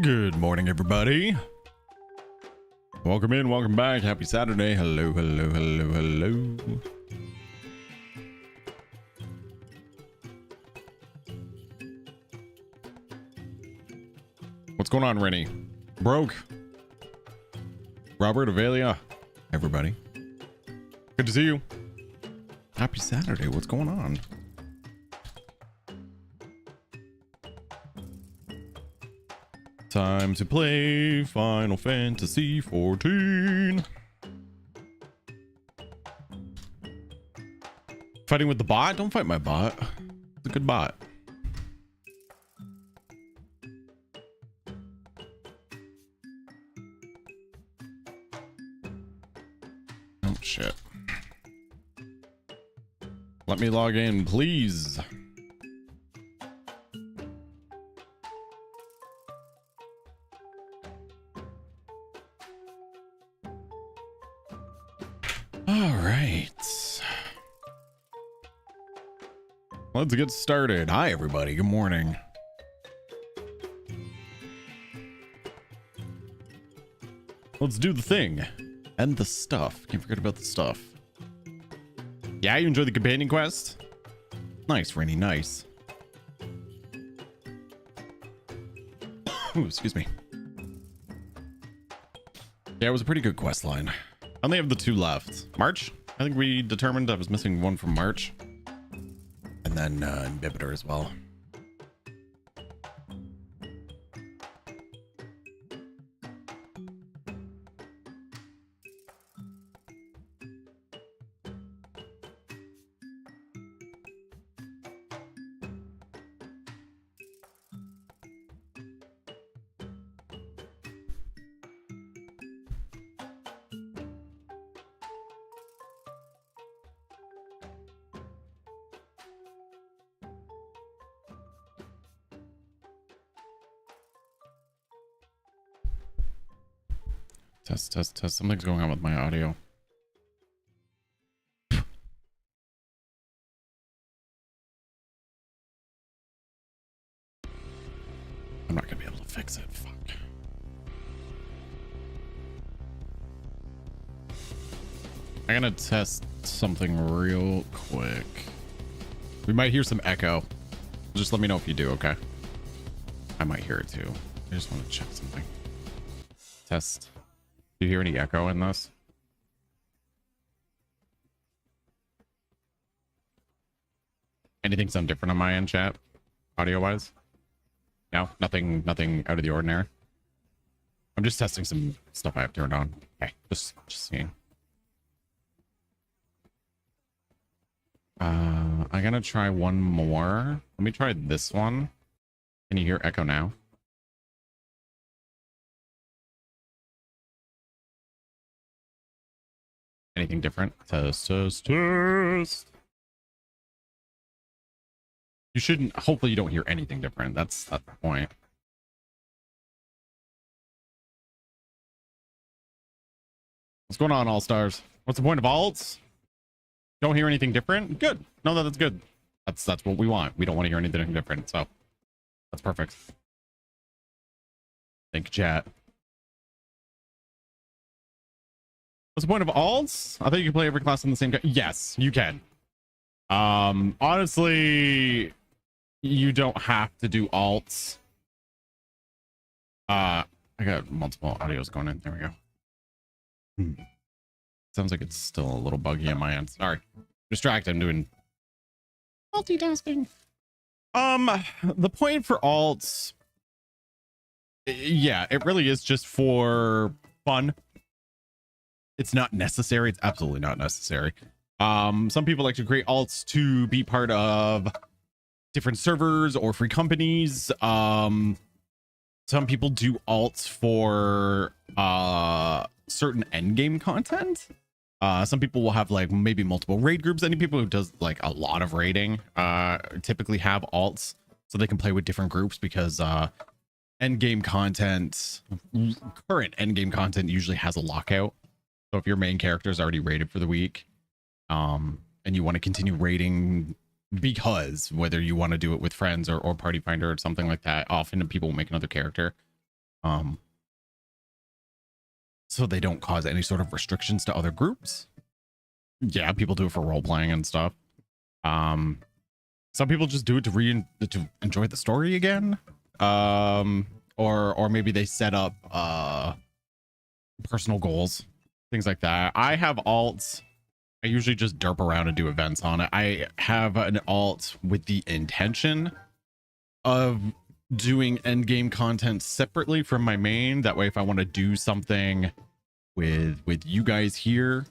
Good morning, everybody. Welcome in, welcome back. Happy Saturday. Hello, hello, hello, hello. What's going on, Rennie? Broke. Robert, Avelia. Everybody. Good to see you. Happy Saturday. What's going on? Time to play Final Fantasy XIV. Fighting with the bot? Don't fight my bot. It's a good bot. Oh, shit. Let me log in, please. All right. Let's get started. Hi, everybody. Good morning. Let's do the thing. And the stuff. Can't forget about the stuff. Yeah, you enjoyed the companion quest? Nice, Rennie. Nice. Ooh, excuse me. Yeah, it was a pretty good quest line. I only have the two left. March? I think we determined I was missing one from March. And then Inhibitor as well. Test, test, test. Something's going on with my audio. I'm not gonna be able to fix it. Fuck. I'm gonna test something real quick. We might hear some echo. Just let me know if you do, okay? I might hear it too. I just want to check something. Test. Do you hear any echo in this? Anything sound different on my end, chat? Audio wise? No, nothing out of the ordinary. I'm just testing some stuff I have turned on. Okay, just seeing. I'm gonna try one more. Let me try this one. Can you hear echo now? Anything different? Test, test, test. You shouldn't, hopefully you don't hear anything different. That's the point. What's going on, all stars? What's the point of alts? Don't hear anything different? Good. No, that's good. That's what we want. We don't want to hear anything different, so that's perfect. Thank you, chat. What's the point of alts? I thought you could play every class in the same time. Yes, you can. Honestly, you don't have to do alts. I got multiple audios going in. There we go. Sounds like it's still a little buggy on my end. Sorry. Distracted. I'm doing multitasking. The point for alts, yeah, it really is just for fun. It's not necessary. It's absolutely not necessary. Some people like to create alts to be part of different servers or free companies. Some people do alts for certain end game content. Some people will have like maybe multiple raid groups. Any people who does like a lot of raiding typically have alts so they can play with different groups, because end game content, current end game content usually has a lockout. So if your main character is already rated for the week, and you want to continue raiding, because whether you want to do it with friends or party finder or something like that, often people will make another character Um, so they don't cause any sort of restrictions to other groups. Yeah, people do it for role playing and stuff. Some people just do it to enjoy the story again. Or maybe they set up personal goals, things like that. I have alts. I usually just derp around and do events on it. I have an alt with the intention of doing end game content separately from my main. That way, if I want to do something with you guys here,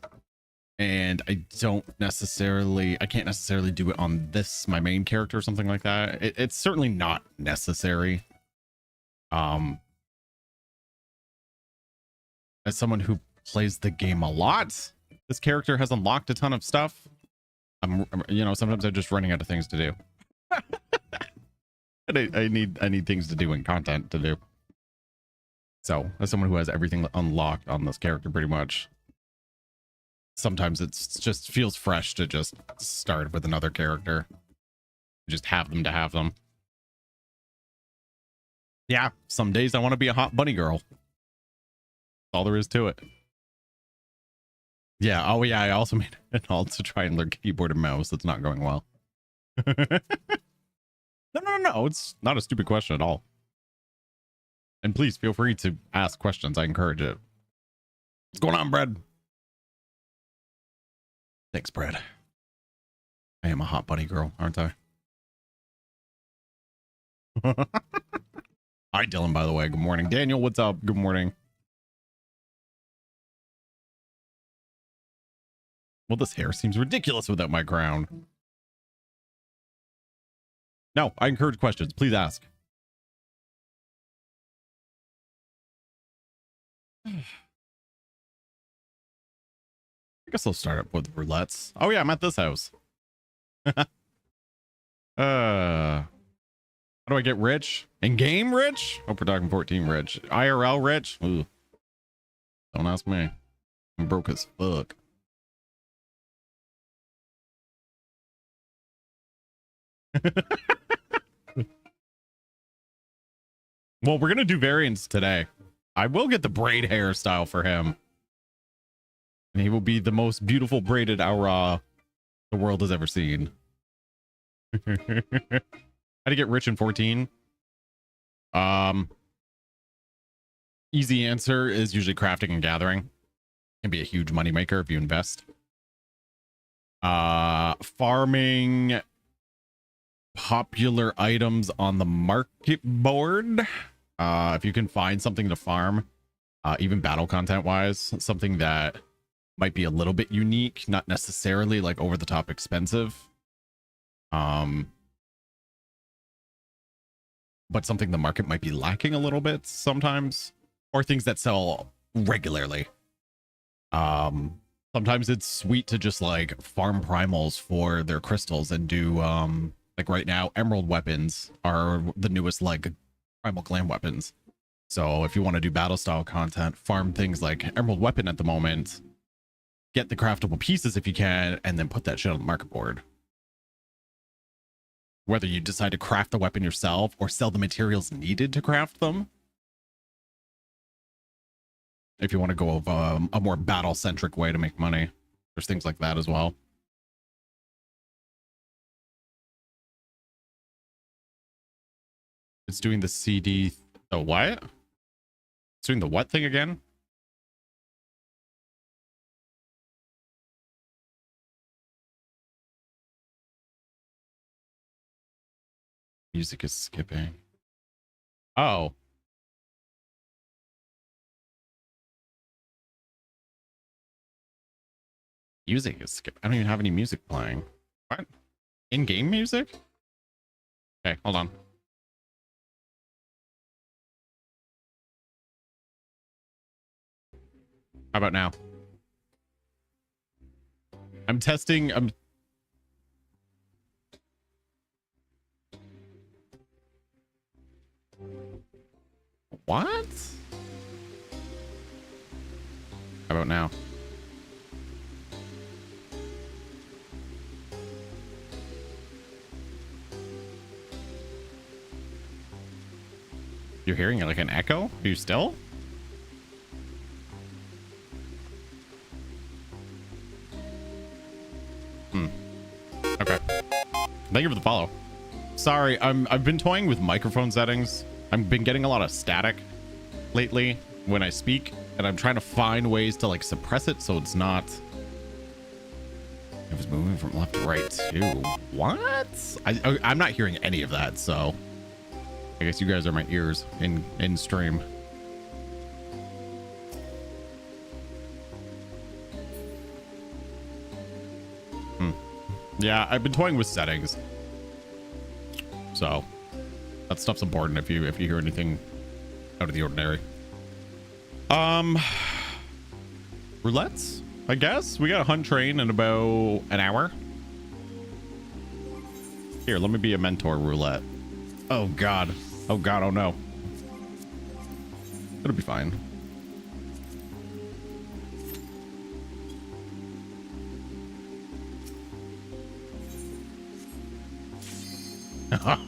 and I can't necessarily do it on this, my main character or something like that. It's certainly not necessary. As someone who plays the game a lot, this character has unlocked a ton of stuff. Sometimes I'm just running out of things to do. And I need things to do and content to do. So as someone who has everything unlocked on this character pretty much, sometimes it's just feels fresh to just start with another character. Just have them to have them. Yeah, some days I want to be a hot bunny girl. That's all there is to it. Yeah, oh yeah, I also made an alt to try and learn keyboard and mouse. That's not going well. No, it's not a stupid question at all. And please feel free to ask questions. I encourage it. What's going on, Brad? Thanks, Brad. I am a hot bunny girl, aren't I? Hi, Dylan, by the way. Good morning. Daniel, what's up? Good morning. Well, this hair seems ridiculous without my crown. No, I encourage questions. Please ask. I guess I'll start up with roulettes. Oh yeah, I'm at this house. How do I get rich? In-game rich? Hope we're talking 14 rich. IRL rich? Ooh. Don't ask me. I'm broke as fuck. Well, we're gonna do variants today. I will get the braid hairstyle for him. And he will be the most beautiful braided aura the world has ever seen. How to get rich in 14? Easy answer is usually crafting and gathering. Can be a huge moneymaker if you invest. Farming popular items on the market board. If you can find something to farm, even battle content wise, something that might be a little bit unique, not necessarily like over the top expensive. But something the market might be lacking a little bit sometimes, or things that sell regularly. Sometimes it's sweet to just like farm primals for their crystals and do like right now emerald weapons are the newest like primal clan weapons. So if you want to do battle style content, farm things like emerald weapon at the moment, get the craftable pieces if you can, and then put that shit on the market board. Whether you decide to craft the weapon yourself or sell the materials needed to craft them. If you want to go of a more battle-centric way to make money, there's things like that as well. It's doing the CD, the what? It's doing the what thing again? Music is skipping. Oh. Music is skipping. I don't even have any music playing. What? In-game music? Okay, hold on. How about now? I'm testing. What? How about now? You You're hearing like an echo? Are you still? Okay. Thank you for the follow. Sorry, I've been toying with microphone settings. I've been getting a lot of static lately when I speak, and I'm trying to find ways to like suppress it so it's not. It was moving from left to right too. What? I'm not hearing any of that, so I guess you guys are my ears in stream. Yeah, I've been toying with settings, so that stuff's important if you hear anything out of the ordinary. Roulettes, I guess. We got a hunt train in about an hour. Here, let me be a mentor roulette. Oh god, oh god, oh no. It'll be fine.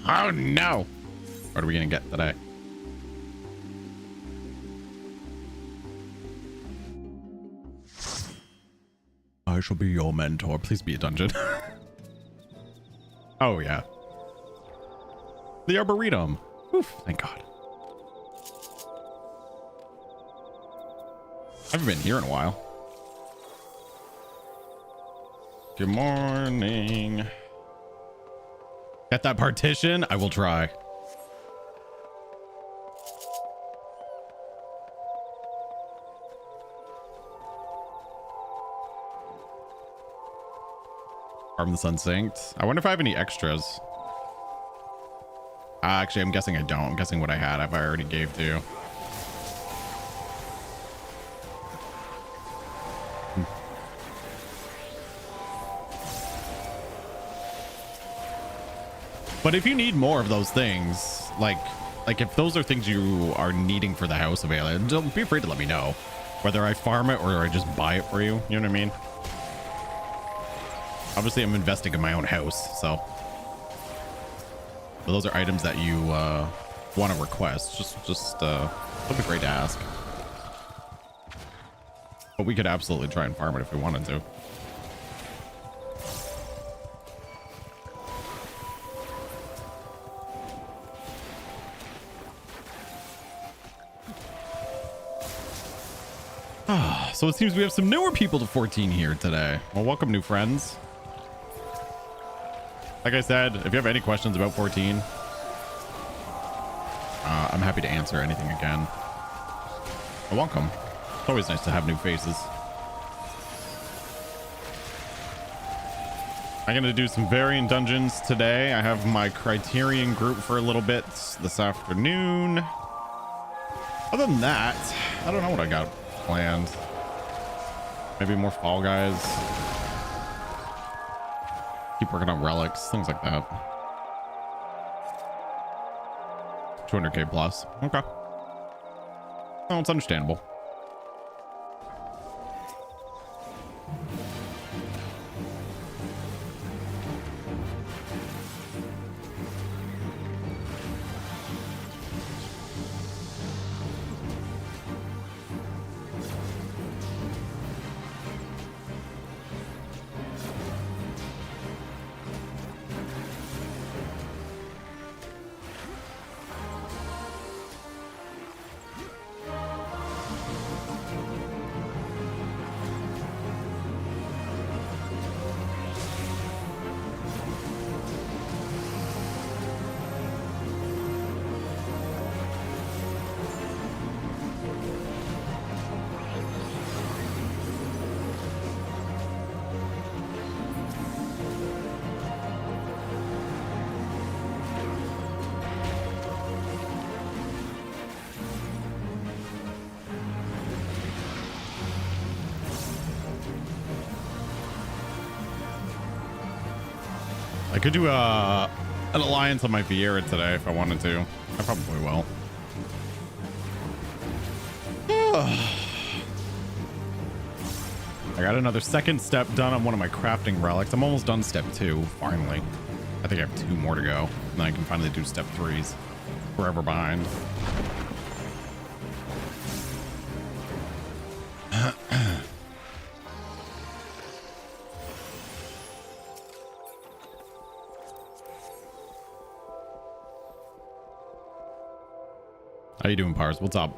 Oh no! What are we gonna get today? I shall be your mentor. Please be a dungeon. Oh yeah. The Arboretum. Oof, thank God. I haven't been here in a while. Good morning. Get that partition? I will try. Farm the Sun Synced. I wonder if I have any extras. Actually, I'm guessing I don't. I'm guessing what I had I already gave to you. But if you need more of those things, like if those are things you are needing for the house available, don't be afraid to let me know. Whether I farm it or I just buy it for you. You know what I mean? Obviously, I'm investing in my own house, so. But those are items that you want to request. Just that'd be great to ask. But we could absolutely try and farm it if we wanted to. So it seems we have some newer people to 14 here today. Well, welcome, new friends. Like I said, if you have any questions about 14, I'm happy to answer anything again. Well, welcome. It's always nice to have new faces. I'm going to do some variant dungeons today. I have my Criterion group for a little bit this afternoon. Other than that, I don't know what I got planned. Maybe more Fall Guys. Keep working on relics, things like that. 200k plus. Okay. Oh, it's understandable. I could do an alliance on my Vieira today if I wanted to. I probably will. I got another second step done on one of my crafting relics. I'm almost done step 2, finally. I think I have 2 more to go. And then I can finally do step 3s. Forever behind. How you doing, Pars? What's up?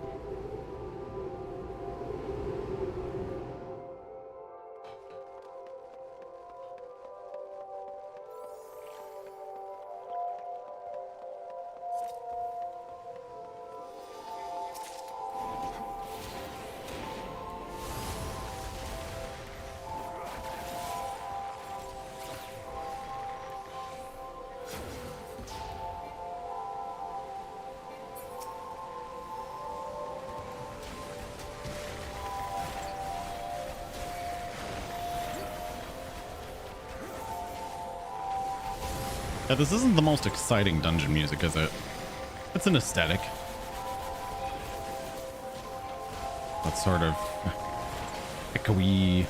Yeah, this isn't the most exciting dungeon music, is it? It's an aesthetic. That sort of echoey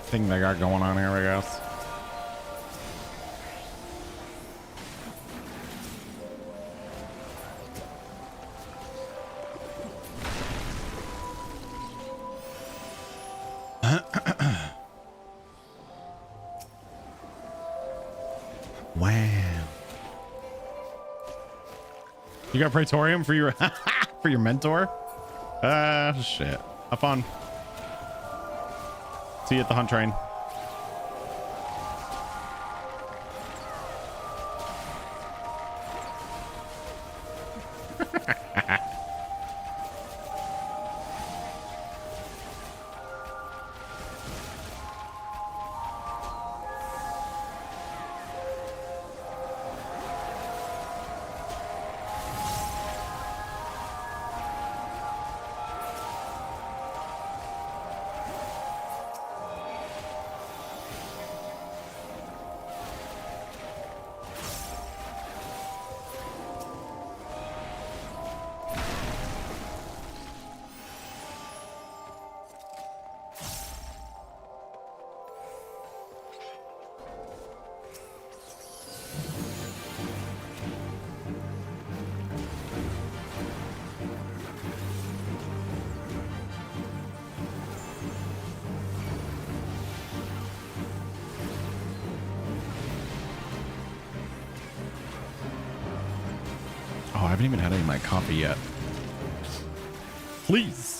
thing they got going on here, I guess. You got Praetorium for your for your mentor? Shit. Have fun. See you at the hunt train. I haven't even had any of my coffee yet. Please.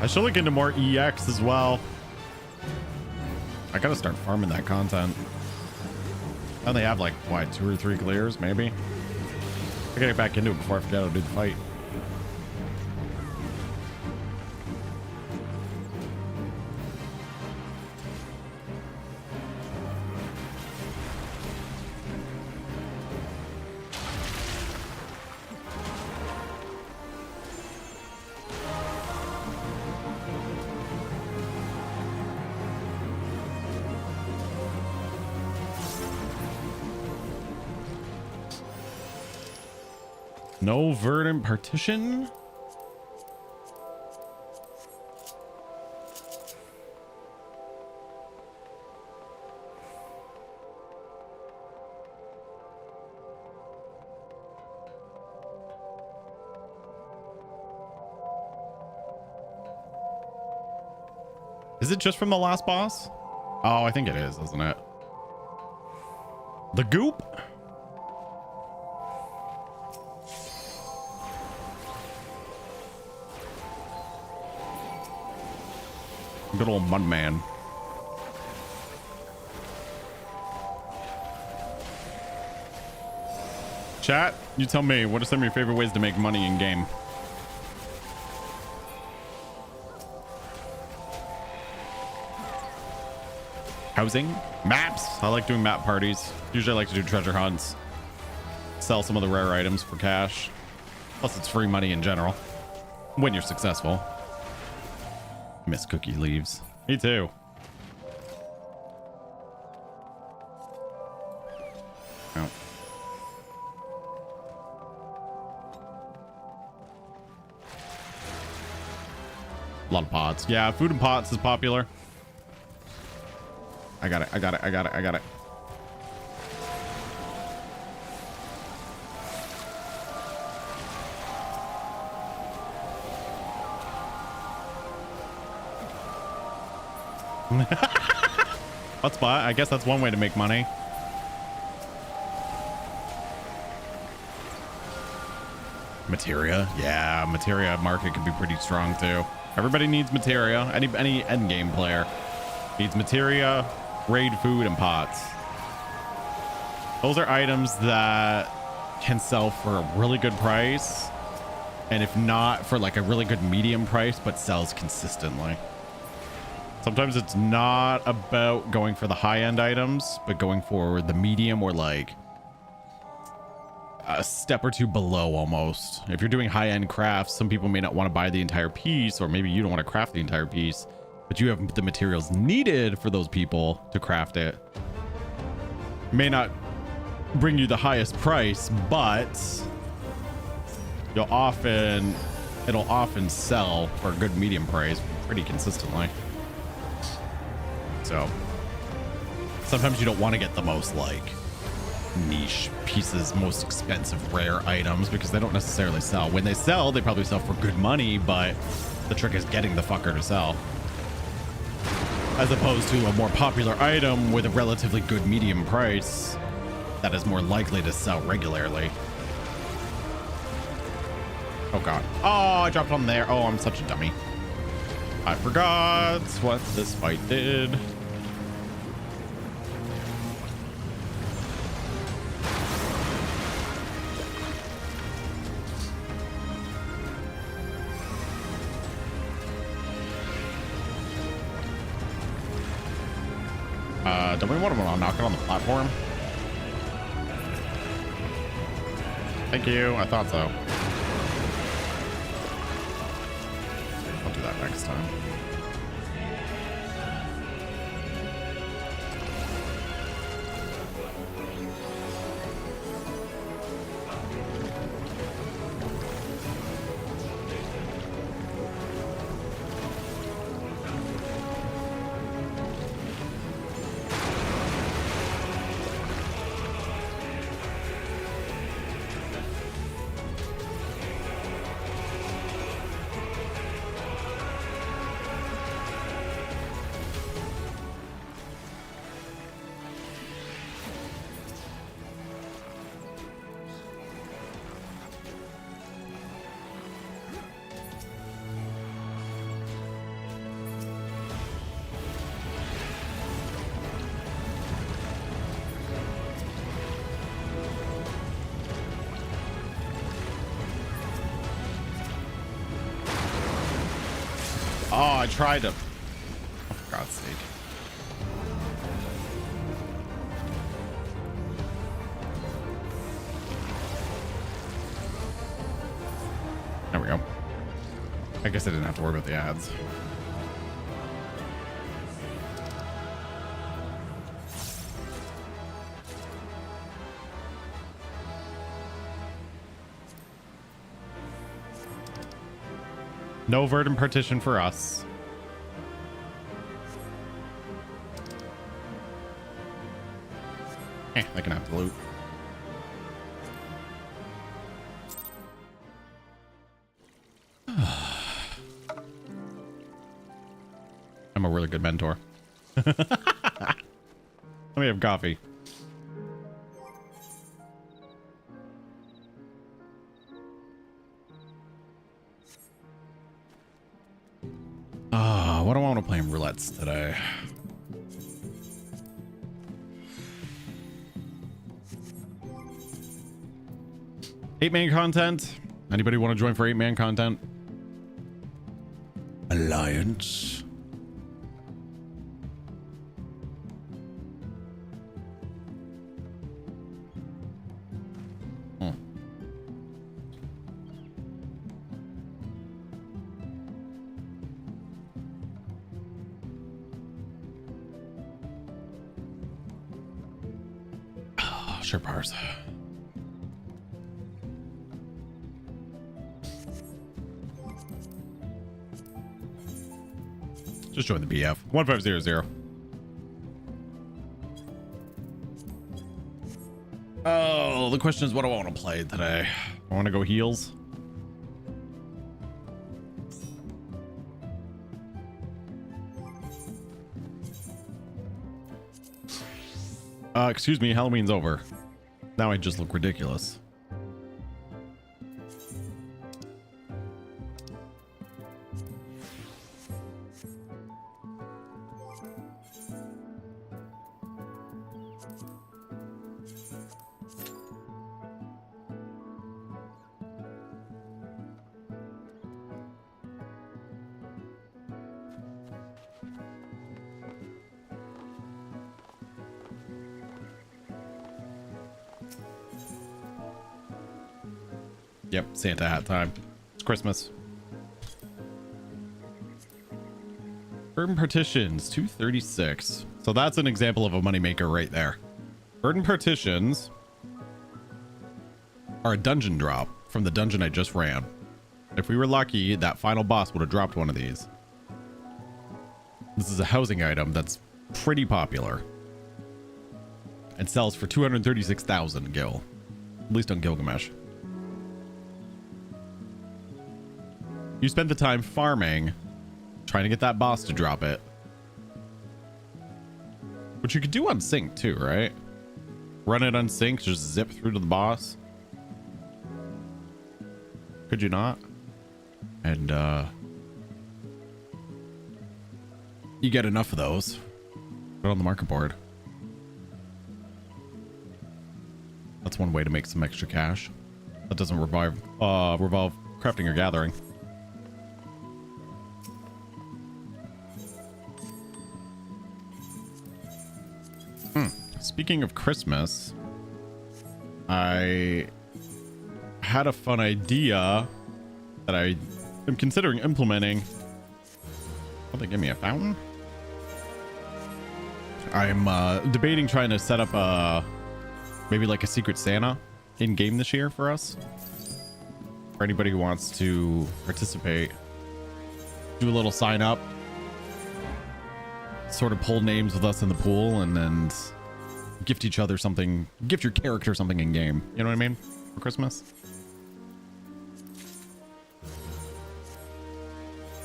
I should look into more EX as well. I gotta start farming that content. And they have like, what, 2 or 3 clears, maybe? I gotta get back into it before I forget how to do the fight. No verdant partition. Is it just from the last boss? Oh, I think it is, isn't it? The goop? Good old mud man. Chat, you tell me, what are some of your favorite ways to make money in game? Housing? Maps? I like doing map parties. Usually I like to do treasure hunts. Sell some of the rare items for cash. Plus, it's free money in general when you're successful. Miss Cookie leaves. Me too. Oh. A lot of pots. Yeah, food and pots is popular. I got it. I got it. I got it. I got it. Hotspot. I guess that's one way to make money. Materia. Yeah, materia market could be pretty strong too. Everybody needs materia. Any end game player needs materia, raid food, and pots. Those are items that can sell for a really good price, and if not for like a really good medium price, but sells consistently. Sometimes it's not about going for the high-end items, but going for the medium or like a step or two below almost. If you're doing high-end crafts, some people may not want to buy the entire piece, or maybe you don't want to craft the entire piece, but you have the materials needed for those people to craft it. May not bring you the highest price, but it'll often sell for a good medium price pretty consistently. So sometimes you don't want to get the most like niche pieces, most expensive rare items, because they don't necessarily sell. When they sell, they probably sell for good money, but the trick is getting the fucker to sell, as opposed to a more popular item with a relatively good medium price that is more likely to sell regularly. Oh god. Oh, I dropped on there. Oh, I'm such a dummy. I forgot what this fight did. Don't we want to knock it on the platform? Thank you. I thought so. I'll do that next time. Oh, I tried to. Oh, for God's sake. There we go. I guess I didn't have to worry about the ads. No verdant partition for us. I can have the loot. I'm a really good mentor. Let me have coffee. What do I want to play in roulettes today? Eight-man content. Anybody want to join for 8-man content? Alliance. sure, Pars. Just join the BF. 1500. Oh, the question is, what do I want to play today? I want to go heals. Excuse me, Halloween's over. Now I just look ridiculous. Yep, Santa hat time. It's Christmas. Burden partitions, 236. So that's an example of a moneymaker right there. Burden partitions are a dungeon drop from the dungeon I just ran. If we were lucky, that final boss would have dropped one of these. This is a housing item that's pretty popular. It sells for 236,000 gil. At least on Gilgamesh. You spent the time farming, trying to get that boss to drop it. Which you could do on sync too, right? Run it on sync, just zip through to the boss. Could you not? And you get enough of those. Put it on the market board. That's one way to make some extra cash. That doesn't revolve crafting or gathering. Speaking of Christmas, I had a fun idea that I am considering implementing. Oh, they give me a fountain? I'm debating trying to set up maybe like a Secret Santa in game this year for us. For anybody who wants to participate, do a little sign up, sort of pull names with us in the pool, and then gift each other something, gift your character something in game. You know what I mean? For Christmas.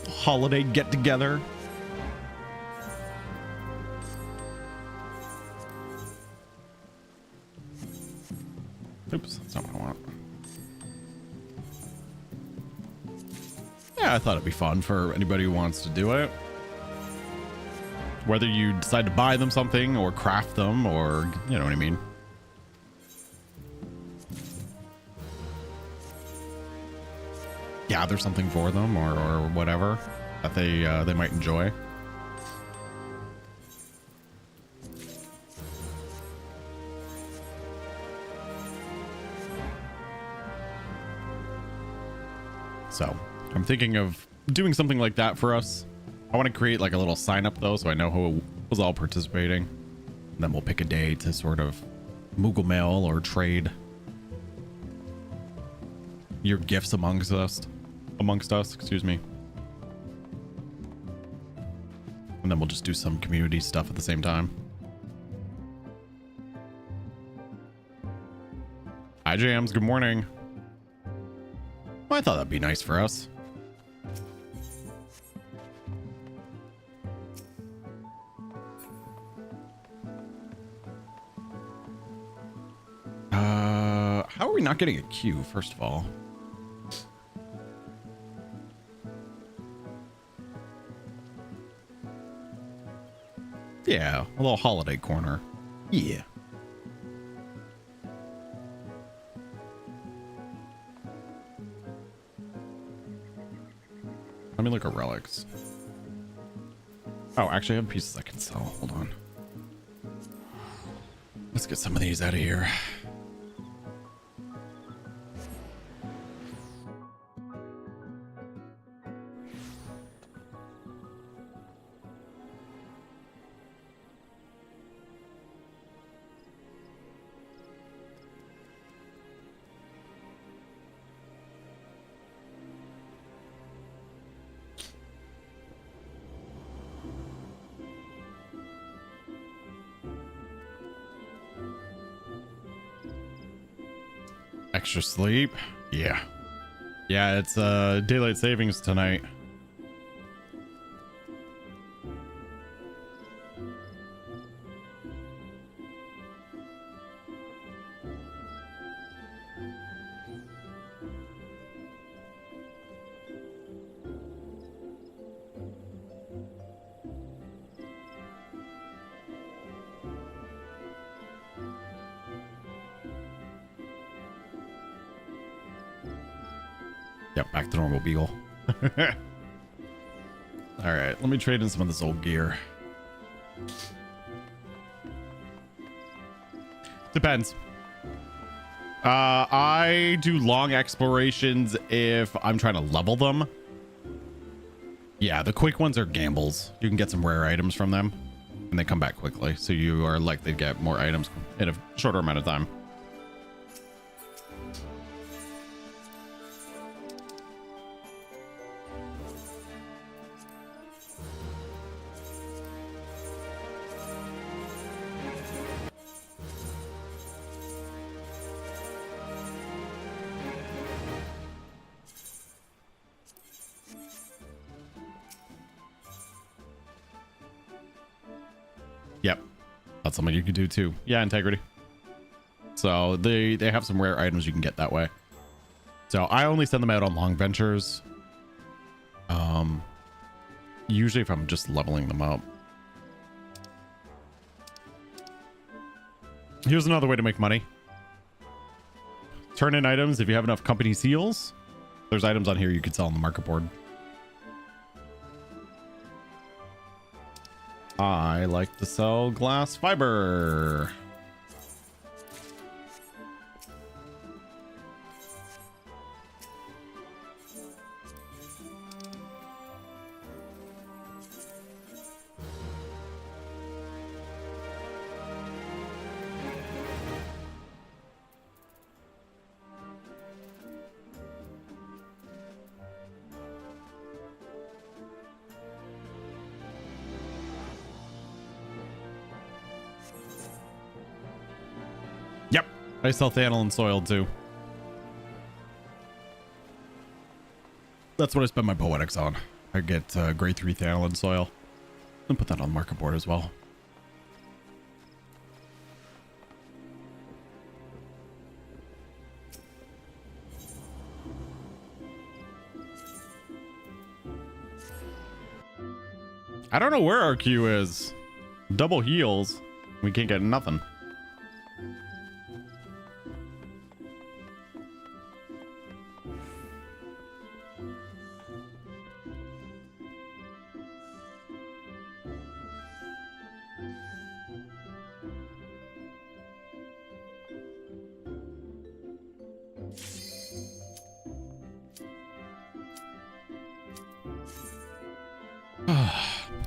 Holiday get together. Oops, that's not what I want. Yeah, I thought it'd be fun for anybody who wants to do it. Whether you decide to buy them something or craft them, or you know what I mean. Gather something for them or whatever that they might enjoy. So I'm thinking of doing something like that for us. I want to create like a little sign up though, so I know who was all participating. And then we'll pick a day to sort of Moogle mail or trade your gifts amongst us, excuse me. And then we'll just do some community stuff at the same time. Hi Jams, good morning. Well, I thought that'd be nice for us. How are we not getting a queue, first of all? Yeah, a little holiday corner. Yeah. Let me look at relics. Oh, actually I have pieces I can sell. Hold on. Let's get some of these out of here. Extra sleep. Yeah. Yeah, it's daylight savings tonight. Yep, back to normal, Beagle. All right, let me trade in some of this old gear. Depends. I do long explorations if I'm trying to level them. Yeah, the quick ones are gambles. You can get some rare items from them and they come back quickly. So you are likely to get more items in a shorter amount of time. Yep, that's something you can do too. Yeah, integrity. So they have some rare items you can get that way. So I only send them out on long ventures. Usually if I'm just leveling them up. Here's another way to make money. Turn in items if you have enough company seals. There's items on here you could sell on the market board. I like to sell glass fiber. Yep, I sell Thanalan soil too. That's what I spend my poetics on. I get grade 3 Thanalan soil and put that on the market board as well. I don't know where our queue is. Double heals. We can't get nothing.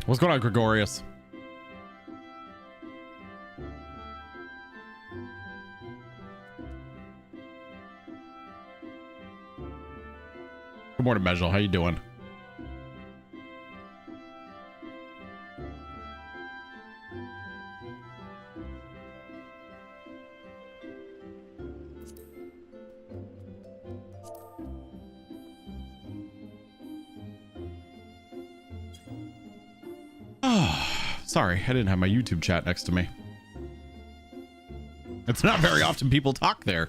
What's going on, Gregorius? Good morning, Mejel. How you doing? Sorry, I didn't have my YouTube chat next to me. It's not very often people talk there.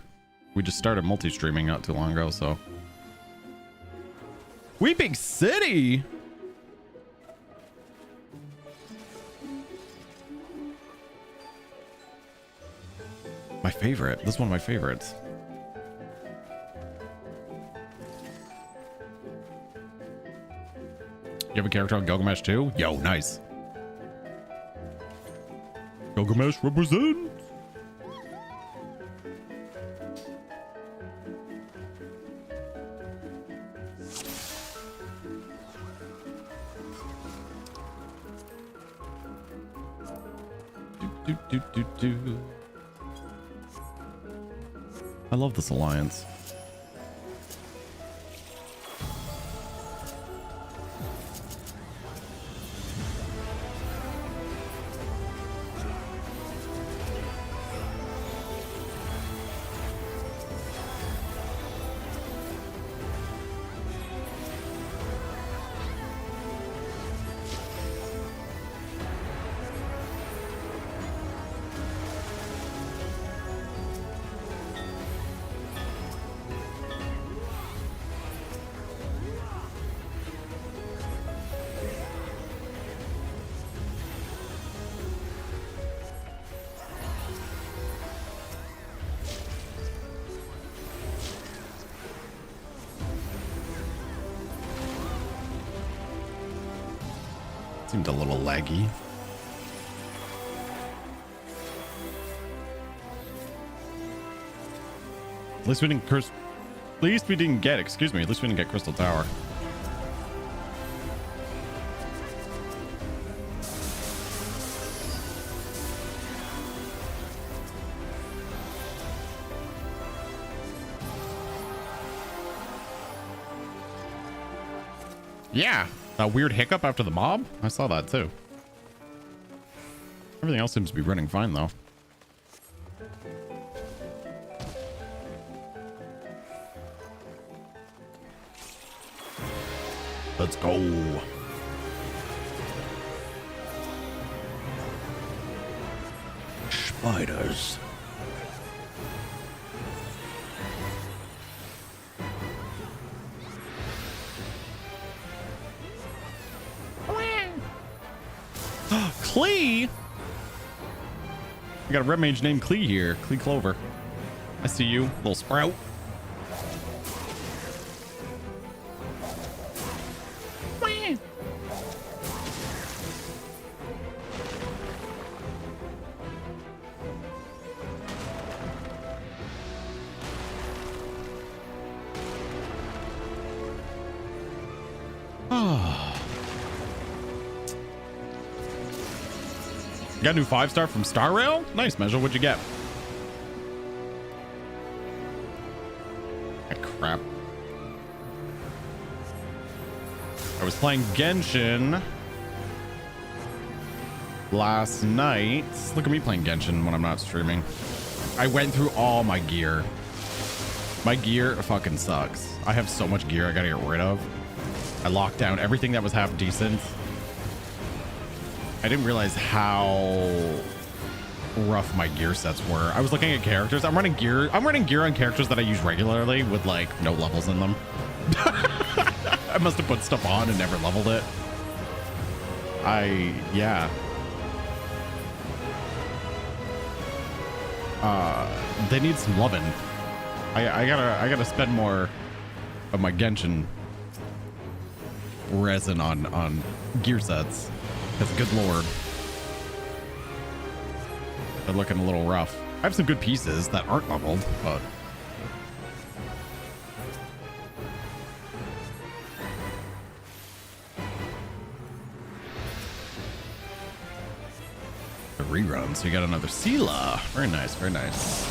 We just started multi-streaming not too long ago, so. Weeping City! My favorite. This is one of my favorites. You have a character on Gilgamesh too? Yo, nice. Gilgamesh represent. Do. I love this alliance. Seemed a little laggy. At least we didn't get, excuse me, at least we didn't get Crystal Tower. Yeah, that weird hiccup after the mob. I saw that too. Everything else seems to be running fine though. Let's go. Spiders. Klee? We got a red mage named Klee here. Klee Clover. I see you, little sprout. Got a new 5-star from Star Rail? Nice, Measure. What'd you get? Ah, crap. I was playing Genshin last night. Look at me playing Genshin when I'm not streaming. I went through all my gear. My gear fucking sucks. I have so much gear I gotta get rid of. I locked down everything that was half decent. I didn't realize how rough my gear sets were. I was looking at characters. I'm running gear on characters that I use regularly with like no levels in them. I must have put stuff on and never leveled it. Yeah. They need some loving. I gotta spend more of my Genshin resin on gear sets. Because good lord, they're looking a little rough. I have some good pieces that aren't leveled, but a rerun. So you got another Sela. Very nice, very nice.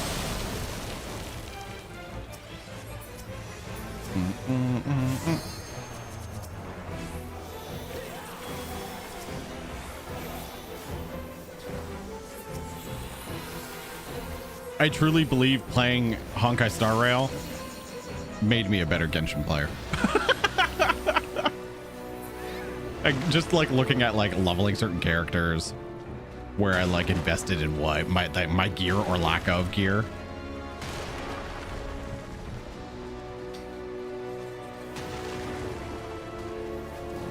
I truly believe playing Honkai Star Rail made me a better Genshin player. Just like looking at like leveling certain characters where I like invested in what my gear or lack of gear.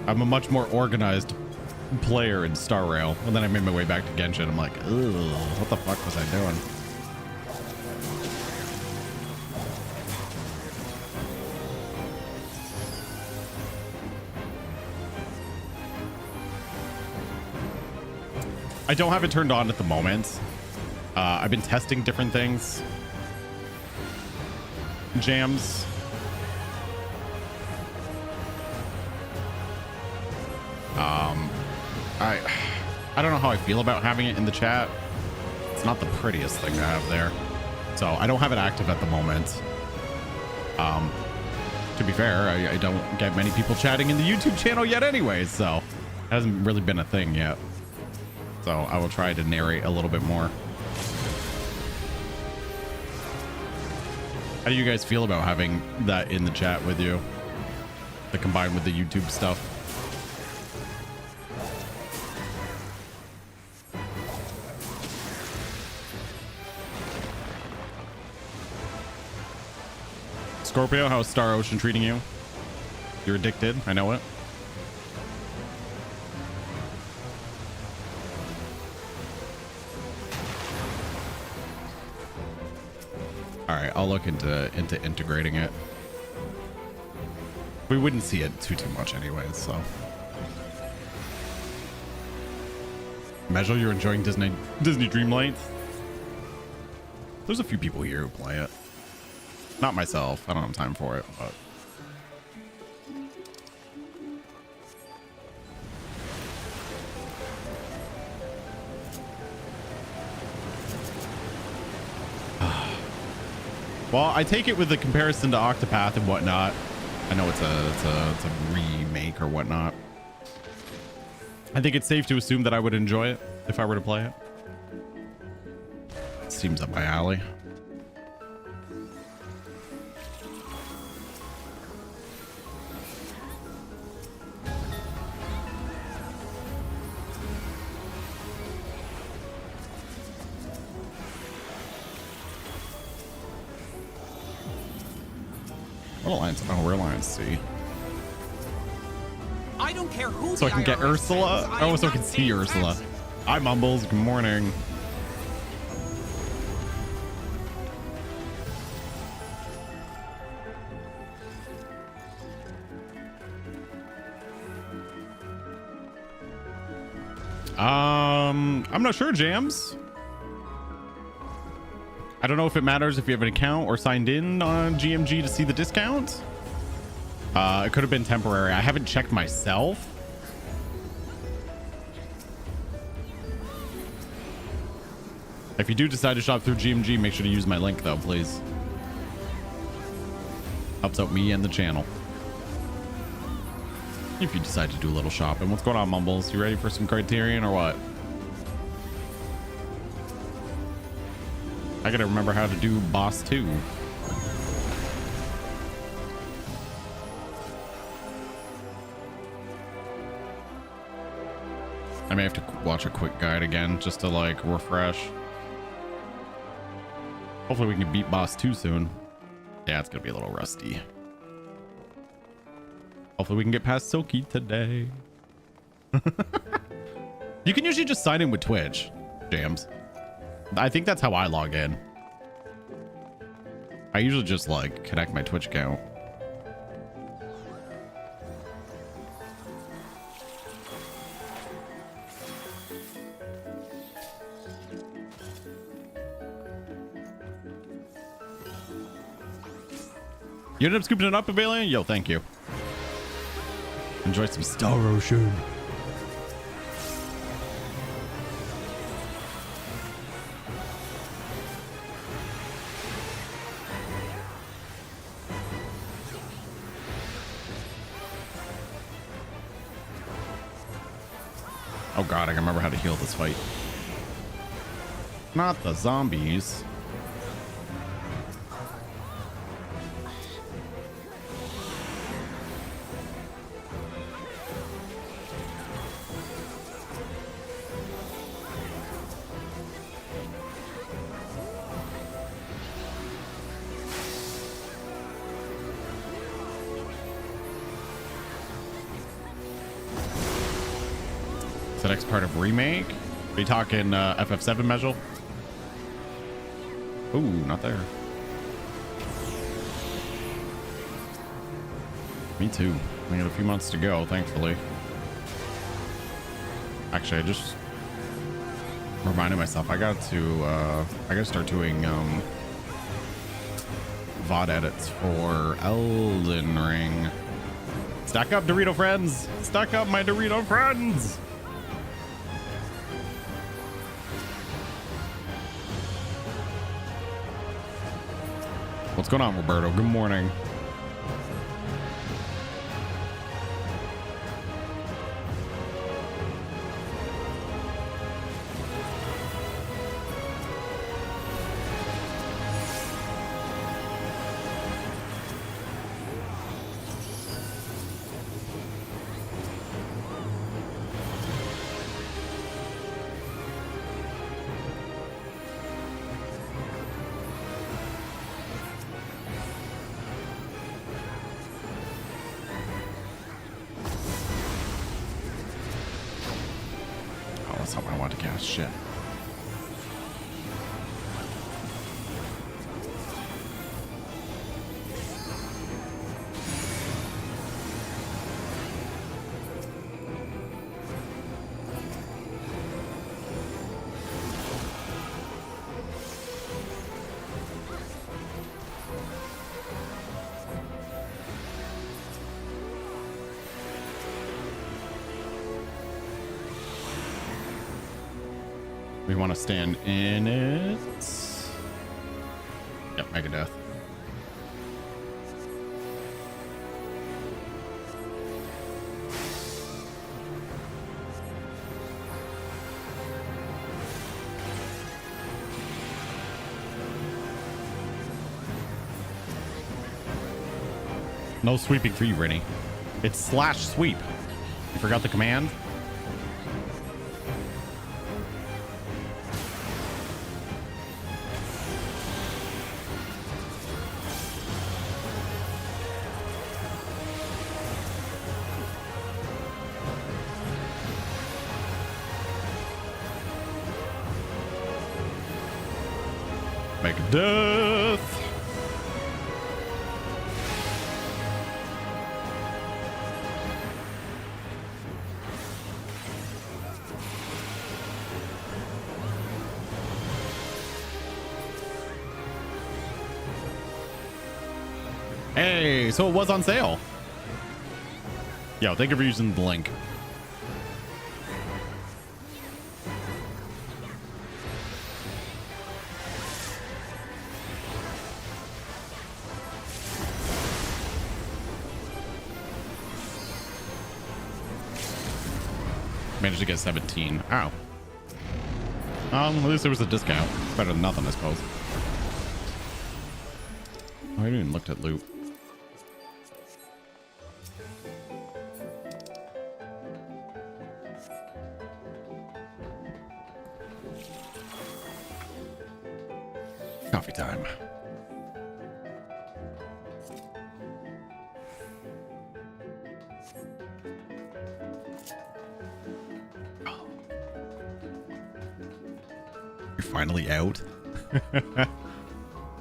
I'm a much more organized player in Star Rail. And then I made my way back to Genshin. I'm like, ugh, what the fuck was I doing? I don't have it turned on at the moment. I've been testing different things. Jams. I don't know how I feel about having it in the chat. It's not the prettiest thing to have there. So I don't have it active at the moment. To be fair, I don't get many people chatting in the YouTube channel yet anyway, so it hasn't really been a thing yet. So I will try to narrate a little bit more. How do you guys feel about having that in the chat with you? The combined with the YouTube stuff? Scorpio, how's Star Ocean treating you? You're addicted, I know it. All right, I'll look into integrating it. We wouldn't see it too much anyways, so. Measure, you're enjoying Disney Dreamlights? There's a few people here who play it. Not myself. I don't have time for it, but. Well, I take it with the comparison to Octopath and whatnot. I know it's a remake or whatnot. I think it's safe to assume that I would enjoy it if I were to play it. Seems up my alley. What alliance? Oh, we're Alliance C. I don't care who. So I can get Ursula? Oh, so I can see Ursula. Hi, Mumbles. Good morning. I'm not sure, Jams. I don't know if it matters if you have an account or signed in on GMG to see the discount. It could have been temporary. I haven't checked myself. If you do decide to shop through GMG, make sure to use my link though, please. Helps out me and the channel. If you decide to do a little shopping. What's going on, Mumbles? You ready for some Criterion or what? I gotta remember how to do Boss 2. I may have to watch a quick guide again just to like refresh. Hopefully we can beat Boss 2 soon. Yeah, it's gonna be a little rusty. Hopefully we can get past Silky today. You can usually just sign in with Twitch, Jams. I think that's how I log in. I usually just like connect my Twitch account. You ended up scooping it up, Avalian? Yo, thank you. Enjoy some Star Ocean. Oh god, I can remember how to heal this fight. Not the zombies. The next part of remake? Are you talking FF7 measure? Ooh, not there. Me too. We got a few months to go, thankfully. Actually, I just reminded myself I gotta start doing VOD edits for Elden Ring. Stack up, Dorito friends! Stack up, my Dorito friends! What's going on, Roberto? Good morning. Shit. We want to stand in it. Yep, Megadeth. No sweeping for you, Rennie. It's slash sweep. You forgot the command? Megadeth. Hey, so it was on sale. Yo, thank you for using the link. Managed to get 17. Ow. At least there was a discount. Better than nothing, I suppose. Oh, I haven't even looked at loot. Coffee time. You're finally out.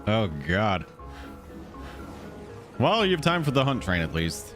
Oh God. Well, you have time for the hunt train at least.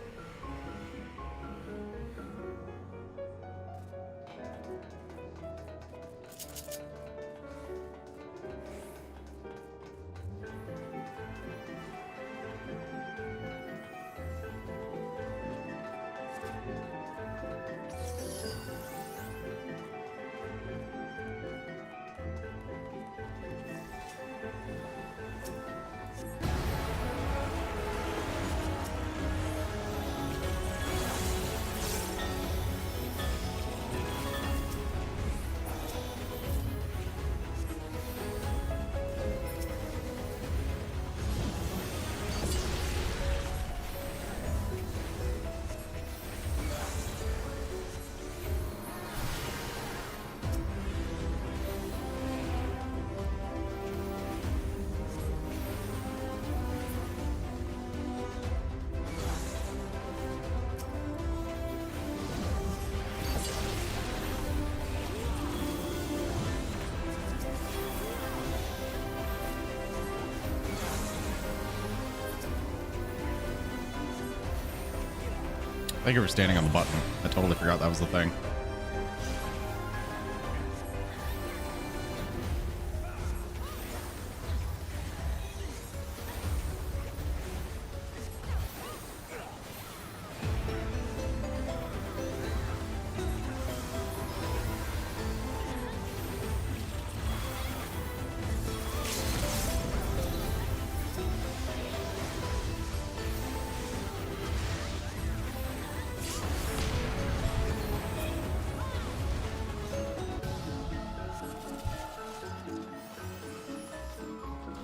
Thank you for standing on the button. I totally forgot that was the thing.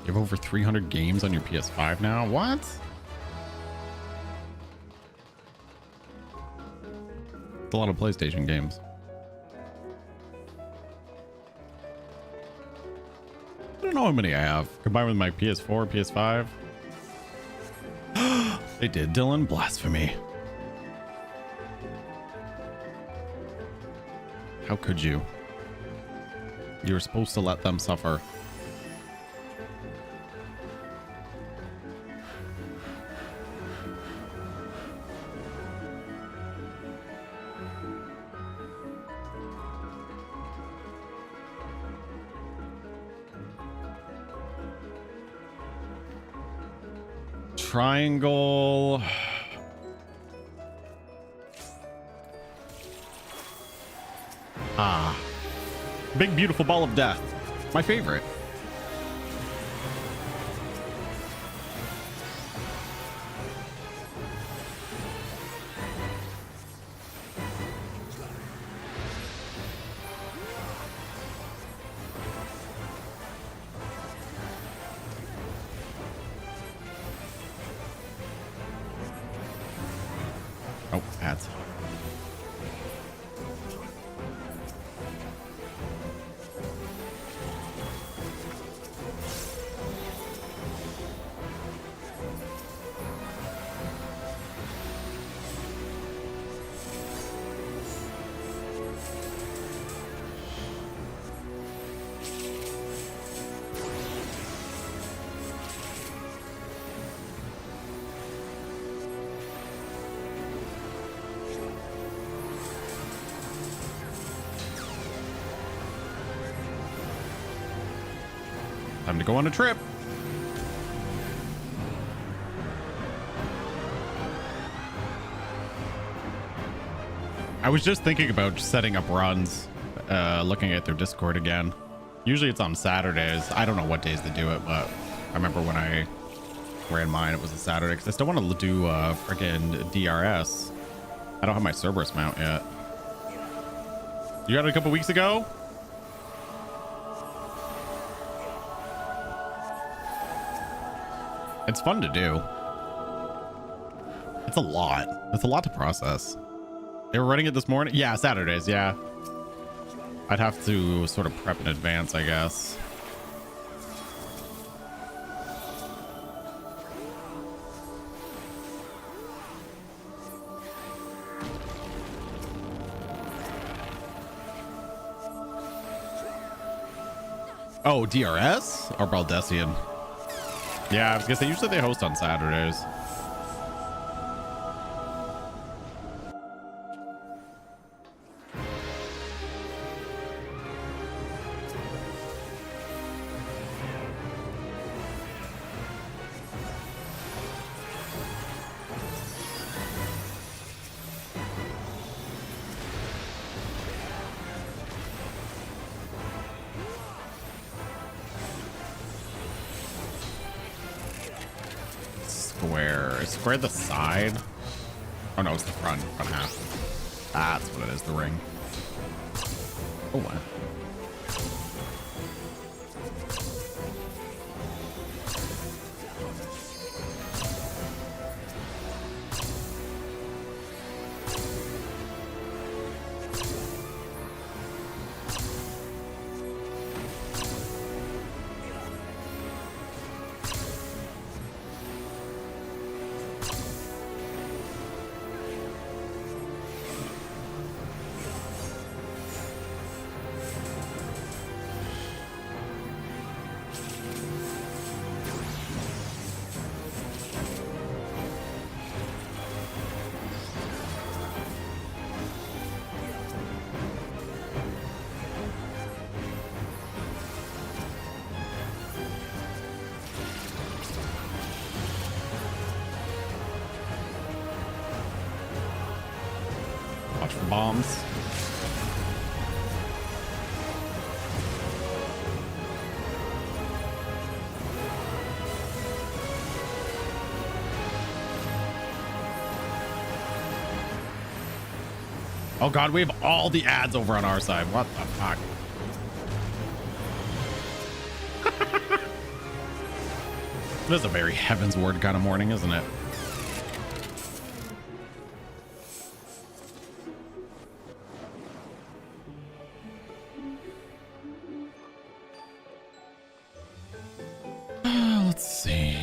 You have over 300 games on your PS5 now? What? It's a lot of PlayStation games. I don't know how many I have. Combined with my PS4, PS5. They did, Dylan. Blasphemy. How could you? You were supposed to let them suffer. Triangle. Big beautiful ball of death. My favorite. Oh, ads. Time to go on a trip. I was just thinking about setting up runs, looking at their Discord again. Usually it's on Saturdays. I don't know what days they do it, but I remember when I ran mine, it was a Saturday because I still want to do friggin' DRS. I don't have my Cerberus mount yet. You got it a couple weeks ago? It's fun to do. It's a lot. It's a lot to process. They were running it this morning? Yeah, Saturdays, yeah. I'd have to sort of prep in advance, I guess. Oh, DRS or Baldessian? Yeah, I was gonna say usually they host on Saturdays. Square the side. Oh no, it's the front half. That's what it is, the ring. Oh wow. Watch for bombs. Oh god, we have all the ads over on our side. What the fuck? This is a very Heaven's Word kind of morning, isn't it? Let's see.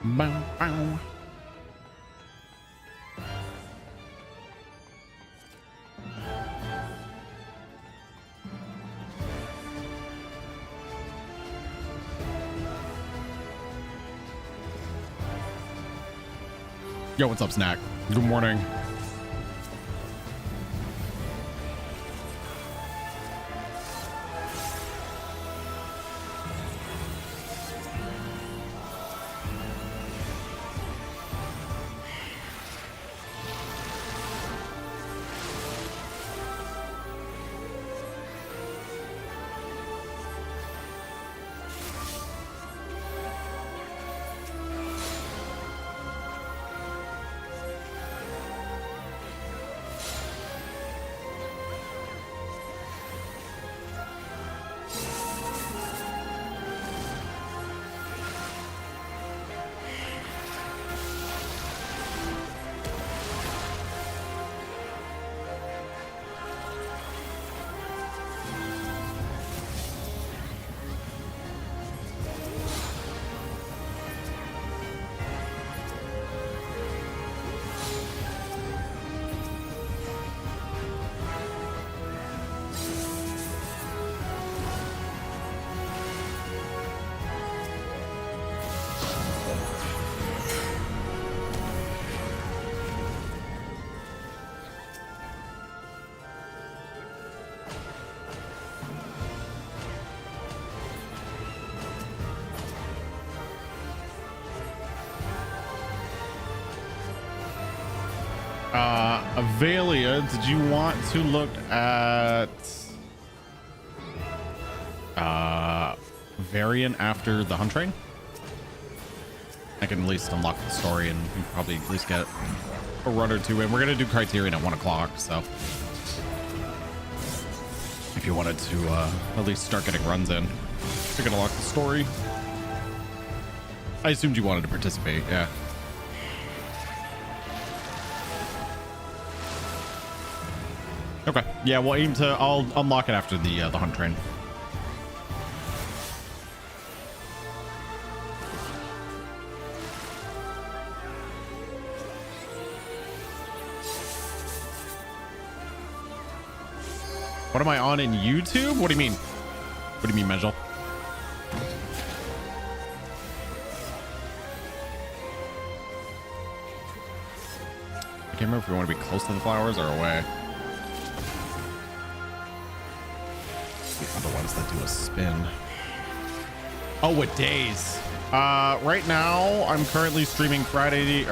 Bow, bow. Yo, what's up, Snack? Good morning. Avelia, did you want to look at Variant after the hunt train? I can at least unlock the story and we probably at least get a run or two in. We're gonna do Criterion at 1 o'clock, so if you wanted to at least start getting runs in, you're gonna lock the story. I assumed you wanted to participate, yeah. Okay, yeah, we'll aim to, I'll unlock it after the hunt train. What am I on in YouTube? What do you mean? What do you mean, Mejel? I can't remember if we want to be close to the flowers or away. The other ones that do a spin. Oh, what days? Right now, I'm currently streaming Thursday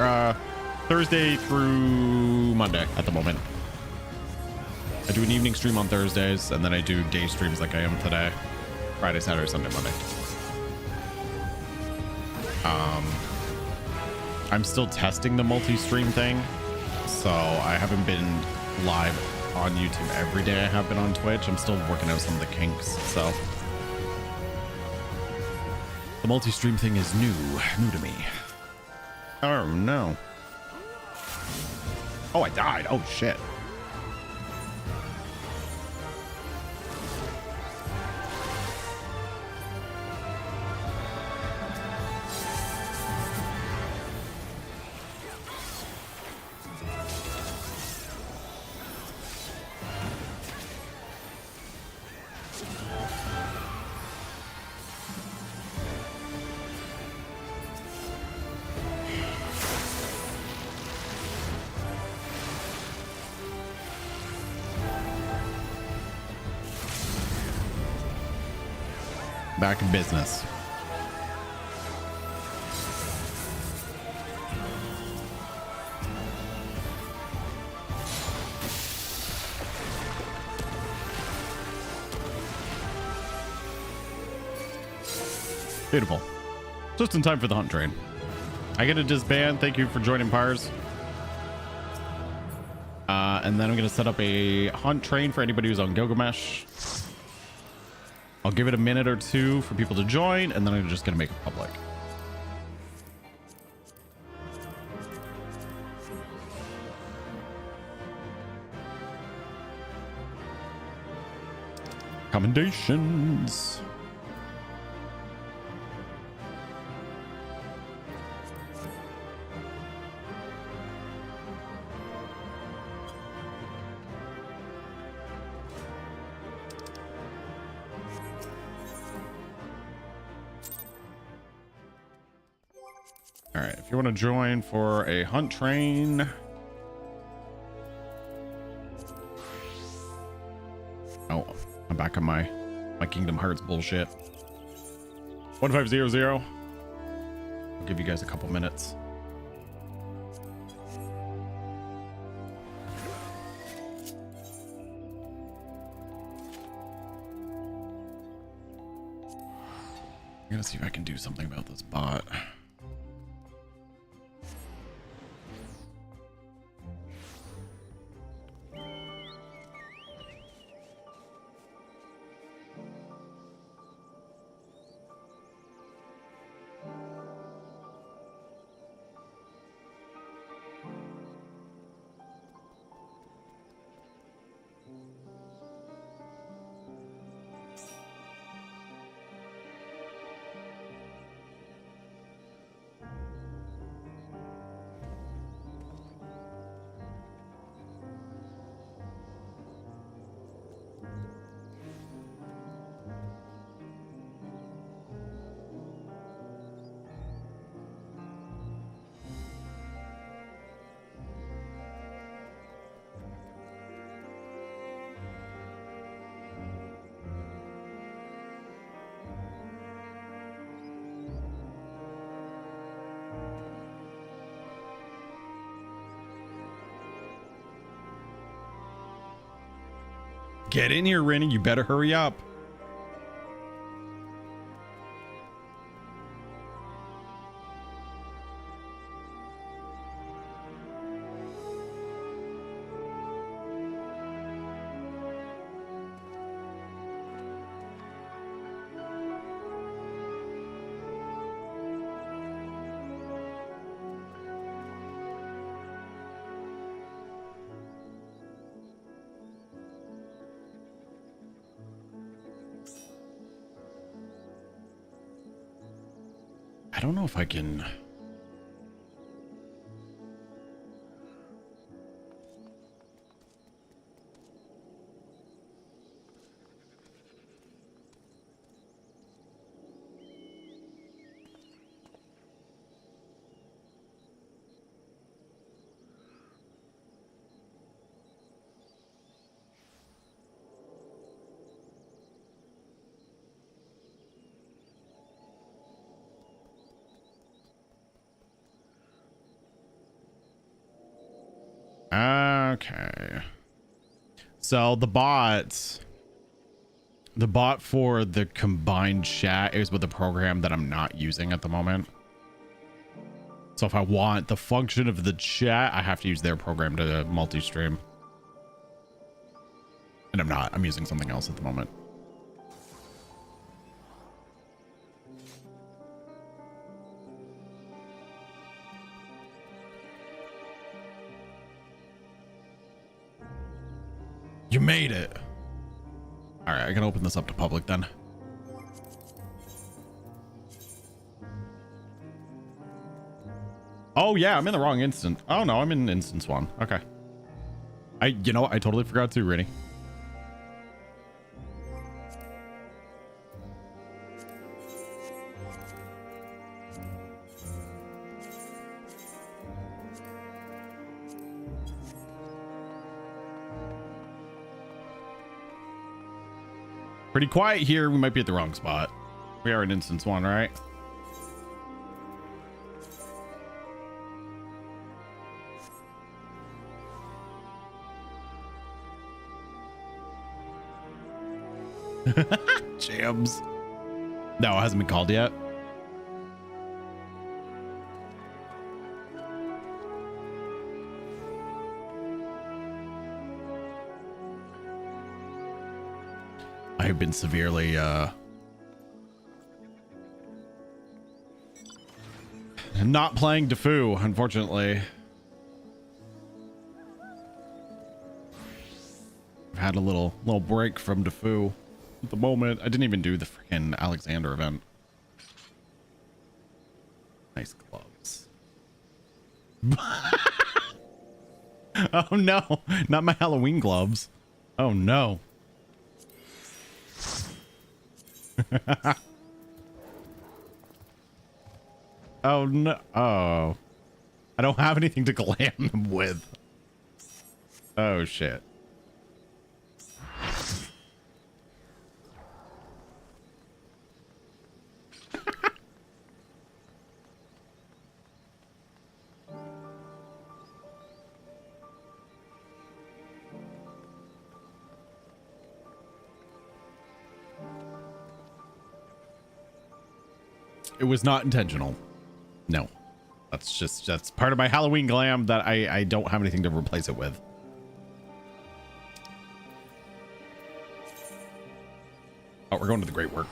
through Monday at the moment. I do an evening stream on Thursdays, and then I do day streams like I am today. Friday, Saturday, Sunday, Monday. I'm still testing the multi-stream thing, so I haven't been live on YouTube every day. I have been on Twitch. I'm still working out some of the kinks, so the multi-stream thing is new to me. Oh no. Oh, I died. Oh shit. Back in business. Beautiful. Just in time for the hunt train. I get a disband. Thank you for joining, Pars. And then I'm going to set up a hunt train for anybody who's on Gilgamesh. I'll give it a minute or two for people to join, and then I'm just going to make it public. Commendations. All right, if you want to join for a hunt train. Oh, I'm back on my Kingdom Hearts bullshit. 1500. I'll give you guys a couple minutes. I'm gonna see if I can do something about this bot. Get in here, Rennie. You better hurry up. I don't know if I can. Okay. So the bot for the combined chat is with a program that I'm not using at the moment. So if I want the function of the chat, I have to use their program to multi-stream. And I'm not. I'm using something else at the moment. You made it. All right, I can open this up to public then. Oh yeah, I'm in the wrong instance. Oh no, I'm in instance 1. Okay. You know what? I totally forgot to, Rennie. Pretty quiet here. We might be at the wrong spot. We are in instance 1, right? Jams. No, it hasn't been called yet. I have been severely not playing Defu, unfortunately. I've had a little break from Defu at the moment. I didn't even do the freaking Alexander event. Nice gloves. Oh no, not my Halloween gloves. Oh no. Oh no. Oh, I don't have anything to glam them with. Oh shit. It was not intentional. No, that's part of my Halloween glam that I don't have anything to replace it with. Oh, we're going to the great work.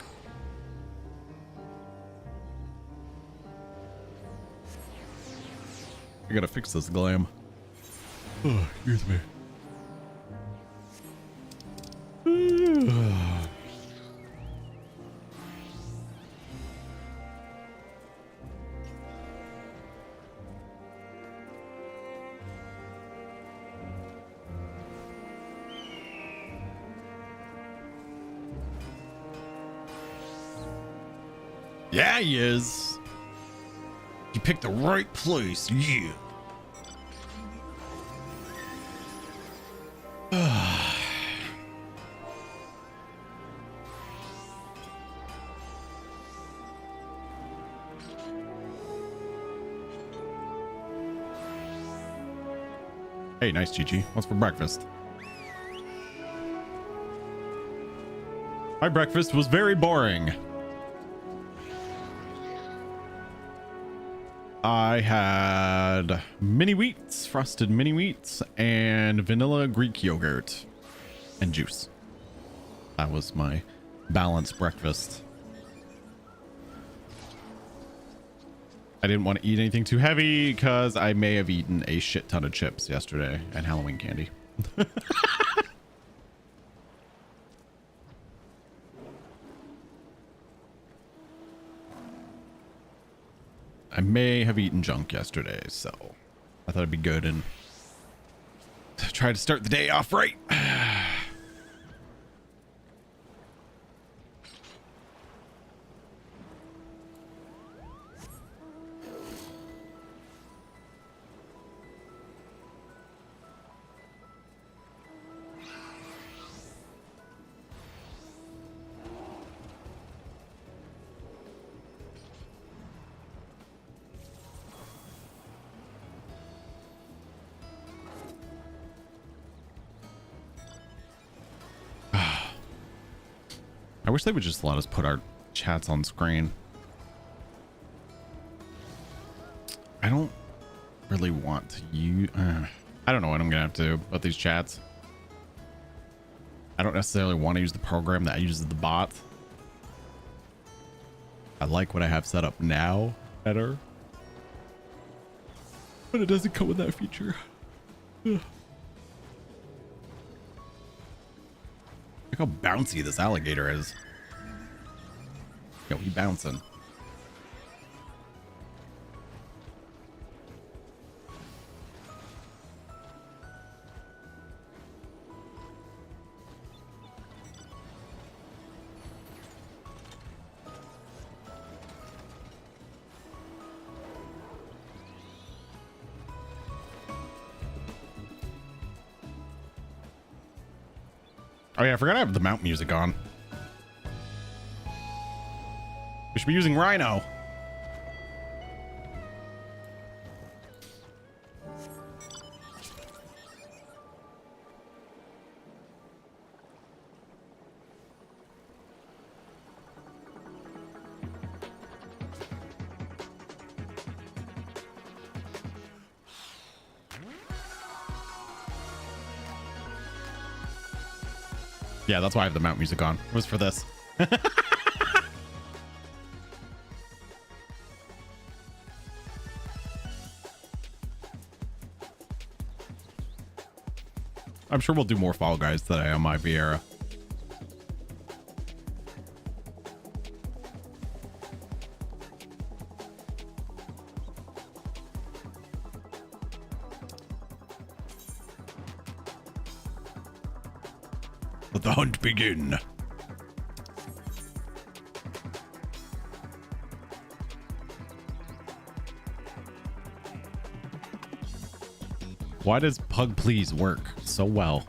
I gotta fix this glam. Oh, excuse me. Yeah, he is. You picked the right place. Yeah. Hey, nice, Chi-Chi. What's for breakfast? My breakfast was very boring. I had mini wheats, frosted mini wheats, and vanilla Greek yogurt and juice. That was my balanced breakfast. I didn't want to eat anything too heavy because I may have eaten a shit ton of chips yesterday and Halloween candy. I may have eaten junk yesterday, so I thought it'd be good and try to start the day off right. I wish they would just let us put our chats on screen. I don't really want to use... I don't know what I'm gonna have to do about these chats. I don't necessarily want to use the program that uses the bot. I like what I have set up now better, but it doesn't come with that feature. Ugh. Look how bouncy this alligator is. Yo, he bouncing. Oh yeah, I forgot I have the mount music on. We should be using Rhino. Yeah, that's why I have the mount music on. It was for this. I'm sure we'll do more Fall Guys today on my Vieira. Let the hunt begin. Why does Pug Please work so well?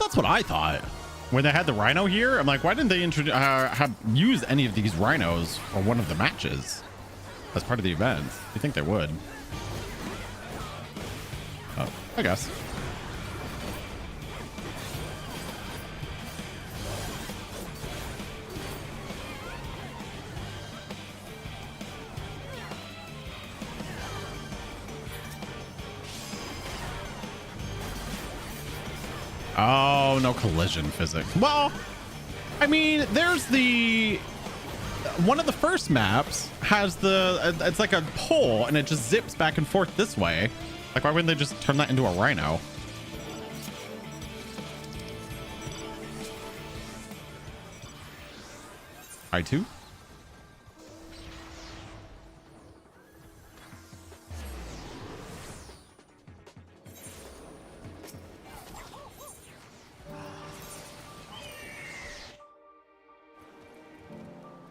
That's what I thought when they had the rhino here. I'm like, why didn't they introduce have used any of these rhinos for one of the matches as part of the event? You think they would? Oh, I guess. Oh, no collision physics. Well, I mean, there's the one of the first maps has the it's like a pole and it just zips back and forth this way. Like, why wouldn't they just turn that into a rhino? I2?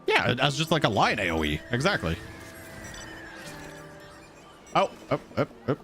Yeah, that's just like a light AoE. Exactly. Oh, up, up, up.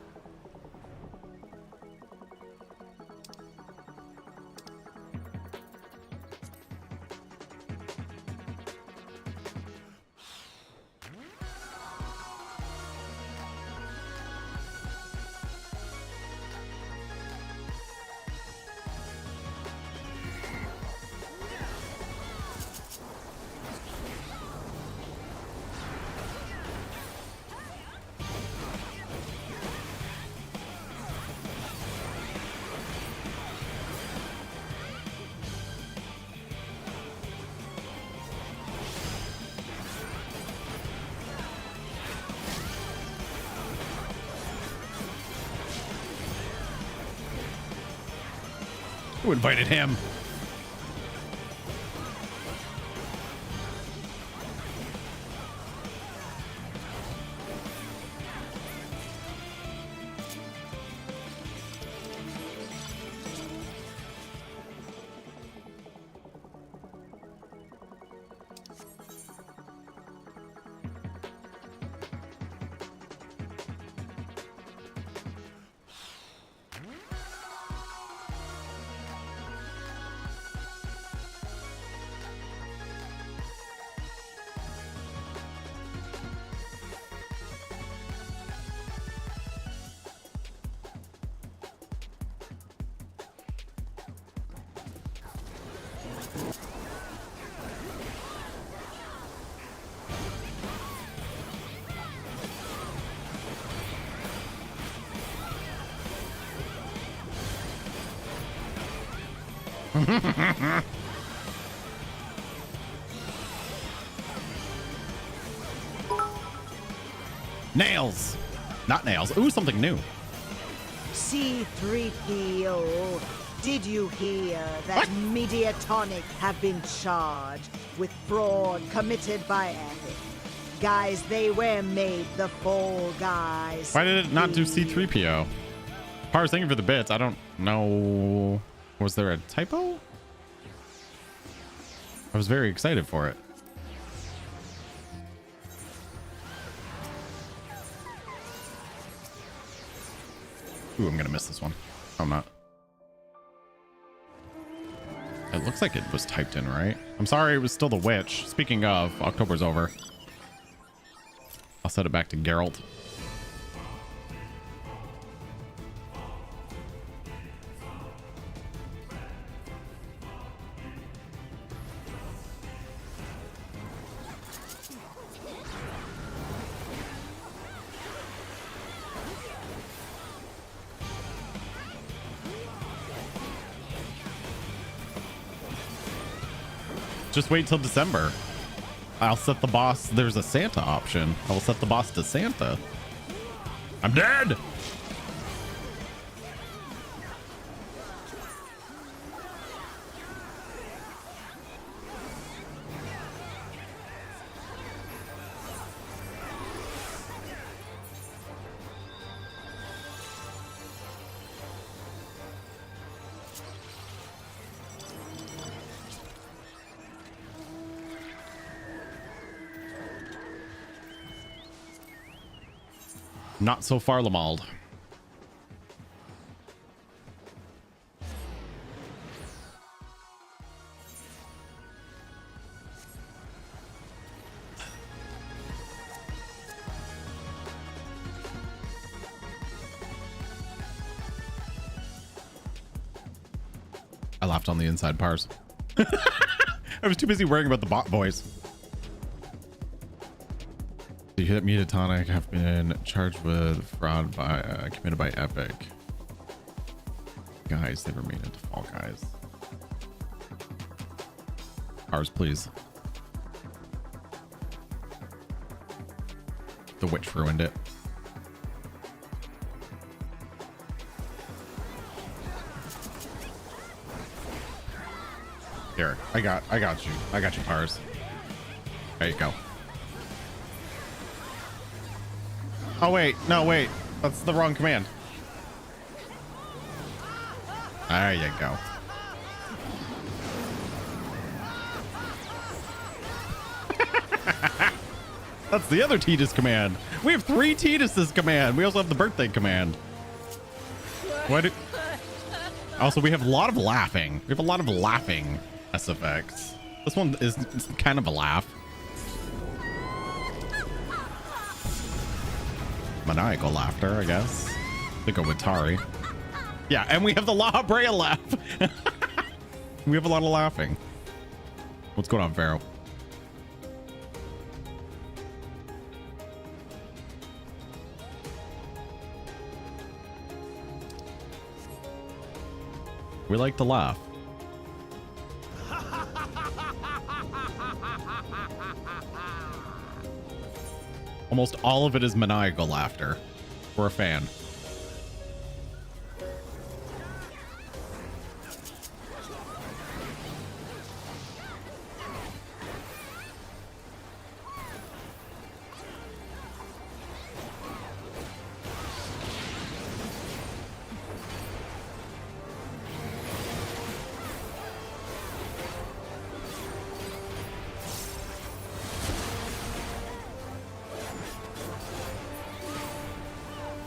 Who invited him? Nails, not nails. Ooh, something new. C3PO, did you hear that Mediatonic have been charged with fraud committed by Epic? Guys, they were made the fall guys. Why did it not do C3PO? Pars, thank you for the bits. I don't know. Was there a typo? I was very excited for it. Ooh, I'm gonna miss this one. I'm not. It looks like it was typed in right. I'm sorry, it was still the witch. Speaking of, October's over. I'll set it back to Geralt. Just wait till December. I'll set the boss. There's a Santa option. I will set the boss to Santa. I'm dead. Not so far, Lamald. I laughed on the inside Pars. I was too busy worrying about the bot boys. You hit Mediatonic have been charged with fraud by committed by Epic. Guys never made it to Fall Guys. Ours, please. The witch ruined it. Here, I got you. I got you, Pars. There you go. Oh wait, no wait. That's the wrong command. There you go. That's the other Tidus command. We have 3 Tiduses command. We also have the birthday command. What? Also, we have a lot of laughing. We have a lot of laughing SFX. This one is kind of a laugh. Maniacal laughter, I guess. To go with Tari. Yeah, and we have the La Brea laugh. We have a lot of laughing. What's going on, Pharaoh? We like to laugh. Almost all of it is maniacal laughter. We're a fan.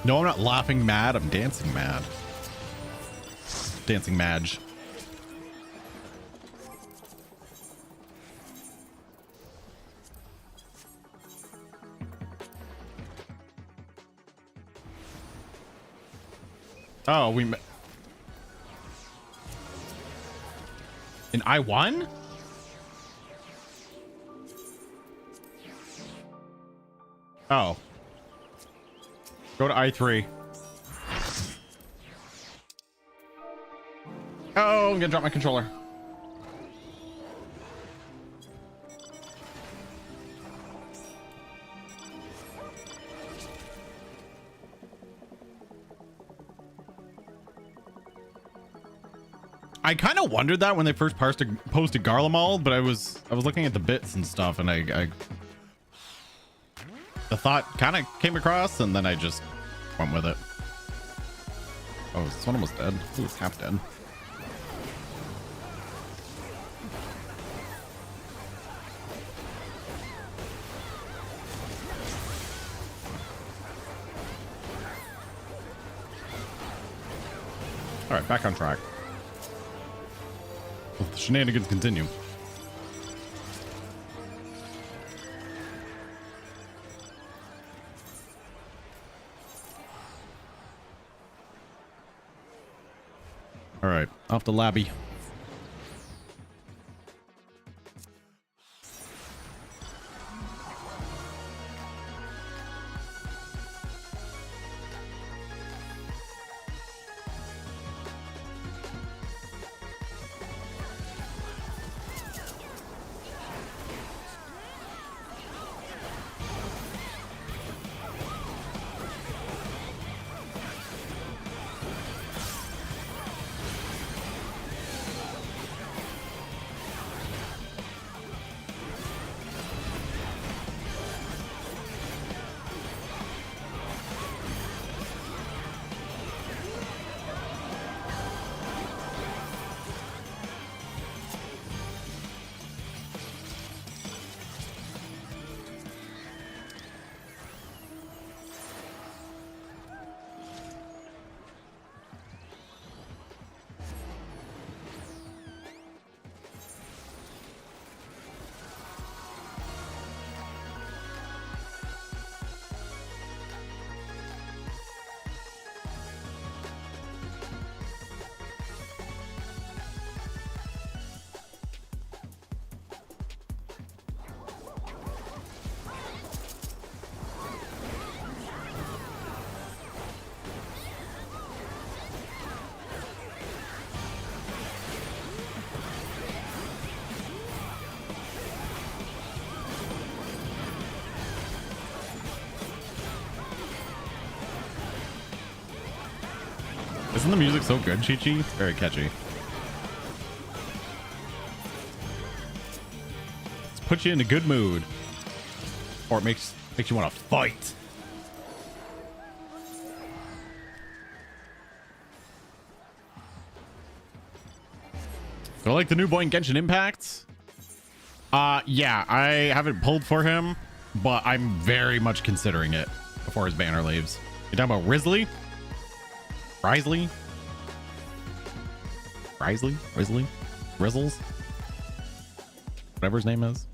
No, I'm not laughing mad. I'm dancing mad. Dancing Madge. Oh, we met. In I1? Oh. Go to I3. Oh, I'm gonna drop my controller. I kind of wondered that when they first posted Garlemald, but I was looking at the bits and stuff, and I the thought kind of came across, and then I just went with it. Oh, is this one almost dead? He was half dead. All right, back on track. The shenanigans continue. All right, off the labby. Isn't the music so good, Chi-Chi? It's very catchy. Let's put you in a good mood. Or it makes you want to fight. So like the new boy in Genshin Impact? Yeah, I haven't pulled for him, but I'm very much considering it before his banner leaves. You talking about Risley? Risley? Rizzles? Whatever his name is.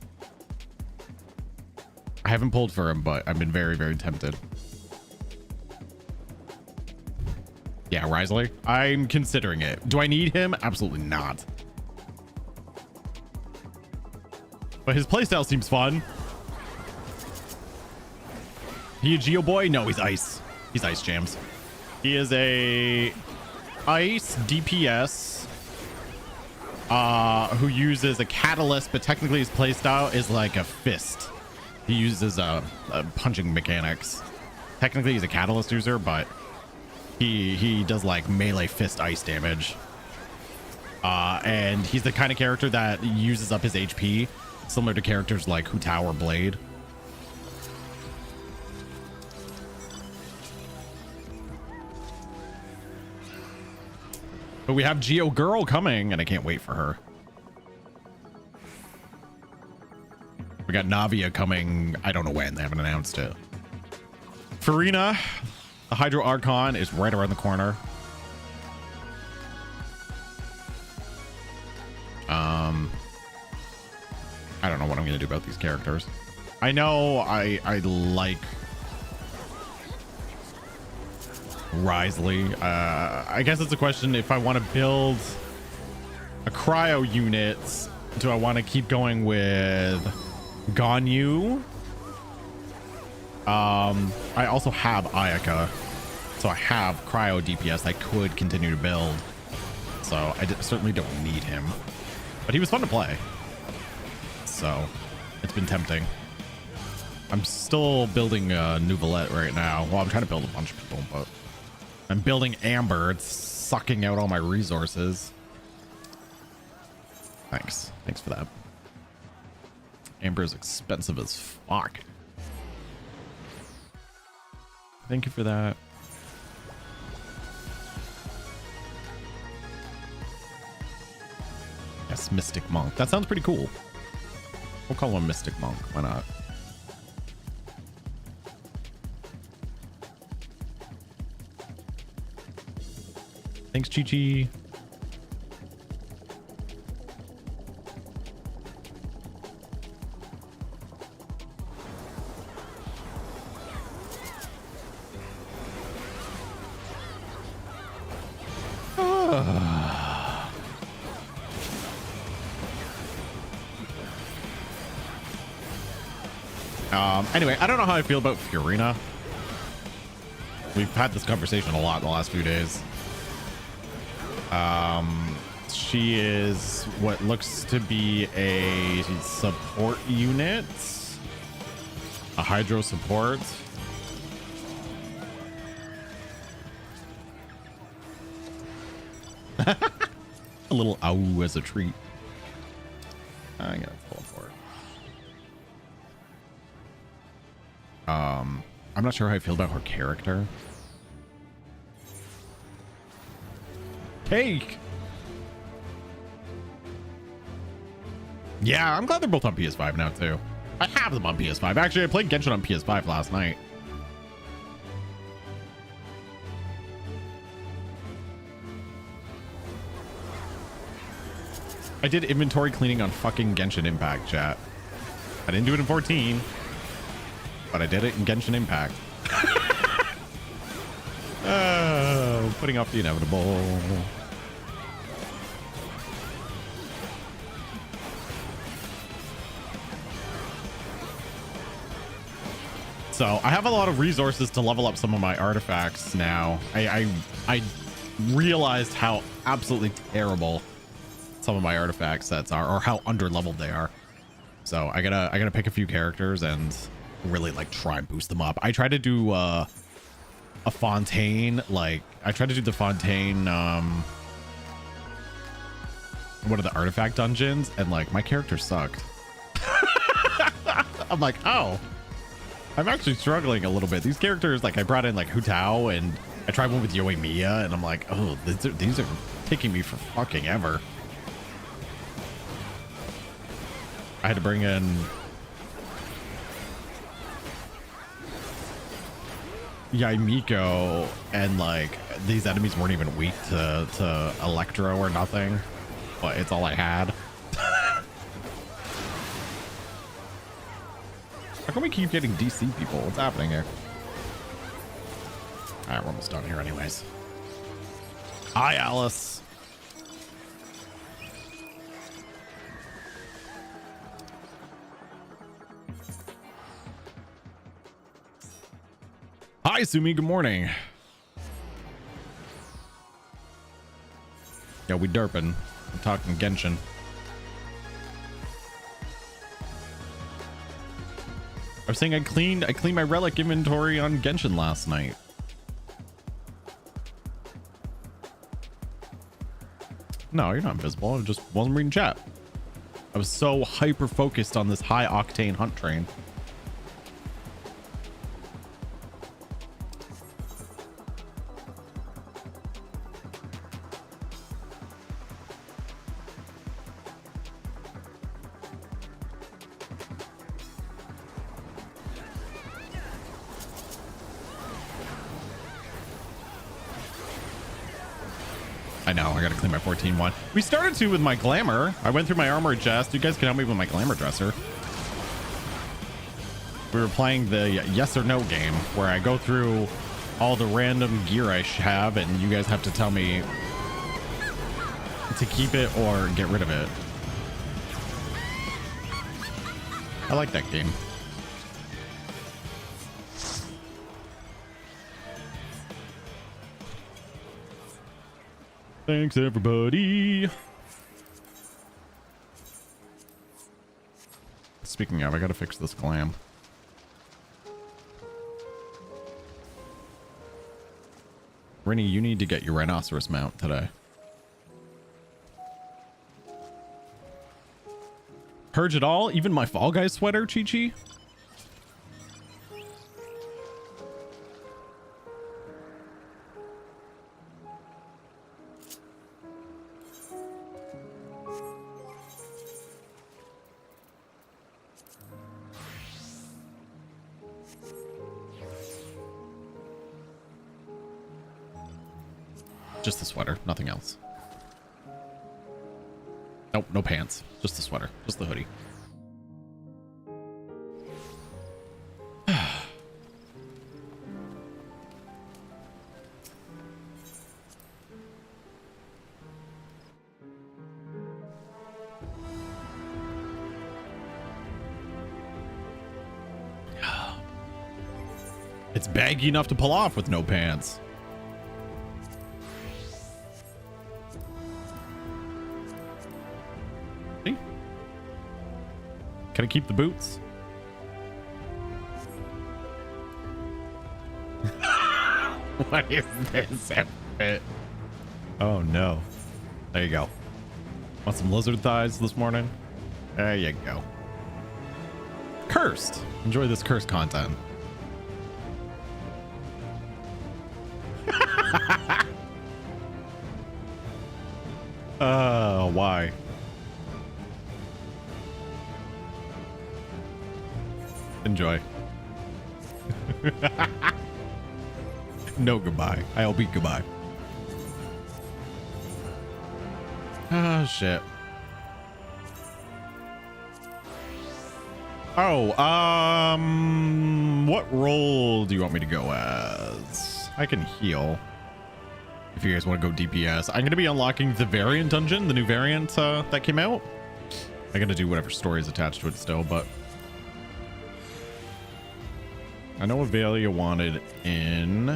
I haven't pulled for him, but I've been very, very tempted. Yeah, Risley. I'm considering it. Do I need him? Absolutely not. But his playstyle seems fun. He a Geo boy? No, he's ice. He's ice jams. He is a ice DPS who uses a catalyst, but technically his playstyle is like a fist. He uses punching mechanics. Technically he's a catalyst user, but he does like melee fist ice damage. And he's the kind of character that uses up his HP, similar to characters like Hu Tao or Blade. But we have Geo Girl coming, and I can't wait for her. We got Navia coming. I don't know when. They haven't announced it. Farina, the Hydro Archon, is right around the corner. I don't know what I'm going to do about these characters. I know I like Risley. I guess it's a question if I want to build a cryo unit. Do I want to keep going with Ganyu? I also have Ayaka, so I have cryo DPS I could continue to build. So I certainly don't need him, but he was fun to play. So it's been tempting. I'm still building Nouvelette right now. Well, I'm trying to build a bunch of people, but I'm building Amber. It's sucking out all my resources. Thanks for that. Amber is expensive as fuck. Thank you for that. Yes, Mystic Monk. That sounds pretty cool. We'll call him Mystic Monk. Why not? Thanks, Chi-Chi. Anyway, I don't know how I feel about Fiorina. We've had this conversation a lot in the last few days. She is what looks to be a support unit, a hydro support. A little ow as a treat. I'm gonna pull for it. I'm not sure how I feel about her character. Cake. Yeah, I'm glad they're both on PS5 now too. I have them on PS5. Actually, I played Genshin on PS5 last night. I did inventory cleaning on fucking Genshin Impact, chat. I didn't do it in 14, but I did it in Genshin Impact. Oh, putting off the inevitable. So I have a lot of resources to level up some of my artifacts now. I realized how absolutely terrible some of my artifact sets are, or how under leveled they are. So I gotta pick a few characters and really like try and boost them up. I try to do a Fontaine. Like I tried to do the Fontaine, one of the artifact dungeons, and like my character sucked. I'm like, oh, I'm actually struggling a little bit. These characters, like I brought in like Hu Tao, and I tried one with Yoimiya, and I'm like, oh, these are taking me for fucking ever. I had to bring in Yaimiko, and like these enemies weren't even weak to Electro or nothing, but it's all I had. How come we keep getting DC people? What's happening here? All right, we're almost done here anyways. Hi, Alice. Hi, Sumi. Good morning. Yeah, we derping. I'm talking Genshin. I was saying I cleaned my relic inventory on Genshin last night. No, you're not invisible. I just wasn't reading chat. I was so hyper focused on this high octane hunt train. I know, I gotta clean my 14-1. We started to with my glamour. I went through my armor chest. You guys can help me with my glamour dresser. We were playing the yes or no game where I go through all the random gear I have, and you guys have to tell me to keep it or get rid of it. I like that game. Thanks, everybody. Speaking of, I gotta fix this glam. Rennie, you need to get your rhinoceros mount today. Purge it all? Even my Fall Guys sweater, Chi-Chi? Just the sweater, nothing else. Nope, no pants. Just the sweater, just the hoodie. It's baggy enough to pull off with no pants. See? Can I keep the boots? What is this outfit? Oh no. There you go. Want some lizard thighs this morning? There you go. Cursed. Enjoy this cursed content. Why? Enjoy. No goodbye. I'll be goodbye. Oh shit. Oh, what role do you want me to go as? I can heal. If you guys want to go DPS, I'm going to be unlocking the variant dungeon, the new variant that came out. I'm going to do whatever story is attached to it still, but I know Avelia wanted in.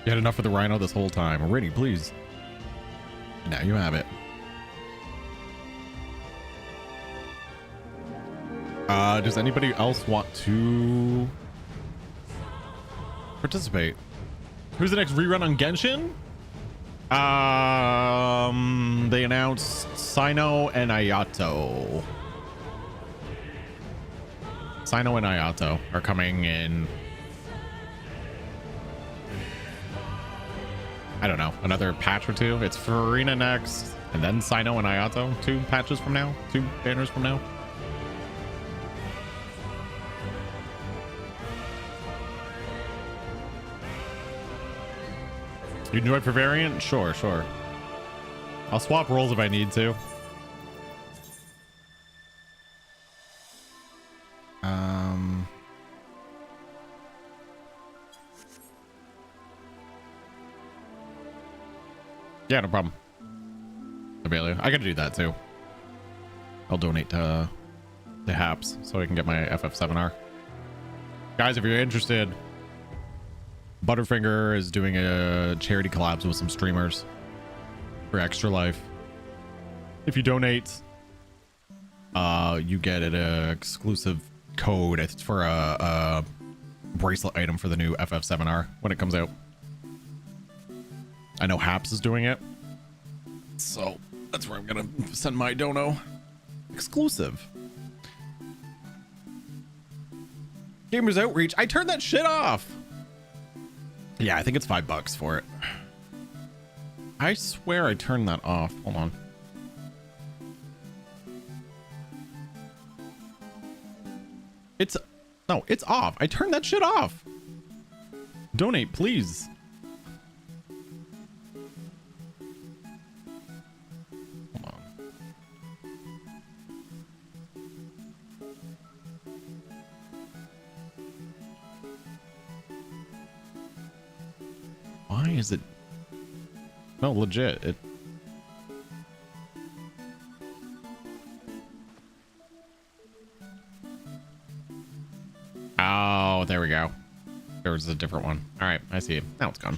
You had enough of the rhino this whole time. Already, please. Now you have it. Does anybody else want to participate? Who's the next rerun on Genshin? They announced Sino and Ayato. Sino and Ayato are coming in, I don't know, another patch or two. It's Farina next, and then Sino and Ayato, 2 patches from now, 2 banners from now. You can do it for variant? Sure, sure. I'll swap roles if I need to. Yeah, no problem. I gotta do that too. I'll donate to the Haps so I can get my ff7r. Guys, if you're interested, Butterfinger is doing a charity collabs with some streamers for Extra Life. If you donate, you get an exclusive code. It's for a bracelet item for the new ff7r when it comes out. I know Haps is doing it, so that's where I'm gonna send my dono. Exclusive. Gamers Outreach. I turned that shit off. Yeah, I think it's $5 for it. I swear I turned that off. Hold on. It's off. I turned that shit off. Donate, please. Hold on. Why is it? No, legit. It. Oh, there we go. There was a different one. All right, I see it. Now it's gone.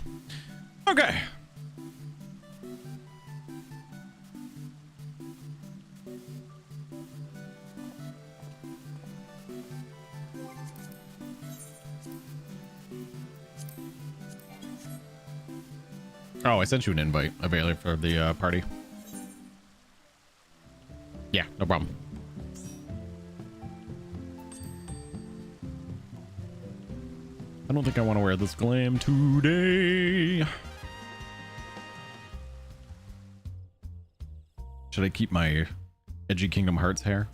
Okay. Oh, I sent you an invite available for the party. Yeah, no problem. I don't think I want to wear this glam today. Should I keep my edgy Kingdom Hearts hair?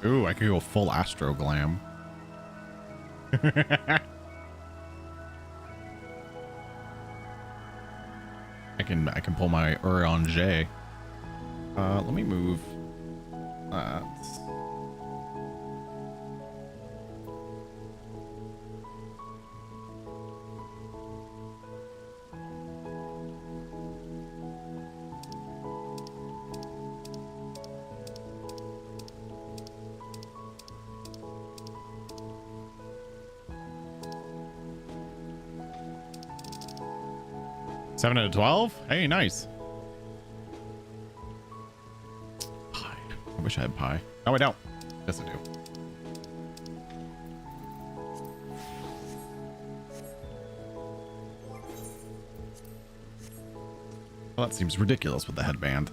Ooh, I could go full Astro Glam. I can pull my Uranger. Let me move that. Seven out of 12? Hey, nice. Pie. I wish I had pie. No, I don't. Yes, I do. Well, that seems ridiculous with the headband.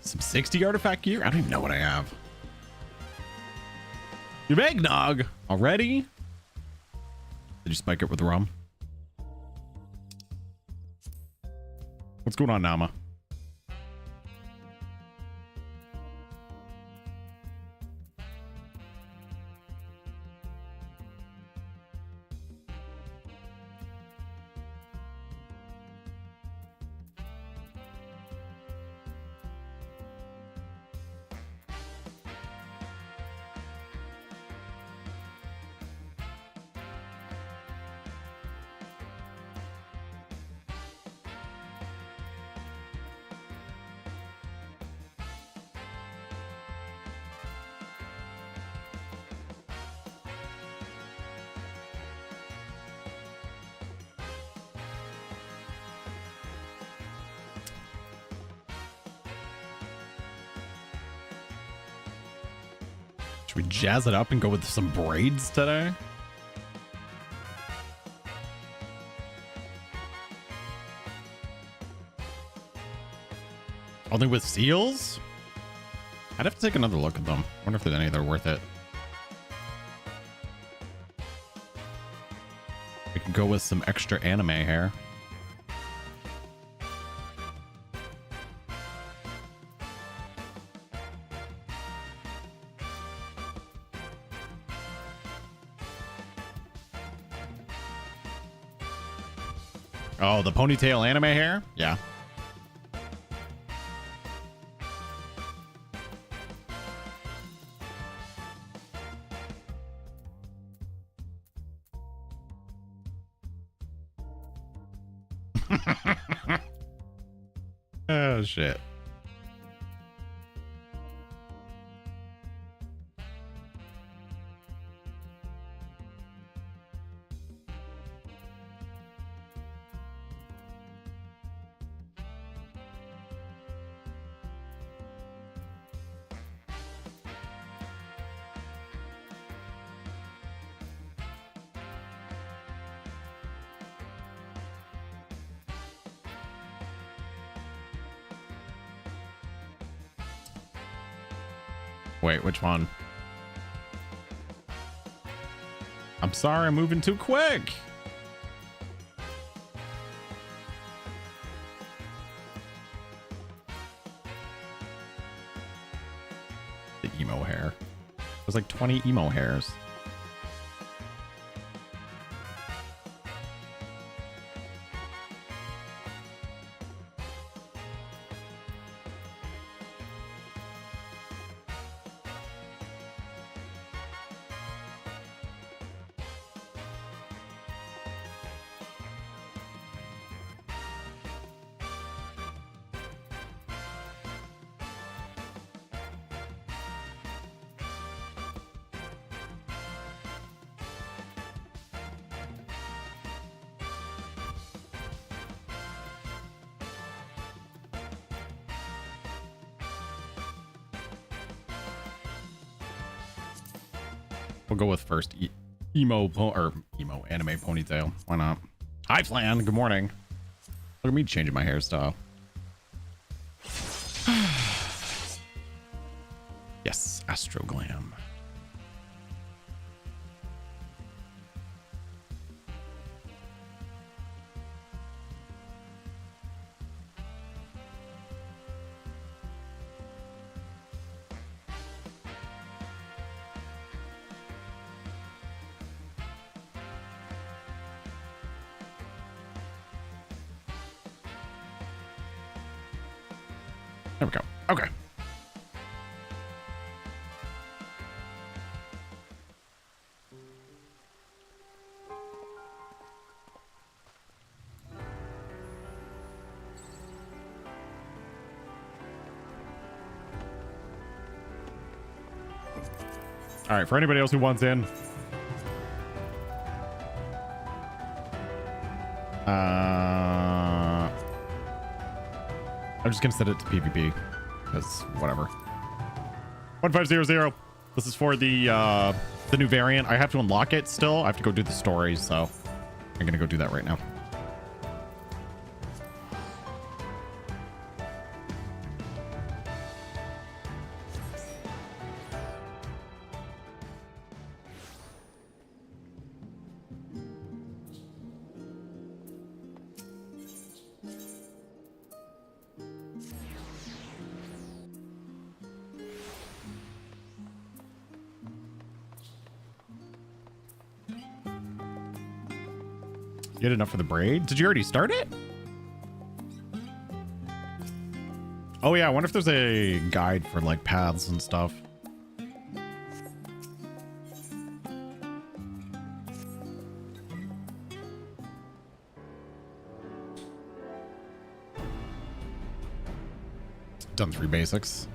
Some 60 artifact gear? I don't even know what I have. Your eggnog already? Did you spike it with rum? What's going on, Nama? Should we jazz it up and go with some braids today? Only with seals? I'd have to take another look at them. Wonder if there's any that are worth it. We could go with some extra anime hair. Oh, the ponytail anime hair? Yeah. Oh, shit. Wait, which one? I'm sorry, I'm moving too quick. The emo hair. There's like 20 emo hairs. We'll go with first emo anime ponytail. Why not? Hi, Flan. Good morning. Look at me changing my hairstyle. Yes, Astro Glam. There we go. Okay. All right, for anybody else who wants in, I'm just gonna set it to PvP because whatever. 1500. This is for the new variant. I have to unlock it still. I have to go do the stories, so I'm gonna go do that right now. Get enough for the braid? Did you already start it? Oh yeah, I wonder if there's a guide for like paths and stuff. Done 3 basics.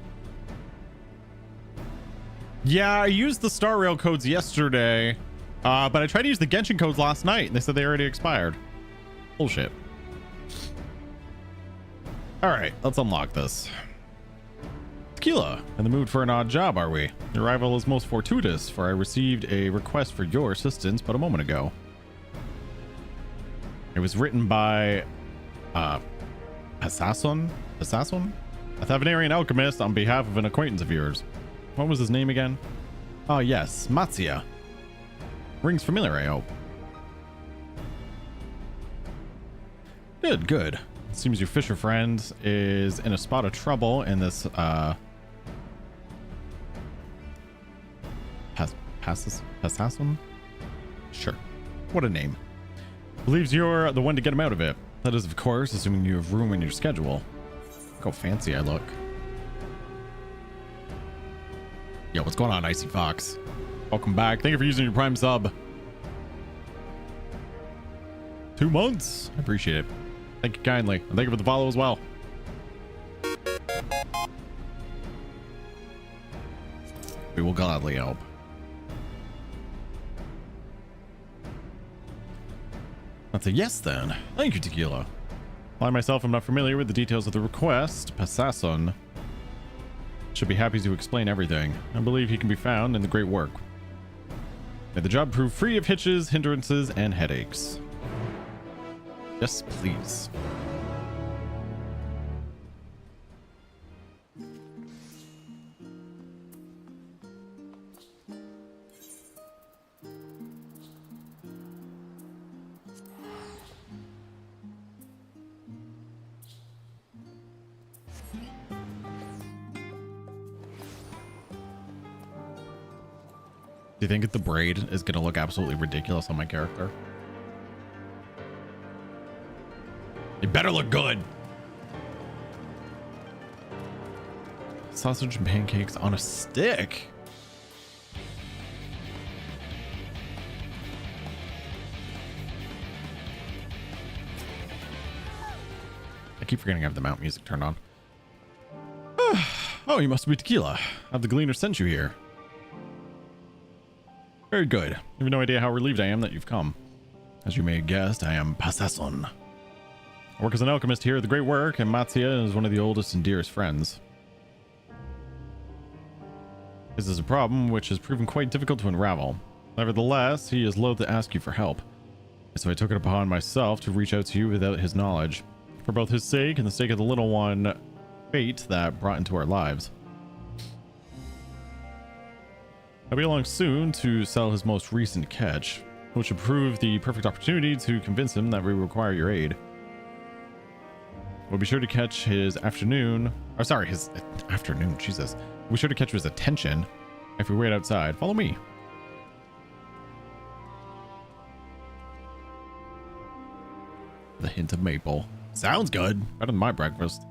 Yeah, I used the Star Rail codes yesterday, but I tried to use the Genshin codes last night, and they said they already expired. Bullshit. All right, let's unlock this. Tequila, in the mood for an odd job, are we? Your arrival is most fortuitous, for I received a request for your assistance but a moment ago. It was written by Assassin? A Thavenarian alchemist on behalf of an acquaintance of yours. What was his name again? Oh yes, Matsuya. Rings familiar, I hope. Good. Seems your fisher friend is in a spot of trouble in this Passassin? Sure. What a name. Believes you're the one to get him out of it. That is, of course, assuming you have room in your schedule. Look how fancy I look. Yo, what's going on, Icy Fox? Welcome back. Thank you for using your Prime sub. 2 months. I appreciate it. Thank you kindly. And thank you for the follow as well. We will gladly help. That's a yes then. Thank you, Tequila. I myself am not familiar with the details of the request. Passassin should be happy to explain everything. I believe he can be found in the great work. May the job prove free of hitches, hindrances, and headaches. Yes, please. Do you think that the braid is going to look absolutely ridiculous on my character? It better look good. Sausage and pancakes on a stick. I keep forgetting I have the mount music turned on. Oh, you must be Tequila. Have the Gleaner sent you here? Very good. I have no idea how relieved I am that you've come. As you may have guessed, I am Passassin. I work as an alchemist here at the Great Work, and Matsuya is one of the oldest and dearest friends. This is a problem which has proven quite difficult to unravel. Nevertheless, he is loath to ask you for help. So I took it upon myself to reach out to you without his knowledge. For both his sake and the sake of the little one, fate that brought into our lives. I'll be along soon to sell his most recent catch, which should prove the perfect opportunity to convince him that we require your aid. We'll be sure to catch his afternoon. Oh, sorry, his afternoon. Jesus. We'll be sure to catch his attention if we wait outside. Follow me. The hint of maple. Sounds good. Better than my breakfast.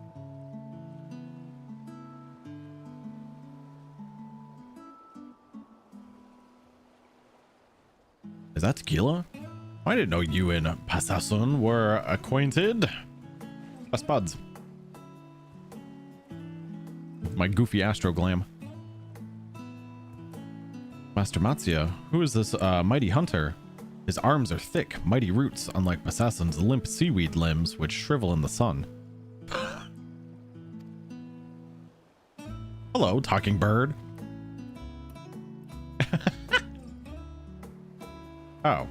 Is that Tequila? I didn't know you and Passassin were acquainted. Best buds. With my goofy astro glam. Master Matsuya, who is this mighty hunter? His arms are thick, mighty roots, unlike Passassin's limp seaweed limbs, which shrivel in the sun. Hello, talking bird. Oh.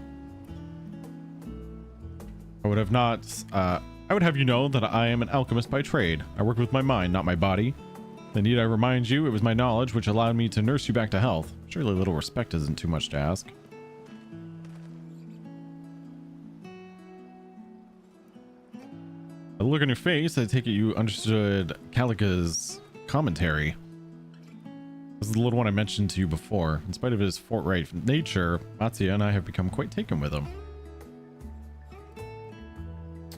I would have you know that I am an alchemist by trade. I work with my mind, not my body. Then need I remind you, it was my knowledge which allowed me to nurse you back to health. Surely a little respect isn't too much to ask. By the look on your face, I take it you understood Kalika's commentary. This is the little one I mentioned to you before. In spite of his forthright nature, Matsuya and I have become quite taken with him.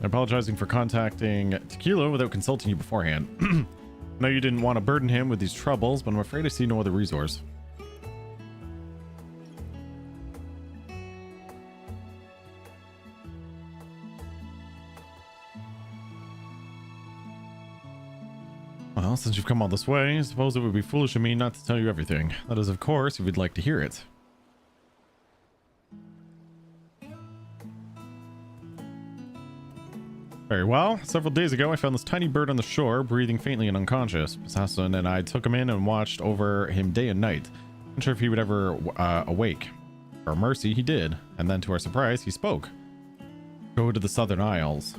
Apologizing for contacting Tequila without consulting you beforehand. I know you didn't want to burden him with these troubles, but I'm afraid I see no other resource. Well, since you've come all this way, I suppose it would be foolish of me not to tell you everything. That is, of course, if you'd like to hear it. Very well. Several days ago, I found this tiny bird on the shore, breathing faintly and unconscious. Assassin and I took him in and watched over him day and night. Not sure if he would ever awake. For mercy, he did. And then, to our surprise, he spoke. Go to the Southern Isles.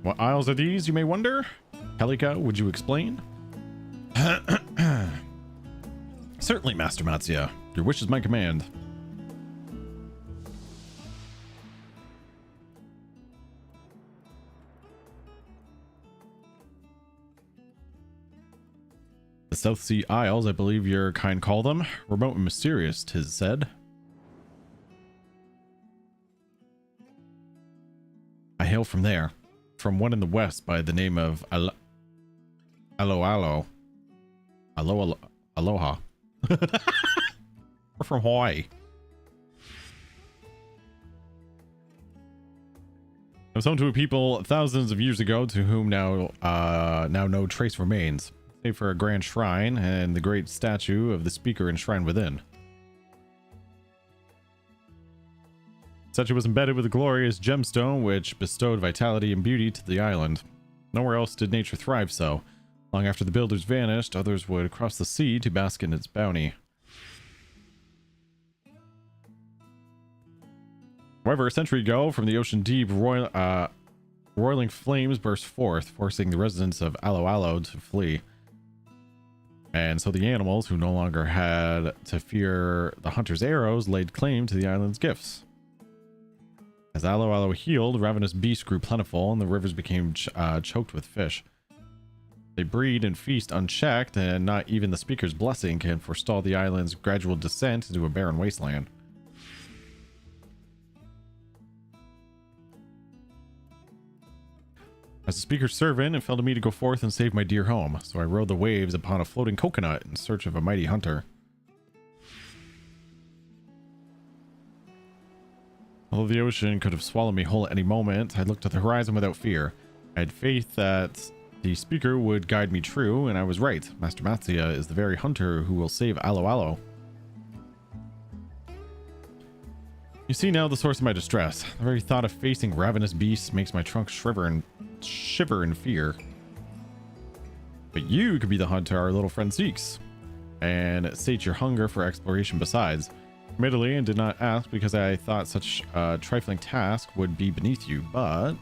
What isles are these, you may wonder? Pelika, would you explain? Certainly, Master Matsuya. Your wish is my command. The South Sea Isles, I believe your kind call them. Remote and mysterious, 'tis said. I hail from there. From one in the west by the name of Aloha. We're from Hawaii. I was home to a people thousands of years ago to whom now no trace remains, save for a grand shrine and the great statue of the speaker enshrined within. The statue was embedded with a glorious gemstone which bestowed vitality and beauty to the island. Nowhere else did nature thrive so. Long after the builders vanished, others would cross the sea to bask in its bounty. However, a century ago, from the ocean deep, roiling flames burst forth, forcing the residents of Alo to flee. And so the animals, who no longer had to fear the hunter's arrows, laid claim to the island's gifts. As Alo healed, ravenous beasts grew plentiful, and the rivers became choked with fish. They breed and feast unchecked, and not even the speaker's blessing can forestall the island's gradual descent into a barren wasteland. As the speaker's servant, it fell to me to go forth and save my dear home, so I rode the waves upon a floating coconut in search of a mighty hunter. Although the ocean could have swallowed me whole at any moment, I looked at the horizon without fear. I had faith that the speaker would guide me true, and I was right. Master Matsuya is the very hunter who will save Alo. You see now the source of my distress. The very thought of facing ravenous beasts makes my trunk shiver in fear. But you could be the hunter our little friend seeks, and sate your hunger for exploration besides. Admittedly, and did not ask because I thought such a trifling task would be beneath you, but...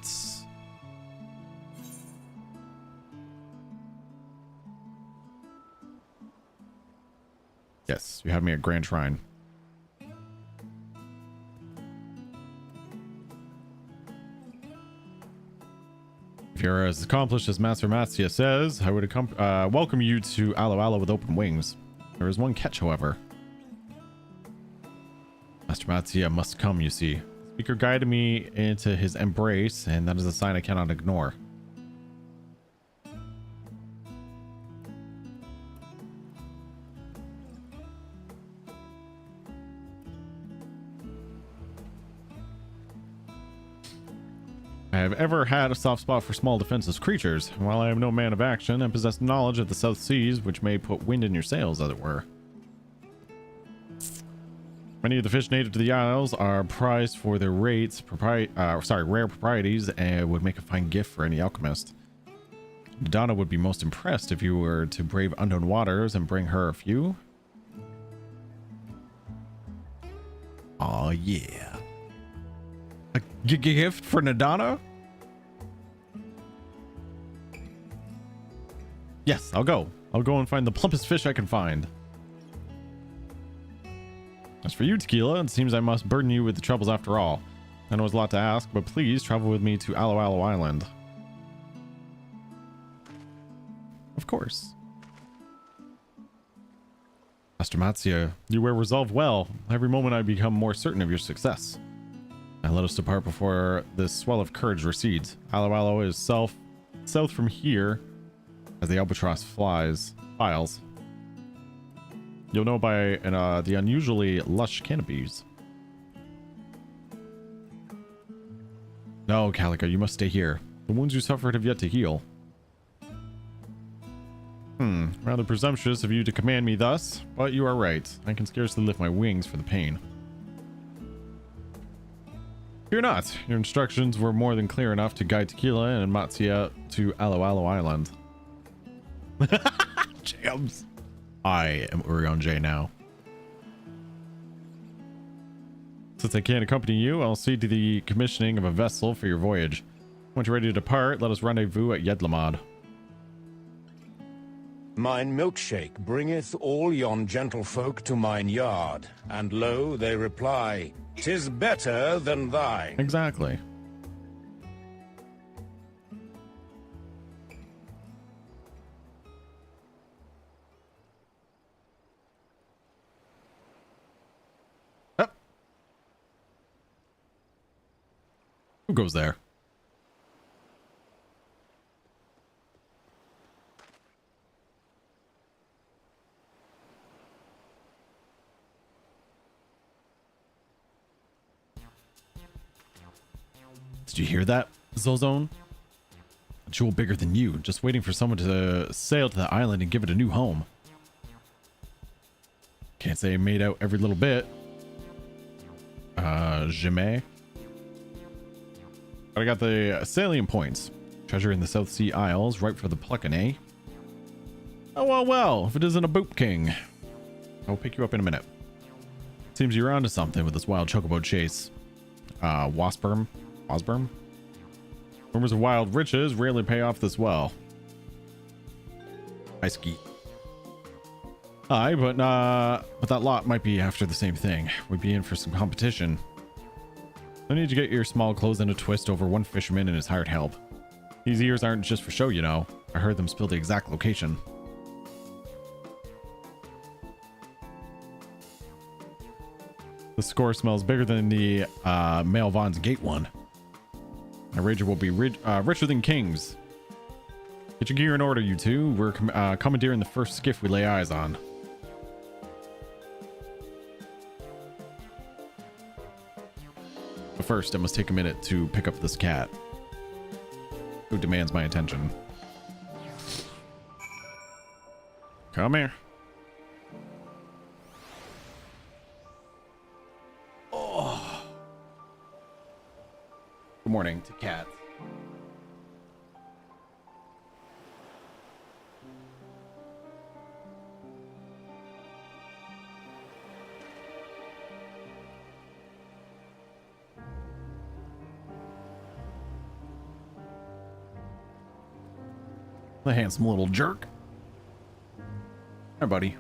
Yes, you have me at Grand Shrine. If you're as accomplished as Master Matsuya says, I would welcome you to Alo with open wings. There is one catch, however. Master Matsuya must come, you see. The speaker guided me into his embrace, and that is a sign I cannot ignore. I have ever had a soft spot for small defenseless creatures. While I am no man of action, I possess knowledge of the South Seas, which may put wind in your sails, as it were. Many of the fish native to the Isles are prized for their rare proprieties, and would make a fine gift for any alchemist. Donna would be most impressed if you were to brave unknown waters and bring her a few. Oh yeah. A gift for Nadana? Yes, I'll go. I'll go and find the plumpest fish I can find. As for you, Tequila, it seems I must burden you with the troubles after all. I know it's a lot to ask, but please travel with me to Alo Island. Of course. Master Matsuya, you wear resolve well. Every moment I become more certain of your success. Now let us depart before this swell of courage recedes. Alo Alo is south from here as the albatross files. You'll know by the unusually lush canopies. No, Calica, you must stay here. The wounds you suffered have yet to heal. Rather presumptuous of you to command me thus, but you are right. I can scarcely lift my wings for the pain. Fear not. Your instructions were more than clear enough to guide Tequila and Matsuya to Alo Alo Island. Jams. I am Urion J now. Since I can't accompany you, I'll see to the commissioning of a vessel for your voyage. Once you're ready to depart, let us rendezvous at Yedlamad. Mine milkshake bringeth all yon gentlefolk to mine yard, and lo, they reply, "'Tis better than thine." Exactly. Oh. Who goes there? Did you hear that, Zozone? A jewel bigger than you, just waiting for someone to sail to the island and give it a new home. Can't say I made out every little bit. Jamais. But I got the salient points. Treasure in the South Sea Isles, ripe for the plucking, eh? Oh, well, if it isn't a boot king. I'll pick you up in a minute. Seems you're onto something with this wild chocobo chase. Wasperm? Rumors of wild riches rarely pay off this well. I ski. Aye, but that lot might be after the same thing. We'd be in for some competition. No need to get your small clothes in a twist over one fisherman and his hired help. These ears aren't just for show, you know. I heard them spill the exact location. The score smells bigger than the Male Vaughn's Gate one. My rager will be richer than kings. Get your gear in order, you two. We're commandeering the first skiff we lay eyes on. But first, I must take a minute to pick up this cat, who demands my attention. Come here. Oh. Good morning to cat. The handsome little jerk. Hi, buddy.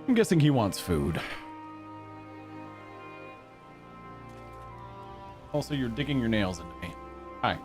I'm guessing he wants food. Also, you're digging your nails into me. Hi.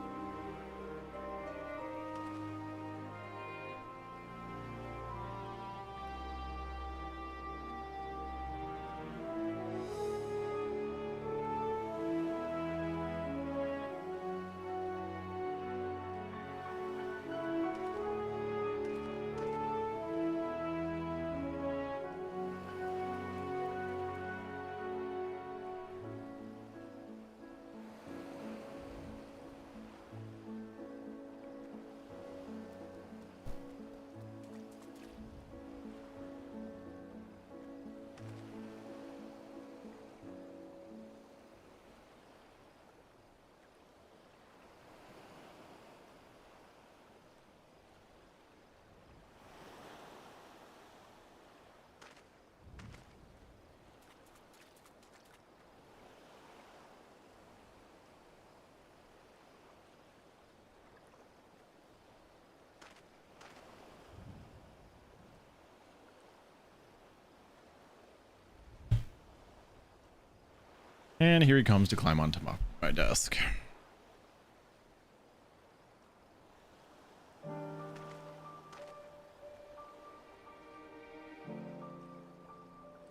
And here he comes to climb onto my desk.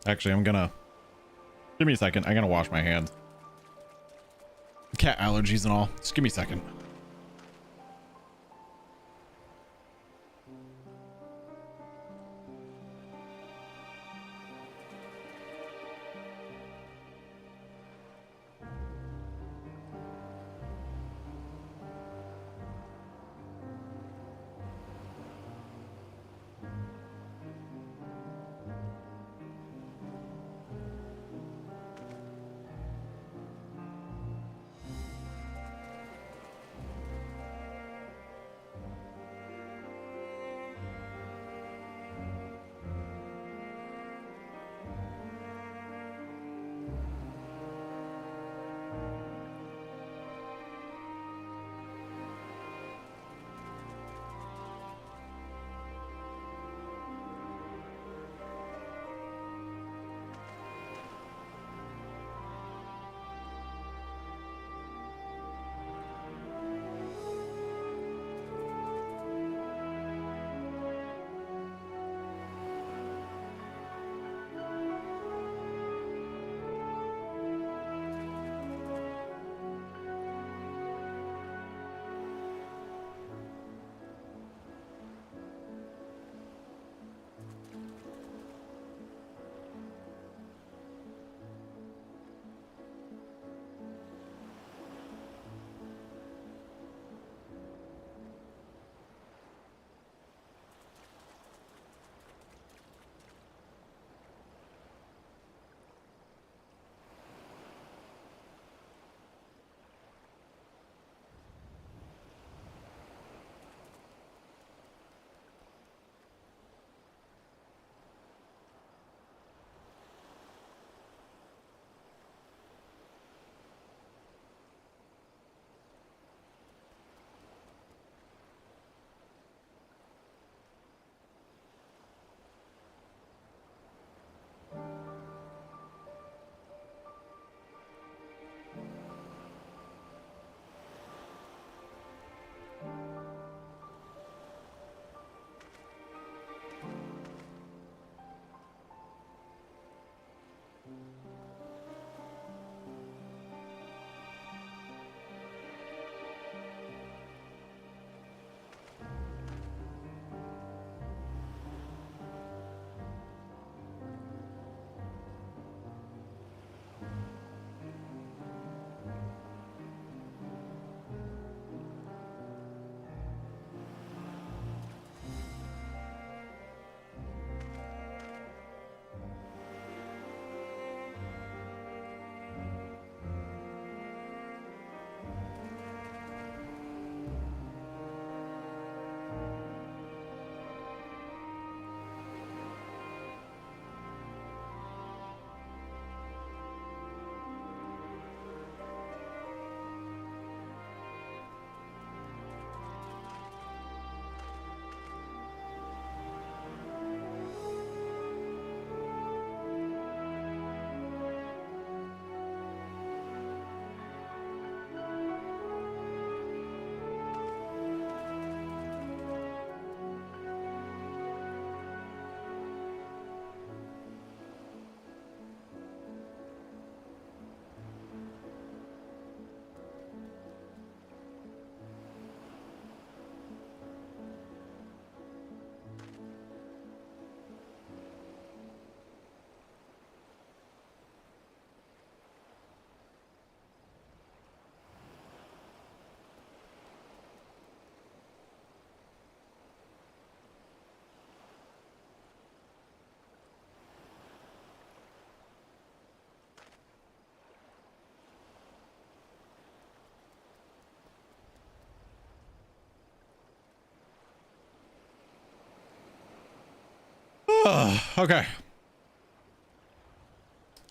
Actually, give me a second. I'm gonna wash my hands. Cat allergies and all. Just give me a second. Okay.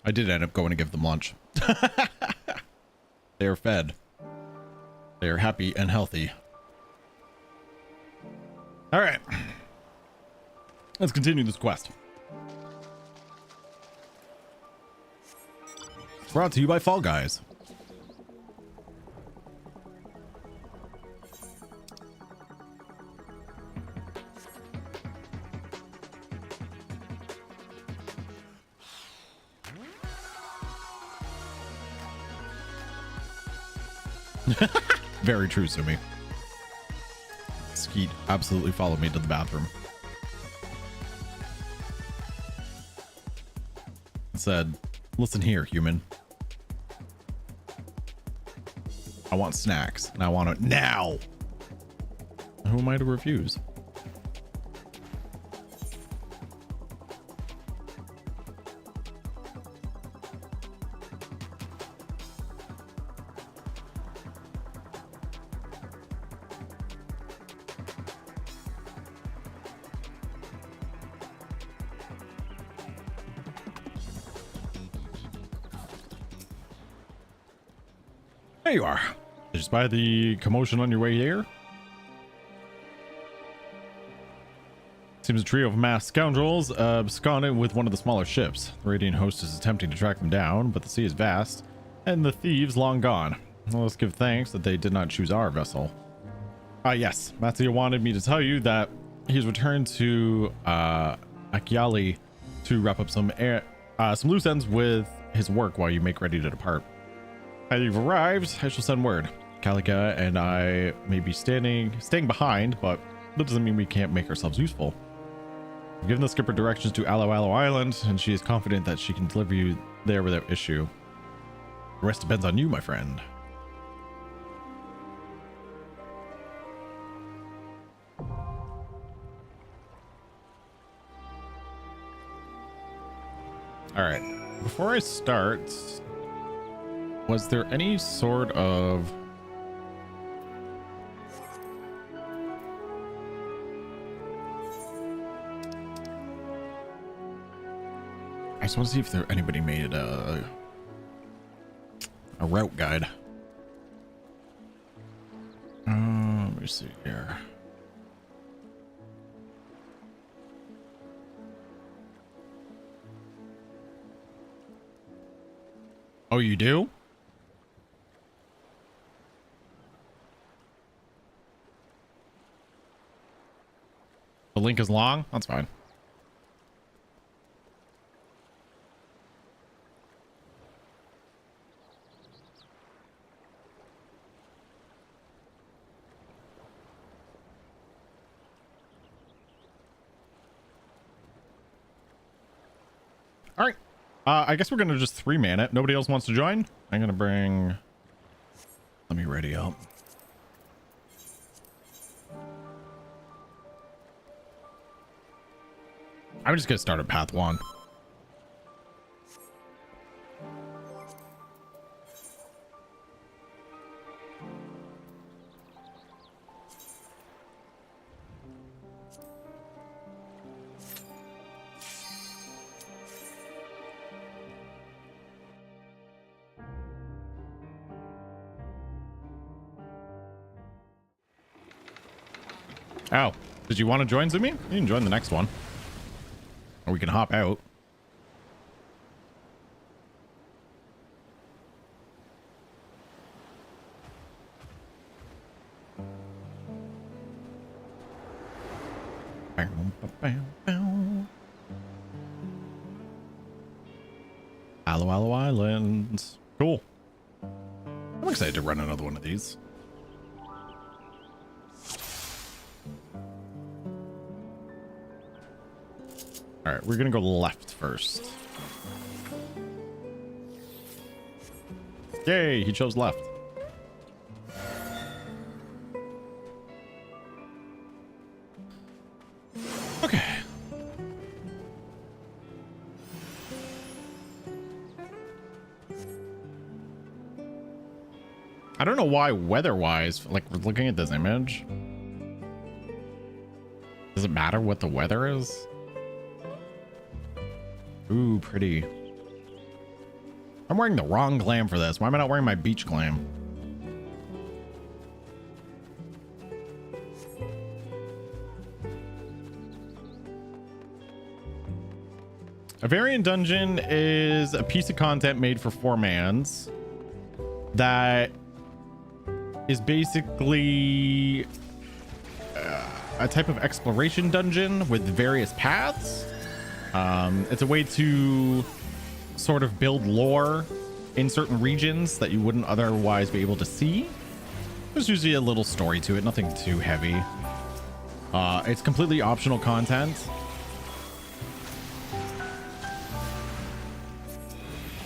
I did end up going to give them lunch. They are fed. They are happy and healthy. All right. Let's continue this quest. Brought to you by Fall Guys. Very true, Sumi. Skeet absolutely followed me to the bathroom. Said, listen here, human. I want snacks and I want it now. Who am I to refuse? There you are. Did you spy the commotion on your way here? Seems a trio of masked scoundrels absconded with one of the smaller ships. The Radiant host is attempting to track them down, but the sea is vast, and the thieves long gone. Well, let's give thanks that they did not choose our vessel. Yes, Matsuya wanted me to tell you that he's returned to Akiali to wrap up some loose ends with his work while you make ready to depart. Now you've arrived, I shall send word. Calica and I may be staying behind, but that doesn't mean we can't make ourselves useful. I've given the skipper directions to Aloe Island, and she is confident that she can deliver you there without issue. The rest depends on you, my friend. All right, before I start, was there any sort of I just want to see if anybody made a route guide. Let me see here. Oh, you do? The link is long? That's fine. All right. I guess we're going to just 3-man it. Nobody else wants to join? I'm going to bring... Let me ready up. I'm just going to start at path 1. Oh, did you want to join Zumi? You can join the next one. Or we can hop out. Aloe Island. Cool. I'm excited to run another one of these. All right, we're gonna go left first. Yay, he chose left. Okay. I don't know why weather-wise, like we're looking at this image. Does it matter what the weather is? Ooh, pretty. I'm wearing the wrong glam for this. Why am I not wearing my beach glam? A variant dungeon is a piece of content made for 4-mans that is basically a type of exploration dungeon with various paths. It's a way to sort of build lore in certain regions that you wouldn't otherwise be able to see. There's usually a little story to it, nothing too heavy. It's completely optional content.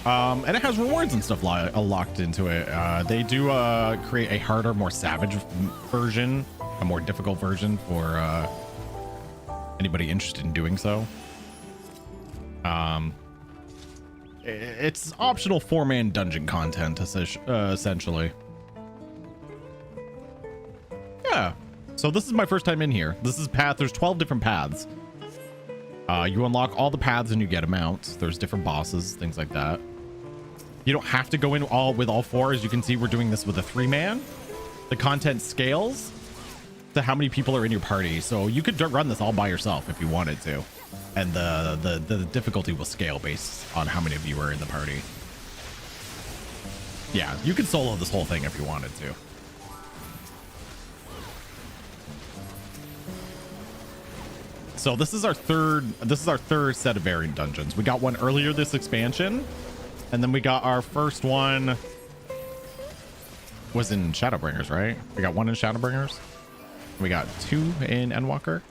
And it has rewards and stuff locked into it. They do create a harder, more savage version, a more difficult version for anybody interested in doing so. It's optional 4-man dungeon content, essentially. Yeah. So this is my first time in here. This is path. There's 12 different paths. You unlock all the paths and you get a mount. There's different bosses, things like that. You don't have to go in with all 4. As you can see, we're doing this with a 3-man. The content scales to how many people are in your party. So you could run this all by yourself if you wanted to. And the difficulty will scale based on how many of you are in the party. Yeah, you could solo this whole thing if you wanted to. So this is our third set of variant dungeons. We got one earlier this expansion, and then we got our first one was in Shadowbringers, right? We got one in Shadowbringers. We got 2 in Endwalker.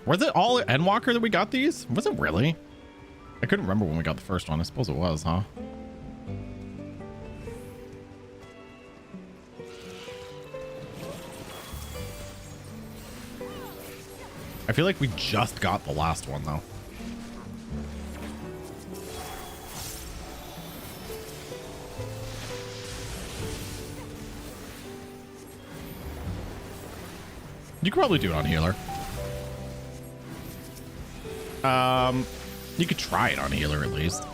Was it all Endwalker that we got these? Was it really? I couldn't remember when we got the first one. I suppose it was, huh? I feel like we just got the last one, though. You could probably do it on healer. You could try it on healer at least.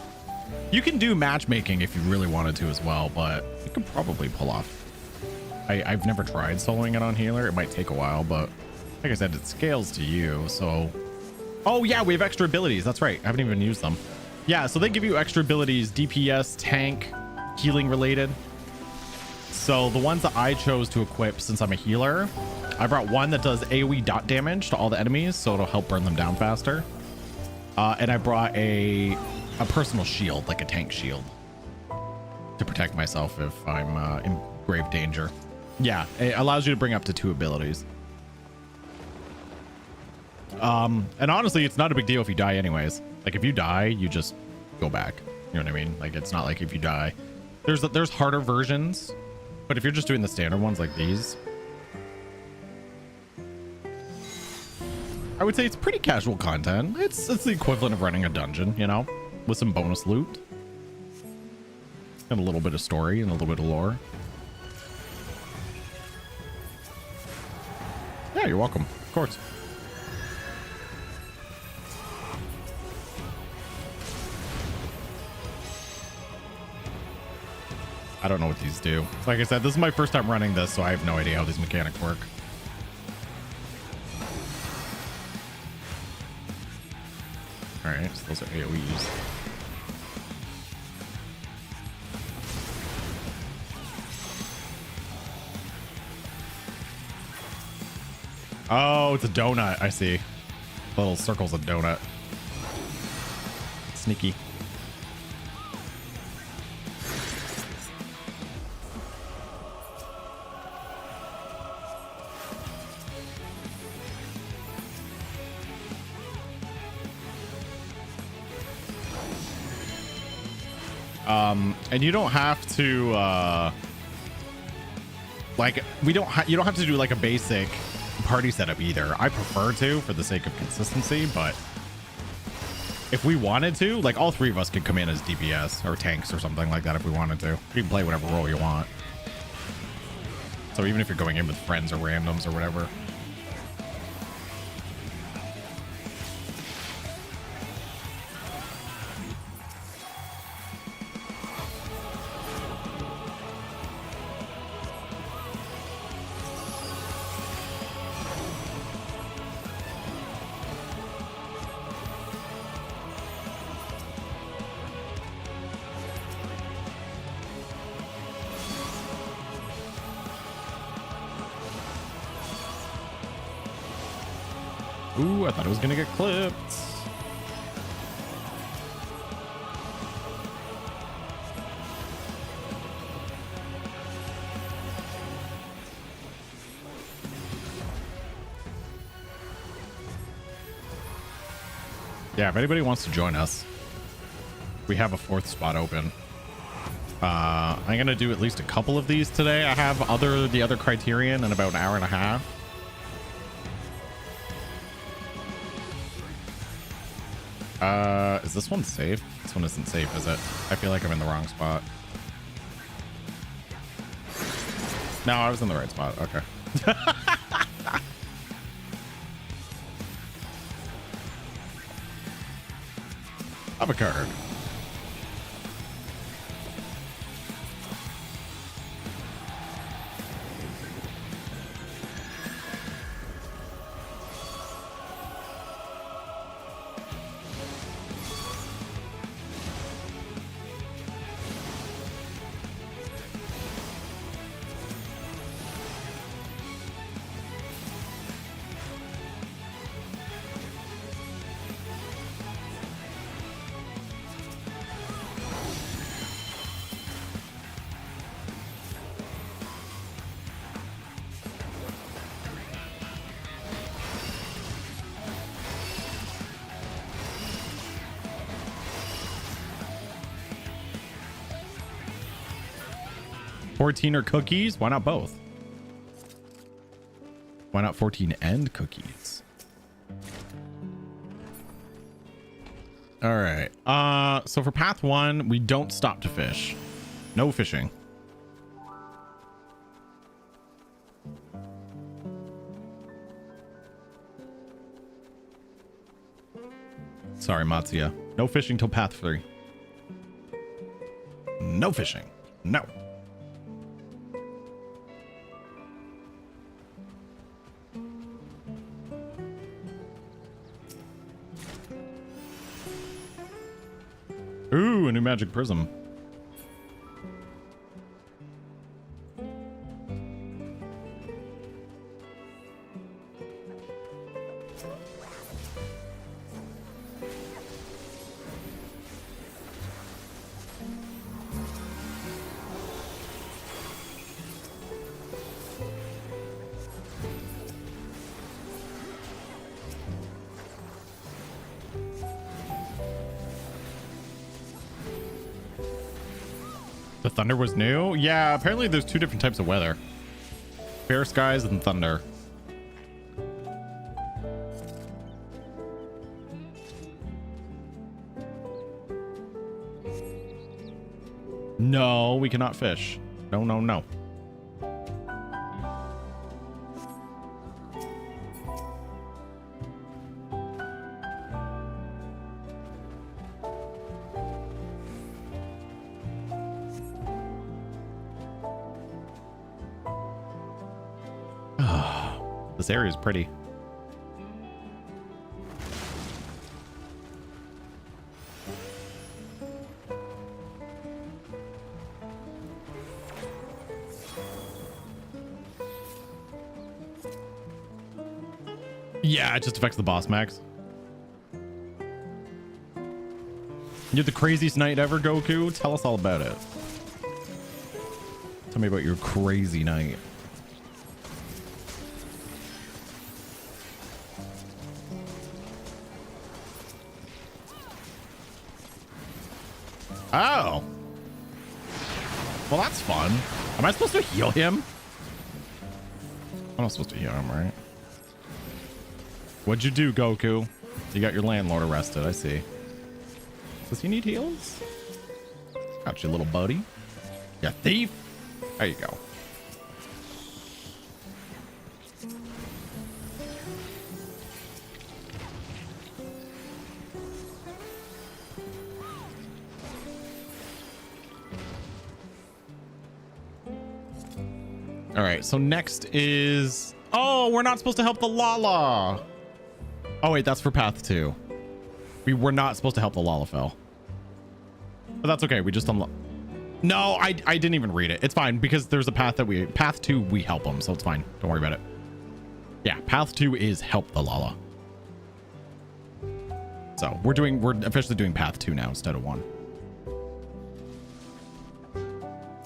You can do matchmaking if you really wanted to as well, but you could probably pull off. I've never tried soloing it on healer. It might take a while, but like I said, it scales to you. So, oh yeah, we have extra abilities. That's right. I haven't even used them. Yeah, so they give you extra abilities, DPS, tank, healing related. So the ones that I chose to equip, since I'm a healer, I brought one that does AoE dot damage to all the enemies, so it'll help burn them down faster. And I brought a personal shield, like a tank shield, to protect myself if I'm in grave danger. Yeah, it allows you to bring up to 2 abilities. And honestly, it's not a big deal if you die anyways. Like if you die, you just go back. You know what I mean? Like it's not like if you die. There's harder versions, but if you're just doing the standard ones like these, I would say it's pretty casual content. It's the equivalent of running a dungeon, you know, with some bonus loot and a little bit of story and a little bit of lore. Yeah, you're welcome. Of course. I don't know what these do. Like I said, this is my first time running this, so I have no idea how these mechanics work. All right, so those are AoEs. Oh, it's a donut. I see. Little circles of donut. Sneaky. And you don't have to like you don't have to do like a basic party setup either. I prefer to for the sake of consistency, but if we wanted to, like all 3 of us could come in as DPS or tanks or something like that if we wanted to. You can play whatever role you want. So even if you're going in with friends or randoms or whatever. Ooh, I thought it was gonna get clipped. Yeah, if anybody wants to join us, we have a 4th spot open. I'm gonna do at least a couple of these today. I have the other criterion in about an hour and a half. Is this one safe? This one isn't safe, is it? I feel like I'm in the wrong spot. No, I was in the right spot. Okay. Have a card. $14 or cookies? Why not both? Why not 14 and cookies? All right. So for path 1, we don't stop to fish. No fishing. Sorry, Matsuya. No fishing till path 3. No fishing. No. Ooh, a new magic prism. The thunder was new? Yeah, apparently there's 2 different types of weather. Fair skies and thunder. No, we cannot fish. No, no, no. This area is pretty. Yeah, it just affects the boss max. You're the craziest night ever, Goku. Tell us all about it. Tell me about your crazy night. Oh. Well, that's fun. Am I supposed to heal him? I'm not supposed to heal him, right? What'd you do, Goku? You got your landlord arrested, I see. Does he need heals? Got you, little buddy. You thief. There you go. All right, so next is... Oh, we're not supposed to help the Lala. Oh, wait, that's for path 2. We were not supposed to help the Lalafell. But that's okay. We just unlock... No, I didn't even read it. It's fine because there's a path that we... Path 2, we help them, so it's fine. Don't worry about it. Yeah, path 2 is help the Lala. So we're officially doing path 2 now instead of 1.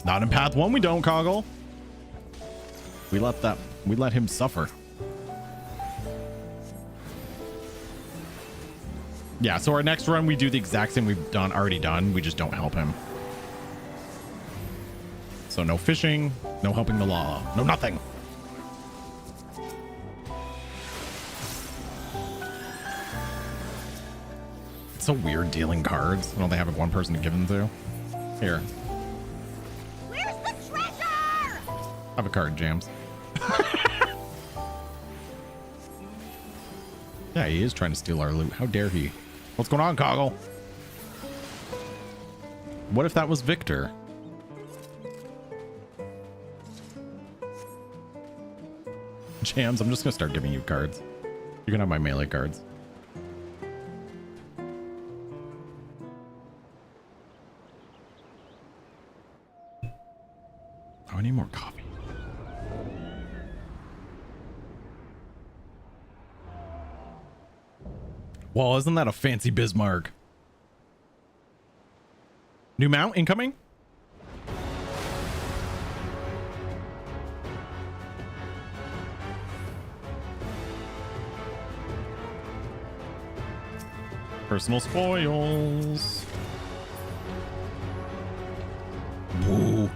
Not in path 1 we don't, Coggle. We let him suffer. Yeah, so our next run we do the exact same we've already done. We just don't help him. So no fishing, no helping the law, no nothing. It's so weird dealing cards. Don't they have one person to give them to? Here. Where's the treasure? Have a card, Jams. Yeah, he is trying to steal our loot. How dare he? What's going on, Coggle? What if that was Victor? Jams, I'm just gonna start giving you cards. You can have my melee cards. Oh, I need more coffee. Well, isn't that a fancy Bismarck? New mount incoming? Personal spoils. Whoa.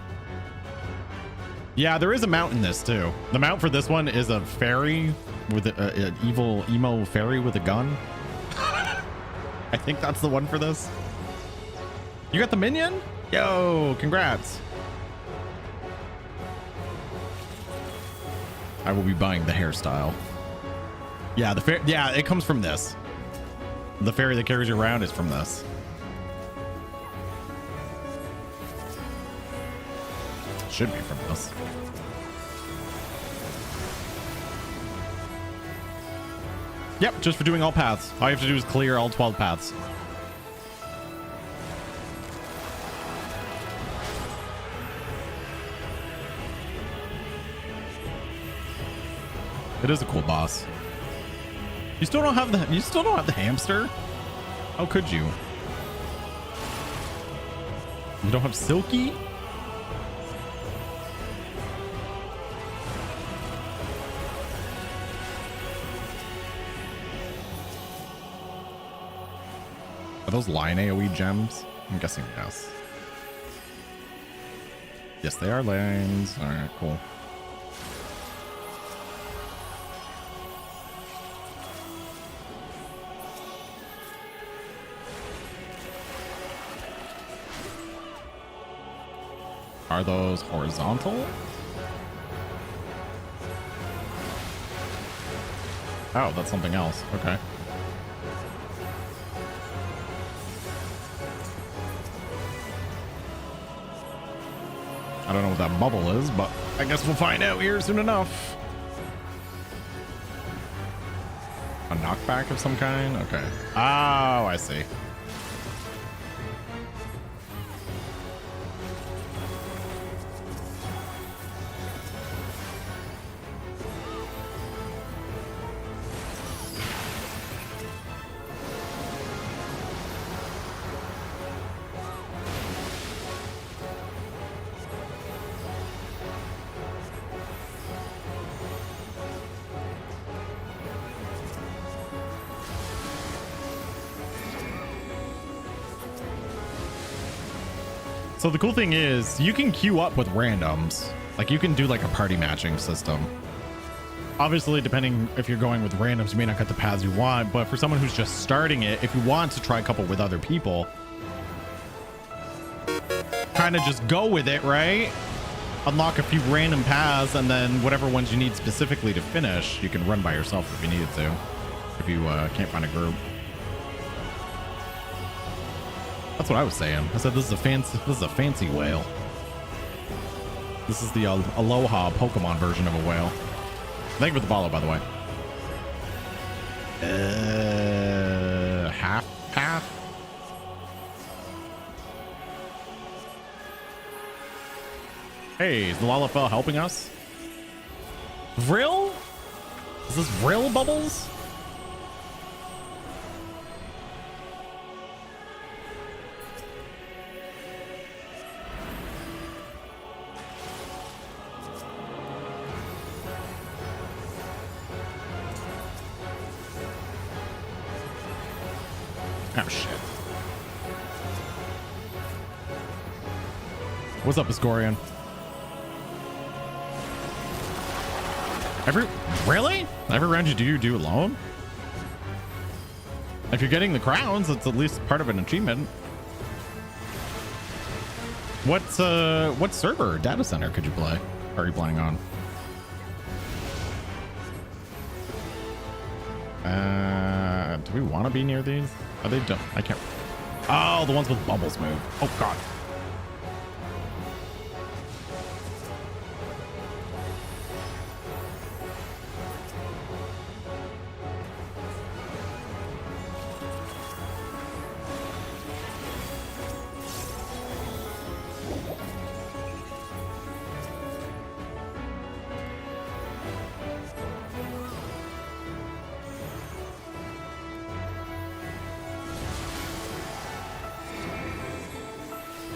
Yeah, there is a mount in this too. The mount for this one is a fairy with an evil emo fairy with a gun. I think that's the one for this. You got the minion? Yo, congrats. I will be buying the hairstyle. Yeah, yeah, it comes from this. The fairy that carries you around is from this. Should be from this. Yep, just for doing all paths. All you have to do is clear all 12 paths. It is a cool boss. You still don't have the hamster? How could you? You don't have Silky? Are those line AoE gems? I'm guessing yes. Yes, they are lanes. All right, cool. Are those horizontal? Oh, that's something else. Okay. I don't know what that bubble is, but I guess we'll find out here soon enough. A knockback of some kind? Okay. Oh, I see. So the cool thing is you can queue up with randoms. Like you can do like a party matching system. Obviously, depending if you're going with randoms, you may not get the paths you want, but for someone who's just starting it, if you want to try a couple with other people, kind of just go with it, right? Unlock a few random paths and then whatever ones you need specifically to finish, you can run by yourself if you needed to, if you can't find a group. That's what I was saying. I said this is a fancy whale. This is the Aloha Pokemon version of a whale. Thank you for the follow, by the way. Half path. Hey, is the Lalafell helping us? Vril? Is this Vril Bubbles? Oh, shit. What's up, Ascorian? Really? Every round you do alone? If you're getting the crowns, it's at least part of an achievement. What server or data center could you play? Are you playing on? Do we want to be near these? Oh, they don't. I can't. Oh, the ones with bubbles move. Oh, God.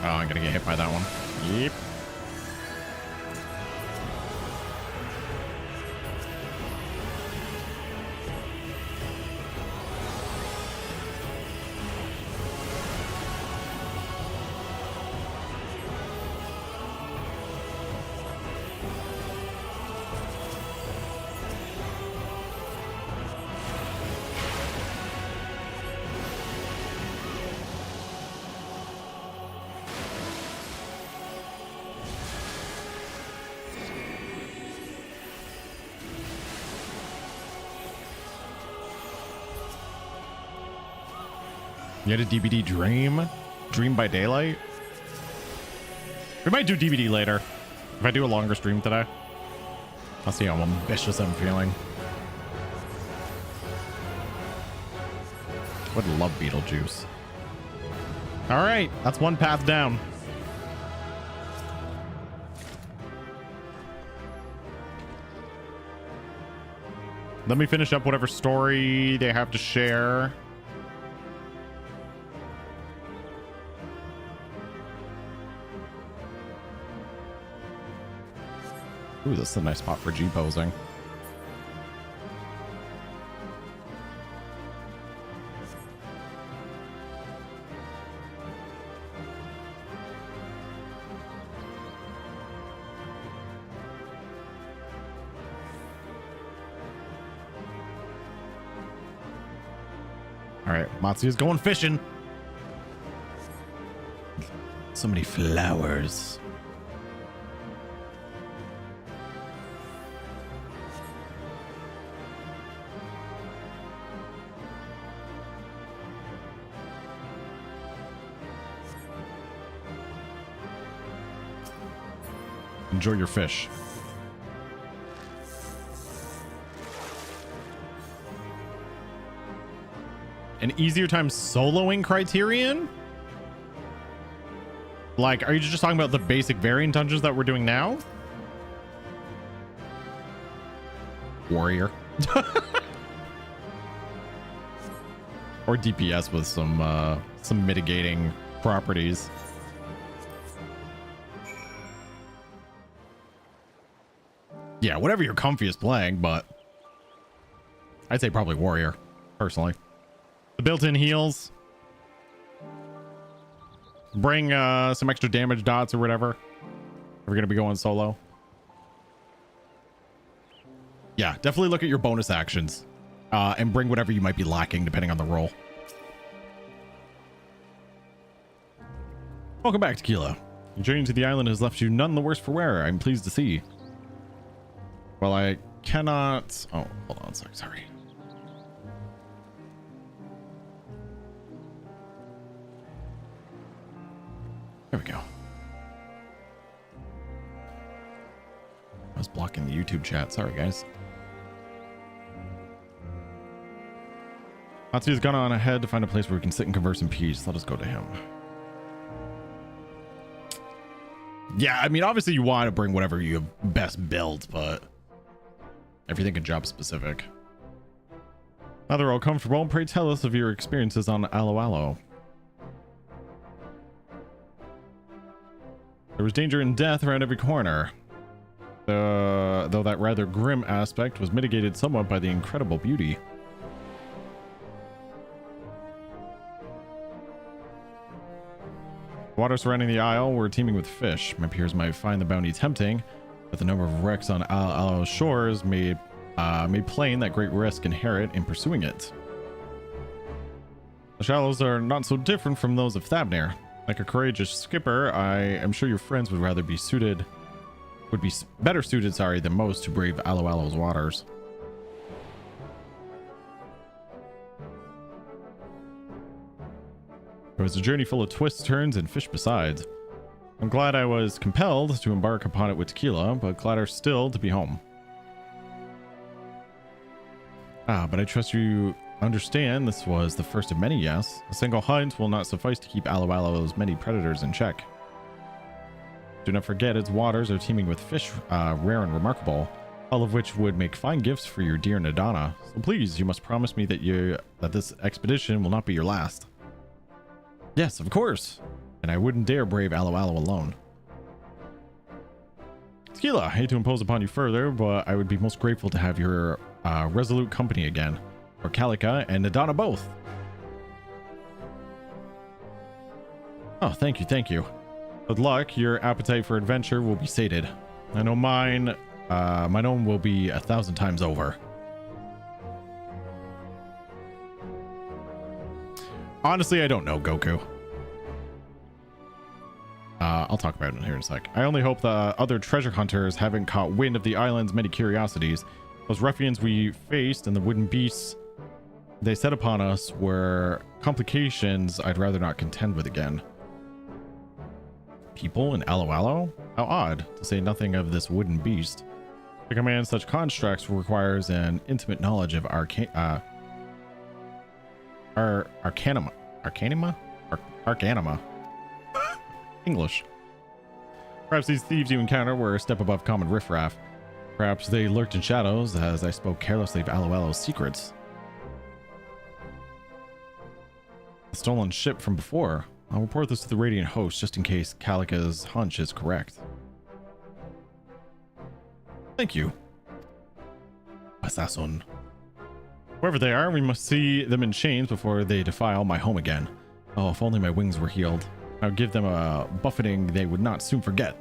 Oh, I'm gonna get hit by that one. Yep. You had a DVD Dream by Daylight? We might do DVD later. If I do a longer stream today. I'll see how ambitious I'm feeling. Would love Beetlejuice. All right, that's one path down. Let me finish up whatever story they have to share. Ooh, this is a nice spot for G-posing. All right, Matsu's going fishing. So many flowers. Enjoy your fish. An easier time soloing criterion? Like, are you just talking about the basic variant dungeons that we're doing now? Warrior. Or DPS with some mitigating properties. Yeah, whatever you're comfiest playing, but I'd say probably Warrior, personally. The built-in heals. Bring some extra damage dots or whatever. If we're going to be going solo. Yeah, definitely look at your bonus actions. And bring whatever you might be lacking depending on the role. Welcome back, Tequila. Your journey to the island has left you none the worse for wear. I'm pleased to see. Well, I cannot... Oh, hold on a sec. Sorry. There we go. I was blocking the YouTube chat. Sorry, guys. Matsu's gone on ahead to find a place where we can sit and converse in peace. Let us go to him. Yeah, I mean, obviously you want to bring whatever you have best built, but everything can job specific. Now they're all comfortable. Pray tell us of your experiences on Alo Alo. There was danger and death around every corner. Though that rather grim aspect was mitigated somewhat by the incredible beauty. Water surrounding the isle were teeming with fish. My peers might find the bounty tempting, but the number of wrecks on Isle's shores made plain that great risk inherent in pursuing it. The shallows are not so different from those of Thabnir. Like a courageous skipper, I am sure your friends would be better suited, than most to brave Isle's waters. It was a journey full of twists, turns, and fish besides. I'm glad I was compelled to embark upon it with Tequila, but gladder still to be home. But I trust you understand this was the first of many, yes? A single hunt will not suffice to keep Isle's many predators in check. Do not forget its waters are teeming with fish, rare and remarkable, all of which would make fine gifts for your dear Nadana. So please, you must promise me that this expedition will not be your last. Yes, of course. And I wouldn't dare brave Isle alone. Tequila, I hate to impose upon you further, but I would be most grateful to have your resolute company again. Or Calica and Nadana both. Oh, thank you, thank you. With luck, your appetite for adventure will be sated. I know mine own will be 1,000 times over. Honestly, I don't know, Goku. I'll talk about it here in a sec. I only hope the other treasure hunters haven't caught wind of the island's many curiosities. Those ruffians we faced and the wooden beasts they set upon us were complications I'd rather not contend with again. People in Alo? How odd, to say nothing of this wooden beast. To command such constructs requires an intimate knowledge of arcanima. English. Perhaps these thieves you encounter were a step above common riffraff. Perhaps they lurked in shadows as I spoke carelessly of Alo's secrets. A stolen ship from before. I'll report this to the Radiant Host just in case Calica's hunch is correct. Thank you. Assassin. Wherever they are, we must see them in chains before they defile my home again. Oh, if only my wings were healed. I would give them a buffeting they would not soon forget.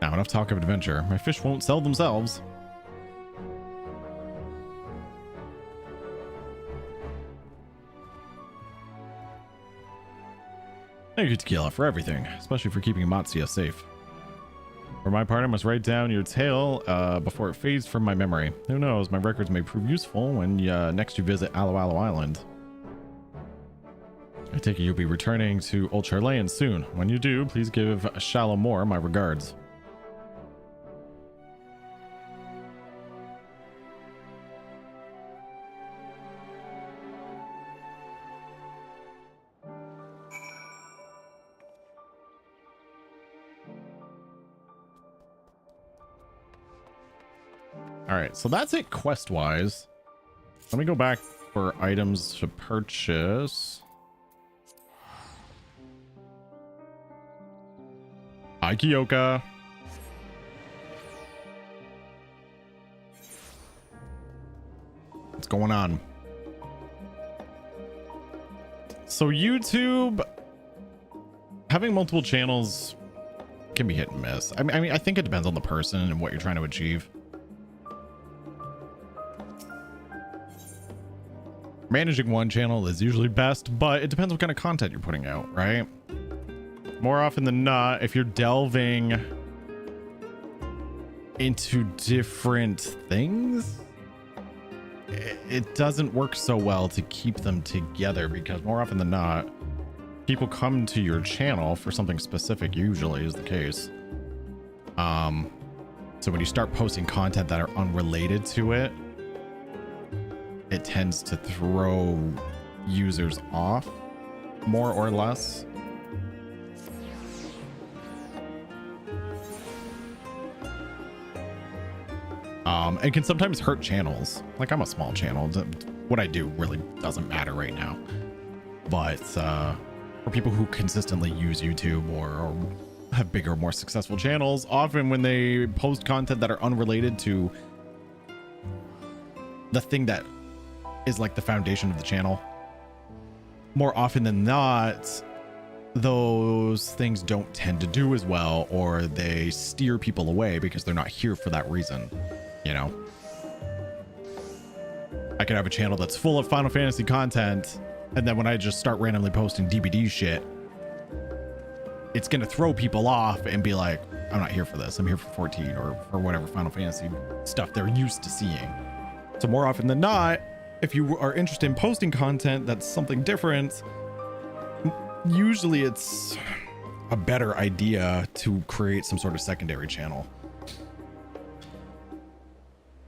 Now, enough talk of adventure. My fish won't sell themselves. Thank you, Tequila, for everything, especially for keeping Matsuya safe. For my part, I must write down your tale before it fades from my memory. Who knows, my records may prove useful when next you visit Alo Island. I take it you'll be returning to Old Charlayan soon. When you do, please give Shallow Moore my regards. All right, so that's it quest-wise. Let me go back for items to purchase. Hi, Kyoka. What's going on? So YouTube, having multiple channels can be hit and miss. I mean, I think it depends on the person and what you're trying to achieve. Managing one channel is usually best, but it depends what kind of content you're putting out, right? More often than not, if you're delving into different things, it doesn't work so well to keep them together, because more often than not, people come to your channel for something specific, usually is the case. So when you start posting content that are unrelated to it, it tends to throw users off more or less. And can sometimes hurt channels. Like, I'm a small channel. What I do really doesn't matter right now. But for people who consistently use YouTube or have bigger, more successful channels, often when they post content that are unrelated to the thing that is like the foundation of the channel. More often than not, those things don't tend to do as well, or they steer people away because they're not here for that reason. You know, I could have a channel that's full of Final Fantasy content, and then when I just start randomly posting DBD shit, it's going to throw people off and be like, I'm not here for this. I'm here for 14 or whatever Final Fantasy stuff they're used to seeing. So more often than not, if you are interested in posting content that's something different, usually it's a better idea to create some sort of secondary channel.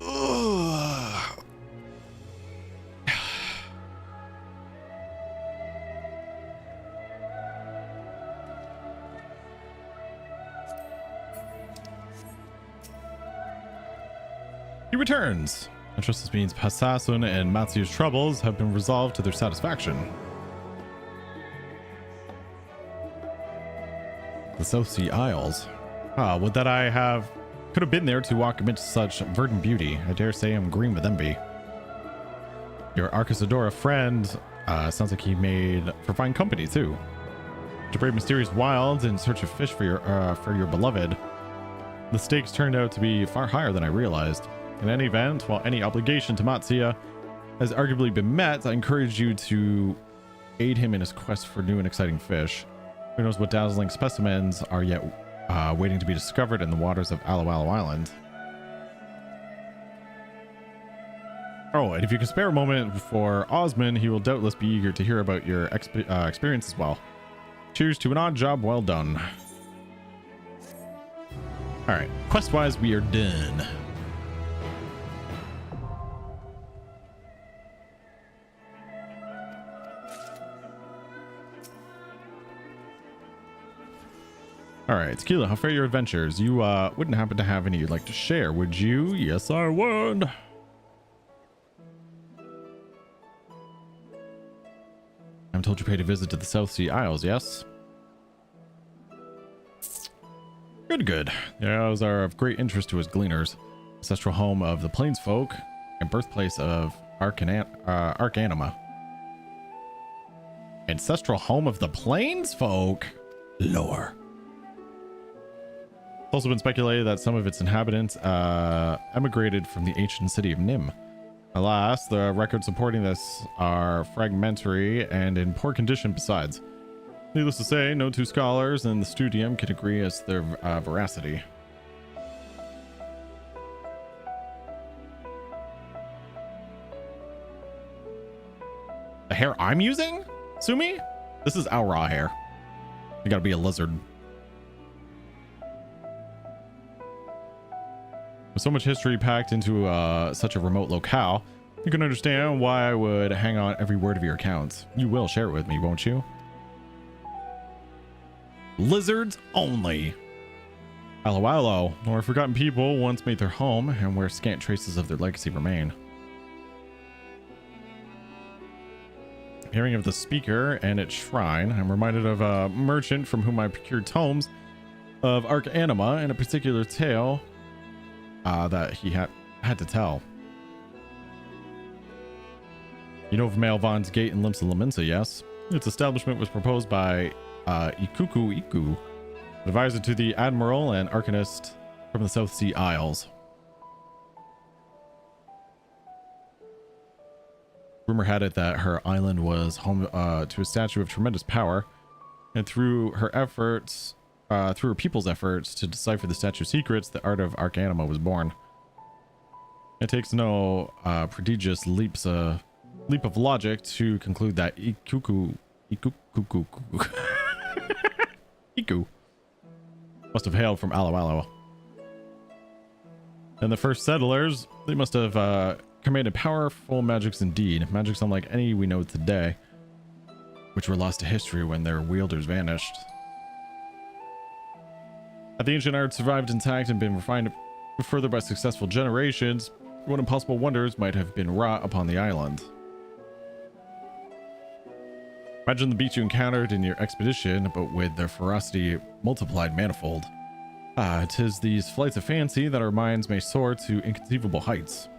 Ugh. He returns. I trust this means Passasun and Matsu's troubles have been resolved to their satisfaction. The South Sea Isles. Ah, would that I could have been there to walk amidst such verdant beauty. I dare say I'm green with envy. Your Arcasadora friend sounds like he made for fine company too. To brave mysterious wilds in search of fish for your beloved. The stakes turned out to be far higher than I realized. In any event, while any obligation to Matsuya has arguably been met, I encourage you to aid him in his quest for new and exciting fish. Who knows what dazzling specimens are yet waiting to be discovered in the waters of Alo Alo Island. Oh, and if you can spare a moment for Osman, he will doubtless be eager to hear about your experience as well. Cheers to an odd job well done. All right, quest-wise, we are done. All right, Tequila, how fare your adventures? You wouldn't happen to have any you'd like to share, would you? Yes, I would. I'm told you paid a visit to the South Sea Isles, yes? Good, good. The Isles are of great interest to us gleaners. Ancestral home of the Plains folk and birthplace of Arcanima. Ancestral home of the Plains folk? Lore. It's also been speculated that some of its inhabitants emigrated from the ancient city of Nim. Alas, the records supporting this are fragmentary and in poor condition besides. Needless to say, no two scholars in the studium can agree as to their veracity. The hair I'm using? Sumi? This is our raw hair. You gotta be a lizard. With so much history packed into such a remote locale, you can understand why I would hang on every word of your accounts. You will share it with me, won't you? Lizards only. Alo Alo, or forgotten people once made their home and where scant traces of their legacy remain. Hearing of the speaker and its shrine, I'm reminded of a merchant from whom I procured tomes of Arcanima and a particular tale that he had to tell. You know of Malvon's Gate in Limsa Laminsa, yes? Its establishment was proposed by Ikuku Iku, advisor to the admiral and arcanist from the South Sea Isles. Rumor had it that her island was home to a statue of tremendous power, and through her people's efforts to decipher the statue's secrets, the art of Arcanima was born. It takes no prodigious leap of logic to conclude that Iku must have hailed from Alo Alo. And the first settlers, they must have commanded powerful magics indeed, magics unlike any we know today, which were lost to history when their wielders vanished. Had the ancient art survived intact and been refined further by successful generations, what impossible wonders might have been wrought upon the island. Imagine the beasts you encountered in your expedition, but with their ferocity multiplied manifold. Ah, 'tis these flights of fancy that our minds may soar to inconceivable heights.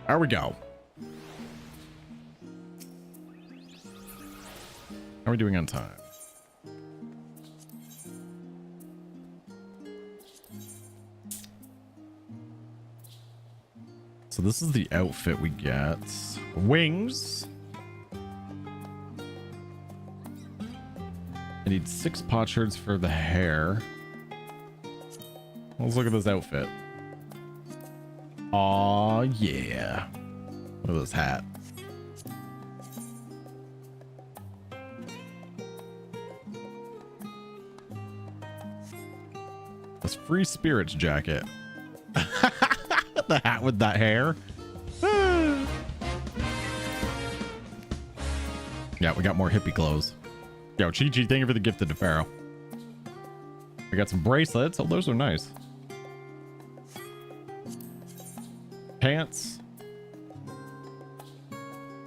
There we go. How are we doing on time? So this is the outfit we get. Wings. I need 6 potsherds for the hair. Let's look at this outfit. Aw, yeah. Look at this hat. This free spirits jacket. The hat with that hair. Yeah, we got more hippie clothes. Yo, Chi-Chi, thank you for the gift to Pharaoh. We got some bracelets. Oh, those are nice. Pants.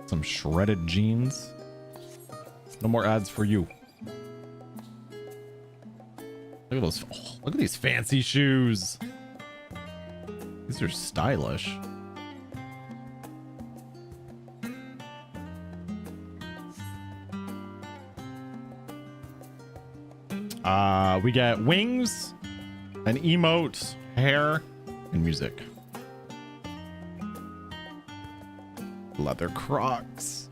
Some shredded jeans. No more ads for you. Look at those. Oh, look at these fancy shoes. These are stylish. We get wings, an emote, hair, and music. Leather Crocs.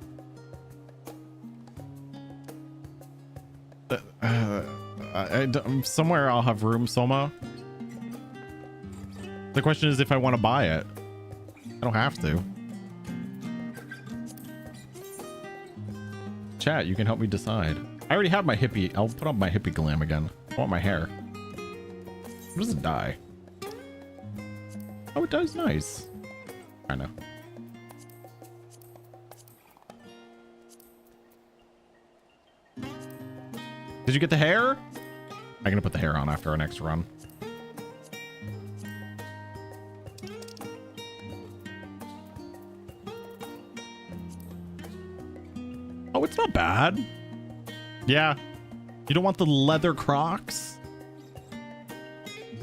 Somewhere I'll have room, Soma. The question is if I want to buy it. I don't have to. Chat, you can help me decide. I already have my hippie. I'll put on my hippie glam again. I want my hair. What does it dye? Oh, it does nice. I know. Did you get the hair? I'm gonna put the hair on after our next run. Oh, it's not bad. Yeah. You don't want the leather Crocs?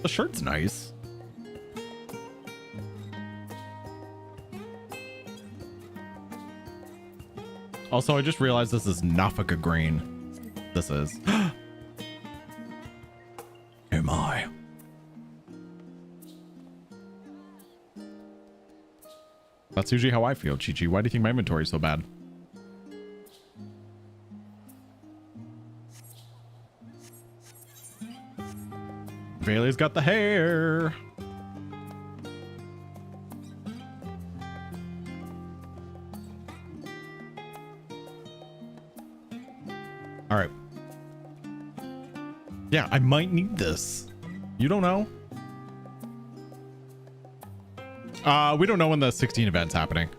The shirt's nice. Also, I just realized this is Nafaka green. This is. Am I? That's usually how I feel, Chi-Chi. Why do you think my inventory is so bad? Bailey's got the hair. All right. Yeah, I might need this. You don't know? We don't know when the 16 event's happening.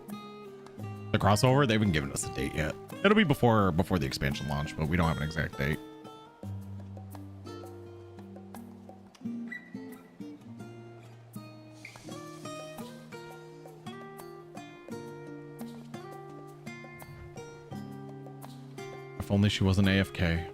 The crossover, they haven't given us a date yet. It'll be before the expansion launch, but we don't have an exact date. If only she wasn't AFK.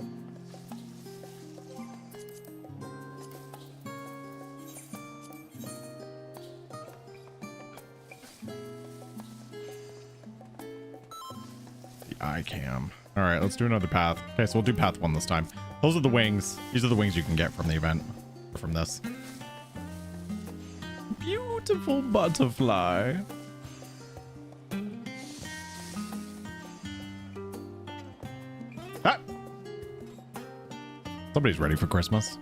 The eye cam. All right, let's do another path. Okay, so we'll do path 1 this time. Those are the wings. These are the wings you can get from the event, or from this. Beautiful butterfly. Ah! Somebody's ready for Christmas.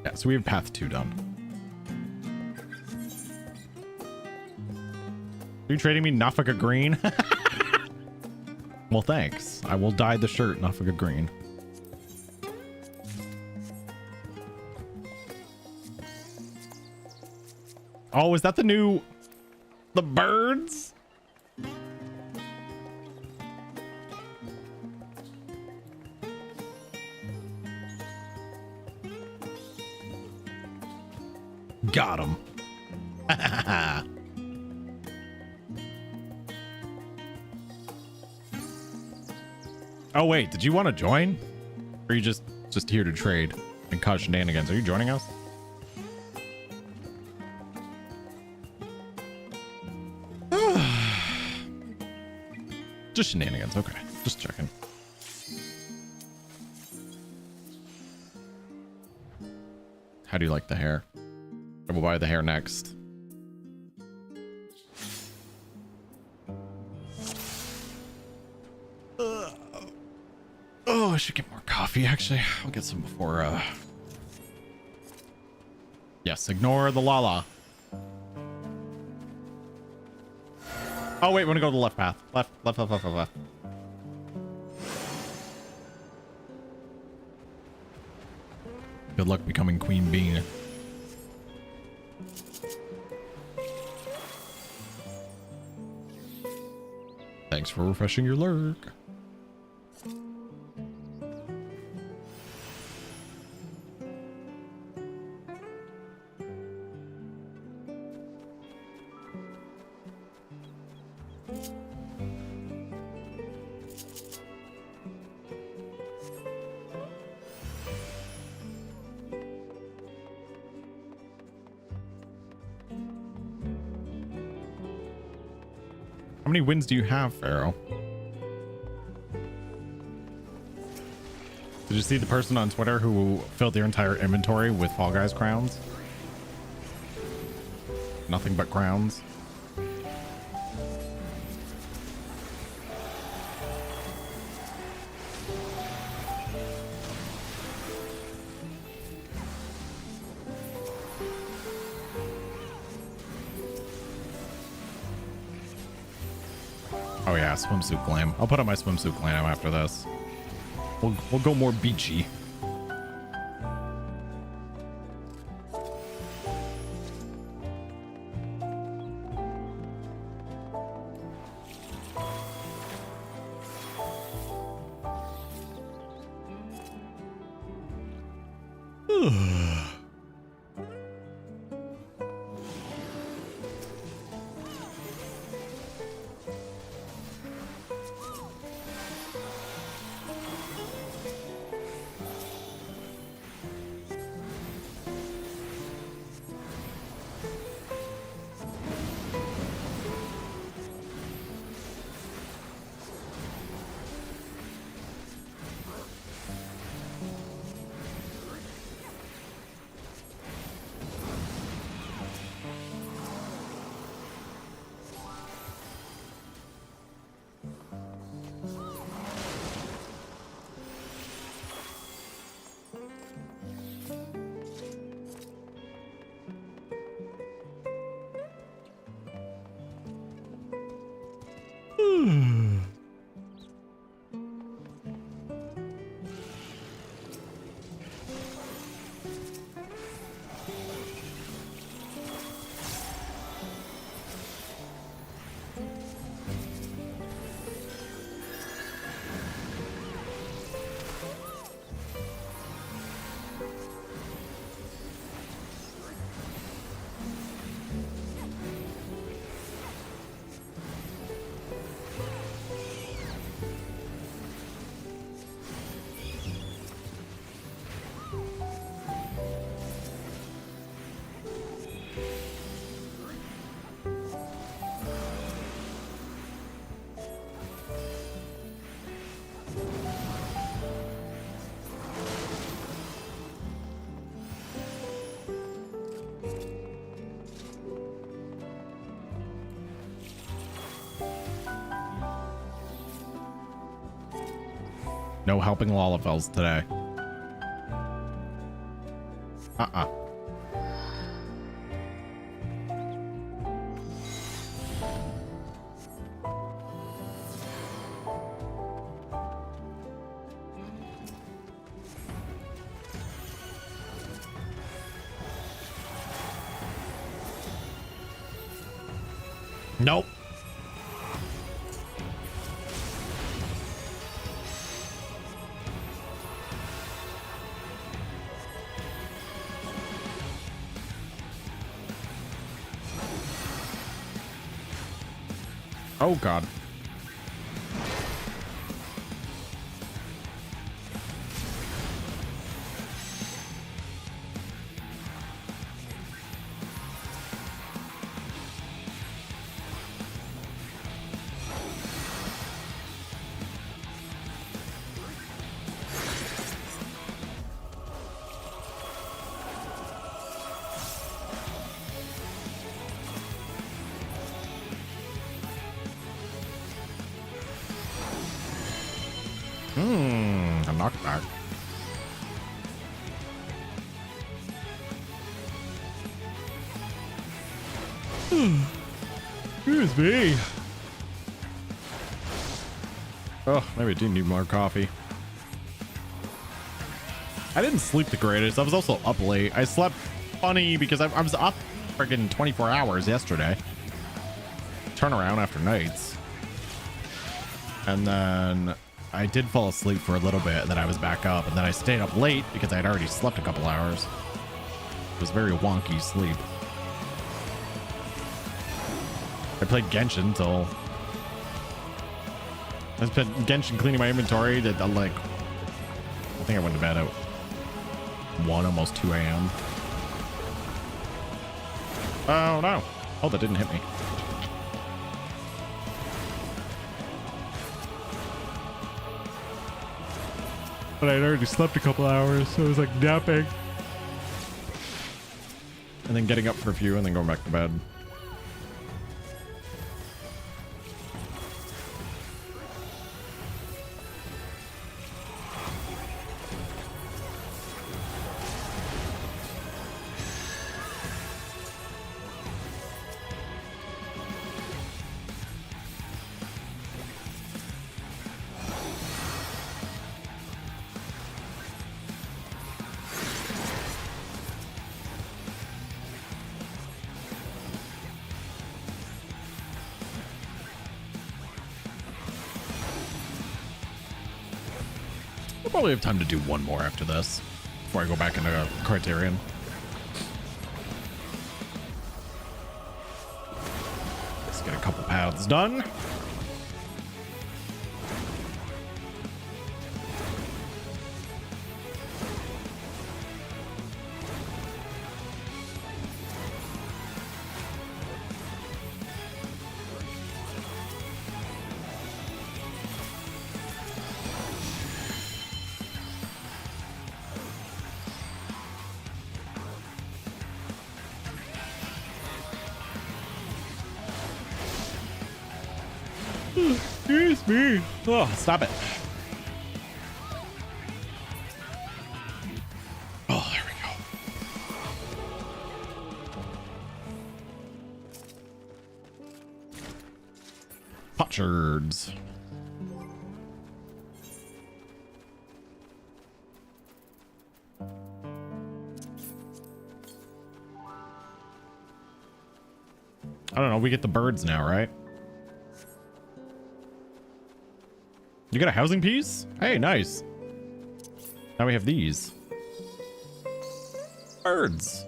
Yeah, so we have path 2 done. Are you trading me Nafaka green? Well, thanks. I will dye the shirt Nafaka green. Oh, is that the new... the birds? Got him. Oh wait, did you want to join? Or are you just here to trade and cause shenanigans? Are you joining us? Just shenanigans. Okay, just checking. How do you like the hair? I will buy the hair next. Oh, I should get more coffee, actually. I'll get some before, Yes, ignore the Lala. Oh, wait, we want to go to the left path. Left. Good luck becoming Queen Bean. Thanks for refreshing your lurk. How many wins do you have, Pharaoh? Did you see the person on Twitter who filled their entire inventory with Fall Guys crowns? Nothing but crowns. Oh yeah, swimsuit glam. I'll put on my swimsuit glam after this. We'll go more beachy. No helping Lalafels today. Nope. Oh God. A knockback. Excuse me. Oh, maybe I do need more coffee. I didn't sleep the greatest. I was also up late. I slept funny because I was up friggin' 24 hours yesterday. Turnaround after nights. And then I did fall asleep for a little bit, and then I was back up, and then I stayed up late because I had already slept a couple hours. It was very wonky sleep. I played Genshin till I spent Genshin cleaning my inventory. That like, I think I went to bed at 1, almost 2 a.m. Oh no! Oh, that didn't hit me. But I'd already slept a couple hours, so it was like napping, and then getting up for a few, and then going back to bed. I'll probably have time to do one more after this before I go back into Criterion. Let's get a couple paths done. Excuse me. Oh, stop it. Oh, there we go. Potsherds. I don't know. We get the birds now, right? You got a housing piece? Hey, nice. Now we have these. Birds.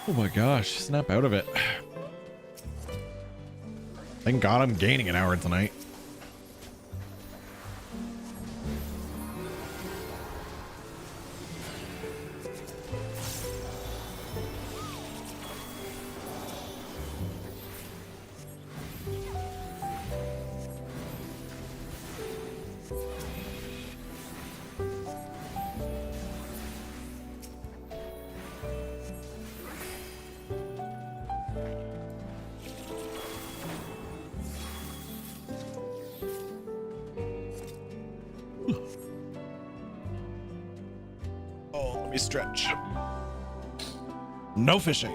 Oh my gosh, snap out of it. Thank God I'm gaining an hour tonight. Stretch. No fishing.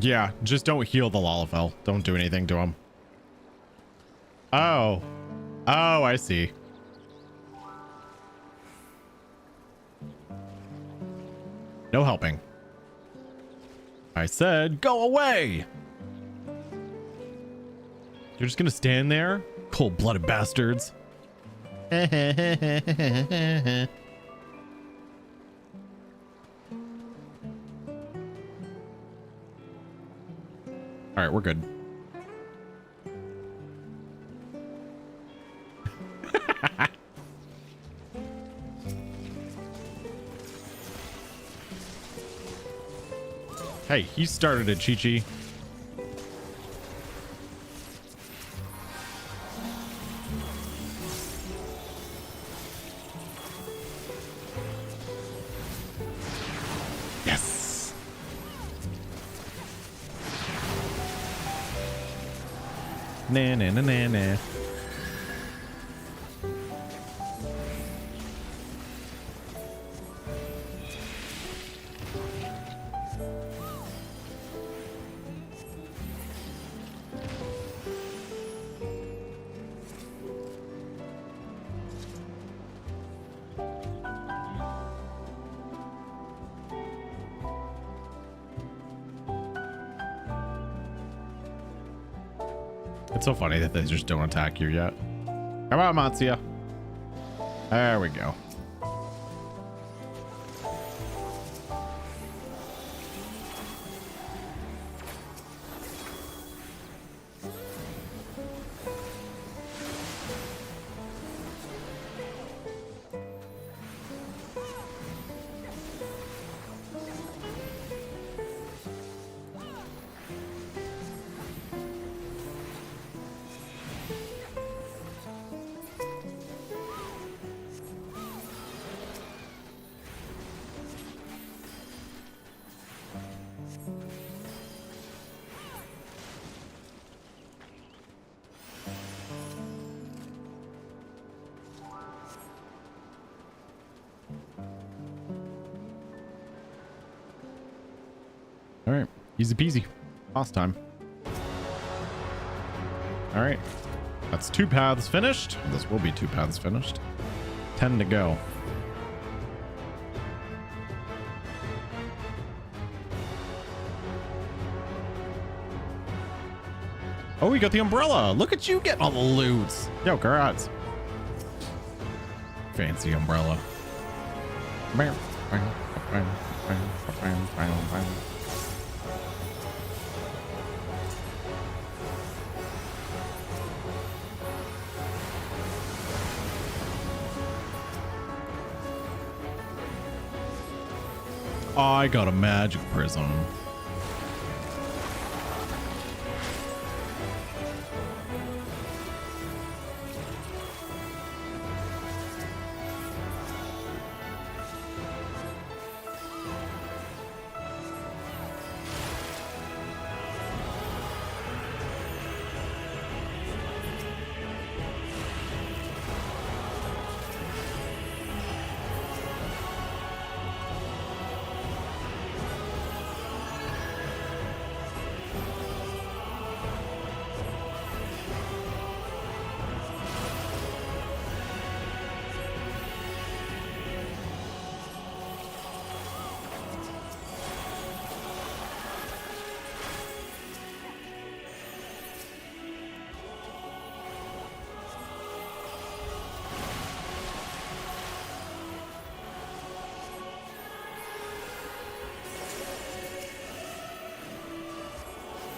Yeah, just don't heal the Lalafell. Don't do anything to him. Oh. Oh, I see. No helping. I said, go away. You're just gonna stand there? Cold-blooded bastards. All right, we're good. Hey, he started it, Chi-Chi. Yes. Nah, nah, nah, nah, nah. It's so funny that they just don't attack you yet. Come on, Matsuya. There we go. All right, easy peasy. Boss time. All right, that's 2 paths finished. This will be 2 paths finished. 10 to go. Oh, we got the umbrella. Look at you getting all the loot. Yo, congrats. Fancy umbrella. I got a magic prism.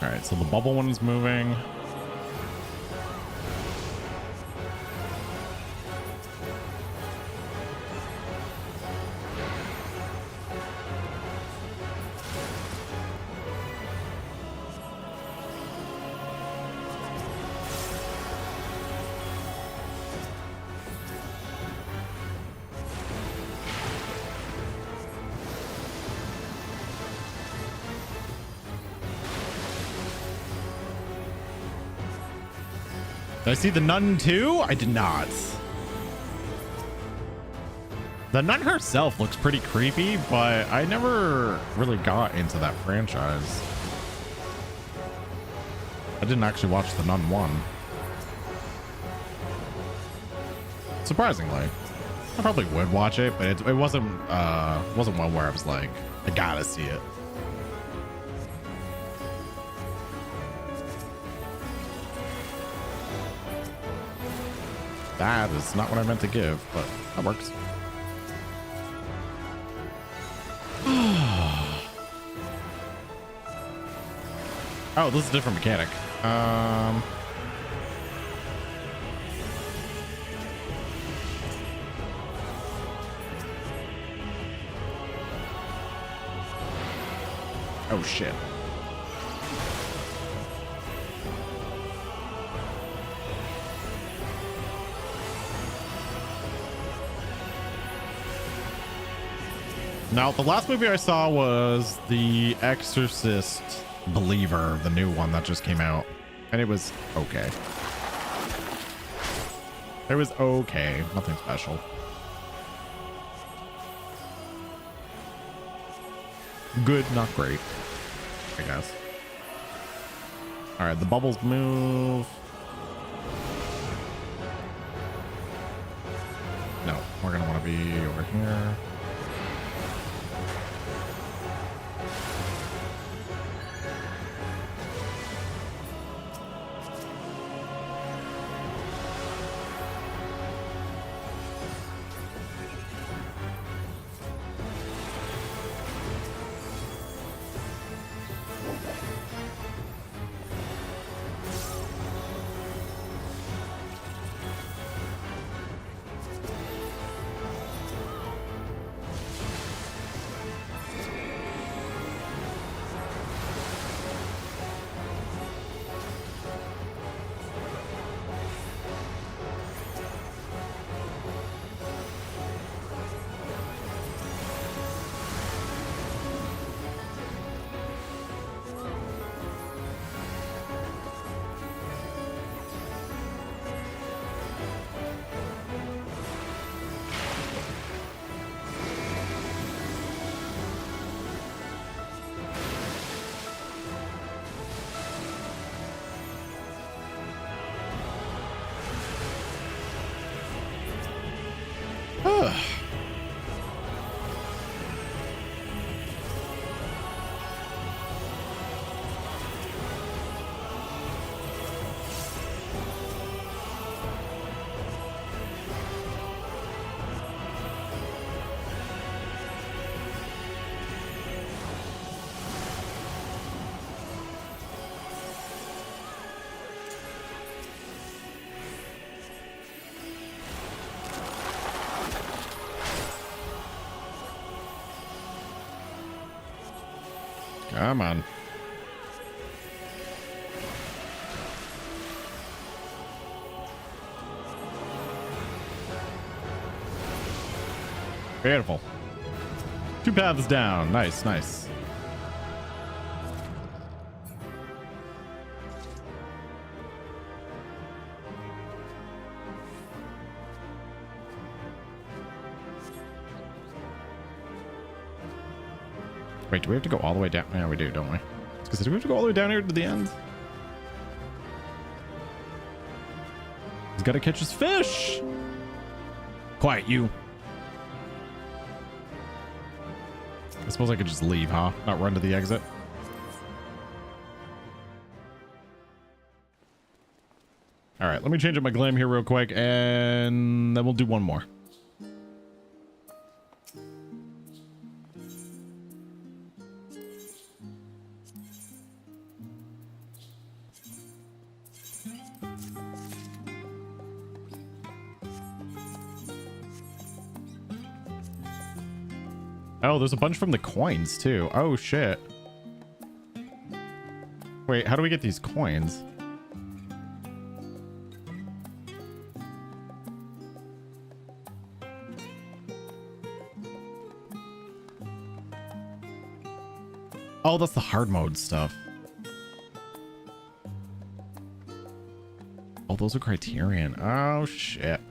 All right, so the bubble one is moving. Did I see the nun too? I did not. The nun herself looks pretty creepy, but I never really got into that franchise. I didn't actually watch the Nun 1. Surprisingly. I probably would watch it, but it wasn't one where I was like, I gotta see it. That is not what I meant to give, but that works. Oh, this is a different mechanic. Oh shit. Now, the last movie I saw was The Exorcist Believer, the new one that just came out, and it was okay. It was okay, nothing special. Good, not great, I guess. All right, the bubbles move. No, we're gonna want to be over here. Come on. Beautiful. 2 paths down. Nice, nice. Wait, do we have to go all the way down? Yeah, we do, don't we? Because do we have to go all the way down here to the end? He's got to catch his fish. Quiet, you. I suppose I could just leave, huh? Not run to the exit. All right, let me change up my glam here real quick, and then we'll do one more. Oh, there's a bunch from the coins too. Oh shit. Wait, how do we get these coins? Oh, that's the hard mode stuff. Oh, those are Criterion. Oh shit.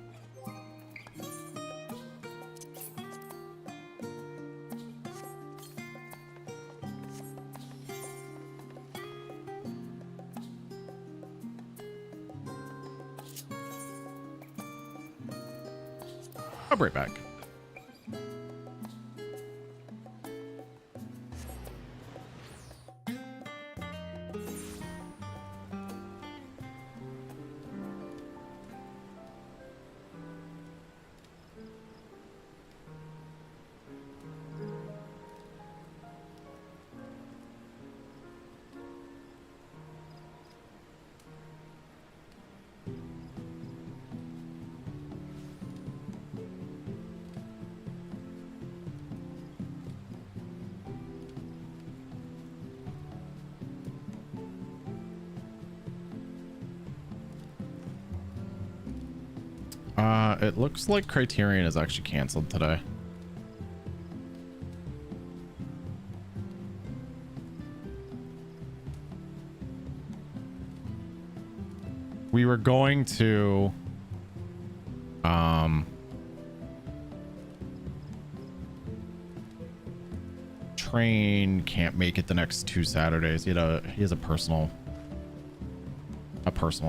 I'll be right back. It looks like Criterion is actually canceled today. We were going to Train can't make it the next 2 Saturdays. He has a personal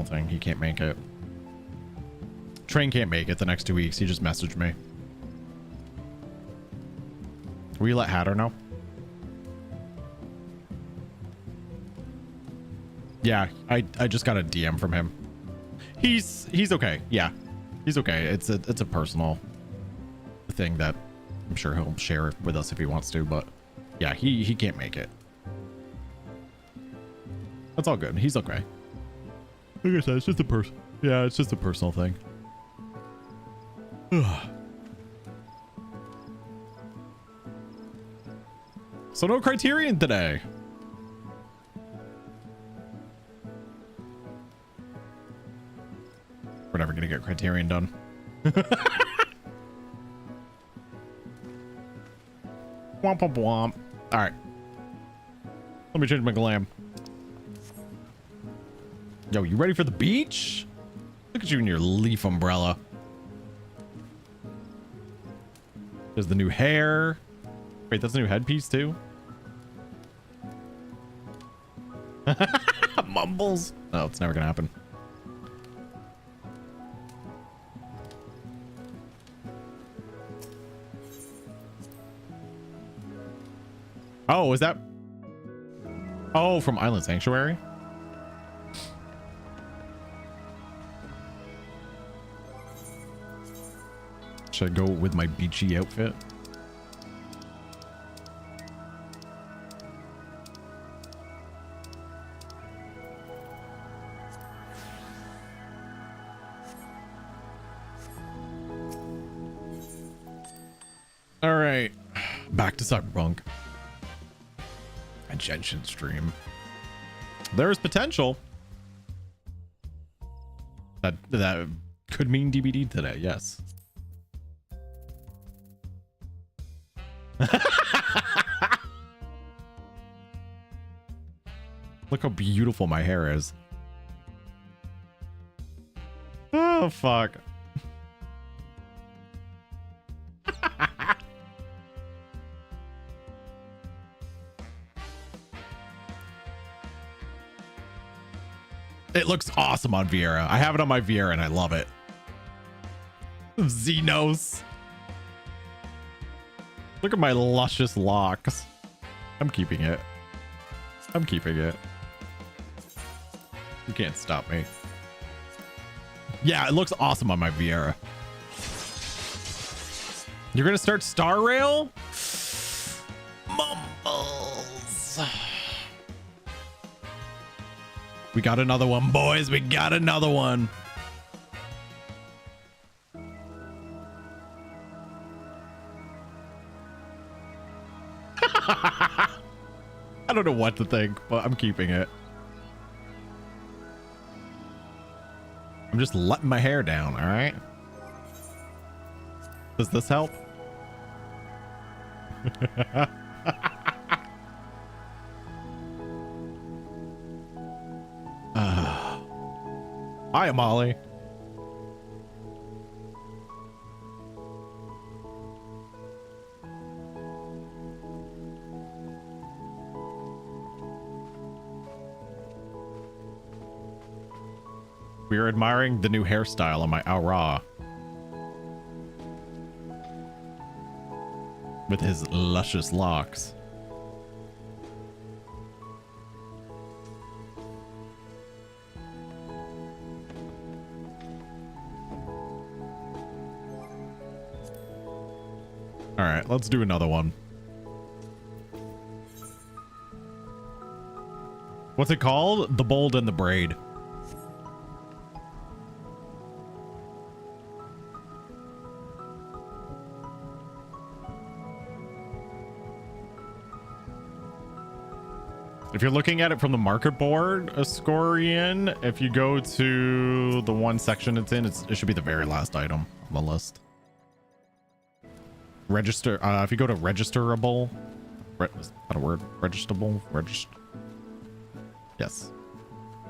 thing. He can't make it. Train can't make it the next 2 weeks. He just messaged me. Will you let Hatter know? Yeah, I just got a DM from him. He's okay. Yeah, he's okay. It's a personal thing that I'm sure he'll share with us if he wants to, but yeah, he can't make it. That's all good. He's okay. Like I said, it's just a it's just a personal thing. So no Criterion today. We're never gonna get Criterion done. Womp womp womp. All right. Let me change my glam. Yo, you ready for the beach? Look at you in your leaf umbrella. There's the new hair. Wait, that's a new headpiece too? Mumbles. No, it's never gonna happen. Oh, is that? Oh, from Island Sanctuary? Should I go with my beachy outfit? All right, back to Cyberpunk. A Genshin stream. There is potential. That could mean DBD today. Yes. Look how beautiful my hair is. Oh, fuck. It looks awesome on Vieira. I have it on my Vieira and I love it. Xenos. Look at my luscious locks. I'm keeping it. I'm keeping it. You can't stop me. Yeah, it looks awesome on my Vieira. You're gonna start Star Rail? Mumbles. We got another one, boys. We got another one. I don't know what to think, but I'm keeping it. I'm just letting my hair down, all right? Does this help? Hi, Molly. We are admiring the new hairstyle on my Aura. with his luscious locks. All right, let's do another one. What's it called? The Bold and the Braid. If you're looking at it from the market board, Ascorian, if you go to the one section it's in, it should be the very last item on the list. Register. If you go to registerable, is that a word? Registerable? Yes.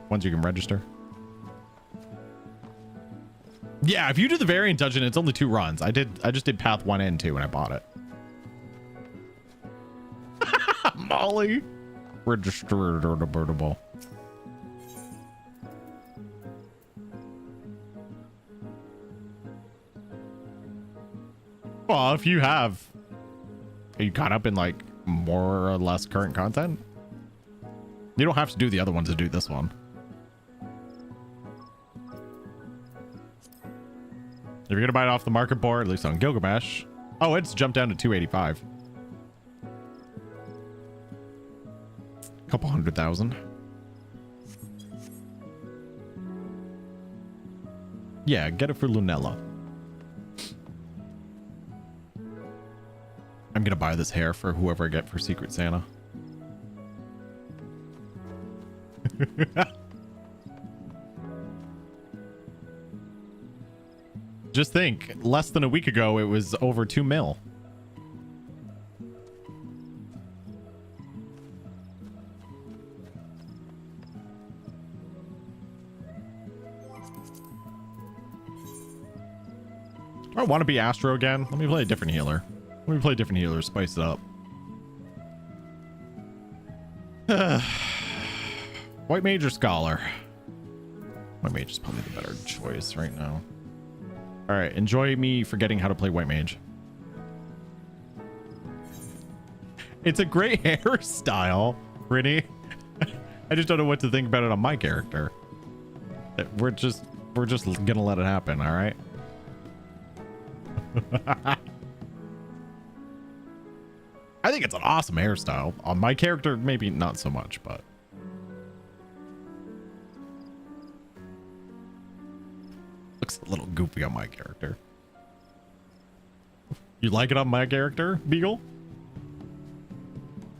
Ones you can register. Yeah, if you do the variant dungeon, it's only 2 runs. I just did path 1 and 2 when I bought it. Molly. Registerable. Well, if you have, are you caught up in like more or less current content? You don't have to do the other ones to do this one. If you're gonna buy it off the market board, at least on Gilgamesh. Oh, it's jumped down to 285. Couple 100,000. Yeah, get it for Lunella. I'm gonna buy this hair for whoever I get for Secret Santa. Just think, less than a week ago it was over 2 mil. I want to be Astro again. Let me play a different healer. Let me play a different healer, spice it up. White Mage or Scholar? White Mage is probably the better choice right now. All right, enjoy me forgetting how to play White Mage. It's a great hairstyle, Rinny. I just don't know what to think about it on my character. We're just gonna let it happen, all right? I think it's an awesome hairstyle. On my character, maybe not so much, but looks a little goofy on my character. You like it on my character, Beagle?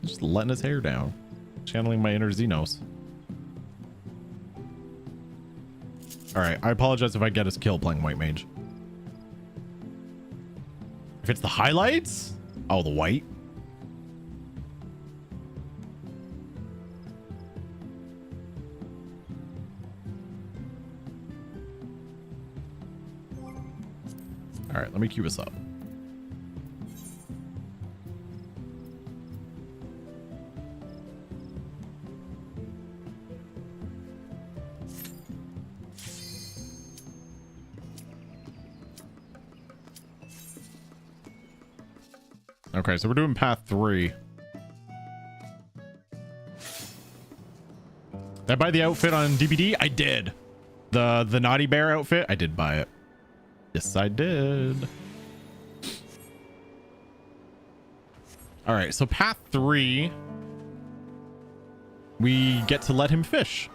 Just letting his hair down. Channeling my inner Xenos. Alright, I apologize if I get his kill playing White Mage. If it's the highlights? Oh, the white? All right, let me queue this up. Okay, so we're doing path 3. Did I buy the outfit on DBD? I did. The Naughty Bear outfit? I did buy it. Yes, I did. All right, so path 3, we get to let him fish.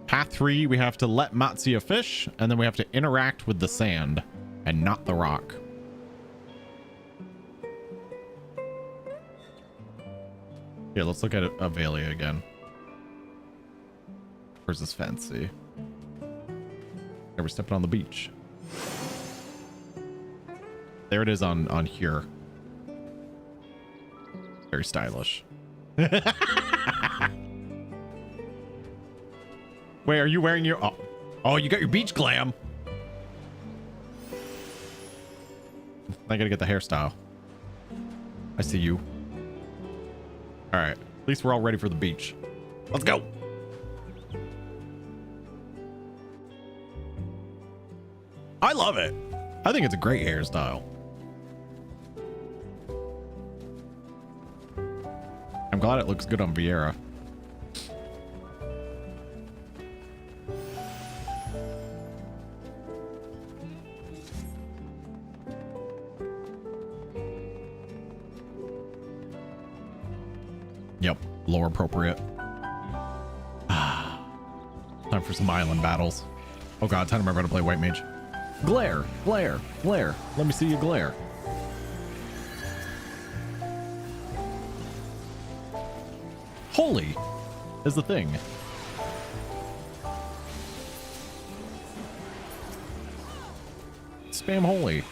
Path 3, we have to let Matsuya fish, and then we have to interact with the sand and not the rock. Here, let's look at Avelia again. Where's this fancy? We're stepping on the beach. There it is on here. Very stylish. Wait, are you wearing your... Oh, you got your beach glam. I gotta get the hairstyle. I see you. All right. At least we're all ready for the beach. Let's go. I love it. I think it's a great hairstyle. I'm glad it looks good on Vieira. Yep, lore appropriate. Time for some island battles. Oh god, time to remember how to play White Mage. Glare, glare, glare. Let me see you glare. Holy is the thing. Spam holy.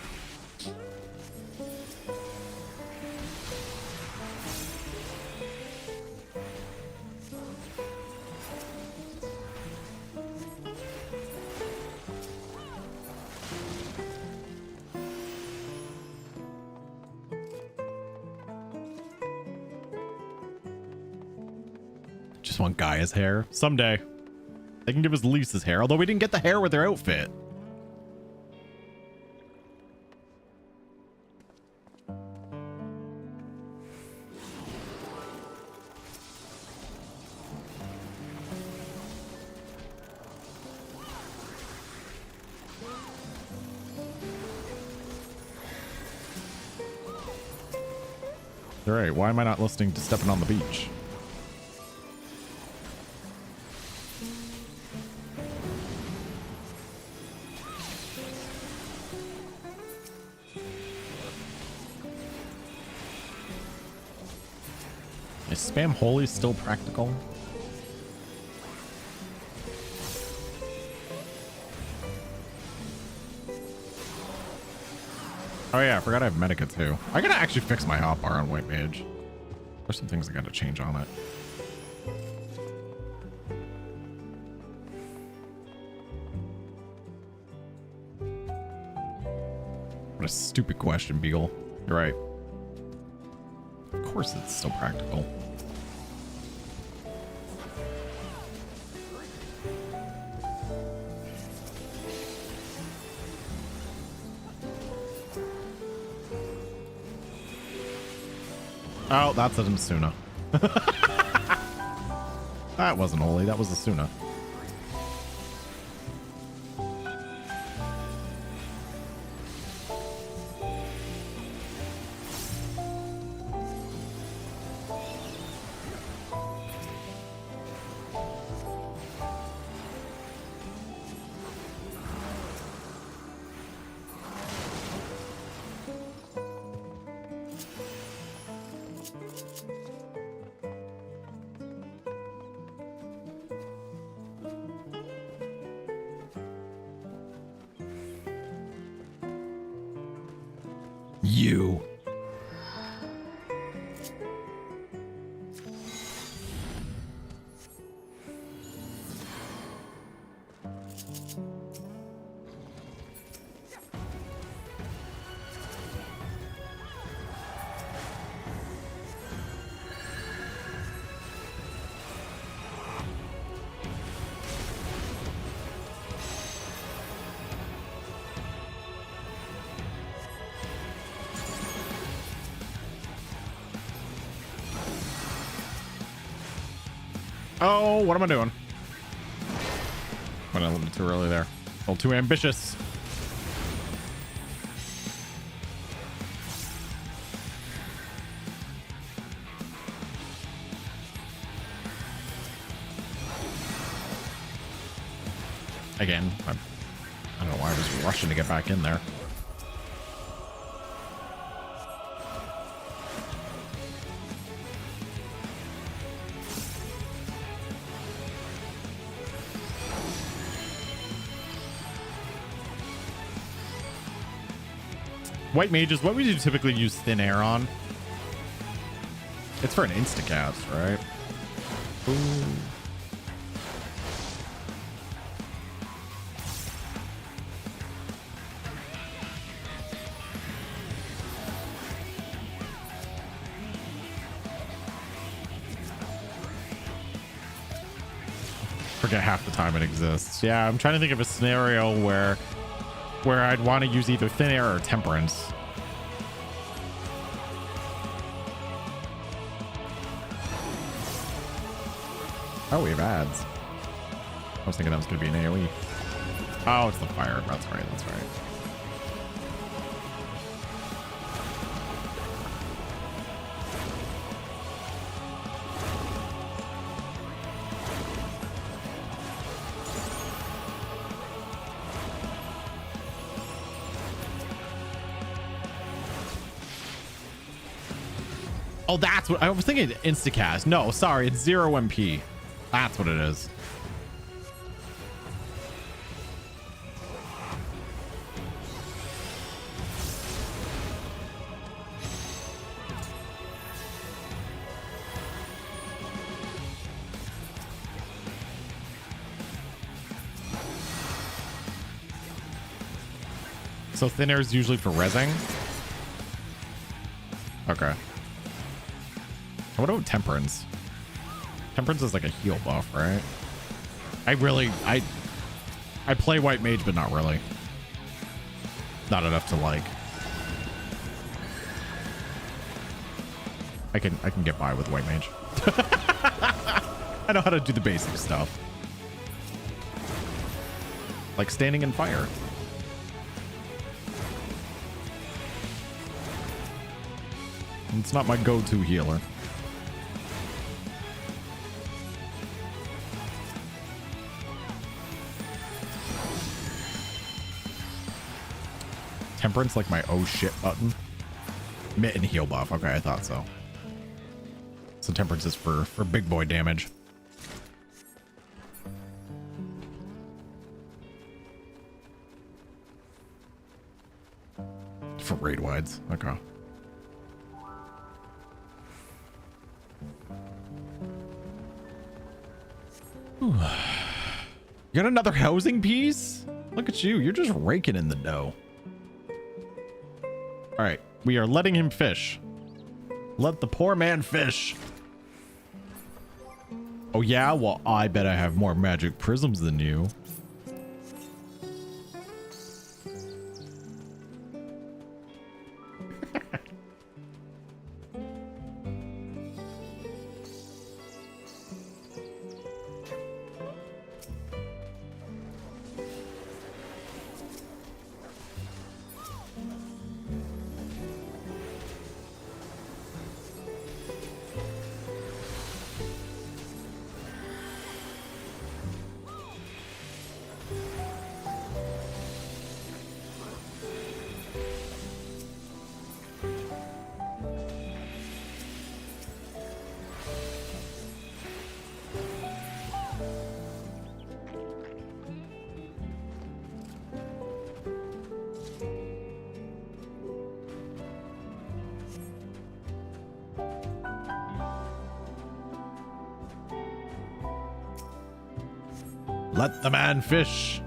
Just want Gaia's hair. Someday. They can give us Lisa's hair, although we didn't get the hair with their outfit. All right, why am I not listening to Stepping on the Beach? Is spam holy still practical? Oh yeah, I forgot I have Medica too. I gotta actually fix my hotbar on White Mage. There's some things I gotta change on it. What a stupid question, Beagle. You're right. Of course it's still practical. Oh, that's an Asuna. That wasn't holy, that was Asuna. You. Oh, what am I doing? Went a little too early there. A little too ambitious. Again, I don't know why I was rushing to get back in there. White mages, what would you typically use thin air on? It's for an instacast, right? Ooh. Forget half the time it exists. Yeah, I'm trying to think of a scenario where I'd want to use either thin air or temperance. Oh, we have ads. I was thinking that was going to be an AoE. Oh, it's the fire. That's right. That's right. Oh, that's what I was thinking. Instacast. No, sorry, it's 0 MP. That's what it is. So thin air is usually for rezzing. Okay. What about temperance? Temperance is like a heal buff, right? I play white mage, but not really. Not enough to like. I can get by with white mage. I know how to do the basic stuff. Like standing in fire. It's not my go-to healer. Temperance, like my oh shit button. Mitten heal buff. Okay, I thought so. So temperance is for big boy damage. For raid wides. Okay. You got another housing piece? Look at you. You're just raking in the dough. All right. We are letting him fish. Let the poor man fish. Oh, yeah? Well, I bet I have more magic prisms than you. Let the man fish.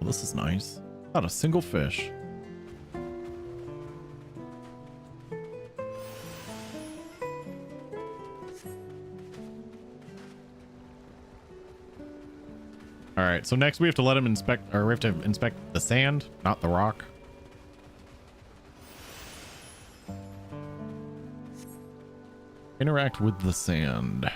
This is nice. Not a single fish. All right, so next we have to let him inspect, or we have to inspect the sand, not the rock. Interact with the sand.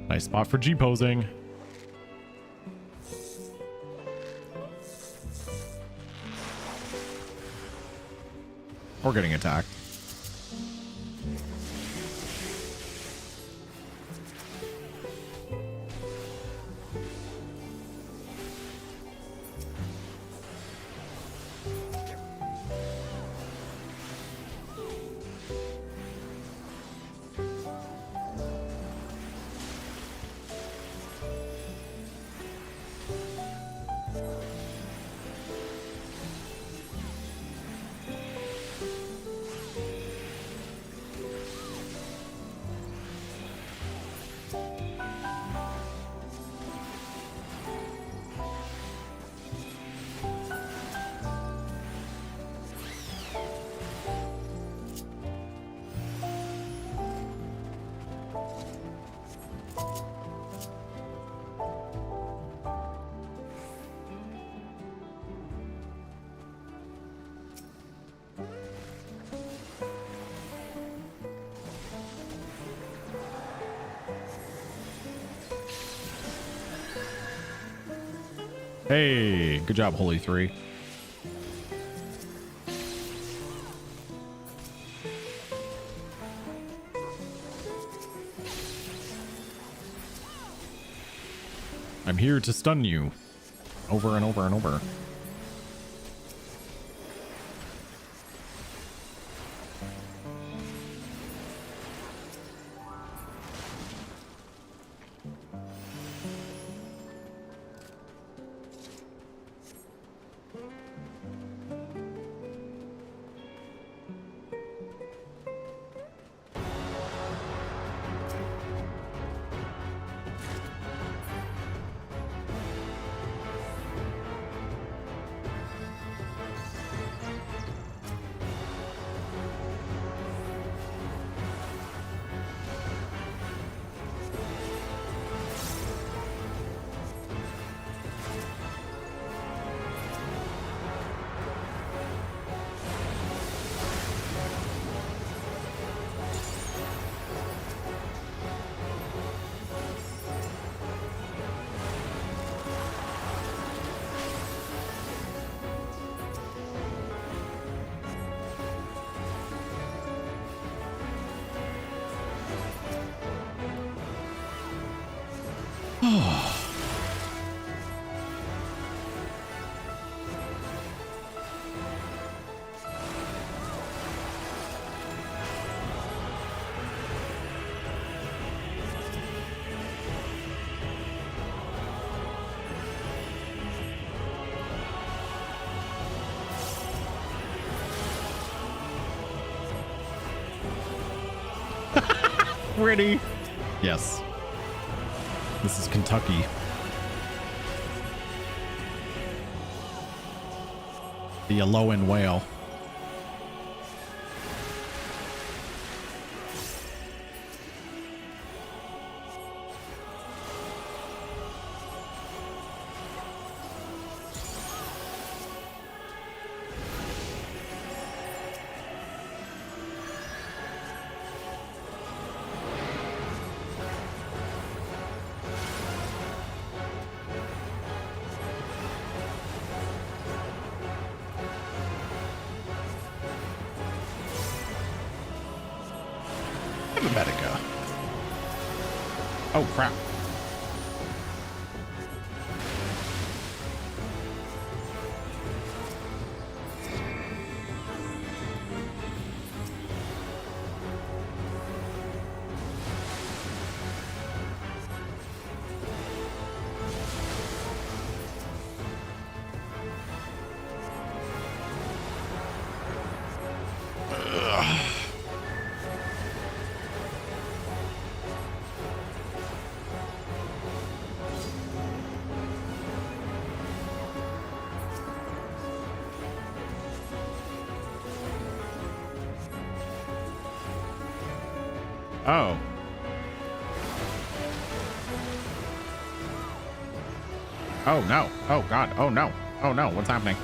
Nice spot for G-posing. We're getting attacked. Hey, good job, Holy Three. I'm here to stun you. Over and over and over. Ready? Yes. This is Kentucky. The Alolan whale. Medica. Oh crap. Oh. Oh no. Oh god. Oh no. Oh no. What's happening?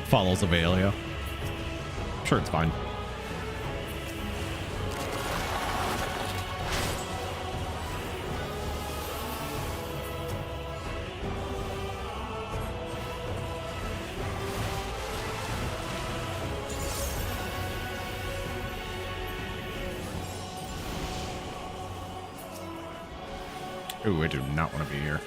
Follows Avelia. Sure, it's fine. Ooh, I do not want to be here.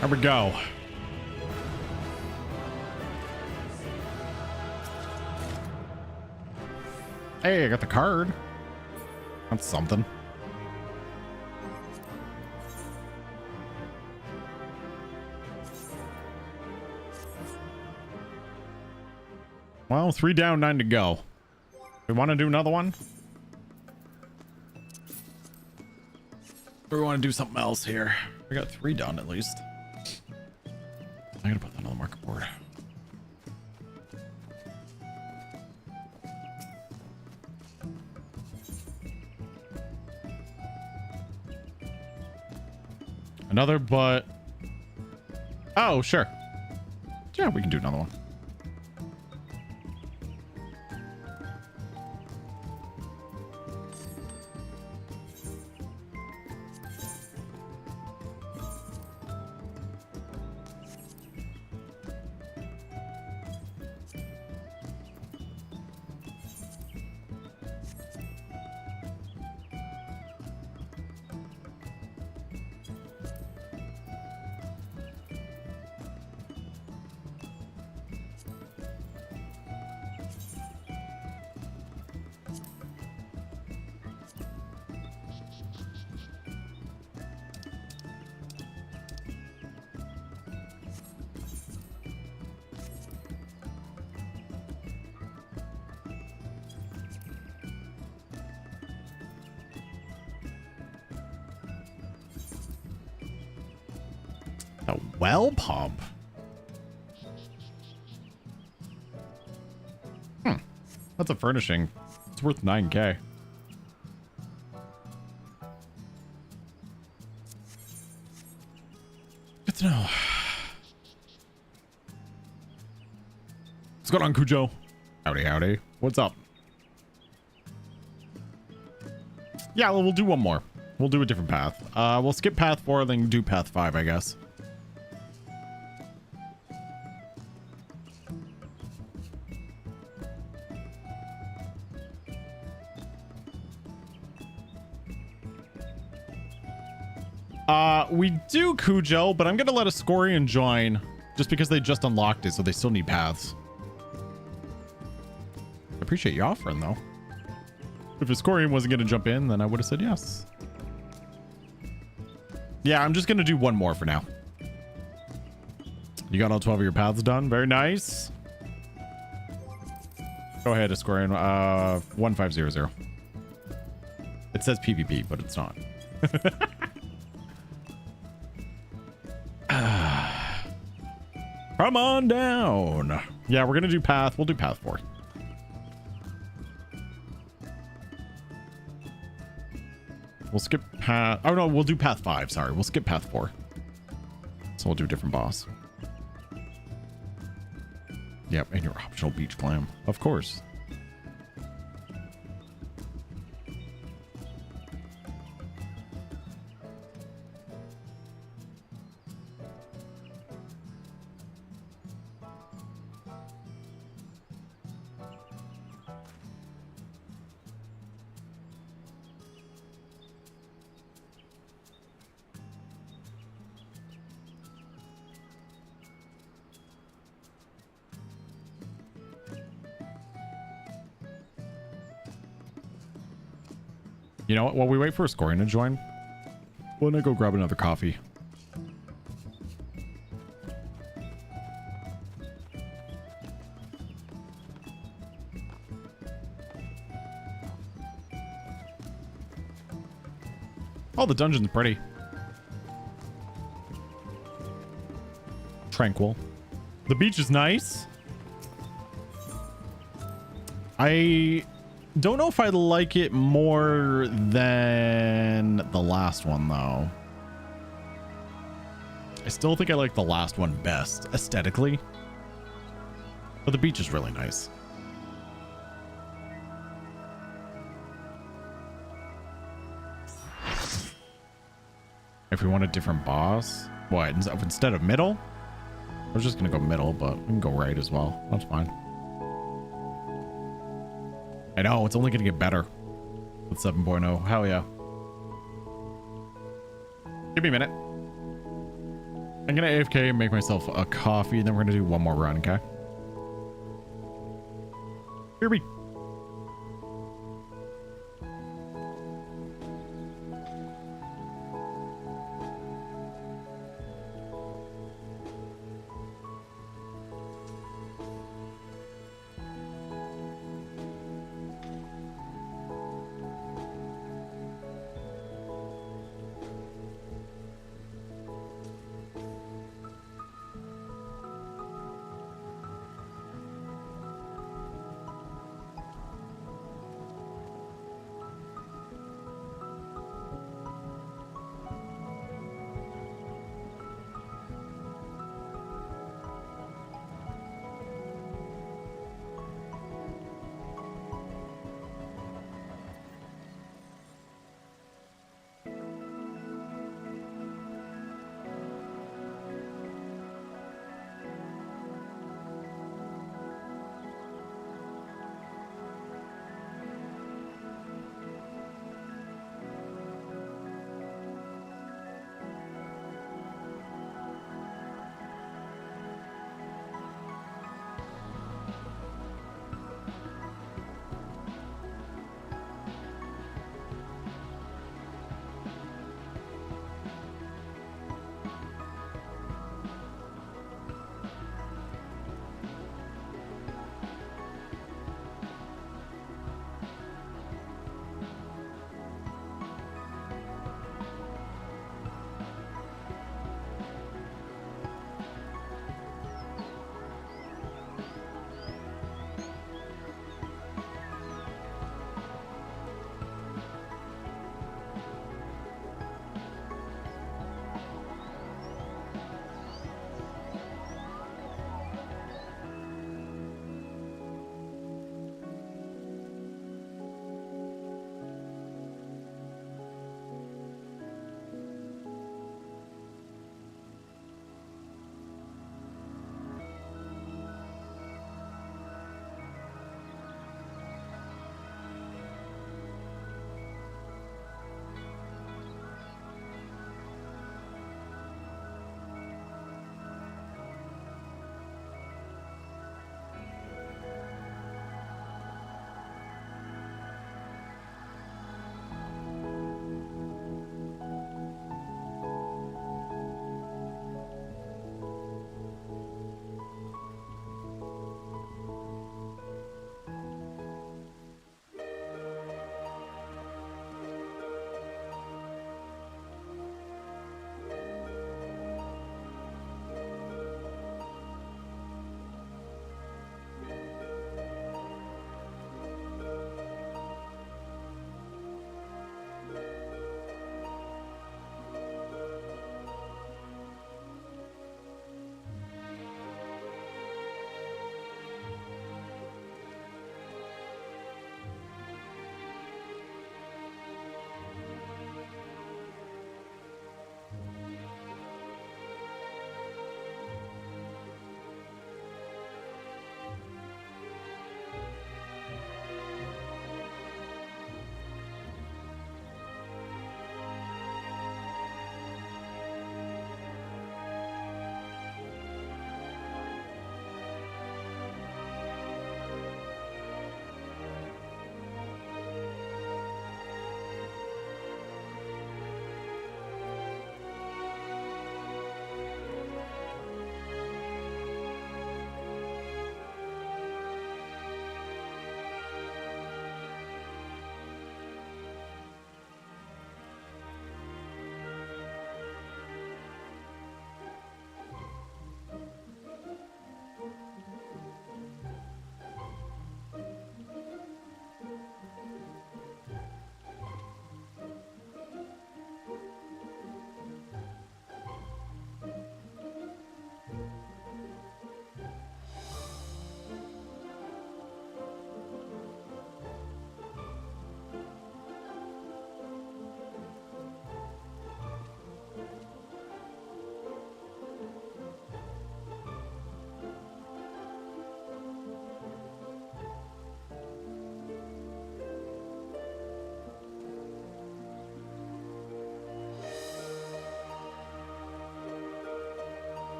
There we go. Hey, I got the card. That's something. Well, 3 down, 9 to go. We want to do another one? Or we want to do something else here? We got 3 done at least. I gotta put that on the marker board. Another, but... Oh, sure. Yeah, we can do another one. A well pump. That's a furnishing. It's worth 9K. Good to know. What's going on, Cujo? Howdy, howdy. What's up? Yeah, we'll do one more. We'll do a different path. We'll skip path 4, then do path 5, I guess. We do Cujo, but I'm gonna let Ascorian join just because they just unlocked it, so they still need paths. I appreciate you offering, though. If Ascorian wasn't gonna jump in, then I would have said yes. Yeah, I'm just gonna do one more for now. You got all 12 of your paths done. Very nice. Go ahead, Ascorian. 1500. It says PvP, but it's not. Come on down. Yeah, we're gonna do path. We'll do path 4. We'll skip path. Oh no, we'll do path 5. Sorry, we'll skip path 4. So we'll do a different boss. Yep, and your optional beach clam, of course. You know what? While we wait for Ascorian to join, why don't I go grab another coffee? Oh, the dungeon's pretty. Tranquil. The beach is nice. I don't know if I like it more than the last one, though. I still think I like the last one best, aesthetically. But the beach is really nice. If we want a different boss, what, instead of middle? I was just gonna go middle, but we can go right as well. That's fine. I know, it's only gonna get better with 7.0. Hell yeah. Give me a minute. I'm gonna AFK and make myself a coffee, and then we're gonna do one more run, okay? Here we.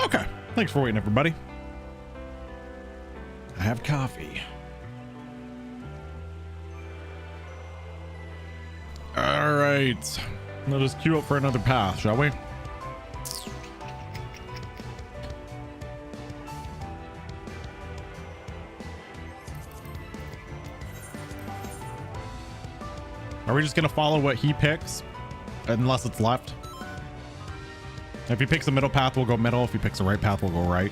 Okay. Thanks for waiting, everybody. I have coffee. All right. Let us queue up for another path, shall we? Are we just going to follow what he picks? Unless it's left. If he picks the middle path, we'll go middle. If he picks the right path, we'll go right.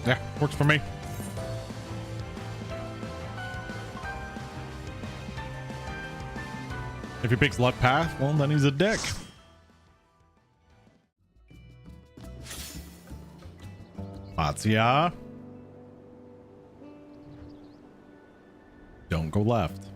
Yeah, works for me. If he picks left path, well, then he's a dick. Matsuya. Don't go left.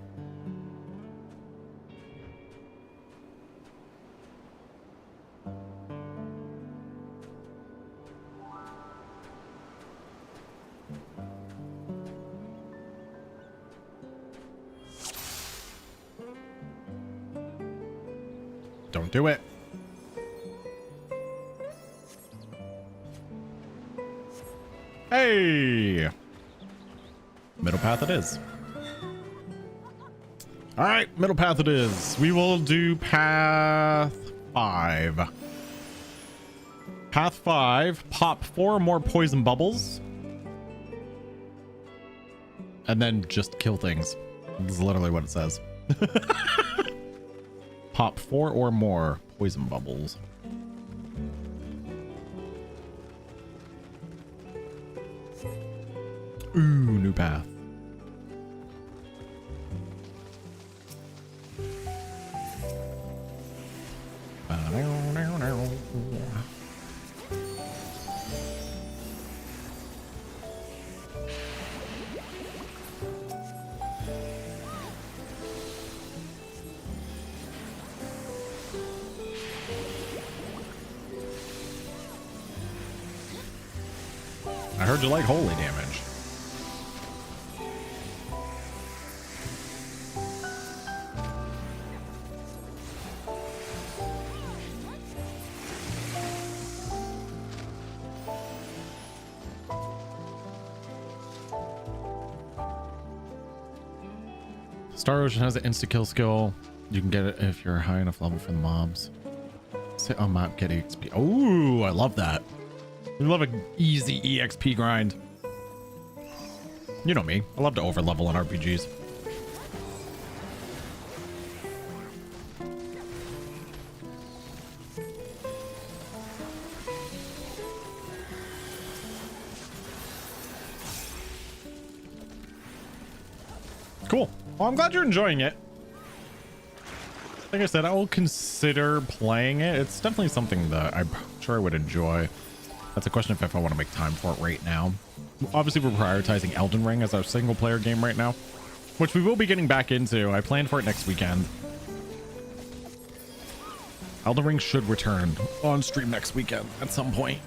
Don't do it. Hey! Middle path it is. All right, middle path it is. We will do path 5. Path 5, pop 4 more poison bubbles. And then just kill things. This is literally what it says. Pop 4 or more poison bubbles. Ooh, new path. I heard you like holy damage. Star Ocean has an insta-kill skill. You can get it if you're high enough level for the mobs. Sit on map, get EXP. Oh, I love that. I love an easy EXP grind. You know me. I love to overlevel in RPGs. Cool. Well, I'm glad you're enjoying it. Like I said, I will consider playing it. It's definitely something that I'm sure I would enjoy. That's a question of if I want to make time for it right now. Obviously, we're prioritizing Elden Ring as our single player game right now, which we will be getting back into. I plan for it next weekend. Elden Ring should return on stream next weekend at some point.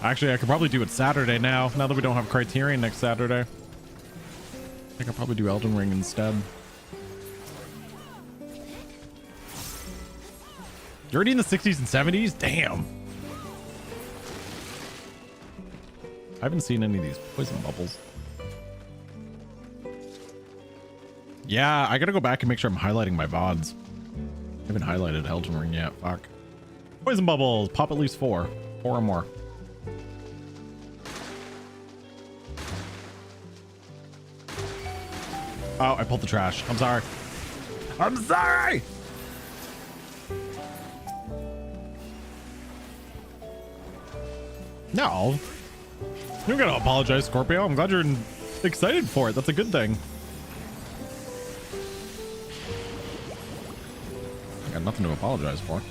Actually, I could probably do it Saturday now that we don't have Criterion next Saturday. I think I'll probably do Elden Ring instead. You're already in the 60s and 70s? Damn. I haven't seen any of these poison bubbles. Yeah, I gotta go back and make sure I'm highlighting my VODs. I haven't highlighted Elden Ring yet. Fuck. Poison bubbles. Pop at least 4. 4 or more. Oh, I pulled the trash. I'm sorry. I'm sorry! No. You don't gotta apologize, Scorpio. I'm glad you're excited for it. That's a good thing. I got nothing to apologize for.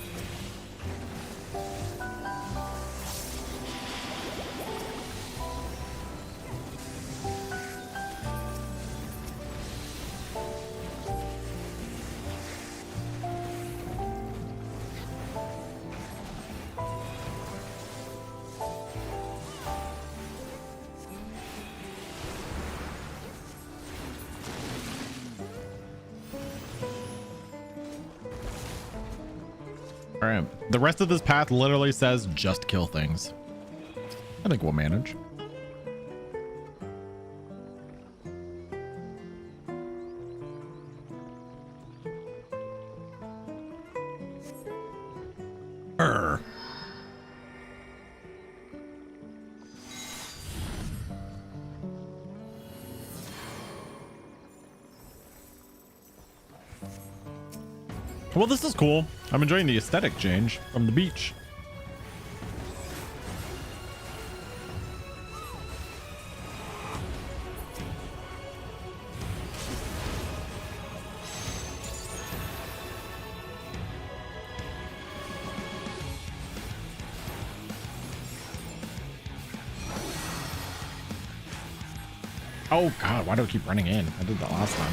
All right. The rest of this path literally says just kill things. I think we'll manage. Well, this is cool. I'm enjoying the aesthetic change from the beach. Oh God, why do I keep running in? I did that last time.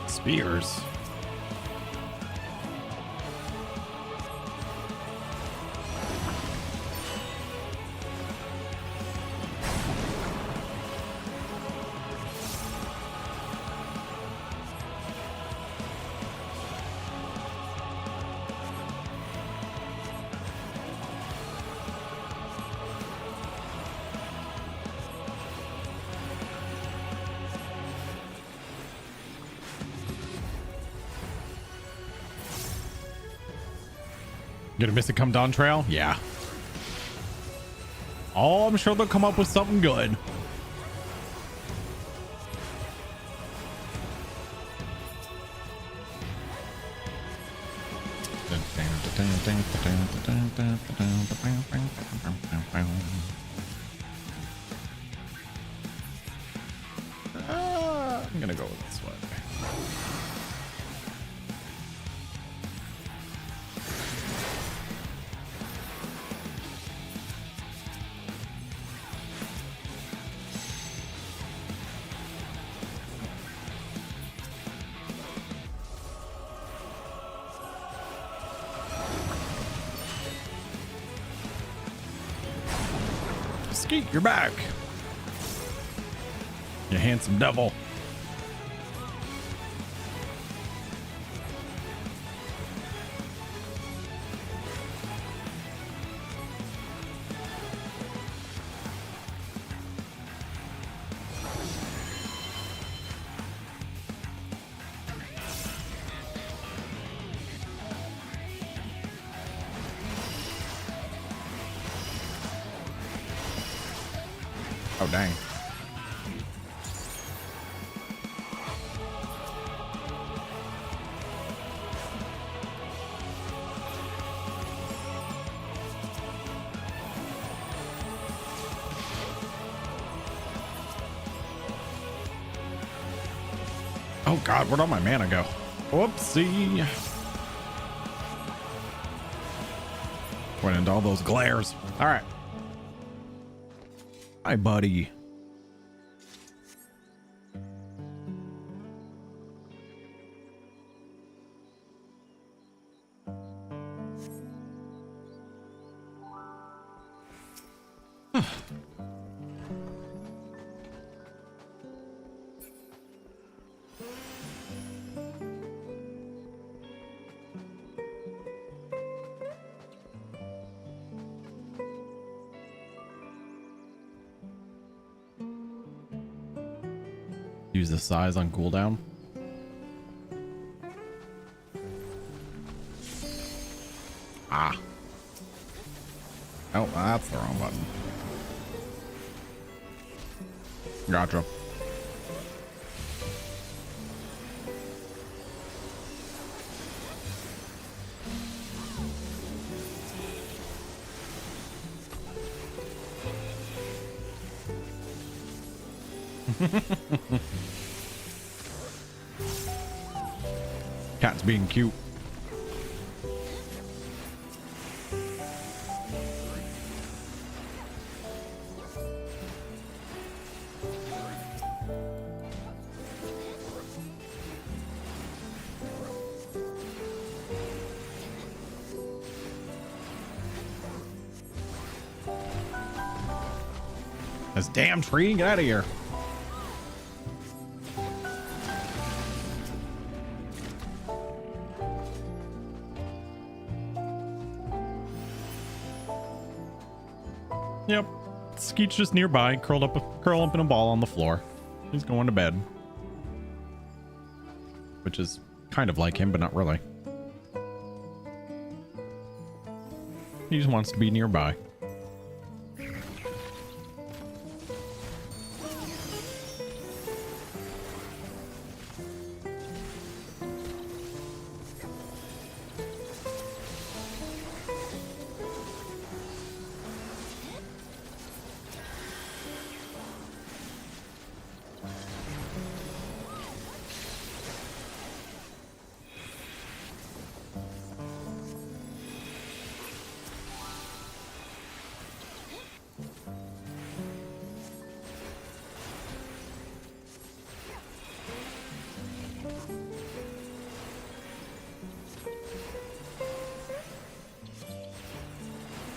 Spears. Gonna miss a come down trail? Yeah. Oh, I'm sure they'll come up with something good. I'm gonna go this way. Skeet, you're back. You handsome devil. Oh, dang. Oh God, where'd all my mana go? Whoopsie. Went into all those glares. All right. Hi, buddy. Use the size on cooldown. Ah. Oh, that's the wrong button. Gotcha. Cat's being cute. This damn tree, get out of here. Yep. Skeet's just nearby, curl up in a ball on the floor. He's going to bed. Which is kind of like him, but not really. He just wants to be nearby.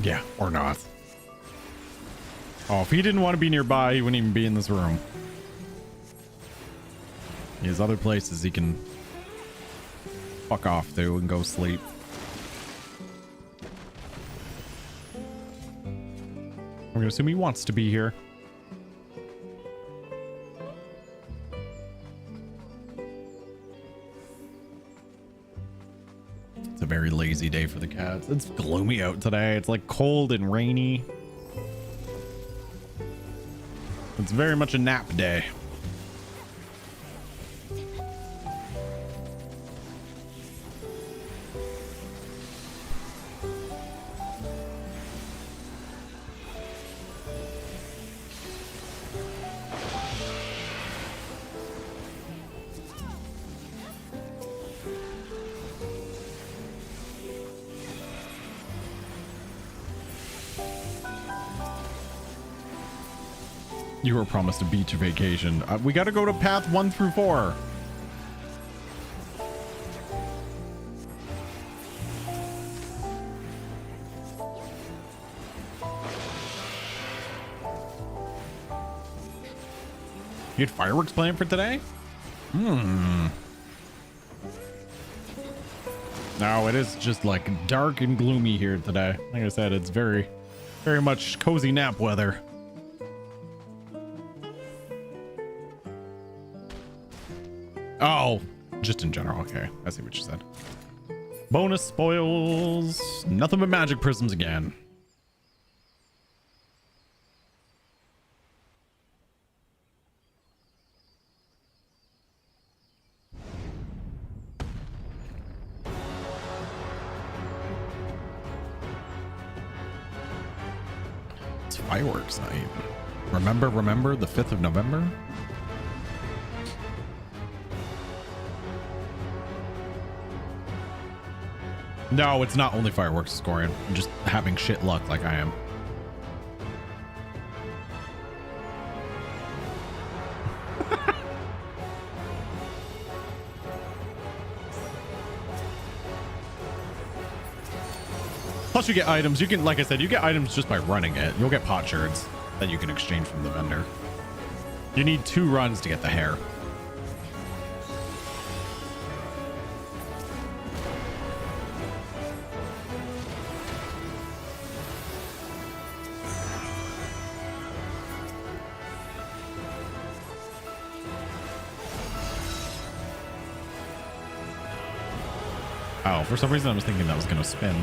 Yeah, or not. Oh, if he didn't want to be nearby, he wouldn't even be in this room. He has other places he can fuck off to and go sleep. I'm gonna assume he wants to be here. It's a very lazy day for the cats. It's gloomy out today. It's like cold and rainy. It's very much a nap day. You were promised a beach vacation. We got to go to path 1 through 4. You had fireworks planned for today? No, it is just like dark and gloomy here today. Like I said, it's very, very much cozy nap weather. Oh, just in general. Okay, I see what you said. Bonus spoils. Nothing but magic prisms again. It's fireworks night. Remember the 5th of November? No, it's not only fireworks scoring. I'm just having shit luck like I am. Plus you get items. You can, like I said, you get items just by running it. You'll get pot shards that you can exchange from the vendor. You need 2 runs to get the hair. Oh, for some reason I was thinking that was going to spin.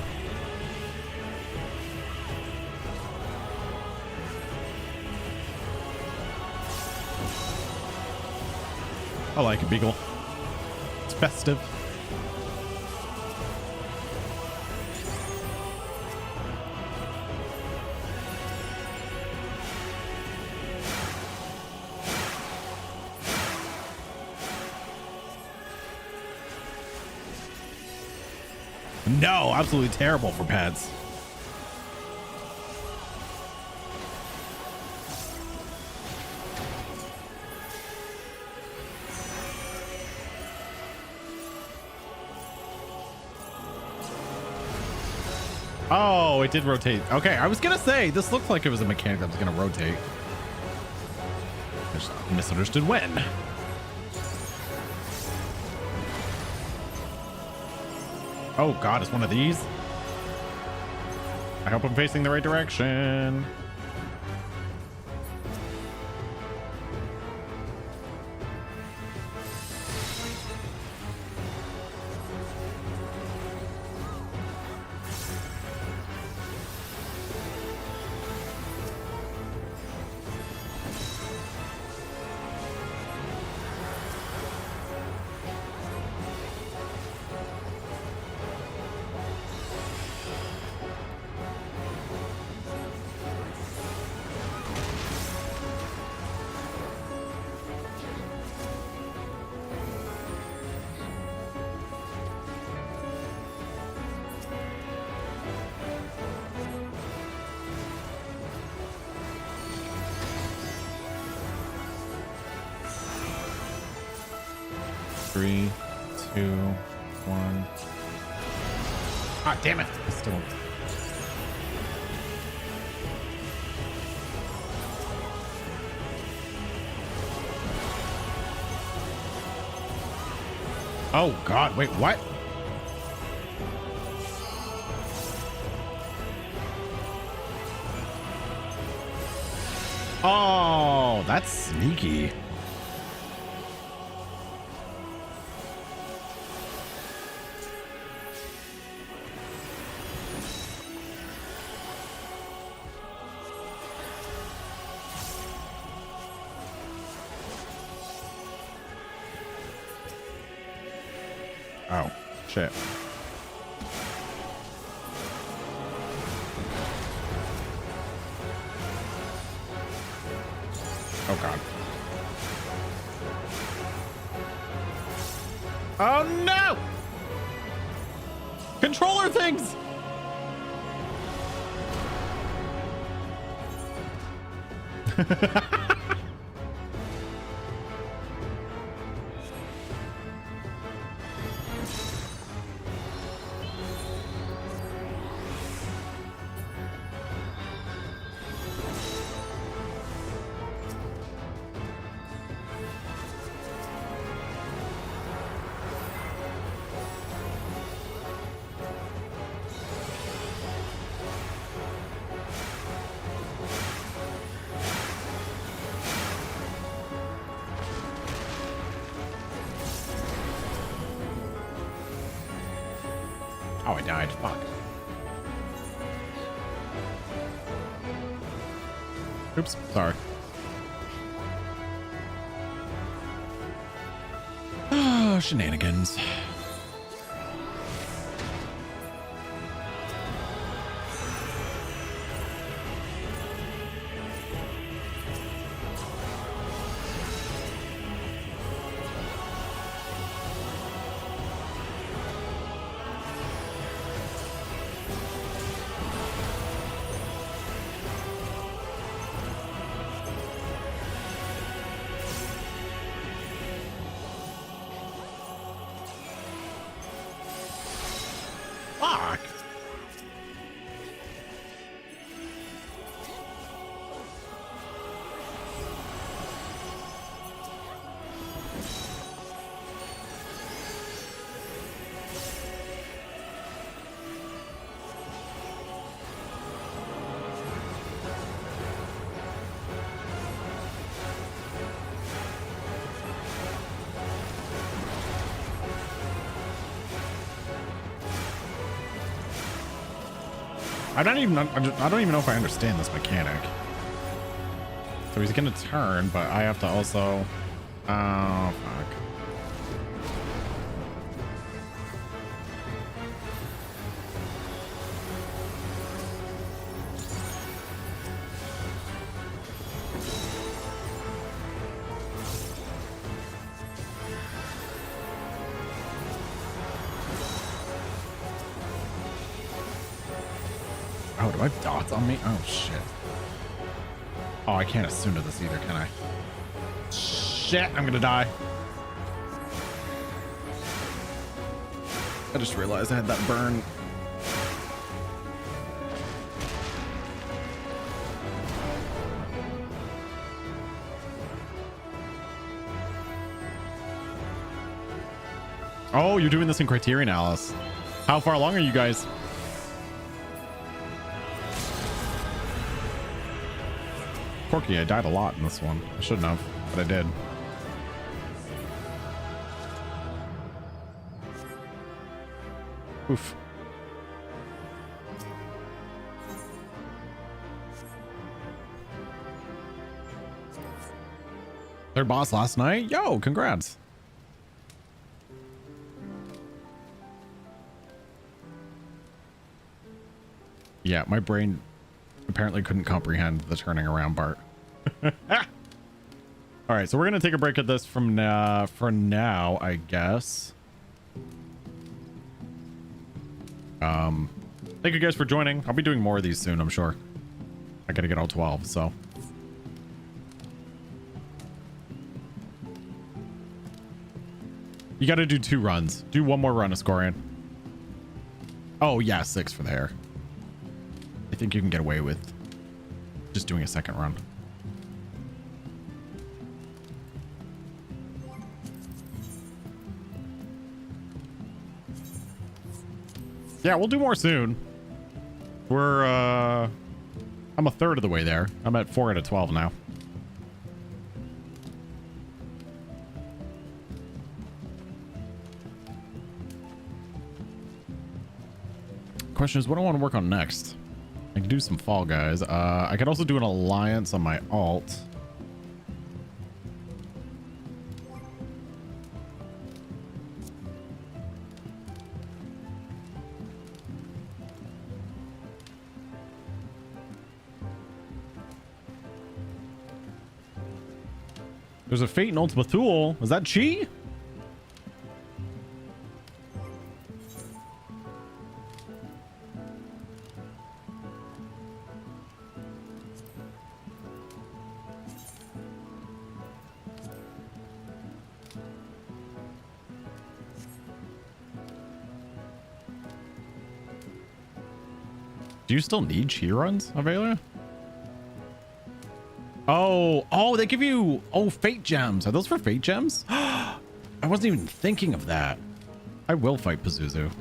I like it, Beagle. It's festive. No, absolutely terrible for pets. Oh, it did rotate. Okay, I was gonna say this looked like it was a mechanic that was gonna rotate. I just misunderstood when. Oh God, it's one of these. I hope I'm facing the right direction. Three, two, one. Ah, damn it. I still. Oh God, wait, what? Oh, that's sneaky. Oh, shit. Oh, God. Oh, no! Controller things! Oh, I died. Fuck. Oops. Sorry. Oh, shenanigans. I don't even know if I understand this mechanic. So he's gonna turn, but I have to also. Oh fuck. Oh, do I have dots on me? Oh, shit. Oh, I can't assume to this either, can I? Shit, I'm gonna die. I just realized I had that burn. Oh, you're doing this in Criterion, Alice. How far along are you guys? Corky, I died a lot in this one. I shouldn't have, but I did. Oof. Third boss last night? Yo, congrats. Yeah, my brain apparently couldn't comprehend the turning around part. All right, so we're gonna take a break at this from for now, I guess. Thank you guys for joining. I'll be doing more of these soon, I'm sure. I gotta get all 12, so. You gotta do 2 runs. Do 1 more run, Ascorian. Oh yeah, 6 for the hair. I think you can get away with just doing a 2nd run. Yeah, we'll do more soon. We're I'm a third of the way there. I'm at 4 out of 12 now. Question is, what do I want to work on next? I can do some Fall Guys. I could also do an alliance on my alt. There's a Fate in Ultima Thule. Is that Chi? Do you still need Chi runs, Avelia? Oh, they give you, Fate Gems. Are those for Fate Gems? I wasn't even thinking of that. I will fight Pazuzu.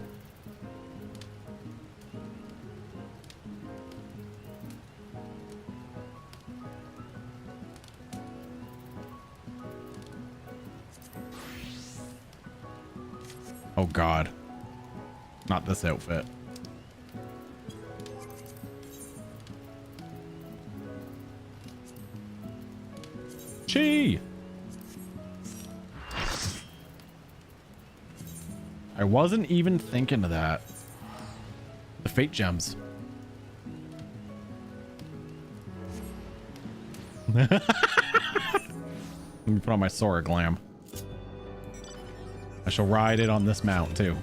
Oh God. Not this outfit. Chi! I wasn't even thinking of that. The Fate Gems. Let me put on my Sora glam. I shall ride it on this mount too.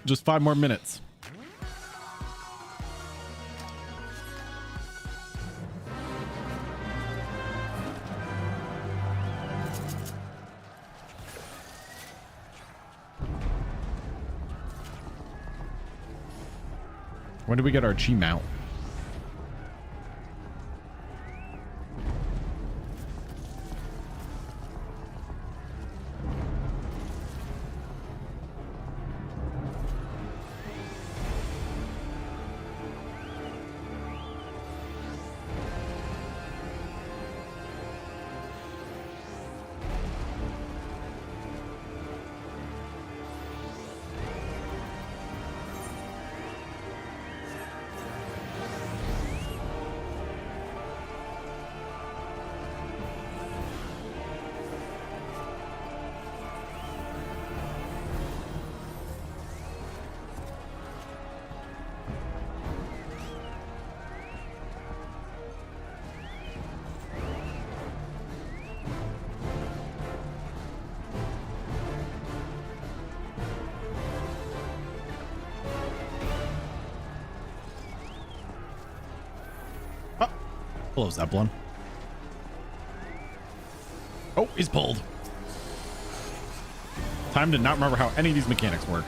Just 5 more minutes. When do we get our Chi mount? Hello, Zeppelin. Oh, he's pulled. Time to not remember how any of these mechanics work.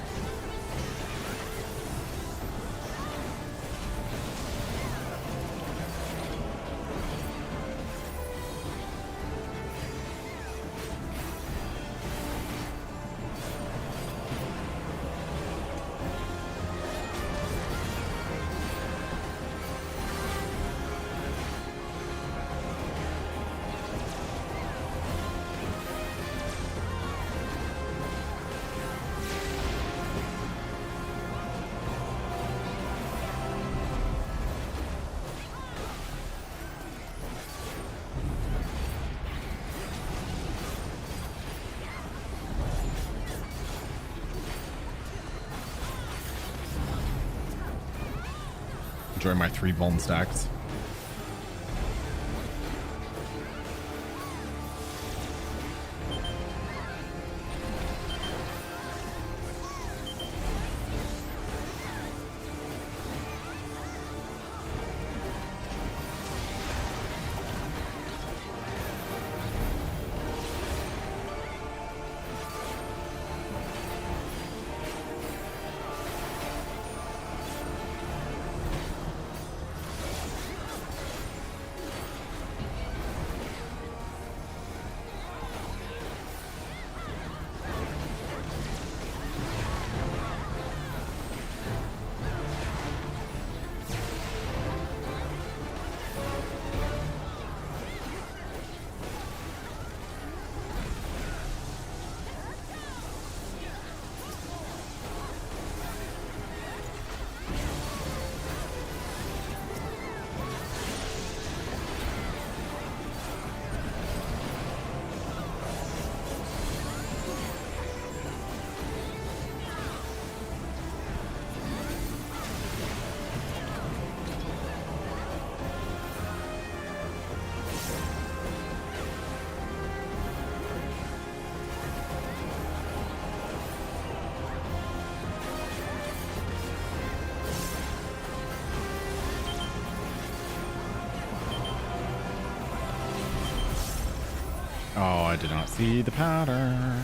Enjoy my 3 vuln stacks. Oh, I did not see the pattern.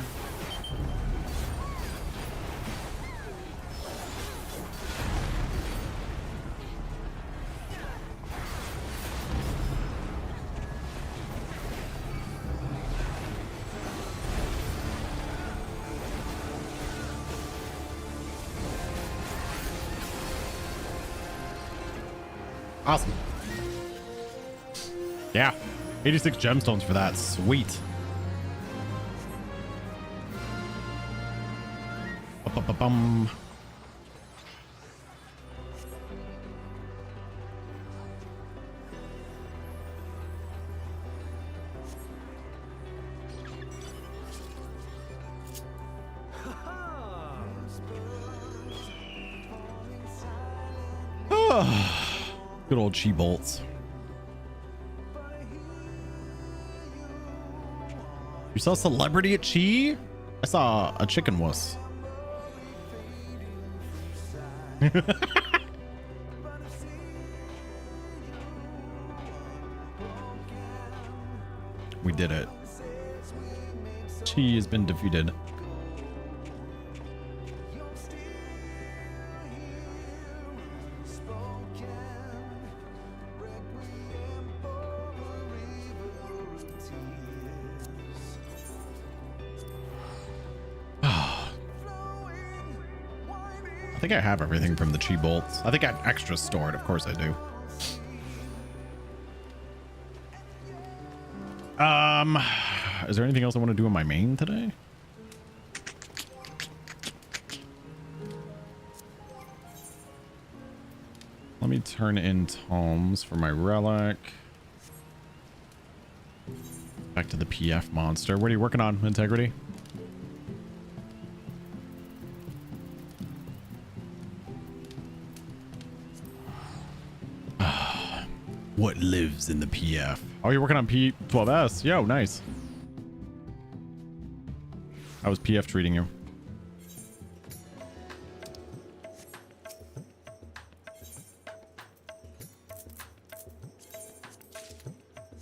Awesome. Yeah. 86 gemstones for that. Sweet. Bum. Good old chi bolts. You saw celebrity at Chi? I saw a chicken wuss. We did it. Chi has been defeated. I think I have everything from the chi bolts. I think I have extra stored. Of course I do. Is there anything else I want to do in my main today? Let me turn in tomes for my relic. Back to the PF monster. What are you working on, Integrity? What lives in the PF? Oh, you're working on P12S. Yo, nice. How was PF treating you?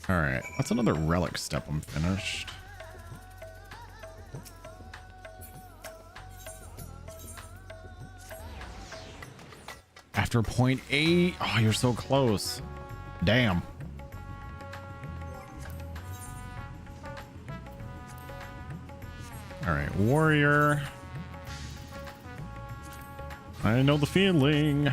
All right, that's another relic step. I'm finished. After point 8. Oh, you're so close. Damn. All right, warrior. I know the feeling.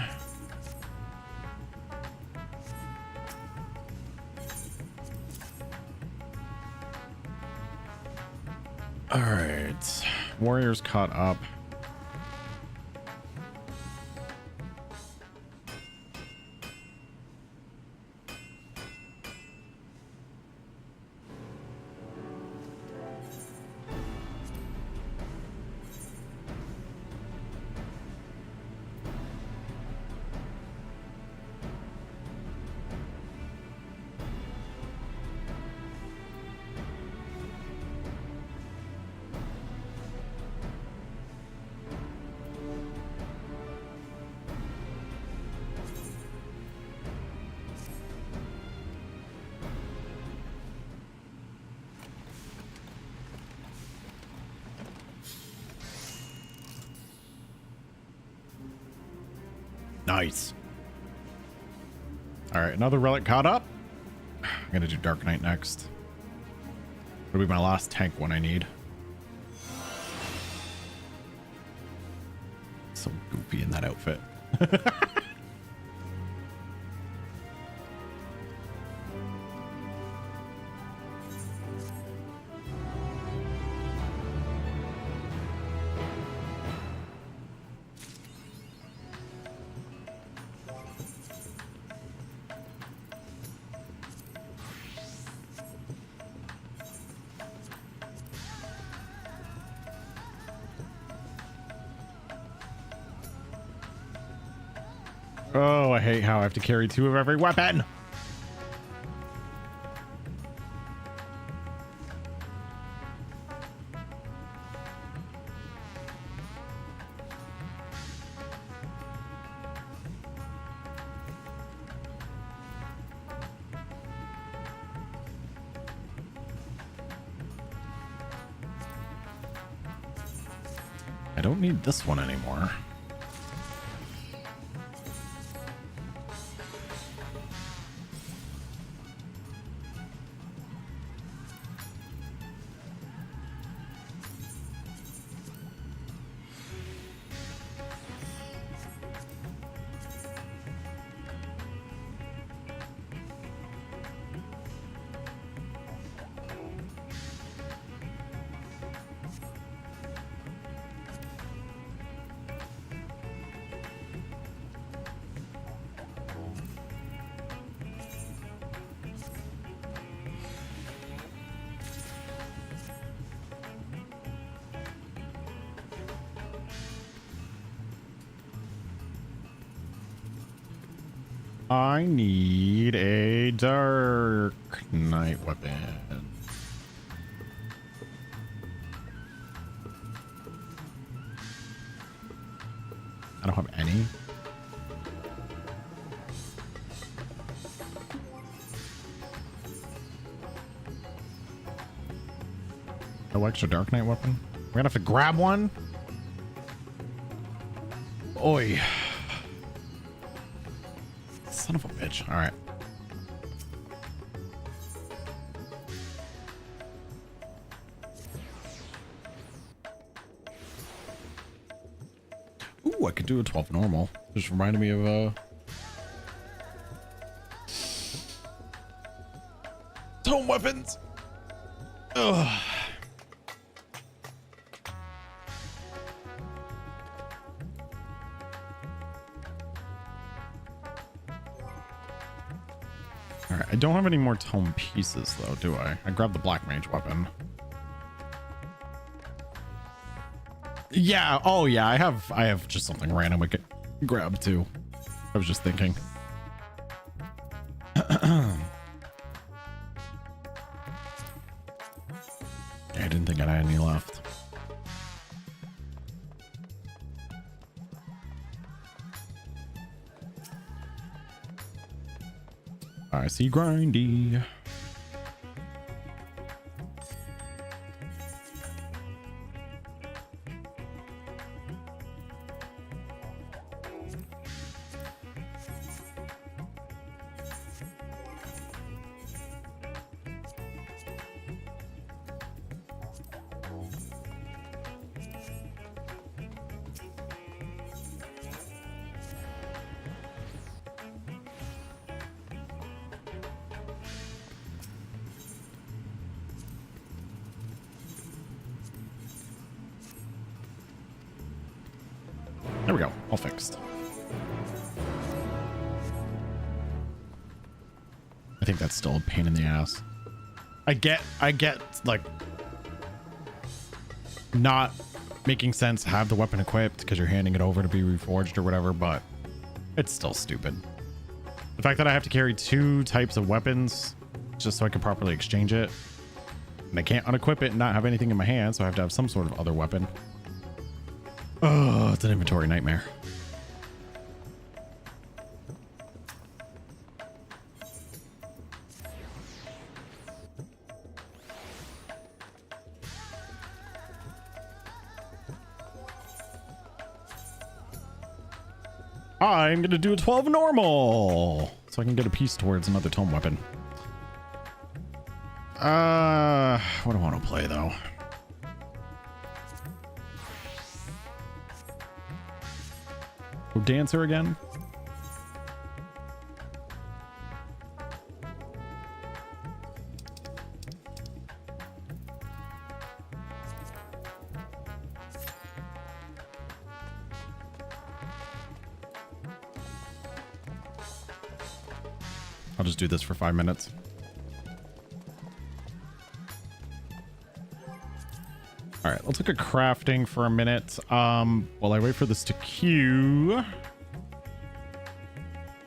All right, warrior's caught up. Nice. All right, another relic caught up. I'm gonna do Dark Knight next. It'll be my last tank one I need. So goofy in that outfit. Oh, I hate how I have to carry 2 of every weapon. I don't need this one anymore. I need a Dark Knight weapon. I don't have any. No extra Dark Knight weapon? We're gonna have to grab one? Oi. Son of a bitch. All right. Ooh, I could do a 12 normal. Just reminded me of tome weapons. Ugh. All right, I don't have any more tome pieces though, do I? I grabbed the black mage weapon. Yeah, oh yeah, I have just something random we could grab too. I was just thinking. I didn't think I had any left. I see grindy. There we go. All fixed. I think that's still a pain in the ass. I get like not making sense to have the weapon equipped because you're handing it over to be reforged or whatever, but it's still stupid. The fact that I have to carry 2 types of weapons just so I can properly exchange it, and I can't unequip it and not have anything in my hand, so I have to have some sort of other weapon. Oh, it's an inventory nightmare. I'm gonna do a 12 normal so I can get a piece towards another tome weapon. What do I want to play though? Go dancer again. I'll just do this for 5 minutes. All right, let's look at crafting for a minute. While I wait for this to queue,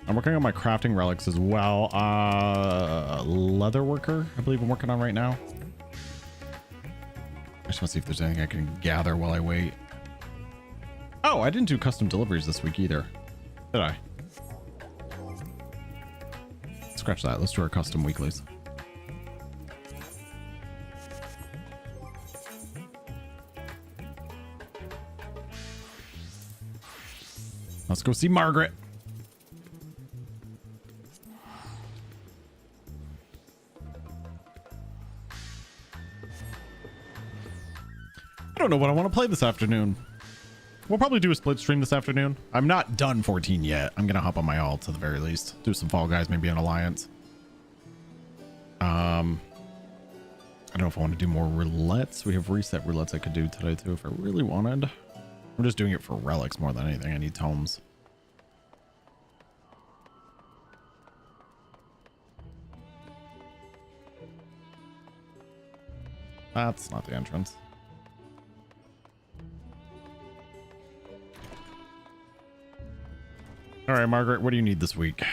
I'm working on my crafting relics as well. Leather worker, I believe I'm working on right now. I just want to see if there's anything I can gather while I wait. Oh, I didn't do custom deliveries this week either, did I? Scratch that. Let's do our custom weeklies. Let's go see Margaret. I don't know what I want to play this afternoon. We'll probably do a split stream this afternoon. I'm not done 14 yet. I'm going to hop on my alt at the very least. Do some Fall Guys, maybe an Alliance. I don't know if I want to do more roulettes. We have reset roulettes I could do today too if I really wanted. I'm just doing it for relics more than anything. I need tomes. That's not the entrance. All right, Margaret, what do you need this week?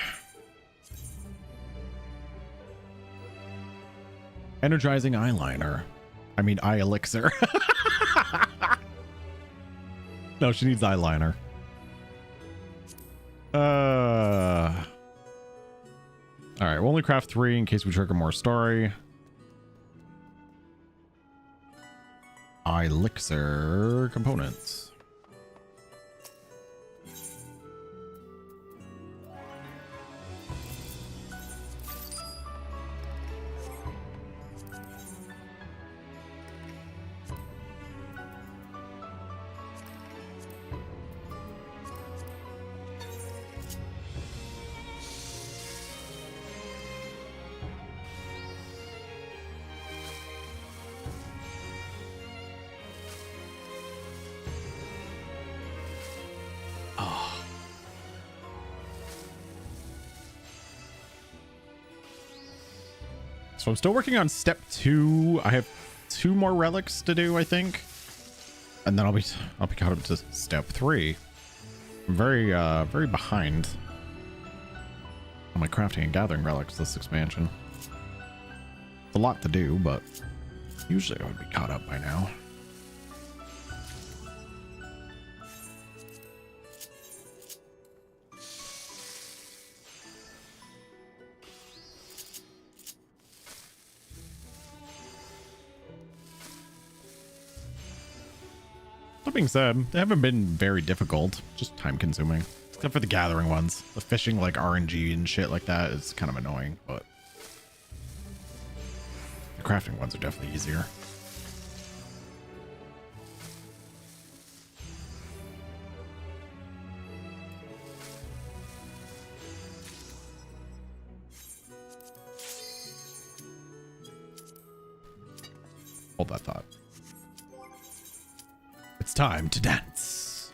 Energizing eyeliner. I mean, eye elixir. No, she needs eyeliner. All right, we'll only craft 3 in case we trigger more story. Eye elixir components. So I'm still working on step 2. I have 2 more relics to do, I think. And then I'll be caught up to step 3. I'm very behind on my crafting and gathering relics this expansion. It's a lot to do, but usually I would be caught up by now. That being said, they haven't been very difficult, just time consuming. Except for the gathering ones. The fishing like RNG and shit like that is kind of annoying, but the crafting ones are definitely easier. Hold that thought. It's time to dance.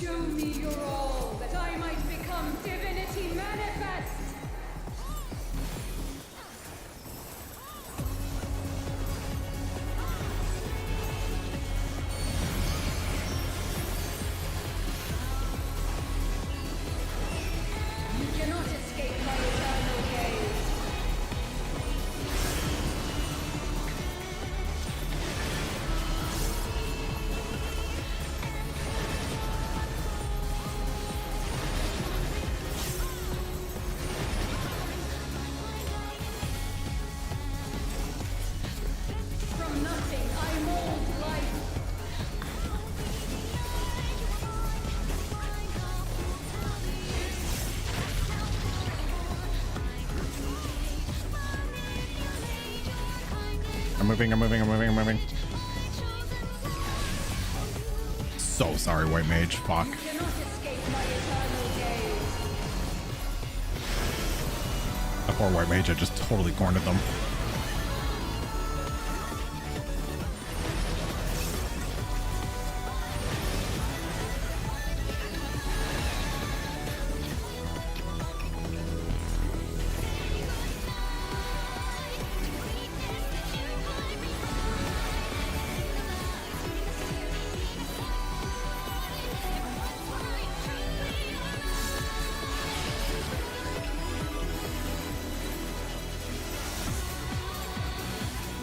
Show me your all, that I might become divinity manifest! You cannot escape my eternal gaze. From nothing, I mold life. I'm moving, I'm moving, I'm moving, I'm moving. So sorry, White Mage. Fuck. You cannot escape my eternal gaze. That poor White Mage, I just totally cornered them.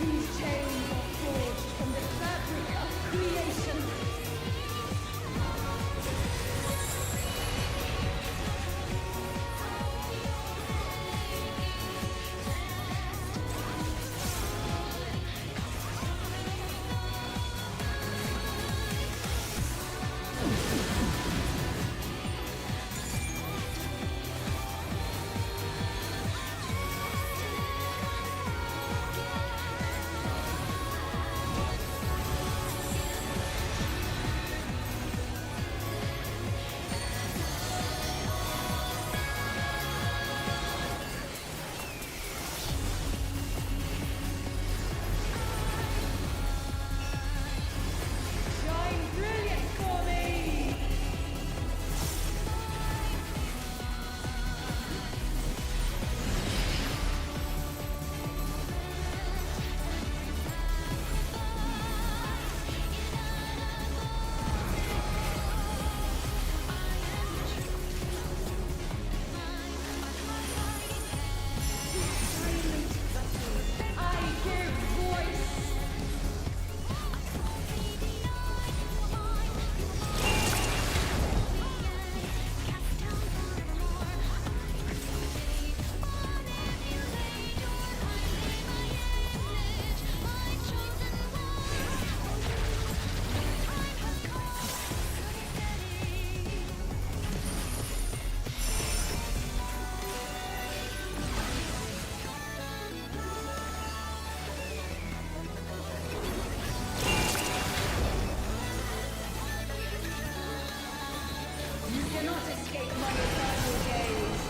These chains are forged from the fabric of creation. Shine brilliant for me! I give voice! You cannot escape my eternal gaze.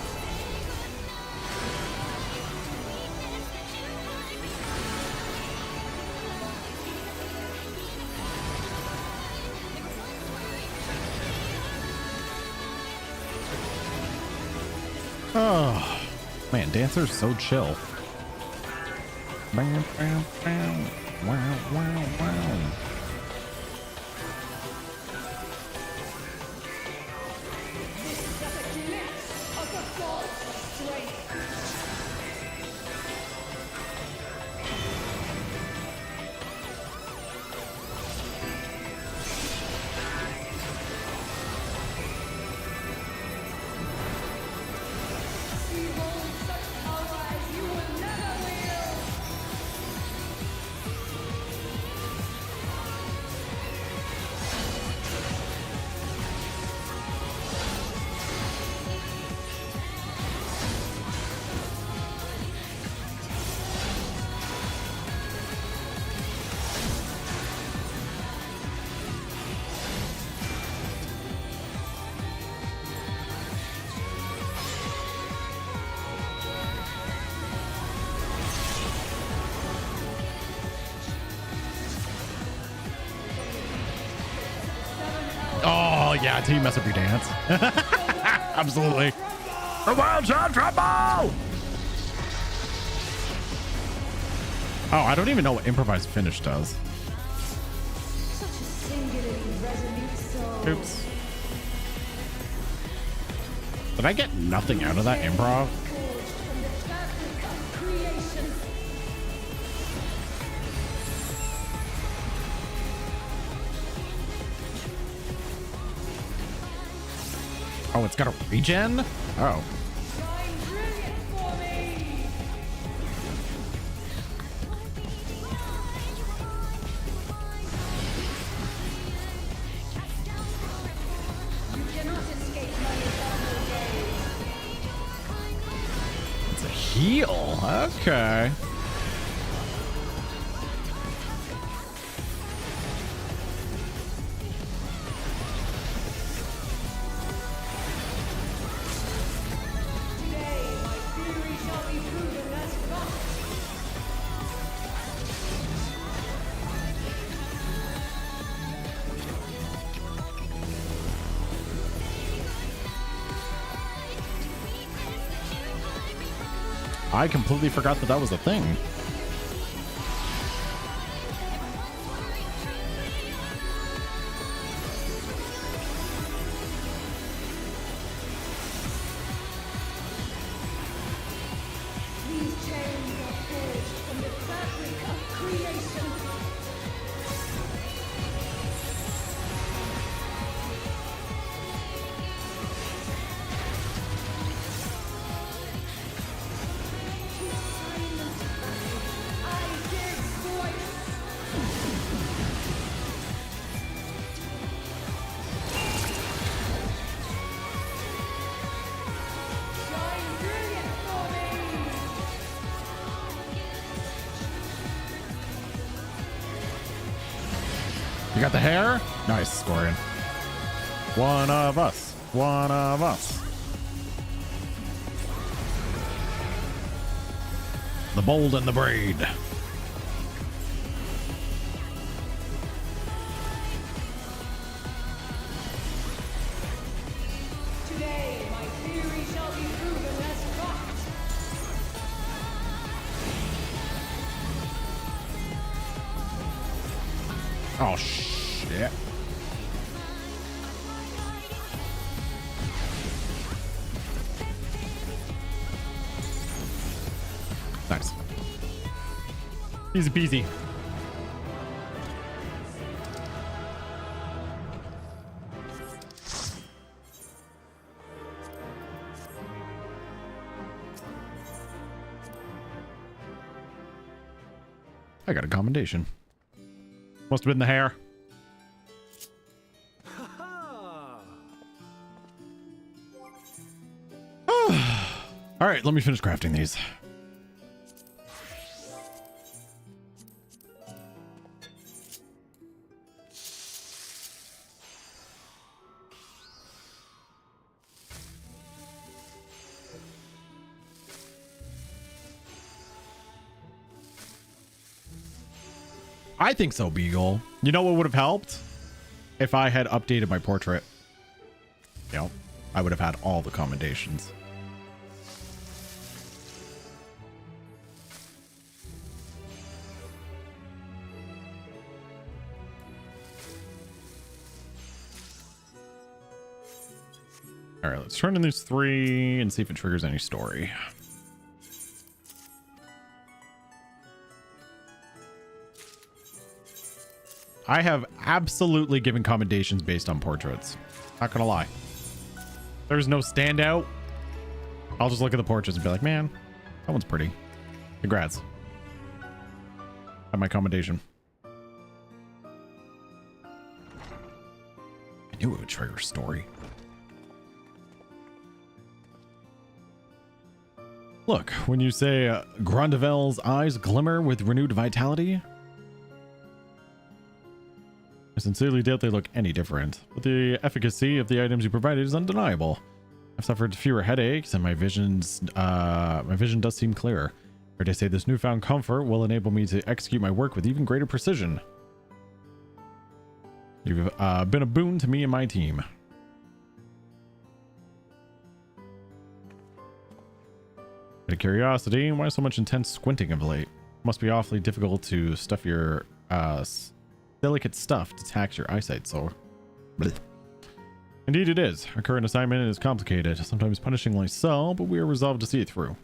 Oh, man, Dancer's so chill. Bam, bam, bam. Wow, wow, wow. This is but a glimpse of the god's strength. Behold such power as you will never wield. Oh, yeah, until you mess up your dance. Absolutely. The world shall tremble! Oh, I don't even know what improvised finish does. Such a singularly resolute soul. Oops. Did I get nothing out of that improv? Forged from the fabric of creation. Oh, it's got a regen? Oh. Shine brilliant for me. You cannot escape my eternal gaze. It's a heal. Okay. Today, my fury shall be proven as fact. I completely forgot that that was a thing. These chains are forged from the fabric of creation. To silent battle, I give voice. Shine brilliant for me. You got the hair? Nice, Scorian. One of us. One of us. The bold and the braid. Today, my theory shall be proven as fact. Oh, shit. Nice. Easy peasy. I got a commendation. Must have been the hair. All right, let me finish crafting these. I think so, Beagle. You know what would have helped? If I had updated my portrait. You know, I would have had all the commendations. All right, let's turn in these 3 and see if it triggers any story. I have absolutely given commendations based on portraits. Not gonna lie. There's no standout. I'll just look at the portraits and be like, man, that one's pretty. Congrats. Have my commendation. I knew it would trigger story. Look, when you say Grondevel's eyes glimmer with renewed vitality, I sincerely doubt they look any different, but the efficacy of the items you provided is undeniable. I've suffered fewer headaches, and my vision does seem clearer. Or to say this newfound comfort will enable me to execute my work with even greater precision. You've been a boon to me and my team. Out of curiosity, why so much intense squinting of late? Must be awfully difficult to stuff your delicate stuff to tax your eyesight, so. Blech. Indeed it is. Our current assignment is complicated, sometimes punishingly so, but we are resolved to see it through.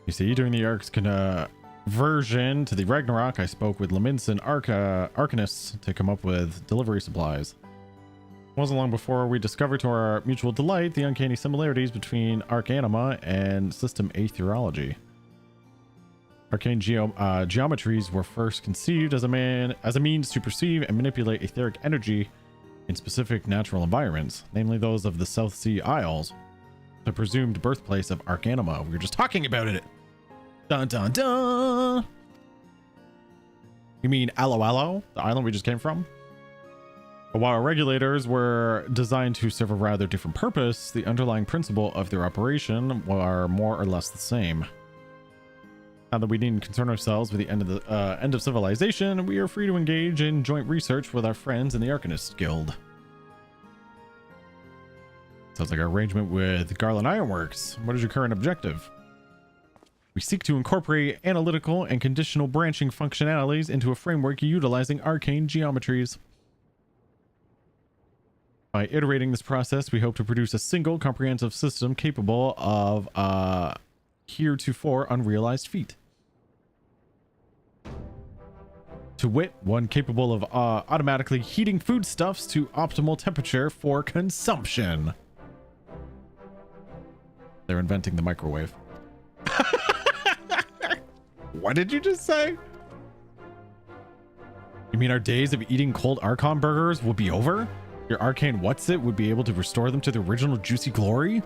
You see, during the Ark's conversion to the Ragnarok, I spoke with Lamins and Arcanists to come up with delivery supplies. It wasn't long before we discovered to our mutual delight the uncanny similarities between Arcanima and system aetherology. Arcane geometries were first conceived as a means to perceive and manipulate etheric energy in specific natural environments, namely those of the South Sea Isles, the presumed birthplace of Arcanima. We were just talking about it. Dun dun dun. You mean Alo Alo, the island we just came from? But while our regulators were designed to serve a rather different purpose, the underlying principle of their operation were more or less the same. Now that we needn't concern ourselves with the end of civilization, we are free to engage in joint research with our friends in the Arcanist Guild. Sounds like our arrangement with Garland Ironworks. What is your current objective? We seek to incorporate analytical and conditional branching functionalities into a framework utilizing arcane geometries. By iterating this process, we hope to produce a single comprehensive system capable of heretofore unrealized feat. To wit, one capable of automatically heating foodstuffs to optimal temperature for consumption. They're inventing the microwave. What did you just say? You mean our days of eating cold Archon burgers will be over? Your arcane what's-it would be able to restore them to their original juicy glory?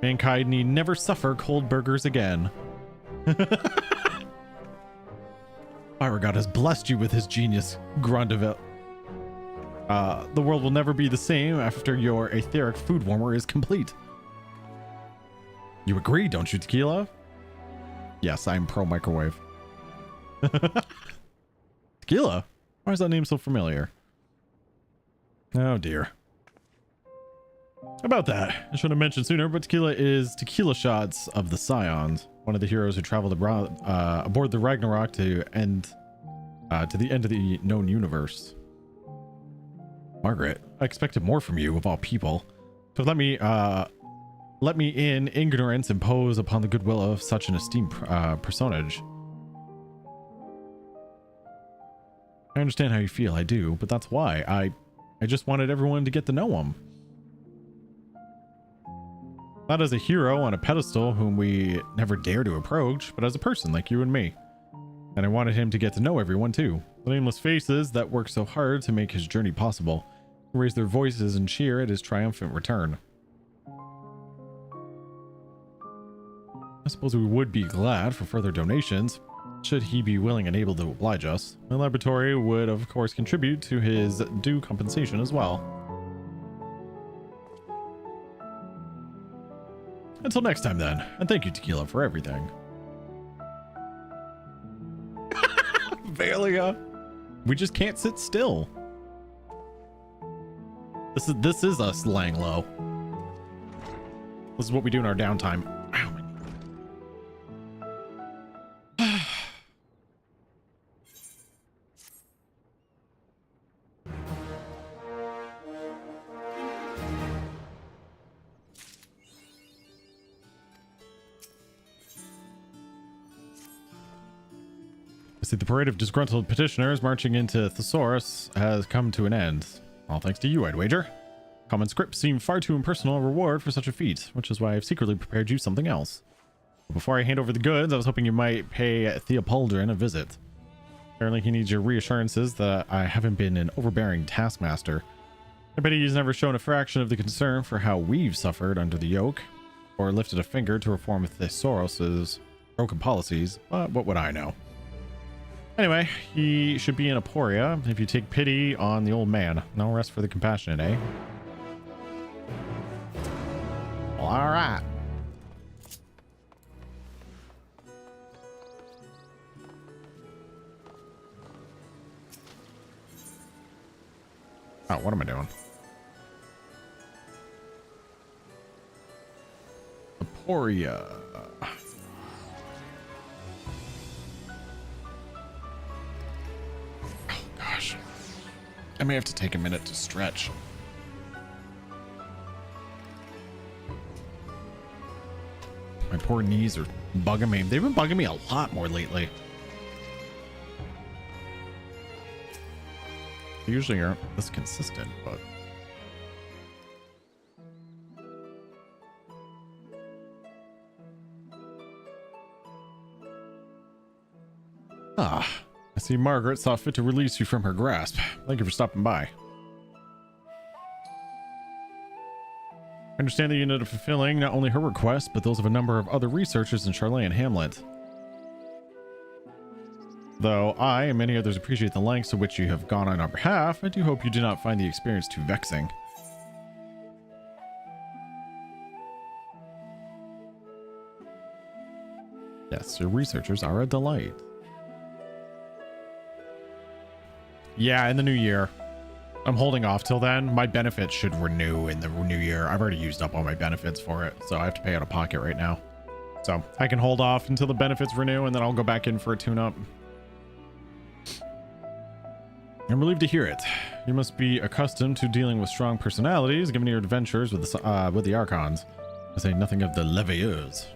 Mankind need never suffer cold burgers again. Beauregard has blessed you with his genius, Grandeville. The world will never be the same after your etheric food warmer is complete. You agree, don't you, Tequila? Yes, I'm pro-microwave. Tequila? Why is that name so familiar? Oh dear. About that, I should have mentioned sooner, but Tequila is Tequila Shots of the Scions, one of the heroes who traveled aboard the Ragnarok to the end of the known universe. Margaret, I expected more from you, of all people. So let me in ignorance impose upon the goodwill of such an esteemed personage. I understand how you feel, I do, but that's why I just wanted everyone to get to know him. Not as a hero on a pedestal whom we never dare to approach, but as a person like you and me. And I wanted him to get to know everyone too. The nameless faces that worked so hard to make his journey possible, who raised their voices and cheer at his triumphant return. I suppose we would be glad for further donations, should he be willing and able to oblige us. My laboratory would of course contribute to his due compensation as well. Until next time then, and thank you Tequila for everything. Valia, we just can't sit still. This is us laying low. This is what we do in our downtime. Ow, my knee. See, the parade of disgruntled petitioners marching into Thesaurus has come to an end. All thanks to you, I'd wager. Common script seemed far too impersonal a reward for such a feat, which is why I've secretly prepared you something else. But before I hand over the goods, I was hoping you might pay Theopoldrin a visit. Apparently he needs your reassurances that I haven't been an overbearing taskmaster. I bet he's never shown a fraction of the concern for how we've suffered under the yoke, or lifted a finger to reform Thesaurus's broken policies, but what would I know? Anyway, he should be in Aporia if you take pity on the old man. No rest for the compassionate, eh? Well, all right. Oh, what am I doing? Aporia. Oh, gosh. I may have to take a minute to stretch. My poor knees are bugging me. They've been bugging me a lot more lately. They usually aren't this consistent, but... Ah, I see Margaret saw fit to release you from her grasp. Thank you for stopping by. I understand that you ended up fulfilling not only her request, but those of a number of other researchers in Charlotte and Hamlet. Though I and many others appreciate the lengths to which you have gone on our behalf, I do hope you do not find the experience too vexing. Yes, your researchers are a delight. Yeah, in the new year. I'm holding off till then. My benefits should renew in the new year. I've already used up all my benefits for it, so I have to pay out of pocket right now. So I can hold off until the benefits renew, and then I'll go back in for a tune-up. I'm relieved to hear it. You must be accustomed to dealing with strong personalities, given your adventures with the Archons. To say nothing of the Levieurs.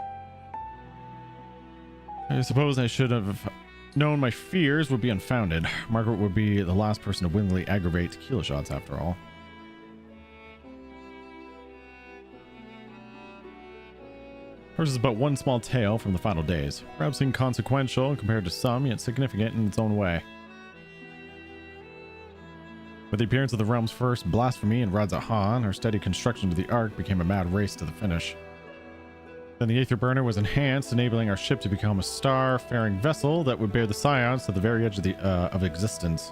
I suppose I should have known my fears would be unfounded. Margaret would be the last person to willingly aggravate tequila shots, after all. Hers is but one small tale from the final days, perhaps inconsequential compared to some, yet significant in its own way. With the appearance of the realm's first blasphemy in Radzahan, her steady construction to the Ark became a mad race to the finish. Then the Aether Burner was enhanced, enabling our ship to become a star-faring vessel that would bear the Scions to the very edge of of existence.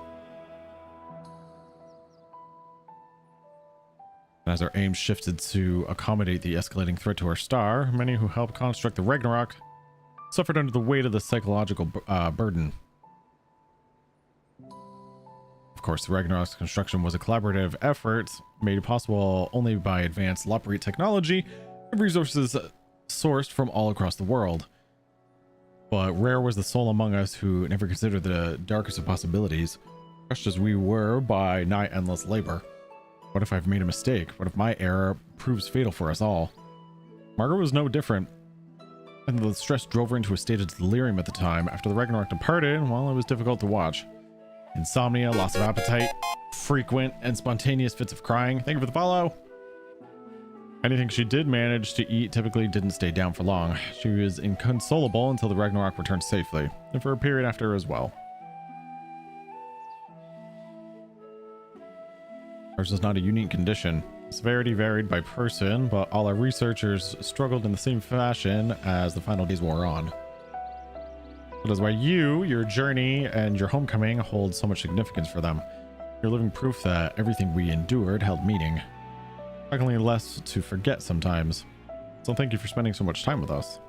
And as our aim shifted to accommodate the escalating threat to our star, many who helped construct the Ragnarok suffered under the weight of the psychological burden. Of course, the Ragnarok's construction was a collaborative effort made possible only by advanced Loprite technology and resources sourced from all across the world. But rare was the soul among us who never considered the darkest of possibilities, crushed as we were by nigh endless labor. What if I've made a mistake? What if my error proves fatal for us all? Margaret was no different, and the stress drove her into a state of delirium at the time. After the Ragnarok departed, well, it was difficult to watch. Insomnia, loss of appetite, frequent and spontaneous fits of crying. Thank you for the follow. Anything she did manage to eat typically didn't stay down for long. She was inconsolable until the Ragnarok returned safely, and for a period after as well. Ours was not a unique condition. Severity varied by person, but all our researchers struggled in the same fashion as the final days wore on. That is why your journey, and your homecoming hold so much significance for them. You're living proof that everything we endured held meaning. Shockingly less to forget sometimes. So thank you for spending so much time with us.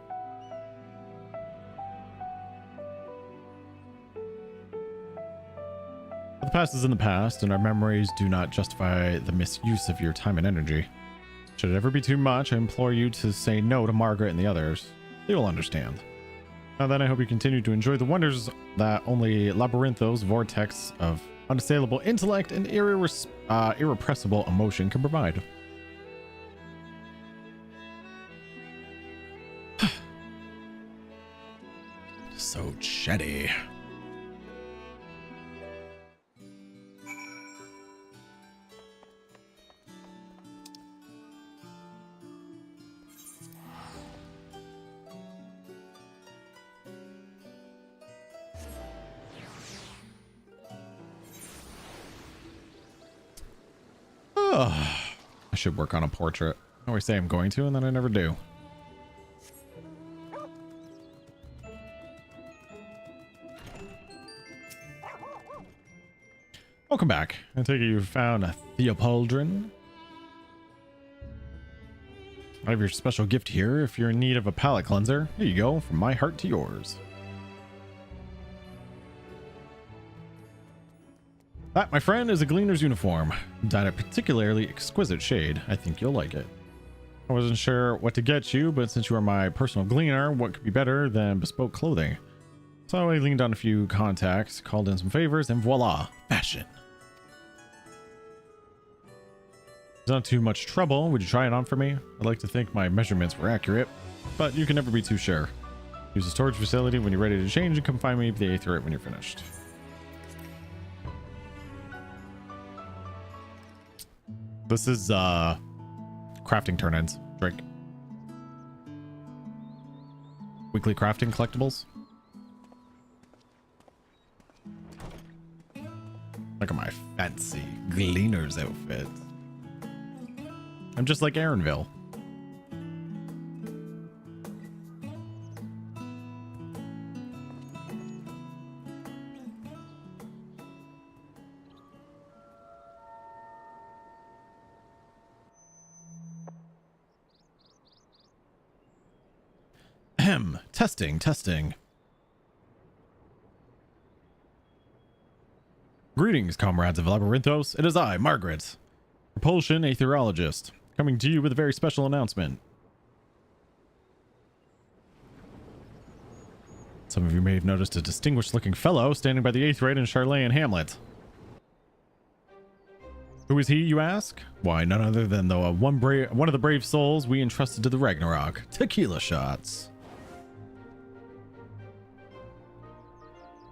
But the past is in the past, and our memories do not justify the misuse of your time and energy. Should it ever be too much, I implore you to say no to Margaret and the others. They will understand. Now then, I hope you continue to enjoy the wonders that only Labyrinthos' vortex of unassailable intellect and irrepressible emotion can provide. So chatty. I should work on a portrait. I always say I'm going to, and then I never do. Welcome back. I take it you found a Theopoldrin. I have your special gift here. If you're in need of a palate cleanser, here you go, from my heart to yours. That, my friend, is a Gleaner's uniform. Dyed a particularly exquisite shade. I think you'll like it. I wasn't sure what to get you, but since you are my personal Gleaner, what could be better than bespoke clothing? So I leaned on a few contacts, called in some favors, and voila, fashion. It's not too much trouble. Would you try it on for me? I'd like to think my measurements were accurate, but you can never be too sure. Use the storage facility when you're ready to change and come find me at the Aetherite when you're finished. This is crafting turn-ins. Drink. Weekly crafting collectibles. Look at my fancy Gleaner's outfit. I'm just like Aaronville. Testing. Greetings, comrades of Labyrinthos. It is I, Margaret, propulsion aetherologist, coming to you with a very special announcement. Some of you may have noticed a distinguished-looking fellow standing by the Aetherite in Charlayan Hamlet. Who is he, you ask? Why, none other than the one of the brave souls we entrusted to the Ragnarok, Tequila shots.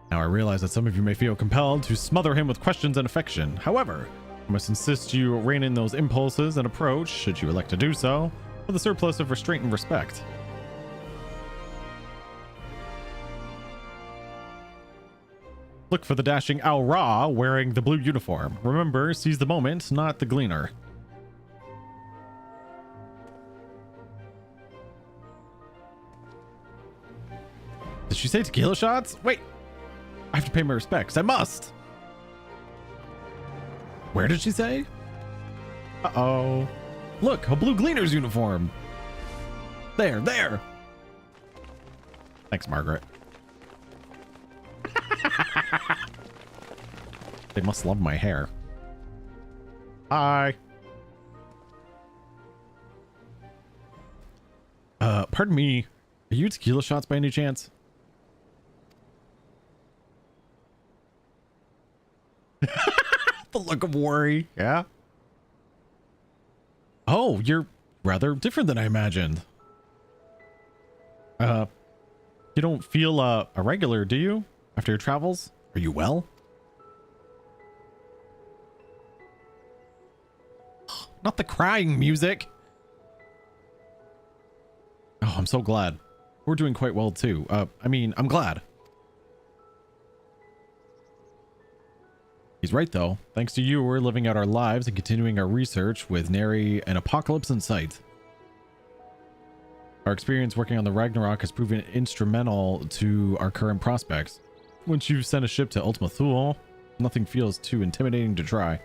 Now I realize that some of you may feel compelled to smother him with questions and affection. However, I must insist you rein in those impulses and approach, should you elect to do so, with a surplus of restraint and respect. Look for the dashing Al Ra wearing the blue uniform. Remember, seize the moment, not the Gleaner. Did she say tequila shots? Wait! I have to pay my respects. I must. Where did she say? Uh-oh. Look, a blue Gleaner's uniform. There. Thanks, Margaret. They must love my hair. Hi. Pardon me. Are you tequila shots by any chance? The look of worry. Yeah. Oh, you're rather different than I imagined. You don't feel irregular, do you? After your travels? Are you well? Not the crying music. Oh, I'm so glad. We're doing quite well too. I mean, I'm glad. He's right, though. Thanks to you, we're living out our lives and continuing our research with nary an apocalypse in sight. Our experience working on the Ragnarok has proven instrumental to our current prospects. Once you've sent a ship to Ultima Thule, nothing feels too intimidating to try.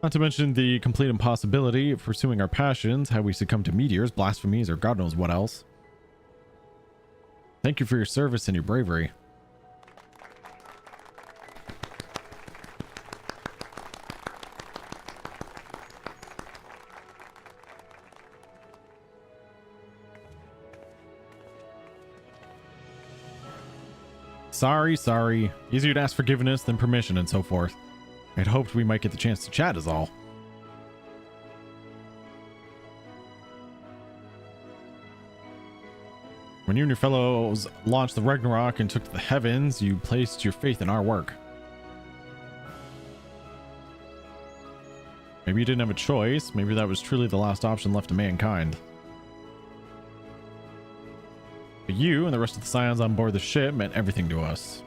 Not to mention the complete impossibility of pursuing our passions, how we succumb to meteors, blasphemies, or God knows what else. Thank you for your service and your bravery. Sorry. Easier to ask forgiveness than permission and so forth. I'd hoped we might get the chance to chat is all. When you and your fellows launched the Ragnarok and took to the heavens, you placed your faith in our work. Maybe you didn't have a choice. Maybe that was truly the last option left to mankind. But you and the rest of the Scions on board the ship meant everything to us.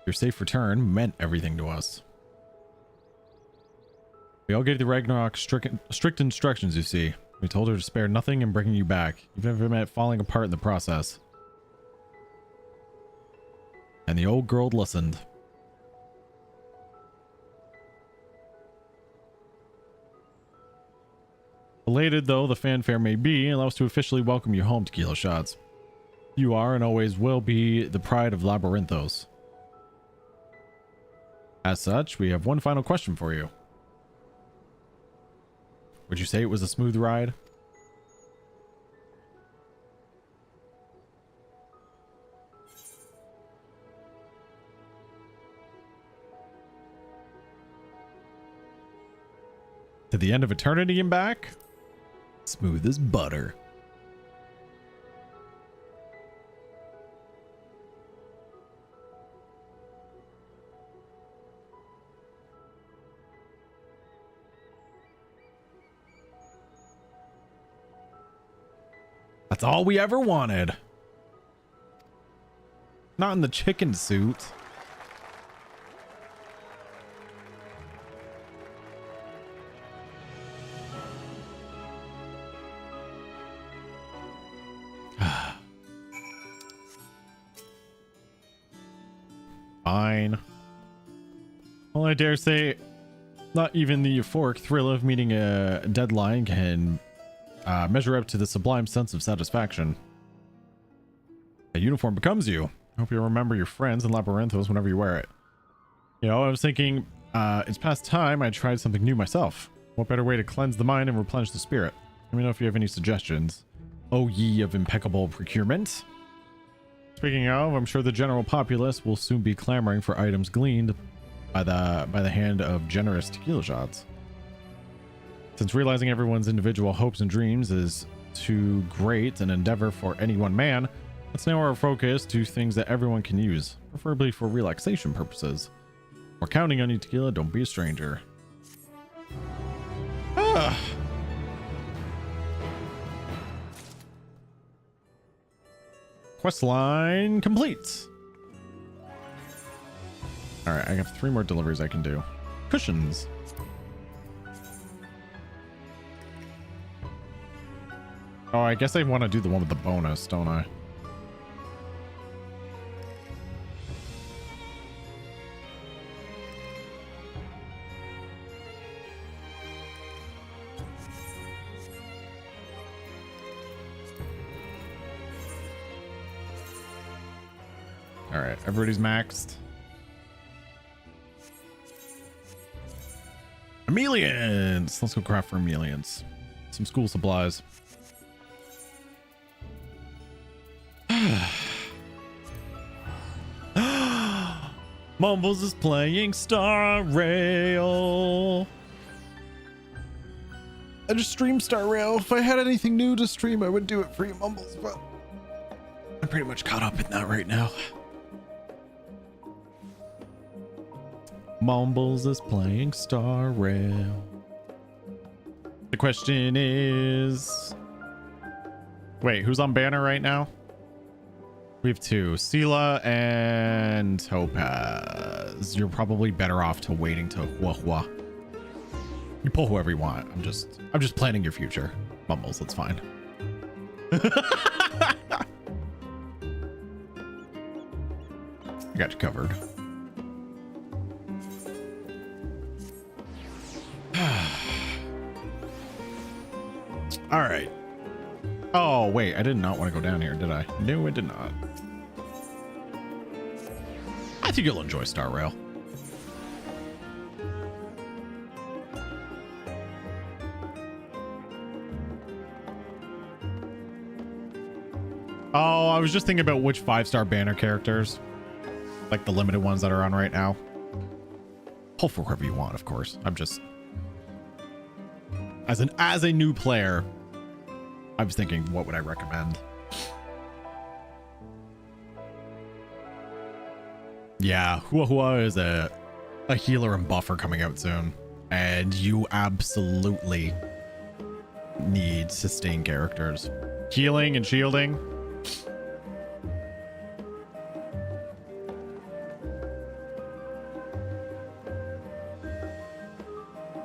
Your safe return meant everything to us. We all gave the Ragnarok strict instructions, you see. We told her to spare nothing in bringing you back, even if it meant falling apart in the process. And the old girl listened. Belated though the fanfare may be, allow us to officially welcome you home, Tequila Shots. You are and always will be the pride of Labyrinthos. As such, we have one final question for you. Would you say it was a smooth ride? To the end of eternity and back? Smooth as butter. That's all we ever wanted. Not in the chicken suit. Fine. Well, I dare say not even the euphoric thrill of meeting a deadline can measure up to the sublime sense of satisfaction. A uniform becomes you. I hope you remember your friends in Labyrinthos whenever you wear it. You know, I was thinking it's past time I tried something new myself. What better way to cleanse the mind and replenish the spirit? Let me know if you have any suggestions. Oh, ye of impeccable procurement. Speaking of, I'm sure the general populace will soon be clamoring for items gleaned by the hand of generous Tequila Shots. Since realizing everyone's individual hopes and dreams is too great an endeavor for any one man, let's narrow our focus to things that everyone can use, preferably for relaxation purposes. We're counting on you, Tequila. Don't be a stranger. Quest line complete. All right, I have 3 more deliveries I can do. Cushions. Oh, I guess I want to do the one with the bonus, don't I? All right, everybody's maxed. Emelians! Let's go craft for Emelians. Some school supplies. Mumbles is playing Star Rail. I just streamed Star Rail. If I had anything new to stream, I would do it for you, Mumbles, but I'm pretty much caught up in that right now. Mumbles is playing Star Rail. The question is... Wait, who's on banner right now? We have 2. Sela and Topaz. You're probably better off to waiting to Hua. You pull whoever you want. I'm just planning your future. Mumbles, that's fine. I got you covered. All right. Oh, wait. I did not want to go down here, did I? No, I did not. I think you'll enjoy Star Rail. Oh, I was just thinking about which 5-star banner characters. Like the limited ones that are on right now. Pull for whoever you want, of course. I'm just... As a new player, I was thinking, what would I recommend? Yeah, Hua is a healer and buffer coming out soon. And you absolutely need sustained characters. Healing and shielding.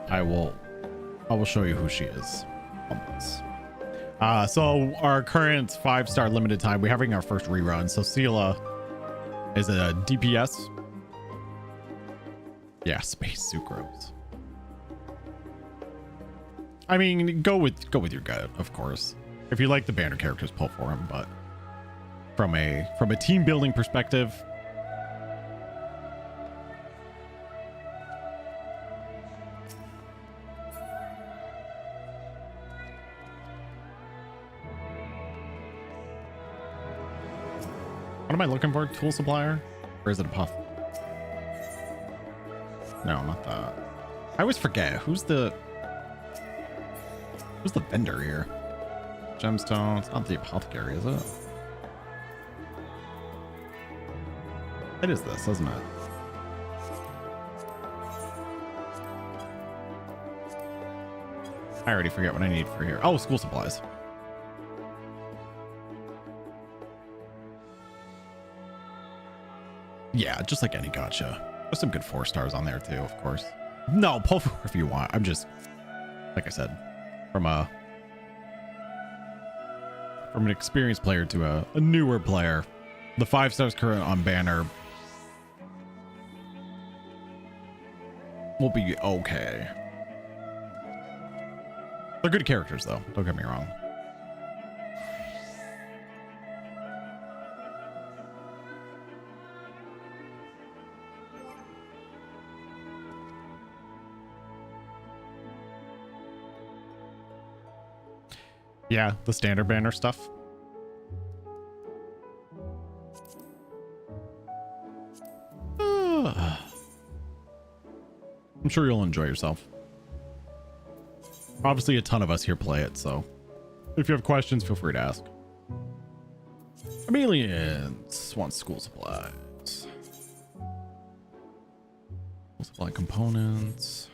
I will show you who she is. So our current 5-star limited time, we're having our first rerun. So Sela is a DPS. Yeah, Space Sucrose. I mean, go with your gut, of course. If you like the banner characters, pull for them. But from a team building perspective, what am I looking for? Tool supplier, or is it a puff? No, not that. I always forget who's the vendor here. Gemstone. It's not the apothecary, is it? It is this, isn't it? I already forget what I need for here. Oh, school supplies. Yeah, just like any gacha. There's some good 4 stars on there too, of course. No, pull for if you want. I'm just, like I said, from an experienced player to a newer player, the 5 stars current on banner will be okay. They're good characters though, don't get me wrong. Yeah, the standard banner stuff. I'm sure you'll enjoy yourself. Obviously, a ton of us here play it, so if you have questions, feel free to ask. Chameleons want school supplies. School supply components.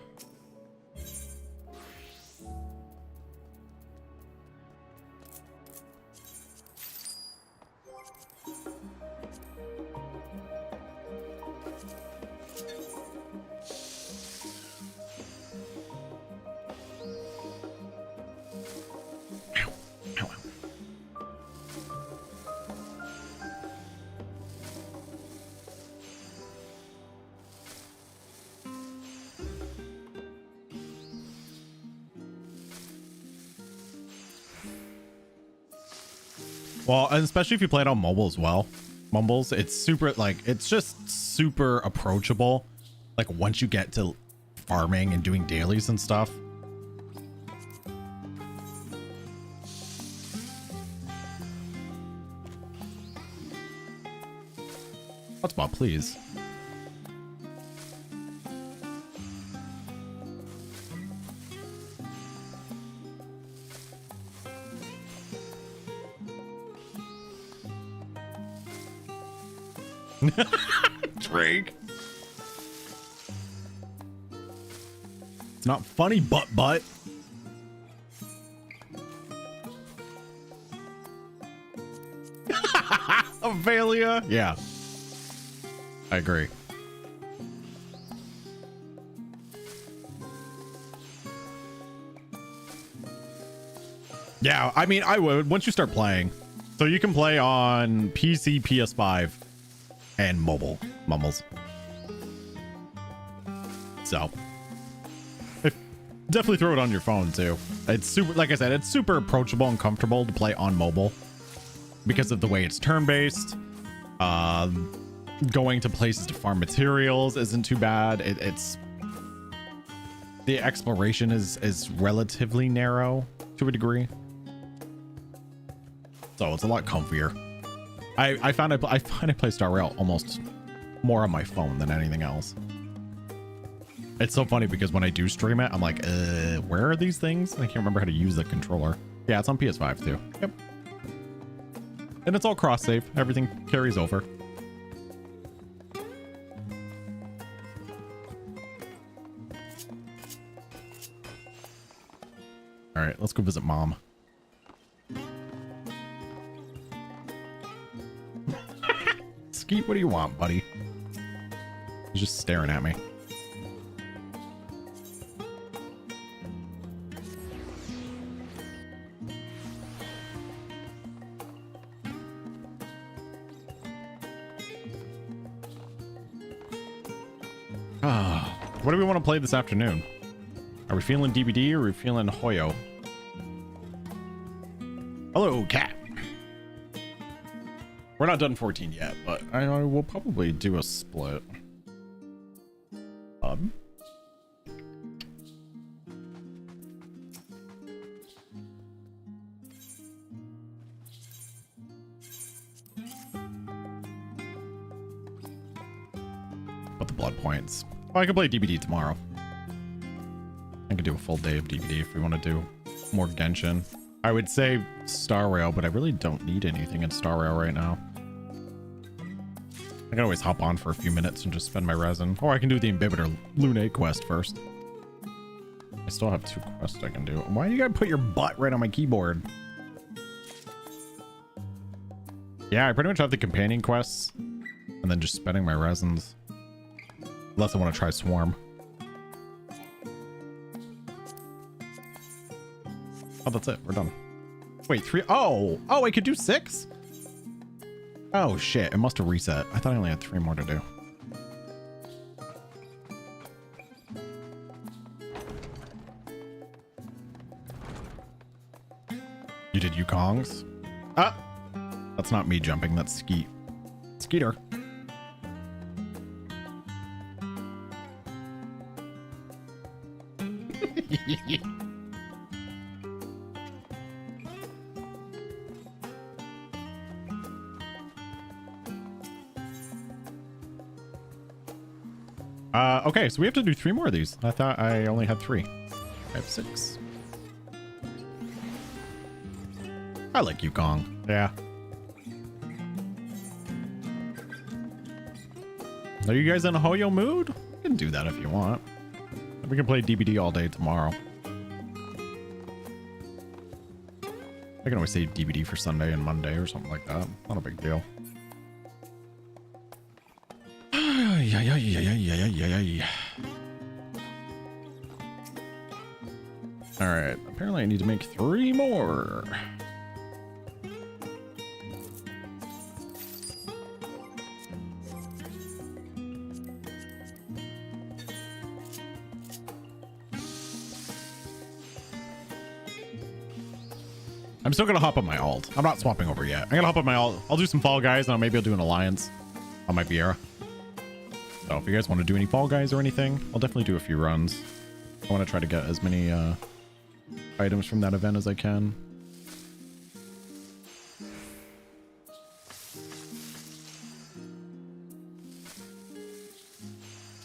Well, and especially if you play it on mobile as well. Mumbles, it's super, like, it's just super approachable. Like, once you get to farming and doing dailies and stuff. Hotspot, please. Drake. It's not funny, but. Avalia. Yeah. I agree. Yeah, I mean, I would once you start playing. So you can play on PC, PS5, and mobile mumbles. So definitely throw it on your phone too. It's super, like I said, it's super approachable and comfortable to play on mobile because of the way it's turn-based. Going to places to farm materials isn't too bad. It's the exploration is relatively narrow to a degree, so it's a lot comfier. I find I play Star Rail almost more on my phone than anything else. It's so funny because when I do stream it, I'm like, where are these things? I can't remember how to use the controller. Yeah, it's on PS5 too. Yep. And it's all cross save. Everything carries over. All right, let's go visit mom. Skeet, what do you want, buddy? He's just staring at me. What do we want to play this afternoon? Are we feeling DBD or are we feeling Hoyo? Hello, cat. We're not done 14 yet, but I will probably do a split. But the blood points. Oh, I can play DBD tomorrow. I can do a full day of DBD if we want to do more Genshin. I would say Star Rail, but I really don't need anything in Star Rail right now. I can always hop on for a few minutes and just spend my resin. Or I can do the Imbibitor Lune quest first. I still have 2 quests I can do. Why do you gotta put your butt right on my keyboard? Yeah, I pretty much have the companion quests. And then just spending my resins. Unless I want to try Swarm. Oh, that's it. We're done. Wait, 3? Oh, I could do 6? Oh, shit. It must have reset. I thought I only had 3 more to do. You did Yukongs? Ah! That's not me jumping. That's Skeet. Skeeter. Okay, so we have to do 3 more of these. I thought I only had 3. I have 6. I like Yukong. Yeah. Are you guys in a Hoyo mood? You can do that if you want. We can play DBD all day tomorrow. I can always save DBD for Sunday and Monday or something like that. Not a big deal. All right. Apparently I need to make 3 more. I'm still gonna hop on my alt. I'm not swapping over yet. I'm gonna hop on my alt. I'll do some Fall Guys, and maybe I'll do an alliance on my Viera. So if you guys want to do any Fall Guys or anything, I'll definitely do a few runs. I want to try to get as many items from that event as I can.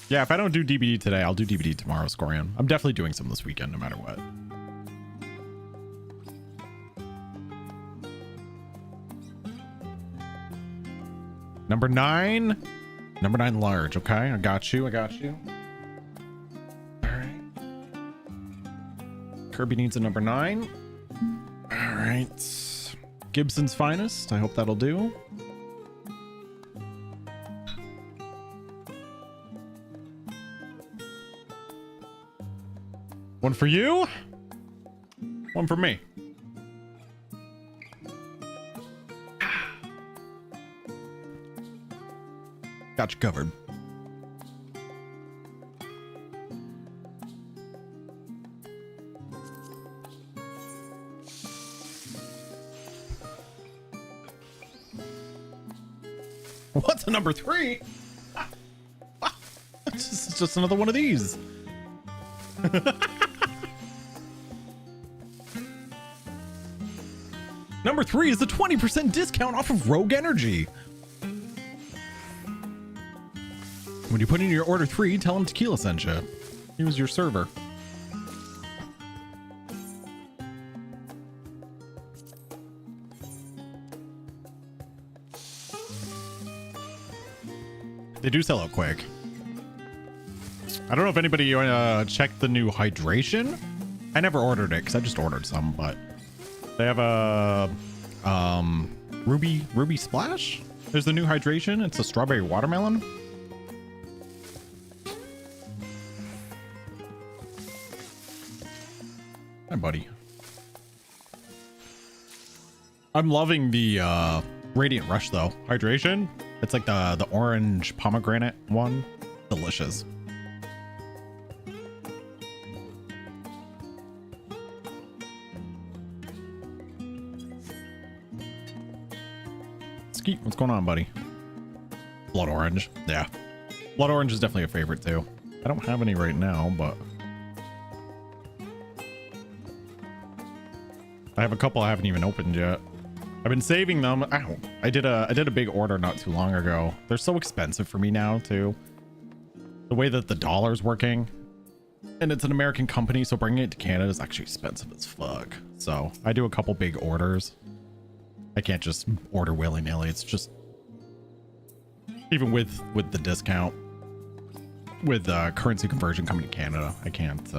Yeah, if I don't do DBD today, I'll do DBD tomorrow, Scorian. I'm definitely doing some this weekend, no matter what. Number 9. Number 9 large. Okay, I got you. All right. Kirby needs a number 9. All right. Gibson's finest. I hope that'll do. One for you. One for me. Got you covered. What's a number 3? It's just another one of these. Number 3 is a 20% discount off of Rogue Energy. When you put in your order 3, tell him Tequila sent you. He was your server. They do sell out quick. I don't know if anybody checked the new hydration. I never ordered it because I just ordered some, but they have a Ruby Splash. There's the new hydration. It's a strawberry watermelon. Hi, buddy. I'm loving the Radiant Rush though. Hydration. It's like the orange pomegranate one. Delicious. Skeet, what's going on, buddy? Blood orange. Yeah. Blood orange is definitely a favorite too. I don't have any right now, but I have a couple I haven't even opened yet. I've been saving them. Ow. I did a big order not too long ago. They're so expensive for me now too. The way that the dollar's working, and it's an American company, so bringing it to Canada is actually expensive as fuck. So I do a couple big orders. I can't just order willy-nilly. It's just, even with the discount, with currency conversion coming to Canada, I can't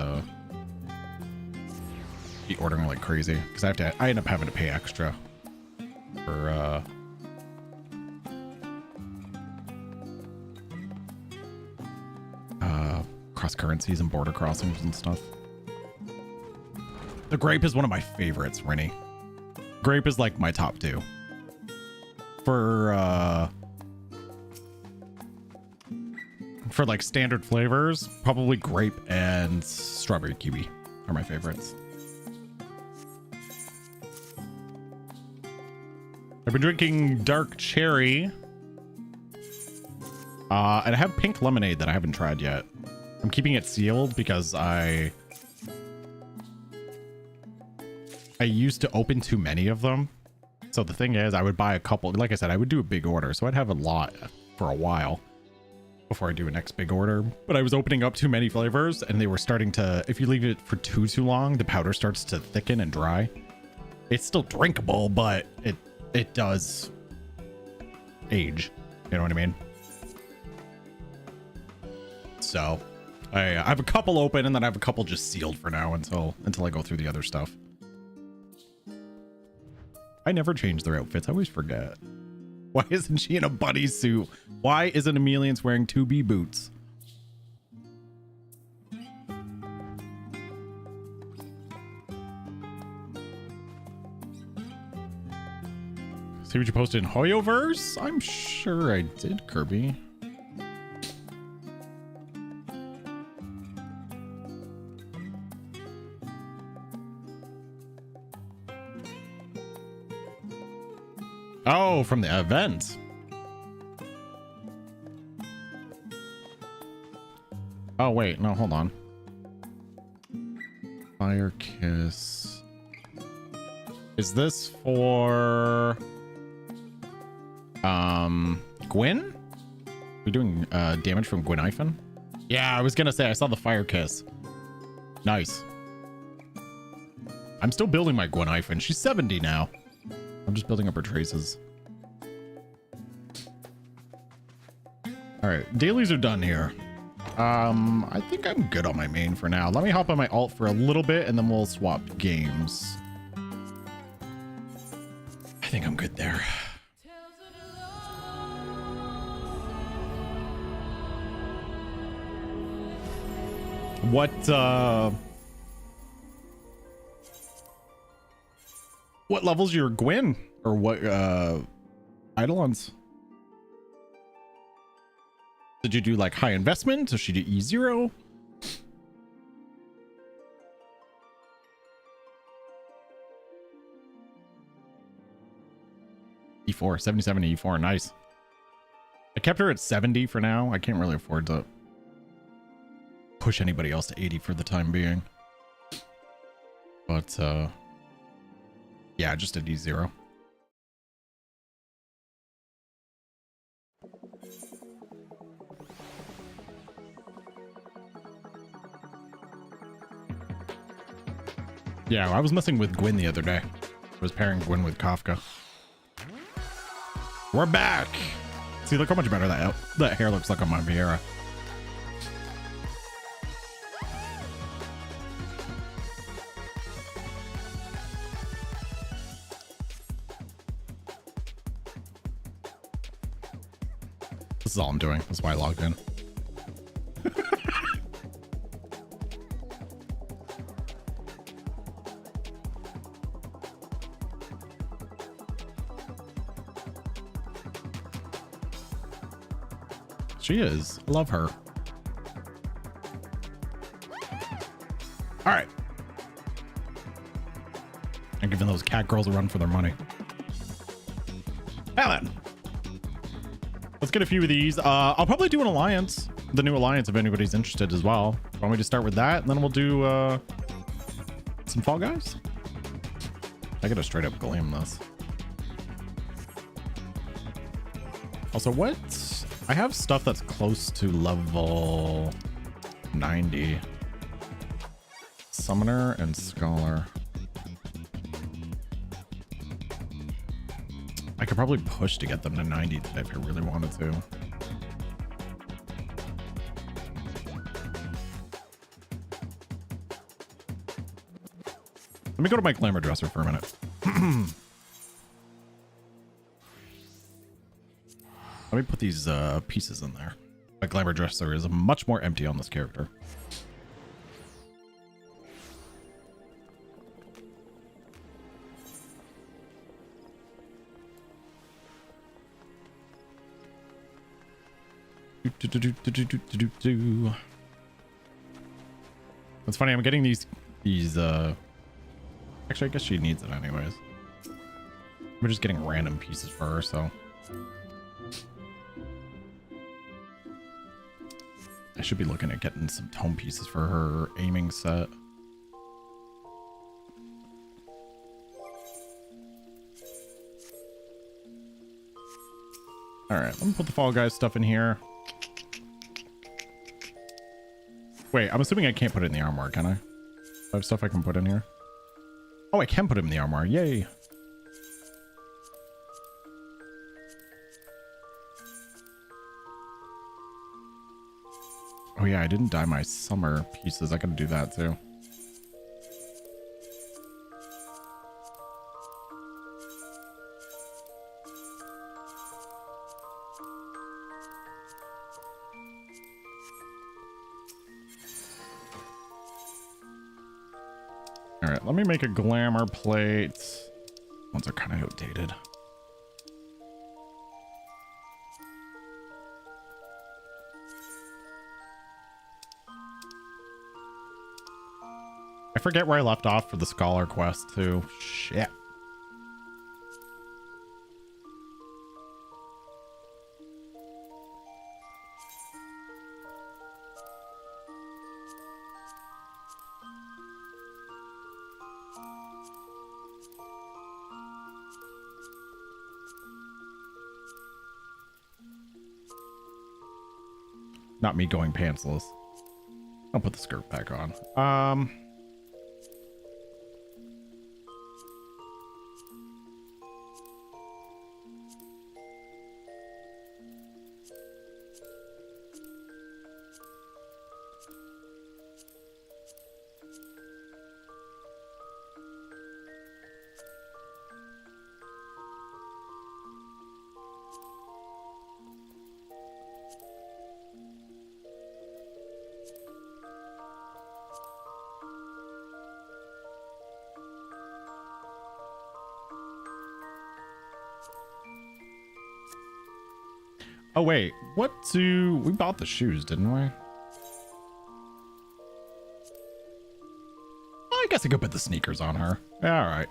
be ordering like crazy because I end up having to pay extra for cross currencies and border crossings and stuff. The grape is one of my favorites, Rennie. Grape is like my top two. For like standard flavors, probably grape and strawberry kiwi are my favorites. I've been drinking dark cherry. And I have pink lemonade that I haven't tried yet. I'm keeping it sealed because I used to open too many of them. So the thing is, I would buy a couple. Like I said, I would do a big order. So I'd have a lot for a while before I do a next big order. But I was opening up too many flavors and they were starting to, if you leave it for too long, the powder starts to thicken and dry. It's still drinkable, but it does age. You know what I mean? So I have a couple open and then I have a couple just sealed for now until I go through the other stuff. I never change their outfits. I always forget. Why isn't she in a bunny suit? Why isn't Emelian's wearing 2B boots? See what you posted in Hoyoverse? I'm sure I did, Kirby. Oh, from the event. Oh, wait. No, hold on. Fire Kiss. Is this for... Gwyn? We're doing damage from Gwyn-Iphon? Yeah, I was gonna say, I saw the Fire Kiss. Nice. I'm still building my Gwyn-Iphon. She's 70 now. I'm just building up her traces. All right, dailies are done here. I think I'm good on my main for now. Let me hop on my alt for a little bit and then we'll swap games. I think I'm good there. What level's your Gwyn? Or what Eidolon's? Did you do like high investment? Does she do E0? E4, 77 to E4, nice. I kept her at 70 for now. I can't really afford to push anybody else to 80 for the time being. But yeah, just a D0. Yeah, I was messing with Gwyn the other day. I was pairing Gwyn with Kafka. We're back. See, look how much better that hair looks like on my Vieira. This is all I'm doing. That's why I logged in. She is. I love her. All right. I'm giving those cat girls a run for their money. Helen. Let's get a few of these. I'll probably do an alliance, the new alliance, if anybody's interested as well. Want me to start with that, and then we'll do some Fall Guys? I gotta straight up gleam this. Also, what? I have stuff that's close to level 90. Summoner and Scholar. I could probably push to get them to 90 if I really wanted to. Let me go to my glamour dresser for a minute. Let me put these pieces in there. My glamour dresser is much more empty on this character. It's funny, I'm getting these actually I guess she needs it anyways. We're just getting random pieces for her, so I should be looking at getting some tome pieces for her aiming set. All right, let me put the Fall Guys stuff in here. Wait, I'm assuming I can't put it in the armor, can I? I have stuff I can put in here. Oh, I can put it in the armor. Yay. Oh yeah, I didn't dye my summer pieces. I gotta do that too. All right, let me make a glamour plate. Ones are kind of outdated. I forget where I left off for the Scholar quest too. Shit. Not me going pantsless. I'll put the skirt back on. Oh wait, we bought the shoes, didn't we? Oh, I guess I could put the sneakers on her. Yeah, all right.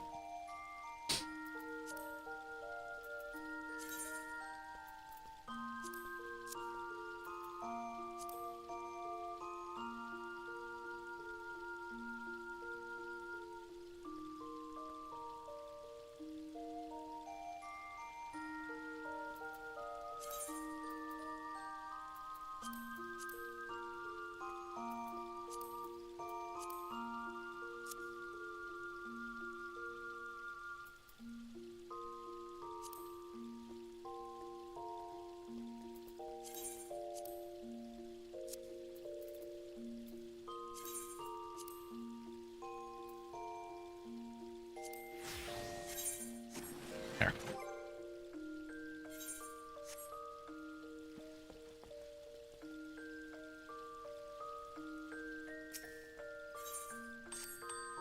There.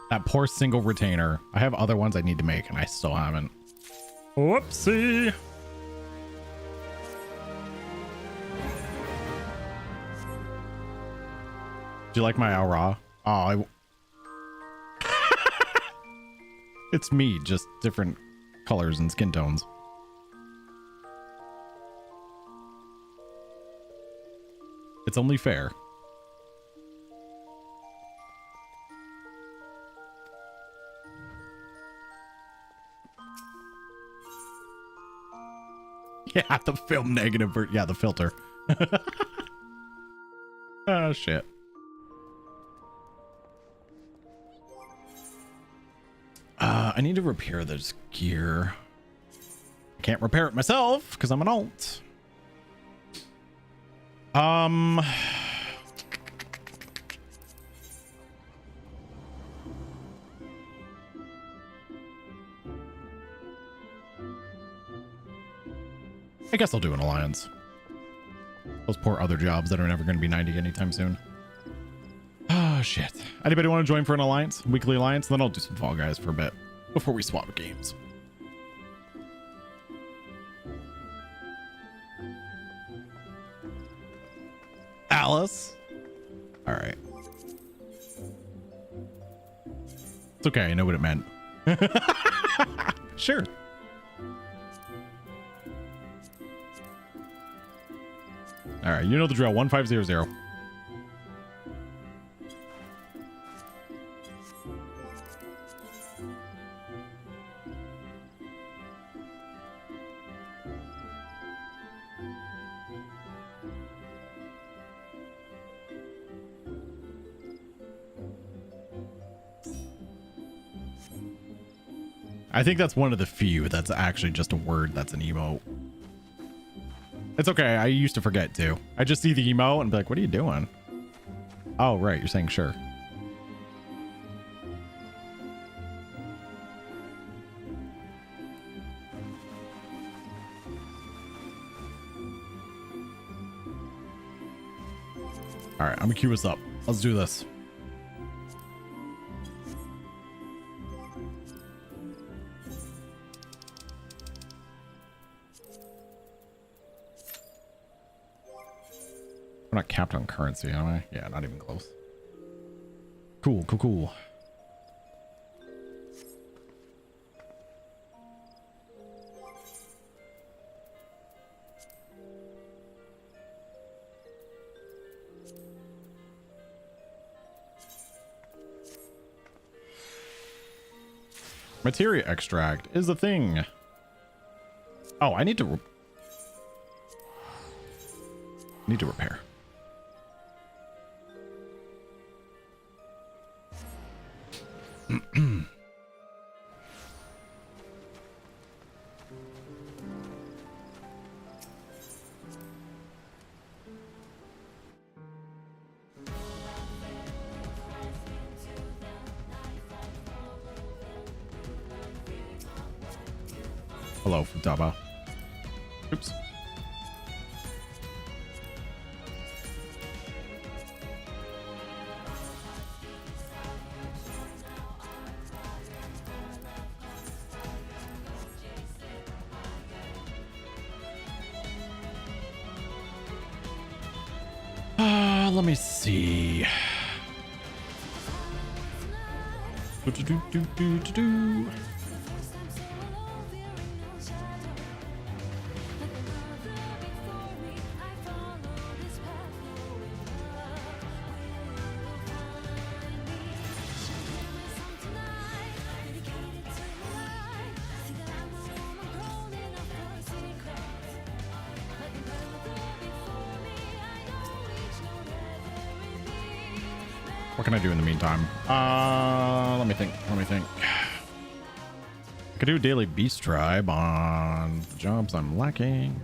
That poor single retainer. I have other ones I need to make and I still haven't. Whoopsie. Do you like my aura? Oh, it's me, just different colors and skin tones. It's only fair. Yeah, the film negative. Yeah, the filter. Oh, shit. I need to repair this gear. I can't repair it myself because I'm an alt. I guess I'll do an alliance. Those poor other jobs that are never going to be 90 anytime soon. Oh, shit. Anybody want to join for an alliance? Weekly alliance? Then I'll do some Fall Guys for a bit before we swap games. Alice. All right. It's okay. I know what it meant. Sure. All right. You know the drill. 1500. I think that's one of the few that's actually just a word that's an emote. It's okay. I used to forget too. I just see the emote and be like, what are you doing? Oh, right. You're saying sure. All right. I'm gonna queue us up. Let's do this. I'm not capped on currency, am I? Yeah, not even close. Cool, cool, cool. Materia extract is the thing. Oh, I need to repair. Hello, Futaba. Oops. Let me see. Do. What can I do in the meantime? Let me think. I could do a daily beast tribe on the jobs I'm lacking.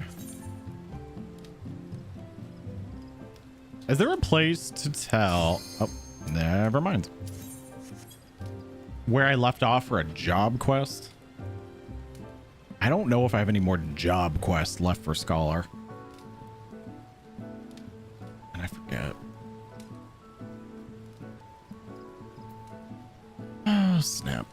Is there a place to tell? Oh, never mind. Where I left off for a job quest? I don't know if I have any more job quests left for Scholar. And I forget. Oh, snap.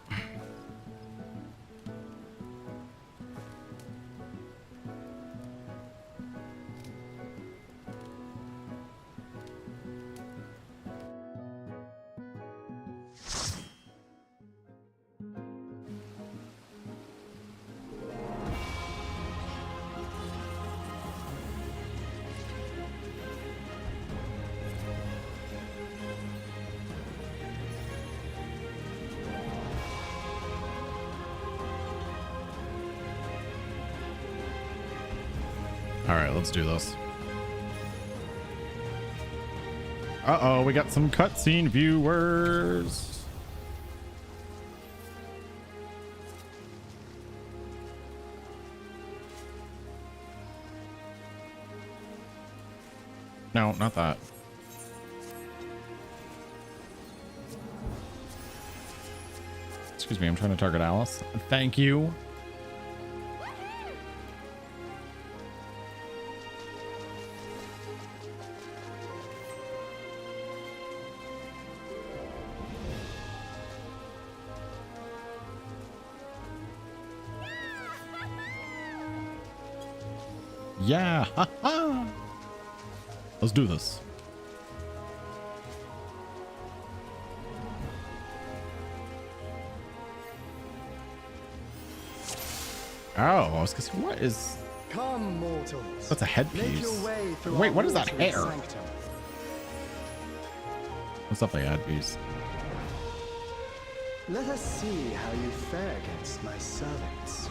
All right, let's do this. Uh-oh, we got some cutscene viewers. No, not that. Excuse me, I'm trying to target Alice. Thank you. Yeah, haha. Let's do this. Oh, I was gonna say, what is? Come, mortals. That's a headpiece. Make your way through Wait, our what is that watery hair? sanctum. That's definitely a headpiece. Let us see how you fare against my servants.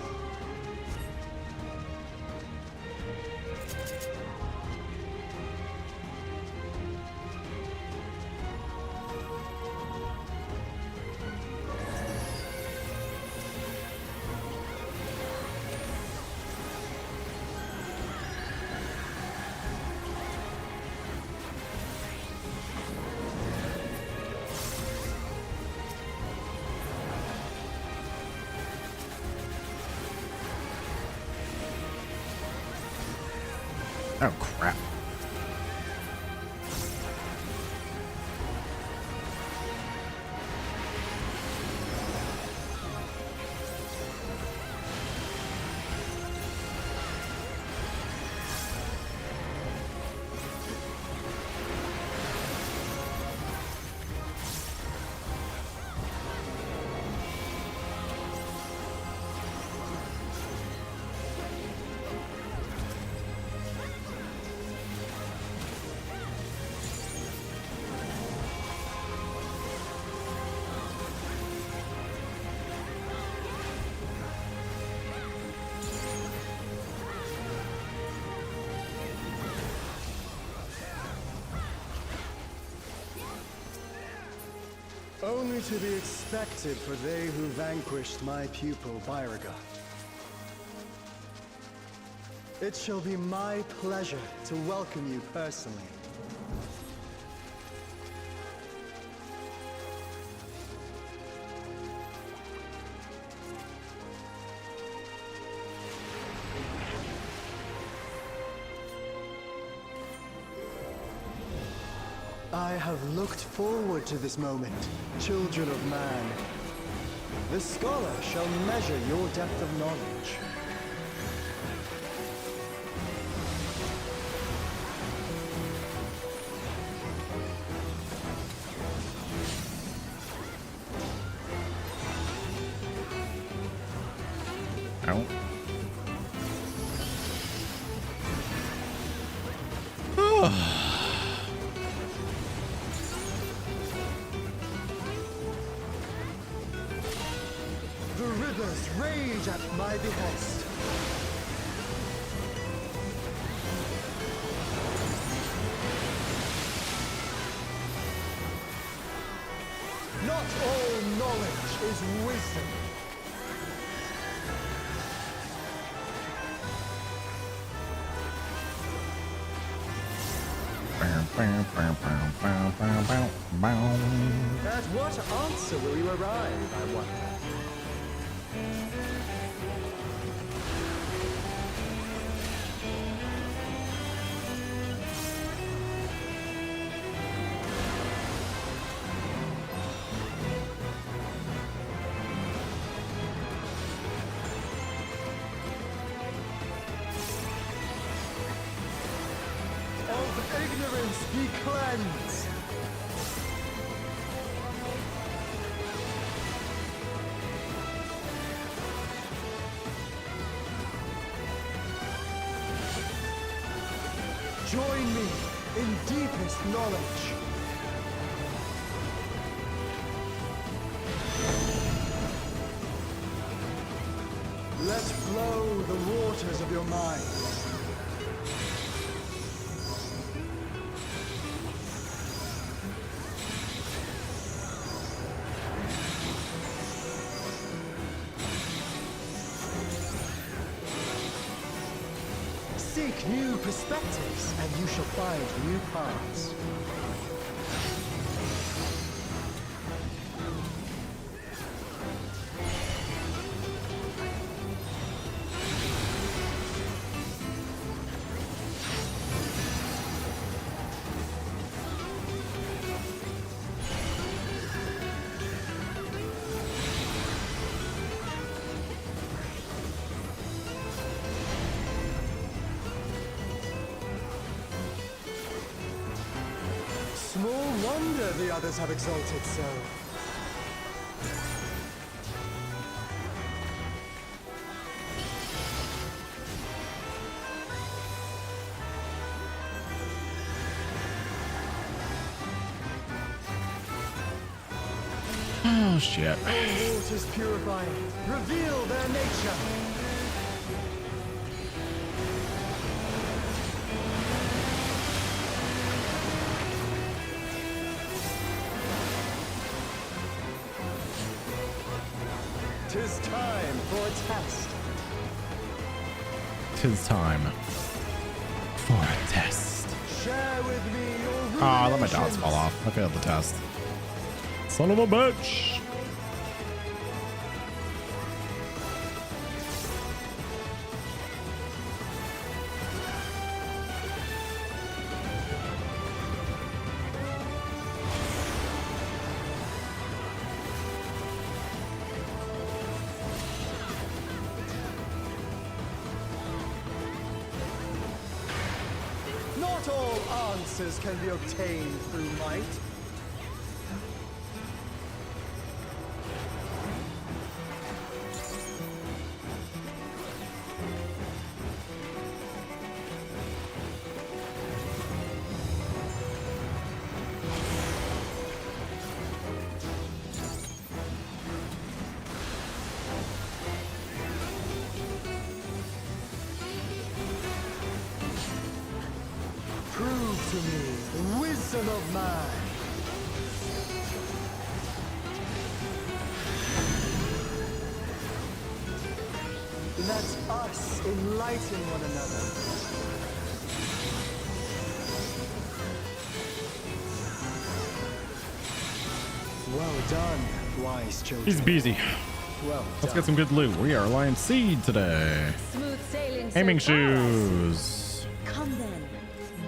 Oh crap. Only to be expected for they who vanquished my pupil Beauregard. It shall be my pleasure to welcome you personally. I have looked forward to this moment, children of man. The scholar shall measure your depth of knowledge. Ow. The rivers rage at my behest. Not all knowledge is wisdom. At what answer will you arrive, I wonder? Of ignorance be cleansed. Join me in deepest knowledge. Let flow the waters of your mind. Seek new perspectives, and you shall find new paths. Small wonder the others have exalted so. Oh shit. All waters purifying, reveal their nature. Tis time for a test. Tis time for a test. Share with me your Ah, I let my dots ruminations. fall off. I failed the test. Son of a bitch. Not all answers can be obtained through might. Prove to me the wisdom of man. Let us enlighten one another. Well done, wise children. He's busy. Well Let's done. get some good loot. We are Lion Seed today. Smooth sailing so Aiming far. shoes. Come then.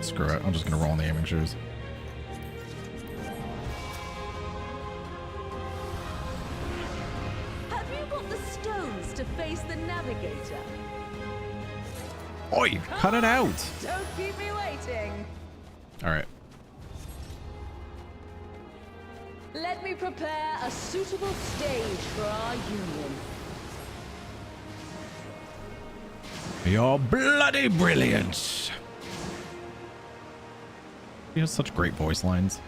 Screw it. I'm just gonna roll in the aiming shoes. Have you got the stones to face the navigator? Oi, cut it out. Don't keep me waiting. All right. Let me prepare a suitable stage for our union. You're bloody brilliant. He has such great voice lines.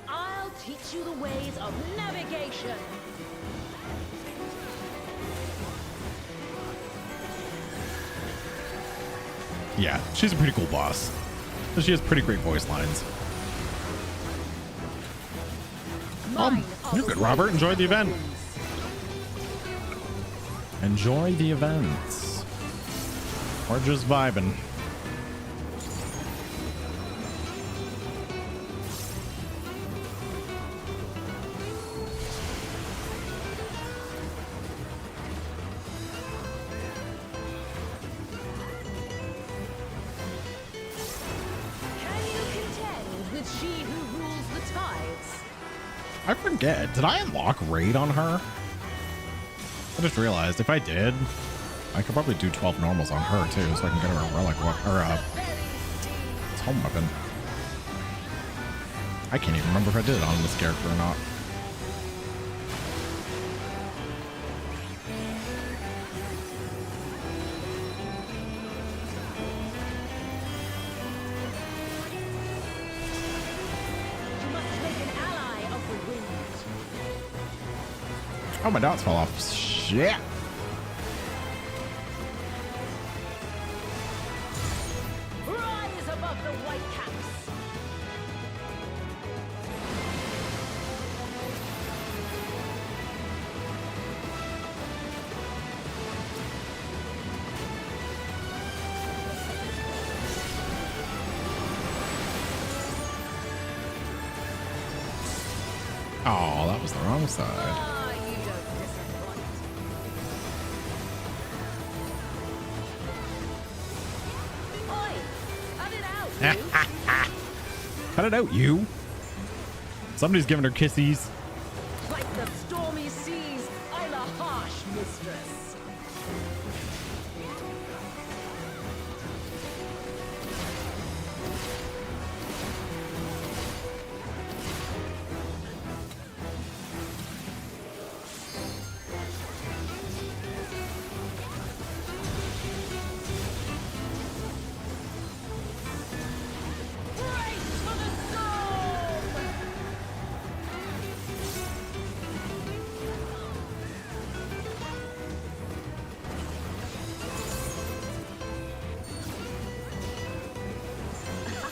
I'll teach you the ways of navigation. Yeah, she's a pretty cool boss. She has pretty great voice lines. Mine are You're the good, Robert. Enjoy the event. weapons. Enjoy the events. Or just vibing. Can you contend with she who rules the tides? I forget. Did I unlock raid on her? I just realized if I did, I could probably do 12 normals on her too, so I can get her a relic or a home weapon. I can't even remember if I did it on this character or not. You must make an ally of the wind. Oh, my dots fell off. Shit. Rise above the white caps. Oh, that was the wrong side. Ah, you don't disappoint. Oi! Cut it out, you! Cut it out, you. Somebody's giving her kissies. Like the stormy seas, I'm a harsh mistress. Brace for the storm!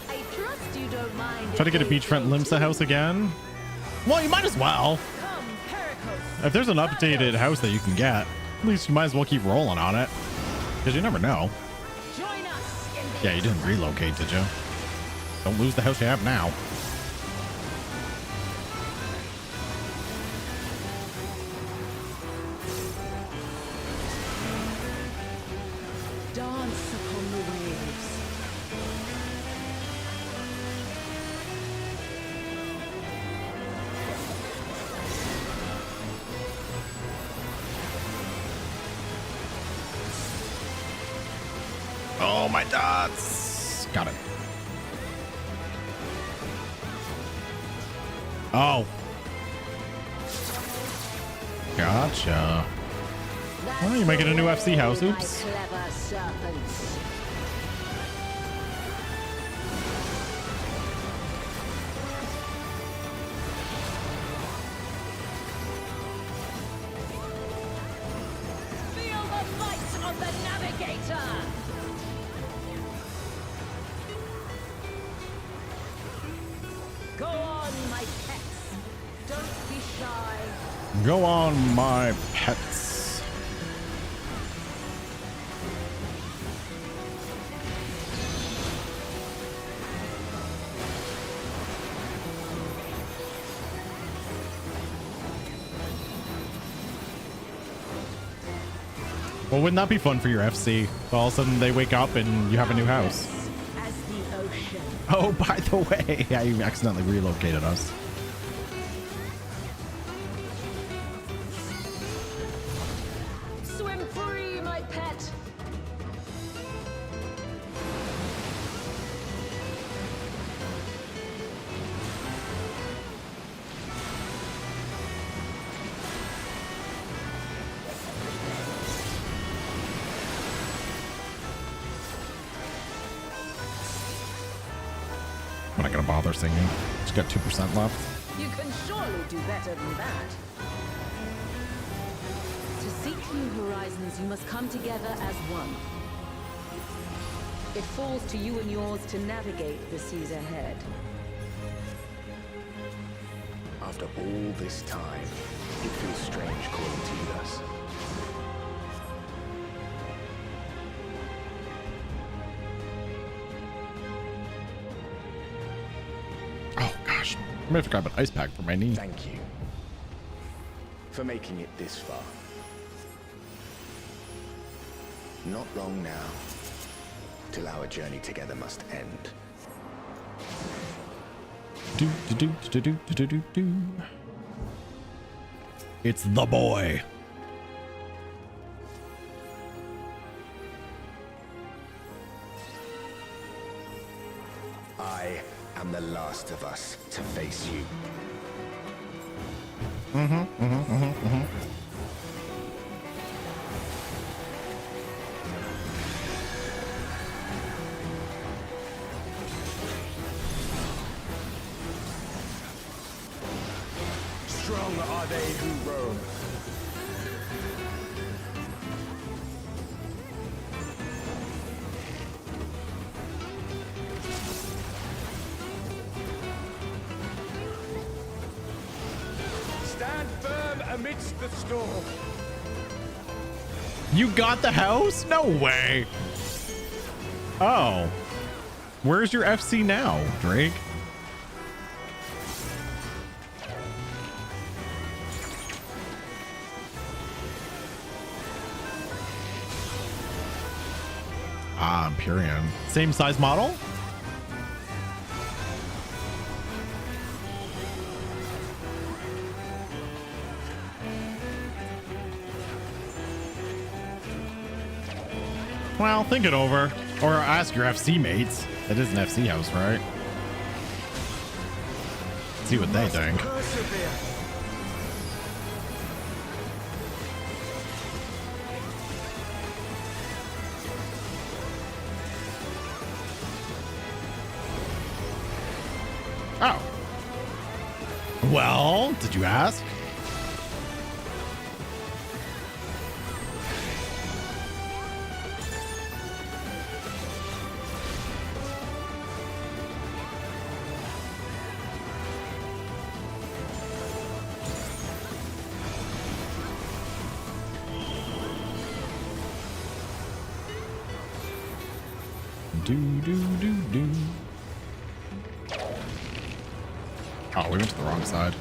I trust you don't mind. Try to get a beachfront Limsa house again. Well, you might as well. Come, Pericles. If there's an updated house that you can get, at least you might as well keep rolling on it. Because you never know. Join us in the Yeah, you didn't relocate, did you? Don't lose the house you have now. dance upon the waves. Oh, my dots. Got it. Oh. Gotcha. Oh, you might get a new FC house. Oops. Clever serpents. Feel the might of the navigator. Go on, my pets. Don't be shy. Go on, my pets. Well, wouldn't that be fun for your FC? All of a sudden they wake up and you have a new house. As the ocean. Oh, by the way, yeah, you accidentally relocated us. Swim free, my pet. I'm not gonna bother singing. Just got 2% left. You can surely do better than that. To seek new horizons, you must come together as one. It falls to you and yours to navigate the seas ahead. After all this time, it feels strange calling to you thus. Oh gosh, I'm gonna have to grab an ice pack for my knee. Thank you for making it this far. Not long now, till our journey together must end. Do, do, do, do, do, do, do, do. It's the boy. I am the last of us to face you. Strong are they who roam. Stand firm amidst the storm. You got the house? No way. Oh. Where's your FC now, Drake? Ah, Empyrean. Same size model? Well, think it over. Or ask your FC mates. It is an FC house, right? See what they think. Persevere. Oh. Well, did you ask? Do. Oh, we went to the wrong side.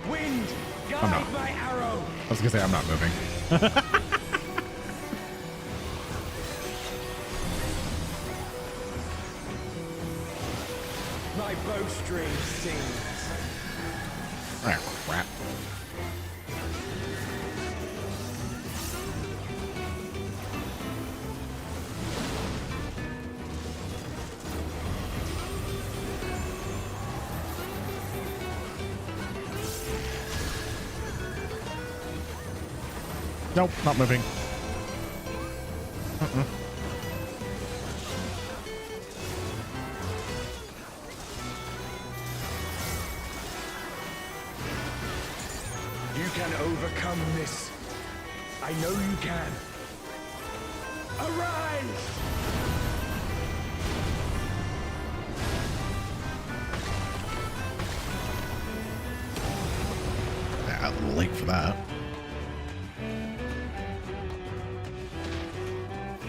Wind, I'm not. guide my arrow. I was gonna say I'm not moving. My bowstring sings. Ah, crap. Nope, not moving. You can overcome this. I know you can. Arise! Yeah, a little late for that.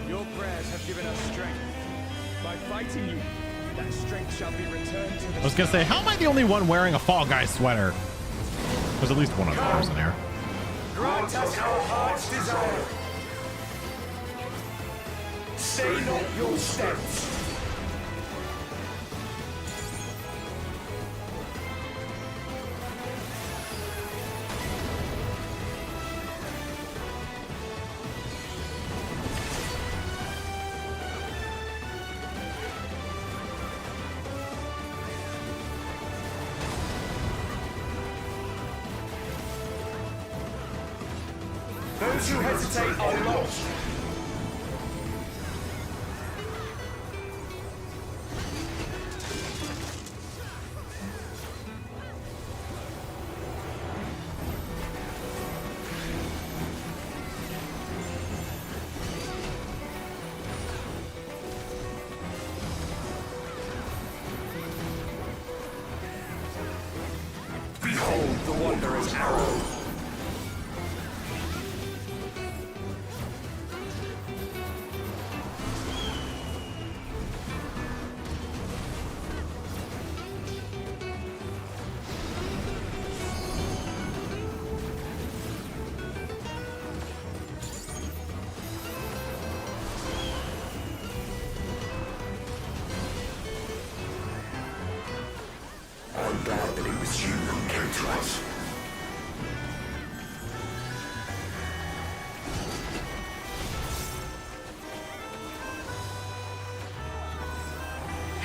Your prayers have given us strength. By fighting you, that strength shall be returned to the I was gonna say, how am I the only one wearing a Fall Guy sweater? There's at least one other person here. Grant us our heart's desire. Stay not your steps. Those who hesitate are lost. Behold the Wanderer's arrow. I'm glad that it was you who came to us.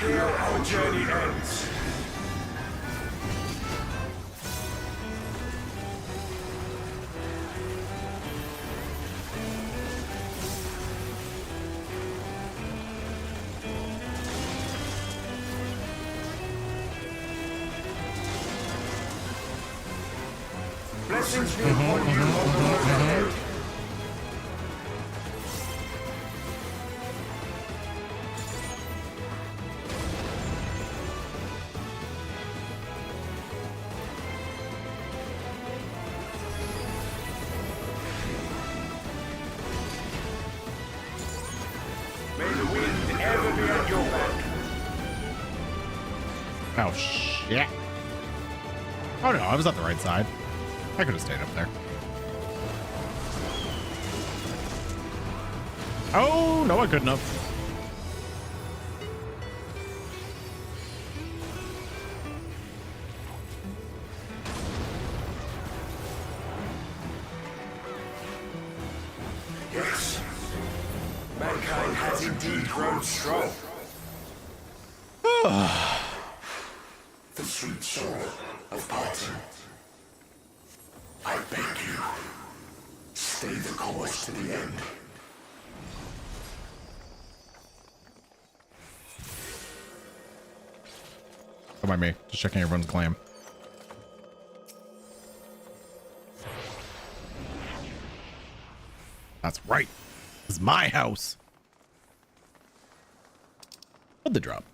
Here our journey ends. Blessings be upon you on the road ahead. May the wind ever be at your back. Oh, shit. Oh, no, I was at the right side. I could have stayed up there. Oh, no, I couldn't have. mankind has indeed grown strong. The sweet sorrow of parting. I beg you, stay the course to the end. Don't mind me. Just checking everyone's glam. That's right. This is my house. What the drop?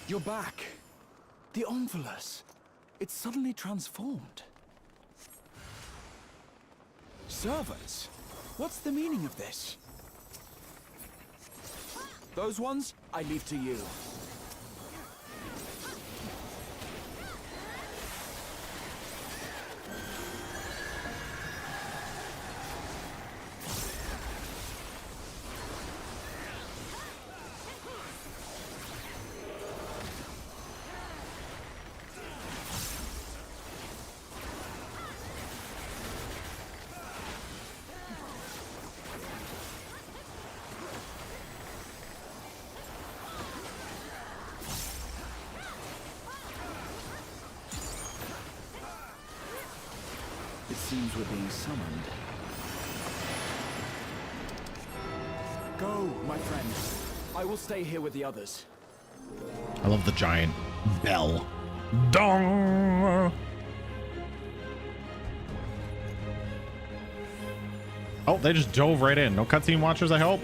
You're back. The Omnivulus. It's suddenly transformed. Servants? What's the meaning of this? Those ones, I leave to you. It seems we're being summoned. Go, my friends. I will stay here with the others. I love the giant bell. Dong! Oh, they just dove right in. No cutscene watchers, I hope.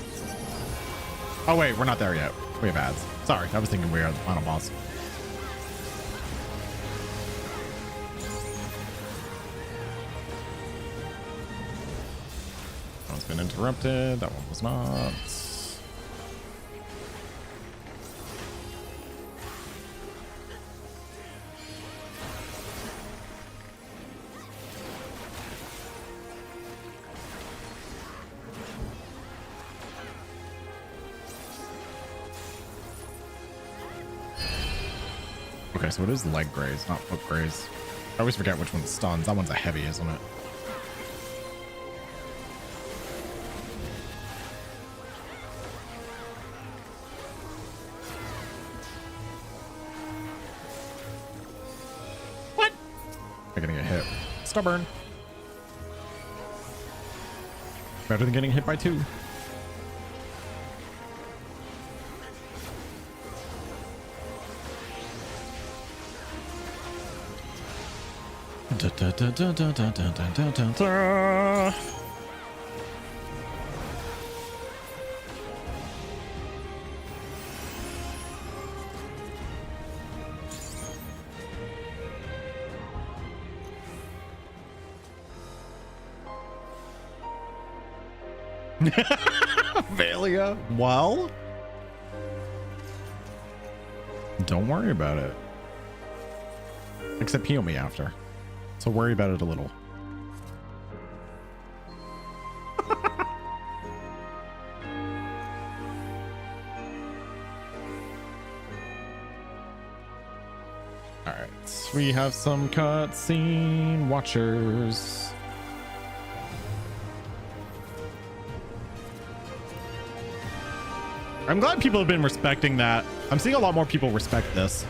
Oh, wait, we're not there yet. We have ads. Sorry, I was thinking we were at the final boss. That one's been interrupted. That one was not. Okay, so it is leg graze, not foot graze. I always forget which one stuns. That one's a heavy, isn't it? What? I'm gonna get hit. Stubborn. Better than getting hit by two. Da, da, da, da, da, da, da, da, da, da. Valia? Well, don't worry about it. Except heal me after. So worry about it a little. All right, we have some cutscene watchers. I'm glad people have been respecting that. I'm seeing a lot more people respect this.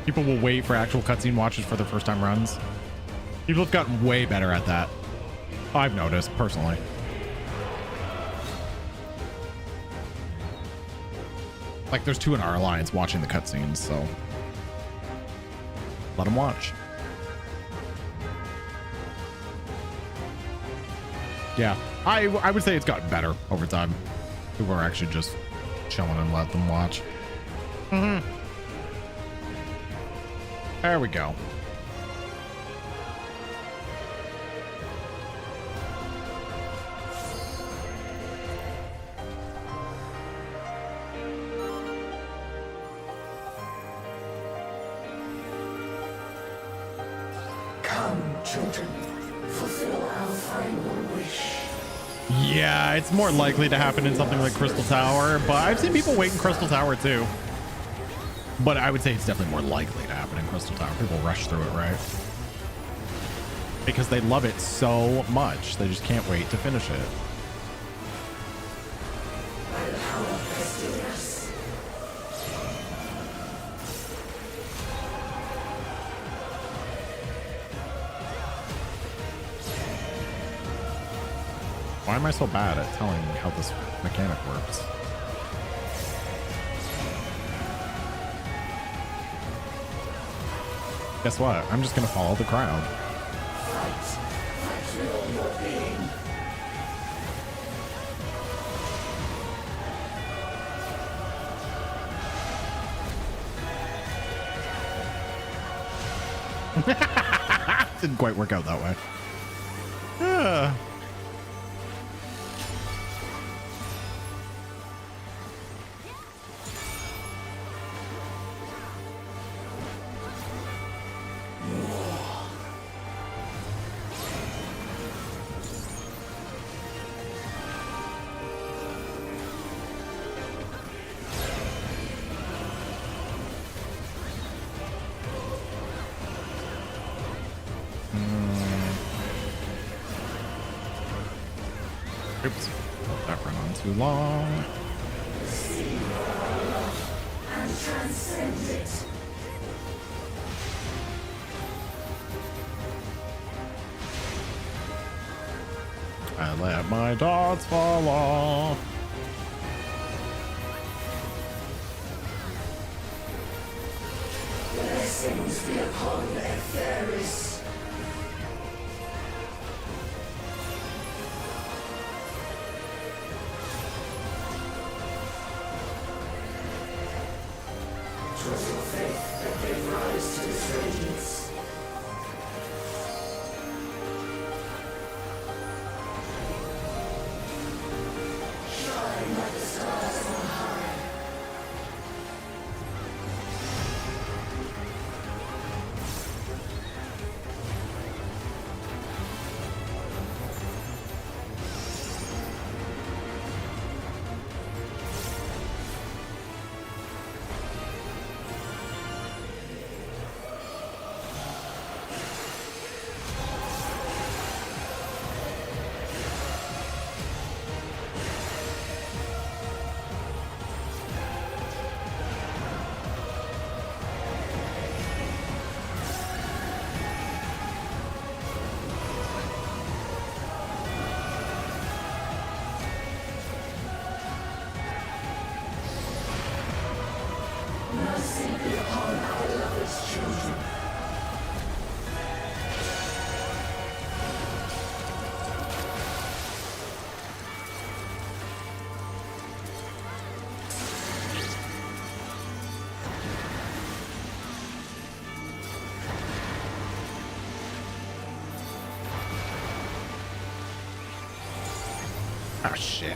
People will wait for actual cutscene watches for their first time runs. People have gotten way better at that. I've noticed personally. Like there's two in our alliance watching the cutscenes, so let them watch. Yeah, I would say it's gotten better over time. People are actually just chilling and let them watch. Mm-hmm. There we go. Come, children, fulfill our final wish. Yeah, it's more likely to happen in something like Crystal Tower, but I've seen people wait in Crystal Tower too. But I would say it's definitely more likely to happen in Crystal Tower. People rush through it, right? Because they love it so much. They just can't wait to finish it. Why am I so bad at telling how this mechanic works? Guess what? I'm just gonna follow the crowd. Didn't quite work out that way. Oops. That ran on too long. And transcend it. I let my dots fall off. Blessings be upon Etheris. Trust your faith that gave rise to this radiance. Shine like the stars on high. Mercy be upon our lovers' children. Oh shit.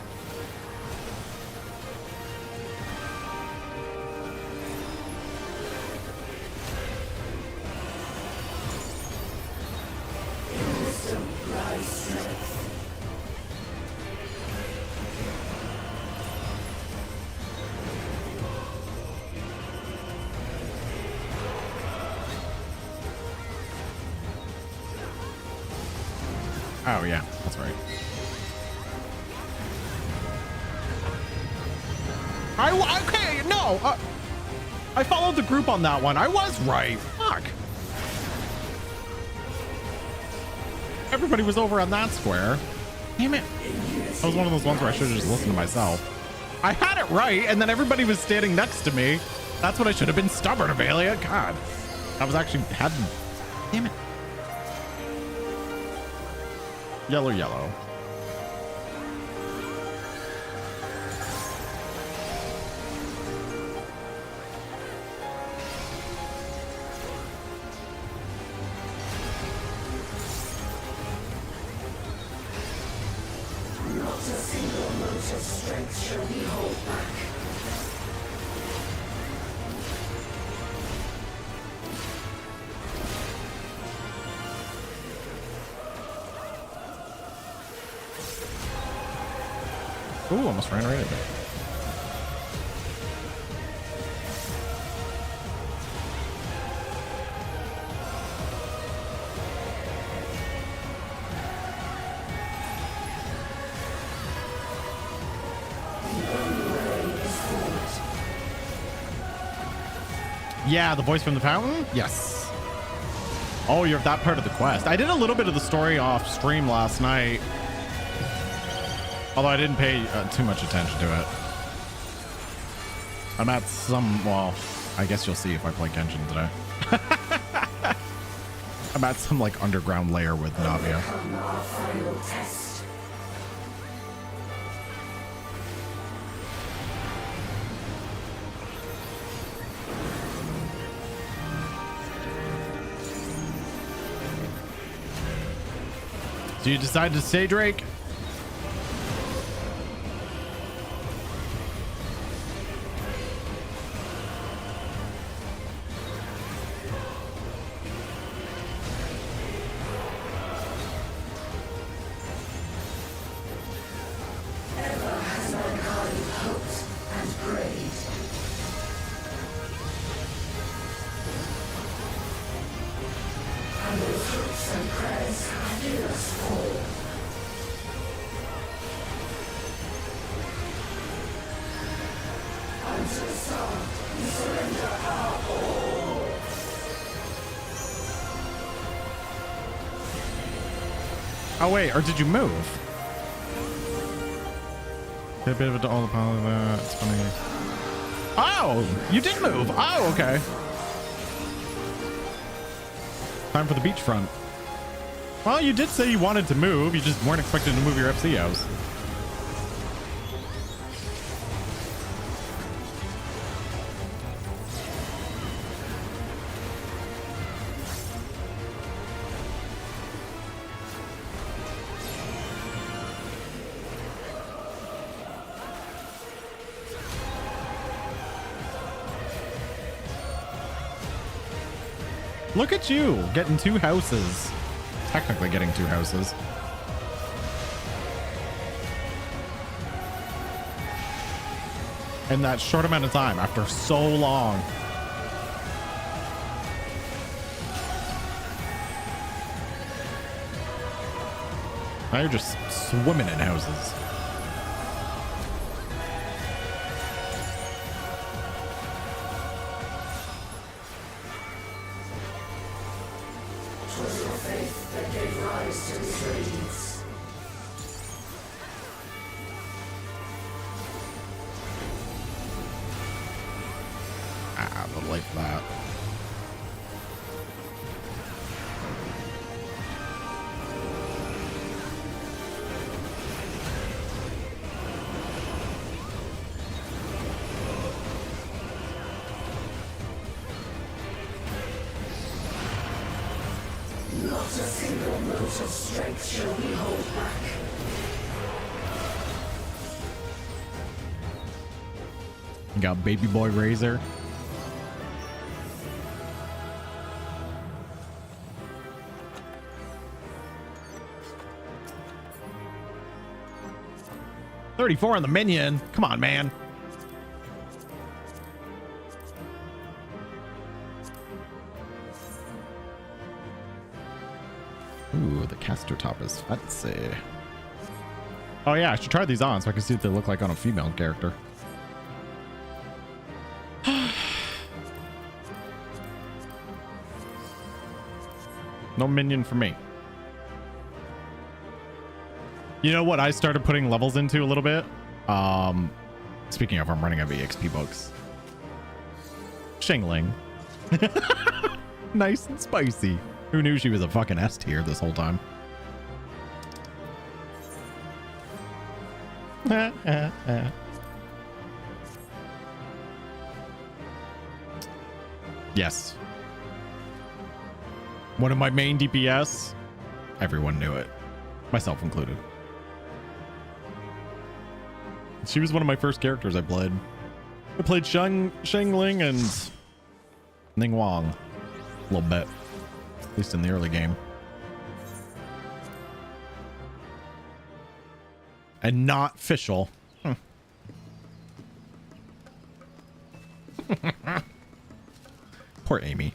Oh yeah, that's right. Okay, no, I followed the group on that one. I was right. Fuck. Everybody was over on that square. Damn it. That was one of those ones where I should have just listened to myself. I had it right, and then everybody was standing next to me. That's what I should have been stubborn, Avelia. God, I was actually damn it. Yellow, yellow. Not a single mote of strength shall we hold back. Ooh, almost ran right into it. Yeah, the voice from the fountain? Yes. Oh, you're that part of the quest. I did a little bit of the story off stream last night. Although I didn't pay too much attention to it. I'm at some, well, I guess you'll see if I play Genshin today. I'm at some like underground layer with Navia. So you decided to stay, Drake? Oh wait, or did you move? Did a bit of all the power of that. It's funny. Oh, you did move. Oh, okay. Time for the beachfront. Well, you did say you wanted to move. You just weren't expected to move your FCOs. Look at you getting 2 houses. Technically getting 2 houses. In that short amount of time after so long. Now you're just swimming in houses. That. Not a single mote of strength shall we hold back. You got baby boy Razor. $34 on the minion. Come on, man. Ooh, the caster top is fancy. Oh yeah, I should try these on so I can see what they look like on a female character. No minion for me. You know what I started putting levels into a little bit? Speaking of, I'm running out of EXP books. Shingling. Nice and spicy. Who knew she was a fucking S tier this whole time? Yes. One of my main DPS. Everyone knew it. Myself included. She was one of my first characters I played. I played Shangling and Ning Wang a little bit, at least in the early game. And not Fischl. Poor Amy.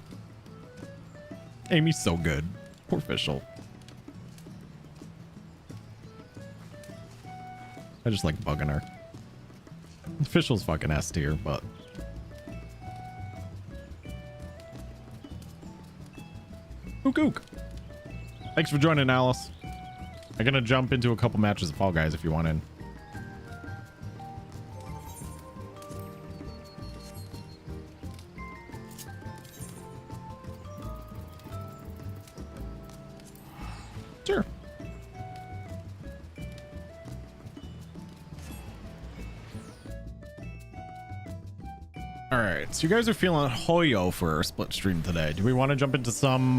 Amy's so good. Poor Fischl. I just like bugging her. Fischl's fucking S tier, but Duke. Thanks for joining, Alice. I'm gonna jump into a couple matches of Fall Guys if you want in. Sure. All right, so you guys are feeling Hoyo for a split stream today. Do we want to jump into some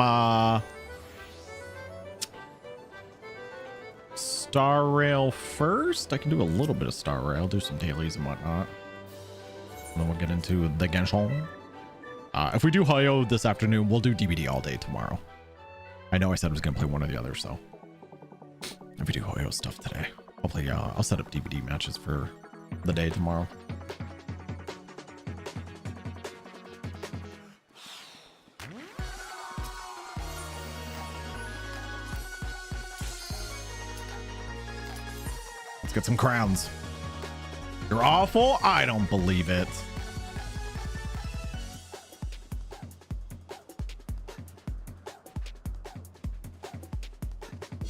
Star Rail first? I can do a little bit of Star Rail, do some dailies and whatnot. And then we'll get into the Genshin. If we do Hoyo this afternoon, we'll do DBD all day tomorrow. I know I said I was gonna play one or the other, so if we do Hoyo stuff today, I'll play. I'll set up DBD matches for the day tomorrow. Let's get some crowns. You're awful. I don't believe it.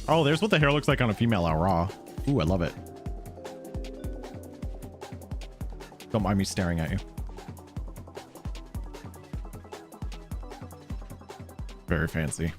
Oh, there's what the hair looks like on a female Aura. Ooh, I love it. Don't mind me staring at you. Very fancy.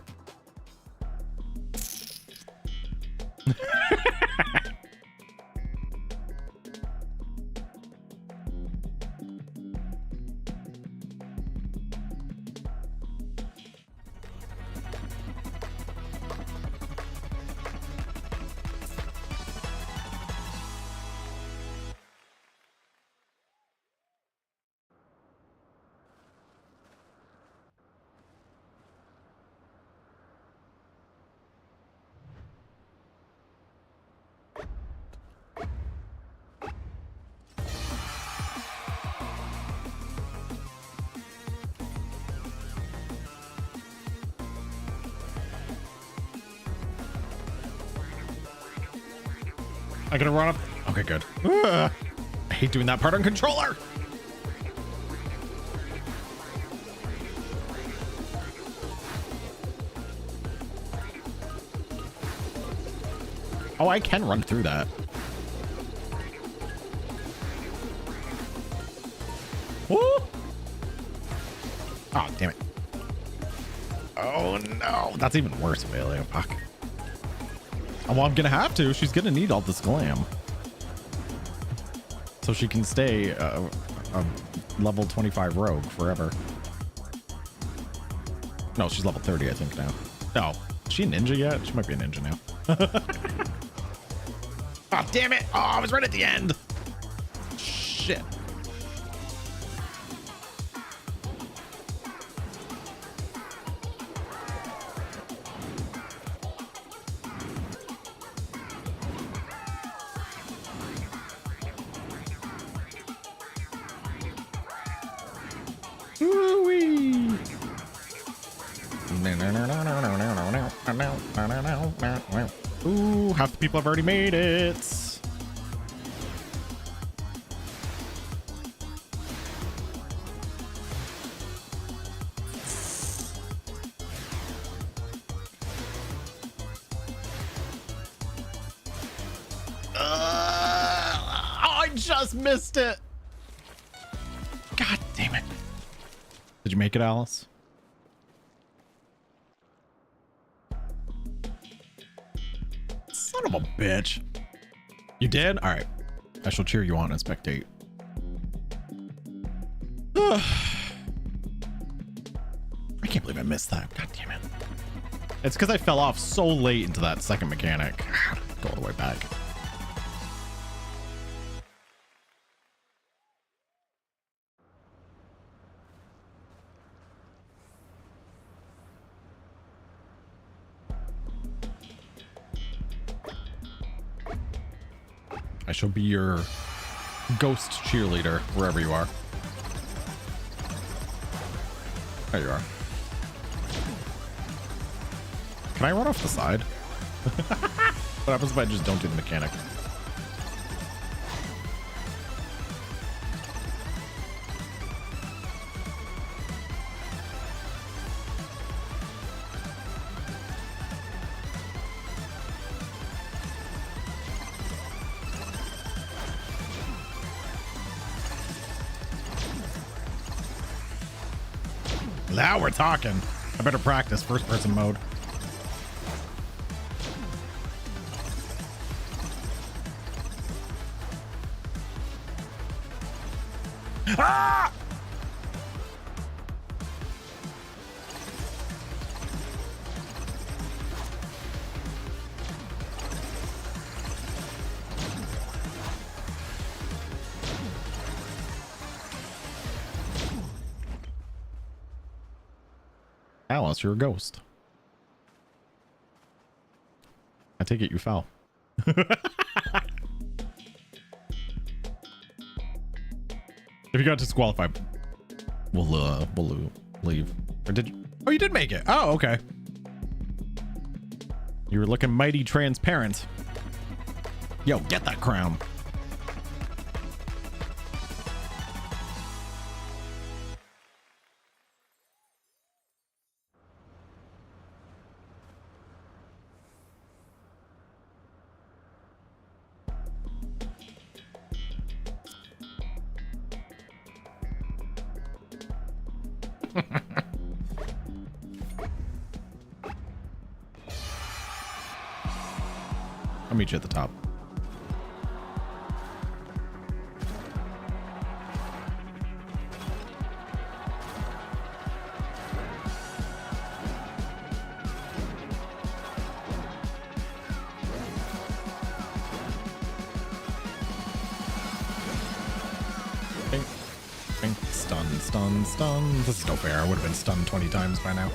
I'm gonna run up. Okay, good. I hate doing that part on controller. Oh, I can run through that. Woo! Oh, damn it. Oh, no. That's even worse, Amelia. Fuck. Oh, well, I'm gonna have to. She's gonna need all this glam. So she can stay a level 25 rogue forever. No, she's level 30, I think, now. No. Is she a ninja yet? She might be a ninja now. Oh, damn it. Oh, I was right at the end. Shit. Ooh, half the people have already made it. I just missed it. God damn it. Did you make it, Alice? Son of a bitch. You did? All right. I shall cheer you on and spectate. I can't believe I missed that. God damn it. It's because I fell off so late into that second mechanic. Go all the way back. I shall be your ghost cheerleader wherever you are. There you are. Can I run off the side? What happens if I just don't do the mechanic? Now we're talking. I better practice first person mode. Ah! Alice, you're a ghost. I take it you fell. If you got disqualified, we'll leave. Or did you? Oh, you did make it. Oh, okay. You were looking mighty transparent. Yo, get that crown. I'll meet you at the top. Bing, bing. Stun, stun, stun. This is no fair. I would have been stunned 20 times by now.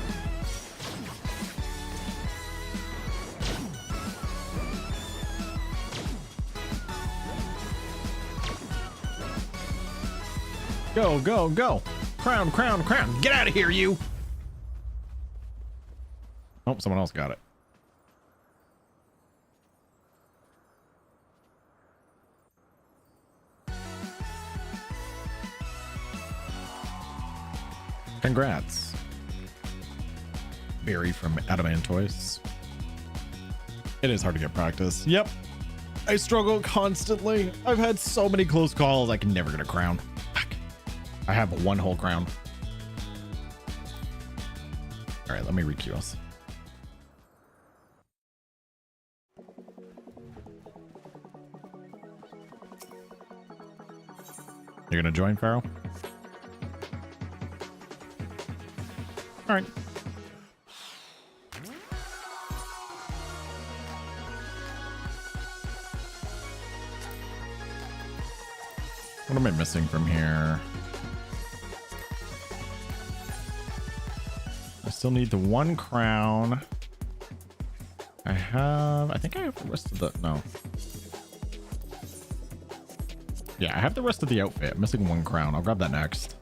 Go, go, go. Crown, crown, crown. Get out of here, you. Oh, someone else got it. Congrats. Barry from Adamant Toys. It is hard to get practice. Yep. I struggle constantly. I've had so many close calls. I can never get a crown. I have one whole crown. All right, let me requeue us. You're gonna join, Pharaoh? All right. What am I missing from here? I still need the one crown. I think I have the rest of the, no. Yeah, I have the rest of the outfit. I'm missing one crown. I'll grab that next.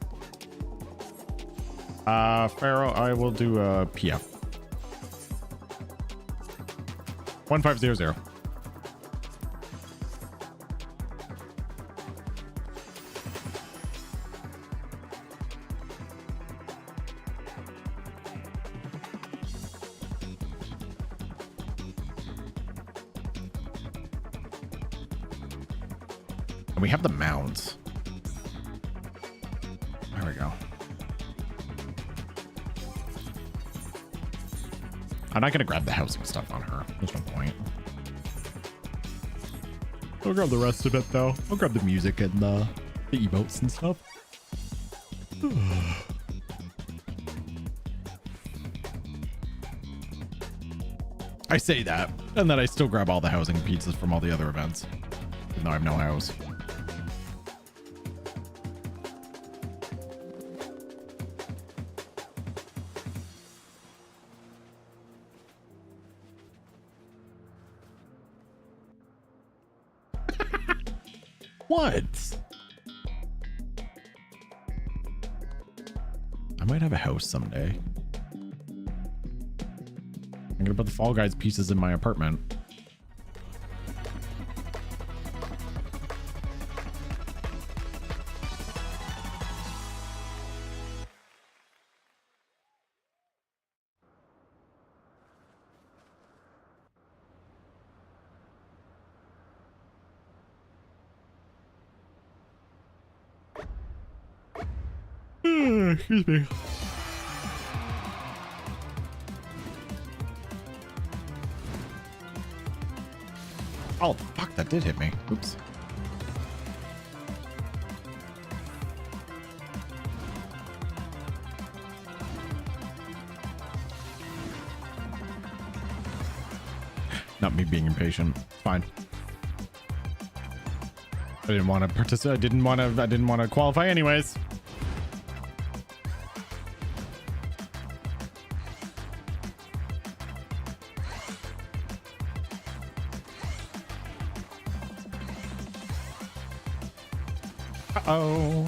Pharaoh, I will do a PF. 1500. We have the mounds. There we go. I'm not gonna grab the housing stuff on her. There's no point. I'll grab the rest of it though. I'll grab the music and the emotes and stuff. I say that, and then I still grab all the housing pizzas from all the other events, even though I have no house. What? I might have a house someday. I'm gonna put the Fall Guys pieces in my apartment. Excuse me. Oh, fuck, that did hit me. Oops. Not me being impatient. It's fine. I didn't want to participate. I didn't want to qualify anyways. Uh-oh.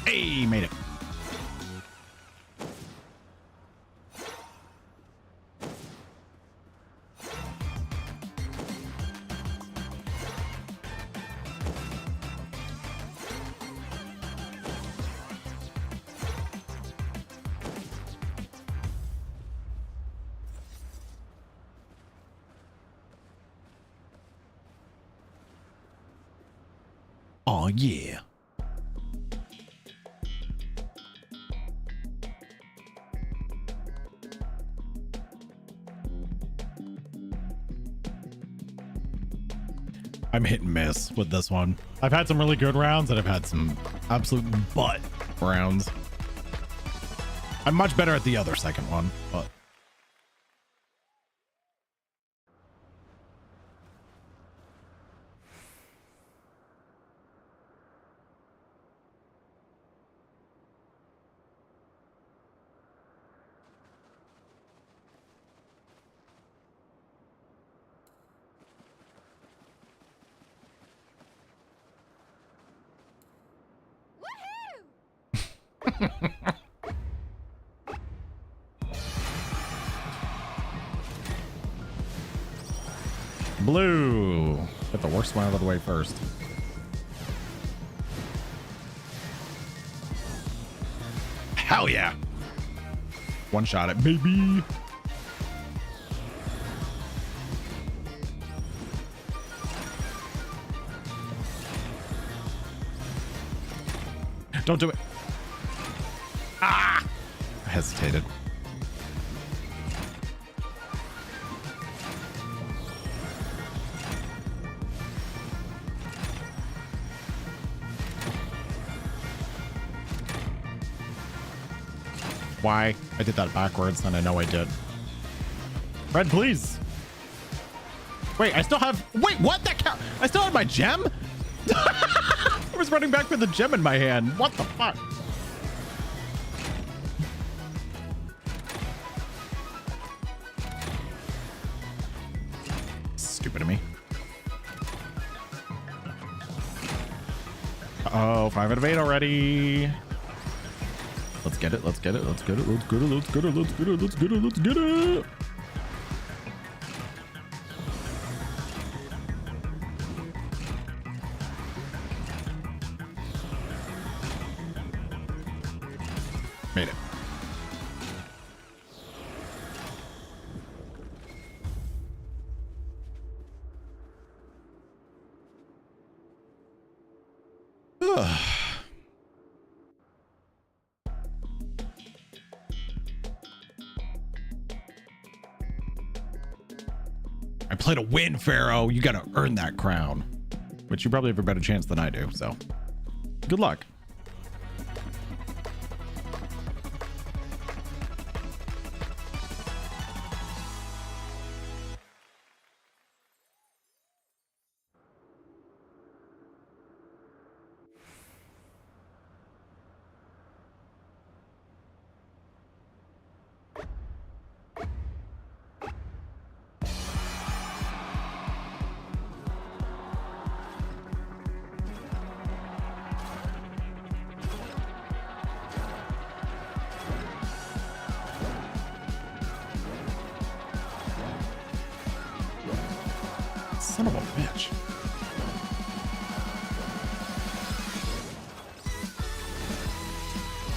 Hey, made it. Oh, yeah. I'm hit and miss with this one. I've had some really good rounds and I've had some absolute butt rounds. I'm much better at the other second one, but blue. Get the worst one out of the way first. Hell yeah. One shot it, baby. Don't do it. Ah! I hesitated. Why? I did that backwards, and I know I did. Red, please. Wait, I still have... Wait, what? That count? I still have my gem? I was running back with the gem in my hand. What the fuck? Stupid of me. Uh-oh, 5 out of 8 already. Let's get it. Let's get it. Let's get it. Let's get it. Let's get it. Let's get it. Let's get it. Let's get it. Made it. Ugh. I play to win, Pharaoh. You gotta earn that crown, which you probably have a better chance than I do. So good luck. Son of a bitch.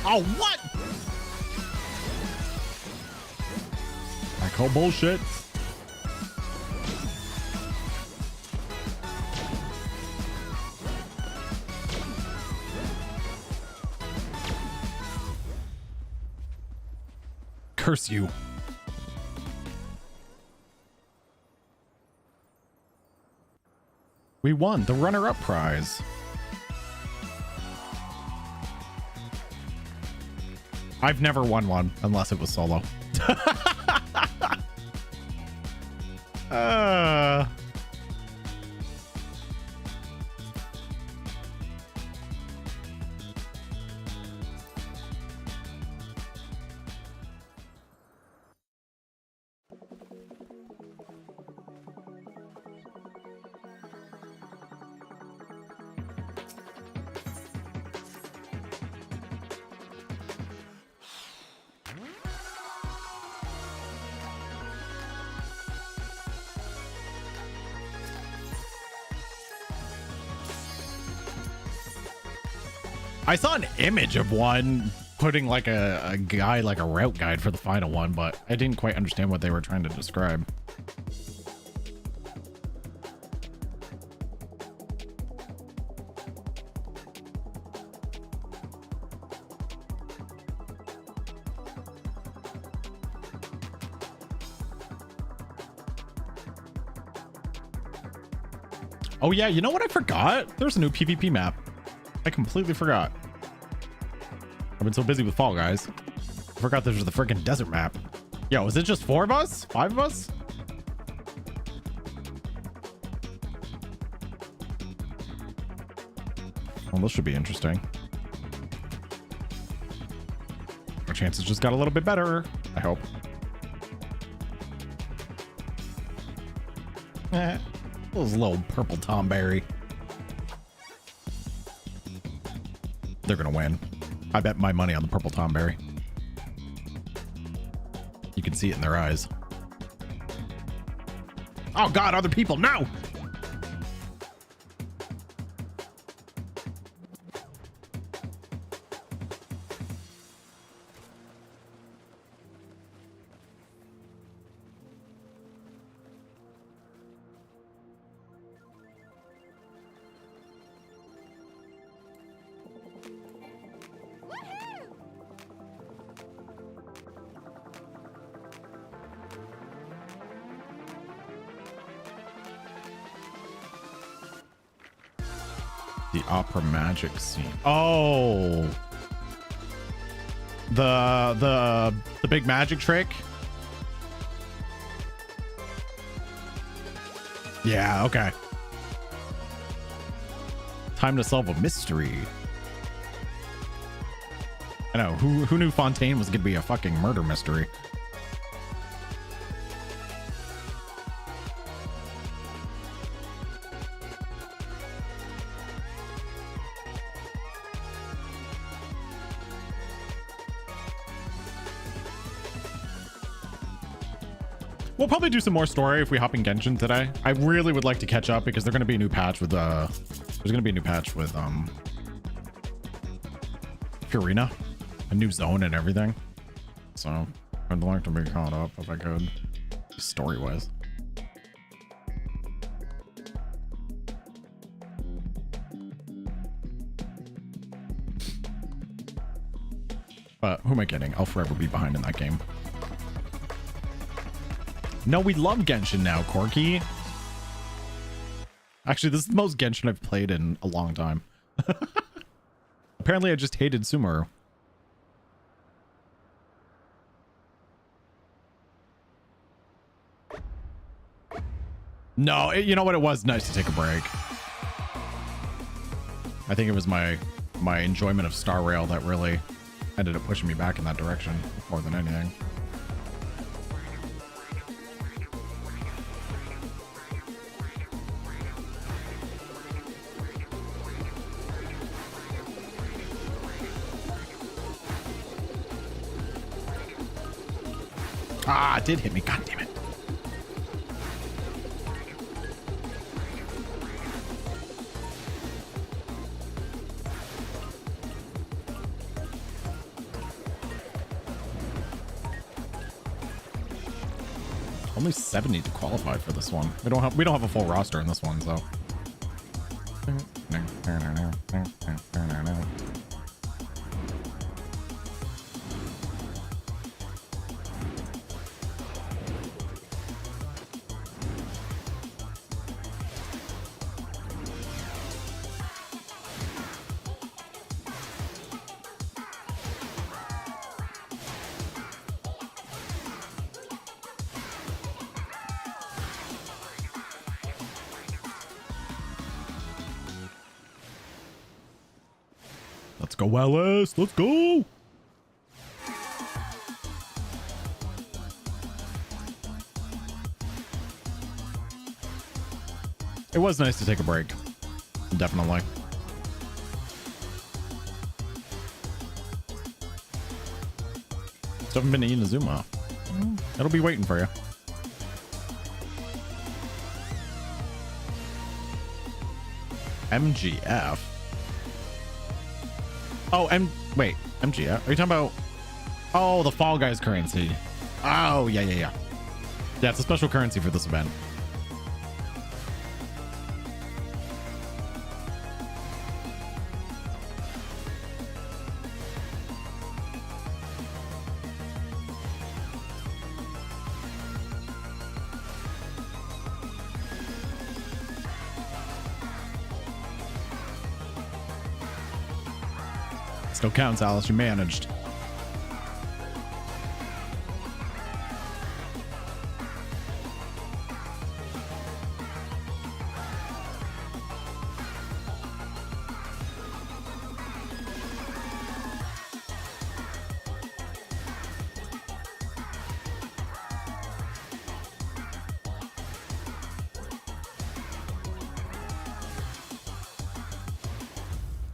Oh, what? I call bullshit. Curse you. We won the runner-up prize. I've never won one unless it was solo. I saw an image of one putting like a guide, like a route guide for the final one, but I didn't quite understand what they were trying to describe. Oh yeah, you know what I forgot? There's a new PvP map. I completely forgot. I've been so busy with Fall Guys. I forgot there was the freaking desert map. Yo, is it just 4 of us? 5 of us? Well, this should be interesting. Our chances just got a little bit better, I hope. Those little purple Tomberry. They're gonna win. I bet my money on the purple Tomberry. You can see it in their eyes. Oh God, other people, no! The opera magic scene. Oh, the big magic trick. Yeah, okay. Time to solve a mystery. I know, who knew Fontaine was gonna be a fucking murder mystery? We'll probably do some more story if we hop in Genshin today. I really would like to catch up because there's going to be a new patch with Purina, a new zone and everything. So I'd like to be caught up if I could, story wise. But who am I kidding? I'll forever be behind in that game. No, we love Genshin now, Corky. Actually, this is the most Genshin I've played in a long time. Apparently, I just hated Sumeru. No, you know what? It was nice to take a break. I think it was my enjoyment of Star Rail that really ended up pushing me back in that direction more than anything. Ah, it did hit me. God damn it. Only 7 need to qualify for this one. We don't have a full roster in this one, so. Let's go, Alice. Let's go. It was nice to take a break. Definitely. Still haven't been to Inazuma. It'll be waiting for you. MGF. Oh, wait, MGF? Are you talking about? Oh, the Fall Guys currency. Oh, yeah. Yeah, it's a special currency for this event. Still counts, Alice. You managed.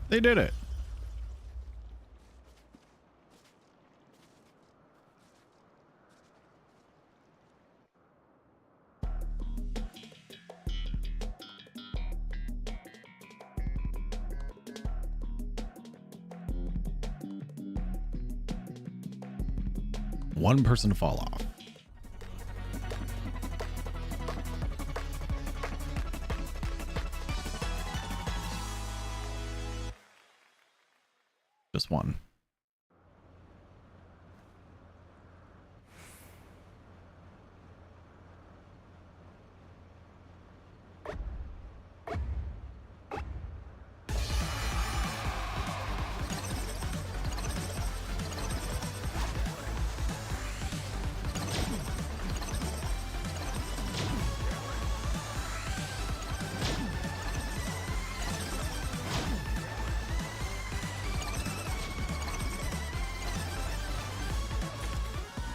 They did it. One person to fall off. Just one.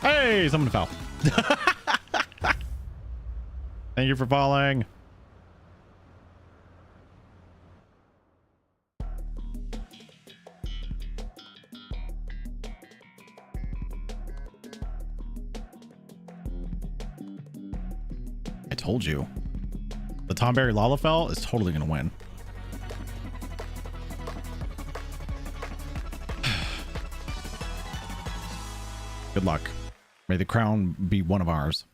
Hey, someone fell. Thank you for falling. I told you. The Tomberry Lalafell is totally going to win. Good luck. May the crown be one of ours.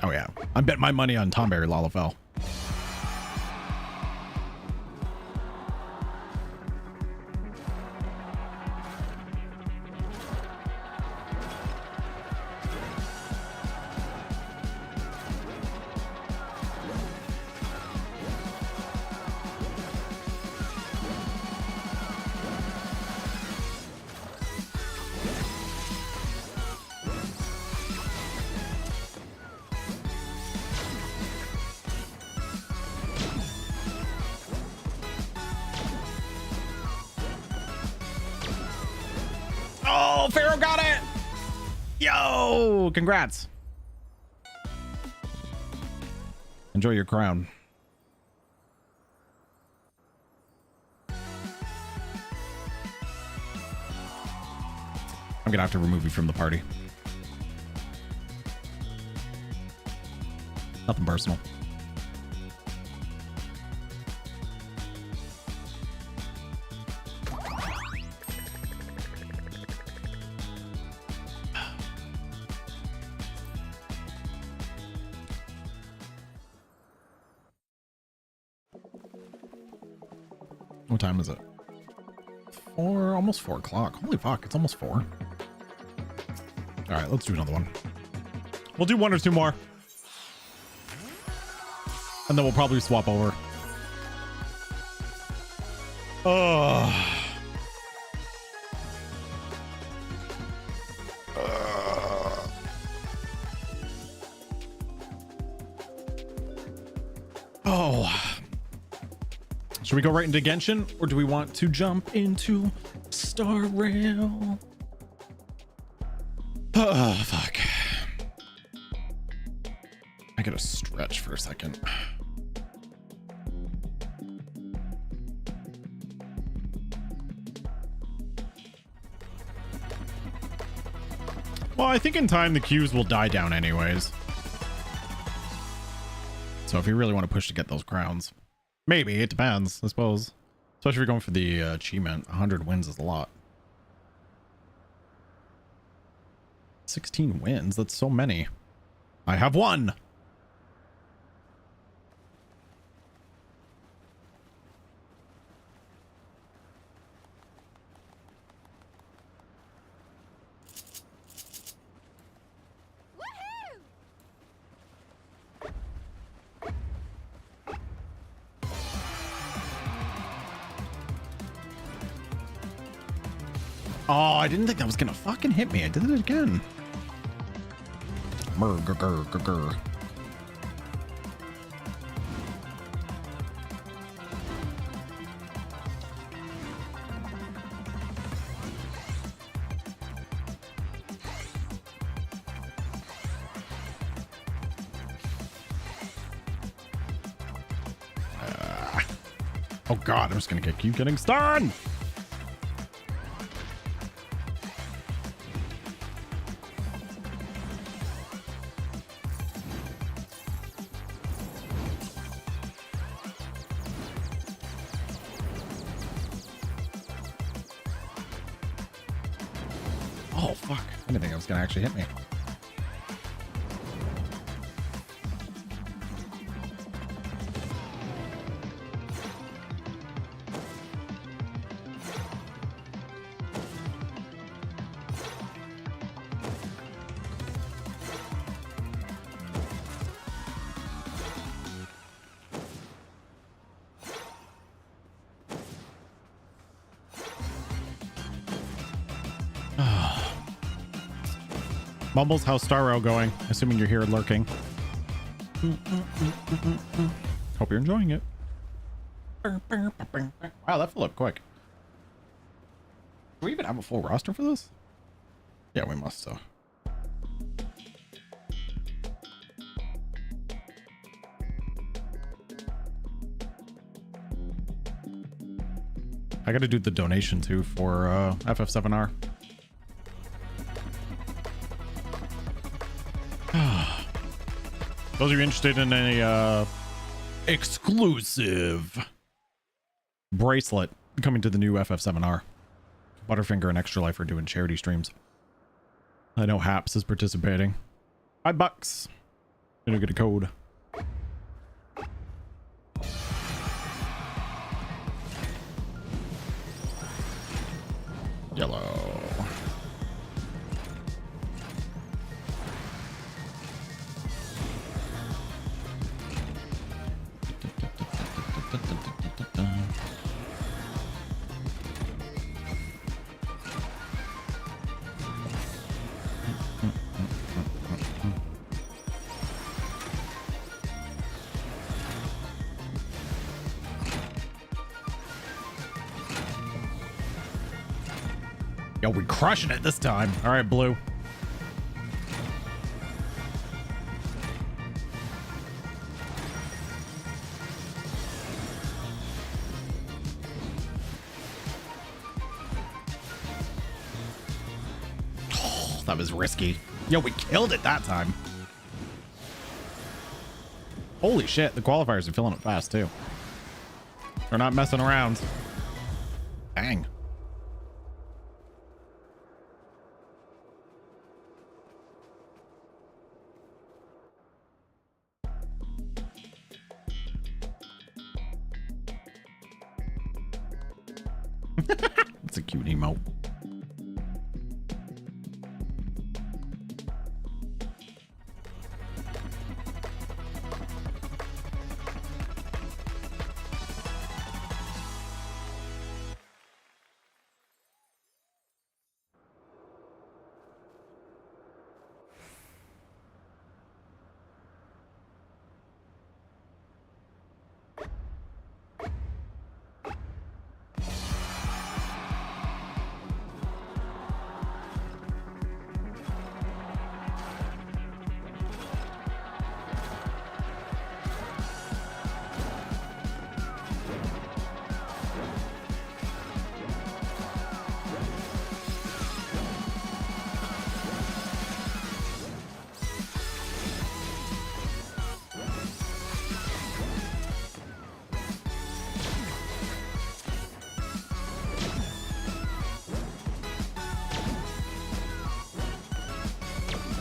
Oh yeah, I bet my money on Tomberry Lalafell. Oh, Pharaoh got it. Yo, congrats. Enjoy your crown. I'm gonna have to remove you from the party. Nothing personal. What time is it? Almost 4 o'clock. Holy fuck, it's almost 4. All right, let's do another one. We'll do 1 or 2 more. And then we'll probably swap over. Oh. Oh. Should we go right into Genshin, or do we want to jump into Star Rail? Oh, fuck. I gotta stretch for a second. Well, I think in time the queues will die down anyways. So if you really want to push to get those crowns, maybe, it depends, I suppose. Especially if you're going for the achievement. 100 wins is a lot. 16 wins, that's so many. I have 1. Oh, I didn't think that was gonna fucking hit me. I did it again. Grr. Oh god, I'm just gonna keep getting stunned. Oh fuck, I didn't think it was gonna actually hit me. Mumbles, how's Star Rail going? Assuming you're here lurking. Hope you're enjoying it. Wow, that flew up quick. Do we even have a full roster for this? Yeah, we must, so. I gotta do the donation too for FF7R. Those of you interested in a exclusive bracelet coming to the new FF7R, Butterfinger and Extra Life are doing charity streams. I know Haps is participating. $5. Gonna get a code. Yellow. Yo, we're crushing it this time. All right, blue. Oh, that was risky. Yo, we killed it that time. Holy shit, the qualifiers are filling it fast too. They're not messing around. Dang. It's a cute emote.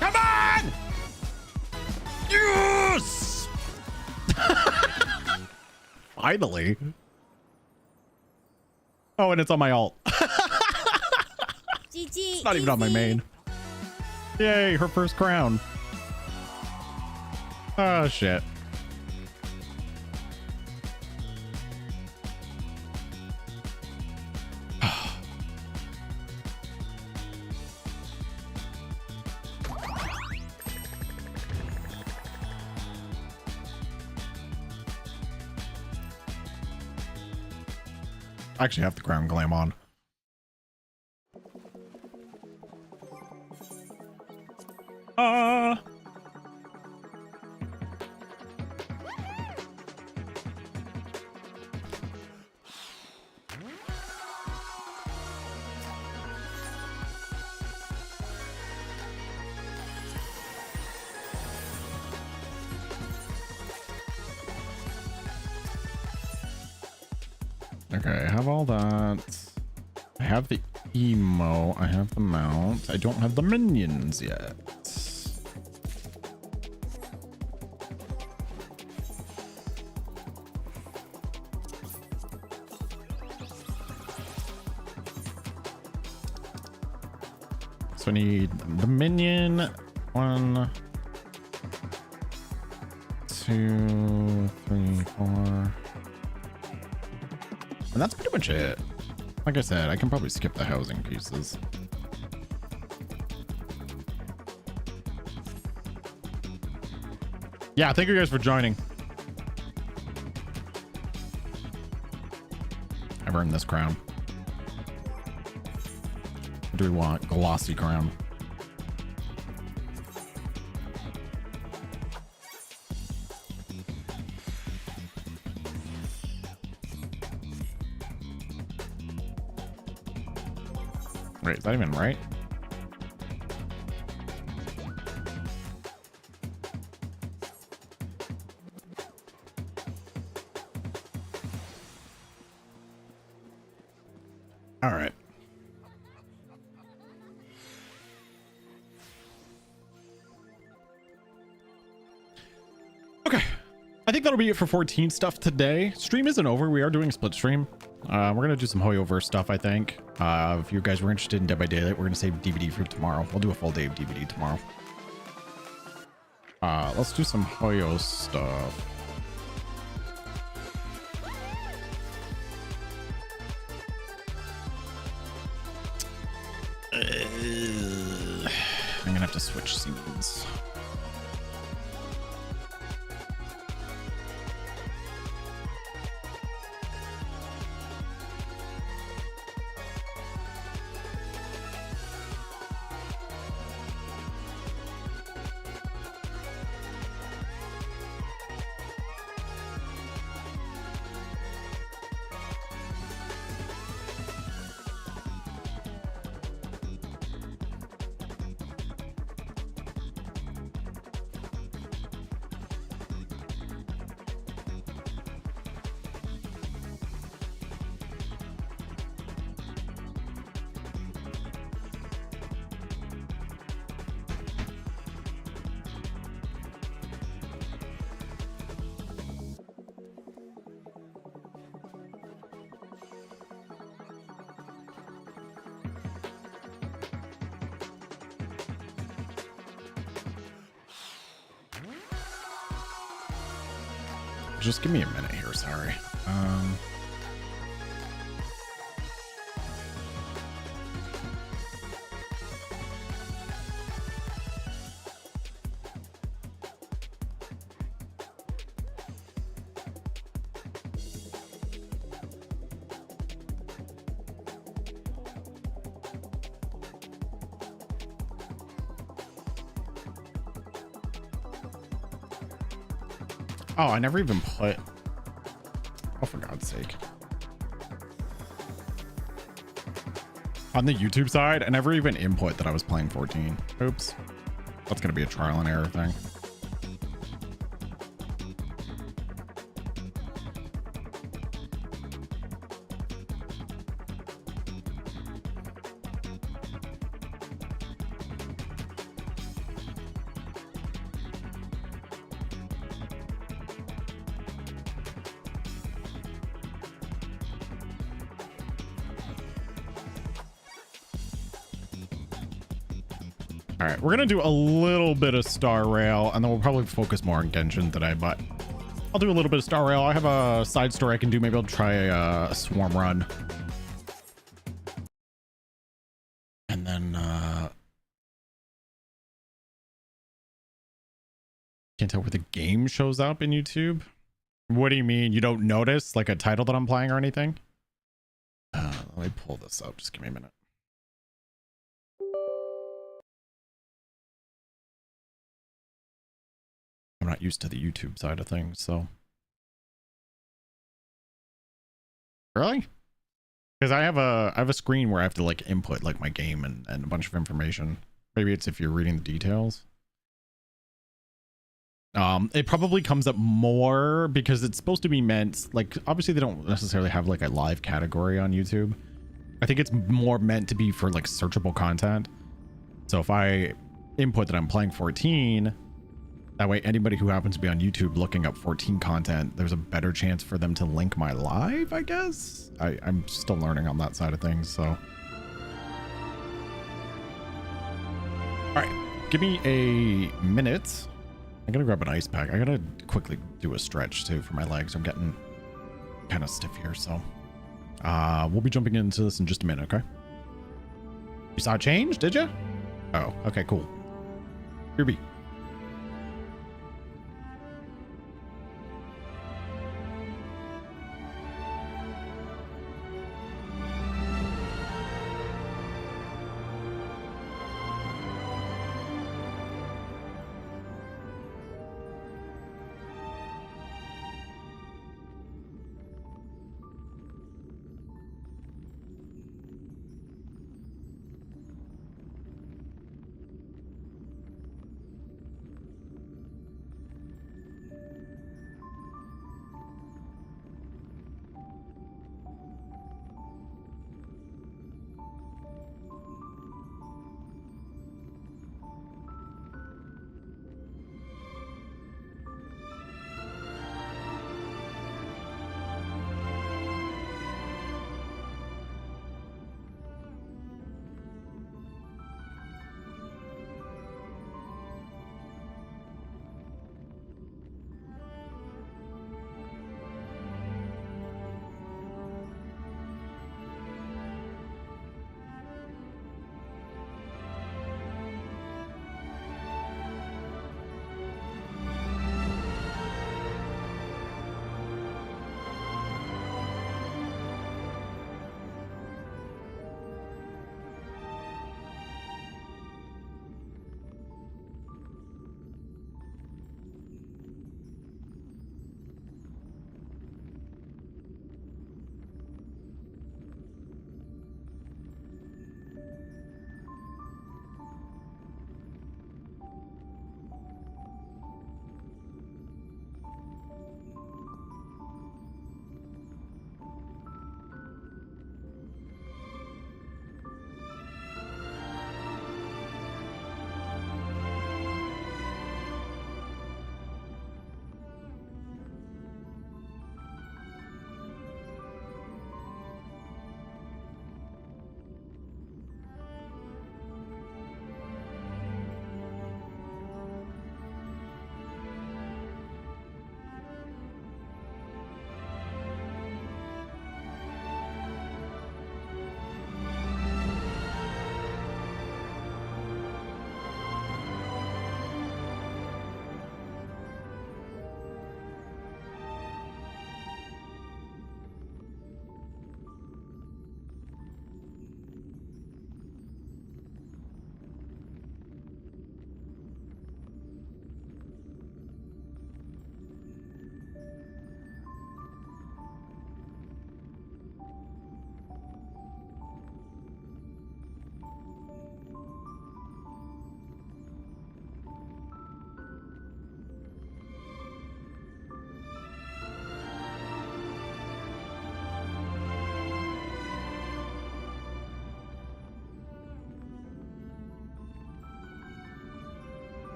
Come on! Yes! Finally. Oh, and it's on my alt. It's not even on my main. Yay, her first crown. Oh, shit. I actually have the crown glam on. Okay, I have all that. I have the emo. I have the mount. I don't have the minions yet. So I need the minion. 1, 2, 3, 4. And that's pretty much it. Like I said, I can probably skip the housing pieces. Yeah, thank you guys for joining. I've earned this crown. What do we want? Glossy crown. Wait, is that even right? All right. Okay. I think that'll be it for 14 stuff today. Stream isn't over. We are doing a split stream. We're going to do some Hoyoverse stuff, I think. If you guys were interested in Dead by Daylight, we're going to save DVD for tomorrow. We'll do a full day of DVD tomorrow. Let's do some Hoyo stuff. I'm going to have to switch scenes. Just give me a minute here. Sorry. Oh, I never even put. Oh, for God's sake. On the YouTube side, I never even input that I was playing 14. Oops. That's going to be a trial and error thing. All right, we're gonna do a little bit of Star Rail, and then we'll probably focus more on Genshin today, but I'll do a little bit of Star Rail. I have a side story I can do. Maybe I'll try a swarm run. And then, can't tell where the game shows up in YouTube. What do you mean? You don't notice like a title that I'm playing or anything? Let me pull this up. Just give me a minute. I'm not used to the YouTube side of things, so. Really? Because I have a screen where I have to like input like my game and a bunch of information. Maybe it's if you're reading the details. It probably comes up more because it's supposed to be meant, like, obviously they don't necessarily have like a live category on YouTube. I think it's more meant to be for like searchable content. So if I input that I'm playing 14, that way anybody who happens to be on YouTube looking up 14 content, there's a better chance for them to link my live, I guess. I'm still learning on that side of things, so. All right, give me a minute. I'm gonna grab an ice pack. I gotta quickly do a stretch too for my legs. I'm getting kind of stiff here, so. We'll be jumping into this in just a minute, okay? You saw a change, did you? Oh, okay, cool. Here be.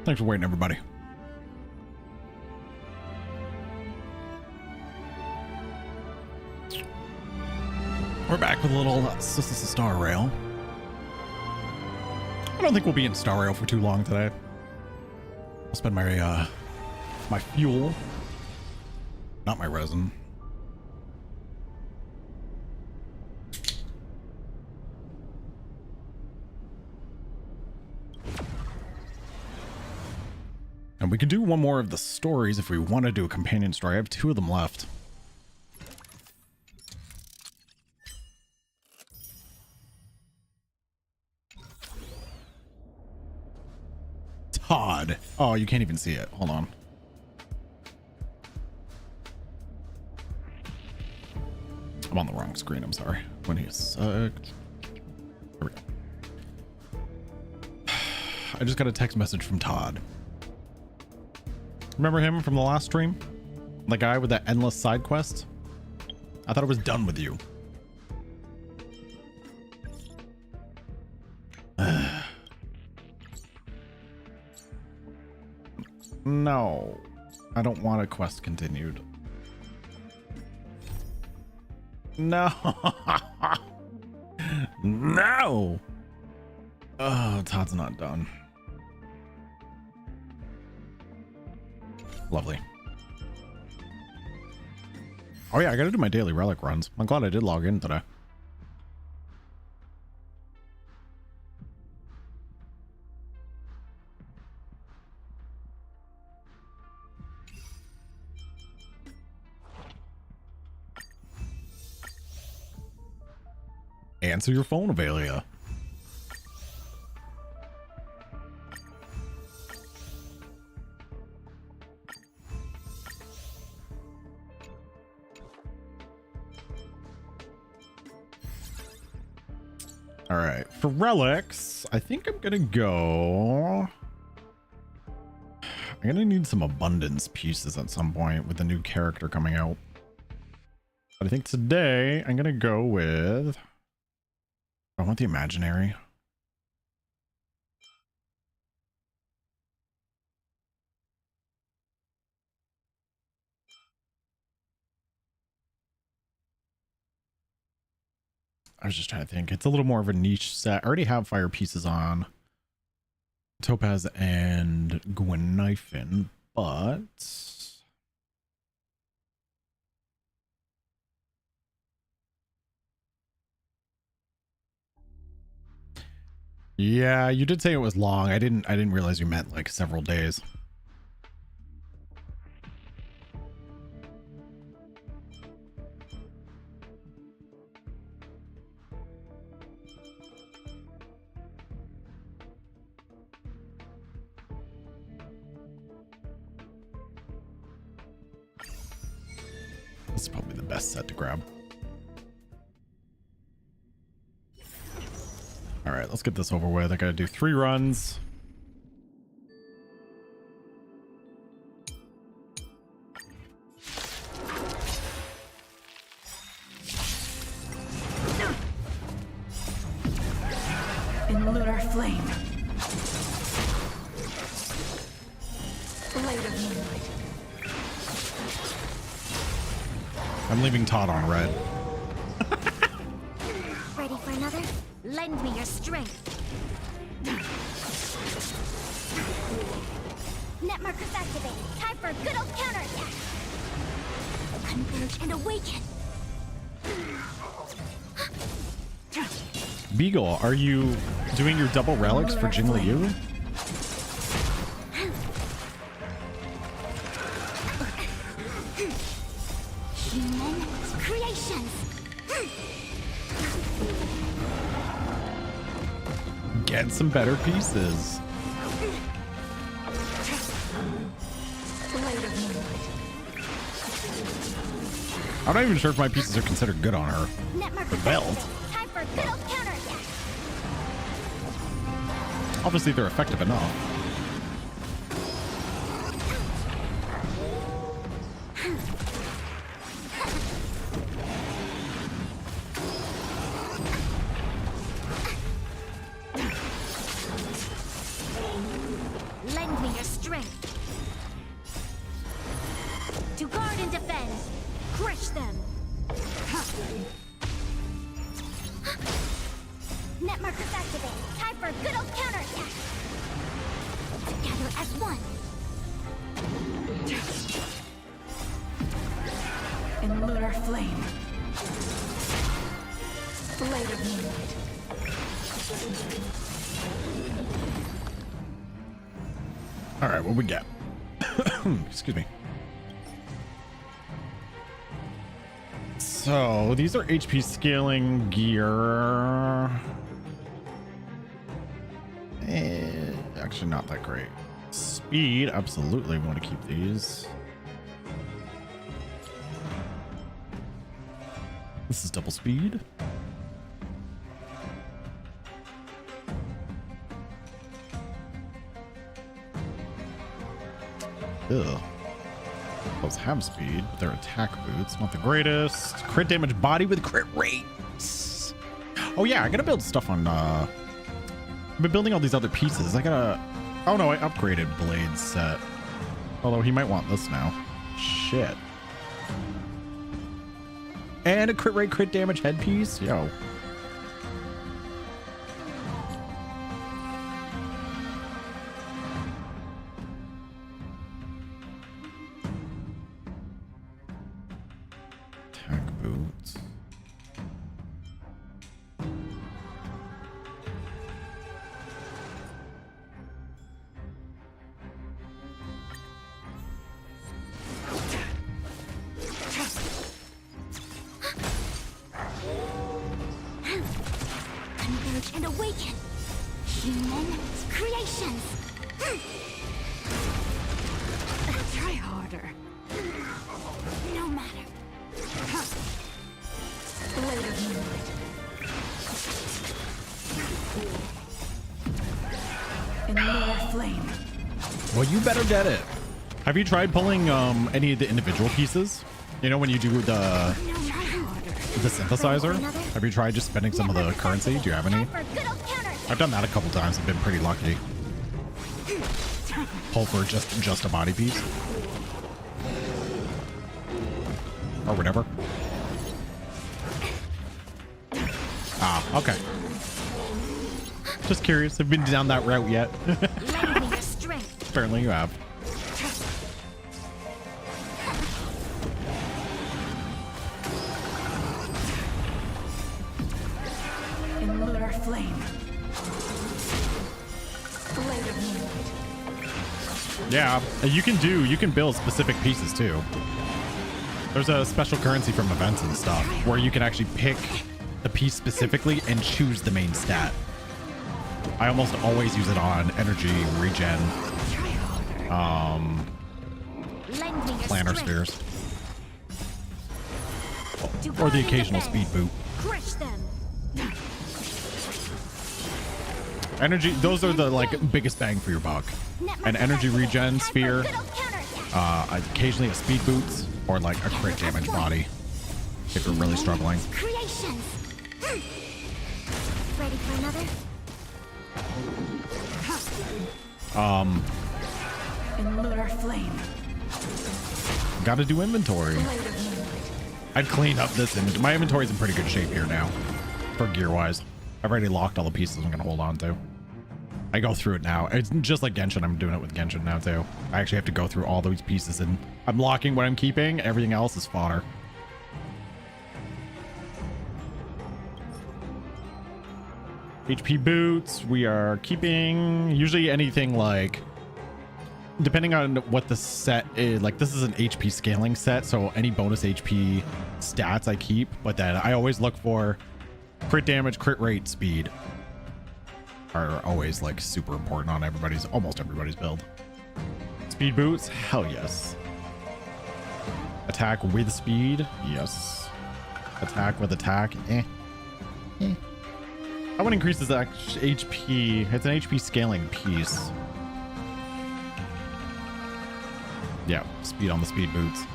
Thanks for waiting, everybody. We're back with a little Star Rail. I don't think we'll be in Star Rail for too long today. I'll spend my my fuel, not my resin. And we could do one more of the stories if we want to do a companion story. I have 2 of them left. Todd. Oh, you can't even see it. Hold on. I'm on the wrong screen. I'm sorry. When he sucked. Here we go. I just got a text message from Todd. Remember him from the last stream? The guy with that endless side quest? I thought it was done with you. No, I don't want a quest continued. No. No. Oh, Todd's not done. Lovely. Oh yeah, I gotta do my daily relic runs. I'm glad I did log in today. Answer your phone, Avelia. All right, for relics, I think I'm gonna go. I'm gonna need some abundance pieces at some point with the new character coming out. But I think today I'm gonna go with. I want the imaginary. I was just trying to think. It's a little more of a niche set. I already have fire pieces on Topaz and Gwenifin, but yeah, you did say it was long. I didn't realize you meant like several days. This is probably the best set to grab. All right, let's get this over with. I gotta do 3 runs. In lunar flame. Blade of moonlight. I'm leaving Todd on red. Ready for another? Lend me your strength. Net markers activated. Time for a good old counterattack. Converge and awaken. Beagle, are you doing your double relics for Jing Liu? Human creations. Get some better pieces. I'm not even sure if my pieces are considered good on her. The belt. Time for a good old counterattack. Obviously, they're effective enough. Lend me your Net markers activated. Time for a good old counterattack. Together as one. In lunar flame. Blade of moonlight. All right, what we got? Excuse me. So these are HP scaling gear. Actually, not that great. Speed, absolutely want to keep these. This is double speed. Ugh. Those have speed, but their attack boots not the greatest. Crit damage body with crit rates. Oh yeah, I gotta build stuff on I've been building all these other pieces. I gotta, oh no, I upgraded Blade's set. Although he might want this now. Shit. And a crit rate, crit damage headpiece. Yo. Attack boots. Converge and awaken. Human creations. Try harder. No matter. Blade of moonlight. In lunar flame. Well, you better get it. Have you tried pulling any of the individual pieces? You know, when you do the synthesizer? Have you tried just spending some of the currency? Do you have any? I've done that a couple times. I've been pretty lucky. Pull for just a body piece. Or whatever. Ah, okay. Just curious. Have been down that route yet? Apparently you have. In lunar flame. Blade of moonlight. Yeah, you can build specific pieces too. There's a special currency from events and stuff where you can actually pick the piece specifically and choose the main stat. I almost always use it on energy regen, planner spheres, or the occasional speed boot. Energy, those are the like biggest bang for your buck. An energy regen sphere, occasionally a speed boots, or like a crit damage body if you're really struggling. Ready for another? In lunar flame. Gotta do inventory. I'd clean up this image. My inventory's in pretty good shape here now for gear wise. I've already locked all the pieces I'm gonna hold on to. I go through it now. It's just like Genshin. I'm doing it with Genshin now too. I actually have to go through all those pieces and I'm locking what I'm keeping. Everything else is fodder. HP boots we are keeping. Usually anything like, depending on what the set is, like this is an HP scaling set, so any bonus HP stats I keep, but then I always look for crit damage, crit rate, speed are always like super important on almost everybody's build. Speed boots, hell yes. Attack with speed, yes. Attack with attack, That one increases HP. It's an HP scaling piece. Yeah, speed on the speed boots.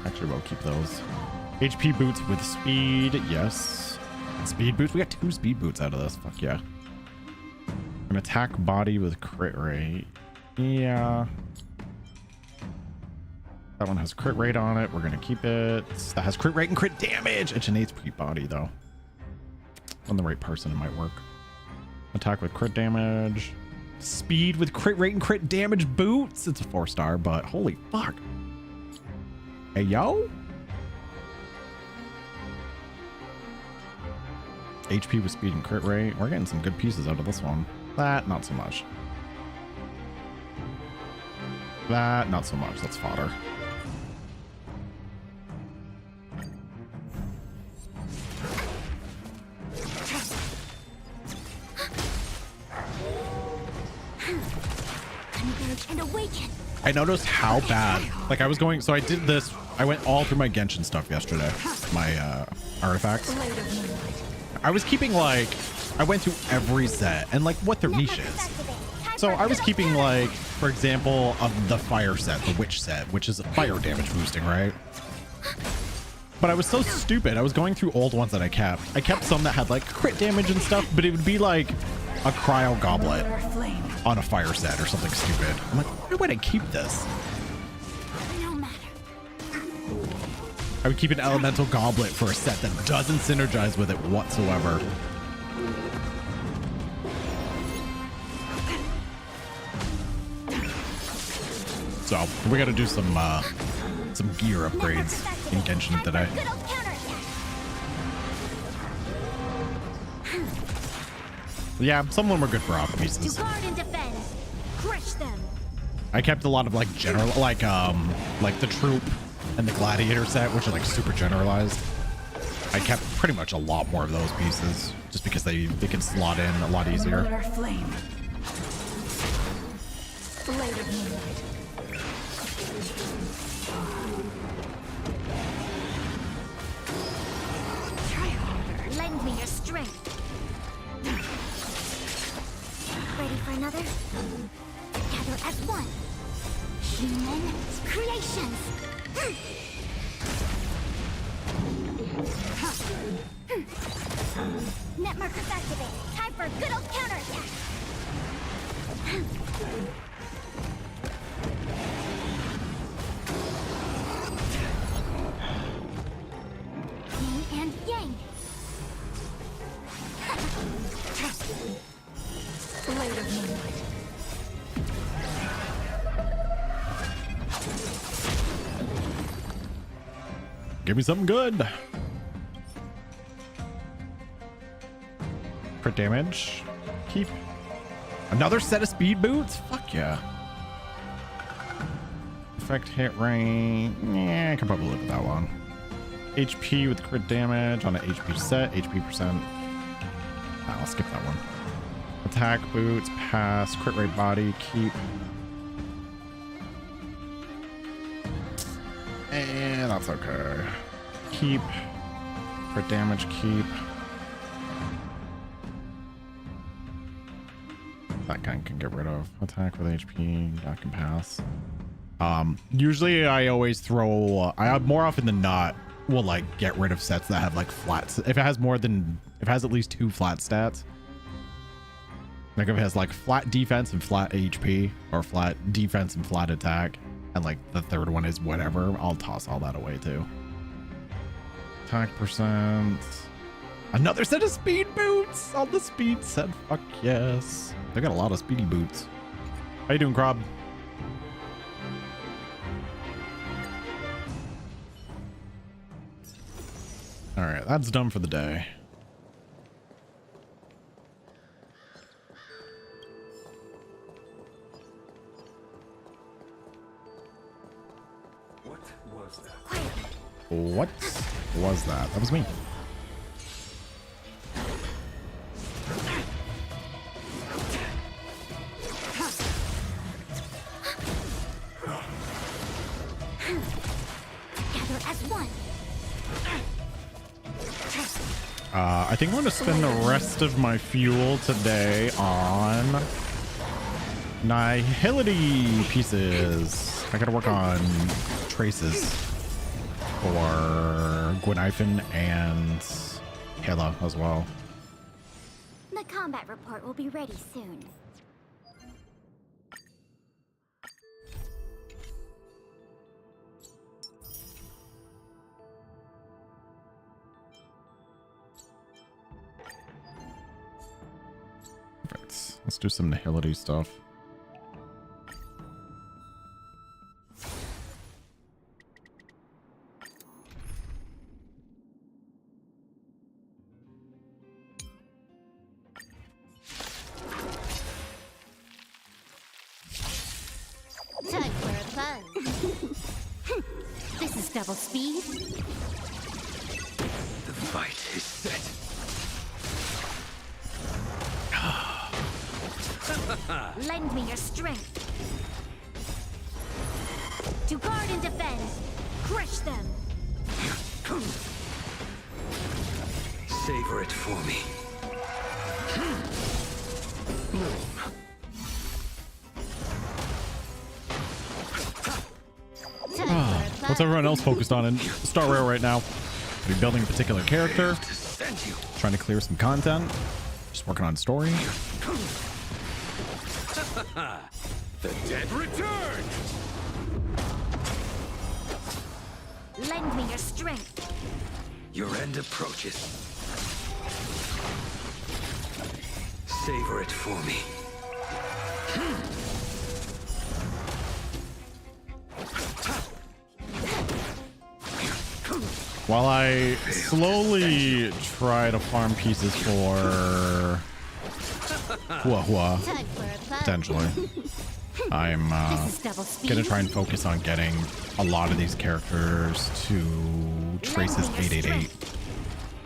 Actually, we'll keep those. HP boots with speed, yes. Speed boots, we got 2 speed boots out of this. Fuck yeah. An attack body with crit rate. Yeah. That one has crit rate on it. We're gonna keep it. That has crit rate and crit damage. It's an HP body though. On the right person, it might work. Attack with crit damage. Speed with crit rate and crit damage boots. It's a 4-star, but holy fuck. Hey, yo. HP with speed and crit rate. We're getting some good pieces out of this one. That, not so much. That, not so much. That's fodder. And awaken. I noticed how bad, like I was going, so I did this, I went all through my Genshin stuff yesterday, my artifacts. I was keeping like, I went through every set and like what their niche is. So I was keeping like, for example, of the fire set, the witch set, which is fire damage boosting, right? But I was so stupid. I was going through old ones that I kept. I kept some that had like crit damage and stuff, but it would be like a cryo goblet on a fire set or something stupid. I'm like, why would I keep this? No matter. I would keep an elemental goblet for a set that doesn't synergize with it whatsoever. So we got to do some gear upgrades in Genshin today. Yeah, some of them were good for off pieces. To guard and defend. Crush them. I kept a lot of like general, like the troop and the gladiator set, which are like super generalized. I kept pretty much a lot more of those pieces just because they can slot in a lot easier. Flame. Blade of moonlight. Try harder. Lend me your strength. Ready for another? Gather as one. Human creations. Net markers activated. Time for a good old counterattack. Yin and yang. Blade of moonlight. Give me something good. Crit damage. Keep. Another set of speed boots? Fuck yeah. Effect hit rate. Yeah, I can probably live with that one. HP with crit damage on an HP set. HP percent. I'll skip that one. Attack boots. Pass. Crit rate body. Keep. And that's okay. Keep. Crit damage. Keep. That guy can get rid of. Attack with HP. That can pass. Usually I always throw. I more often than not will like get rid of sets that have like flats. If it has at least 2 flat stats. Like if it has like flat defense and flat HP, or flat defense and flat attack, and like the third one is whatever, I'll toss all that away too. Attack percent. Another set of speed boots on the speed set. Fuck yes. They got a lot of speedy boots. How you doing, Crob? All right, that's done for the day. What was that? What was that? That was me. Gather as one. I think I'm going to spend the rest of my fuel today on nihility pieces. I got to work on traces for Gwenhyphen and Hela as well. The combat report will be ready soon. do some nihility stuff. Time for a fun. This is double speed. The fight is set. Lend me your strength. To guard and defend. Crush them. Savor it for me. Time for a fun. What's everyone else focused on in Star Rail right now? Are you building a particular character? To send you. Trying to clear some content? Just working on story? The dead return. Lend me your strength. Your end approaches. Savor it for me. While I slowly try to farm pieces for Hua, Time for a fun. potentially, I'm This is double speed. gonna try and focus on getting a lot of these characters to Trace's 888.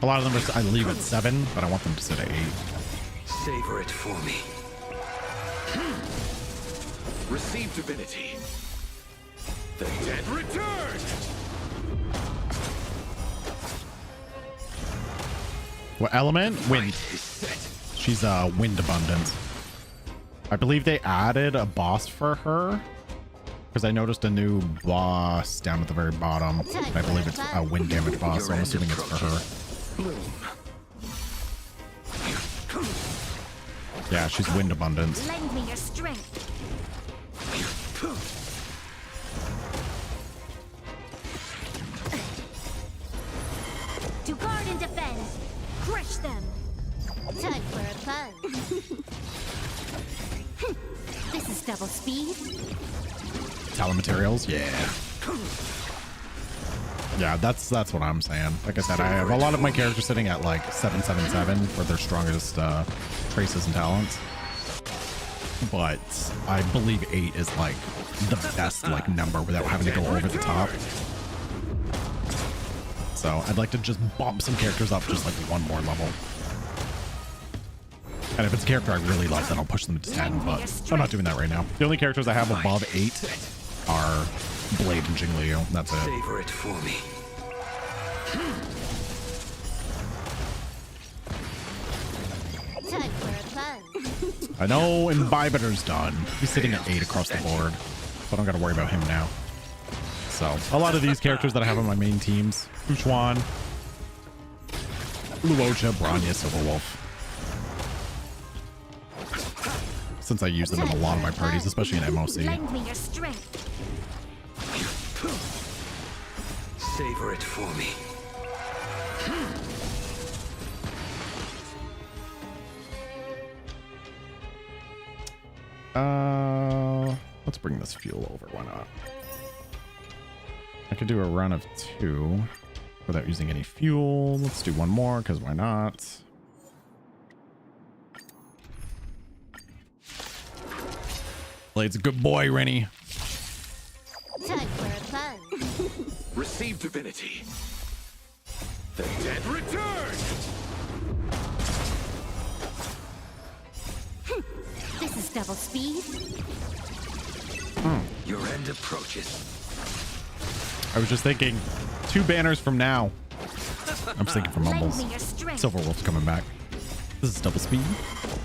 A lot of them are, I leave at 7, but I want them to sit at 8. Savor it for me. Receive divinity. The dead return. What element? Wind. Fight is set. She's wind abundance. I believe they added a boss for her because I noticed a new boss down at the very bottom. I believe it's a wind damage boss, so I'm assuming it's for her. Bloom. Yeah, she's wind abundance. Lend me your strength. To guard and defend. Crush them. Time for a fun. This is double speed. Talent materials, yeah. Yeah, that's what I'm saying. Like I said, I have a lot of my characters sitting at like 777 for their strongest traces and talents. But I believe 8 is like the best like number without having to go over the top. So I'd like to just bump some characters up just like one more level. And if it's a character I really love, then I'll push them to 10, but I'm not doing that right now. The only characters I have above 8 are Blade and Jingliu. That's it. Savor it for me. Time for a fun. I know Imbibiter's done. He's sitting at 8 across the board, so I don't got to worry about him now. So a lot of these characters that I have on my main teams, Uchuan, Luocha, Bronya, Silverwolf. Since I use them in a lot of my parties, especially in MOC. Lend me your strength. Savor it for me. Let's bring this fuel over. Why not? I could do a run of 2 without using any fuel. Let's do one more, because why not? Blade's a good boy, Rennie. Time for a fun. Receive divinity. The dead return. This is double speed. Your end approaches. I was just thinking 2 banners from now. I'm just thinking for Lend Mumbles. me your strength. Silverwolf's coming back. This is double speed.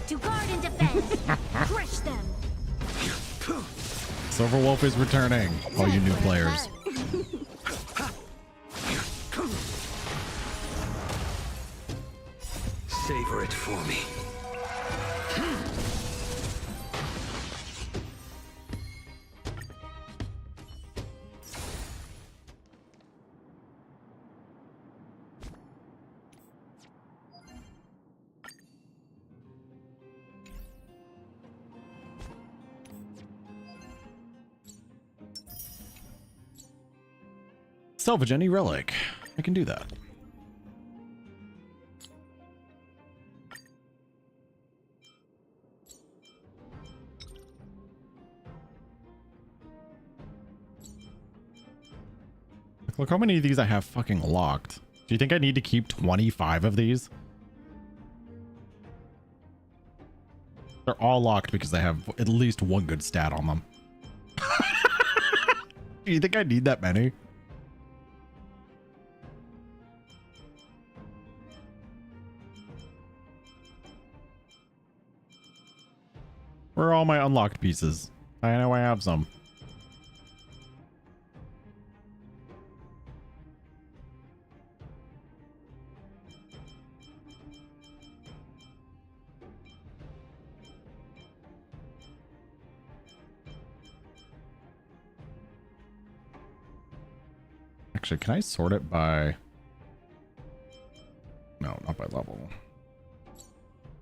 To guard and defend. Crush them. Silverwolf is returning. All you new players. Savor it for me. salvage any relic. I can do that. Look how many of these I have fucking locked. Do you think I need to keep 25 of these? They're all locked because they have at least one good stat on them. Do you think I need that many? Where are all my unlocked pieces? I know I have some. Actually, can I sort it by... No, not by level.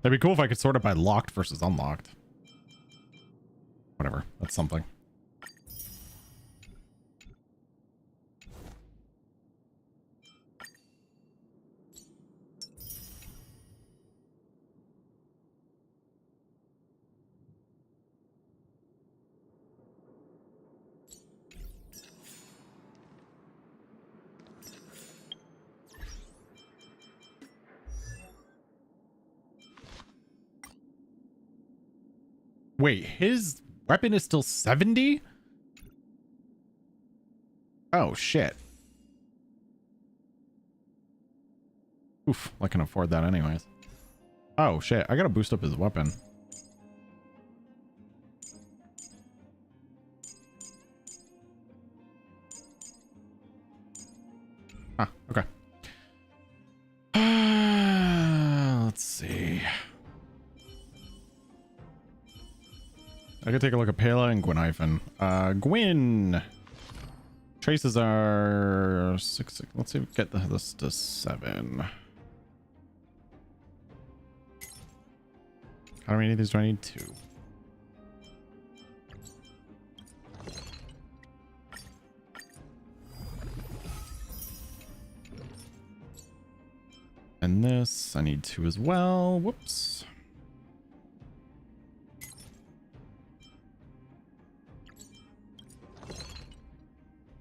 That'd be cool if I could sort it by locked versus unlocked. Whatever, that's something. Wait, his weapon is still 70? Oh, shit. Oof, I can afford that anyways. Oh, shit. I gotta boost up his weapon. Ah, okay. Let's see. I could take a look at Pela and Gwynhyphen. Gwyn! Traces are 6. Let's see if we get this to 7. How many of these do I need? 2. And this, I need 2 as well. Whoops.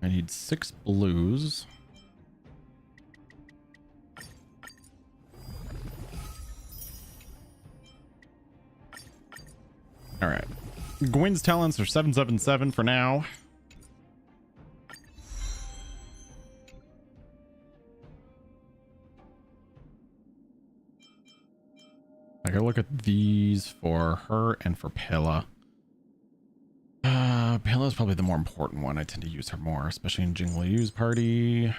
I need 6 blues. All right. Gwyn's talents are 777 for now. I gotta look at these for her and for Pela. Pela is probably the more important one. I tend to use her more, especially in Jingle Yu's party.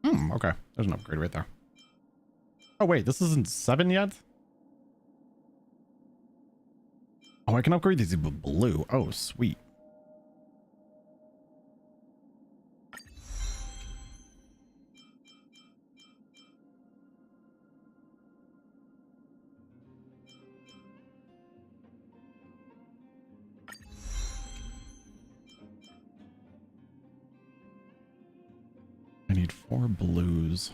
Okay. There's an upgrade right there. Oh, wait. This isn't 7 yet? Oh, I can upgrade these with blue. Oh, sweet. I need 4 blues.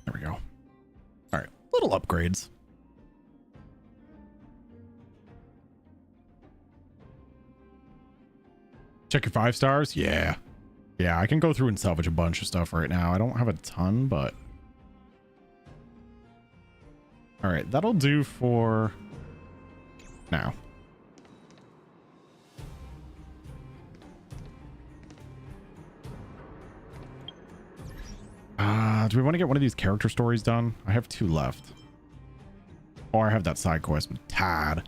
There we go. All right, little upgrades. Check your 5 stars. Yeah. Yeah, I can go through and salvage a bunch of stuff right now. I don't have a ton, but... All right, that'll do for now. Do we want to get one of these character stories done? I have 2 left. Or I have that side quest with Tad.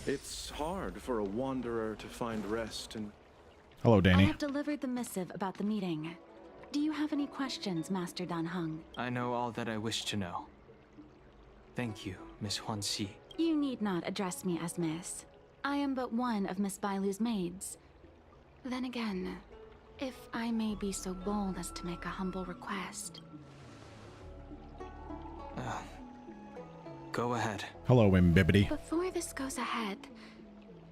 It's hard for a wanderer to find rest in Hello, I Danny. have delivered the missive about the meeting. Do you have any questions, Master Dan Heng? I know all that I wish to know. Thank you, Miss Huanxi. You need not address me as Miss. I am but one of Miss Bailu's maids. Then again, if I may be so bold as to make a humble request. Go ahead. Hello, Imbibbity. Before this goes ahead...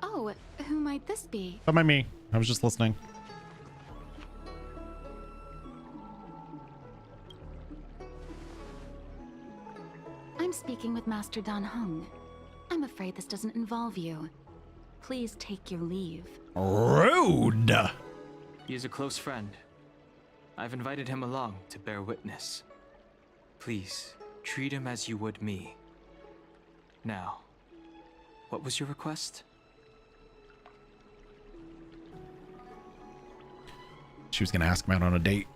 Oh, who might this be? Don't mind me. I was just listening. I'm speaking with Master Dan Heng. I'm afraid this doesn't involve you. Please take your leave. Rude! He is a close friend. I've invited him along to bear witness. Please, treat him as you would me. Now, what was your request? She was gonna ask him out on a date.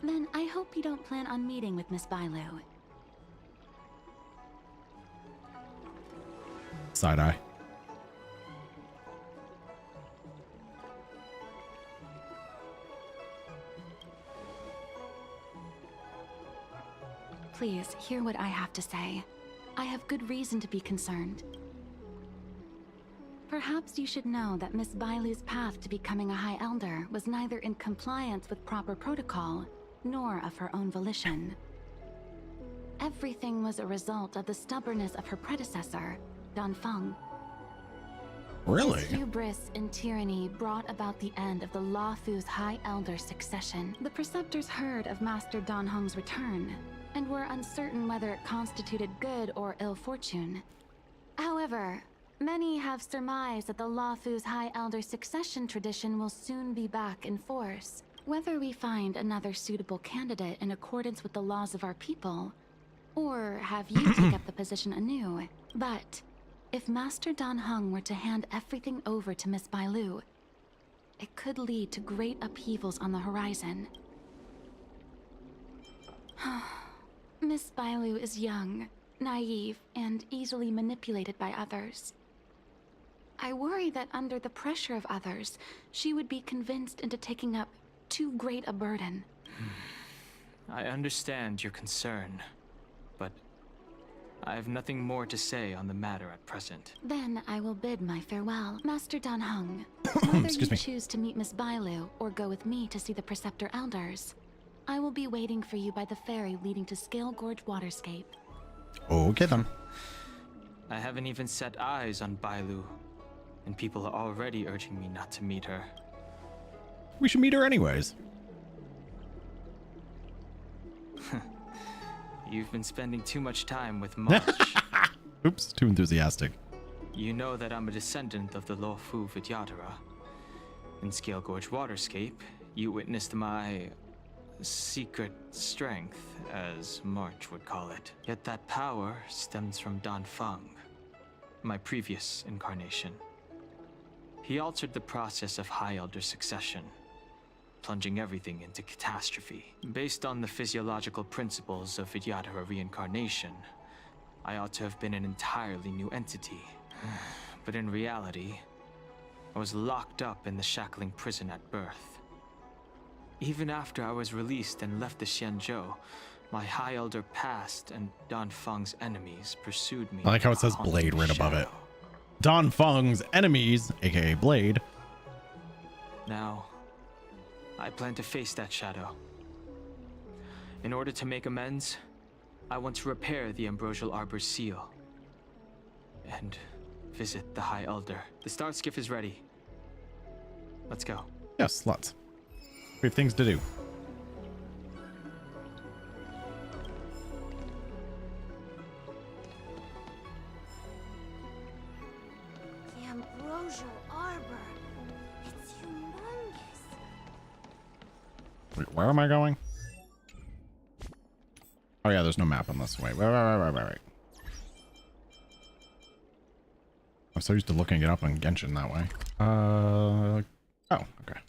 Then I hope you don't plan on meeting with Miss Bailu. Side eye. Please, hear what I have to say. I have good reason to be concerned. Perhaps you should know that Miss Bailu's path to becoming a High Elder was neither in compliance with proper protocol, nor of her own volition. Everything was a result of the stubbornness of her predecessor, Dan Feng. Really? His hubris and tyranny brought about the end of the Luofu's High Elder succession. The Preceptors heard of Master Dan Heng's return, and were uncertain whether it constituted good or ill fortune. However, many have surmised that the Luofu's High Elder succession tradition will soon be back in force. Whether we find another suitable candidate in accordance with the laws of our people, or have you take up the position anew. But if Master Dan Heng were to hand everything over to Miss Bailu, it could lead to great upheavals on the horizon. Miss Bailu is young, naive, and easily manipulated by others. I worry that under the pressure of others, she would be convinced into taking up too great a burden. I understand your concern, but I have nothing more to say on the matter at present. Then I will bid my farewell. Master Dan Heng, whether you choose to meet Miss Bailu or go with me to see the Preceptor Elders, I will be waiting for you by the ferry leading to Scale Gorge Waterscape. Okay then. I haven't even set eyes on Bailu, and people are already urging me not to meet her. We should meet her anyways. You've been spending too much time with March. Oops, too enthusiastic. You know that I'm a descendant of the Luofu Vidyadhara. In Scale Gorge Waterscape, you witnessed my secret strength, as March would call it. Yet that power stems from Dan Feng, my previous incarnation. He altered the process of High Elder succession, plunging everything into catastrophe. Based on the physiological principles of Vidyadhara reincarnation, I ought to have been an entirely new entity. But in reality, I was locked up in the shackling prison at birth. Even after I was released and left the Xianzhou, my High Elder past and Dan Feng's enemies pursued me. I like how it says Blade right above it. Dan Feng's enemies, aka Blade. Now, I plan to face that shadow. In order to make amends, I want to repair the Ambrosial Arbor's seal and visit the High Elder. The start skiff is ready. Let's go. Yes, let's. We have things to do. The Ambrosial Arbor. It's humongous. Wait, where am I going? Oh yeah, there's no map on this way. Right. I'm so used to looking it up on Genshin that way. Oh, okay.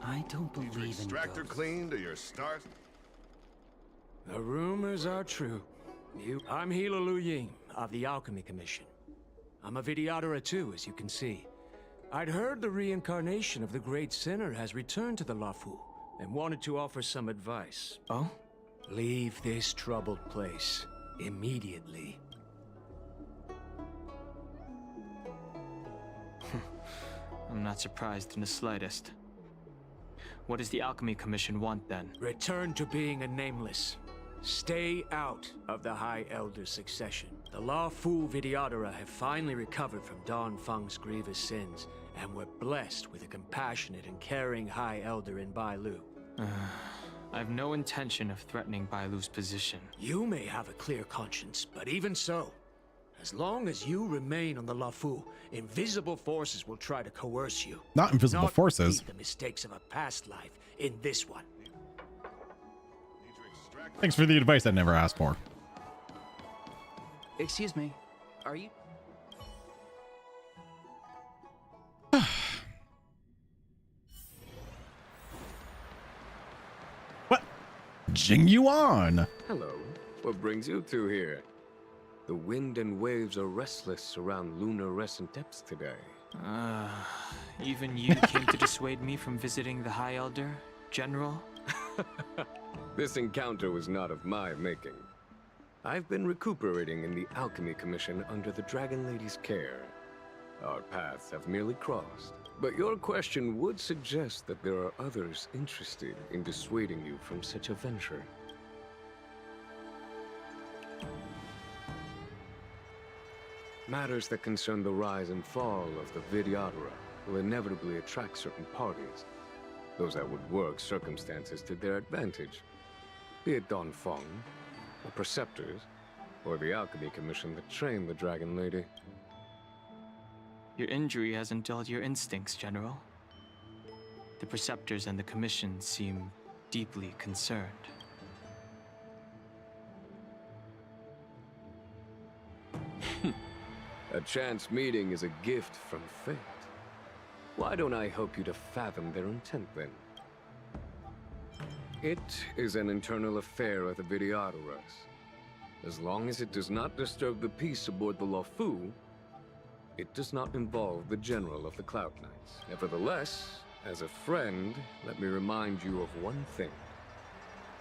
I don't believe in Extractor ghosts. cleaned or your start? The rumors are true. I'm Hila Lu Ying of the Alchemy Commission. I'm a Vidyadhara too, as you can see. I'd heard the reincarnation of the great sinner has returned to the Lafu and wanted to offer some advice. Oh? Leave this troubled place immediately. I'm not surprised in the slightest. What does the Alchemy Commission want then? Return to being a nameless. Stay out of the High Elder succession. The Lafu Vidyadhara have finally recovered from Don Feng's grievous sins, and were blessed with a compassionate and caring High Elder in Bailu. I have no intention of threatening Bailu's position. You may have a clear conscience, but even so, as long as you remain on the Lafu, invisible forces will try to coerce you. Not invisible forces. Repeat the mistakes of a past life in this one. Thanks for the advice I never asked for. Excuse me, are you... What? Jing you on. Hello. What brings you two here? The wind and waves are restless around lunar-rescent depths today. Even you came to dissuade me from visiting the High Elder, General? This encounter was not of my making. I've been recuperating in the Alchemy Commission under the Dragon Lady's care. Our paths have merely crossed. But your question would suggest that there are others interested in dissuading you from such a venture. Matters that concern the rise and fall of the Vidyadhara will inevitably attract certain parties. Those that would work circumstances to their advantage. Be it Don Feng, the Preceptors, or the Alchemy Commission that trained the Dragon Lady. Your injury hasn't dulled your instincts, General. The Preceptors and the Commission seem deeply concerned. A chance meeting is a gift from fate. Why don't I help you to fathom their intent, then? It is an internal affair of the Vidyadharas. As long as it does not disturb the peace aboard the Lafu, it does not involve the General of the Cloud Knights. Nevertheless, as a friend, let me remind you of one thing.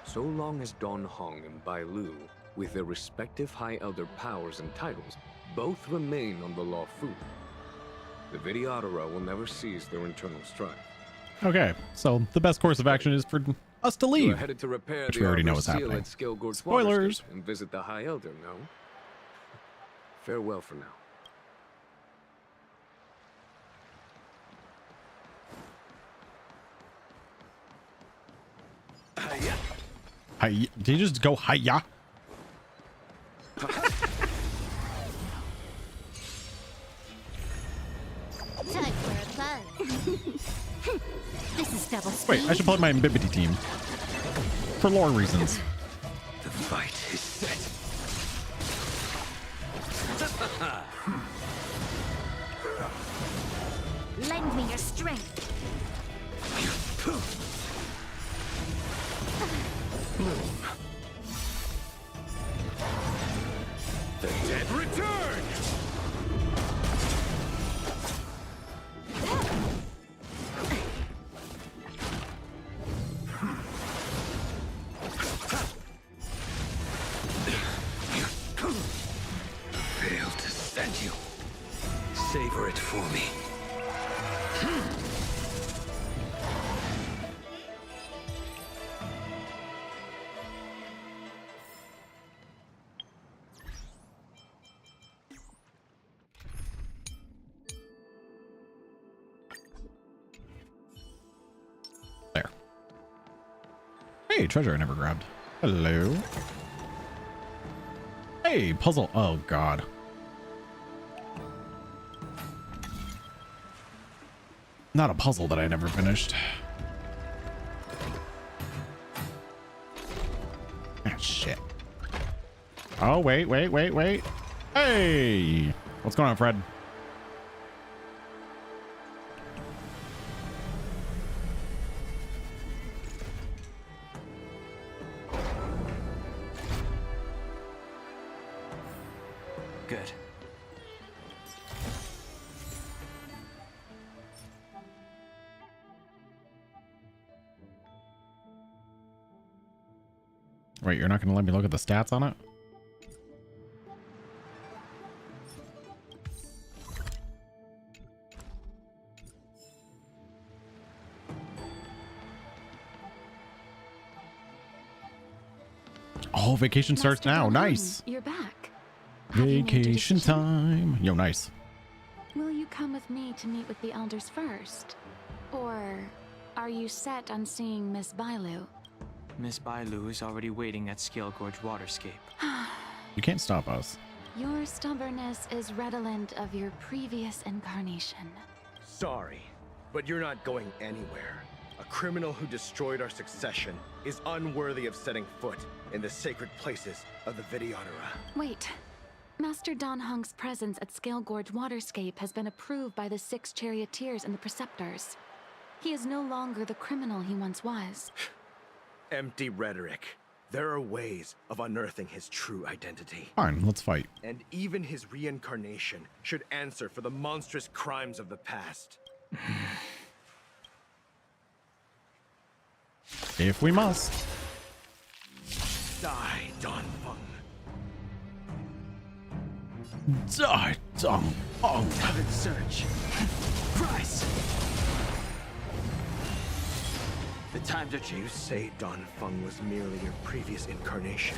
So long as Don Hong and Bailu, with their respective High Elder powers and titles, both remain on the Lafu, the Vidyadhara will never cease their internal strife. Okay, so the best course of action is for us to leave. You are headed to repair which the we already know Arbor is seal happening. at Scale Gorge Spoilers. Waterscape and visit the High Elder, no? Farewell for now. Hi, did you just go hiya? Time for a buzz. This is double speed. Wait, I should play my Bibbidi team. For lore reasons. The fight is set. Lend me your strength. The dead return! Failed to send you. Savor it for me. There. Hey, treasure I never grabbed. Hello. Hey, puzzle. Oh, God. Not a puzzle that I never finished. Ah, shit. Oh, wait. Hey! What's going on, Fred? Good. Wait, you're not going to let me look at the stats on it? Oh, vacation starts now. Nice. You're back. Vacation time. Yo, nice. Will you come with me to meet with the elders first? Or are you set on seeing Miss Bailu? Miss Bailu is already waiting at Scale Gorge Waterscape. You can't stop us. Your stubbornness is redolent of your previous incarnation. Sorry, but you're not going anywhere. A criminal who destroyed our succession is unworthy of setting foot in the sacred places of the Vidyadhara. Wait. Master Dan Heng's presence at Scale Gorge Waterscape has been approved by the 6 charioteers and the preceptors. He is no longer the criminal he once was. Empty rhetoric. There are ways of unearthing his true identity. Fine, let's fight. And even his reincarnation should answer for the monstrous crimes of the past. If we must. Die, Dan Feng. Die, Dan Feng. Covet search. Price. The times that you say Dan Feng was merely your previous incarnation.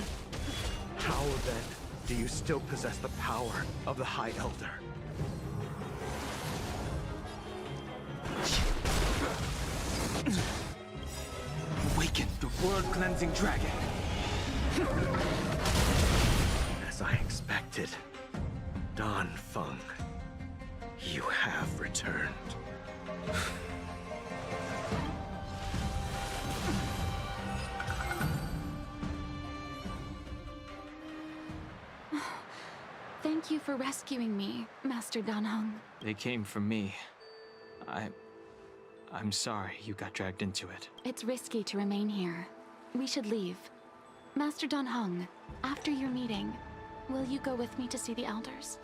How then do you still possess the power of the High Elder? Awaken the world-cleansing dragon. As I expected, Dan Feng, you have returned. Thank you for rescuing me, Master Dan Heng. They came from me. I'm sorry you got dragged into it. It's risky to remain here. We should leave. Master Dan Heng, after your meeting, will you go with me to see the elders?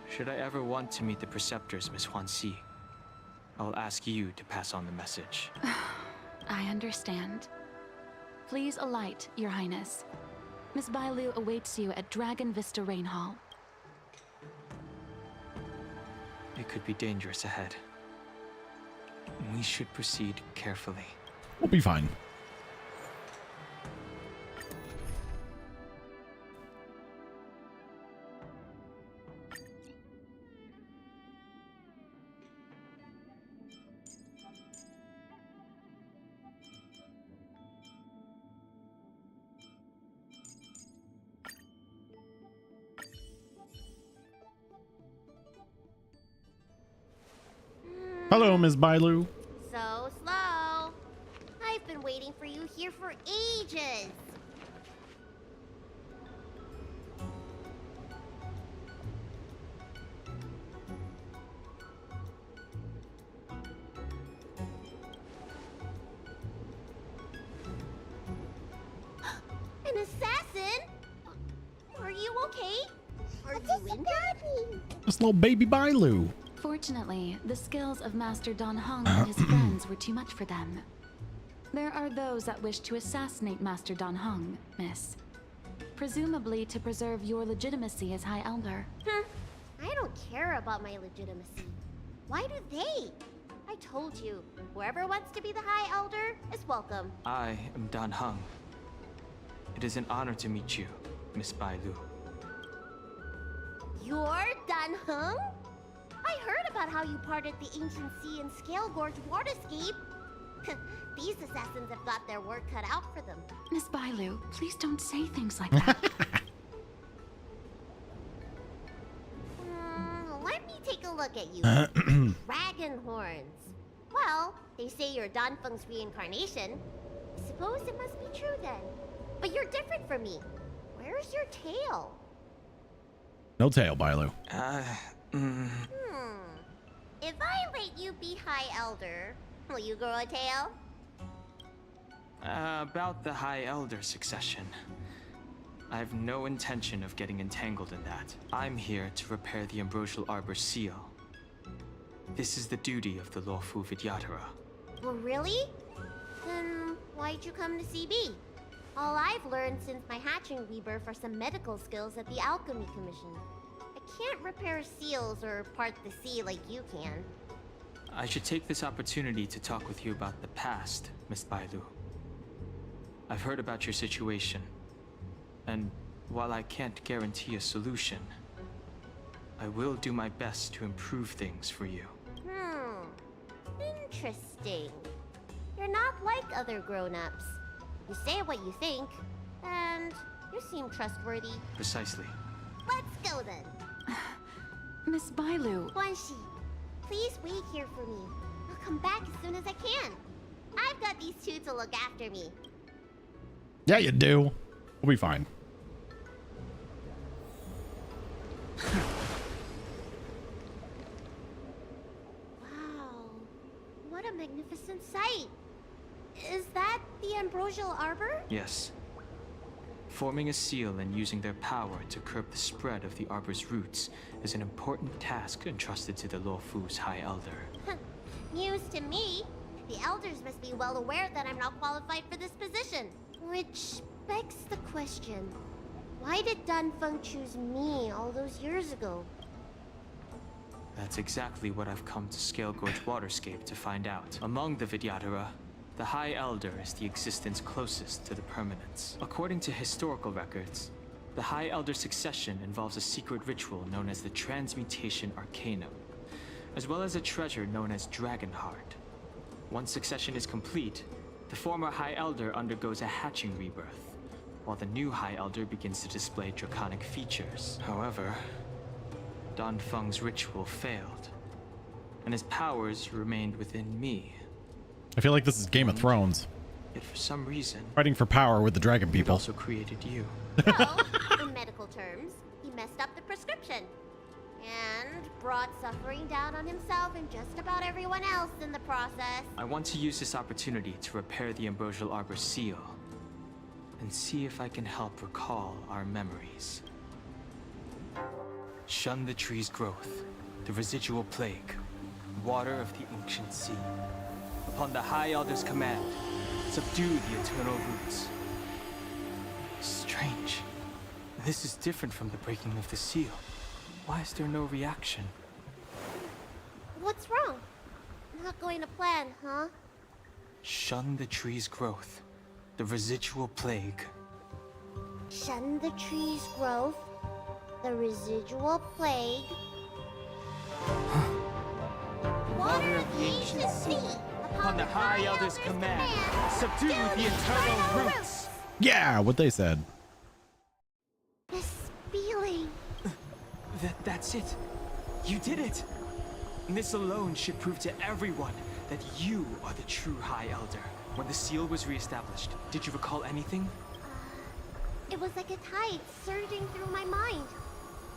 Should I ever want to meet the preceptors, Miss Huanxi, I'll ask you to pass on the message. I understand. Please alight, Your Highness. Miss Bailu awaits you at Dragon Vista Rain Hall. It could be dangerous ahead. We should proceed carefully. We'll be fine. Hello, Ms. Bailu. So slow. I've been waiting for you here for ages. An assassin? Are you okay? Are you injured? This little baby Bailu. Fortunately, the skills of Master Dan Heng and his friends were too much for them. There are those that wish to assassinate Master Dan Heng, Miss. Presumably to preserve your legitimacy as High Elder. I don't care about my legitimacy. Why do they? I told you, whoever wants to be the High Elder is welcome. I am Dan Heng. It is an honor to meet you, Miss Bailu. You're Dan Heng? I heard about how you parted the ancient sea in Scale Gorge Waterscape. These assassins have got their work cut out for them. Miss Bailu, please don't say things like that. Let me take a look at you. Dragon horns. Well, they say you're Dan Feng's reincarnation. I suppose it must be true then. But you're different from me. Where's your tail? No tail, Bailu. If I let you be High Elder, will you grow a tail? About the High Elder succession. I have no intention of getting entangled in that. I'm here to repair the Ambrosial Arbor seal. This is the duty of the Lawfu Vidyadhara. Well, really? Then why'd you come to CB? All I've learned since my hatching rebirth are some medical skills at the Alchemy Commission. I can't repair seals or part the sea like you can. I should take this opportunity to talk with you about the past, Miss Bailu. I've heard about your situation, and while I can't guarantee a solution, I will do my best to improve things for you. Interesting. You're not like other grown-ups. You say what you think, and you seem trustworthy. Precisely. Let's go then. Miss Bailu. Guanxi, please wait here for me. I'll come back as soon as I can. I've got these two to look after me. Yeah, you do. We'll be fine. Wow, what a magnificent sight. Is that the Ambrosial Arbor? Yes. Forming a seal and using their power to curb the spread of the Arbor's roots is an important task entrusted to the Lawfu's High Elder. News to me. The elders must be well aware that I'm not qualified for this position. Which begs the question, why did Danfeng choose me all those years ago? That's exactly what I've come to Scale Gorge Waterscape to find out. Among the Vidyadhara, the High Elder is the existence closest to the permanence. According to historical records, the High Elder succession involves a secret ritual known as the Transmutation Arcanum, as well as a treasure known as Dragonheart. Once succession is complete, the former High Elder undergoes a hatching rebirth, while the new High Elder begins to display draconic features. However, Danfeng's ritual failed, and his powers remained within me. I feel like this is Game of Thrones. Yet for some reason, Fighting for power with the dragon it people. also created you. Well, in medical terms, he messed up the prescription. And brought suffering down on himself and just about everyone else in the process. I want to use this opportunity to repair the Ambrosial Arbor seal, and see if I can help recall our memories. Shun the tree's growth, the residual plague, water of the ancient sea. Upon the High Elder's command, subdue the eternal roots. Strange. This is different from the breaking of the seal. Why is there no reaction? What's wrong? Not going to plan, huh? Shun the tree's growth, the residual plague. Shun the tree's growth, the residual plague. Water of the ancient sea. Upon the High Elder's command, subdue the eternal roots. Yeah, what they said. This feeling. That's it. You did it. And this alone should prove to everyone that you are the true High Elder. When the seal was reestablished, did you recall anything? It was like a tide surging through my mind.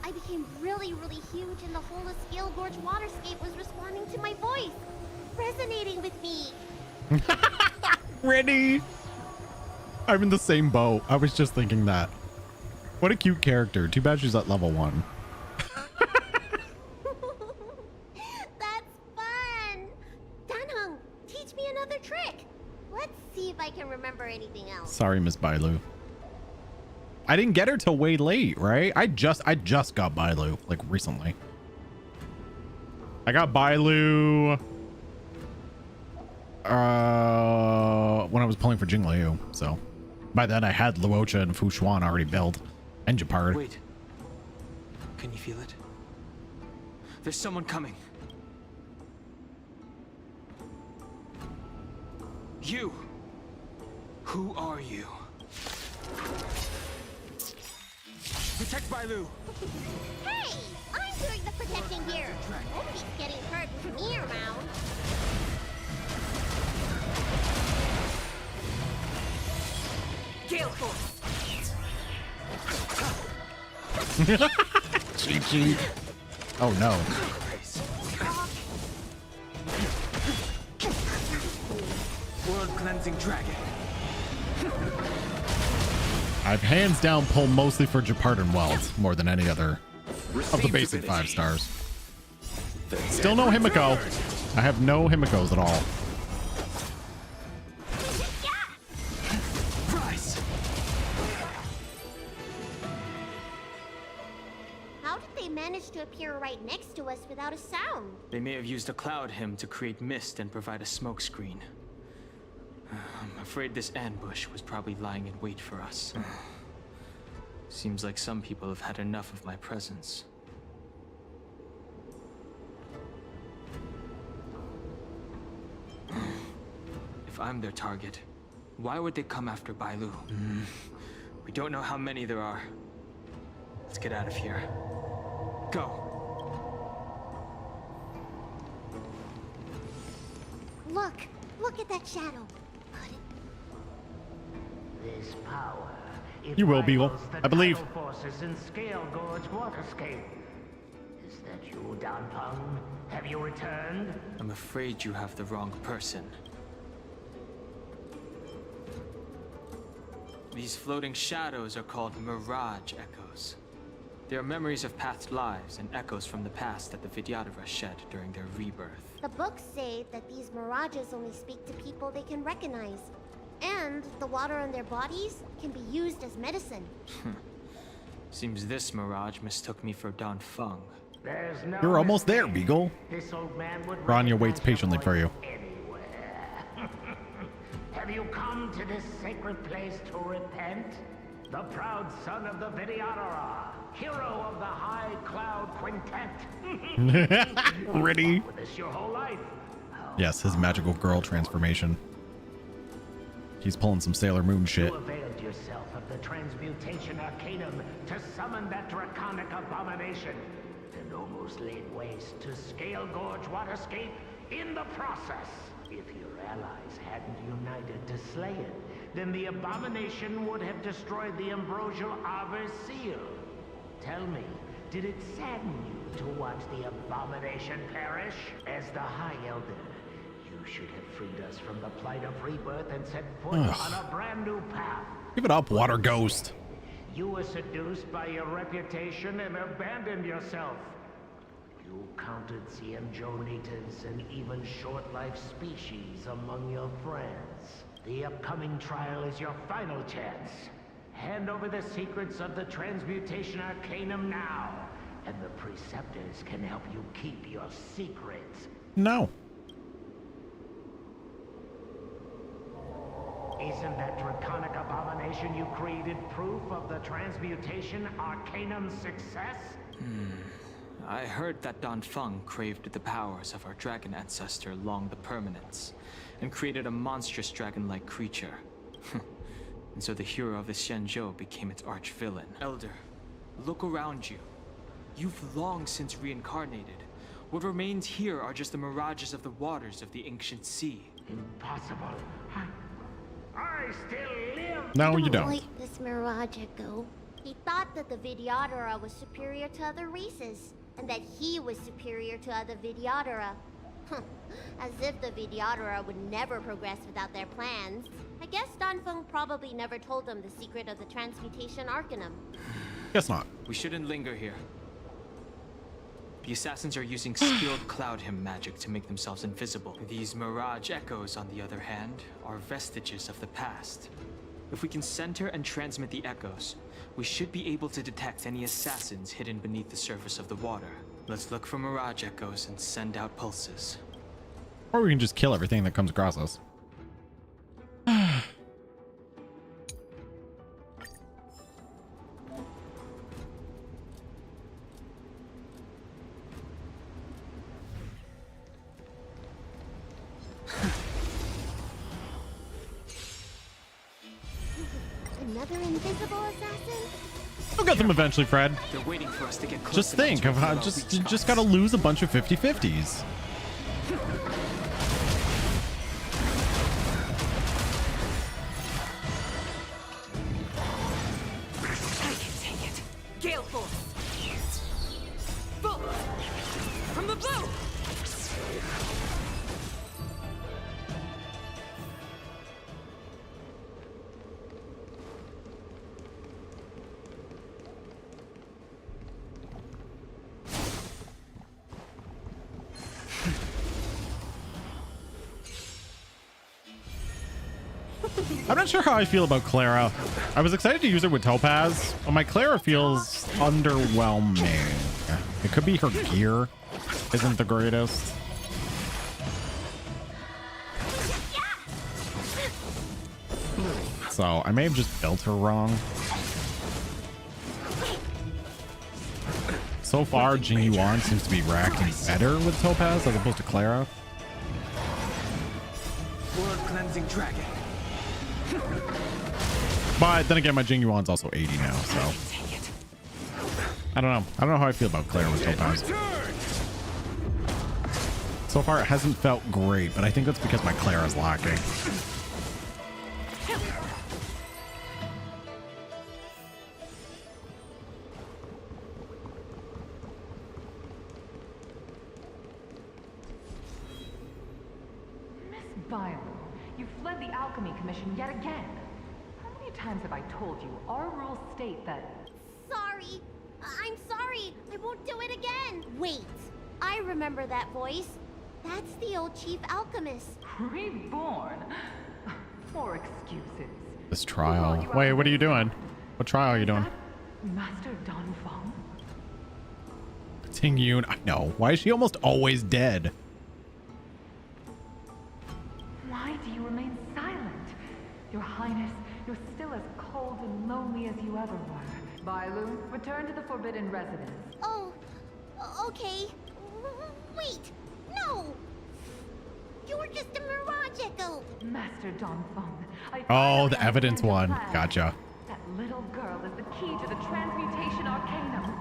I became really huge, and the whole of Scale Gorge Waterscape was responding to my voice, resonating with me. Ready? I'm in the same boat. I was just thinking that. What a cute character. Too bad she's at level 1. That's fun. Danheng, teach me another trick. Let's see if I can remember anything else. Sorry, Miss Bailu. I didn't get her till way late, right? I just got Bailu like recently. I got Bailu when I was pulling for Jingliu, so by then I had Luocha and Fu Xuan already built and Japard. Wait. Can you feel it? There's someone coming. You. Who are you? Protect Bailu. Hey, I'm doing the protecting here. Nobody's getting hurt from me around. Gale Force. Cheat sheet. Oh no. World cleansing dragon. I've hands down pulled mostly for Japard and Weld more than any other of the basic 5 stars. Still no Himiko. I have no Himikos at all. How did they manage to appear right next to us without a sound? They may have used a cloud hymn to create mist and provide a smoke screen. I'm afraid this ambush was probably lying in wait for us. Seems like some people have had enough of my presence. If I'm their target, why would they come after Bailu? We don't know how many there are. Let's get out of here. Go. Look at that shadow. This power. You will, Beagle. I believe. Forces in Scale Gorge Waterscape. Is that you, Danpeng? Have you returned? I'm afraid you have the wrong person. These floating shadows are called Mirage Echoes. They are memories of past lives and echoes from the past that the Vidyadhara shed during their rebirth. The books say that these mirages only speak to people they can recognize. And the water on their bodies can be used as medicine. Seems this mirage mistook me for Danfeng. No You're almost there, Beagle. This old man would Rania waits patiently for you. Have you come to this sacred place to repent? The proud son of the Vidyadhara, hero of the High Cloud Quintet. Ready? With this your whole life. Yes, his magical girl transformation. He's pulling some Sailor Moon shit. You availed yourself of the transmutation arcanum to summon that draconic abomination, and almost laid waste to Scale Gorge Waterscape in the process. If your allies hadn't united to slay it, then the abomination would have destroyed the ambrosial Arbor seal. Tell me, did it sadden you to watch the abomination perish? As the High Elder, you should have freed us from the plight of rebirth and set foot on a brand new path. Give it up, Water Ghost. You were seduced by your reputation and abandoned yourself. You counted Xianjonitas and even short-life species among your friends. The upcoming trial is your final chance. Hand over the secrets of the transmutation arcanum now, and the preceptors can help you keep your secrets. No. Isn't that draconic abomination you created proof of the transmutation arcanum's success? I heard that Danfeng craved the powers of our dragon ancestor Long the Permanence, and created a monstrous dragon-like creature. And so the hero of the Xianzhou became its arch-villain. Elder, look around you. You've long since reincarnated. What remains here are just the mirages of the waters of the ancient sea. Impossible. I still live. No, you don't. Like this Mirage Echo. He thought that the Vidyadhara was superior to other races, and that he was superior to other Vidyadhara. As if the Vidyadhara would never progress without their plans. I guess Danfeng probably never told them the secret of the transmutation arcanum. Guess not. We shouldn't linger here. The assassins are using skilled cloud hymn magic to make themselves invisible. These Mirage Echoes, on the other hand, are vestiges of the past. If we can center and transmit the echoes, we should be able to detect any assassins hidden beneath the surface of the water. Let's look for Mirage Echoes and send out pulses. Or we can just kill everything that comes across us. Another invisible assassin? We'll get them eventually, Fred. They're waiting for us to get close. Just think of how just gotta lose a bunch of 50-50s. I can take it. Gale Force. Bolt. From the blue. I'm not sure how I feel about Clara. I was excited to use her with Topaz, but my Clara feels underwhelming. It could be her gear isn't the greatest. So I may have just built her wrong. So far, Jing Yuan seems to be racking better with Topaz as opposed to Clara. Blood cleansing dragon. But then again, my Jing Yuan's also 80 now, so I don't know. I don't know how I feel about Clara with Topaz. So far, it hasn't felt great, but I think that's because my Clara's lacking. Violet, you fled the Alchemy Commission yet again. How many times have I told you our rules state that... Sorry. I'm sorry. I won't do it again. Wait. I remember that voice. That's the old chief alchemist. Reborn? More excuses. This trial. Wait, what are you doing? What trial are you doing? Master Danfeng? Ting Yun. I know. Why is she almost always dead? Why do you remain silent? Your Highness, you're still as cold and lonely as you ever were. Bailu, return to the Forbidden Residence. Oh, okay. Wait, no! You're just a mirage echo! Master Danfeng, Oh, the evidence one. Gotcha. That little girl is the key to the Transmutation Arcanum.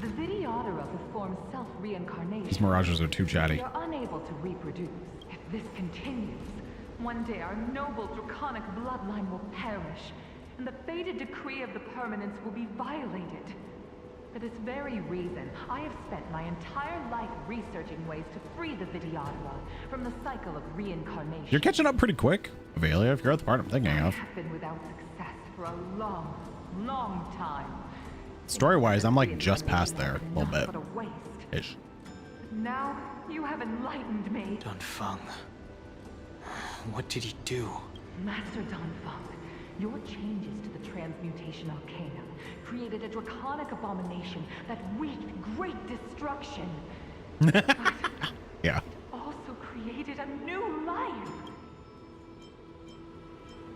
The Videodora performs self-reincarnation. These mirages are too chatty. You're unable to reproduce. If this continues, one day our noble draconic bloodline will perish, and the fated decree of the permanence will be violated. For this very reason, I have spent my entire life researching ways to free the Videodora from the cycle of reincarnation. You're catching up pretty quick, Avelia, if you're at the part I'm thinking of. I have been without success for a long, long time. Story-wise, I'm like just past there a little bit. Ish. Now you have enlightened me. Danfeng. What did he do? Master Danfeng, your changes to the Transmutation Arcanum created a draconic abomination that wreaked great destruction. Yeah. Also created a new life.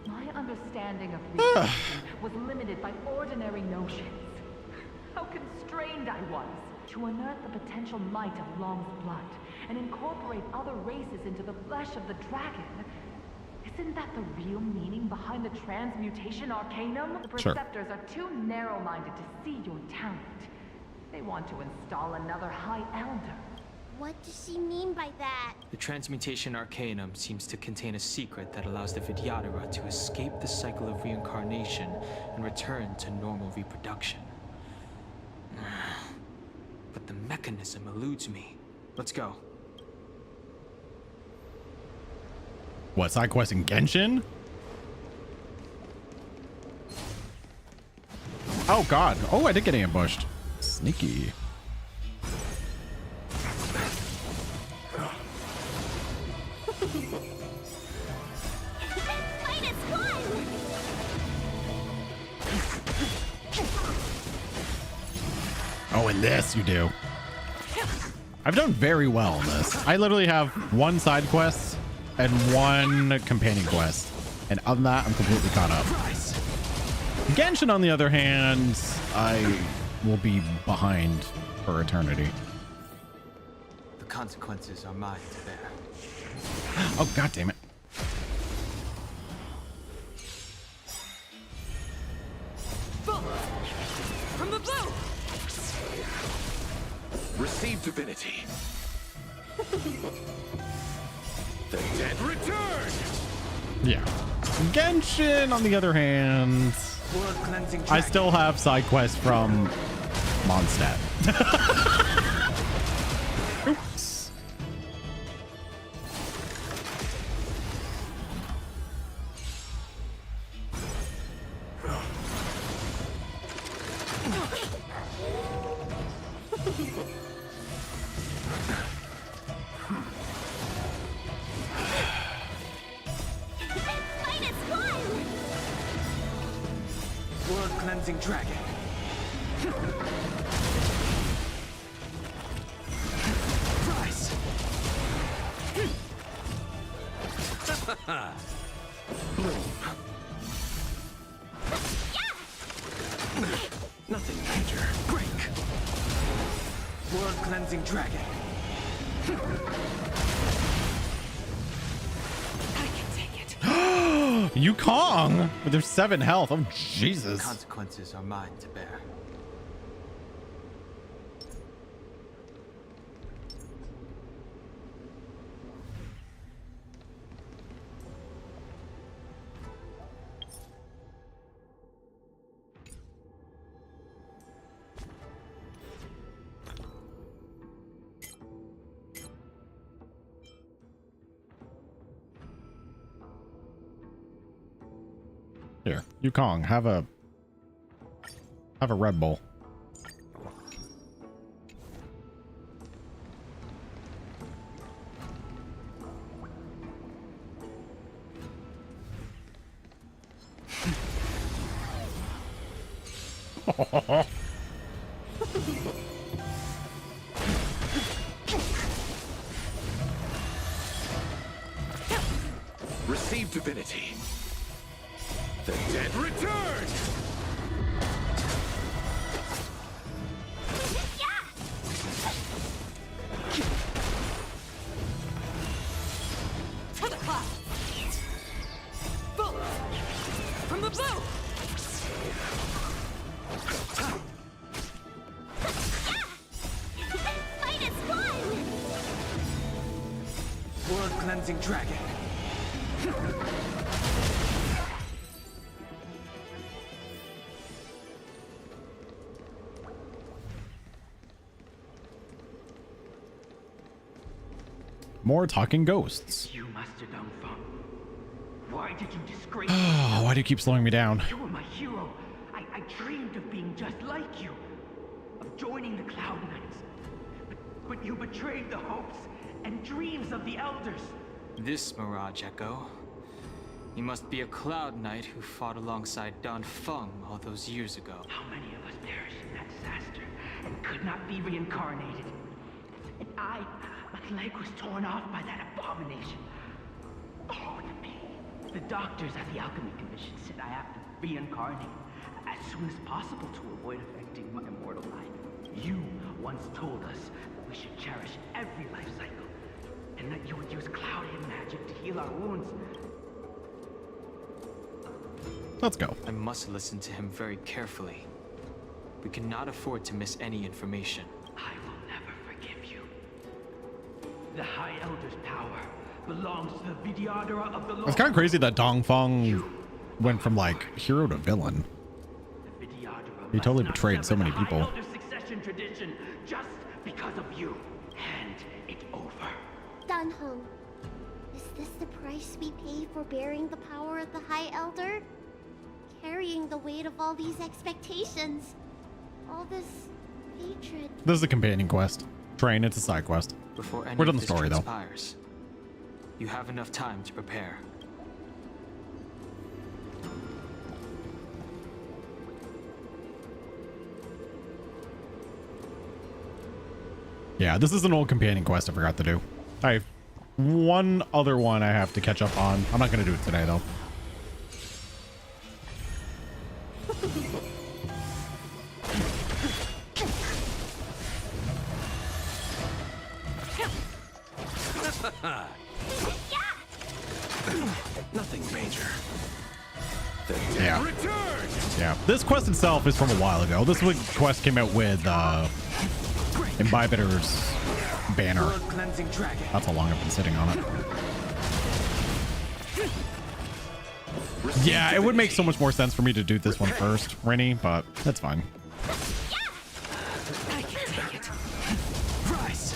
My understanding of reproduction was limited by ordinary notions. How constrained I was to unearth the potential might of Long's blood and incorporate other races into the flesh of the dragon. Isn't that the real meaning behind the Transmutation Arcanum? The Preceptors are too narrow-minded to see your talent. They want to install another High Elder. What does she mean by that? The Transmutation Arcanum seems to contain a secret that allows the Videodora to escape the cycle of reincarnation and return to normal reproduction. But the mechanism eludes me. Let's go. What, side quest in Genshin? Oh god. Oh, I did get ambushed. Sneaky. Oh, in this you do. I've done very well in this. I literally have one side quest and one companion quest. And other than that, I'm completely caught up. Genshin, on the other hand, I will be behind for eternity. The consequences are mine to bear. Oh, god damn it. From the blue! Receive divinity. The dead return! Yeah. Genshin, on the other hand, I still have side quests from Mondstadt. Oops. cleansing dragon. Rise. Bloom. Nothing major. Break. World cleansing dragon. I can take it. Yukong with their 7 health. Oh Jesus. Consequences are mine to bear. Here, Yukong, have a Red Bull. Receive divinity. The dead return! To the cloud. Bolt from the blue. -1! World cleansing dragon. More talking ghosts. You, Master Dongfeng. Why did you disgrace Oh, why do you keep slowing me down? You were my hero. I dreamed of being just like you. Of joining the Cloud Knights. But you betrayed the hopes and dreams of the Elders. This Mirage Echo. You must be a Cloud Knight who fought alongside Dongfeng all those years ago. How many of us perished in that disaster and could not be reincarnated? And my leg was torn off by that abomination. Oh, the pain. The doctors at the Alchemy Commission said I have to reincarnate as soon as possible to avoid affecting my immortal life. You once told us that we should cherish every life cycle, and that you would use cloud-hid magic to heal our wounds. Let's go. I must listen to him very carefully. We cannot afford to miss any information. I will never forgive you. The High Elder's power belongs to the Vidyadhara of the Lord. It's kind of crazy that Dongfeng went from like hero to villain. He totally betrayed so many people. High Elder succession tradition just because of you. Hand it over. Dunhong, is this the price we pay for bearing the power of the High Elder? Carrying the weight of all these expectations. All this hatred. This is a companion quest. Train, it's a side quest. Before any We're done of the this story though. transpires, you have enough time to prepare. Yeah, this is an old companion quest I forgot to do. I have one other one I have to catch up on. I'm not going to do it today, though. Nothing major. Yeah. Yeah. This quest itself is from a while ago. This quest came out with Imbibiter's banner. That's how long I've been sitting on it. Yeah, it would make so much more sense for me to do this one first, Rennie, but that's fine. I can take it. Rise.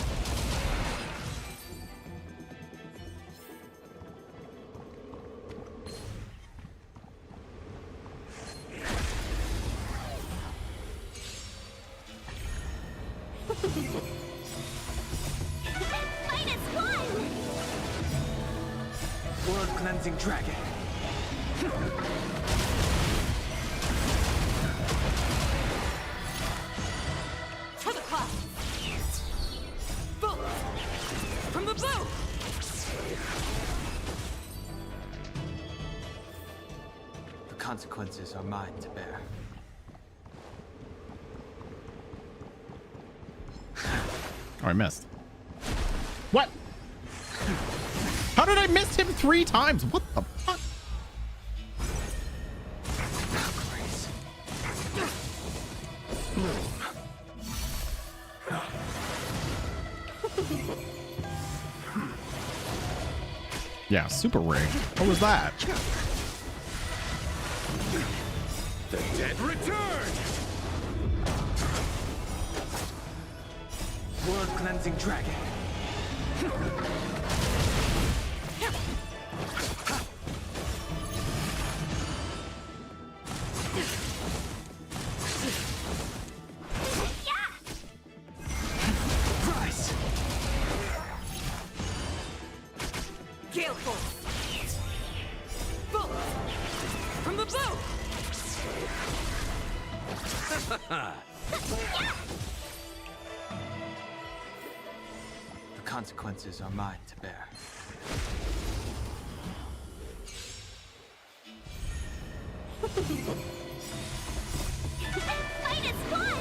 World cleansing dragon. consequences are mine to bear. Oh, I missed. What? How did I miss him 3 times? What the fuck? Yeah, super rig. What was that? The dead return! World cleansing dragon. Rise! Gale force! Bolt! From the bow! The consequences are mine to bear. Fight is fun!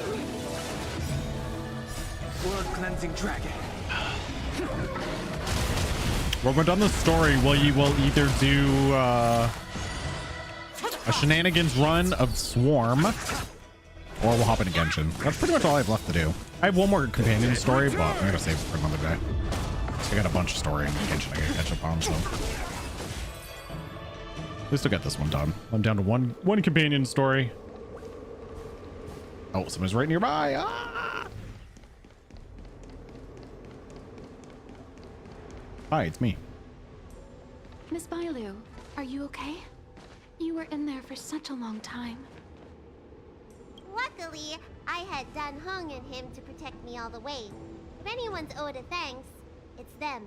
World cleansing dragon. When we're done the story, will either do a shenanigans run of Swarm, or we'll hop into Genshin. That's pretty much all I have left to do. I have one more companion story, but I'm gonna save it for another day. I got a bunch of story in Genshin I gotta catch up on, so we still get this one done. I'm down to one companion story. Oh, someone's right nearby. Ah! Hi, it's me. Miss Bailu, are you okay? You were in there for such a long time. Luckily, I had Dan Heng and him to protect me all the way. If anyone's owed a thanks, it's them.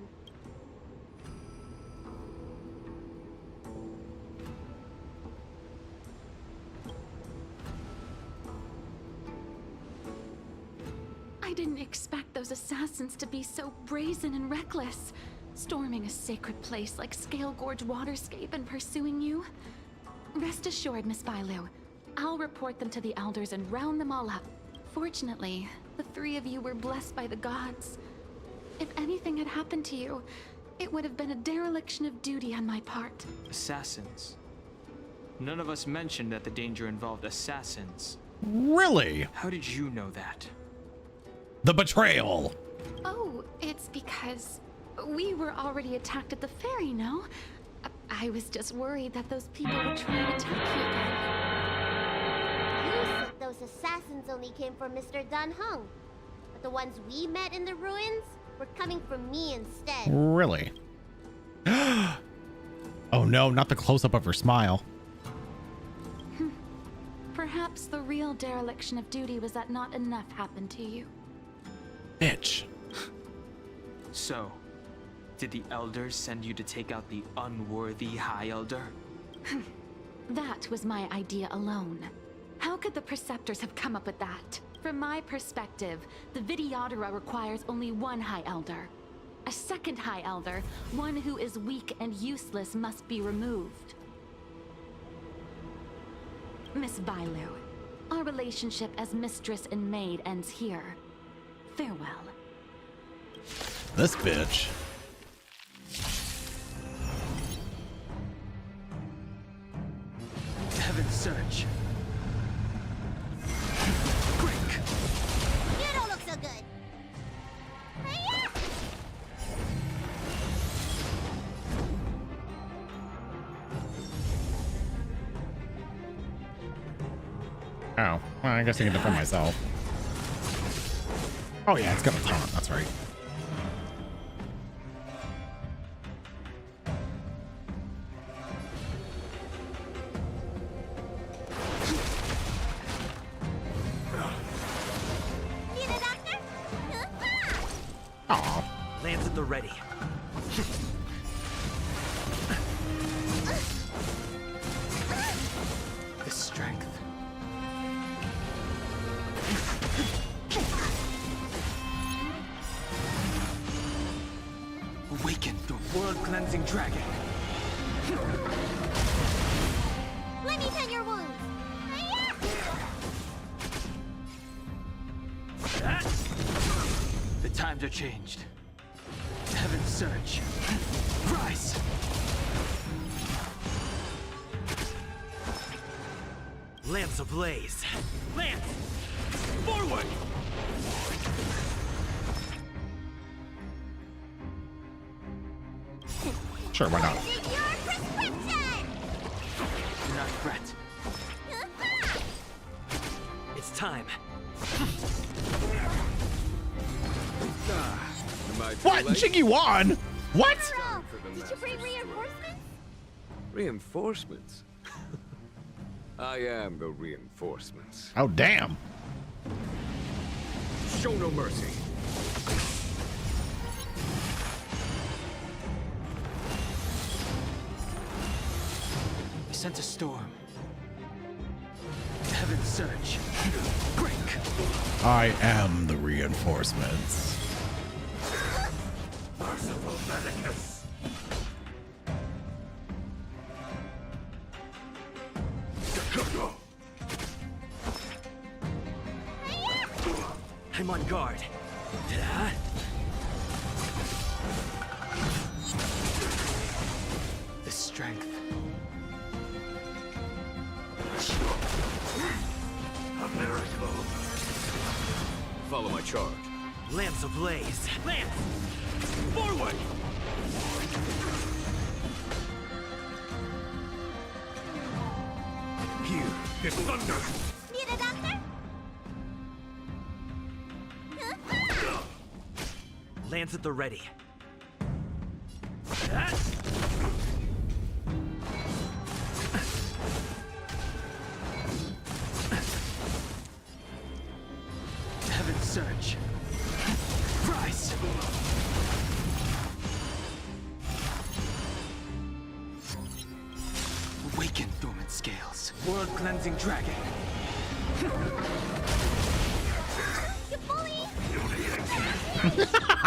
I didn't expect those assassins to be so brazen and reckless, storming a sacred place like Scale Gorge Waterscape and pursuing you. Rest assured, Miss Bailu, I'll report them to the elders and round them all up. Fortunately, the 3 of you were blessed by the gods. If anything had happened to you, it would have been a dereliction of duty on my part. Assassins. None of us mentioned that the danger involved assassins. Really? How did you know that? The betrayal. Oh, it's because we were already attacked at the ferry, no? I was just worried that those people would try and attack you again. You said those assassins only came from Mr. Dan Heng, but the ones we met in the ruins were coming from me instead. Really? Oh no, not the close-up of her smile. Perhaps the real dereliction of duty was that not enough happened to you. Bitch. So, did the elders send you to take out the unworthy High Elder? That was my idea alone. How could the Preceptors have come up with that? From my perspective, the Vidyadhara requires only one High Elder. A second High Elder, one who is weak and useless, must be removed. Miss Bailu, our relationship as mistress and maid ends here. Farewell. This bitch. Heaven's Surge. You don't look so good. Hi-ya! Oh, well, I guess I can defend myself. Oh yeah, it's got a taunt. That's right. Need a doctor? Aw. Lance at the ready. The strength. Awaken the world-cleansing dragon. Let me tend your times are changed. Heaven surge. Rise! Lance ablaze. Lance! Forward! Sure, why not? Do not fret. It's time. What? Jiggy won? What? Did you bring reinforcements? Reinforcements? I am the reinforcements. Oh, damn. Show no mercy. We sent a storm. Heaven surge. Break! I am the reinforcements. Merciful Medicus. I'm on guard. The strength. A miracle. Follow my charge. Lance ablaze. Lance! Forward! Here is thunder. Need a doctor? Lance at the ready. Heaven surge. Rise! Awaken dormant scales. World cleansing dragon. You bully!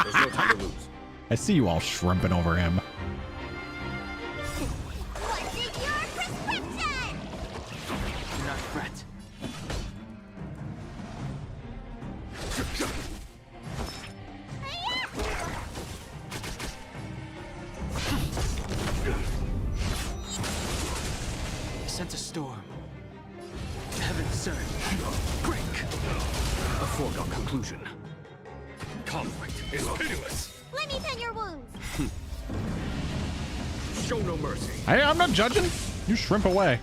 There's no time to lose. I see you all shrimping over him. What's in your prescription? Do not fret. We sent a storm. Heaven surge. Break! A foregone conclusion. Conflict is pitiless. Let me tend your wounds. Show no mercy. Hey, I'm not judging. You shrimp away.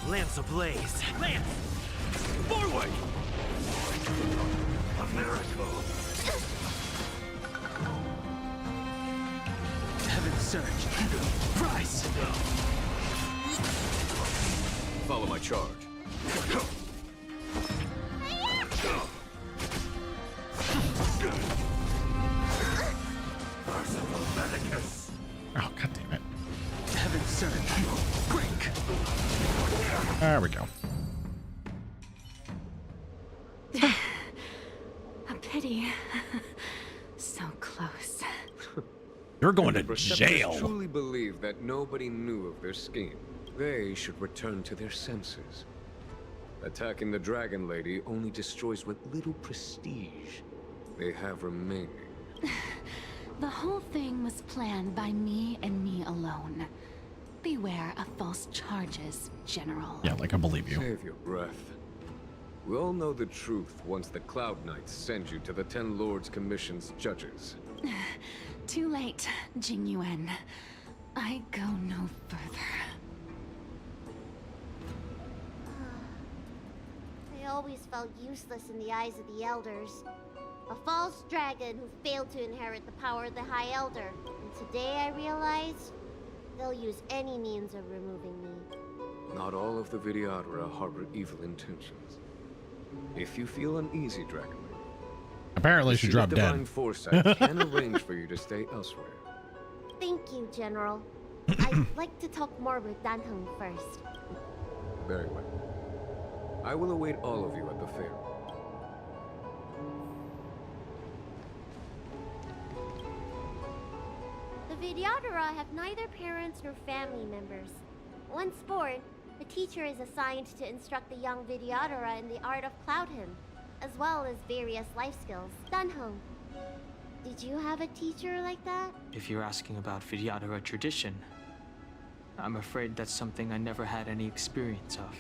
Lance ablaze. Lance! Forward! A miracle. Heaven surge. Rise! Follow my charge. Merciful Medicus. Oh, god damn it. Heaven surge. Break! There we go. A pity. So close. You're going to Preceptors jail. truly believe that nobody knew of their scheme. They should return to their senses. Attacking the Dragon Lady only destroys what little prestige they have remaining. The whole thing was planned by me and me alone. Beware of false charges, General. Yeah, like I believe you. Save your breath. We all know the truth once the Cloud Knights send you to the 10 Lords Commission's judges. Too late, Jing Yuan. I go no further. I always felt useless in the eyes of the elders. A false dragon who failed to inherit the power of the High Elder. And today I realize they'll use any means of removing me. Not all of the Vidyadhara harbor evil intentions. If you feel uneasy, Dragon Lady, Apparently she dropped Divine dead. Foresight can arrange for you to stay elsewhere. Thank you, General. I'd like to talk more with Danheng first. Very well. I will await all of you at the fair. The Vidyadhara have neither parents nor family members. Once born, the teacher is assigned to instruct the young Vidyadhara in the art of Cloud Hymn, as well as various life skills. Dunhong, did you have a teacher like that? If you're asking about Vidyadhara tradition, I'm afraid that's something I never had any experience of.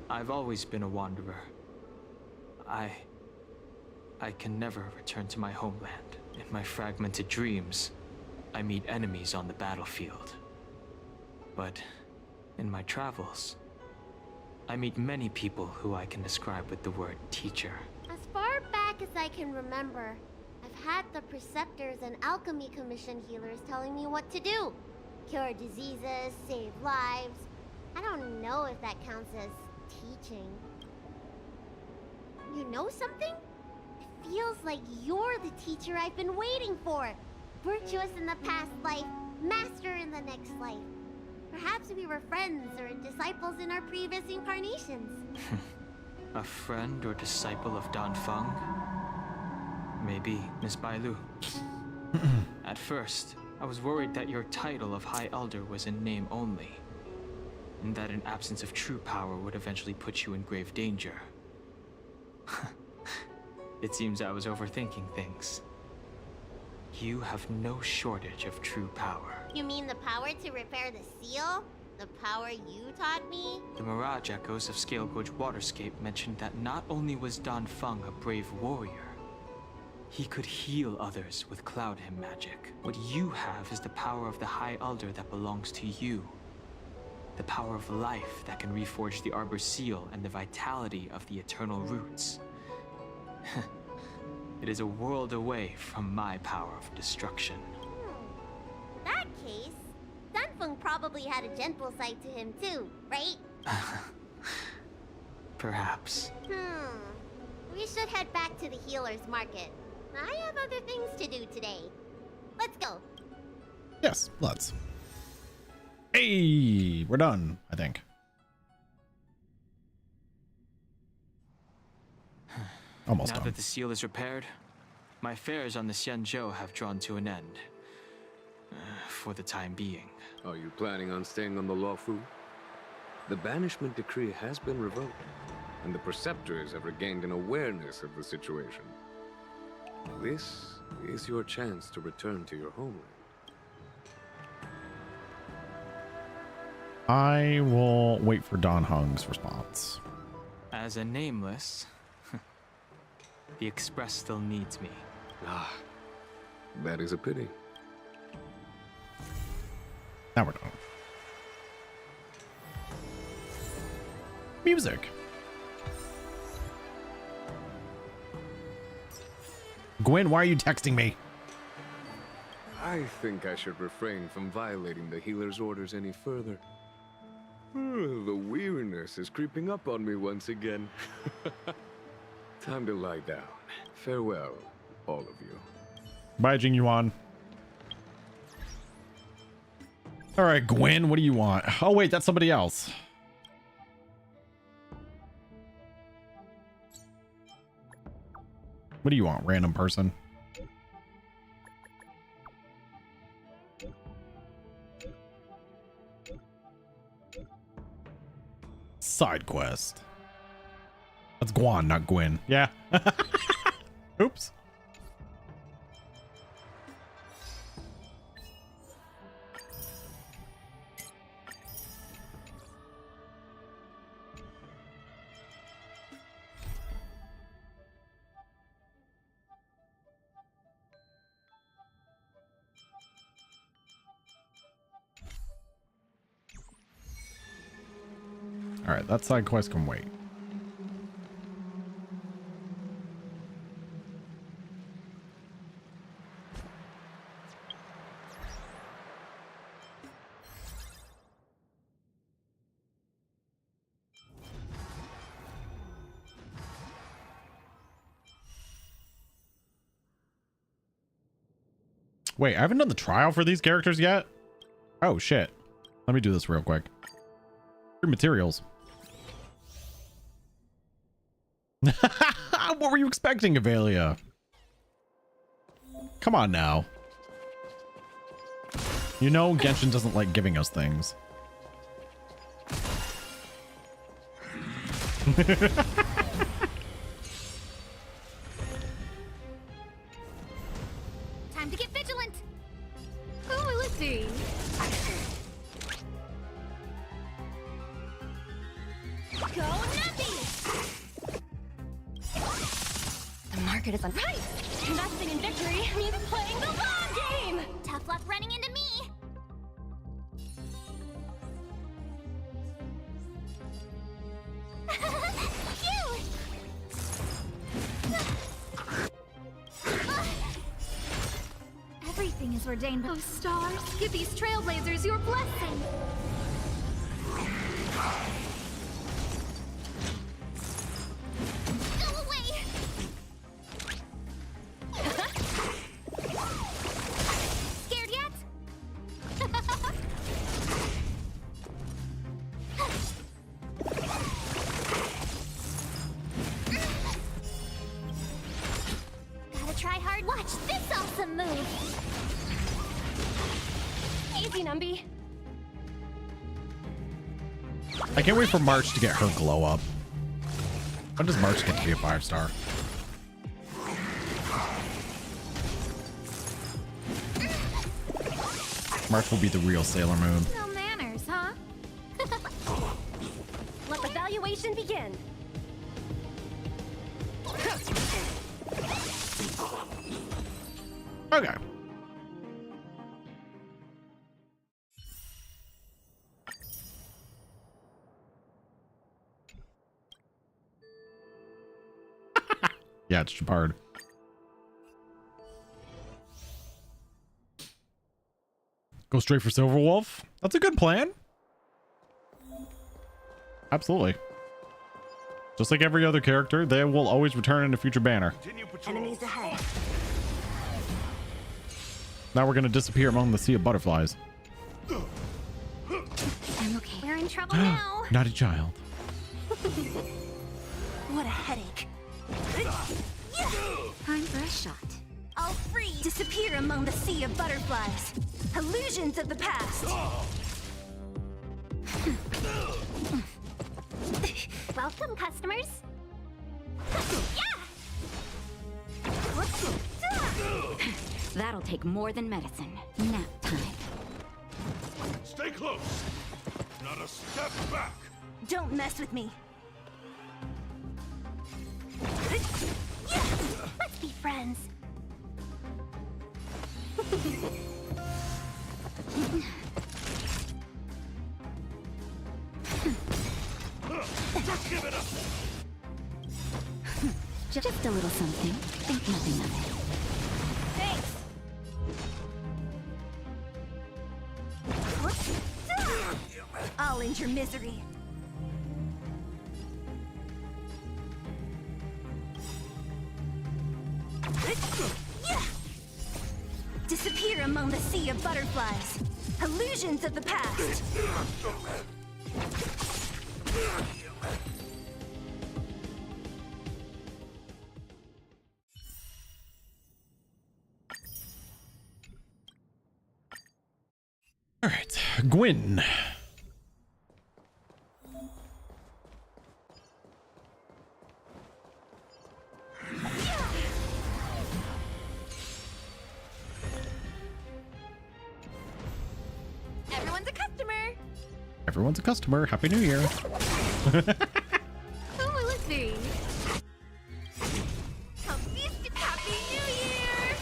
I've always been a wanderer. I can never return to my homeland. In my fragmented dreams, I meet enemies on the battlefield. But in my travels, I meet many people who I can describe with the word teacher. As far back as I can remember, I've had the preceptors and alchemy commission healers telling me what to do. Cure diseases, save lives. I don't know if that counts as teaching. You know something? It feels like you're the teacher I've been waiting for. Virtuous in the past life, master in the next life. Perhaps we were friends or disciples in our previous incarnations. A friend or disciple of Danfeng? Maybe, Miss Bailu. At first, I was worried that your title of High Elder was in name only, and that an absence of true power would eventually put you in grave danger. It seems I was overthinking things. You have no shortage of true power. You mean the power to repair the seal? The power you taught me? The Mirage Echoes of Scale Gorge Waterscape mentioned that not only was Danfeng a brave warrior, he could heal others with Cloud Hymn magic. What you have is the power of the High Elder that belongs to you. The power of life that can reforge the Arbor Seal and the vitality of the Eternal Roots. It is a world away from my power of destruction. In that case, Dunfeng probably had a gentle side to him too, right? Perhaps. We should head back to the healer's market. I have other things to do today. Let's go. Yes, let's. Hey, we're done, I think. Almost Now done. that the seal is repaired, my affairs on the Xianzhou have drawn to an end. For the time being. Are you planning on staying on the Luofu? The banishment decree has been revoked, and the preceptors have regained an awareness of the situation. This is your chance to return to your homeland. I will wait for Don Hung's response. As a nameless, the Express still needs me. Ah, that is a pity. Now we're done. Music. Gwen, why are you texting me? I think I should refrain from violating the healer's orders any further. The weariness is creeping up on me once again. Time to lie down. Farewell, all of you. Bye, Jing Yuan. All right, Gwen, what do you want? Oh, wait, that's somebody else. What do you want, random person? Side quest. That's Guan, not Gwen. Yeah. Oops. All right, that side quest can wait. Wait, I haven't done the trial for these characters yet? Oh, shit. Let me do this real quick. Free materials. What were you expecting, Avelia? Come on now. You know Genshin doesn't like giving us things. Time to get vigilant. Who will it be? Go Nappy! The market is on. Right! Investing in victory means playing the long game! Tough luck running into me! Cute! Everything is ordained. Oh, stars, give these trailblazers your blessing! Go away! Scared yet? Gotta try hard. Watch this awesome move! Easy, Numby. I can't wait for March to get her glow up. When does March get to be a 5-star? March will be the real Sailor Moon. No manners, huh? Let the evaluation begin. Okay. Yeah, it's Shepard. Go straight for Silverwolf. That's a good plan. Absolutely. Just like every other character, they will always return in a future banner. Enemies ahead. Now we're going to disappear among the sea of butterflies. I'm okay. We're in trouble now. Naughty child. What a headache. Time for a shot. All free. Disappear among the sea of butterflies. Illusions of the past. Welcome, customers. That'll take more than medicine. Nap time. Stay close. Not a step back. Don't mess with me. Let's be friends. Just give it up. Just a little something. Think nothing of it. Thanks. I'll end your misery. Disappear among the sea of butterflies. Illusions of the past. All right, Gwyn. Everyone's a customer. Everyone's a customer. Happy New Year. Who will it be? Happy New Year!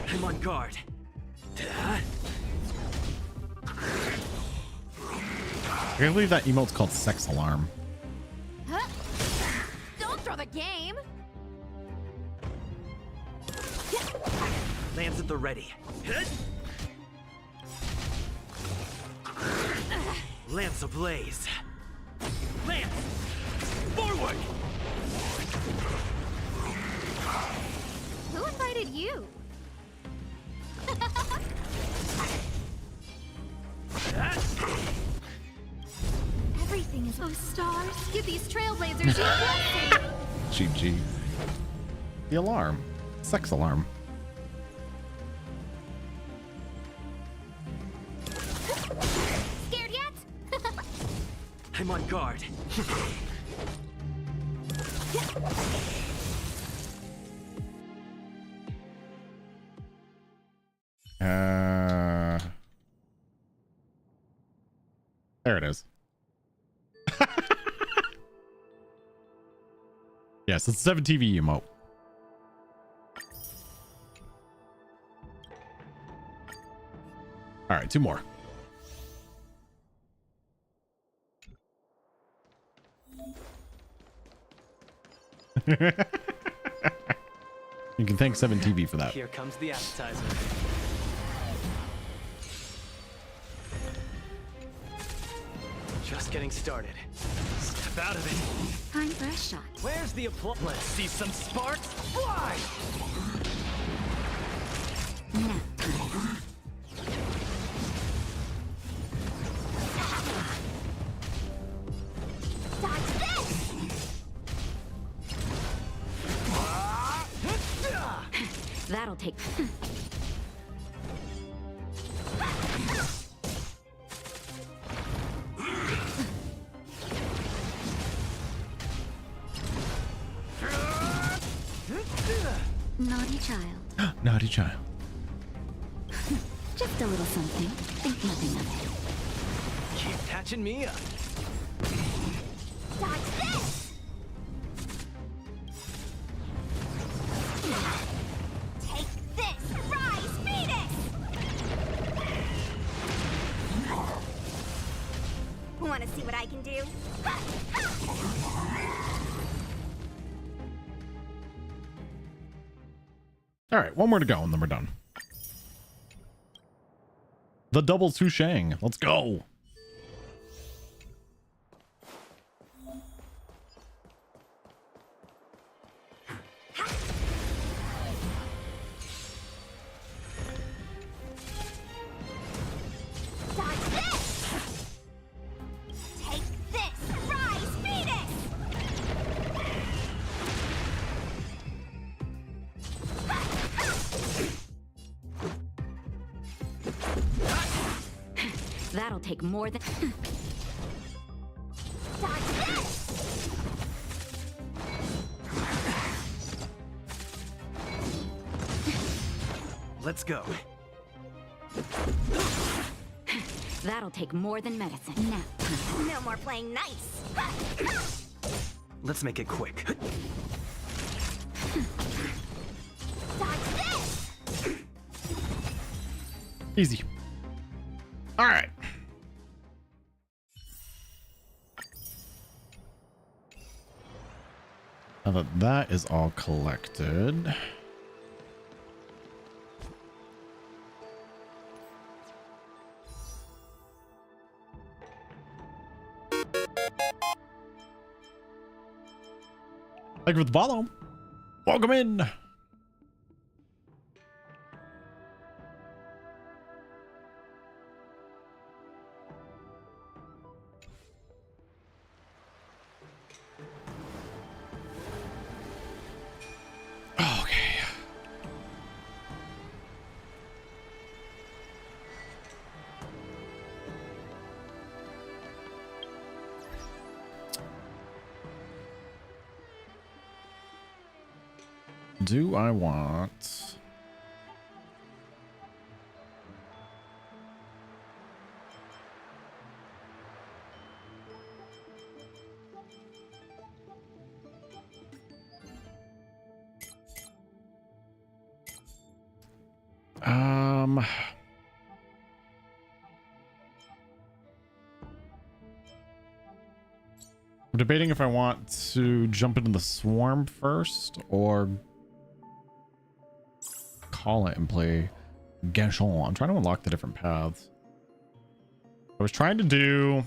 I'm on guard. I can't believe that emote's called Sex Alarm. Huh? Don't throw the game. Lambs at the ready. Lamps ablaze. Lance! Forward! Who invited you? Everything is. Oh, stars! Give these trailblazers your blessing. GG. The alarm. Sex alarm. Scared yet? I'm on guard. There it is. Yes, it's 7 TV emote. All right, 2 more. You can thank 7 TV for that. Here comes the appetizer. Just getting started. Step out of it. Time for a shot. Where's the applause? Let's see some sparks fly! Nap time. That'll take. Naughty child. Naughty child. Just a little something. Think nothing of it. Keep catching me up. Dodge this! Take this! Rise, Phoenix! Want to see what I can do? All right, 1 more to go and then we're done. The double Sushang. Let's go. Dodge this! Take this! Rise, Phoenix! That'll take more than. Dodge this! Let's go. That'll take more than medicine. Nap time. No more playing nice! Let's make it quick. Dodge this! Easy. All right. Now that that is all collected. Thank you for the follow. Welcome in. Do I want... I'm debating if I want to jump into the swarm first or call it and play Gachon. I'm trying to unlock the different paths. I was trying to do...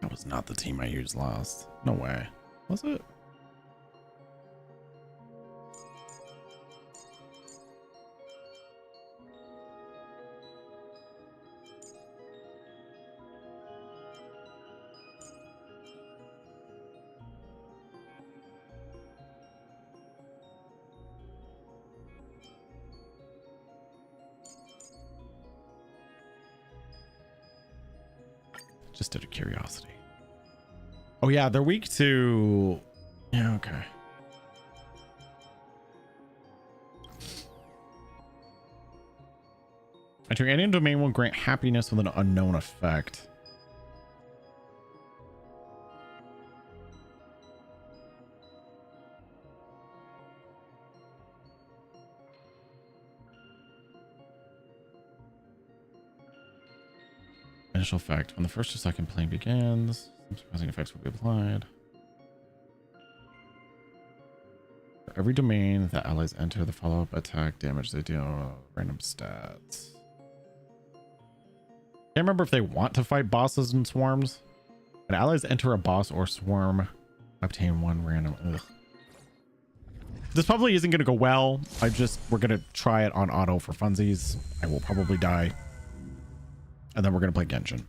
That was not the team I used last. No way. Was it? Just out of curiosity. Oh yeah, they're weak to... Yeah, okay. Entering any domain will grant happiness with an unknown effect. Initial effect. When the first or second plane begins, some surprising effects will be applied. For every domain that allies enter, the follow-up attack damage they deal random stats. Can't remember if they want to fight bosses and swarms. When allies enter a boss or swarm, obtain one random. Ugh. This probably isn't going to go well. We're going to try it on auto for funsies. I will probably die. And then we're going to play Genshin.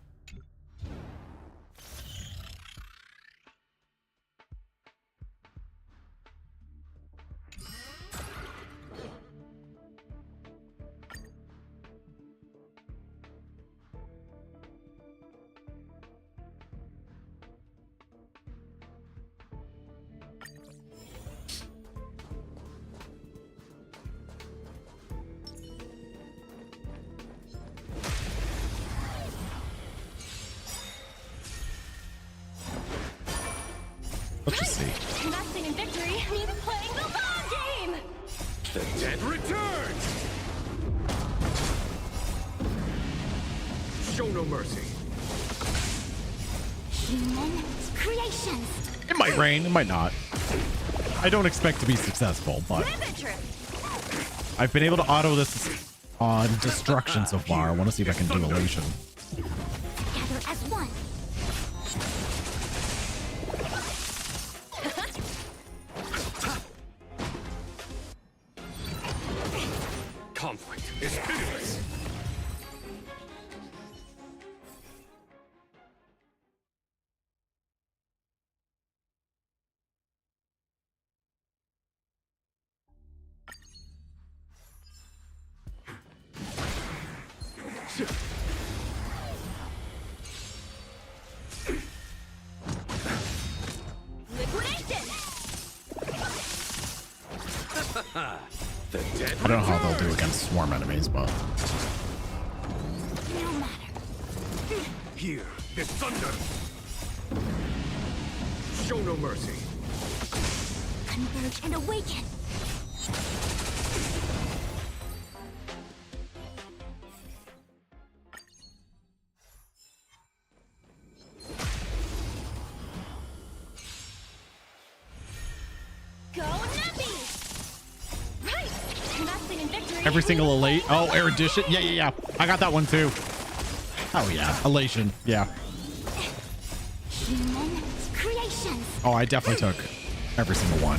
Let's just see. Investing in victory means playing the long game! The dead return! Show no mercy. Human creations. It might rain, it might not. I don't expect to be successful, but I've been able to auto this on destruction so far. I want to see if I can do elation. Together as one. Conflict is pitiless. The dead I don't know how they'll do against swarm enemies, but Hear the thunder. Show no mercy. Converge and awaken. Go Nappy! Right! Investing in victory. every single elate. Oh, erudition. Yeah. I got that one too. Oh yeah, elation. Yeah. Human creations. Oh, I definitely took every single one.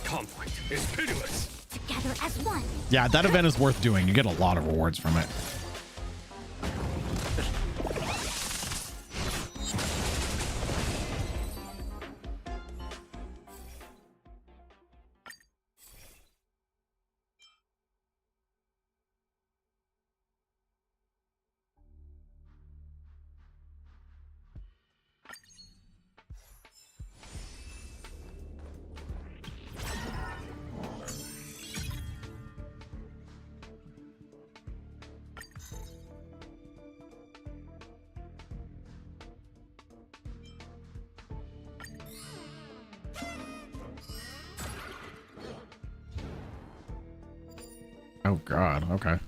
Conflict is pitiless. Together as one. Yeah, that event is worth doing. You get a lot of rewards from it. Oh God. Okay.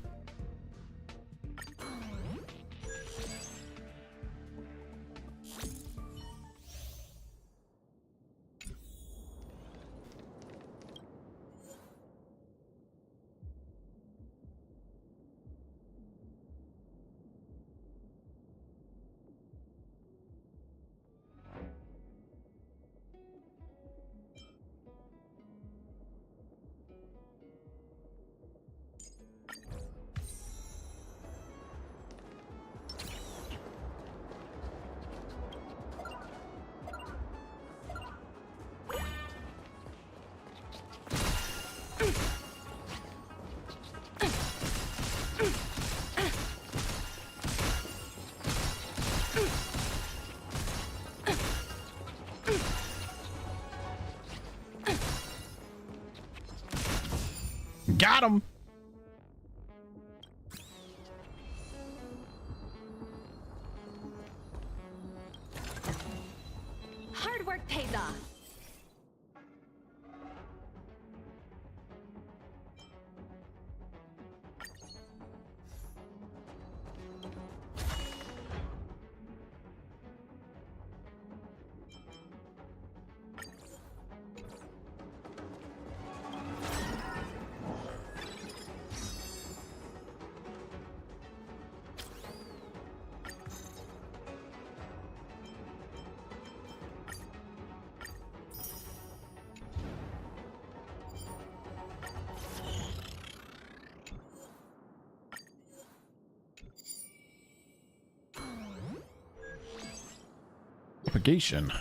Got him. Hard work pays off. Propagation.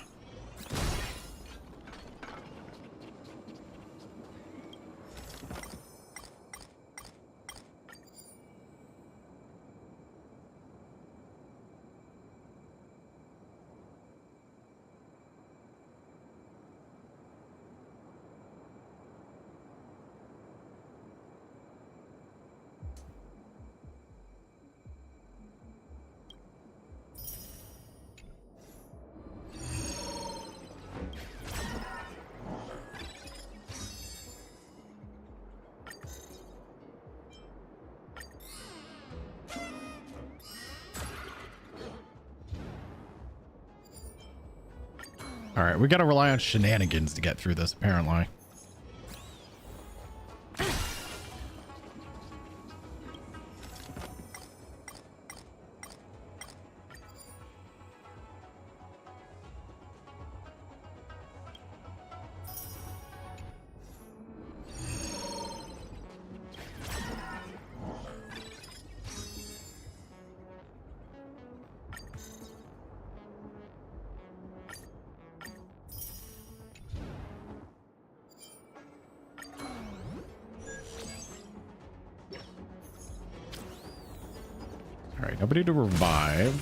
All right, we got to rely on shenanigans to get through this, apparently. All right, nobody to revive.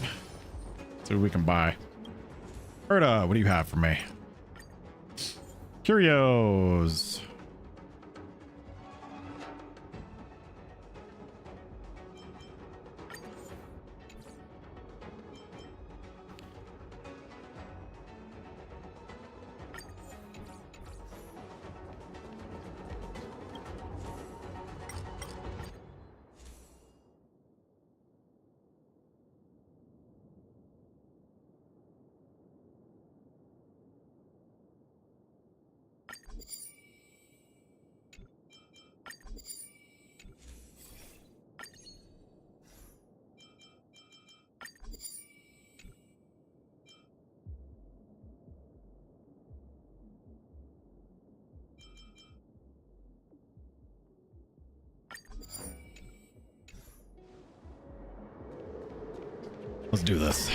See what we can buy. Berta, what do you have for me? Curios. Let's do this.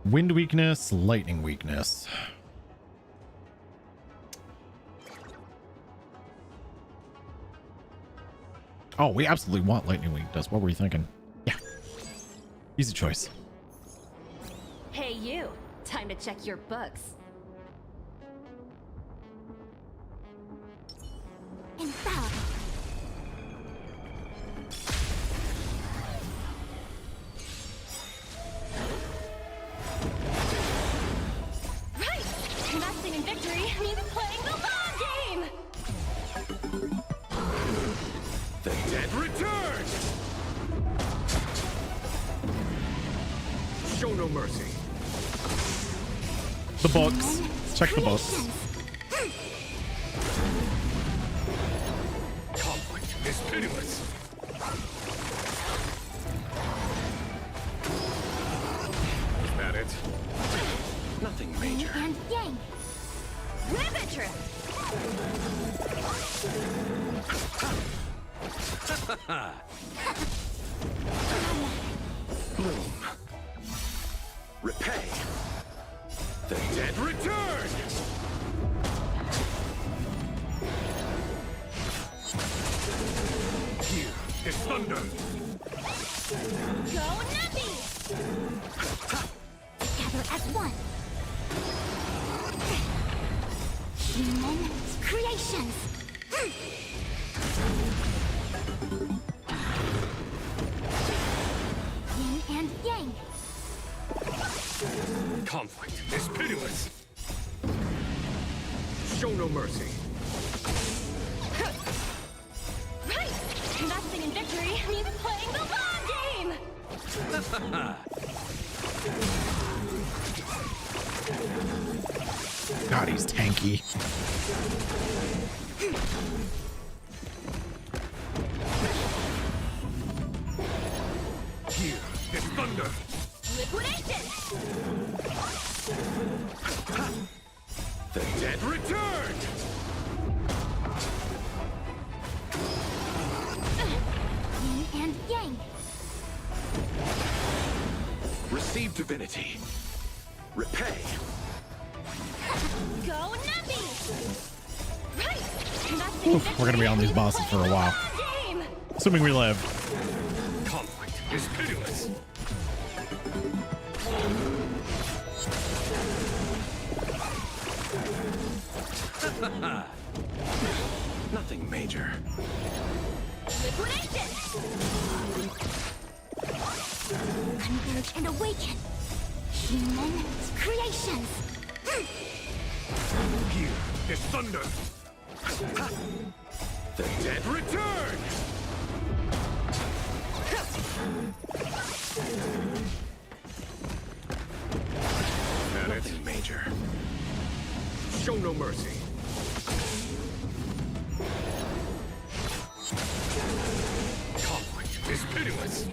Wind weakness, lightning weakness. Oh, we absolutely want lightning weakness. What were you thinking? Yeah. Easy choice. Hey, you. Time to check your books. Infallible. Right! Investing in victory means playing the long game! The dead return! Show no mercy. The books. Check the books. Conflict is pitiless. Is that it? Nothing major. And yang. Rivet Bloom yang. Conflict is pitiless. Show no mercy. Right! Investing in victory means playing the long game! God, he's tanky. Here is thunder. Liquidation! The dead return! Yin and yang. Receive divinity. Repay. Go Nappy! Right! Oof, we're gonna be on these bosses for a while. Game! Assuming we live. Conflict is pitiless. Nothing major. Liquidation! Converge and awaken. Human creations. Here is thunder. The dead return! Nothing major. Show no mercy. Conflict is pitiless.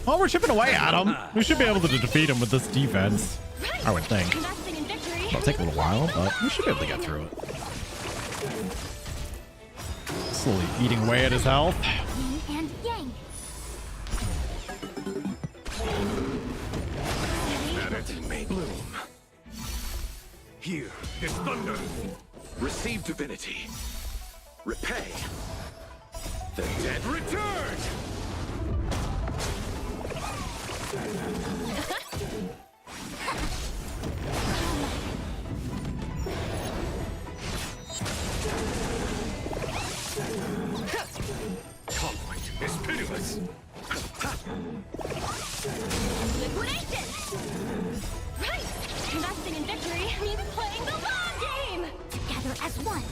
Oh, we're chipping away at him. We should be able to defeat him with this defense. I would think. Investing in victory. It'll take a little while, but we should be able to get through it. Slowly eating away at his health. Yin and yang. Nothing may bloom. Here is thunder. Receive divinity. Repay. The dead return! Conflict is pitiless. Liquidation! Right! Investing in victory means playing the long game! Together as one.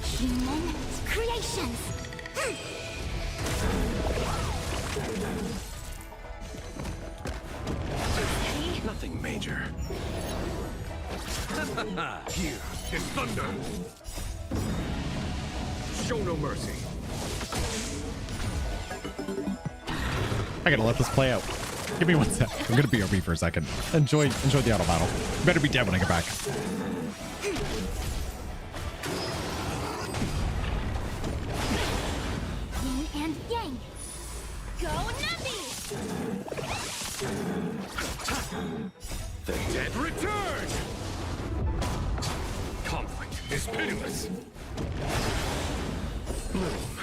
Human creations. Nothing major. Here is thunder. Show no mercy. I gotta let this play out. Give me 1 sec. I'm gonna BRB for a second. Enjoy the auto battle. You better be dead when I get back. Yin and yang. Go Nappy! The dead return! Conflict is pitiless. Bloom.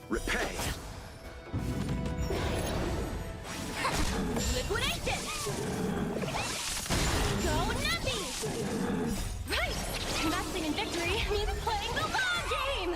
Repay. Liquidation! Go Nappy! Right! Investing in victory means playing the long game!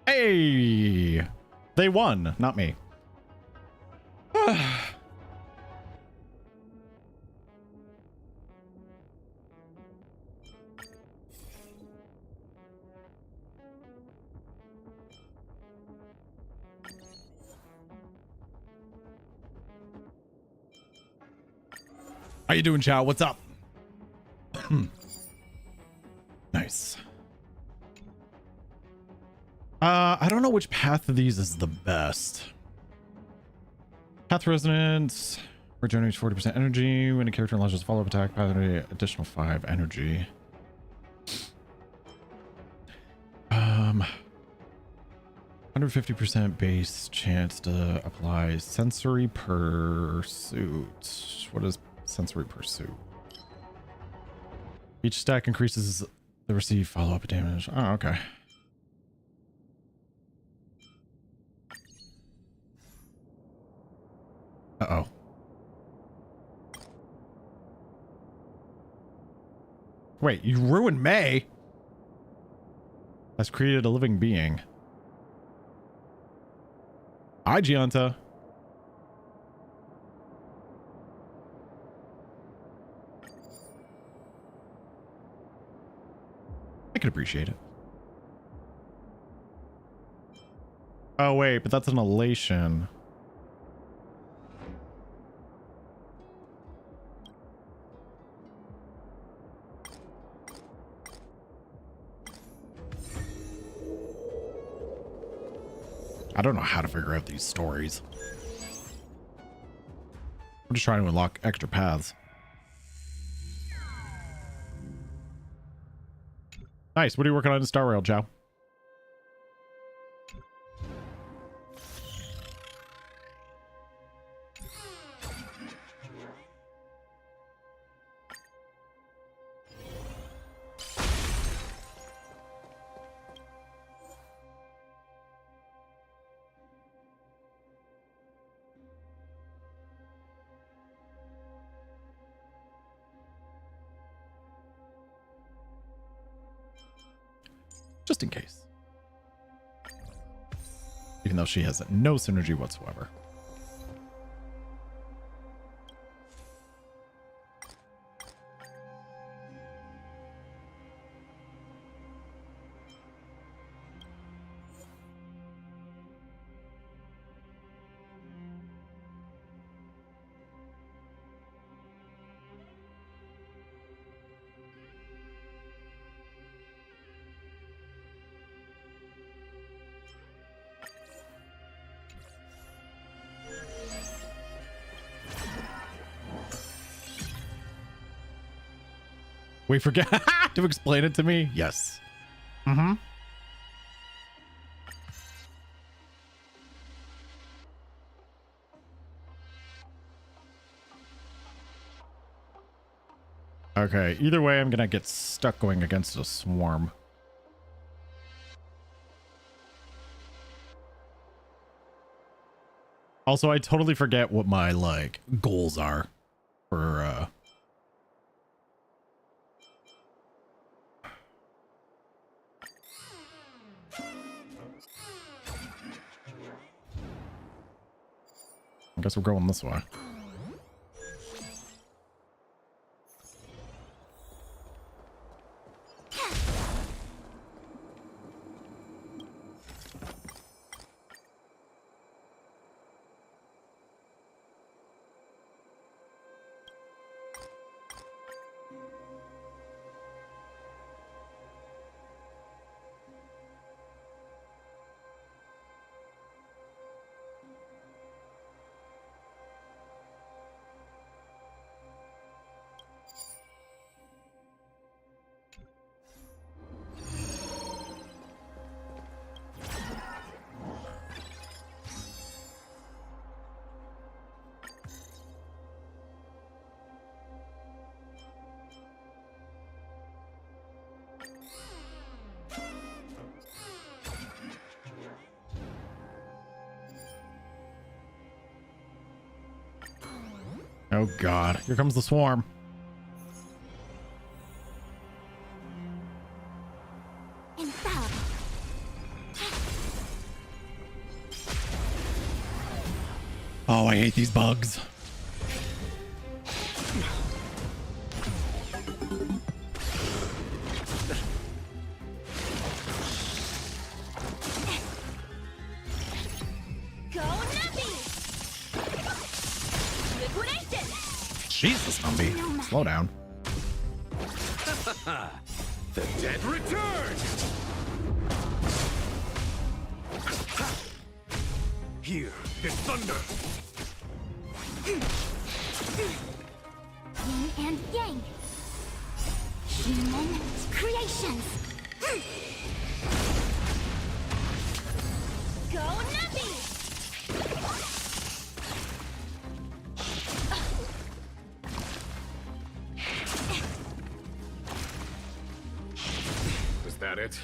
Hey! They won, not me. How you doing, Chow? What's up? Nice. I don't know which path of these is the best. Path resonance regenerates 40% energy when a character launches a follow-up attack. Path energy, additional 5 energy. 150% base chance to apply sensory pursuit. What is sensory pursuit? Each stack increases the received follow-up damage. Oh, okay. Uh-oh. Wait, you ruined May? Has created a living being. Hi, Gianta. I can appreciate it. Oh, wait, but that's an elation. I don't know how to figure out these stories. I'm just trying to unlock extra paths. Nice. What are you working on in Star Rail, Chow? Just in case. Even though she has no synergy whatsoever. We forget to explain it to me? Yes. Mm-hmm. Okay, either way, I'm gonna get stuck going against a swarm. Also, I totally forget what my, like, goals are for, I guess we're going this way. Oh god, here comes the swarm. Oh, I hate these bugs. Jesus, zombie. Slow down. The dead return! Here is thunder. Yin and yang. Human creations. Go Nappy! Is that it?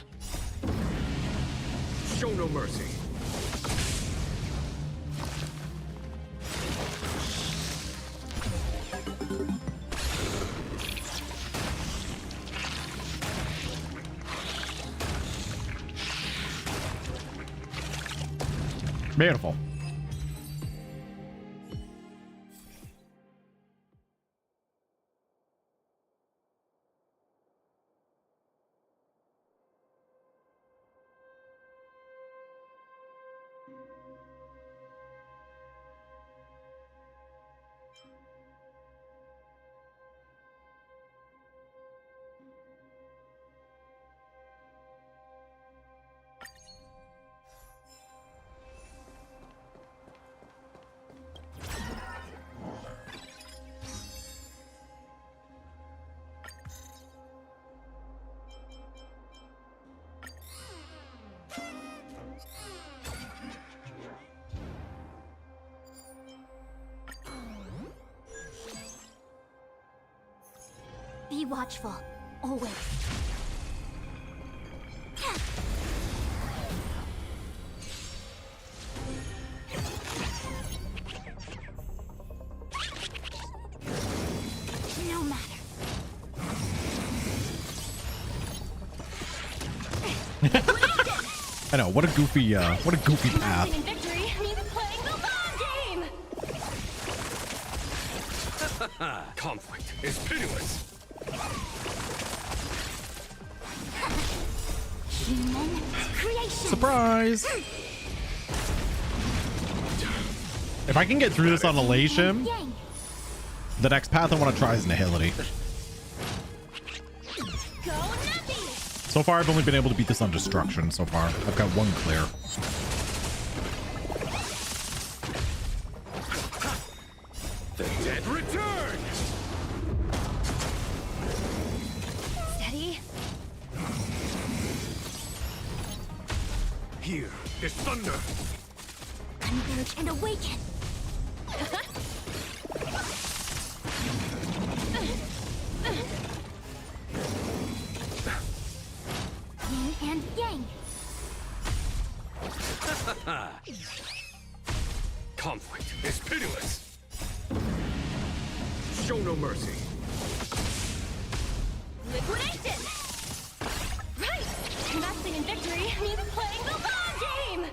Show no mercy. Beautiful. Be watchful, always. No matter. I know, what a goofy path. In victory, he's playing the long game. Conflict is pitiless. Human creation. Surprise! If I can get through this on elation, the next path I want to try is Nihility. So far, I've only been able to beat this on Destruction so far. I've got one clear. The dead return! Steady. Here is thunder. Converge and awaken. Yin and yang. Conflict is pitiless. Show no mercy. Liquidation. Right. Investing in victory means playing the long game.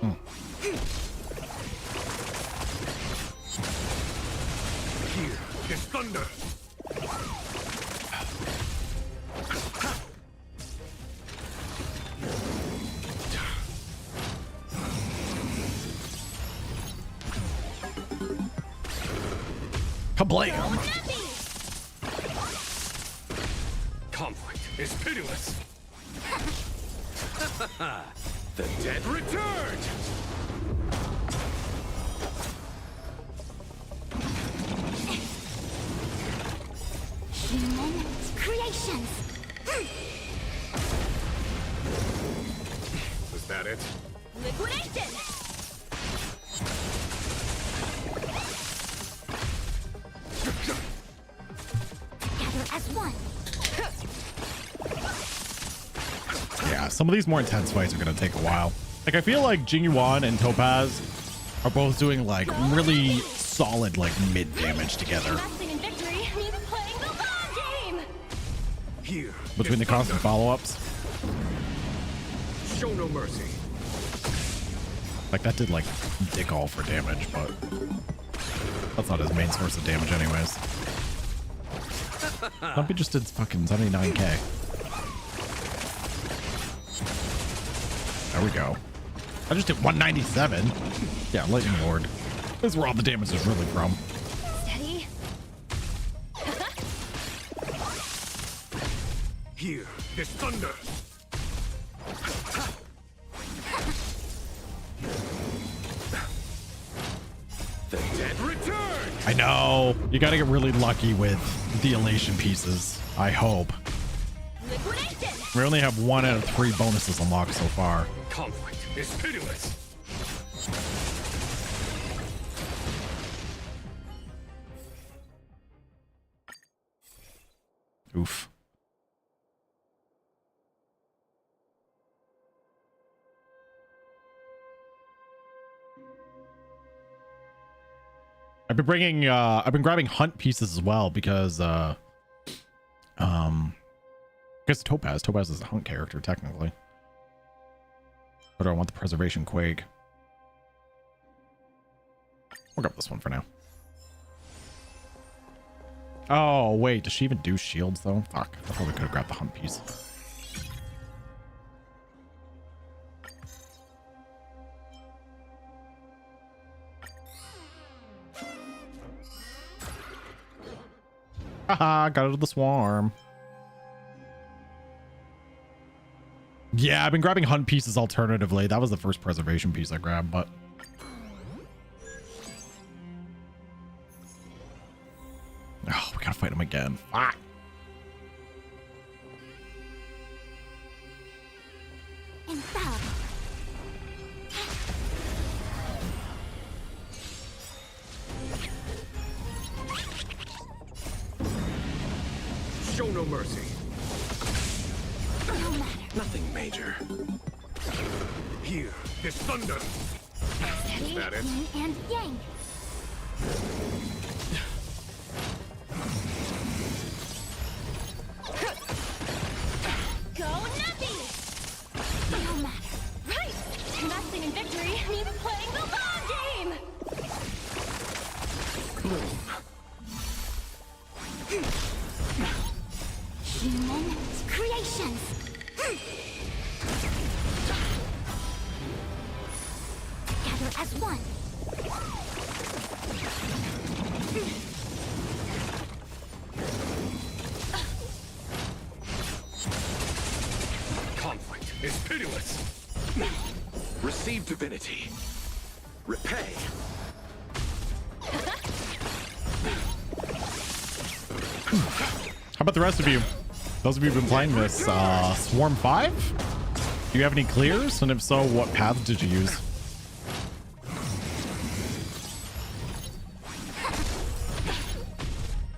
Here is thunder. Kablam! Conflict is pitiless. The dead returned! Human creations. Was that it? Liquidation. Together as one. Yeah, some of these more intense fights are gonna take a while. Like, I feel like Jingyuan and Topaz are both doing like really solid like mid damage together. Investing in victory means playing the long game. Here. Between the constant follow-ups. Show no mercy. Like, that did like dick all for damage, but that's not his main source of damage anyways. Dumpy just did fucking 79k. There we go. I just did 197. Yeah, Lightning Lord. This is where all the damage is really from. Steady. Here is thunder. I know. You gotta get really lucky with the elation pieces. I hope. We only have 1 out of 3 bonuses unlocked so far. Conflict is pitiless. Oof. I've been grabbing hunt pieces as well because I guess Topaz is a hunt character technically. But I want the preservation quake. We'll grab this one for now. Oh wait, does she even do shields though? Fuck, I probably could have grabbed the hunt piece. Haha, got out of the swarm. Yeah, I've been grabbing hunt pieces alternatively. That was the first preservation piece I grabbed, but oh, we gotta fight him again. Fuck. Show no mercy. Nothing major. Here, this thunder. Steady, Is that it? yin and yang. Go nothing. No matter. Right. Investing in victory means playing the long game. Human creations. Gather as one. Conflict is pitiless. Receive divinity. Repay. How about the rest of you? Those of you who've been playing this, Swarm 5? Do you have any clears? And if so, what paths did you use?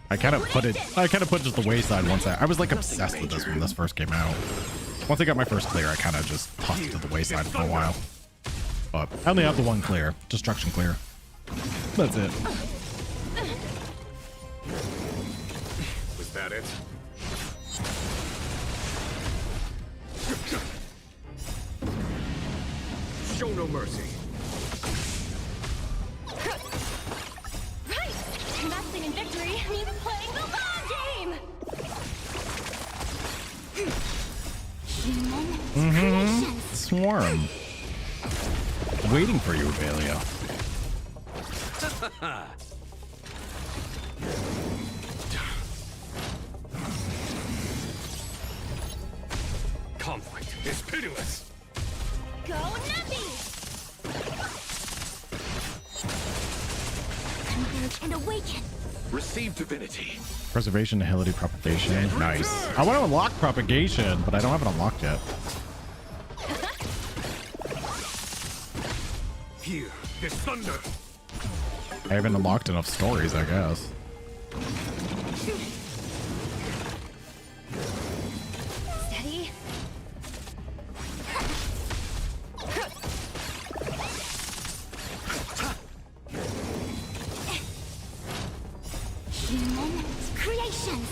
I kind of put it just the wayside once I was like obsessed with this when this first came out. Once I got my first clear, I kind of just tossed it to the wayside for a while. But I only have the one clear, destruction clear. That's it. Was that it? Show no mercy. Right. Investing in victory means playing the long game. Human creations. Swarm. Waiting for you, Velia. Conflict is pitiless. Go nothing. Converge and awaken. Receive divinity. Preservation, agility, propagation. Nice. I want to unlock propagation, but I don't have it unlocked yet. Here, this thunder. I haven't unlocked enough stories, I guess. Steady. Human creations.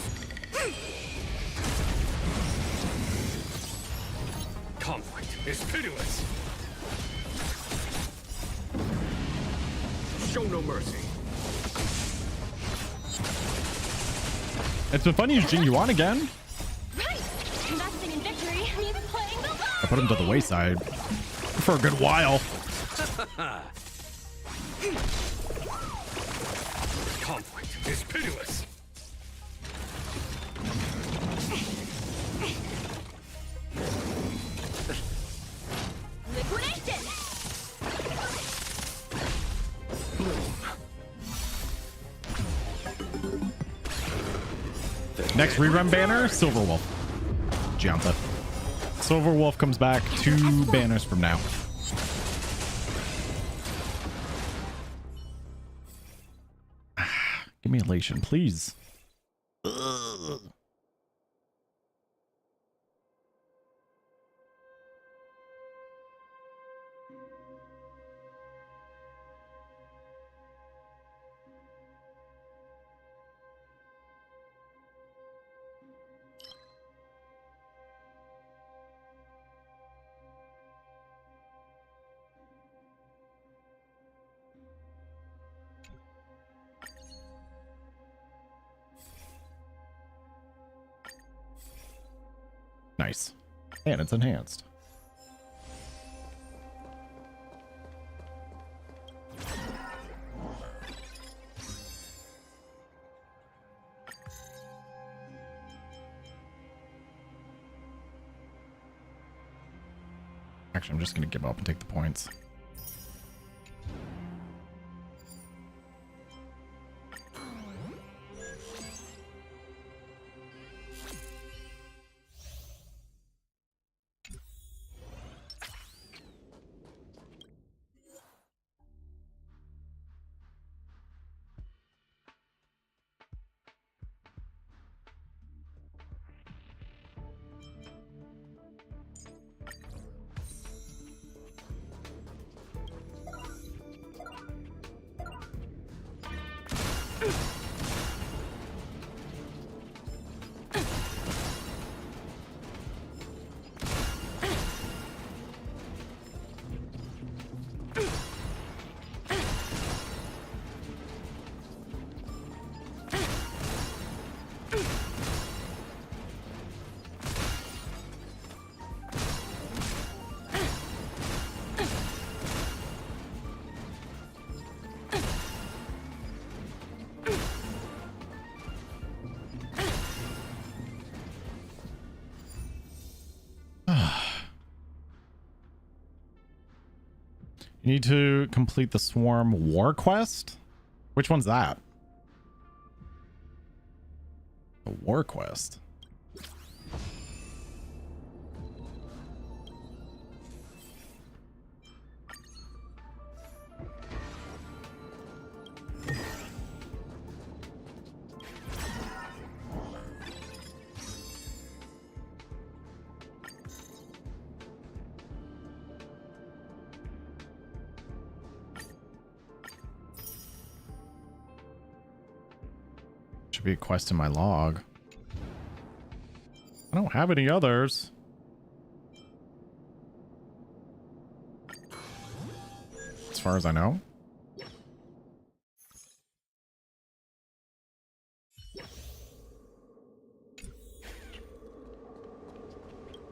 Conflict is pitiless. Show no mercy. It's been fun to use Jing Yuan again. Right. Investing in victory means playing the I put him to the wayside for a good while. Conflict is pitiless. liquidation. Next rerun banner, Silverwolf. Gianta. Silverwolf comes back 2 banners from now. Give me elation, please. Ugh. Nice. And it's enhanced. Actually, I'm just going to give up and take the points. You need to complete the Swarm War Quest? Which one's that? The War Quest. Should be a quest in my log. I don't have any others. As far as I know.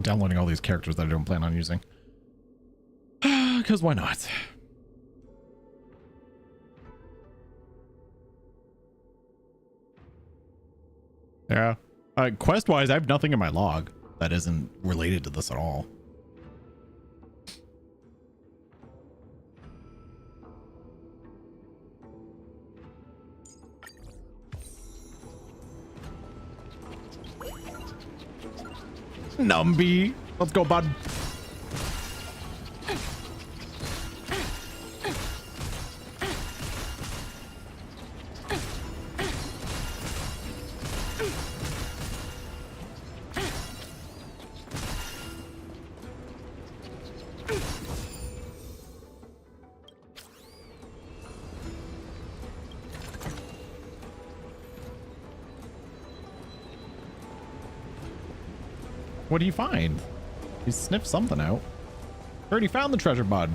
Downloading all these characters that I don't plan on using. Because why not? Yeah. Quest-wise, I have nothing in my log that isn't related to this at all. Numby. Let's go, bud. What do you find? He sniffed something out. Already found the treasure bud.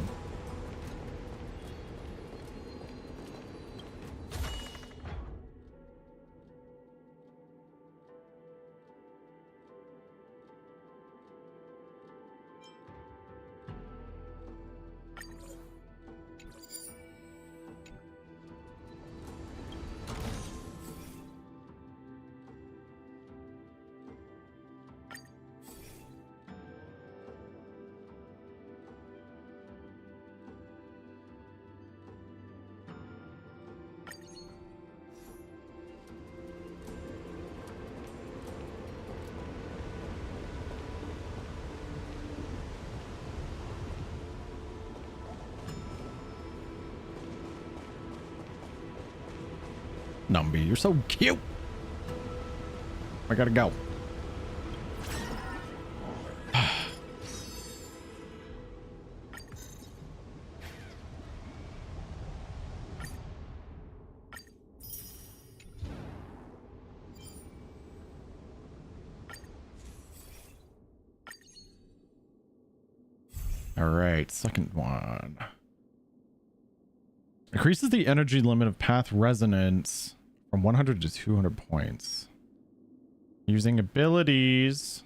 Numby, you're so cute. I gotta go. All right, second one. Increases the energy limit of path resonance from 100 to 200 points. Using abilities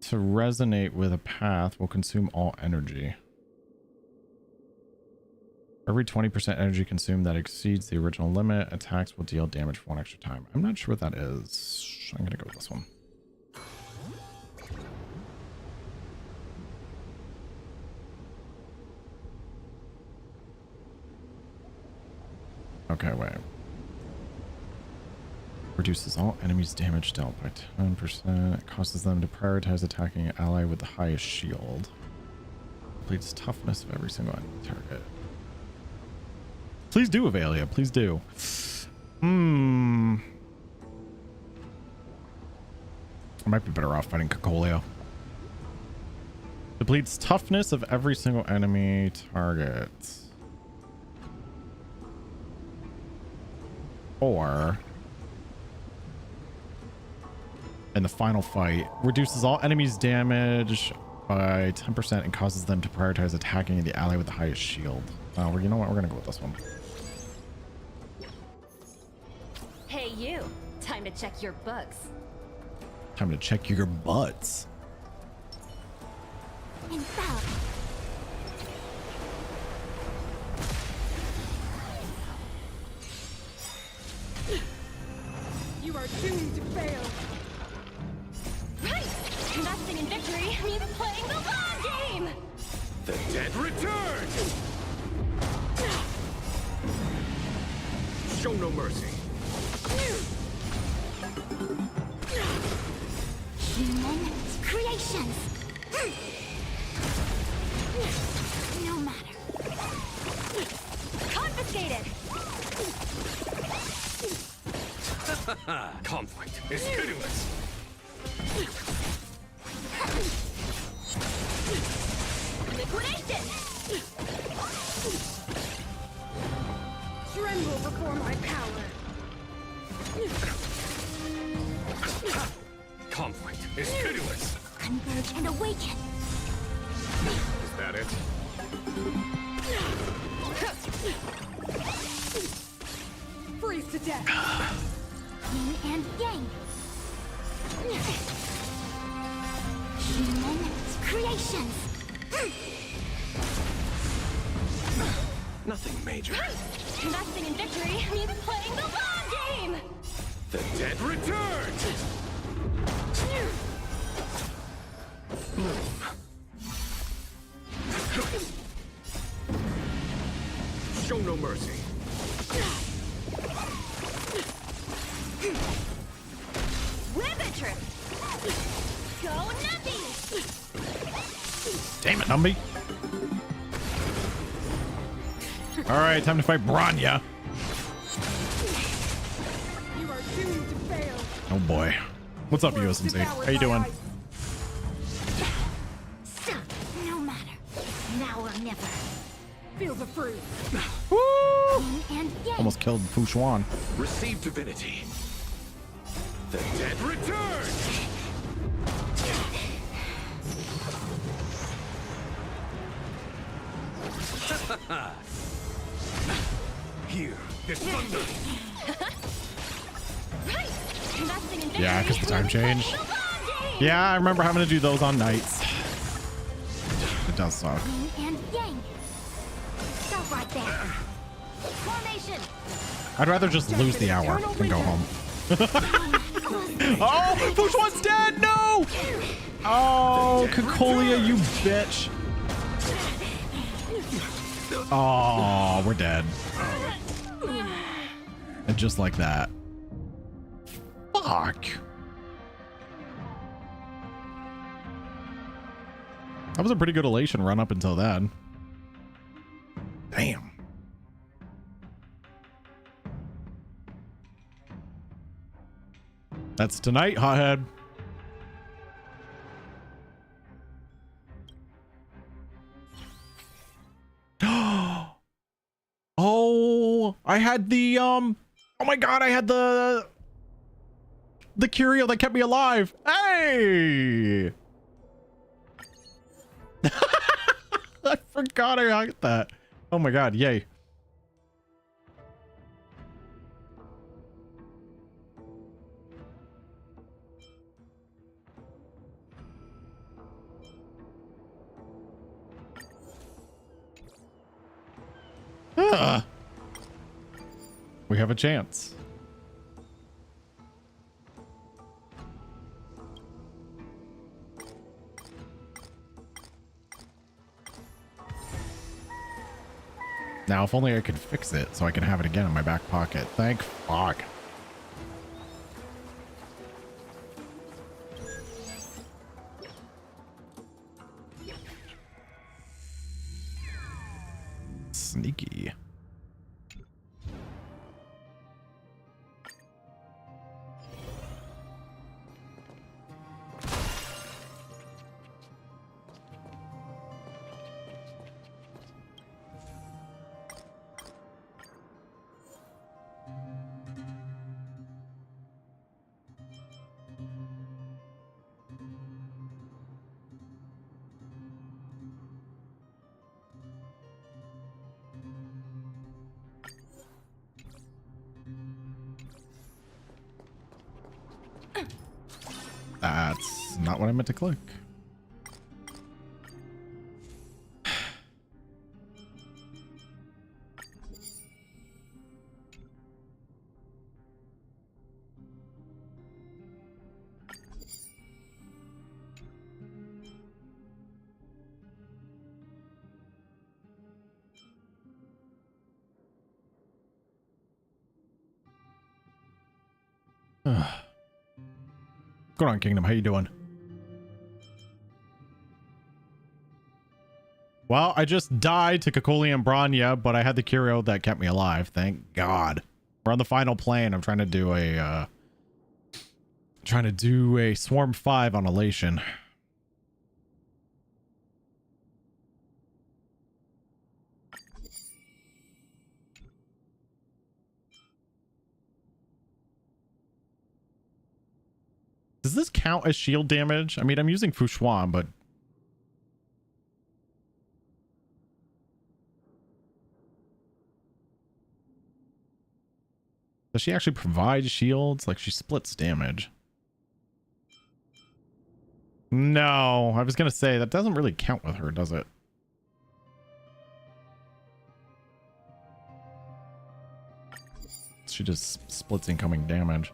to resonate with a path will consume all energy. Every 20% energy consumed that exceeds the original limit, attacks will deal damage for 1 extra time. I'm not sure what that is. I'm gonna go with this one. Okay, wait. Reduces all enemies' damage dealt by 10%. It causes them to prioritize attacking an ally with the highest shield. Completes toughness of every single enemy target. Please do, Avalia. Please do. I might be better off fighting Cocolio. Depletes toughness of every single enemy target. Or in the final fight, reduces all enemies' damage by 10% and causes them to prioritize attacking the ally with the highest shield. You know what? We're gonna go with this one. Hey, you. Time to check your bugs. Time to check your butts. You are doomed to fail. Right! Investing in victory means playing the long game! The dead return! Show no mercy. Human creations. No matter. Confiscated! Conflict is pitiless. Liquidation! Tremble before my power. Conflict is pitiless. Converge and awaken. Is that it? Freeze to death. Yin and yang. Human creations. Nothing major. Investing in victory means playing the long game! The dead return! Show no mercy. Ribbitry! Go Nuppy! Damn it, Numby. All right, time to fight Branya. You are doomed to fail. Oh boy. What's up, USMC? How you doing? No matter. Now or never. Feel the freeze. Yin and yang. Almost killed Fu Xuan. Receive divinity. The dead return! Here, the thunder. Yeah, because the time changed. Yeah, I remember having to do those on nights. It does suck. Yin and yang. Stop right there. Formation! I'd rather just lose the hour than go home. Oh, Fu Xuan's dead! No! Oh, Cocolia, you bitch. Oh, we're dead. And just like that. Fuck. That was a pretty good elation run up until then. Damn. That's tonight, hothead. Oh, I had the oh my god, I had the curio that kept me alive. Hey! I forgot I had that. Oh my god, yay. We have a chance. Now, if only I could fix it so I can have it again in my back pocket. Thank fuck. Sneaky. That's not what I meant to click. What's going on, Kingdom? How you doing? Well, I just died to Kakuli and Branya, but I had the curio that kept me alive. Thank God. We're on the final plane. I'm trying to do a Swarm 5 on Elation. Does this count as shield damage? I mean, I'm using Fushuan, but... does she actually provide shields? Like, she splits damage. No, I was gonna say, that doesn't really count with her, does it? She just splits incoming damage.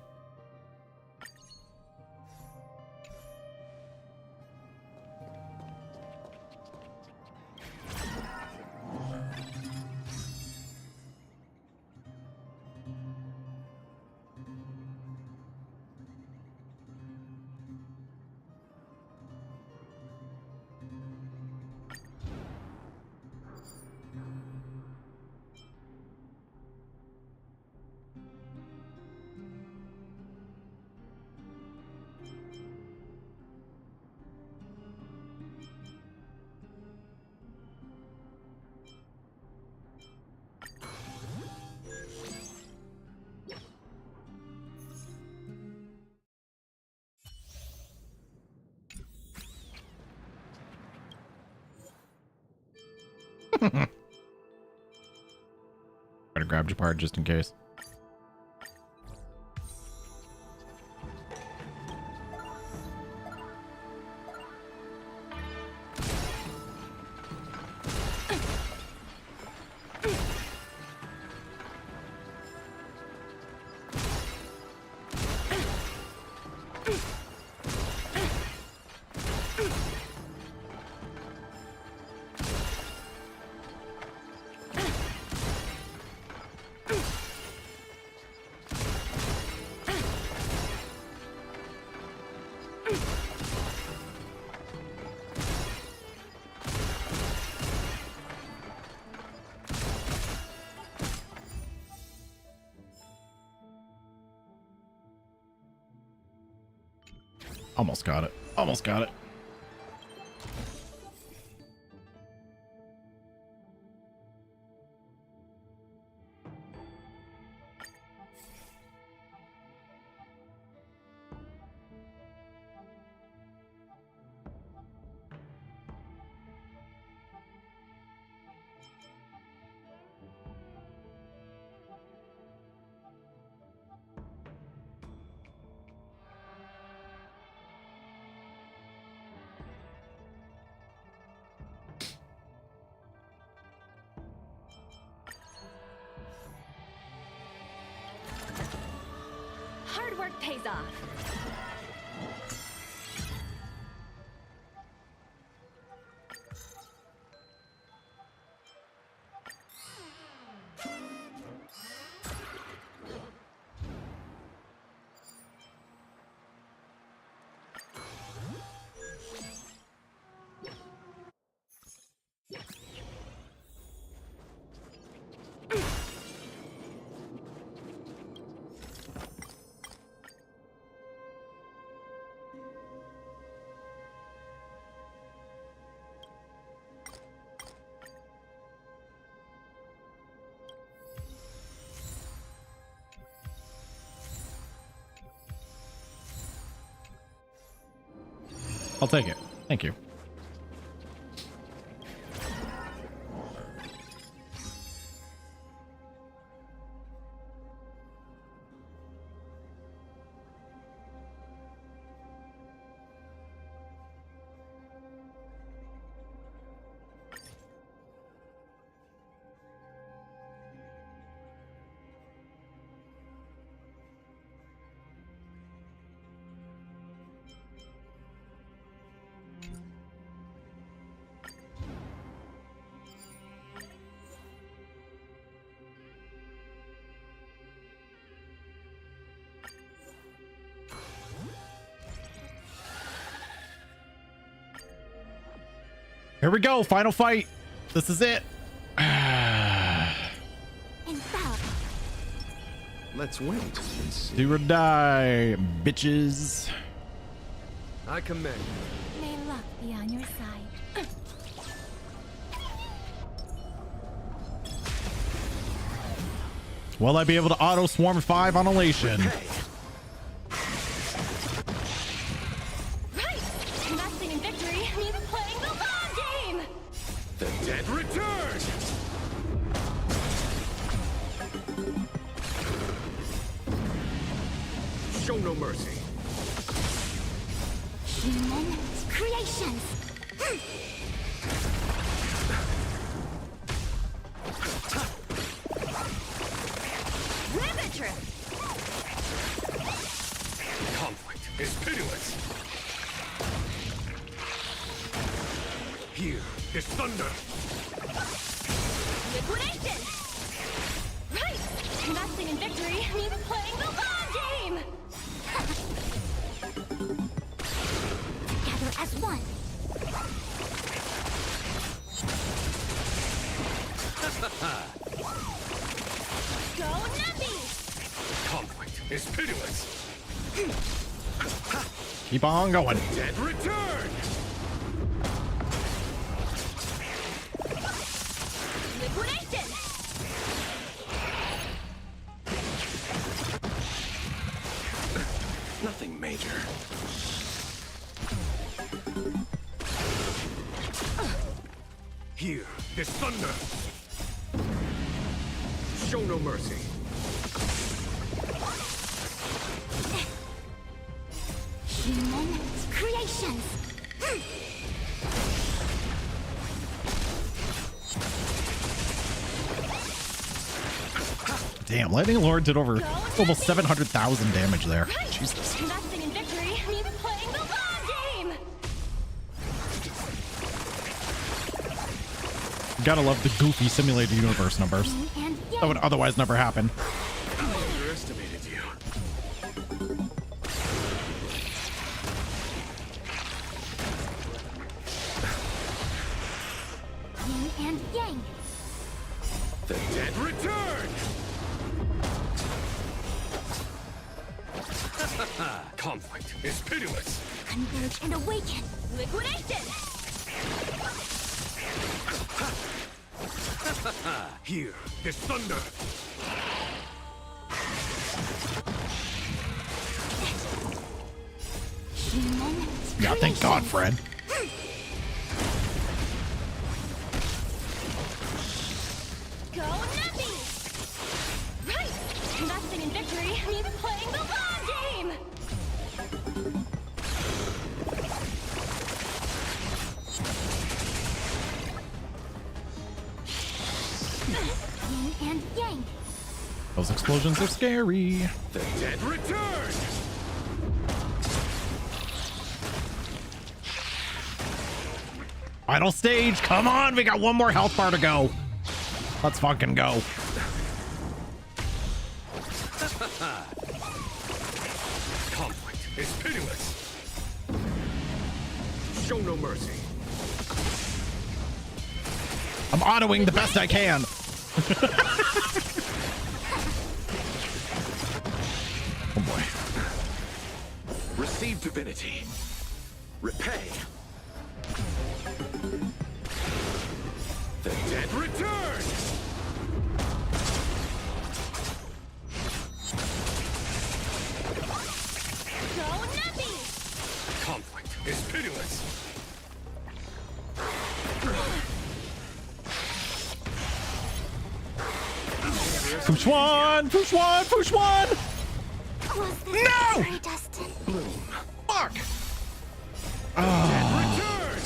Better grab Japard just in case. Almost got it. Almost got it. Hard work pays off. I'll take it. Thank you. Here we go. Final fight. This is it. Let's wait and see. Do or die, bitches. I commend. May luck be on your side. Will I be able to auto swarm 5 on elation? Right! Investing in victory means playing the long game! The dead return! Show no mercy. Human creations! Ravager! Conflict is pitiless. Here is thunder. Liquidation! Right! Investing in victory means playing the long game! Together as one! Go Navi! Conflict is pitiless. Keep on going. Dead return! Liquidation! Nothing major. Here is thunder. Show no mercy. Human creations! Damn, Lightning Lord did over almost 700,000 damage there. Jesus. Investing in victory means playing the long game! Gotta love the goofy simulated universe numbers. That would otherwise never happen. I underestimated you. Yin and yang! The dead return! Conflict is pitiless. Converge and awaken. Liquidation! Here, this thunder. Yeah, thank God, Fred. Go Nappy! Right! Investing in victory means playing the long game! Yin and yang. Those explosions are scary. The dead return! Final stage. Come on. We got one more health bar to go. Let's fucking go. Conflict is pitiless. Show no mercy. I'm autoing the best I can. Oh boy. Receive divinity. Repay. The dead return! Go Nappy! Conflict is pitiless. Push one, push one, push one. No! Bloom. Fuck. Dead return!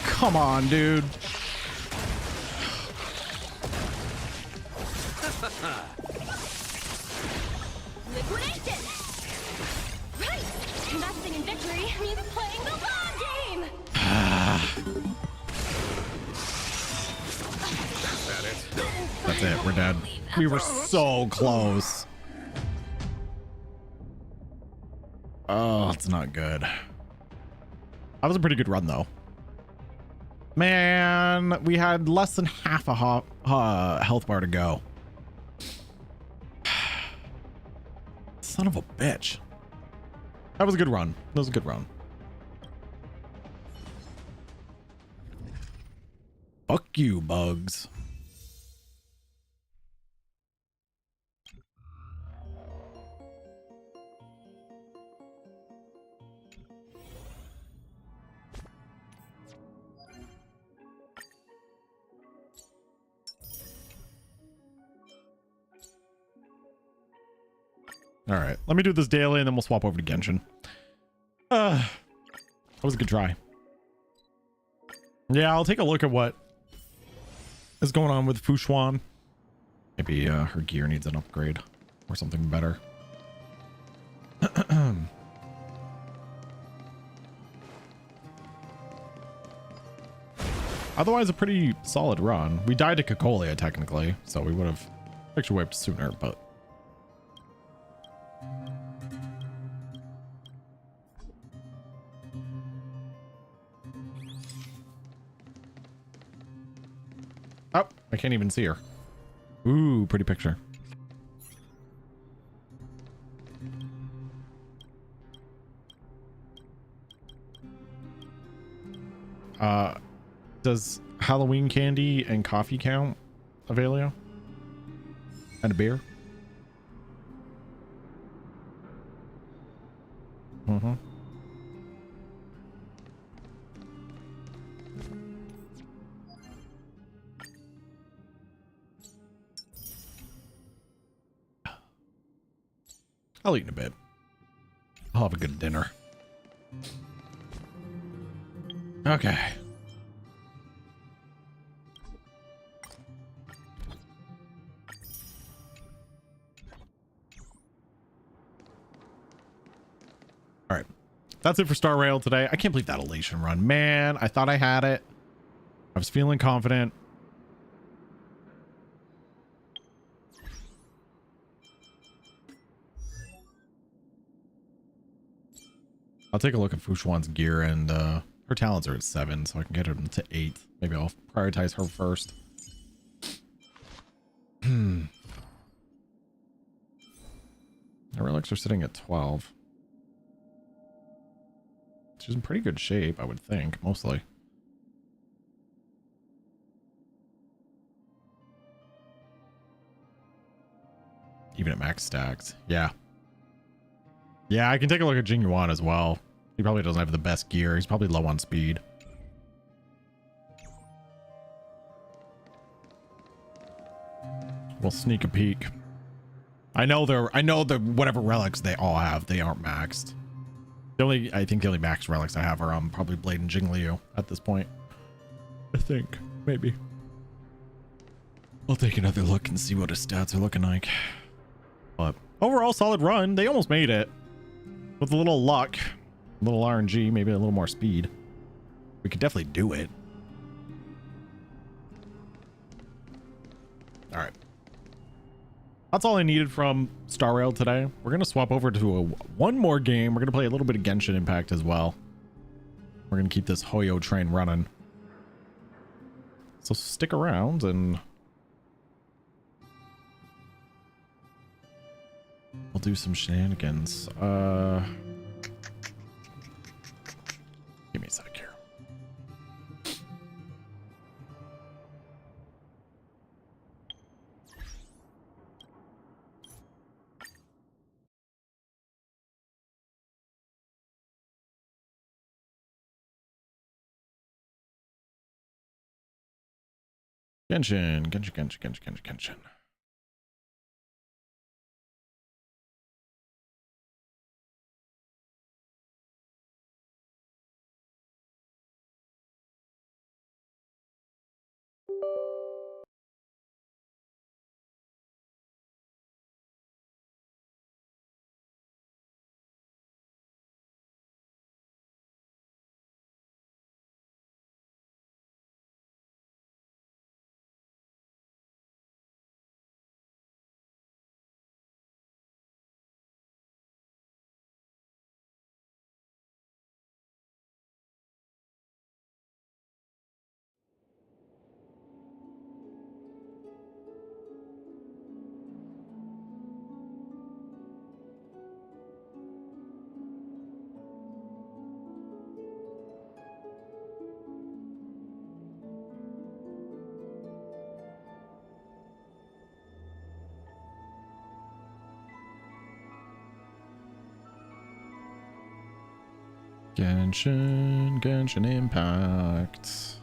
Come on, dude. Liquidation! Right! Investing in victory means playing the long game! That's it. We're dead. We were so close. Oh, it's not good. That was a pretty good run, though. Man, we had less than half a health bar to go. Son of a bitch. That was a good run. That was a good run. Fuck you, bugs. All right, let me do this daily and then we'll swap over to Genshin. That was a good try. Yeah, I'll take a look at what is going on with Fushuan. Maybe her gear needs an upgrade or something better. Otherwise, a pretty solid run. We died to Cacolia technically, so we would have actually wiped sooner, but oh, I can't even see her. Ooh, pretty picture. Does Halloween candy and coffee count, Avelia? And a beer? Mm-hmm. I'll eat in a bit. I'll have a good dinner. Okay. All right. That's it for Star Rail today. I can't believe that elation run. Man, I thought I had it. I was feeling confident. I'll take a look at Fushuan's gear, and her talents are at 7, so I can get her to 8. Maybe I'll prioritize her first. Her relics are sitting at 12. She's in pretty good shape, I would think, mostly. Even at max stacks. Yeah. Yeah, I can take a look at Jing Yuan as well. He probably doesn't have the best gear. He's probably low on speed. We'll sneak a peek. I know the whatever relics they all have, they aren't maxed. I think the only maxed relics I have are probably Blade and Jingliu at this point. I think, maybe. I'll take another look and see what his stats are looking like. But overall, solid run. They almost made it. With a little luck, a little RNG, maybe a little more speed. We could definitely do it. All right. That's all I needed from Star Rail today. We're going to swap over to one more game. We're going to play a little bit of Genshin Impact as well. We're going to keep this Hoyo train running. So stick around and we'll do some shenanigans. Give me a sec here. Genshin. Genshin Impact.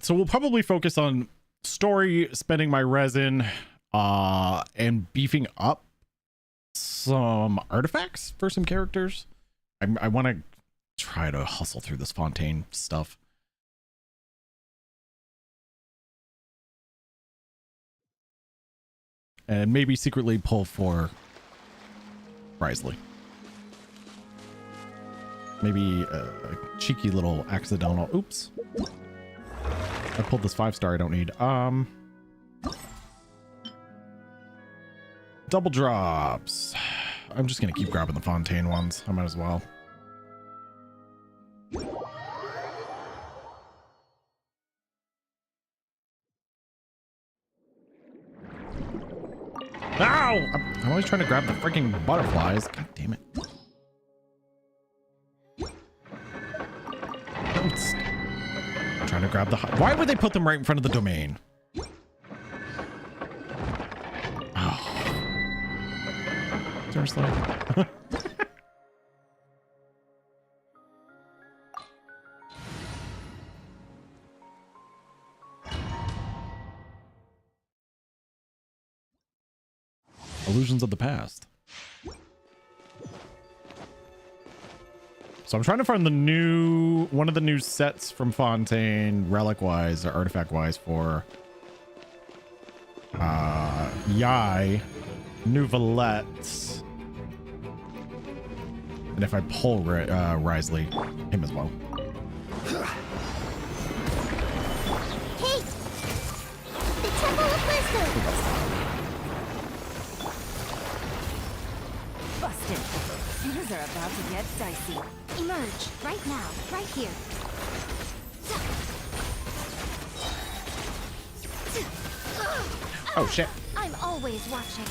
So we'll probably focus on story, spending my resin, and beefing up some artifacts for some characters. I want to try to hustle through this Fontaine stuff. And maybe secretly pull for Risley. Maybe a cheeky little accidental. Oops. I pulled this 5-star I don't need. Double drops. I'm just gonna keep grabbing the Fontaine ones. I might as well. Ow! I'm always trying to grab the freaking butterflies. God damn it. Oops. I'm trying to grab the... Why would they put them right in front of the domain? Oh. Seriously? Illusions of the past. So I'm trying to find one of the new sets from Fontaine, relic wise or artifact wise for Yai, Nouvelette, and if I pull Risley, him as well. Hey! The Temple of Wisdom! Busted. Things are about to get dicey. Emerge, right now, right here. Oh shit. I'm always watching.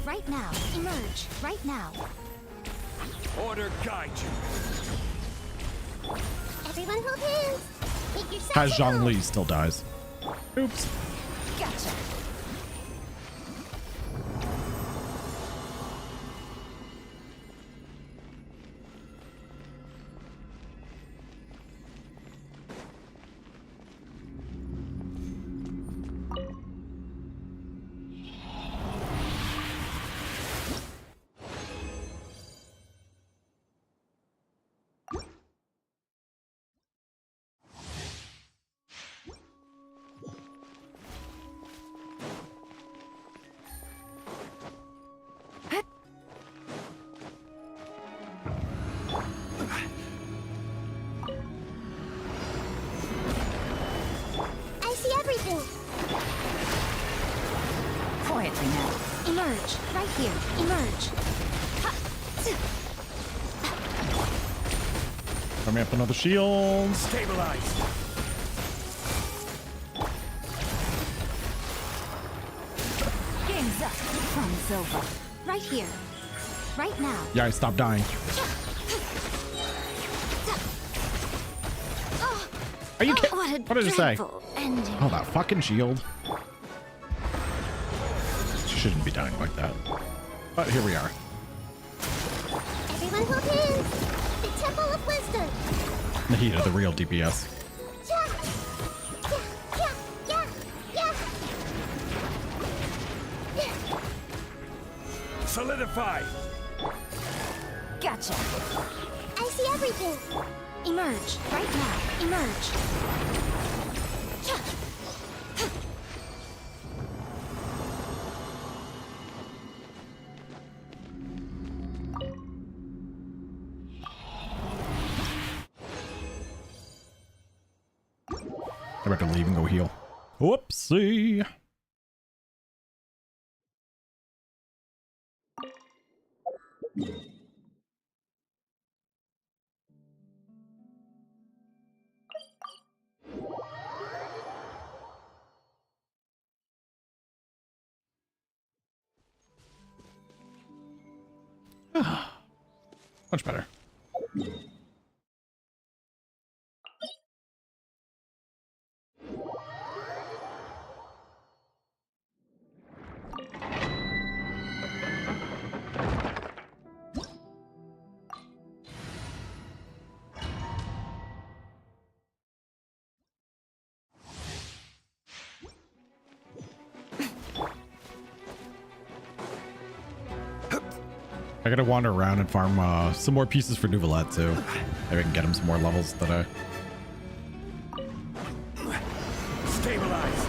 Right now, emerge, right now. Order guide you. Everyone hold hands. Make yourself Has at Zhang home. Li still dies. Oops. Gotcha. I see everything. Quietly now. Emerge, right here. Emerge. Coming up another shield. Stabilize. Game's up. Fun's over. Right here. Right now. Yai, stop dying. Are you kidding? What did it say? Ending. Oh, that fucking shield. She shouldn't be dying like that. But here we are. Everyone hold hands. The Temple of Wisdom. The heat of the real DPS. Solidify. Gotcha. I see everything. Emerge, right now. Emerge. I'm about to leave and go heal. Whoopsie. Much better. I gotta wander around and farm some more pieces for Nouvelette too. Maybe I can get him some more levels today. Stabilize.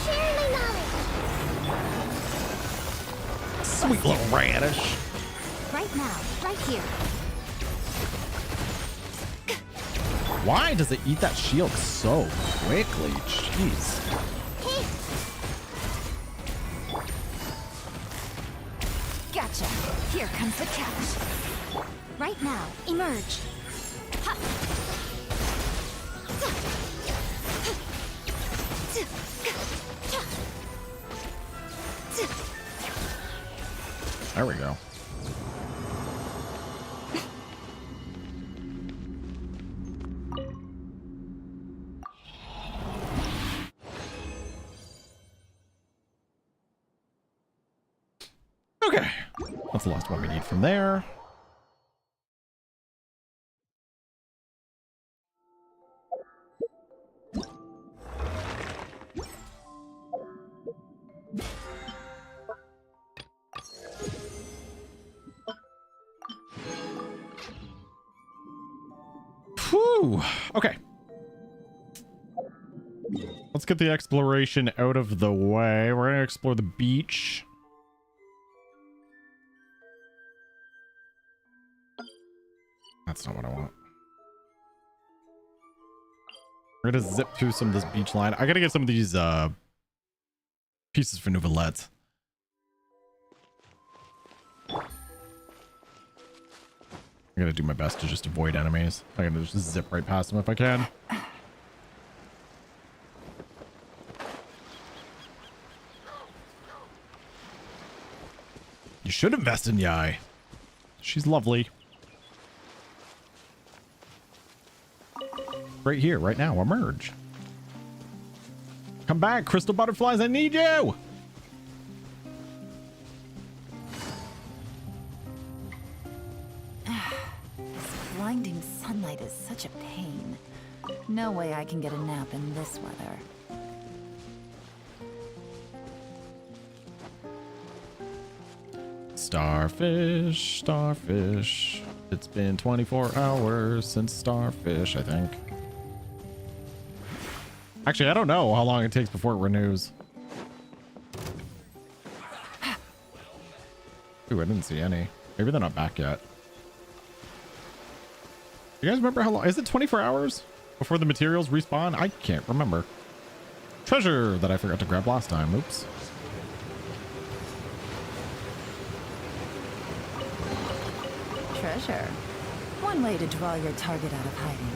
Share my knowledge. Sweet little radish. Right now, right here. Why does it eat that shield so quickly? Jeez. Hey, Gotcha. Here comes the catch. right now. Emerge. Ha. There we go. Okay, that's the last one we need from there. Whew. Okay. Let's get the exploration out of the way. We're gonna explore the beach. That's not what I want. We're gonna zip through some of this beach line. I gotta get some of these pieces for Nouvellette. I'm gonna do my best to just avoid enemies. I'm gonna just zip right past them if I can. You should invest in Yai. She's lovely. Right here, right now, emerge. Come back, crystal butterflies, I need you! This blinding sunlight is such a pain. No way I can get a nap in this weather. Starfish, starfish. It's been 24 hours since starfish, I think. Actually, I don't know how long it takes before it renews. Ooh, I didn't see any. Maybe they're not back yet. You guys remember how long? Is it 24 hours before the materials respawn? I can't remember. Treasure that I forgot to grab last time. Oops. Treasure. One way to draw your target out of hiding.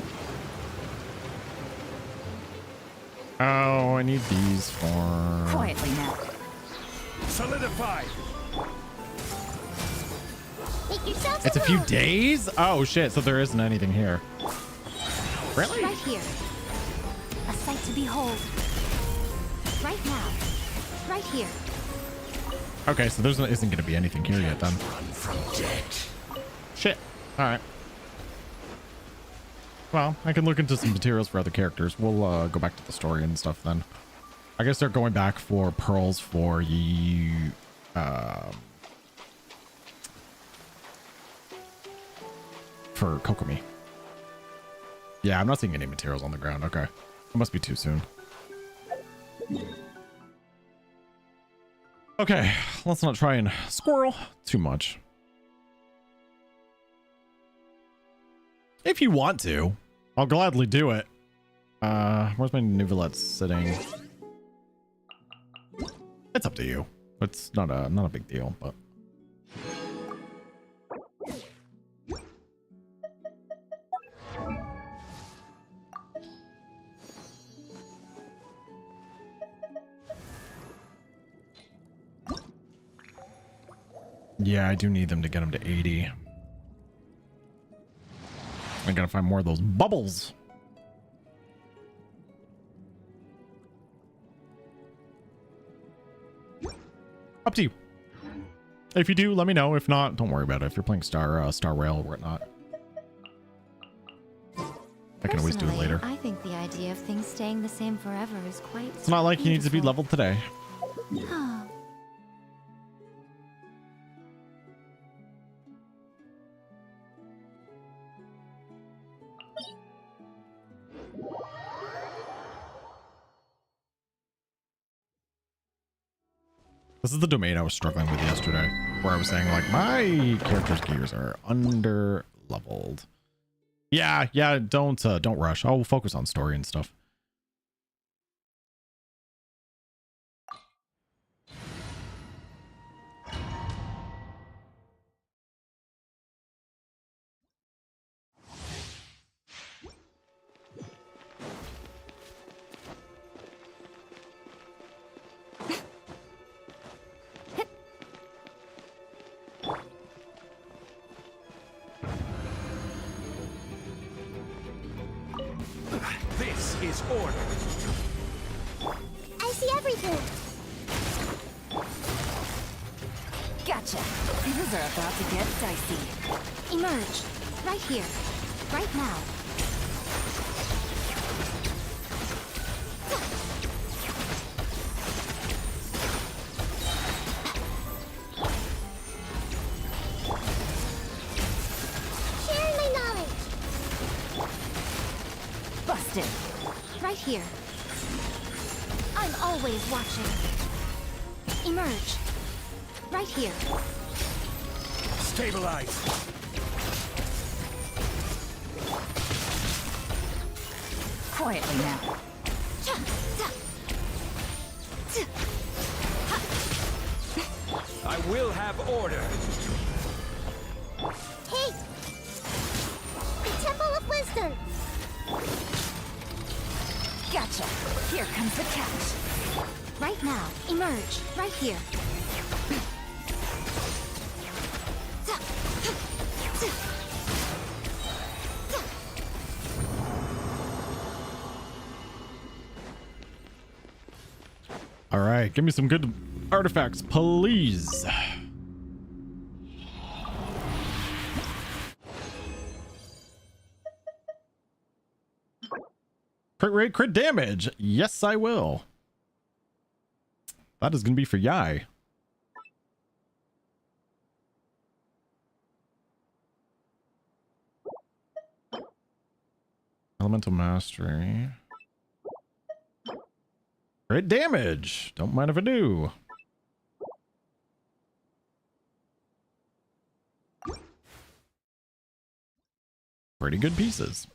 Oh, I need these for... Quietly now. Solidify! Make yourselves It's a few days? Oh, shit. So there isn't anything here. Really? Right here. A sight to behold. Right now. Right here. Okay, so there isn't going to be anything here yet then. Shit. All right. Well, I can look into some materials for other characters. We'll go back to the story and stuff then. I guess they're going back for pearls for you. For Kokomi. Yeah, I'm not seeing any materials on the ground. Okay. It must be too soon. Okay, let's not try and squirrel too much. If you want to, I'll gladly do it. Where's my Nouvellette sitting? It's up to you. It's not a big deal, but yeah, I do need them to get them to 80. I gotta find more of those bubbles. Up to you. If you do, let me know. If not, don't worry about it. If you're playing Star Rail or whatnot, I can always do it later. I think the idea of things staying the same forever is quite. It's not like you need to be leveled today. This is the domain I was struggling with yesterday, where I was saying like my character's gears are under leveled. Yeah, don't rush. I'll focus on story and stuff. This is order. I see everything. Gotcha. Things are about to get dicey. Emerge. Right here. Right now. Sharing my knowledge. Busted. Right here. I'm always watching. Emerge. Right here. Stabilize. Quietly now. I will have order. Hey! The Temple of Wisdom! Gotcha. Here comes the catch. Right now. Emerge. Right here. All right, give me some good artifacts, please. Crit rate, crit damage. Yes, I will. That is going to be for Yai. Elemental mastery. Crit damage. Don't mind if I do. Pretty good pieces.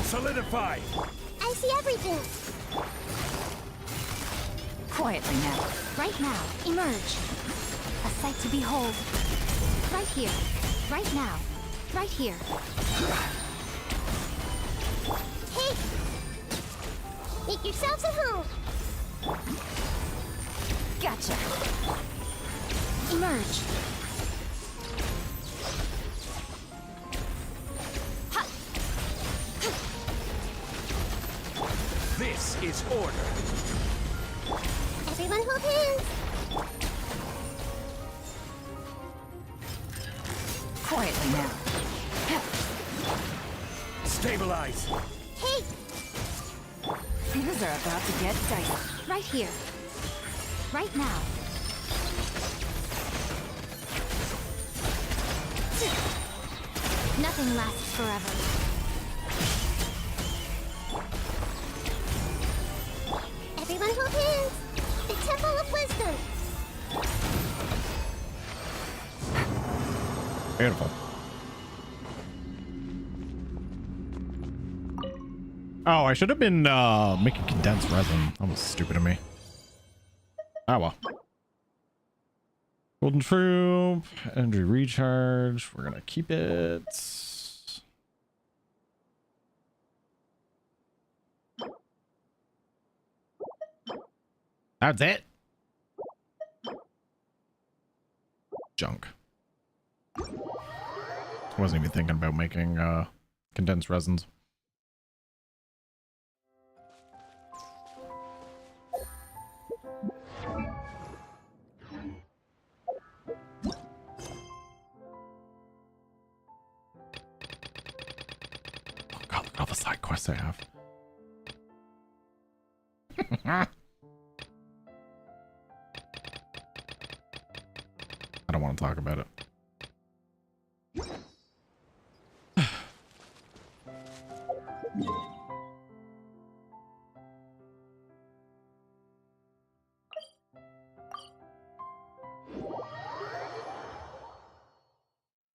Solidify. I see everything. Quietly now. Right now. Emerge. A sight to behold. Right here. Right now. Right here. Hey! Make yourselves at home. Gotcha. Emerge. This is order. Everyone hold hands. Quietly now. Stabilize. Hey! Things are about to get dicey. Right here. Right now. Nothing lasts forever. Everyone hold hands. The Temple of Wisdom. Beautiful. Oh, I should have been making condensed resin. That was stupid of me. Oh well. Golden Troop, energy recharge. We're gonna keep it. That's it. Junk. Wasn't even thinking about making condensed resins. Oh god, look at all the side quests I have. I don't want to talk about it.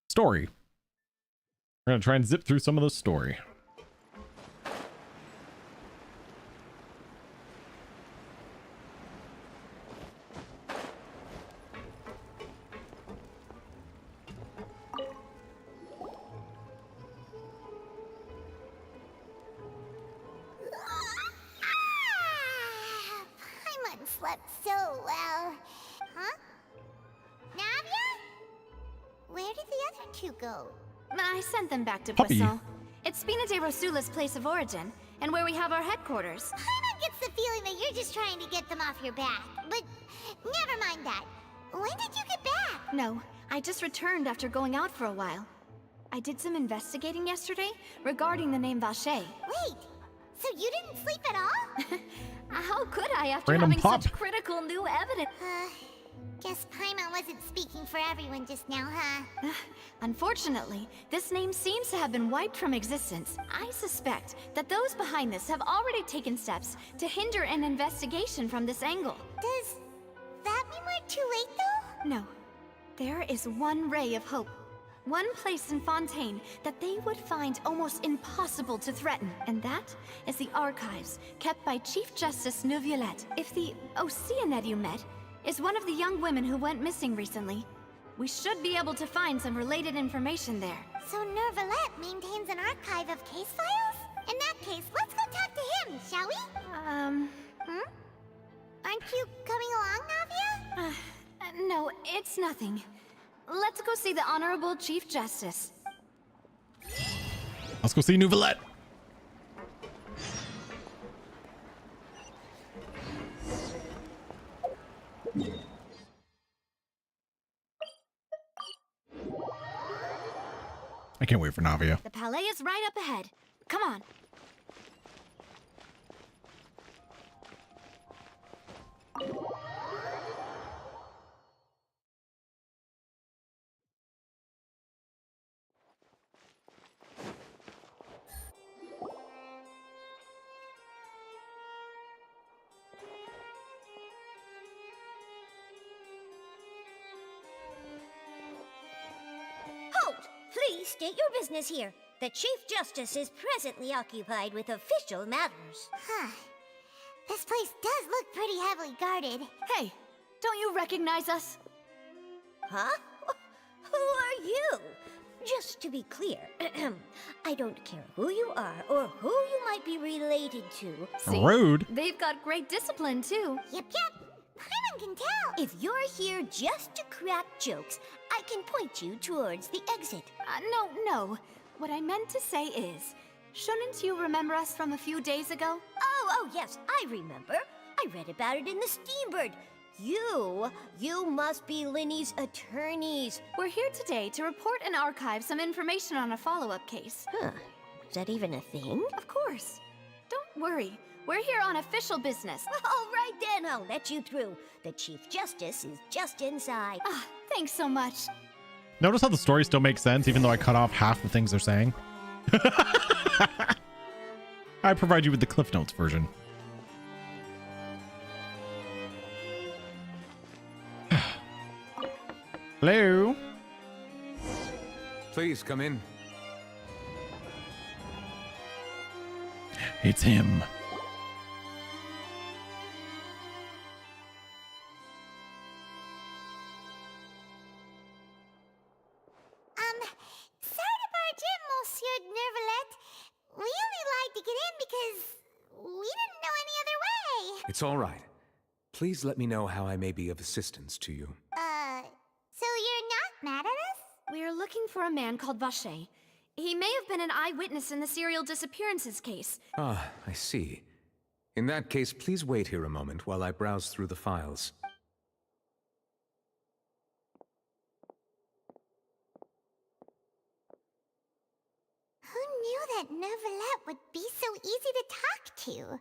Story. We're gonna try and zip through some of the story. Paimon slept so well. Huh? Navia? Where did the other two go? I sent them back to Puppy. Bristle. It's Spina de Rosula's place of origin, and where we have our headquarters. Paimon gets the feeling that you're just trying to get them off your back. But never mind that. When did you get back? No, I just returned after going out for a while. I did some investigating yesterday regarding the name Vache. Wait, so you didn't sleep at all? How could I after Random having pop. such critical new evidence? Guess Paimon wasn't speaking for everyone just now, huh? Unfortunately, this name seems to have been wiped from existence. I suspect that those behind this have already taken steps to hinder an investigation from this angle. Does that mean we're too late, though? No. There is one ray of hope. One place in Fontaine that they would find almost impossible to threaten, and that is the archives kept by Chief Justice Neuvillette. If the Oceanette you met is one of the young women who went missing recently, we should be able to find some related information there. So Neuvillette maintains an archive of case files? In that case, let's go talk to him, shall we? Aren't you coming along, Navia? No, it's nothing. Let's go see the Honorable Chief Justice. Let's go see Neuvillette. I can't wait for Navia. The palais is right up ahead. Come on. Halt! Please state your business here. The Chief Justice is presently occupied with official matters. Huh. This place does look pretty heavily guarded. Hey, don't you recognize us? Huh? Who are you? Just to be clear, I don't care who you are or who you might be related to. See? Rude. They've got great discipline, too. Yep. Paimon can tell. If you're here just to crack jokes, I can point you towards the exit. No. What I meant to say is, shouldn't you remember us from a few days ago? Oh, yes, I remember. I read about it in the Steambird. You must be Linny's attorneys. We're here today to report and archive some information on a follow-up case. Huh. Is that even a thing? Of course. Don't worry. We're here on official business. All right then, I'll let you through. The Chief Justice is just inside. Thanks so much. Notice how the story still makes sense even though I cut off half the things they're saying? I provide you with the Cliff Notes version. Hello? Please come in. It's him. Sorry to barge in, Monsieur Neuvillette. We only lied to get in because we didn't know any other way. It's all right. Please let me know how I may be of assistance to you. So you're not mad at us? We're looking for a man called Vacher. He may have been an eyewitness in the serial disappearances case. Ah, I see. In that case, please wait here a moment while I browse through the files. Who knew that Neuvillette would be so easy to talk to?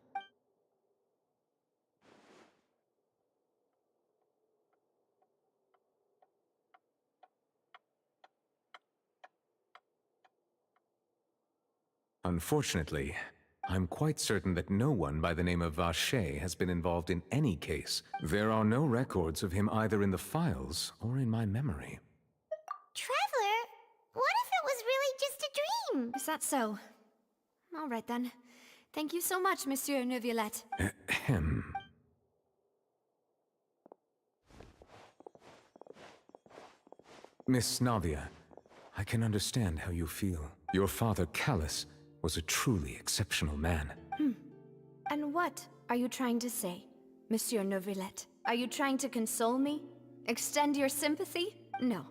Unfortunately, I'm quite certain that no one by the name of Vacher has been involved in any case. There are no records of him either in the files or in my memory. Traveler, what if it was really just a dream? Is that so? All right then. Thank you so much, Monsieur Neuvillette. Ahem. Miss Navia, I can understand how you feel. Your father, Callus, was a truly exceptional man. And what are you trying to say, Monsieur Neuvillette? Are you trying to console me? Extend your sympathy? No.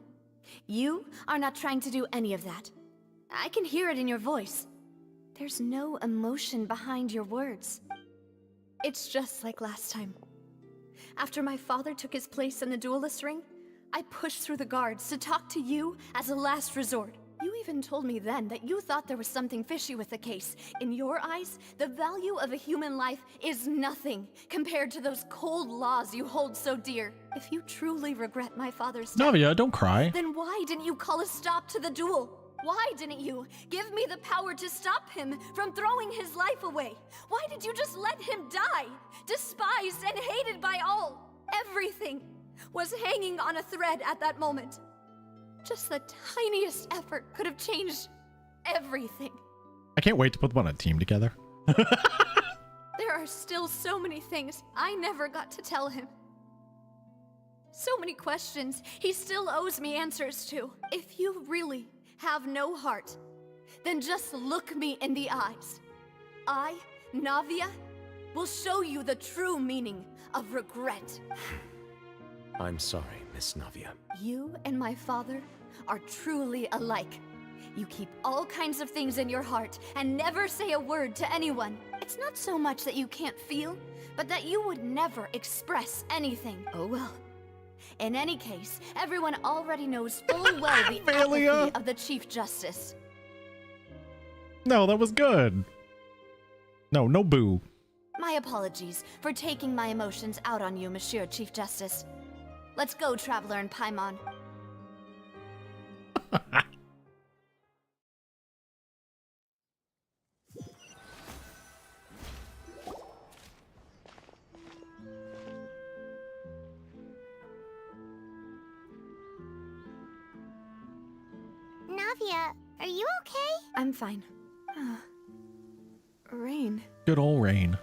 You are not trying to do any of that. I can hear it in your voice. There's no emotion behind your words. It's just like last time. After my father took his place in the duelist ring, I pushed through the guards to talk to you as a last resort. You even told me then that you thought there was something fishy with the case. In your eyes, the value of a human life is nothing compared to those cold laws you hold so dear. If you truly regret my father's death, Navia, don't cry. then why didn't you call a stop to the duel? Why didn't you give me the power to stop him from throwing his life away? Why did you just let him die? Despised and hated by all. Everything was hanging on a thread at that moment. Just the tiniest effort could have changed everything. I can't wait to put them on a team together. There are still so many things I never got to tell him. So many questions he still owes me answers to. If you really have no heart, then just look me in the eyes. I, Navia, will show you the true meaning of regret. I'm sorry, Miss Navia. You and my father are truly alike. You keep all kinds of things in your heart and never say a word to anyone. It's not so much that you can't feel, but that you would never express anything. Oh well. In any case, everyone already knows full well the apathy of the Chief Justice. No, that was good. No, no boo. My apologies for taking my emotions out on you, Monsieur Chief Justice. Let's go, Traveler and Paimon. Navia, are you okay? I'm fine. Rain. Good old rain.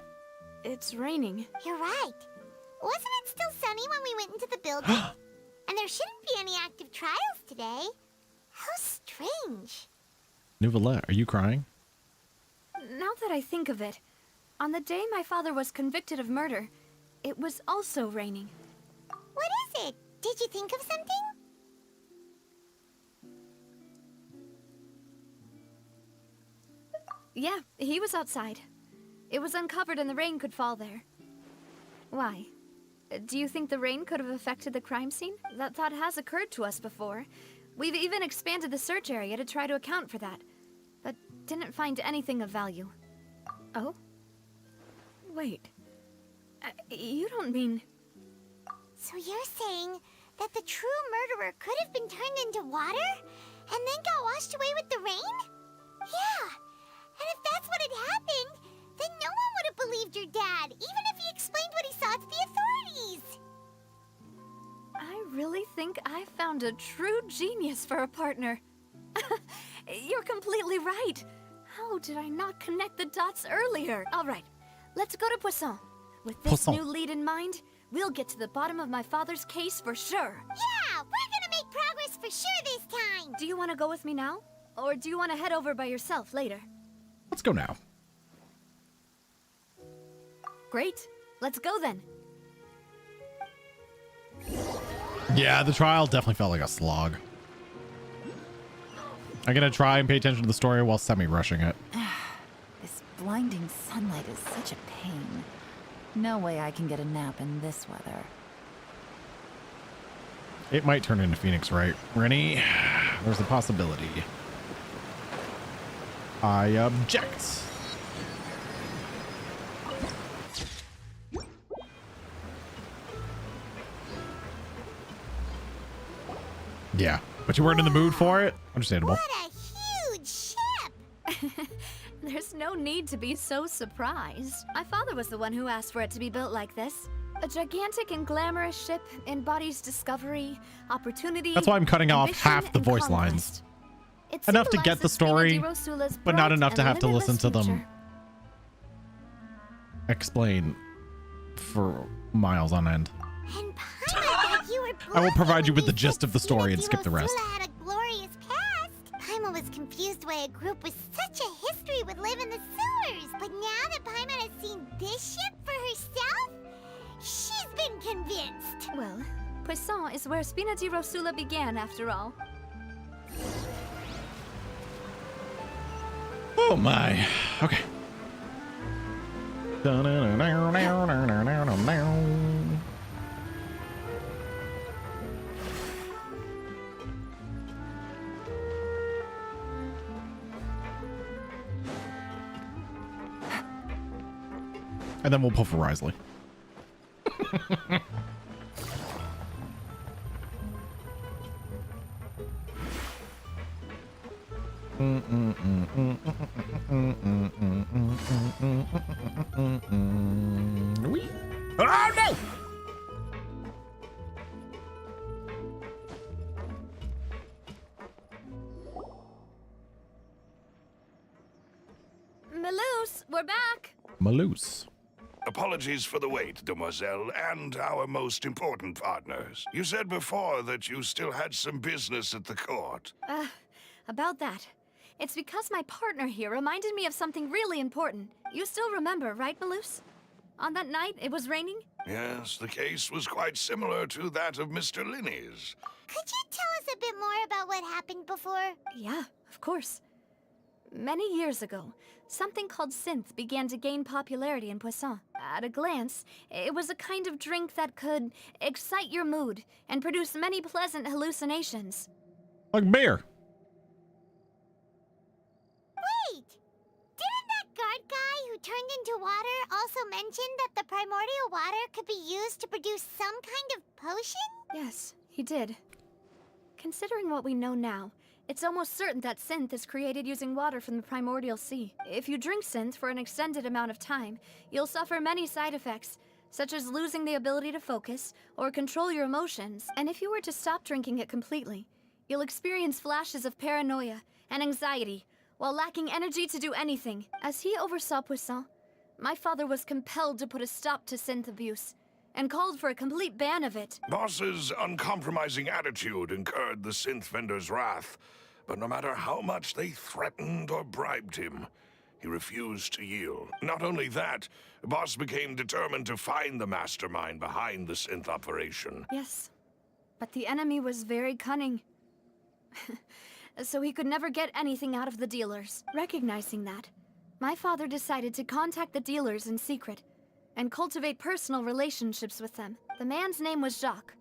It's raining. You're right. Wasn't it still sunny when we went into the building? And there shouldn't be any active trials today. How strange. Nouvelle, are you crying? Now that I think of it, on the day my father was convicted of murder, it was also raining. What is it? Did you think of something? Yeah, he was outside. It was uncovered and the rain could fall there. Why? Do you think the rain could have affected the crime scene? That thought has occurred to us before. We've even expanded the search area to try to account for that, but didn't find anything of value. Oh? Wait. You don't mean... So you're saying that the true murderer could have been turned into water and then got washed away with the rain? Yeah. And if that's what had happened, then no one would have believed your dad, even if he explained what he saw to the authorities. I really think I found a true genius for a partner. You're completely right. How did I not connect the dots earlier? All right, let's go to Poisson. With this new lead in mind, we'll get to the bottom of my father's case for sure. Yeah, we're gonna make progress for sure this time. Do you want to go with me now? Or do you want to head over by yourself later? Let's go now. Great. Let's go then. Yeah, the trial definitely felt like a slog. I'm gonna try and pay attention to the story while semi-rushing it. This blinding sunlight is such a pain. No way I can get a nap in this weather. It might turn into Phoenix, right, Rennie? There's a possibility. I object. Yeah, but you weren't in the mood for it? Understandable. What a huge ship! There's no need to be so surprised. My father was the one who asked for it to be built like this. A gigantic and glamorous ship embodies discovery, opportunity. That's why I'm cutting off ambition, half the and voice conquest. lines. It Enough to get the story, Rosula's but not bright enough to and have to listen to limitless them future. explain for miles on end. And Paima, like you were I will provide you with the blessed gist of the story and skip the rest. Rosula had a glorious past. Paima was confused why a group with such a history would live in the sewers. But now that Paima has seen this ship for herself, she's been convinced. Well, Poisson is where Spina di Rosula began, after all. Oh my. Okay. And then we'll pull for Risley. Oh no! Maloose, we're back. Maloose. Apologies for the wait, demoiselle, and our most important partners. You said before that you still had some business at the court. About that. It's because my partner here reminded me of something really important. You still remember, right, Maloose? On that night, it was raining? Yes, the case was quite similar to that of Mr. Linney's. Could you tell us a bit more about what happened before? Yeah, of course. Many years ago, something called synth began to gain popularity in Poisson. At a glance, it was a kind of drink that could excite your mood and produce many pleasant hallucinations. Like beer. Wait! Didn't that guard guy who turned into water also mention that the primordial water could be used to produce some kind of potion? Yes, he did. Considering what we know now, it's almost certain that synth is created using water from the primordial sea. If you drink synth for an extended amount of time, you'll suffer many side effects, such as losing the ability to focus or control your emotions. And if you were to stop drinking it completely, you'll experience flashes of paranoia and anxiety, while lacking energy to do anything. As he oversaw Poisson, my father was compelled to put a stop to synth abuse, and called for a complete ban of it. Boss's uncompromising attitude incurred the synth vendor's wrath, but no matter how much they threatened or bribed him, he refused to yield. Not only that, Boss became determined to find the mastermind behind the synth operation. Yes, but the enemy was very cunning. So he could never get anything out of the dealers. Recognizing that, my father decided to contact the dealers in secret and cultivate personal relationships with them. The man's name was Jacques.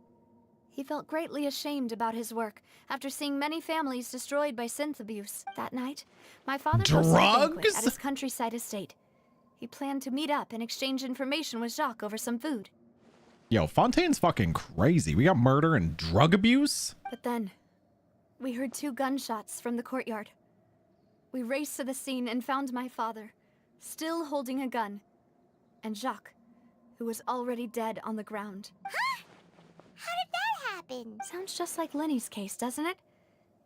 He felt greatly ashamed about his work after seeing many families destroyed by synth abuse. That night, my father hosted a banquet at his countryside estate. He planned to meet up and exchange information with Jacques over some food. Yo, Fontaine's fucking crazy. We got murder and drug abuse. But then, we heard 2 gunshots from the courtyard. We raced to the scene and found my father, still holding a gun, and Jacques, who was already dead on the ground. Huh? How did that happen? Sounds just like Lenny's case, doesn't it?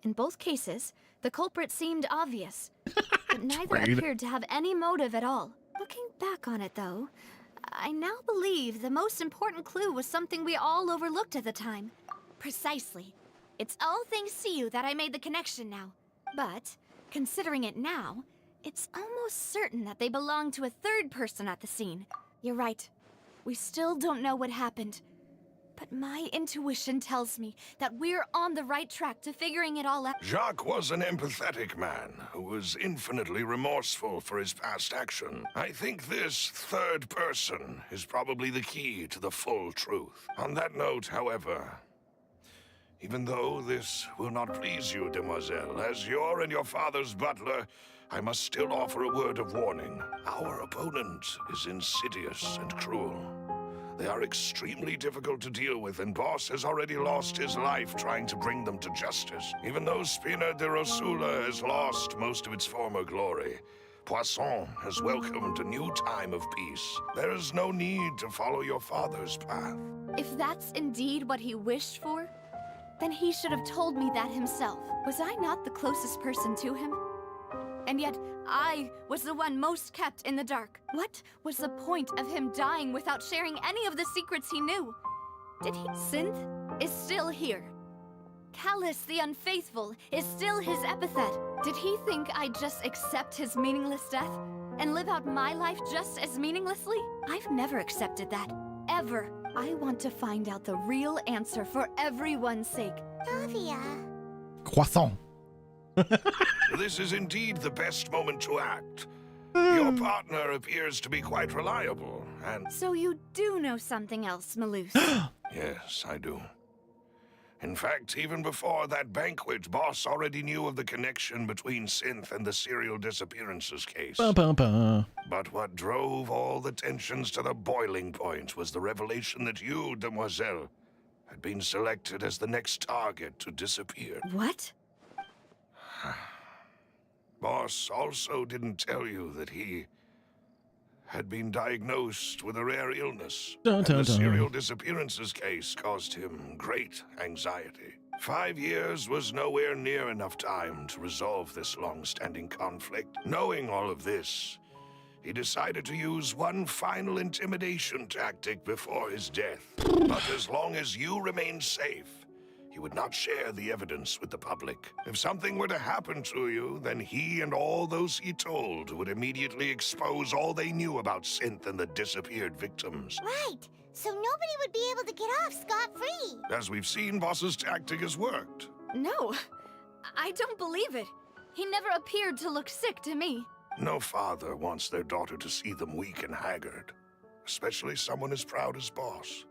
In both cases, the culprit seemed obvious, but neither appeared to have any motive at all. Looking back on it, though, I now believe the most important clue was something we all overlooked at the time. Precisely. It's all thanks to you that I made the connection now. But, considering it now, it's almost certain that they belong to a third person at the scene. You're right. We still don't know what happened. But my intuition tells me that we're on the right track to figuring it all out. Jacques was an empathetic man who was infinitely remorseful for his past action. I think this third person is probably the key to the full truth. On that note, however, even though this will not please you, demoiselle, as your and your father's butler, I must still offer a word of warning. Our opponent is insidious and cruel. They are extremely difficult to deal with, and Boss has already lost his life trying to bring them to justice. Even though Spina de Rosula has lost most of its former glory, Poisson has welcomed a new time of peace. There is no need to follow your father's path. If that's indeed what he wished for, then he should have told me that himself. Was I not the closest person to him? And yet, I was the one most kept in the dark. What was the point of him dying without sharing any of the secrets he knew? Did he? Synth is still here. Callous the Unfaithful is still his epithet. Did he think I'd just accept his meaningless death and live out my life just as meaninglessly? I've never accepted that. Ever. I want to find out the real answer for everyone's sake. Navia. Croissant. This is indeed the best moment to act. Your partner appears to be quite reliable, and... So you do know something else, Maloose? Yes, I do. In fact, even before that banquet, Boss already knew of the connection between Synth and the serial disappearances case. But what drove all the tensions to the boiling point was the revelation that you, Demoiselle, had been selected as the next target to disappear. What? Boss also didn't tell you that he had been diagnosed with a rare illness. And the serial disappearances case caused him great anxiety. 5 years was nowhere near enough time to resolve this long-standing conflict. Knowing all of this, he decided to use one final intimidation tactic before his death. But as long as you remained safe, he would not share the evidence with the public. If something were to happen to you, then he and all those he told would immediately expose all they knew about Synth and the disappeared victims. Right. So nobody would be able to get off scot-free. As we've seen, Boss's tactic has worked. No, I don't believe it. He never appeared to look sick to me. No father wants their daughter to see them weak and haggard, especially someone as proud as Boss.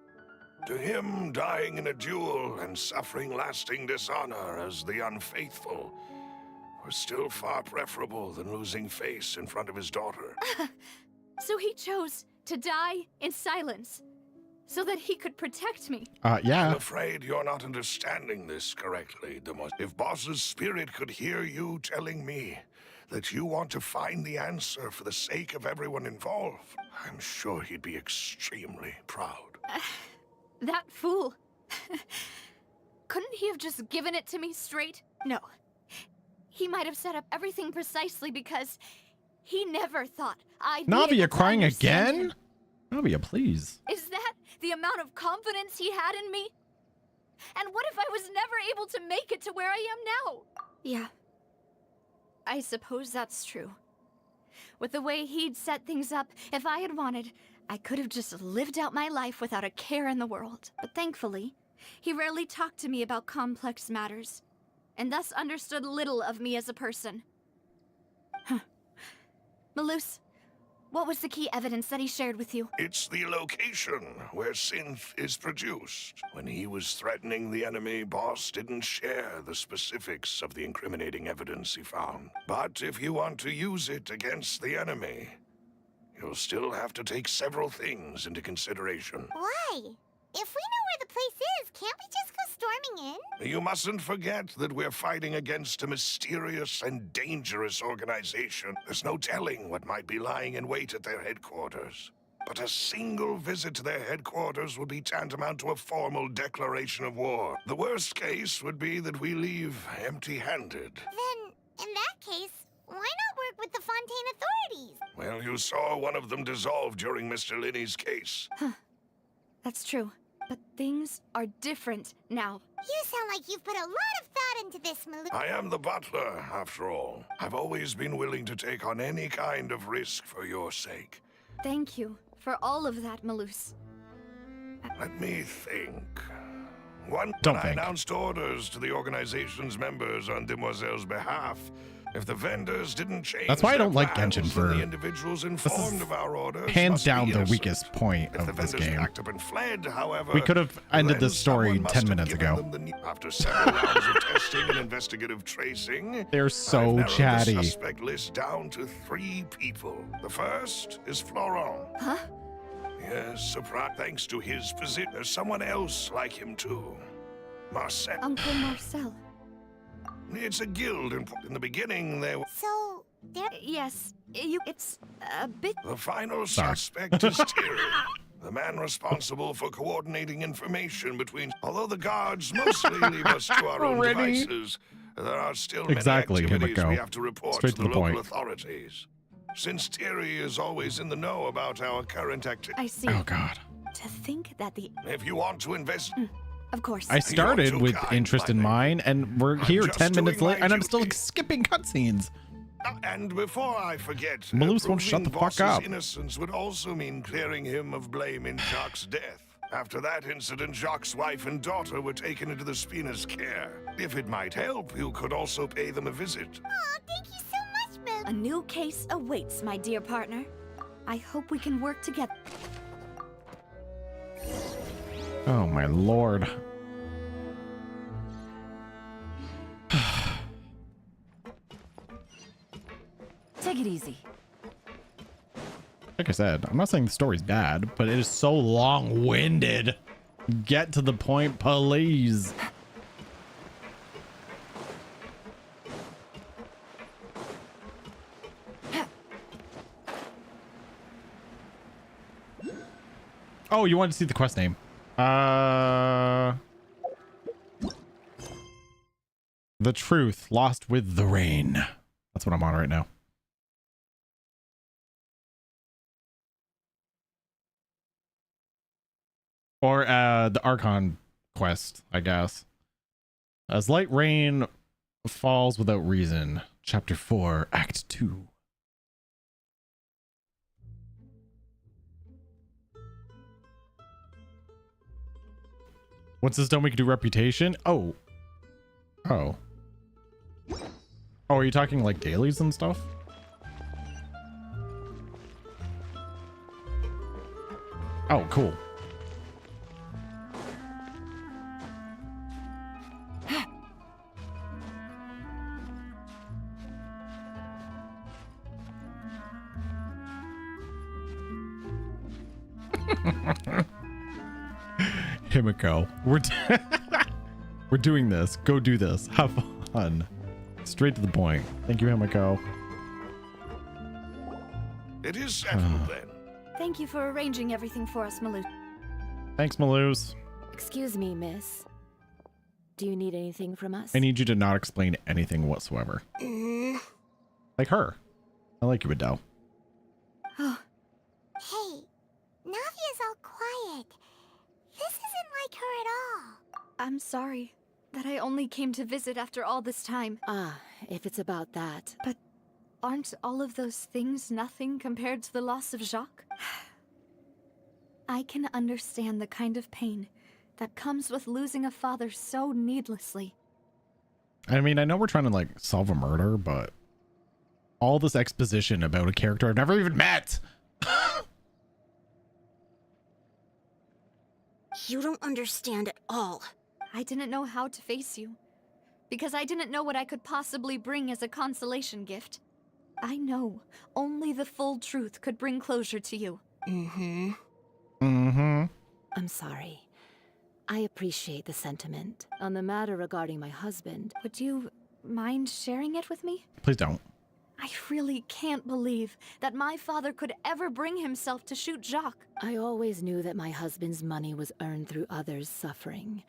To him, dying in a duel and suffering lasting dishonor as the unfaithful was still far preferable than losing face in front of his daughter. So he chose to die in silence, so that he could protect me. Yeah. I'm afraid you're not understanding this correctly, Demoiselle. If Boss's spirit could hear you telling me that you want to find the answer for the sake of everyone involved, I'm sure he'd be extremely proud. That fool. Couldn't he have just given it to me straight? No. He might have set up everything precisely because he never thought I'd be Navia able to crying understand again? him. Navia, please. Is that the amount of confidence he had in me? And what if I was never able to make it to where I am now? Yeah. I suppose that's true. With the way he'd set things up, if I had wanted, I could have just lived out my life without a care in the world. But thankfully, he rarely talked to me about complex matters, and thus understood little of me as a person. Malus, what was the key evidence that he shared with you? It's the location where Synth is produced. When he was threatening the enemy, Boss didn't share the specifics of the incriminating evidence he found. But if you want to use it against the enemy, you'll still have to take several things into consideration. Why? If we know where the place is, can't we just go storming in? You mustn't forget that we're fighting against a mysterious and dangerous organization. There's no telling what might be lying in wait at their headquarters. But a single visit to their headquarters would be tantamount to a formal declaration of war. The worst case would be that we leave empty-handed. Then, in that case, why not work with the Fontaine authorities? Well, you saw one of them dissolve during Mr. Linney's case. That's true. But things are different now. You sound like you've put a lot of thought into this, Malus. I am the butler, after all. I've always been willing to take on any kind of risk for your sake. Thank you for all of that, Malus. Let me think. When I announced orders to the organization's members on Demoiselle's behalf, if the vendors didn't change, That's why I don't like plans, Genshin for then the individuals informed of our orders hands must down be the innocent. weakest point If the of this vendors game. packed up and fled, however, We could have ended then this story someone must 10 have minutes given ago. them after several rounds of testing and investigative tracing, They're so I've narrowed chatty. the suspect list down to 3 people. The first is Florent. Huh? Yes, surprise. Thanks to his position, there's someone else like him too. Marcel. Uncle Marcel. It's a guild, and in the beginning there were... So, there... Yes, it's a bit... The final suspect is Terry, the man responsible for coordinating information between... Although the guards mostly leave us to our own Already? devices, there are still many Exactly, here we activities go. we have to report Straight to to the the local point. authorities. Since Terry is always in the know about our current activity... I see. Oh, God. To think that the... If you want to invest... Of course. I started You're with too kind, interest in mine, and we're here just 10 minutes doing late, my and I'm still duty. skipping cutscenes. And before I forget, Malus won't shut proving the fuck Boss's up. innocence would also mean clearing him of blame in Jacques' death. After that incident, Jacques' wife and daughter were taken into the Spina's care. If it might help, you could also pay them a visit. Aw, thank you so much, Malus. A new case awaits, my dear partner. I hope we can work together. Oh, my lord. Take it easy. Like I said, I'm not saying the story's bad, but it is so long-winded. Get to the point, please. Oh, you wanted to see the quest name. The Truth Lost with the Rain. That's what I'm on right now. Or the Archon quest, I guess. As light rain falls without reason. Chapter 4, Act 2. What's this done? We can do reputation. Oh. Oh. Oh, are you talking like dailies and stuff? Oh, cool. Himiko, we're doing this. Go do this. Have fun. Straight to the point. Thank you, Himiko. It is settled then. Thank you for arranging everything for us, Malou. Thanks, Maloose. Excuse me, miss. Do you need anything from us? I need you to not explain anything whatsoever. Like her. I like you, Adele. Oh. Hey, Navia's all quiet. This isn't like her at all. I'm sorry that I only came to visit after all this time. Ah, if it's about that. But aren't all of those things nothing compared to the loss of Jacques? I can understand the kind of pain that comes with losing a father so needlessly. I mean, I know we're trying to like solve a murder, but all this exposition about a character I've never even met. You don't understand at all. I didn't know how to face you, because I didn't know what I could possibly bring as a consolation gift. I know only the full truth could bring closure to you. I'm sorry. I appreciate the sentiment. On the matter regarding my husband, would you mind sharing it with me? Please don't. I really can't believe that my father could ever bring himself to shoot Jacques. I always knew that my husband's money was earned through others' suffering.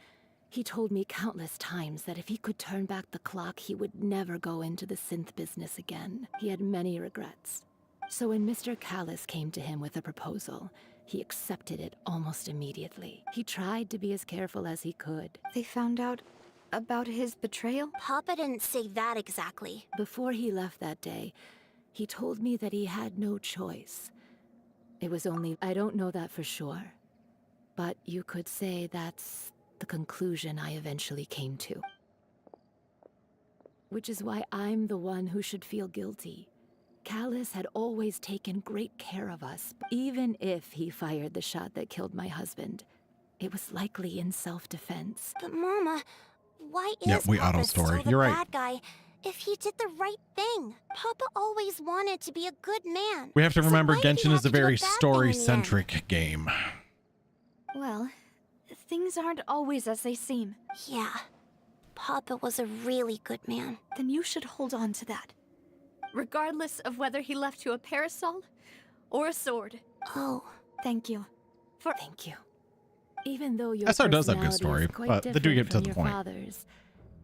He told me countless times that if he could turn back the clock, he would never go into the synth business again. He had many regrets. So when Mr. Callis came to him with a proposal, he accepted it almost immediately. He tried to be as careful as he could. They found out about his betrayal? Papa didn't say that exactly. Before he left that day, he told me that he had no choice. It was only... I don't know that for sure. But you could say that's the conclusion I eventually came to. Which is why I'm the one who should feel guilty. Callis had always taken great care of us, even if he fired the shot that killed my husband. It was likely in self-defense. But Mama, why is Yeah, we Papa auto-story. still the You're right. bad guy if he did the right thing? Papa always wanted to be a good man. We have to remember why did he Genshin have is a to do very bad thing in the end? story-centric game. Well, things aren't always as they seem. Yeah. Papa was a really good man. Then you should hold on to that. Regardless of whether he left you a parasol or a sword. Oh. Thank you. Thank you. Even though your SR does have good personality story, is quite but they do different get to from the your point. father's,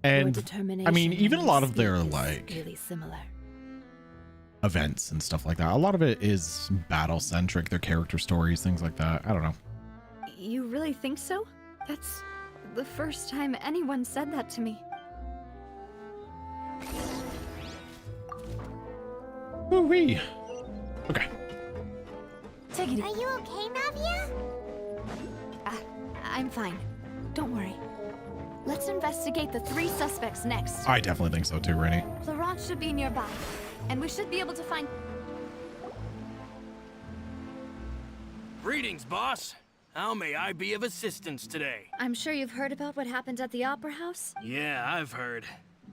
And your determination I mean, even a and lot of their speed is like really similar. events and stuff like that. A lot of it is battle-centric, their character stories, things like that. I don't know. You really think so? That's the first time anyone said that to me. Woo-wee. Okay. Are you okay, Navia? I'm fine. Don't worry. Let's investigate the 3 suspects next. I definitely think so too, Rennie. Laurent should be nearby, and we should be able to find... Greetings, boss. How may I be of assistance today? I'm sure you've heard about what happened at the Opera House? Yeah, I've heard.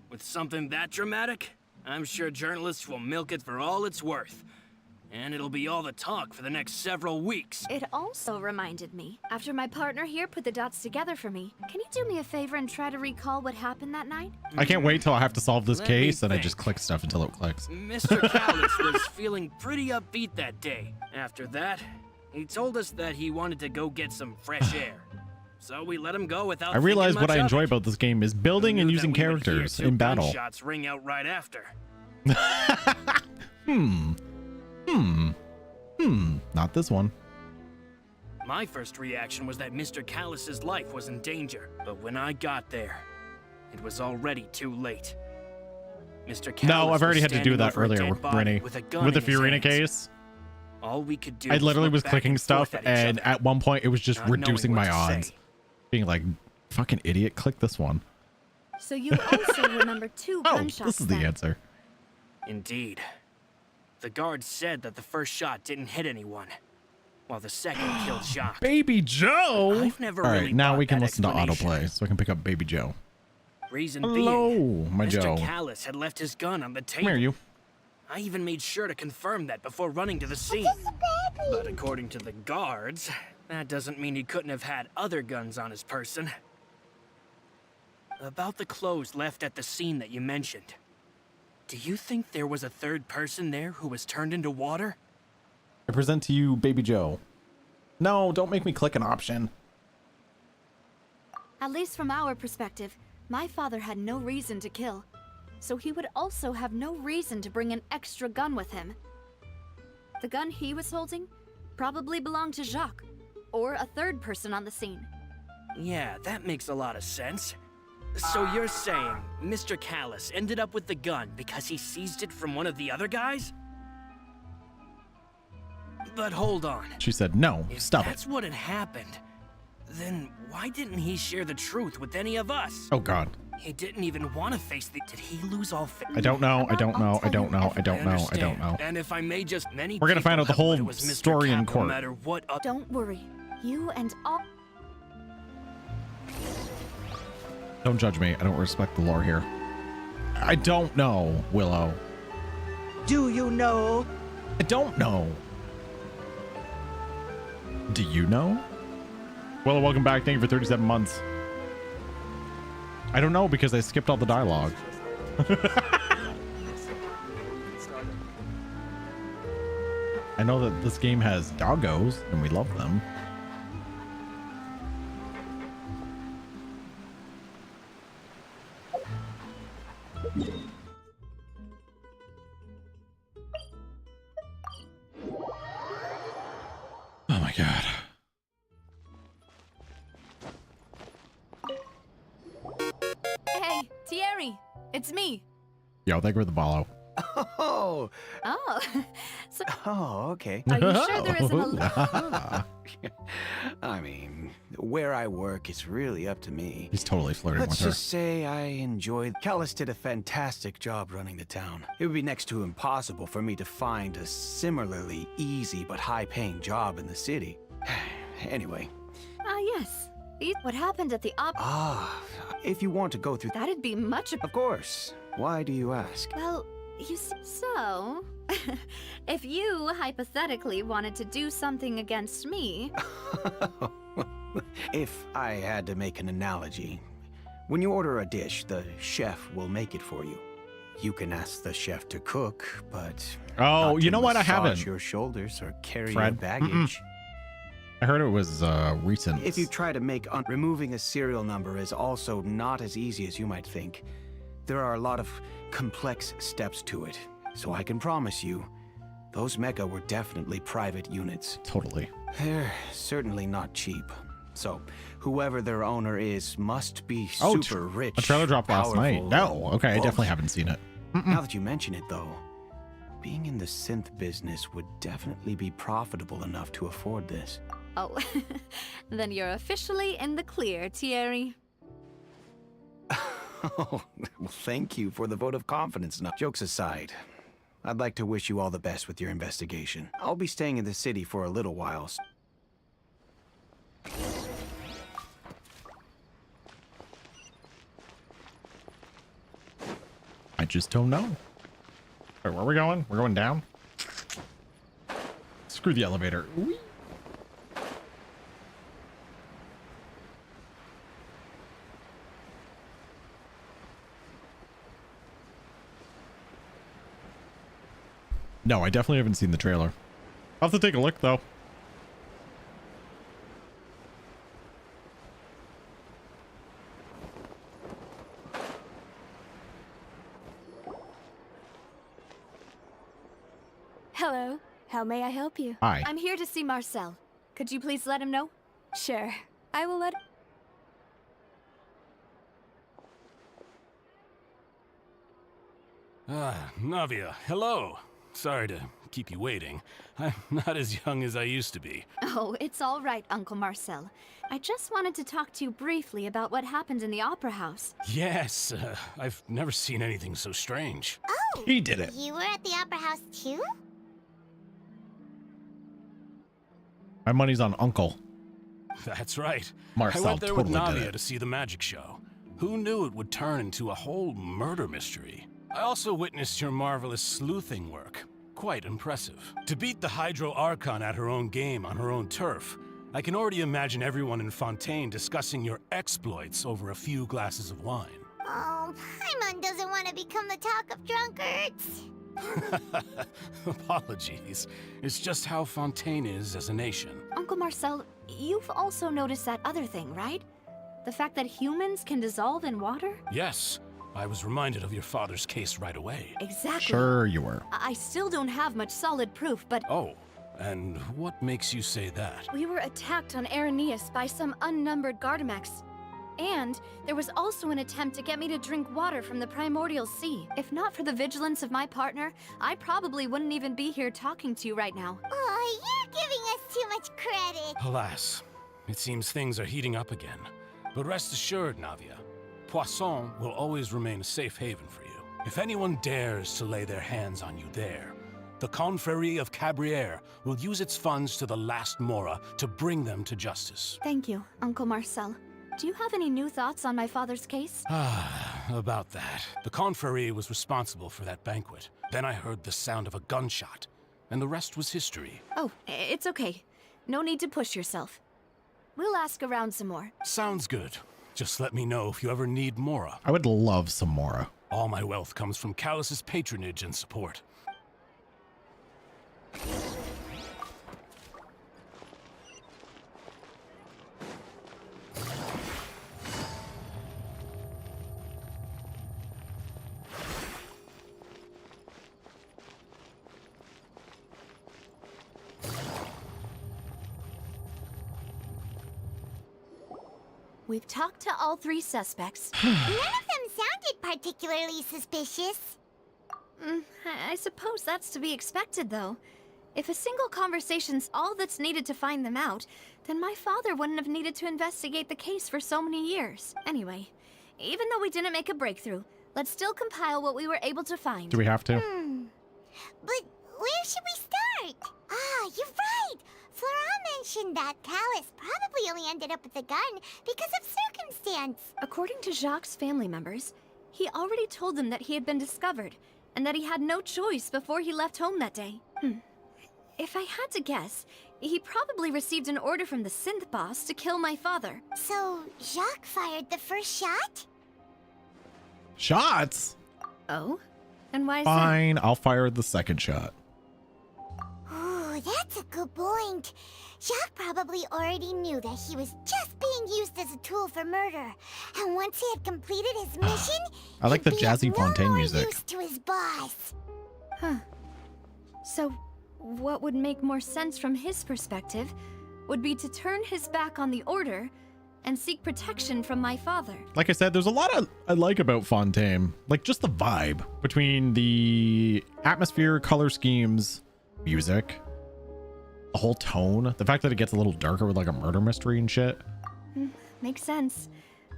With something that dramatic? I'm sure journalists will milk it for all it's worth. And it'll be all the talk for the next several weeks. It also reminded me, after my partner here put the dots together for me, can you do me a favor and try to recall what happened that night? I can't wait till I have to solve this Let me case and I think. just click stuff until it clicks. Mr. Callus was feeling pretty upbeat that day. After that, he told us that he wanted to go get some fresh air. So we let him go without I realize thinking what much I of enjoy it. about this game is building and Knew using that we would hear characters 2 in battle. gunshots ring out right after. Not this one. My first reaction was that Mr. Callus's life was in danger, but when I got there, it was already too late. Mr. Callus No, I've already was had to do standing that over a earlier, dead body Rennie. with a gun With the in his Fiorina hands. case, All we could do I literally look was back clicking and stuff, forth at each and other, at one point it was just not knowing reducing what my to odds. say. Being like, fucking idiot, click this one. So you also remember 2 Oh, gunshots this is the then. answer. Indeed. The guard said that the first shot didn't hit anyone, while the second killed Jacques. Baby Joe! I've never All right, really now bought we can that listen to explanation. autoplay, so I can pick up Baby Joe. Reason Hello, being, my Mr. Joe. Callus had left his gun on the table. Come here, you. I even made sure to confirm that before running to the scene. But according to the guards, that doesn't mean he couldn't have had other guns on his person. About the clothes left at the scene that you mentioned. Do you think there was a third person there who was turned into water? I present to you Baby Joe. No, don't make me click an option. At least from our perspective, my father had no reason to kill. So he would also have no reason to bring an extra gun with him. The gun he was holding probably belonged to Jacques, or a third person on the scene. Yeah, that makes a lot of sense. So you're saying Mr. Callus ended up with the gun because he seized it from one of the other guys? But hold on. She said, no, If stop it. that's what had happened, then why didn't he share the truth with any of us? Oh, God. He didn't even want to face the... Did he lose all faith? I don't know, I don't know, I don't know, I don't know, I don't know. And if I may just... Many We're gonna find people out the have thought whole it was Mr. story in Cap court. No matter what... Don't worry. You and all... Don't judge me. I don't respect the lore here. I don't know, Willow. Do you know? I don't know. Do you know? Willow, welcome back. Thank you for 37 months. I don't know because I skipped all the dialogue. I know that this game has doggos and we love them. Oh my God. Hey, Thierry, it's me. Yo, thank you for the follow. Oh, Oh, so oh, okay. are you sure there isn't a... I mean, where I work, it's really up to me. He's totally flirting Let's with her. just say I enjoyed... Callus did a fantastic job running the town. It would be next to impossible for me to find a similarly easy but high-paying job in the city. Anyway. Ah, yes. What happened at the op... Ah, if you want to go through... That'd be much... Of course. Why do you ask? Well, you see... So... if you, hypothetically, wanted to do something against me... If I had to make an analogy, when you order a dish, the chef will make it for you. You can ask the chef to cook, but Oh, not you to know what? I massage haven't. your shoulders or carry your Fred. baggage. I heard it was recent. If you try to make removing a serial number is also not as easy as you might think. There are a lot of complex steps to it, so I can promise you, those mecha were definitely private units. Totally. They're certainly not cheap. So, whoever their owner is must be Oh, super rich. a trailer dropped last night. powerful, No, okay, I wealthy. definitely haven't seen it. Now that you mention it, though, being in the synth business would definitely be profitable enough to afford this. Oh, then you're officially in the clear, Thierry. Oh, well, thank you for the vote of confidence. Now, jokes aside, I'd like to wish you all the best with your investigation. I'll be staying in the city for a little while. I just don't know. Wait, where are we going? We're going down? Screw the elevator. Whee! No, I definitely haven't seen the trailer. I'll have to take a look, though. Hello. How may I help you? Hi. I'm here to see Marcel. Could you please let him know? Sure. I will let... Ah, Navia, hello. Sorry to keep you waiting. I'm not as young as I used to be. Oh, it's all right, Uncle Marcel. I just wanted to talk to you briefly about what happened in the Opera House. Yes, I've never seen anything so strange. Oh! He did it. You were at the Opera House too? My money's on Uncle. That's right. Marcel I went there totally with did Navia it. to see the magic show. Who knew it would turn into a whole murder mystery? I also witnessed your marvelous sleuthing work. Quite impressive. To beat the Hydro Archon at her own game on her own turf, I can already imagine everyone in Fontaine discussing your exploits over a few glasses of wine. Oh, Paimon doesn't want to become the talk of drunkards. Apologies. It's just how Fontaine is as a nation. Uncle Marcel, you've also noticed that other thing, right? The fact that humans can dissolve in water? Yes, I was reminded of your father's case right away. Exactly. Sure you were. I still don't have much solid proof, but... Oh, and what makes you say that? We were attacked on Araneus by some unnumbered Gardamex. And there was also an attempt to get me to drink water from the primordial sea. If not for the vigilance of my partner, I probably wouldn't even be here talking to you right now. Oh, you're giving us too much credit. Alas, it seems things are heating up again. But rest assured, Navia, Poisson will always remain a safe haven for you. If anyone dares to lay their hands on you there, the Confrérie of Cabrières will use its funds to the last Mora to bring them to justice. Thank you, Uncle Marcel. Do you have any new thoughts on my father's case? About that. The Confrérie was responsible for that banquet. Then I heard the sound of a gunshot, and the rest was history. Oh, it's okay. No need to push yourself. We'll ask around some more. Sounds good. Just let me know if you ever need Mora. I would love some Mora. All my wealth comes from Callus's patronage and support. We've talked to all three suspects. None of them sounded particularly suspicious. I suppose that's to be expected, though. If a single conversation's all that's needed to find them out, then my father wouldn't have needed to investigate the case for so many years. Anyway, even though we didn't make a breakthrough, let's still compile what we were able to find. Do we have to? But where should we start? Ah, you're right! Flora mentioned that Callus probably only ended up with the gun because of circumstance. According to Jacques' family members, he already told them that he had been discovered, and that he had no choice before he left home that day. If I had to guess, he probably received an order from the synth boss to kill my father. So, Jacques fired the first shot? Shots? Oh? And why is Fine, I'll fire the second shot. Ooh, that's a good point. Jacques probably already knew that he was just being used as a tool for murder. And once he had completed his mission, I like the he'd be jazzy no Fontaine more music. used to his boss. Huh. So, what would make more sense from his perspective would be to turn his back on the Order and seek protection from my father. Like I said, there's a lot I like about Fontaine. Like just the vibe between the atmosphere, color schemes, music, the whole tone, the fact that it gets a little darker with like a murder mystery and shit. Makes sense.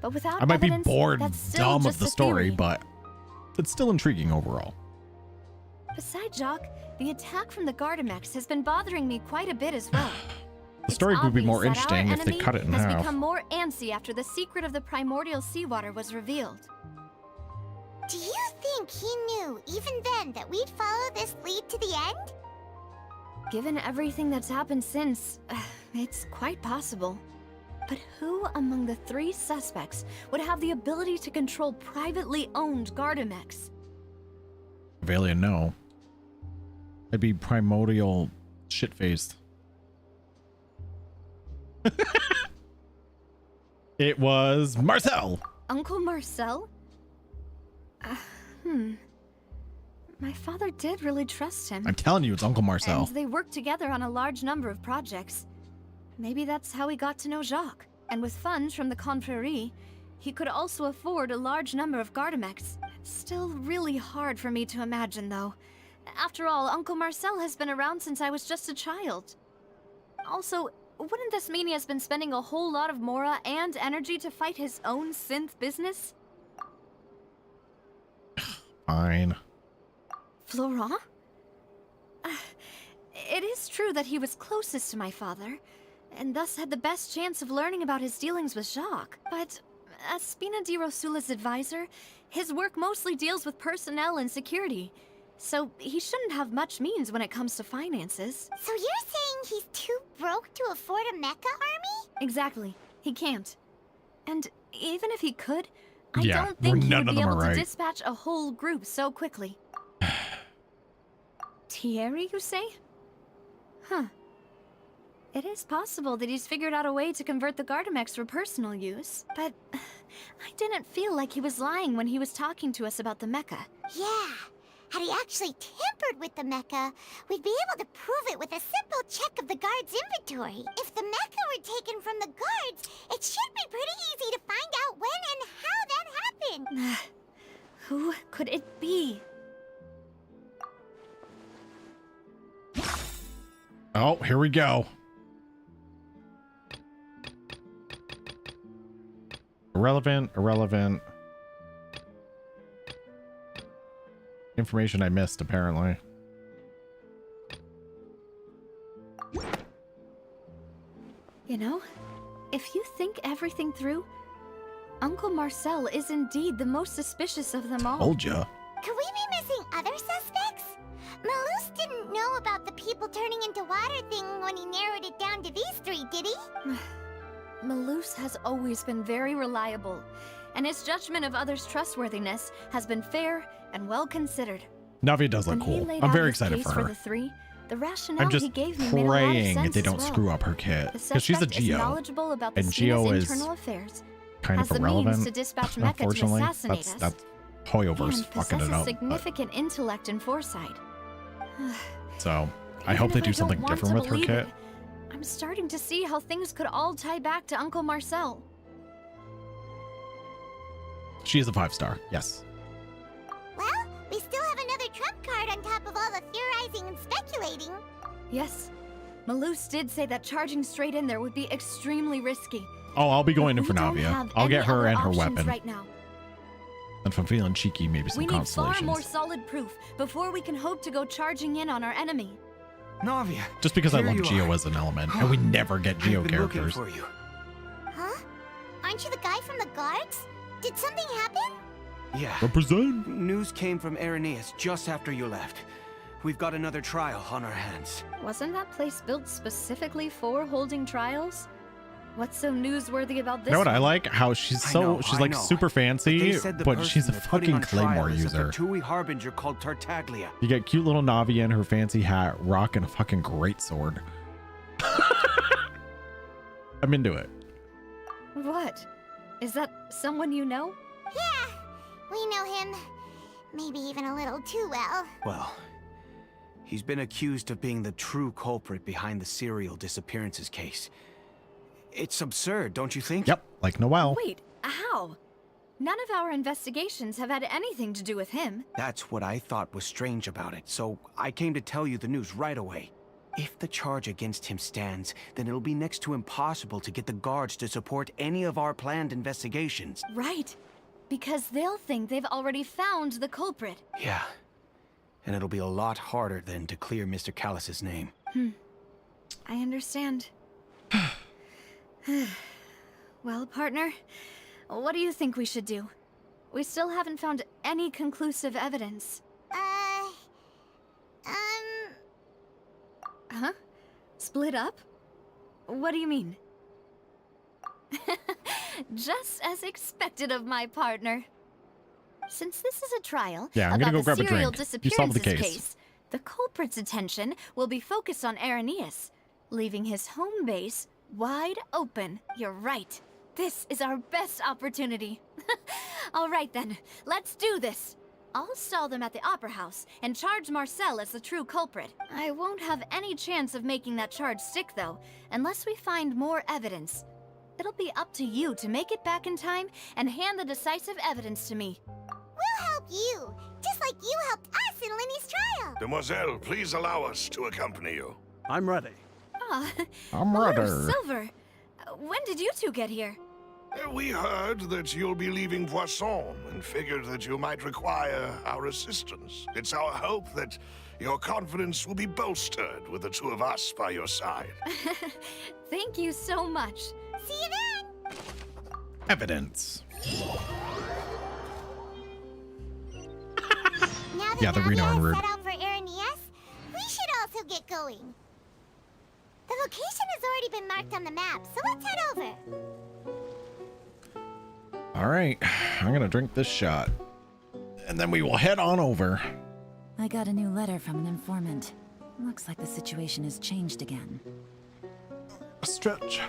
But without I might be evidence, bored that's still dumb just of the a story, theory. but it's still intriguing overall. Besides Jacques, the attack from the Gardamex has been bothering me quite a bit as well. The story would be more Obvious that our interesting if they enemy cut it in has half. become more antsy after the secret of the primordial seawater was revealed. Do you think he knew, even then, that we'd follow this lead to the end? Given everything that's happened since, it's quite possible. But who among the 3 suspects would have the ability to control privately owned Gardamex? Valia, no. I'd be primordial shit-faced. It was Marcel. Uncle Marcel? My father did really trust him. I'm telling you, it's Uncle Marcel. And they worked together on a large number of projects. Maybe that's how he got to know Jacques. And with funds from the Confrérie, he could also afford a large number of Gardamex. It's still really hard for me to imagine, though. After all, Uncle Marcel has been around since I was just a child. Also, wouldn't this mean he has been spending a whole lot of mora and energy to fight his own synth business? Fine. Florent? It is true that he was closest to my father, and thus had the best chance of learning about his dealings with Jacques. But as Spina di Rosula's advisor, his work mostly deals with personnel and security, so he shouldn't have much means when it comes to finances. So you're saying he's too broke to afford a mecha army? Exactly. He can't. And even if he could, I Yeah, don't think he none would of be them able are to right. dispatch a whole group so quickly. Thierry, you say? Huh. It is possible that he's figured out a way to convert the Gardamex for personal use, but I didn't feel like he was lying when he was talking to us about the mecha. Yeah. Had he actually tampered with the mecha, we'd be able to prove it with a simple check of the guard's inventory. If the mecha were taken from the guards, it should be pretty easy to find out when and how that happened. Who could it be? Oh, here we go. Irrelevant. Information I missed, apparently. You know, if you think everything through, Uncle Marcel is indeed the most suspicious of them all. Told ya. Could we be missing other suspects? Malus didn't know about the people turning into water thing when he narrowed it down to these 3, did he? Malus has always been very reliable, and his judgment of others' trustworthiness has been fair and well considered. Navia does look When he cool. laid I'm out very his excited case for her. the 3, the rationale I'm just he gave me made a lot of praying sense they don't as well. screw up her kit. The Because she's a suspect is Geo. knowledgeable about the And Spina's Geo is internal affairs, kind has of the means irrelevant. to dispatch mecha to Unfortunately, assassinate us, that's Hoyoverse and fucking it possesses up. but- significant intellect and foresight. So I hope they do something different with her kit. I'm starting to see how things could all tie back to Uncle Marcel. She is a 5-star. Yes. Well, we still have another trump card on top of all the theorizing and speculating. Yes, Malus did say that charging straight in there would be extremely risky. Oh, I'll be going in We for don't Navia. have I'll any get her other and her options weapon. right now. And if I'm feeling cheeky, maybe some We need far constellations. more solid proof before we can hope to go charging in on our enemy. Navia. Just because I here love you Geo are. as an element, and we never get Geo I've been looking characters. for you. Huh? Aren't you the guy from the guards? Did something happen? Yeah. Represent. News came from Irenaeus just after you left. We've got another trial on our hands. Wasn't that place built specifically for holding trials? What's so newsworthy about this? You know what I one? like? How she's I so know, she's I like know. super They fancy, said the but she's a person they're putting fucking on trial Claymore is a user. Fatui harbinger called Tartaglia. You get cute little Navia in her fancy hat, rocking a fucking great sword. I'm into it. What? Is that someone you know? Yeah, we know him. Maybe even a little too well. Well, he's been accused of being the true culprit behind the serial disappearances case. It's absurd, don't you think? Yep, like Noelle. Wait, how? None of our investigations have had anything to do with him. That's what I thought was strange about it, so I came to tell you the news right away. If the charge against him stands, then it'll be next to impossible to get the guards to support any of our planned investigations. Right. Because they'll think they've already found the culprit. Yeah. And it'll be a lot harder then to clear Mr. Callus's name. I understand. Well, partner, what do you think we should do? We still haven't found any conclusive evidence. Huh? Split up? What do you mean? Just as expected of my partner. Since this is a trial Yeah, I'm gonna about go the grab a serial drink. You solve the disappearances case. the culprit's attention will be focused on Irenaeus, leaving his home base wide open. You're right. This is our best opportunity. All right then, let's do this. I'll stall them at the Opera House and charge Marcel as the true culprit. I won't have any chance of making that charge stick, though, unless we find more evidence. It'll be up to you to make it back in time and hand the decisive evidence to me. We'll help you, just like you helped us in Linny's trial. Demoiselle, please allow us to accompany you. I'm ready. Ah, I'm Lord ready. Silver. When did you two get here? We heard that you'll be leaving Poisson and figured that you might require our assistance. It's our hope that your confidence will be bolstered with the two of us by your side. Thank you so much. See you then! Evidence. Now that Yeah, the Reno Navi onward. has set out for Irenaeus, we should also get going. The location has already been marked on the map, so let's head over. All right, I'm gonna drink this shot, and then we will head on over. I got a new letter from an informant. Looks like the situation has changed again. Stretch.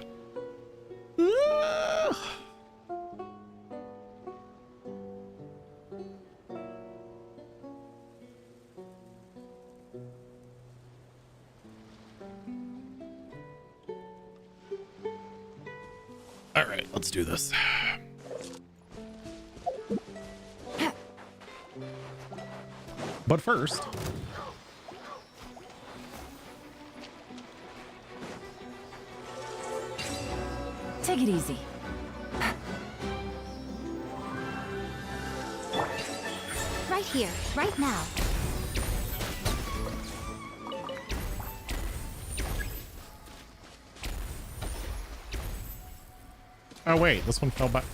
All right, let's do this. But first, Take it easy. Right here, right now. oh wait, this one fell back.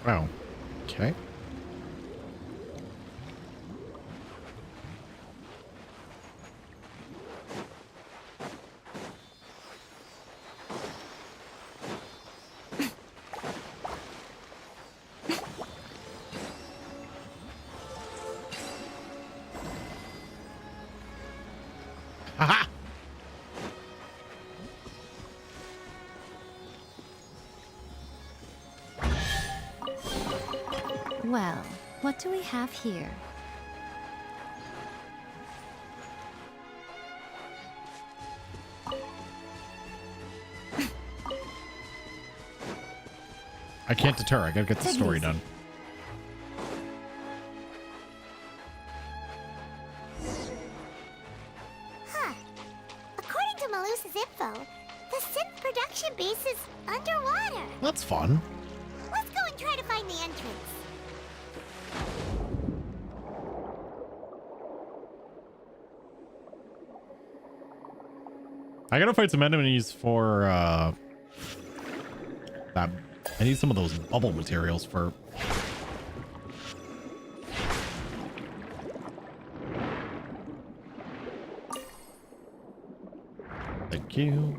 Oh, okay. Haha! Well, what do we have here? I can't deter. I gotta get the Take it story easy. done. Huh. According to Malusa's info, the synth production base is underwater. That's fun. Let's go and try to find the entrance. I gotta find some enemies for that. I need some of those bubble materials for. Thank you.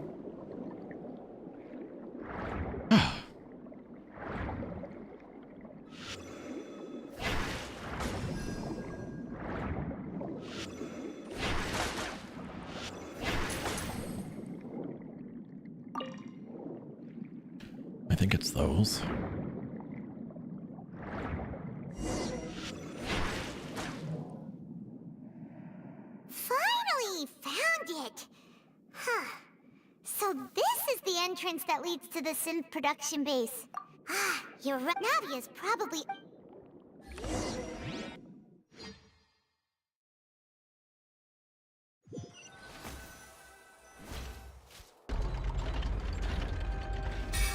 I think it's those. Finally found it! Huh. So this is the entrance that leads to the synth production base. Ah, you're right. Navi is probably...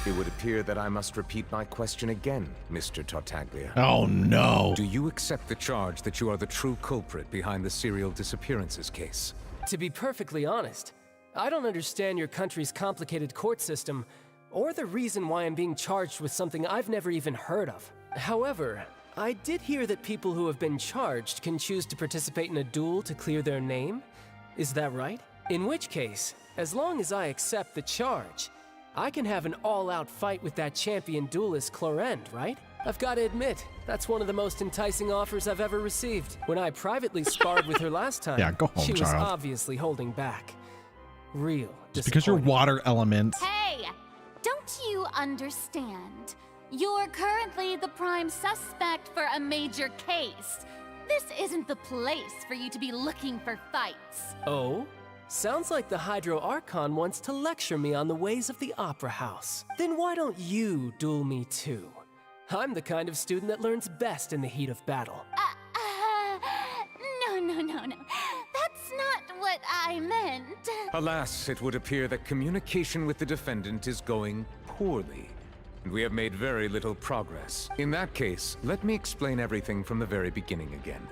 It would appear that I must repeat my question again, Mr. Tartaglia. Oh no. Do you accept the charge that you are the true culprit behind the serial disappearances case? To be perfectly honest, I don't understand your country's complicated court system, or the reason why I'm being charged with something I've never even heard of. However, I did hear that people who have been charged can choose to participate in a duel to clear their name. Is that right? In which case, as long as I accept the charge, I can have an all-out fight with that champion duelist Clorend, right? I've got to admit, that's one of the most enticing offers I've ever received. When I privately sparred with her last time, Yeah, go home, she was child. obviously holding back. Real Just because you're water element. Hey! Don't you understand? You're currently the prime suspect for a major case. This isn't the place for you to be looking for fights. Oh? Sounds like the Hydro Archon wants to lecture me on the ways of the Opera House. Then why don't you duel me too? I'm the kind of student that learns best in the heat of battle. No. That's not what I meant. Alas, it would appear that communication with the defendant is going poorly, and we have made very little progress. In that case, let me explain everything from the very beginning again.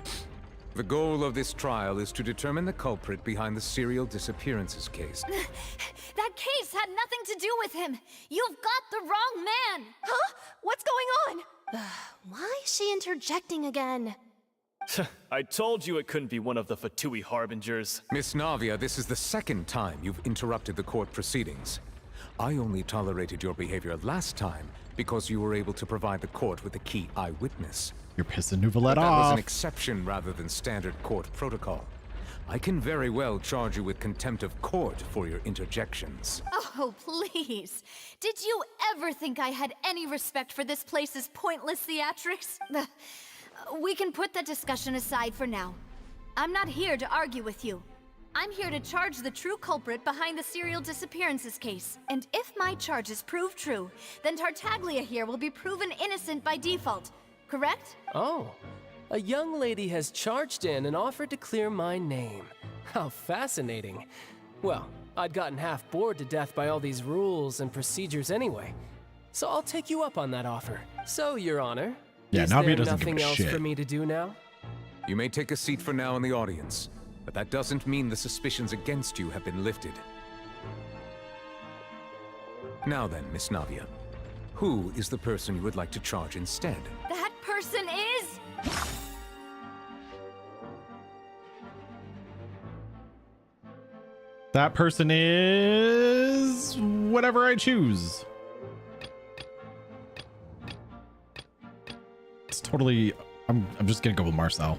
The goal of this trial is to determine the culprit behind the serial disappearances case. That case had nothing to do with him. You've got the wrong man. Huh? What's going on? Why is she interjecting again? I told you it couldn't be one of the Fatui Harbingers. Miss Navia, this is the second time you've interrupted the court proceedings. I only tolerated your behavior last time because you were able to provide the court with a key eyewitness. You're pissing Nouvelette That was off. an exception rather than standard court protocol. I can very well charge you with contempt of court for your interjections. Oh, please. Did you ever think I had any respect for this place's pointless theatrics? We can put that discussion aside for now. I'm not here to argue with you. I'm here to charge the true culprit behind the serial disappearances case. And if my charges prove true, then Tartaglia here will be proven innocent by default. Correct? Oh, a young lady has charged in and offered to clear my name. How fascinating. Well, I'd gotten half bored to death by all these rules and procedures anyway. So I'll take you up on that offer. So, Your Honor, Yeah, is Navia there doesn't give nothing a else shit. for me to do now? You may take a seat for now in the audience, but that doesn't mean the suspicions against you have been lifted. Now then, Miss Navia, who is the person you would like to charge instead? That person is... That person is whatever I choose. It's totally. I'm just gonna go with Marcel.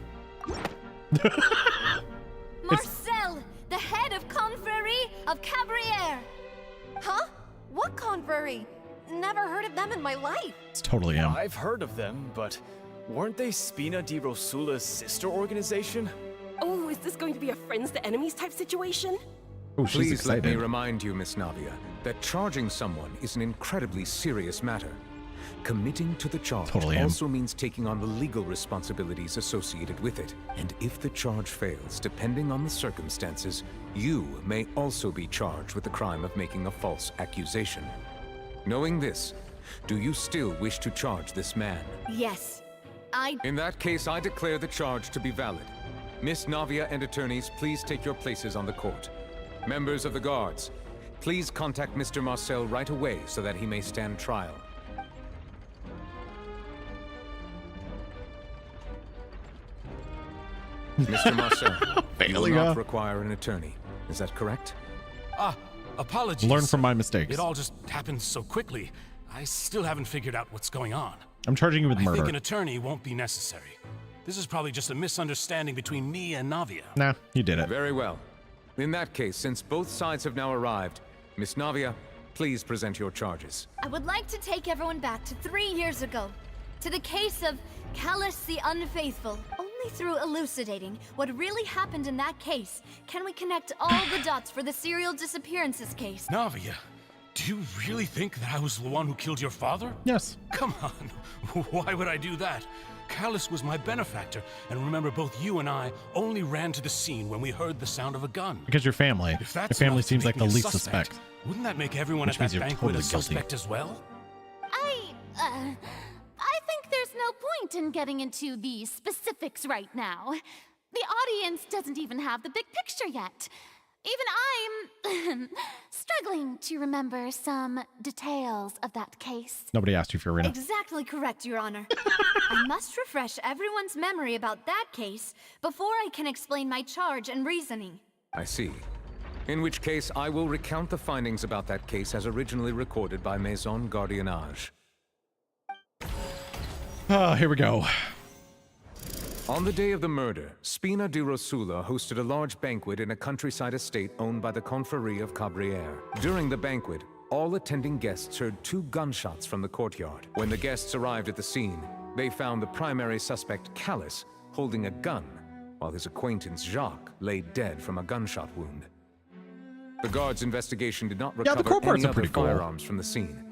Marcel, the head of Confrérie of Cabriere. Huh? What confrérie? Never heard of them in my life. It's totally him. I've heard of them, but weren't they Spina di Rosula's sister organization? Oh, is this going to be a friends to enemies type situation? Oh, she's Please let me excited. remind you, Miss Navia, that charging someone is an incredibly serious matter. Committing to the charge Totally him. also means taking on the legal responsibilities associated with it. And if the charge fails, depending on the circumstances, you may also be charged with the crime of making a false accusation. Knowing this, do you still wish to charge this man? Yes, In that case, I declare the charge to be valid. Miss Navia and attorneys, please take your places on the court. Members of the guards, please contact Mr. Marcel right away so that he may stand trial. Mr. Marcel, you will not require an attorney. Is that correct? Apologies. Learn from my mistakes. It all just happened so quickly. I still haven't figured out what's going on. I'm charging you with I think murder. an attorney won't be necessary. This is probably just a misunderstanding between me and Navia. Nah, you did it. Very well. In that case, since both sides have now arrived, Miss Navia, please present your charges. I would like to take everyone back to 3 years ago, to the case of Callus the Unfaithful. Only through elucidating what really happened in that case can we connect all the dots for the serial disappearances case. Navia, do you really think that I was the one who killed your father? Yes. Come on, why would I do that? Callus was my benefactor, and remember, both you and I only ran to the scene when we heard the sound of a gun. Because your family. If Your that's family enough to seems make like the me a least suspect, suspect. Wouldn't that make everyone Which at means that you're banquet totally a guilty. suspect as well? I think there's no point in getting into the specifics right now. The audience doesn't even have the big picture yet. Even I'm struggling to remember some details of that case. Nobody asked you, Fiorina. Exactly correct, Your Honor. I must refresh everyone's memory about that case before I can explain my charge and reasoning. I see. In which case, I will recount the findings about that case as originally recorded by Maison Gardiennage. Oh, here we go. On the day of the murder, Spina di Rosula hosted a large banquet in a countryside estate owned by the Confrérie of Cabrières. During the banquet, all attending guests heard 2 gunshots from the courtyard. When the guests arrived at the scene, they found the primary suspect, Callus, holding a gun, while his acquaintance, Jacques, lay dead from a gunshot wound. The guards' investigation did not recover any other firearms from the scene.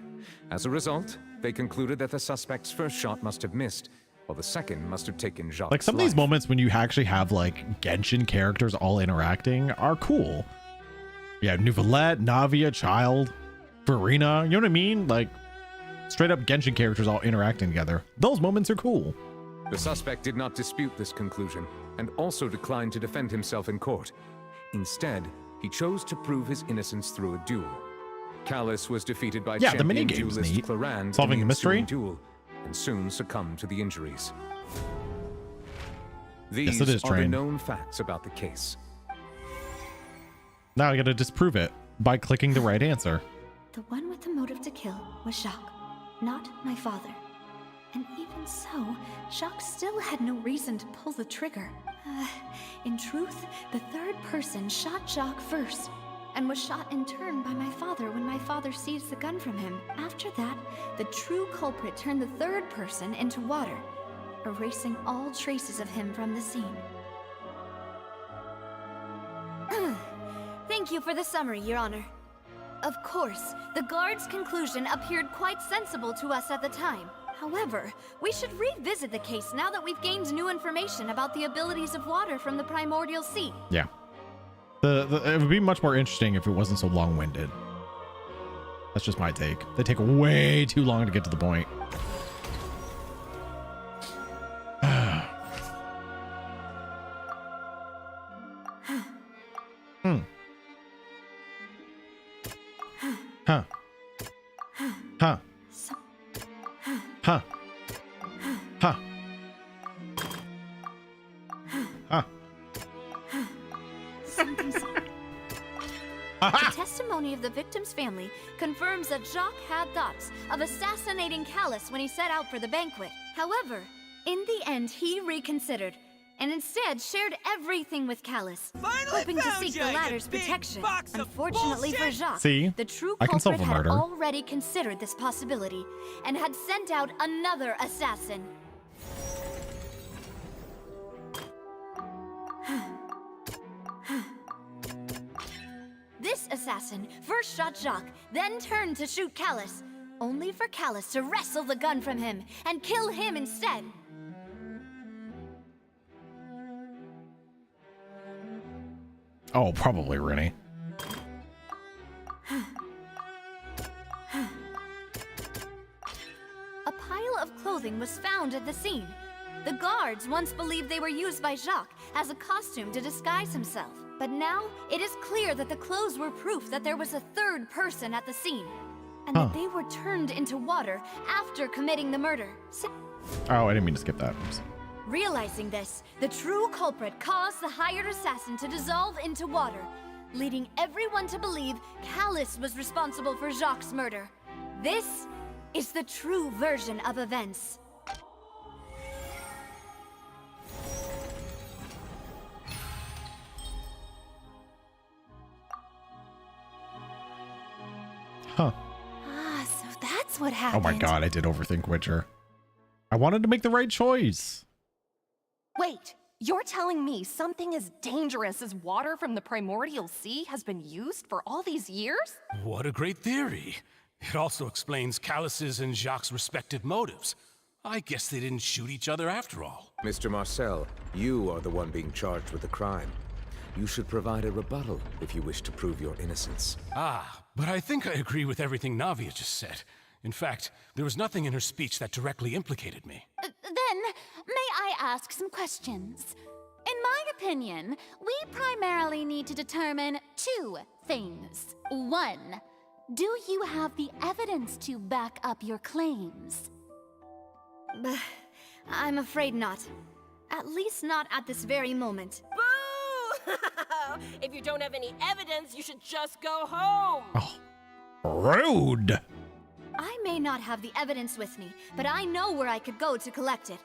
As a result, they concluded that the suspect's first shot must have missed, while the second must have taken Jacques' Like some of these moments when you actually have like Genshin characters all interacting are cool. Yeah, Nouvelette, Navia, Child, Fiorina, you know what I mean? Like straight up Genshin characters all interacting together. Those moments are cool. The suspect did not dispute this conclusion and also declined to defend himself in court. Instead, he chose to prove his innocence through a duel. Callus was defeated by Yeah, the champion minigame's duelist neat. Clarand Solving in a the mystery? ensuing duel, and soon succumbed to the injuries. Yes, These it is are the Train. known facts about the case. Now I gotta disprove it by clicking the right answer. The one with the motive to kill was Jacques, not my father. And even so, Jacques still had no reason to pull the trigger. In truth, the third person shot Jacques first, and was shot in turn by my father when my father seized the gun from him. After that, the true culprit turned the third person into water, erasing all traces of him from the scene. Thank you for the summary, Your Honor. Of course, the guard's conclusion appeared quite sensible to us at the time. However, we should revisit the case now that we've gained new information about the abilities of water from the primordial sea. Yeah. It would be much more interesting if it wasn't so long-winded. That's just my take. They take way too long to get to the point. Huh. Huh. Huh. Huh. Huh. The testimony of the victim's family confirms that Jacques had thoughts of assassinating Callus when he set out for the banquet. However, in the end, he reconsidered and instead shared everything with Callus, hoping to seek the latter's protection. Unfortunately for Jacques, See? the true I can solve culprit a had murder. already considered this possibility and had sent out another assassin. This assassin first shot Jacques, then turned to shoot Callus, only for Callus to wrestle the gun from him and kill him instead. Oh, probably Rennie. A pile of clothing was found at the scene. The guards once believed they were used by Jacques as a costume to disguise himself. But now, it is clear that the clothes were proof that there was a third person at the scene, and that they were turned into water after committing the murder. Oh, I didn't mean to skip that. Oops. Realizing this, the true culprit caused the hired assassin to dissolve into water, leading everyone to believe Callus was responsible for Jacques' murder. This is the true version of events. Huh. Ah, so that's what Oh happened. my god, I did overthink Witcher. I wanted to make the right choice. Wait, you're telling me something as dangerous as water from the primordial sea has been used for all these years? What a great theory. It also explains Callus's and Jacques' respective motives. I guess they didn't shoot each other after all. Mr. Marcel, you are the one being charged with the crime. You should provide a rebuttal if you wish to prove your innocence. Ah, but I think I agree with everything Navia just said. In fact, there was nothing in her speech that directly implicated me. Then, may I ask some questions? In my opinion, we primarily need to determine two things. One, do you have the evidence to back up your claims? I'm afraid not. At least not at this very moment. Boo! If you don't have any evidence, you should just go home. Rude. I may not have the evidence with me, but I know where I could go to collect it.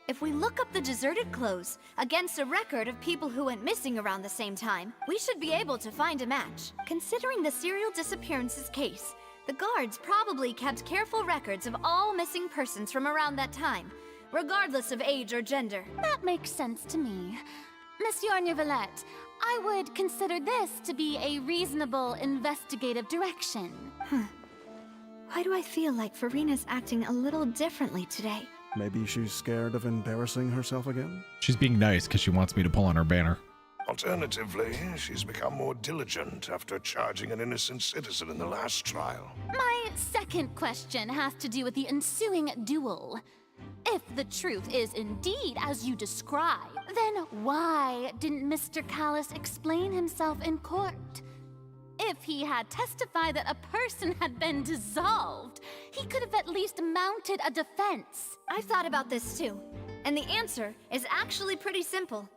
If we look up the deserted clothes against a record of people who went missing around the same time, we should be able to find a match. Considering the serial disappearances case, the guards probably kept careful records of all missing persons from around that time, regardless of age or gender. That makes sense to me. Monsieur Neuvillette, I would consider this to be a reasonable investigative direction. Why do I feel like Farina's acting a little differently today? Maybe she's scared of embarrassing herself again? She's being nice because she wants me to pull on her banner. Alternatively, she's become more diligent after charging an innocent citizen in the last trial. My second question has to do with the ensuing duel. If the truth is indeed as you describe, then why didn't Mr. Callis explain himself in court? If he had testified that a person had been dissolved, he could have at least mounted a defense. I've thought about this too, and the answer is actually pretty simple.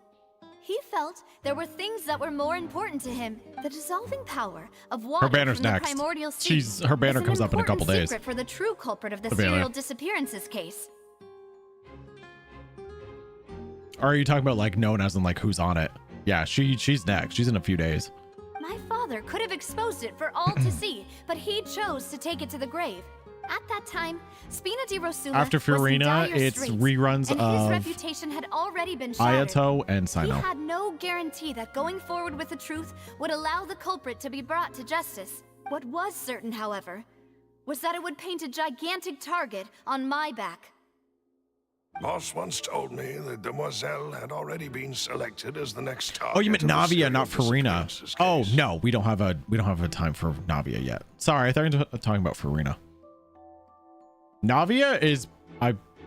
He felt there were things that were more important to him. The dissolving power of water Her banner's from the next. primordial sea. Her banner is comes an up in a couple important days. secret for the true culprit of the The banner. serial disappearances case. Or are you talking about like known as in like who's on it? Yeah, she's next. She's in a few days. My father could have exposed it for all to see, but he chose to take it to the grave. At that time, Spina di Rosula After was in Fiorina, dire it's straits, reruns and of his reputation had already been shattered. Ayato and He Sino. had no guarantee that going forward with the truth would allow the culprit to be brought to justice. What was certain, however, was that it would paint a gigantic target on my back. Boss once told me that Demoiselle had already been selected as the next target. Oh, you meant of the Navia, serial not Farina. disappearances Oh case. no, we don't have a time for Navia yet. Sorry, I thought you were talking about Farina. Navia is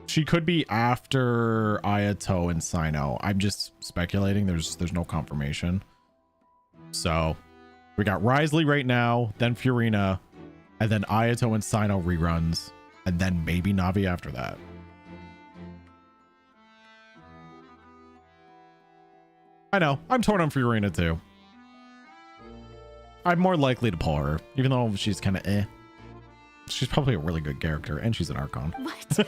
she could be after Ayato and Sino. I'm just speculating. There's no confirmation. So we got Risley right now, then Fiorina, and then Ayato and Sino reruns, and then maybe Navia after that. I know. I'm torn on Fiorina too. I'm more likely to pull her, even though she's kind of eh. She's probably a really good character, and she's an Archon. What?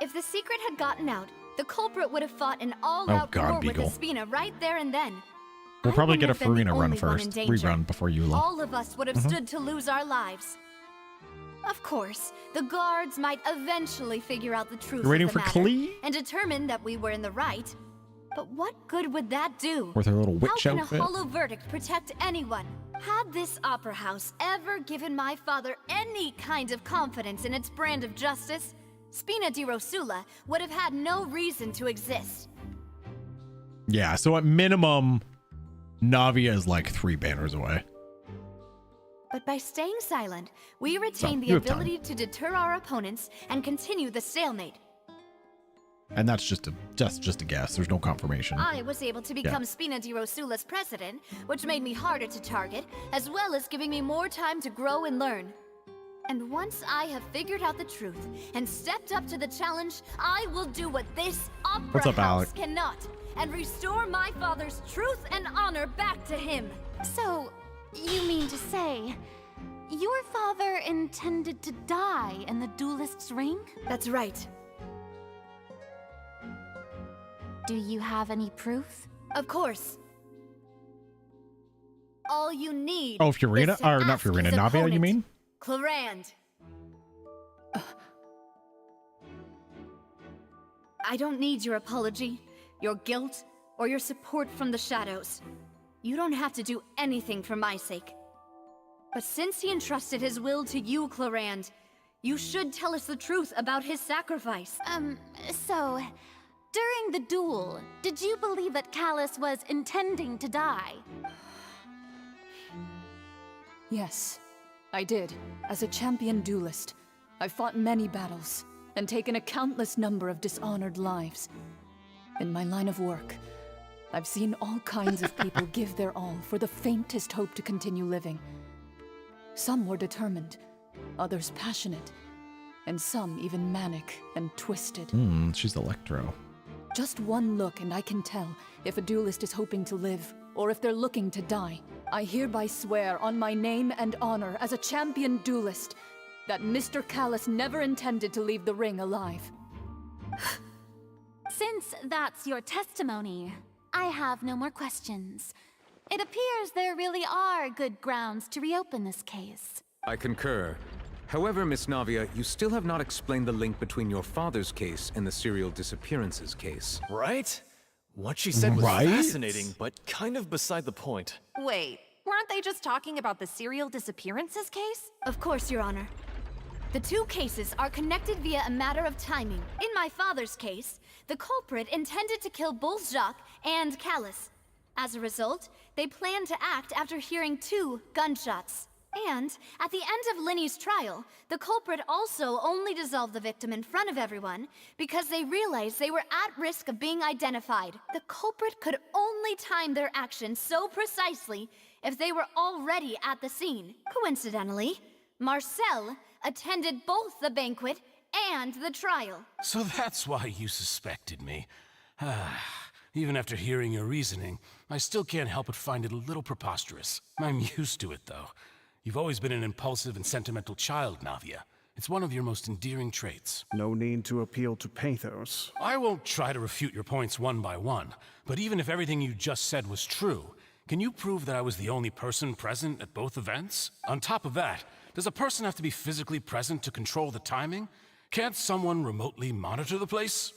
If the secret had gotten out, the culprit would have fought an all-out God, war Beagle. with Espina right there and then. We'll I probably wouldn't get a have been the Farina run only one in first. danger. Rerun before Eula. All of us would have Mhm. stood to lose our lives. Of course, the guards might eventually figure out the truth You're waiting of the for matter Klee? and determine that we were in the right. But what good would that do? With her little witch How can outfit? a hollow verdict protect anyone? Had this opera house ever given my father any kind of confidence in its brand of justice, Spina di Rosula would have had no reason to exist. Yeah, so at minimum, Navia is like 3 banners away. But by staying silent, we retain the you have time. ability to deter our opponents and continue the stalemate. And that's just a guess. There's no confirmation. I was able to become Spina di Rosula's president, which made me harder to target, as well as giving me more time to grow and learn. And once I have figured out the truth and stepped up to the challenge, I will do what this opera What's up, house Alec? cannot, and restore my father's truth and honor back to him. So, you mean to say, your father intended to die in the duelist's ring? That's right. Do you have any proof? Of course. All you need Oh, Fiorina? is to Or not ask Fiorina, his Navia, you opponent, mean? Clarand. I don't need your apology, your guilt, or your support from the shadows. You don't have to do anything for my sake. But since he entrusted his will to you, Clarand, you should tell us the truth about his sacrifice. So, During the duel, did you believe that Callus was intending to die? Yes, I did. As a champion duelist, I've fought many battles and taken a countless number of dishonored lives. In my line of work, I've seen all kinds of people give their all for the faintest hope to continue living. Some were determined, others passionate, and some even manic and twisted. She's Electro. Just one look and I can tell if a duelist is hoping to live or if they're looking to die. I hereby swear on my name and honor as a champion duelist that Mr. Callus never intended to leave the ring alive. Since that's your testimony, I have no more questions. It appears there really are good grounds to reopen this case. I concur. However, Miss Navia, you still have not explained the link between your father's case and the serial disappearances case. Right? What she said was fascinating, but kind of beside the point. Wait, weren't they just talking about the serial disappearances case? Of course, Your Honor. The two cases are connected via a matter of timing. In my father's case, the culprit intended to kill both Jacques and Callus. As a result, they planned to act after hearing 2 gunshots. And at the end of Linny's trial, the culprit also only dissolved the victim in front of everyone because they realized they were at risk of being identified. The culprit could only time their actions so precisely if they were already at the scene. Coincidentally, Marcel attended both the banquet and the trial. So that's why you suspected me. Even after hearing your reasoning, I still can't help but find it a little preposterous. I'm used to it, though. You've always been an impulsive and sentimental child, Navia. It's one of your most endearing traits. No need to appeal to pathos. I won't try to refute your points one by one, but even if everything you just said was true, can you prove that I was the only person present at both events? On top of that, does a person have to be physically present to control the timing? Can't someone remotely monitor the place?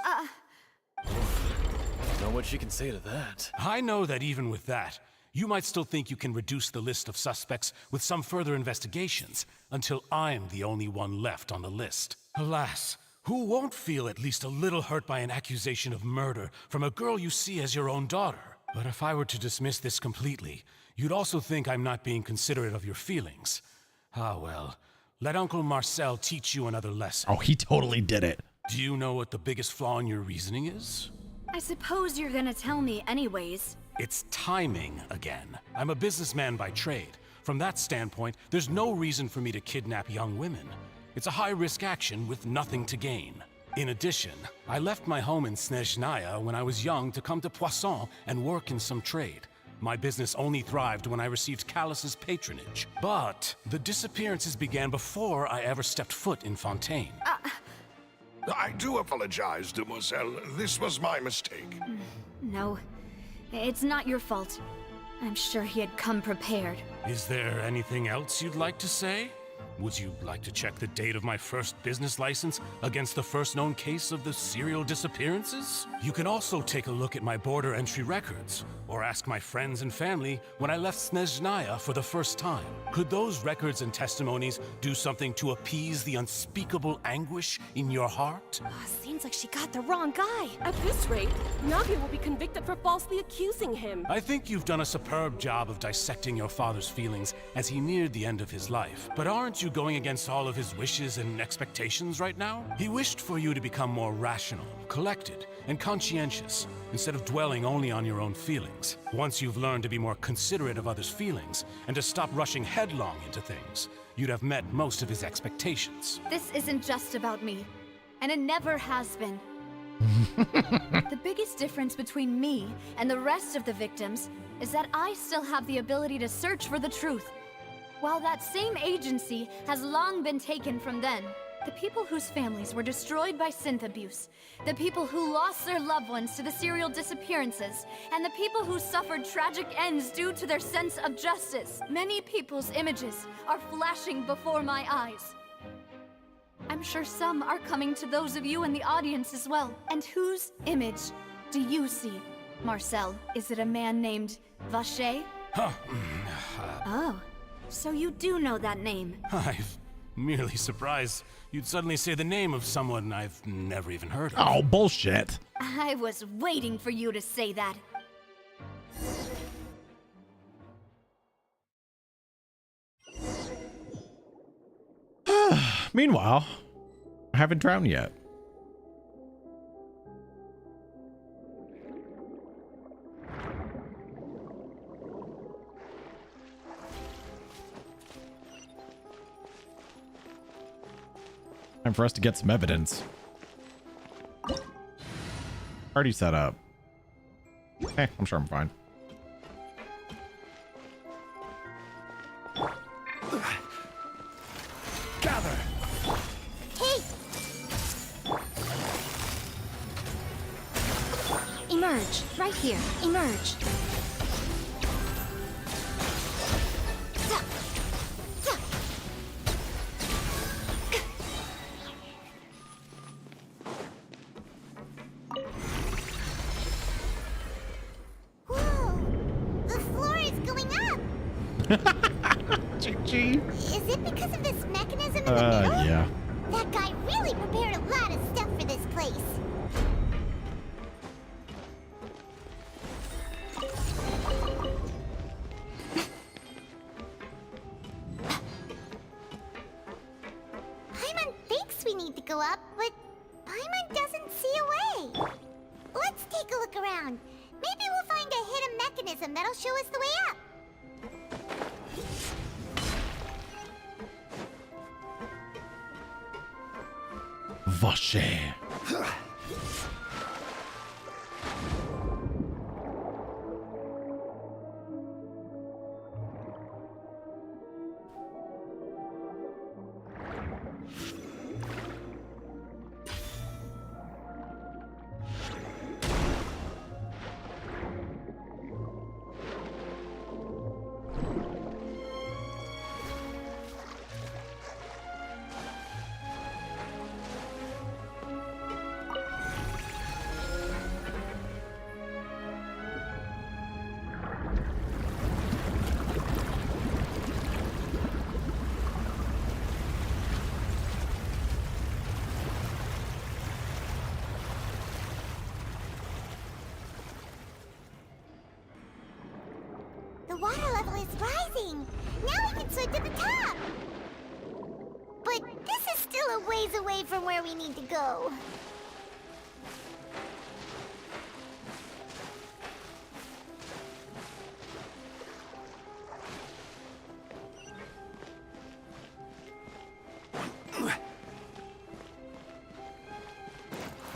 Know what she can say to that. I know that even with that, you might still think you can reduce the list of suspects with some further investigations until I'm the only one left on the list. Alas, who won't feel at least a little hurt by an accusation of murder from a girl you see as your own daughter? But if I were to dismiss this completely, you'd also think I'm not being considerate of your feelings. Ah well, let Uncle Marcel teach you another lesson. Oh, he totally did it. Do you know what the biggest flaw in your reasoning is? I suppose you're gonna tell me anyways. It's timing again. I'm a businessman by trade. From that standpoint, there's no reason for me to kidnap young women. It's a high-risk action with nothing to gain. In addition, I left my home in Snezhnaya when I was young to come to Poisson and work in some trade. My business only thrived when I received Callus's patronage. But the disappearances began before I ever stepped foot in Fontaine. I do apologize, demoiselle. This was my mistake. No, it's not your fault. I'm sure he had come prepared. Is there anything else you'd like to say? Would you like to check the date of my first business license against the first known case of the serial disappearances? You can also take a look at my border entry records, or ask my friends and family when I left Snezhnaya for the first time. Could those records and testimonies do something to appease the unspeakable anguish in your heart? Seems like she got the wrong guy. At this rate, Navia will be convicted for falsely accusing him. I think you've done a superb job of dissecting your father's feelings as he neared the end of his life. But aren't you going against all of his wishes and expectations right now? He wished for you to become more rational, collected, and conscientious, instead of dwelling only on your own feelings. Once you've learned to be more considerate of others' feelings, and to stop rushing headlong into things, you'd have met most of his expectations. This isn't just about me, and it never has been. The biggest difference between me and the rest of the victims is that I still have the ability to search for the truth, while that same agency has long been taken from them. The people whose families were destroyed by synth abuse, the people who lost their loved ones to the serial disappearances, and the people who suffered tragic ends due to their sense of justice. Many people's images are flashing before my eyes. I'm sure some are coming to those of you in the audience as well. And whose image do you see, Marcel? Is it a man named Vacher? Oh, so you do know that name. I've Merely surprised you'd suddenly say the name of someone I've never even heard of. Oh, bullshit. I was waiting for you to say that. Meanwhile, I haven't drowned yet. Time for us to get some evidence. Party set up. Hey, I'm sure I'm fine. Gather! Hey! Emerge. Right here. Emerge. Is it because of this mechanism in the middle? Yeah. That guy really prepared a lot of stuff for this place. Paimon thinks we need to go up, but Paimon doesn't see a way. Let's take a look around. Maybe we'll find a hidden mechanism that'll show us the way up. Vache. The water level is rising. Now we can swim to the top. But this is still a ways away from where we need to go.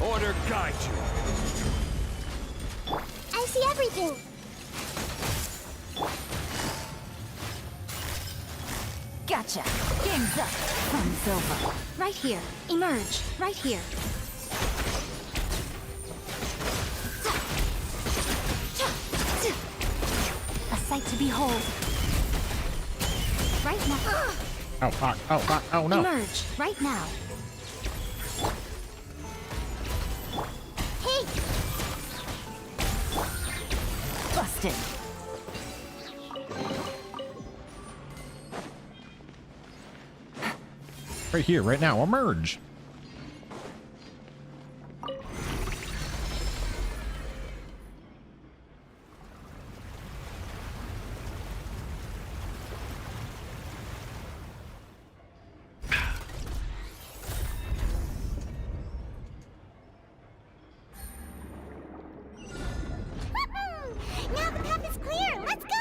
Order guide you. I see everything. Gotcha. Game's up. Fun's over. Right here. Emerge. Right here. A sight to behold. Right now. Oh, fuck. Oh, fuck. Oh, no. Emerge. Right now. Hey! Busted. Right here, right now. Emerge. Now the path is clear. Let's go.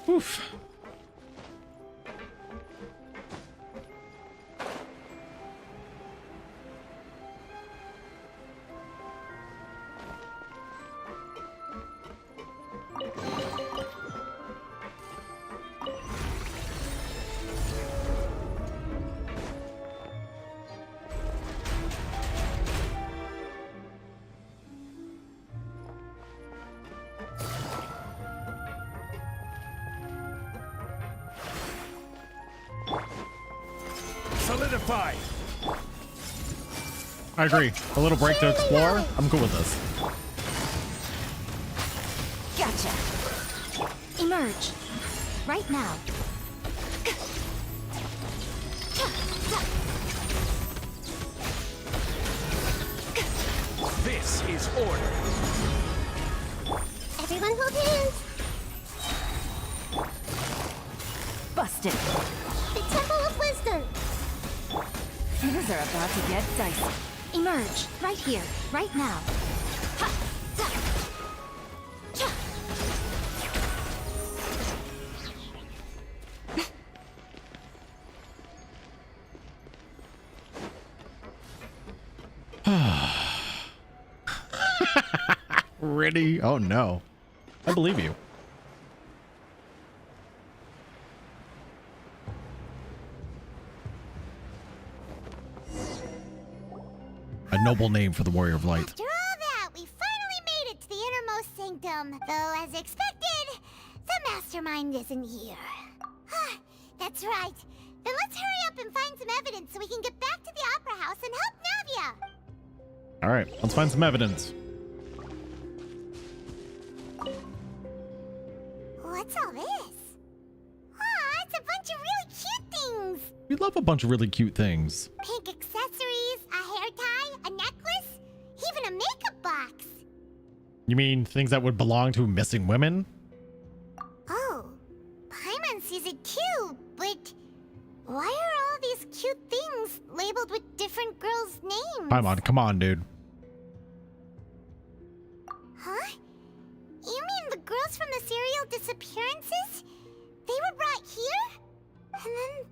Oof. Solidify. I agree. A little break to explore. I'm cool with this. Gotcha. Emerge. Right now. This is order. Everyone hold hands. Busted. The Temple of Wisdom. Things are about to get dicey. Emerge. Right here. Right now. Ready? Oh no. I believe you. A noble name for the Warrior of Light. After all that, we finally made it to the innermost sanctum. Though, as expected, the mastermind isn't here. That's right. Then let's hurry up and find some evidence so we can get back to the Opera House and help Navia. All right, let's find some evidence. What's all this? Aw, it's a bunch of really cute things. We love a bunch of really cute things. Pink accessories, a hair tie, a necklace, even a makeup box. You mean things that would belong to missing women? Oh, Paimon sees it too, but why are all these cute things labeled with different girls' names? Paimon, come on, dude. Huh? You mean the girls from the serial disappearances? They were brought here? And then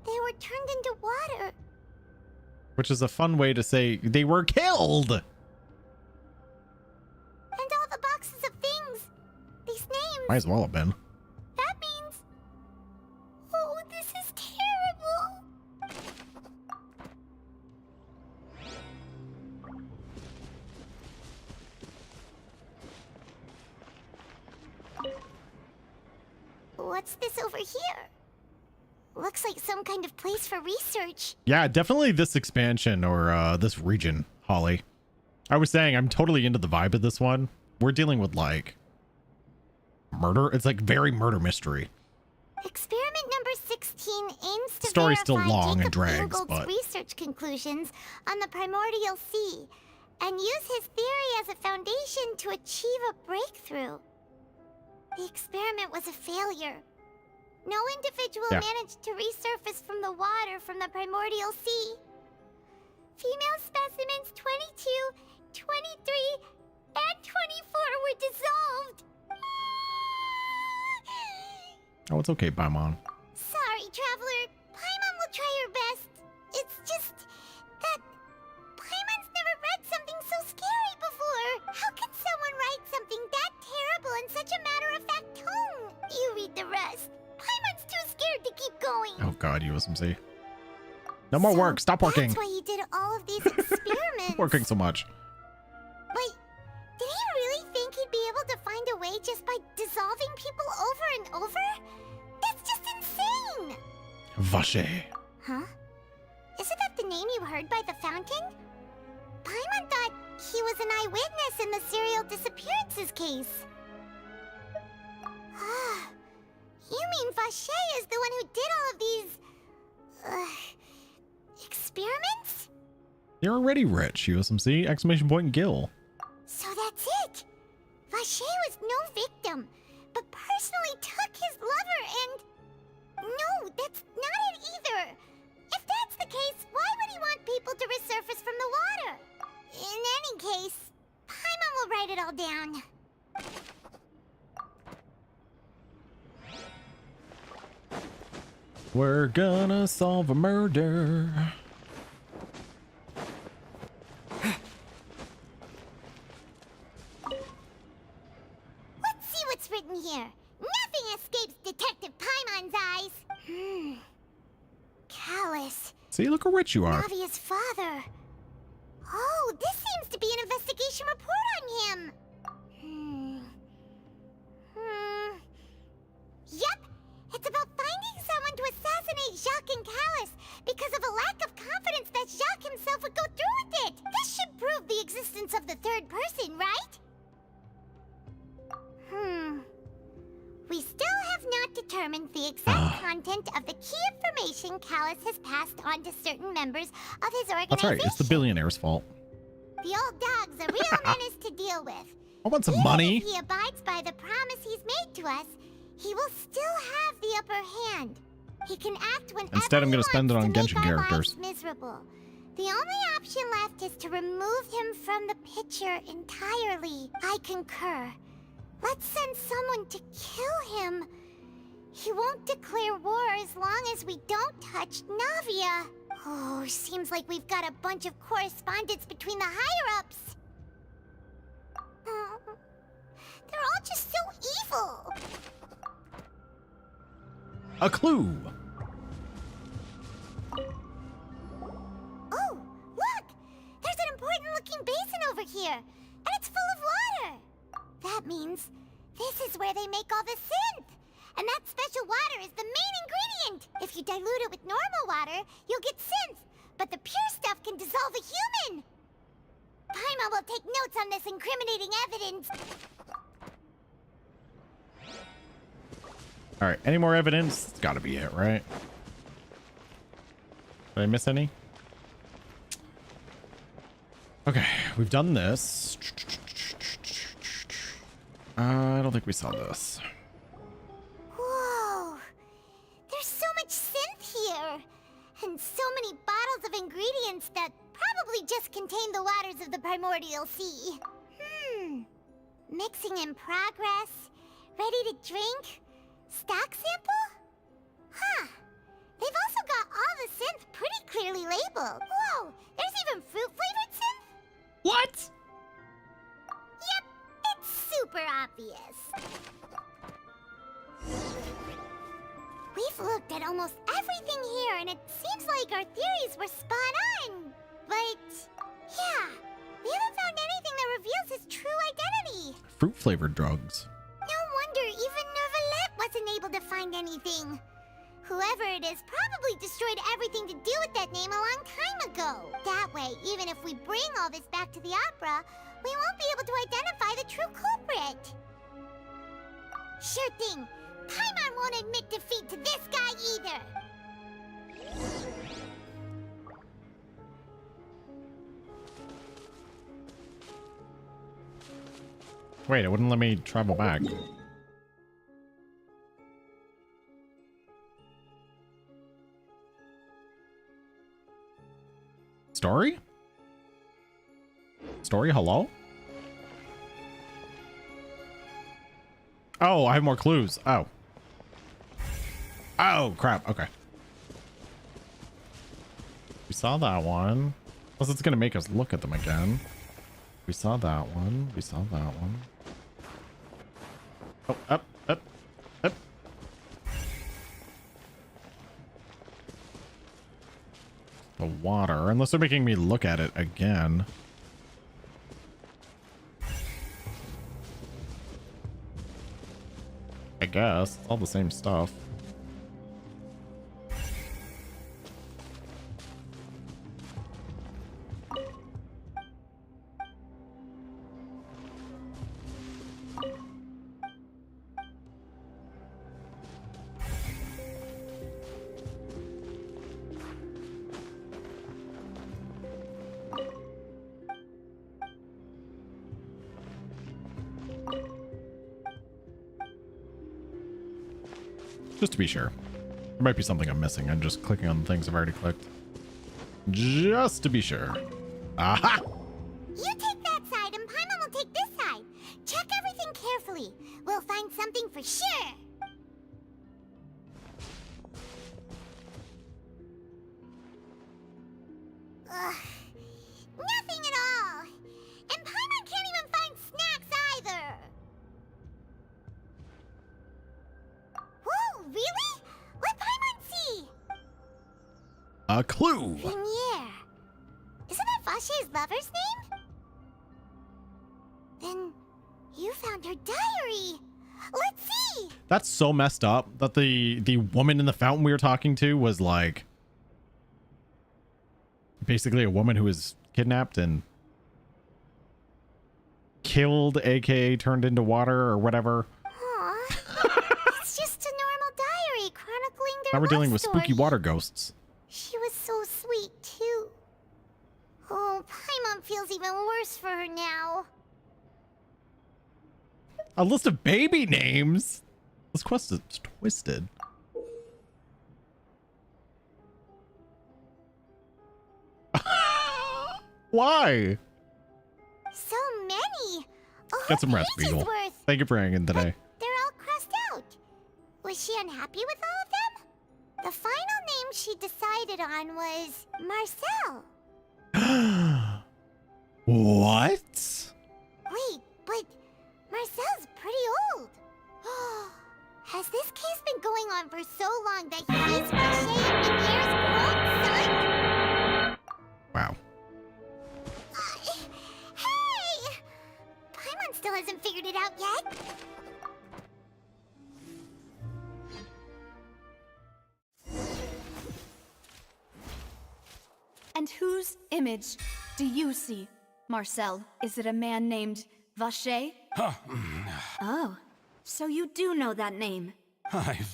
they were turned into water. Which is a fun way to say they were killed. And all the boxes of things. These names. Might as well have been. That means... Oh, this is terrible. What's this over here? Looks like some kind of place for research. Yeah, definitely this expansion or this region, Holly. I was saying I'm totally into the vibe of this one. We're dealing with like murder. It's like very murder mystery. Experiment number 16 aims to Story's still verify long and Jacob drags, Ingold's but research conclusions on the primordial sea and use his theory as a foundation to achieve a breakthrough. The experiment was a failure. No individual managed to resurface from the water from the primordial sea. Female specimens 22, 23, and 24 were dissolved. oh, it's okay, Paimon. Sorry, Traveler. Paimon will try her best. It's just that Paimon's never read something so scary before. How could someone write something that terrible in such a matter-of-fact tone? You read the rest. Paimon's too scared to keep going. Oh God, USMC. No more work. Stop working. That's why he did all of these experiments. Working so much. Wait, did he really think he'd be able to find a way just by dissolving people over and over? That's just insane! Vache. Huh? Isn't that the name you heard by the fountain? Paimon thought he was an eyewitness in the serial disappearances case. Ah, you mean Vache is the one who did all of these... experiments? You're already rich, USMC! Exclamation point Gil. So that's it! Vache was no victim, but personally took his lover and... No, that's not it either! If that's the case, why would he want people to resurface from the water? In any case, Paimon will write it all down. We're gonna solve a murder. Let's see what's written here. Nothing escapes Detective Paimon's eyes. Callus. See, look how rich you are. Navia's father. Oh, this seems to be an investigation report on him. Yep, it's about finding someone to assassinate Jacques and Callus because of a lack of confidence that Jacques himself would go through with it. the exact content of the key information Callus has passed on to certain members of his organization. That's right. It's the billionaire's fault. The old dog's a real menace to deal with. I want some Even money. If he abides by the promise he's made to us, he will still have the upper hand. He can act whenever Instead, I'm going to spend it on make Genshin our characters. lives miserable. The only option left is to remove him from the picture entirely. I concur. Let's send someone to kill him. He won't declare war as long as we don't touch Navia. Oh, seems like we've got a bunch of correspondence between the higher-ups. They're all just so evil. A clue. Oh, look! There's an important-looking basin over here, and it's full of water. That means this is where they make all the synth. And that special water is the main ingredient. If you dilute it with normal water, you'll get synth. But the pure stuff can dissolve a human. Paimon will take notes on this incriminating evidence. All right. Any more evidence? It's got to be it, right? Did I miss any? Okay. We've done this. I don't think we saw this. Whoa! There's so much synth here! And so many bottles of ingredients that probably just contain the waters of the primordial sea. Mixing in progress? Ready to drink? Stock sample? Huh. They've also got all the synth pretty clearly labeled. Whoa! There's even fruit-flavored synth? What? Yep, it's super obvious. We've looked at almost everything here, and it seems like our theories were spot on. But, yeah, we haven't found anything that reveals his true identity. Fruit-flavored drugs. No wonder even Nervalette wasn't able to find anything. Whoever it is probably destroyed everything to do with that name a long time ago. That way, even if we bring all this back to the opera, we won't be able to identify the true culprit. Sure thing. Paimon won't admit defeat to this guy either. Wait, it wouldn't let me travel back. Story? Story, hello? Oh, I have more clues. Oh. Oh, crap. Okay. We saw that one. Unless it's going to make us look at them again. We saw that one. We saw that one. Oh, up, up, up. The water. Unless they're making me look at it again. I guess. It's all the same stuff. Just to be sure. There might be something I'm missing. I'm just clicking on the things I've already clicked. Just to be sure. Aha! You take that side and Paimon will take this side. Check everything carefully. We'll find something for sure. Ugh. Nothing at all. And Paimon can't even find snacks either. Whoa, really? Let Paimon see. A clue. Premiere. Isn't that Vache's lover's name? Then you found her diary. Let's see. That's so messed up that the woman in the fountain we were talking to was like basically a woman who was kidnapped and killed, aka turned into water or whatever. Aw. It's just a normal diary, Now we're dealing with story. spooky water ghosts. She was so sweet, too. Oh, Paimon feels even worse for her now. A list of baby names. This quest is twisted. Why? So many. Oh, Get some rest, Beagle. Thank you for hanging today. They're all crossed out. Was she unhappy with all of them? The final name she decided on was Marcel. What? Wait, but Marcel's pretty old. Has this case been going on for so long that he's Rocher and Vinier's grown son? Wow. Hey! Paimon still hasn't figured it out yet. And whose image do you see, Marcel? Is it a man named Vacher? Oh, so you do know that name. I'm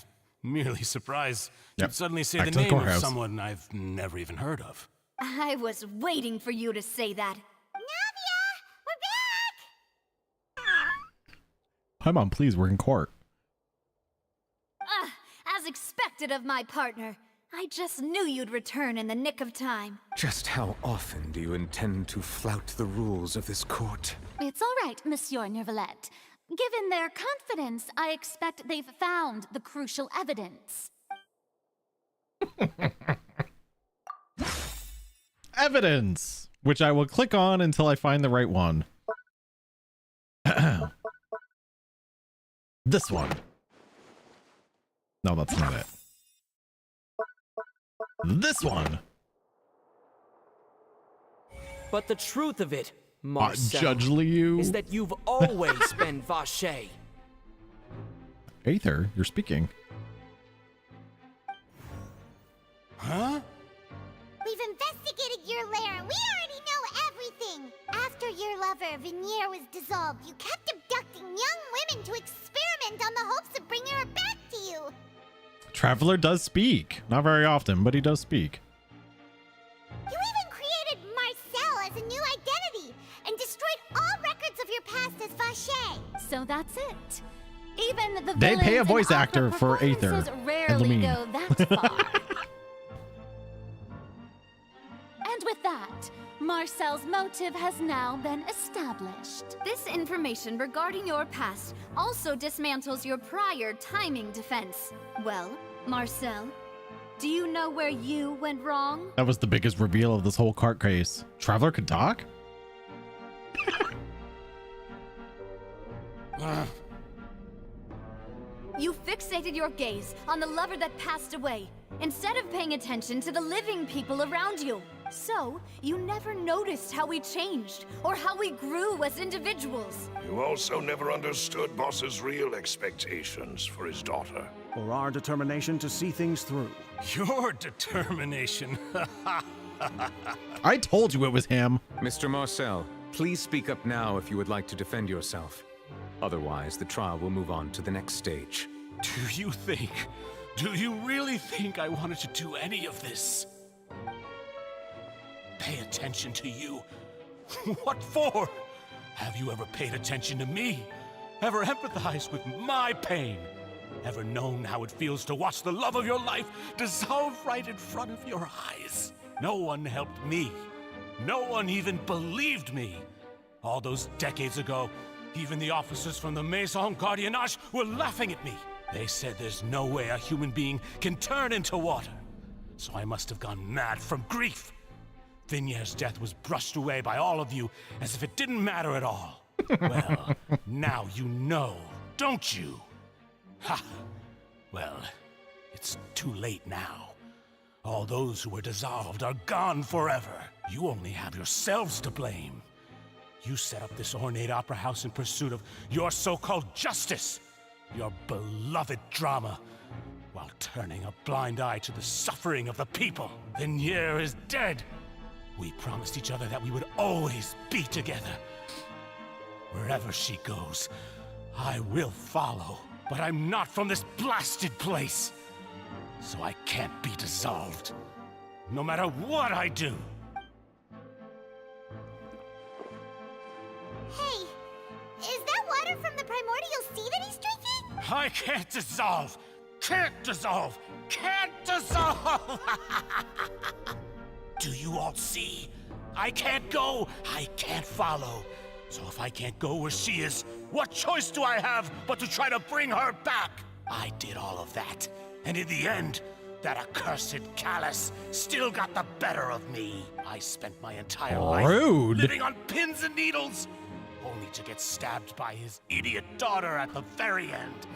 merely surprised Yep. you'd suddenly say Back the to the name of courthouse. someone I've never even heard of. I was waiting for you to say that. Paimon, please, we're in court. As expected of my partner. I just knew you'd return in the nick of time. Just how often do you intend to flout the rules of this court? It's all right, Monsieur Nervalette. Given their confidence, I expect they've found the crucial evidence. Evidence, which I will click on until I find the right one. This one. No, that's not it. This one. But the truth of it, Marcel, Judge Liu. is that you've always been Vacher. Aether, you're speaking. Huh? We've investigated your lair and we already know everything. After your lover, Vinier, was dissolved, you kept abducting young women to experiment on the hopes of bringing her back to you. Traveler does speak. Not very often, but he does speak. You even created Marcel as a new identity and destroyed all records of your past as Vacher. So that's it. Even the They pay a villains voice in actor opera for Aether performances and rarely Lamine. go that far. And with that, Marcel's motive has now been established. This information regarding your past also dismantles your prior timing defense. Well, Marcel, do you know where you went wrong? That was the biggest reveal of this whole cart case. Traveler could talk? You fixated your gaze on the lover that passed away, instead of paying attention to the living people around you. So, you never noticed how we changed, or how we grew as individuals. You also never understood Boss's real expectations for his daughter. Or our determination to see things through. Your determination. I told you it was him. Mr. Marcel, please speak up now if you would like to defend yourself. Otherwise, the trial will move on to the next stage. Do you really think I wanted to do any of this? Pay attention to you? What for? Have you ever paid attention to me? Ever empathized with my pain? Ever known how it feels to watch the love of your life dissolve right in front of your eyes? No one helped me. No one even believed me. All those decades ago, even the officers from the Maison Gardiennage were laughing at me. They said there's no way a human being can turn into water. So I must have gone mad from grief. Vinier's death was brushed away by all of you as if it didn't matter at all. Well, now you know, don't you? Ha! Well, it's too late now. All those who were dissolved are gone forever. You only have yourselves to blame. You set up this ornate opera house in pursuit of your so-called justice, your beloved drama, while turning a blind eye to the suffering of the people. Vinier is dead. We promised each other that we would always be together. Wherever she goes, I will follow. But I'm not from this blasted place. so I can't be dissolved. No matter what I do. Hey, is that water from the primordial sea that he's drinking? I can't dissolve! Can't dissolve! Can't dissolve! Do you all see? I can't go, I can't follow. So if I can't go where she is, what choice do I have but to try to bring her back? I did all of that, and in the end, that accursed Callus still got the better of me. I spent my entire life living on pins and needles, only to get stabbed by his idiot daughter at the very end.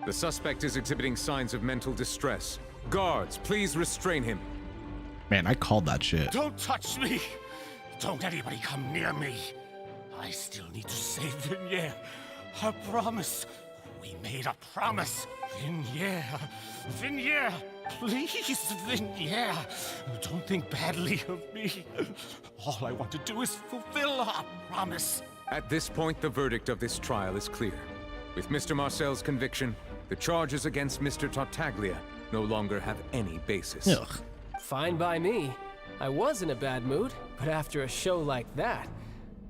The suspect is exhibiting signs of mental distress. Guards, please restrain him. Man, I called that shit. Don't touch me! Don't anybody come near me. I still need to save Vignere. I promise. We made a promise. Vignere. Vignere. Please, Vignere. Don't think badly of me. All I want to do is fulfill our promise. At this point, the verdict of this trial is clear. With Mr. Marcel's conviction, the charges against Mr. Tartaglia no longer have any basis. Ugh. Fine by me. I was in a bad mood, but after a show like that,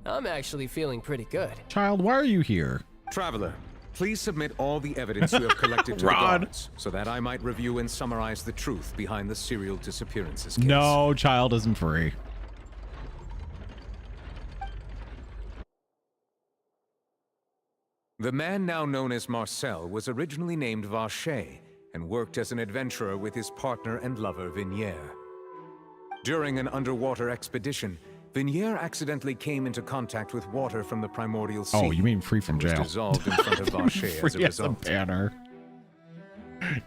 I'm actually feeling pretty good. Child, why are you here? Traveler, please submit all the evidence you have collected to the guards, so that I might review and summarize the truth behind the serial disappearances case. No, child isn't free. The man now known as Marcel was originally named Vacher and worked as an adventurer with his partner and lover Vignere. During an underwater expedition, Vignere accidentally came into contact with water from the primordial sea. Oh, you mean free from jail? Was dissolved in front of Vacher as a result. Banner.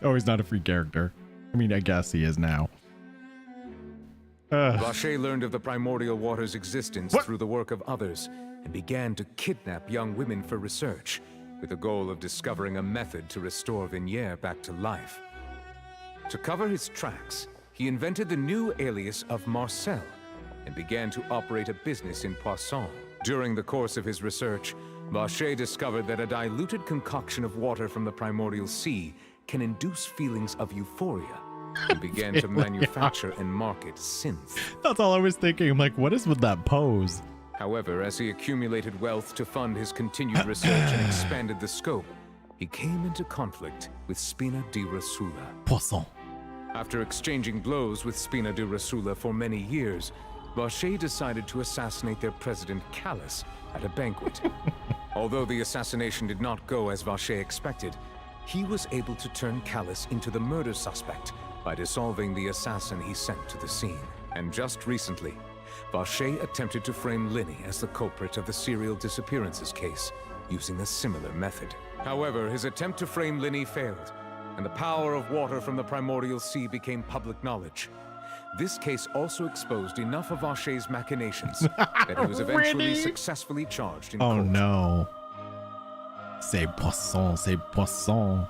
Oh, he's not a free character. I mean, I guess he is now. Vacher learned of the primordial water's existence through the work of others and began to kidnap young women for research, with the goal of discovering a method to restore Vignere back to life. To cover his tracks, he invented the new alias of Marcel and began to operate a business in Poisson. During the course of his research, Vacher discovered that a diluted concoction of water from the primordial sea can induce feelings of euphoria, and began to manufacture and market synth. That's all I was thinking. I'm like, what is with that pose? However, as he accumulated wealth to fund his continued research and expanded the scope, he came into conflict with Spina di Rosula. Poisson. After exchanging blows with Spina di Rosula for many years, Vacher decided to assassinate their president Callus at a banquet. Although the assassination did not go as Vacher expected, he was able to turn Callus into the murder suspect by dissolving the assassin he sent to the scene. And just recently, Vacher attempted to frame Linny as the culprit of the serial disappearances case, using a similar method. However, his attempt to frame Linny failed, and the power of water from the primordial sea became public knowledge. This case also exposed enough of Vacher's machinations that he was eventually successfully charged in court. Oh no. C'est Poisson, c'est Poisson.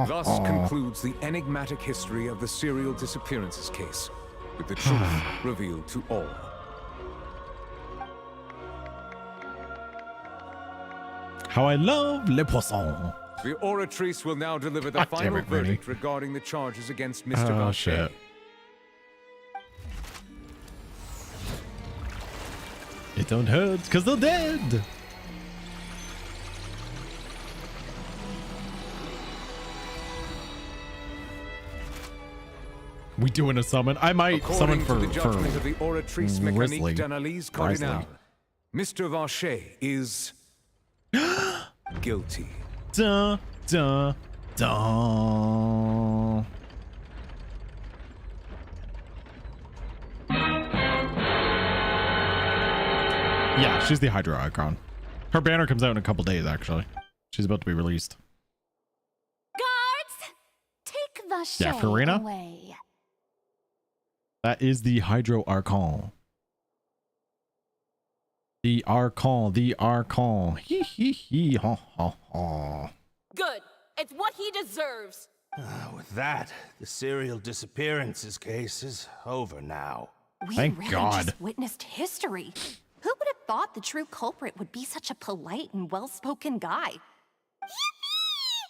Thus concludes the enigmatic history of the serial disappearances case, with the truth revealed to all. How I love Le Poisson. The oratrice will now deliver the final verdict regarding the charges against Mr. Vacher. Shit. It don't hurt because they're dead. We doing a summon? I might summon for the judgment of the oratrice mécanique d'analyse cardinale, Mr. Vacher is guilty. Dun, dun, dun. Yeah, she's the Hydro icon. Her banner comes out in a couple days, actually. She's about to be released. Guards, take Vacher Farina? away. That is the Hydro Archon. The Archon, the Archon. Hee hee hee, ha ha ha. Good. It's what he deserves. With that, the serial disappearances case is over now. We Thank really God. just witnessed history. Who would have thought the true culprit would be such a polite and well-spoken guy? Yippee!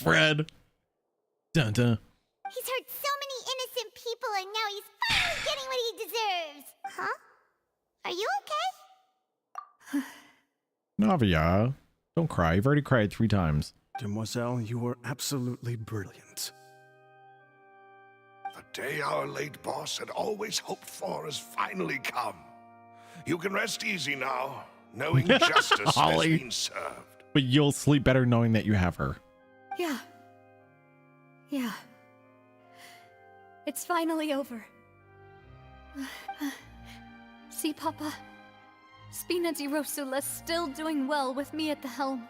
Fred. Dun dun. He's hurt so many innocent people, and now he's finally getting what he deserves. Huh? Are you okay? Navia, don't cry. You've already cried 3 times. Demoiselle, you were absolutely brilliant. The day our late boss had always hoped for has finally come. You can rest easy now, knowing justice has Holly. been served. But you'll sleep better knowing that you have her. Yeah. Yeah. It's finally over. See, Papa? Spina di Rosula's still doing well with me at the helm.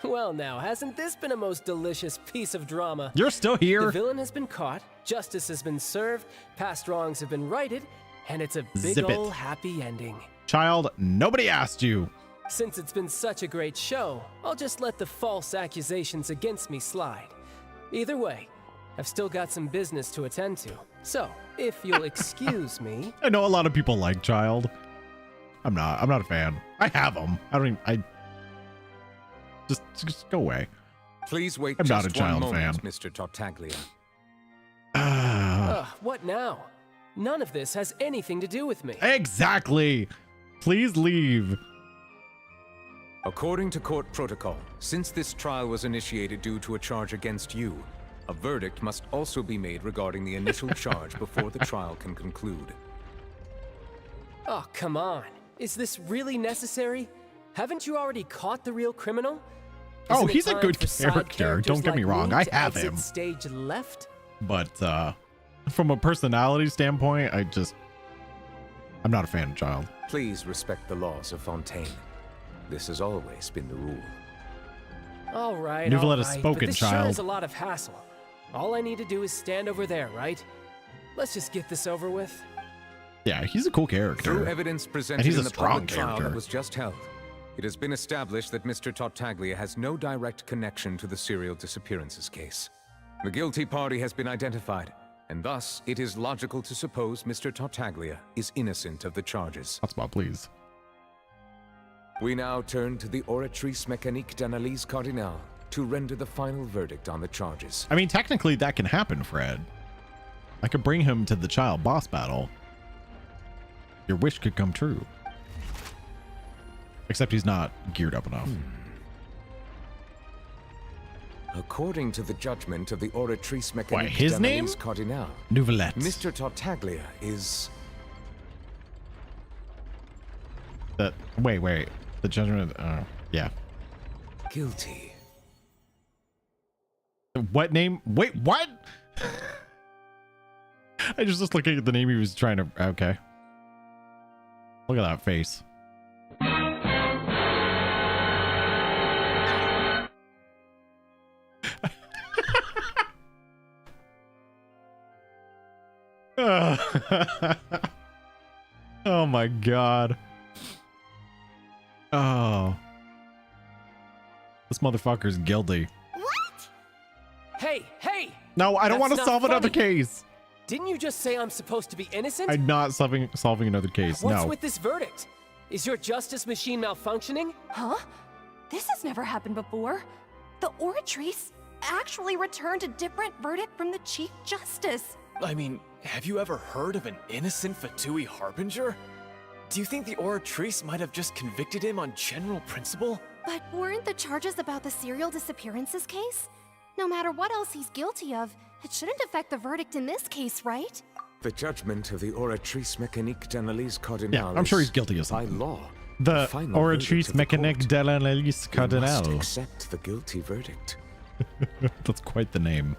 Well now, hasn't this been a most delicious piece of drama? You're still here. The villain has been caught, justice has been served, past wrongs have been righted, and it's a big Zip it. ol' happy ending. Child, nobody asked you. Since it's been such a great show, I'll just let the false accusations against me slide. Either way, I've still got some business to attend to. So, if you'll excuse me... I know a lot of people like Child. I'm not a fan. I have them. Just go away. Please wait I'm just not a Child one moment, fan. Mr. Tartaglia. What now? None of this has anything to do with me. Exactly. Please leave. According to court protocol, since this trial was initiated due to a charge against you, a verdict must also be made regarding the initial charge before the trial can conclude. Oh, come on. Is this really necessary? Haven't you already caught the real criminal? Oh, Isn't it he's a time good for side character. characters Don't get me like wrong. me I to have exit him. Stage left? But from a personality standpoint, I'm not a fan of Child. Please respect the laws of Fontaine. This has always been the rule. All right, Nouvelle all has right, spoken, but this sure child. is a lot of hassle. All I need to do is stand over there, right? Let's just get this over with. Yeah, he's a cool character. Through evidence And presented he's a in the strong public trial character. that was just held, it has been established that Mr. Tartaglia has no direct connection to the serial disappearances case. The guilty party has been identified, and thus it is logical to suppose Mr. Tartaglia is innocent of the charges. Hotspot, please. We now turn to the Oratrice Mécanique d'Analyse Cardinale to render the final verdict on the charges. I mean, technically that can happen, Fred. I could bring him to the Child boss battle. Your wish could come true. Except he's not geared up enough. According to the judgment of the Oratrice Mécanique What, his name? d'Analyse Cardinale, Nouvellette. Mr. Tartaglia is... Wait. The judgment yeah. guilty. What name? Wait, what? I was just looking at the name he was trying to... Okay. Look at that face. Oh my god. Oh. This motherfucker's guilty. Hey! No, I don't want to That's solve not another funny. case. Didn't you just say I'm supposed to be innocent? I'm not solving another case. What's No. with this verdict? Is your justice machine malfunctioning? Huh? This has never happened before. The Oratrice actually returned a different verdict from the Chief Justice. I mean, have you ever heard of an innocent Fatui Harbinger? Do you think the Oratrice might have just convicted him on general principle? But weren't the charges about the serial disappearances case? No matter what else he's guilty of, it shouldn't affect the verdict in this case, right? The judgment of the Oratrice Mécanique d'Analyse Cardinale Yeah, I'm sure he's guilty of something. by law. The final Oratrice verdict of the Mécanique de l'Analyse court. We must Cardinale. accept the guilty verdict. That's quite the name.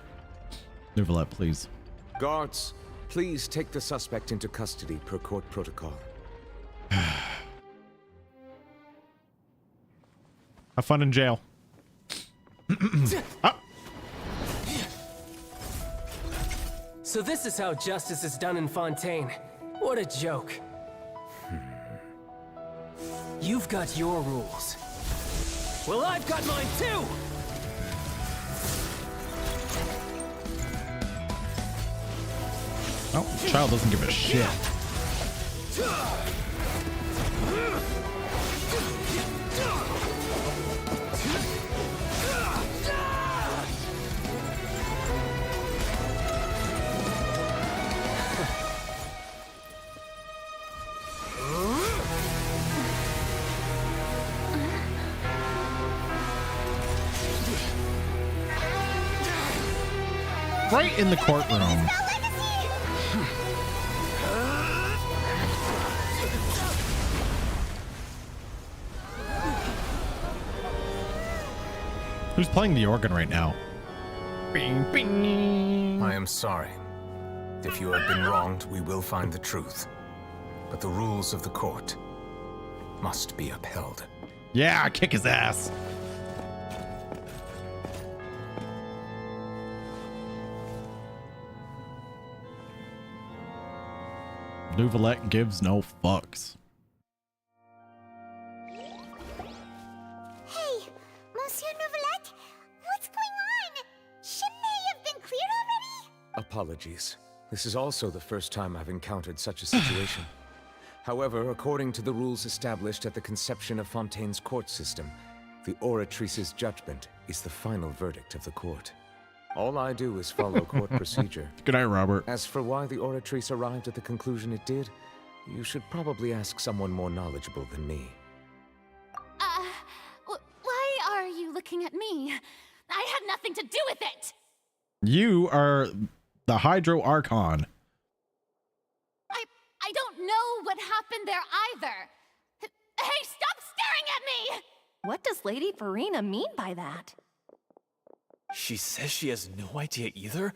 Nouvellette, please. Guards, please take the suspect into custody per court protocol. Have fun in jail. So this is how justice is done in Fontaine. What a joke. You've got your rules. Well, I've got mine too! Oh, Child doesn't give a shit. right in the courtroom. Who's playing the organ right now? Bing, bing. I am sorry. If you have been wronged, we will find the truth. But the rules of the court must be upheld. Yeah, kick his ass. Nouvelette gives no fucks. Hey, Monsieur Nouvelette, what's going on? Shouldn't they have been cleared already? Apologies. This is also the first time I've encountered such a situation. However, according to the rules established at the conception of Fontaine's court system, the Oratrice's judgment is the final verdict of the court. All I do is follow court procedure. Good night, Robert. As for why the Oratrice arrived at the conclusion it did, you should probably ask someone more knowledgeable than me. Why are you looking at me? I had nothing to do with it! You are the Hydro Archon. I don't know what happened there either. Hey, stop staring at me! What does Lady Farina mean by that? She says she has no idea either,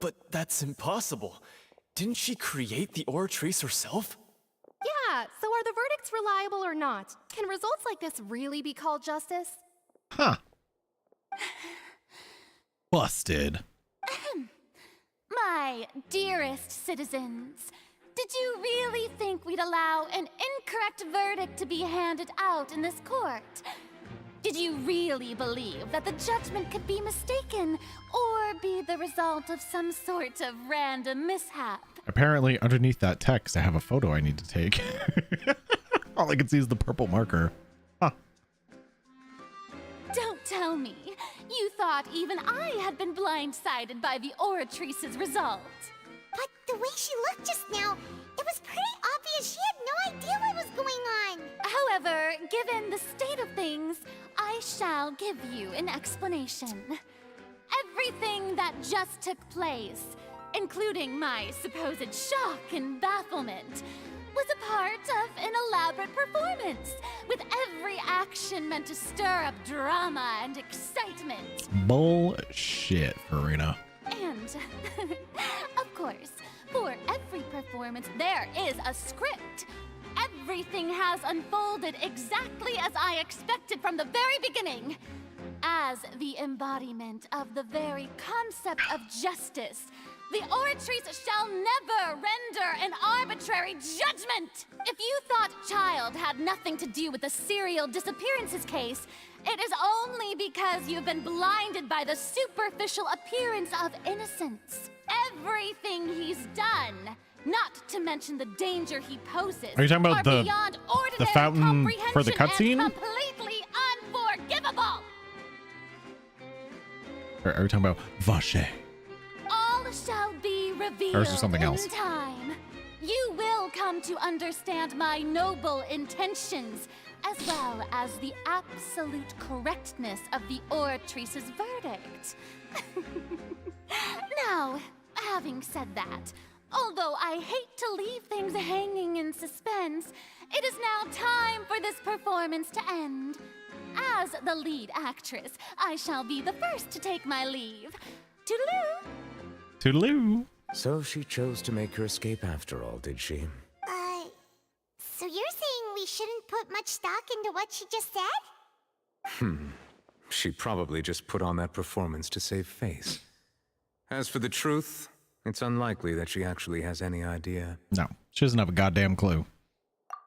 but that's impossible. Didn't she create the Oratrice herself? Yeah, so are the verdicts reliable or not? Can results like this really be called justice? Huh. Busted. My dearest citizens, did you really think we'd allow an incorrect verdict to be handed out in this court? Did you really believe that the judgment could be mistaken or be the result of some sort of random mishap? Apparently, underneath that text, I have a photo I need to take. All I can see is the purple marker. Huh. Don't tell me you thought even I had been blindsided by the Oratrice's result. But the way she looked just now, it was pretty obvious she had no idea what was going on. However, given the state of things, I shall give you an explanation. Everything that just took place, including my supposed shock and bafflement, was a part of an elaborate performance, with every action meant to stir up drama and excitement. Bullshit, Farina. And, of course, for every performance, there is a script. Everything has unfolded exactly as I expected from the very beginning. As the embodiment of the very concept of justice, the Oratrice shall never render an arbitrary judgment! If you thought Child had nothing to do with the serial disappearances case, it is only because you've been blinded by the superficial appearance of innocence. Everything he's done, not to mention the danger he poses, Are you talking about the fountain for the cutscene? Completely unforgivable! Or are we talking about Vache? All shall be revealed Or is there something else? in time. You will come to understand my noble intentions, as well as the absolute correctness of the Oratrice's verdict. Now, having said that, although I hate to leave things hanging in suspense, it is now time for this performance to end. As the lead actress, I shall be the first to take my leave. Toodaloo! Toodaloo. So she chose to make her escape after all, did she? So you're saying we shouldn't put much stock into what she just said? She probably just put on that performance to save face. As for the truth, it's unlikely that she actually has any idea. No, she doesn't have a goddamn clue.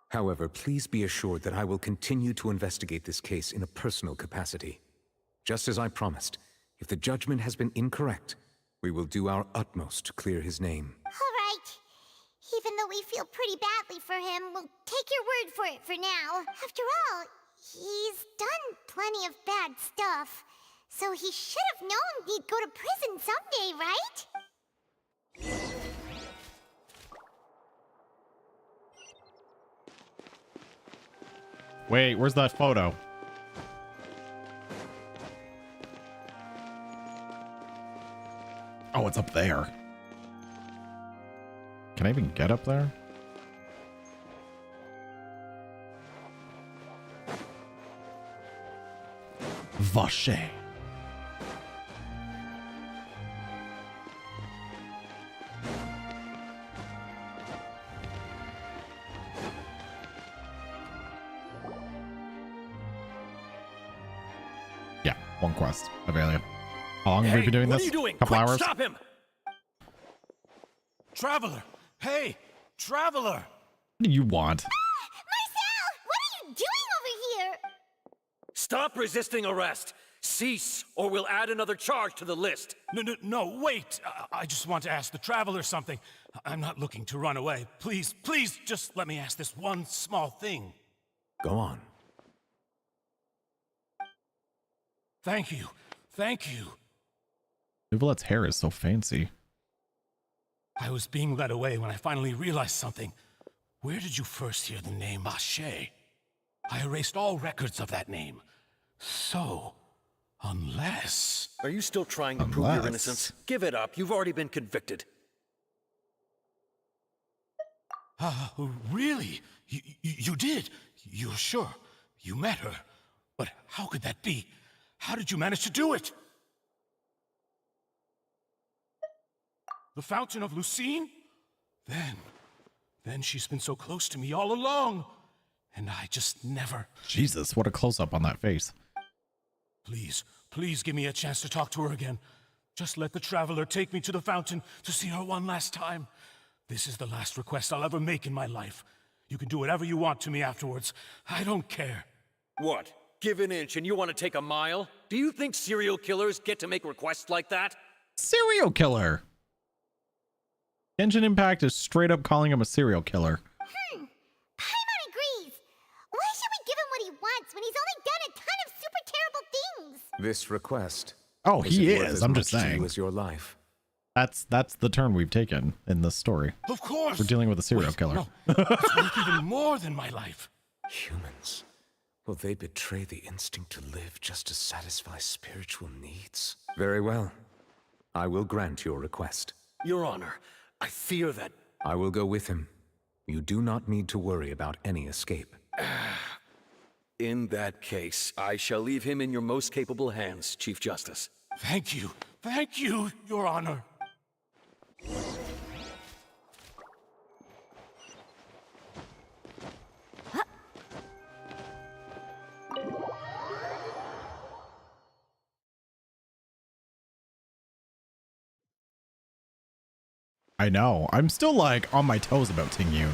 However, please be assured that I will continue to investigate this case in a personal capacity. Just as I promised, if the judgment has been incorrect, we will do our utmost to clear his name. All right. Even though we feel pretty badly for him, we'll take your word for it for now. After all, he's done plenty of bad stuff. So he should have known he'd go to prison someday, right? Wait, where's that photo? Oh, it's up there. Can I even get up there? Vache. Yeah, one quest. Available. How long have we been doing this? What are you doing? Couple Quick, hours? Stop him! Traveler! Hey! Traveler! What do you want? Marcel! What are you doing over here? Stop resisting arrest! Cease, or we'll add another charge to the list. No, wait! I just want to ask the Traveler something. I'm not looking to run away. Please, just let me ask this one small thing. Go on. Thank you. Nivolette's hair is so fancy. I was being led away when I finally realized something. Where did you first hear the name Vache? I erased all records of that name. So, unless... Are you still trying to prove your innocence? Give it up. You've already been convicted. Really? You did? You're sure? You met her? But how could that be? How did you manage to do it? The Fountain of Lucine? Then she's been so close to me all along. And I just never... Jesus, what a close-up on that face. Please give me a chance to talk to her again. Just let the Traveler take me to the fountain to see her one last time. This is the last request I'll ever make in my life. You can do whatever you want to me afterwards. I don't care. What? Give an inch and you want to take a mile? Do you think serial killers get to make requests like that? Serial killer! Genshin Impact is straight up calling him a serial killer. Paimon agrees. Why should we give him what he wants when he's only done a ton of super terrible things? This request. Oh, he worth is. as I'm just much to you saying. as your life. That's the turn we've taken in this story. Of course. We're dealing with a serial killer. No, it's worth even more than my life. Humans. Will they betray the instinct to live just to satisfy spiritual needs? Very well. I will grant your request. Your Honor, I fear that... I will go with him. You do not need to worry about any escape. In that case, I shall leave him in your most capable hands, Chief Justice. Thank you, Your Honor. I know. I'm still like on my toes about Tingyun.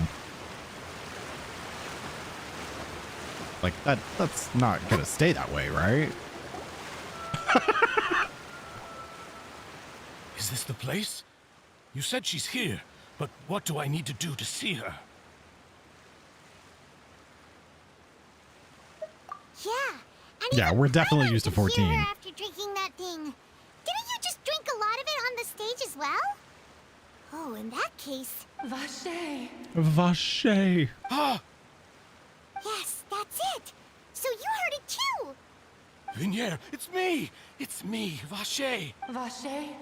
Like that's not gonna stay that way, right? Is this the place? You said she's here, but what do I need to do to see her? Yeah, we're definitely used to 14. After drinking that thing. Didn't you just drink a lot of it on the stage as well? Oh, in that case... Vache. Vache. Yes, that's it. So you heard it too. Vinier, it's me. It's me, Vache. Vache?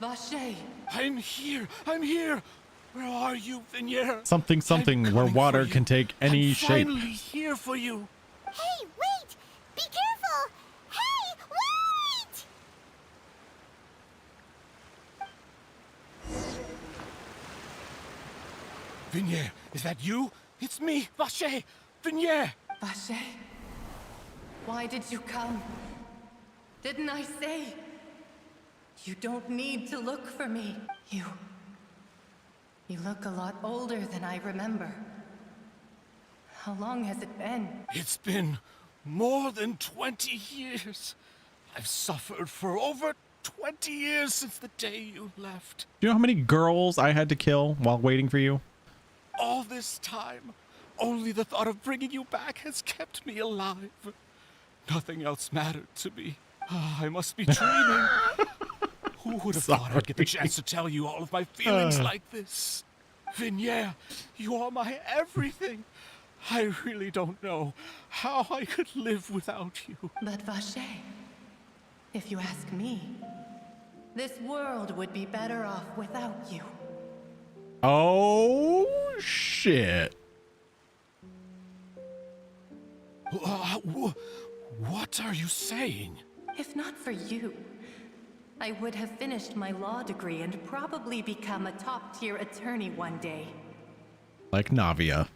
Vache. I'm here. Where are you, Vinier? Something where water can take any shape. I'm finally here for you. Hey, wait! Be careful! Hey, wait! Vinier, is that you? It's me, Vache. Vinier. Vache. Why did you come? Didn't I say? You don't need to look for me. You look a lot older than I remember. How long has it been? It's been more than 20 years. I've suffered for over 20 years since the day you left. Do you know how many girls I had to kill while waiting for you? All this time, only the thought of bringing you back has kept me alive. Nothing else mattered to me. I must be dreaming. Who would have thought I'd get the chance to tell you all of my feelings like this? Vinier, you are my everything. I really don't know how I could live without you. But Vache, if you ask me, This world would be better off without you. Oh, shit. What are you saying? If not for you, I would have finished my law degree and probably become a top-tier attorney one day. Like Navia.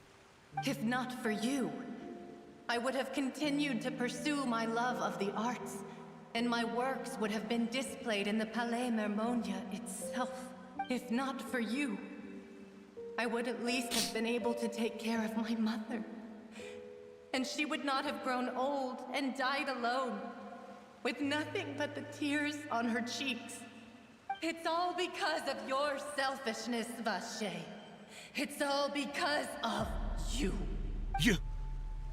If not for you, I would have continued to pursue my love of the arts, and my works would have been displayed in the Palais Mermonia itself. If not for you, I would at least have been able to take care of my mother. And she would not have grown old and died alone, with nothing but the tears on her cheeks. It's all because of your selfishness, Vache. It's all because of you. You...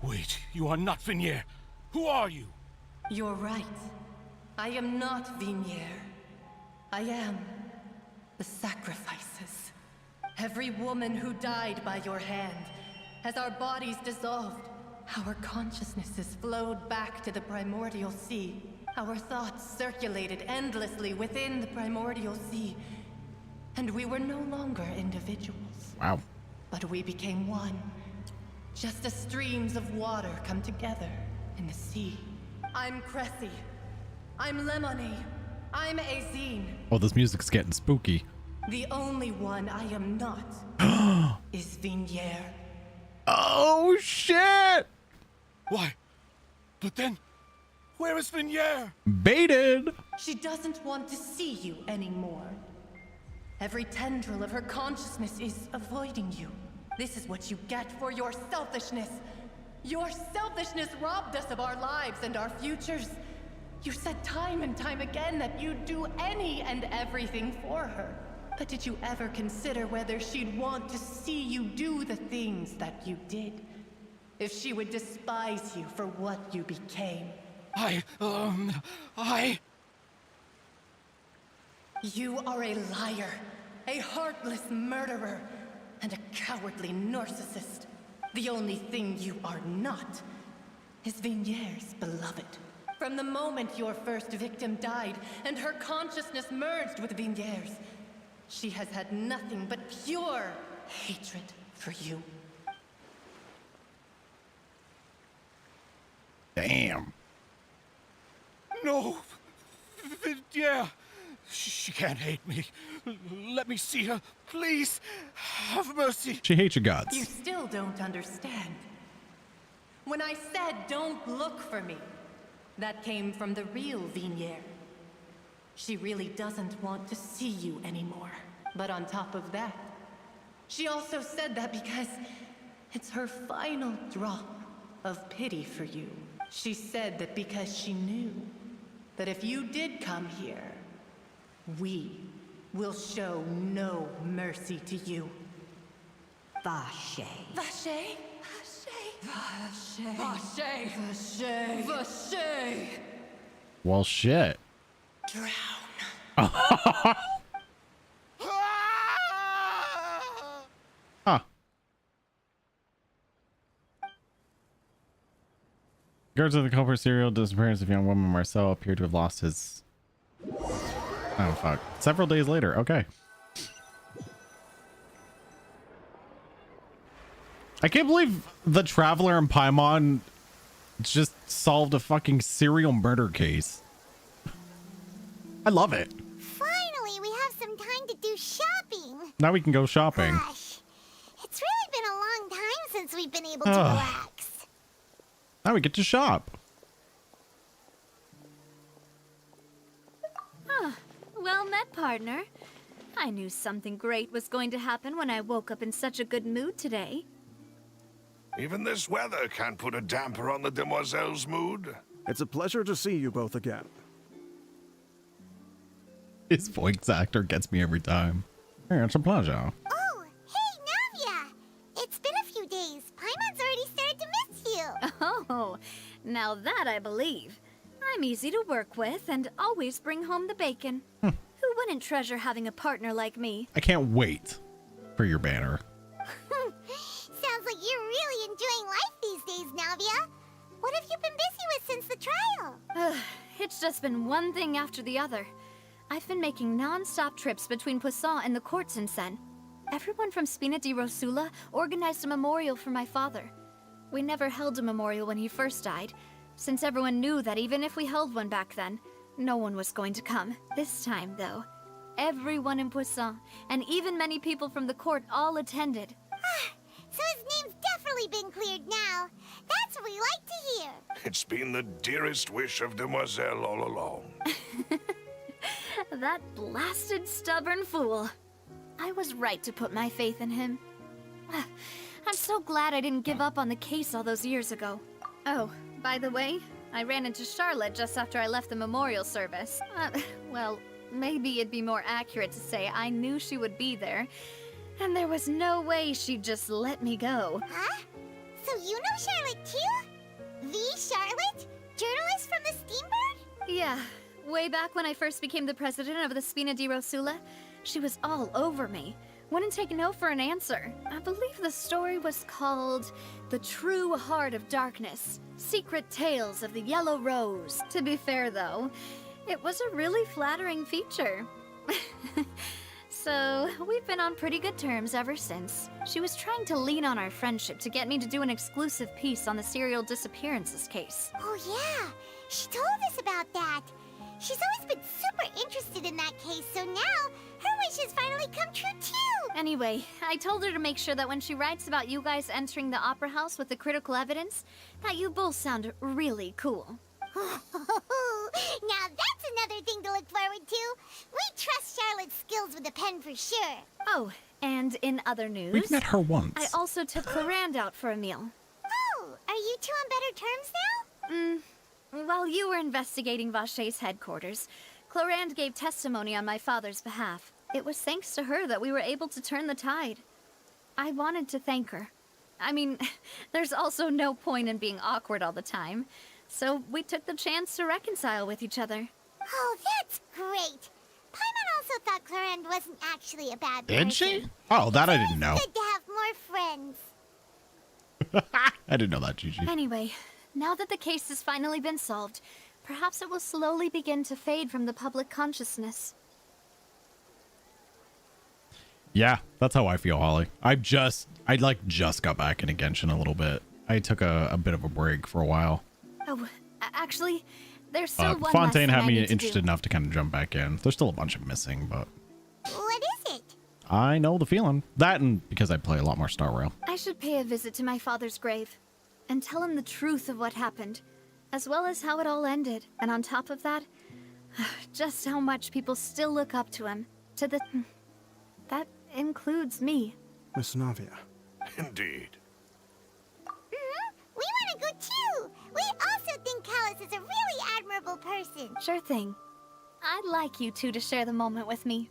Wait, you are not Vignier. Who are you? You're right. I am not Vignier. I am the sacrifices. Every woman who died by your hand, as our bodies dissolved, our consciousnesses flowed back to the primordial sea. Our thoughts circulated endlessly within the primordial sea, and we were no longer individuals. Wow. But we became one, just as streams of water come together in the sea. I'm Cressy. I'm Lemony. I'm Azine. Oh, this music's getting spooky. The only one I am not is Vignier. Oh, shit! Why? But then, where is Vignier? Baited! She doesn't want to see you anymore. Every tendril of her consciousness is avoiding you. This is what you get for your selfishness. Your selfishness robbed us of our lives and our futures. You said time and time again that you'd do any and everything for her. But did you ever consider whether she'd want to see you do the things that you did? If she would despise you for what you became? You are a liar, a heartless murderer, and a cowardly narcissist. The only thing you are not is Vignier's beloved. From the moment your first victim died and her consciousness merged with Vignier's, she has had nothing but pure hatred for you. Damn. No! Yeah! She can't hate me. Let me see her. Please! Have mercy! She hates your guts. You still don't understand. When I said don't look for me, that came from the real Vignier. She really doesn't want to see you anymore. But on top of that, she also said that because it's her final drop of pity for you. She said that because she knew that if you did come here, we will show no mercy to you. Vache. Vache? Vache. Vache. Vache. Vache. Well, shit. Drown. Huh. Regards of the culprit serial disappearance of young woman Marcel appeared to have lost his... Oh, fuck. Several days later. Okay. I can't believe the Traveler and Paimon just solved a fucking serial murder case. I love it. Finally, we have some time to do shopping. Now we can go shopping. Gosh, it's really been a long time since we've been able to relax. Now we get to shop. Well met, partner. I knew something great was going to happen when I woke up in such a good mood today. Even this weather can't put a damper on the demoiselle's mood. It's a pleasure to see you both again. His voice actor gets me every time. Hey, it's a pleasure. Oh, hey, Navia! It's been a few days. Paimon's already started to miss you. Oh, now that I believe. I'm easy to work with and always bring home the bacon. Who wouldn't treasure having a partner like me? I can't wait for your banner. Sounds like you're really enjoying life these days, Navia. What have you been busy with since the trial? It's just been one thing after the other. I've been making non-stop trips between Poisson and the courts in Seine. Everyone from Spina di Rosula organized a memorial for my father. We never held a memorial when he first died, since everyone knew that even if we held one back then, no one was going to come. This time, though, everyone in Poisson, and even many people from the court, all attended. So his name's definitely been cleared now. That's what we like to hear. It's been the dearest wish of Demoiselle all along. That blasted stubborn fool. I was right to put my faith in him. I'm so glad I didn't give up on the case all those years ago. Oh, by the way, I ran into Charlotte just after I left the memorial service. Well, maybe it'd be more accurate to say I knew she would be there, and there was no way she'd just let me go. Huh? So you know Charlotte too? The Charlotte? Journalist from the Steambird? Yeah, way back when I first became the president of the Spina di Rosula, she was all over me. Wouldn't take no for an answer. I believe the story was called The True Heart of Darkness, Secret Tales of the Yellow Rose. To be fair though, it was a really flattering feature. So, we've been on pretty good terms ever since. She was trying to lean on our friendship to get me to do an exclusive piece on the serial disappearances case. Oh yeah, she told us about that. She's always been super interested in that case, so now her wishes finally come true too! Anyway, I told her to make sure that when she writes about you guys entering the opera house with the critical evidence, that you both sound really cool. Now that's another thing to look forward to. We trust Charlotte's skills with a pen for sure. Oh, and in other news... We've met her once. I also took Clarande out for a meal. Oh, are you two on better terms now? While you were investigating Vacher's headquarters, Clarande gave testimony on my father's behalf. It was thanks to her that we were able to turn the tide. I wanted to thank her. I mean, there's also no point in being awkward all the time. So we took the chance to reconcile with each other. Oh, that's great. Paimon also thought Clarande wasn't actually a bad person. Did she? Oh, that I didn't know. It's good to have more friends. I didn't know that, Gigi. Anyway, now that the case has finally been solved, perhaps it will slowly begin to fade from the public consciousness. Yeah, that's how I feel, Holly. I just got back into Genshin a little bit. I took a bit of a break for a while. Oh, actually, there's still one Fontaine last had thing I me need to interested do. enough to kind of jump back in. There's still a bunch of missing, but What is it? I know the feeling. That and because I play a lot more Star Rail. I should pay a visit to my father's grave and tell him the truth of what happened, as well as how it all ended. And on top of that, just how much people still look up to him. That includes me. Miss Navia. Indeed. We want to go too! We also think Callus is a really admirable person. Sure thing. I'd like you two to share the moment with me.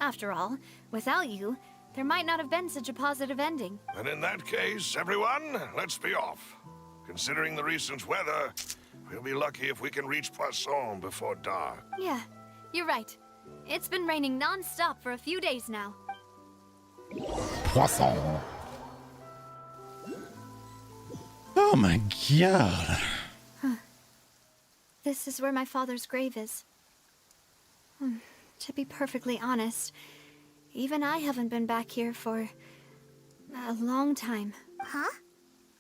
After all, without you, there might not have been such a positive ending. And in that case, everyone, let's be off. Considering the recent weather, we'll be lucky if we can reach Poisson before dark. Yeah, you're right. It's been raining non-stop for a few days now. Poisson. Oh my god. This is where my father's grave is. To be perfectly honest, even I haven't been back here for a long time. Huh?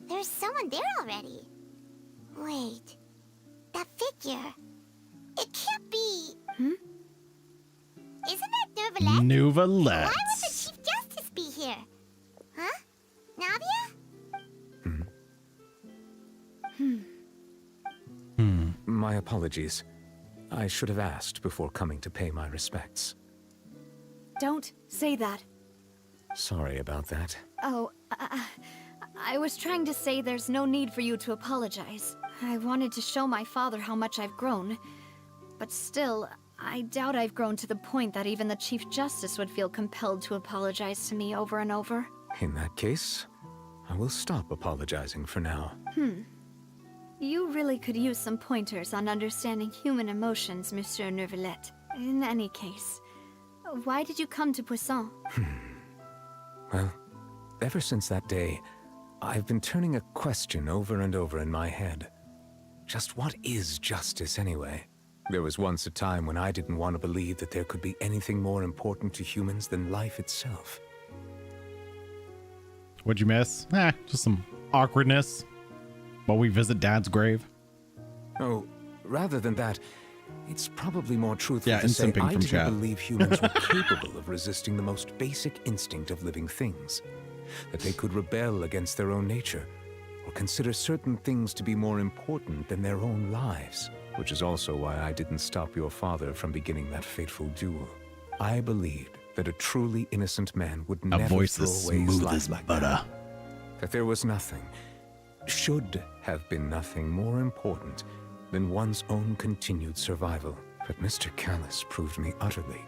There's someone there already. Wait. That figure. It can't be... Isn't that Neuvillette? Neuvillette. Why would the Chief Justice be here? Huh? Navia? My apologies. I should have asked before coming to pay my respects. Don't say that. Sorry about that. Oh, I was trying to say there's no need for you to apologize. I wanted to show my father how much I've grown. But still, I doubt I've grown to the point that even the Chief Justice would feel compelled to apologize to me over and over. In that case, I will stop apologizing for now. You really could use some pointers on understanding human emotions, Monsieur Neuvillette. In any case, why did you come to Poisson? Well, ever since that day, I've been turning a question over and over in my head. Just what is justice anyway? There was once a time when I didn't want to believe that there could be anything more important to humans than life itself. What'd you miss? Just some awkwardness while we visit Dad's grave. Oh, rather than that, it's probably more truthful Yeah, to and say simping I from didn't chat. believe humans were capable of resisting the most basic instinct of living things. That they could rebel against their own nature, or consider certain things to be more important than their own lives. Which is also why I didn't stop your father from beginning that fateful duel. I believed that a truly innocent man would A never voice throw as away his smooth life as like butter. that there was nothing, should have been nothing more important than one's own continued survival. But Mr. Callus proved me utterly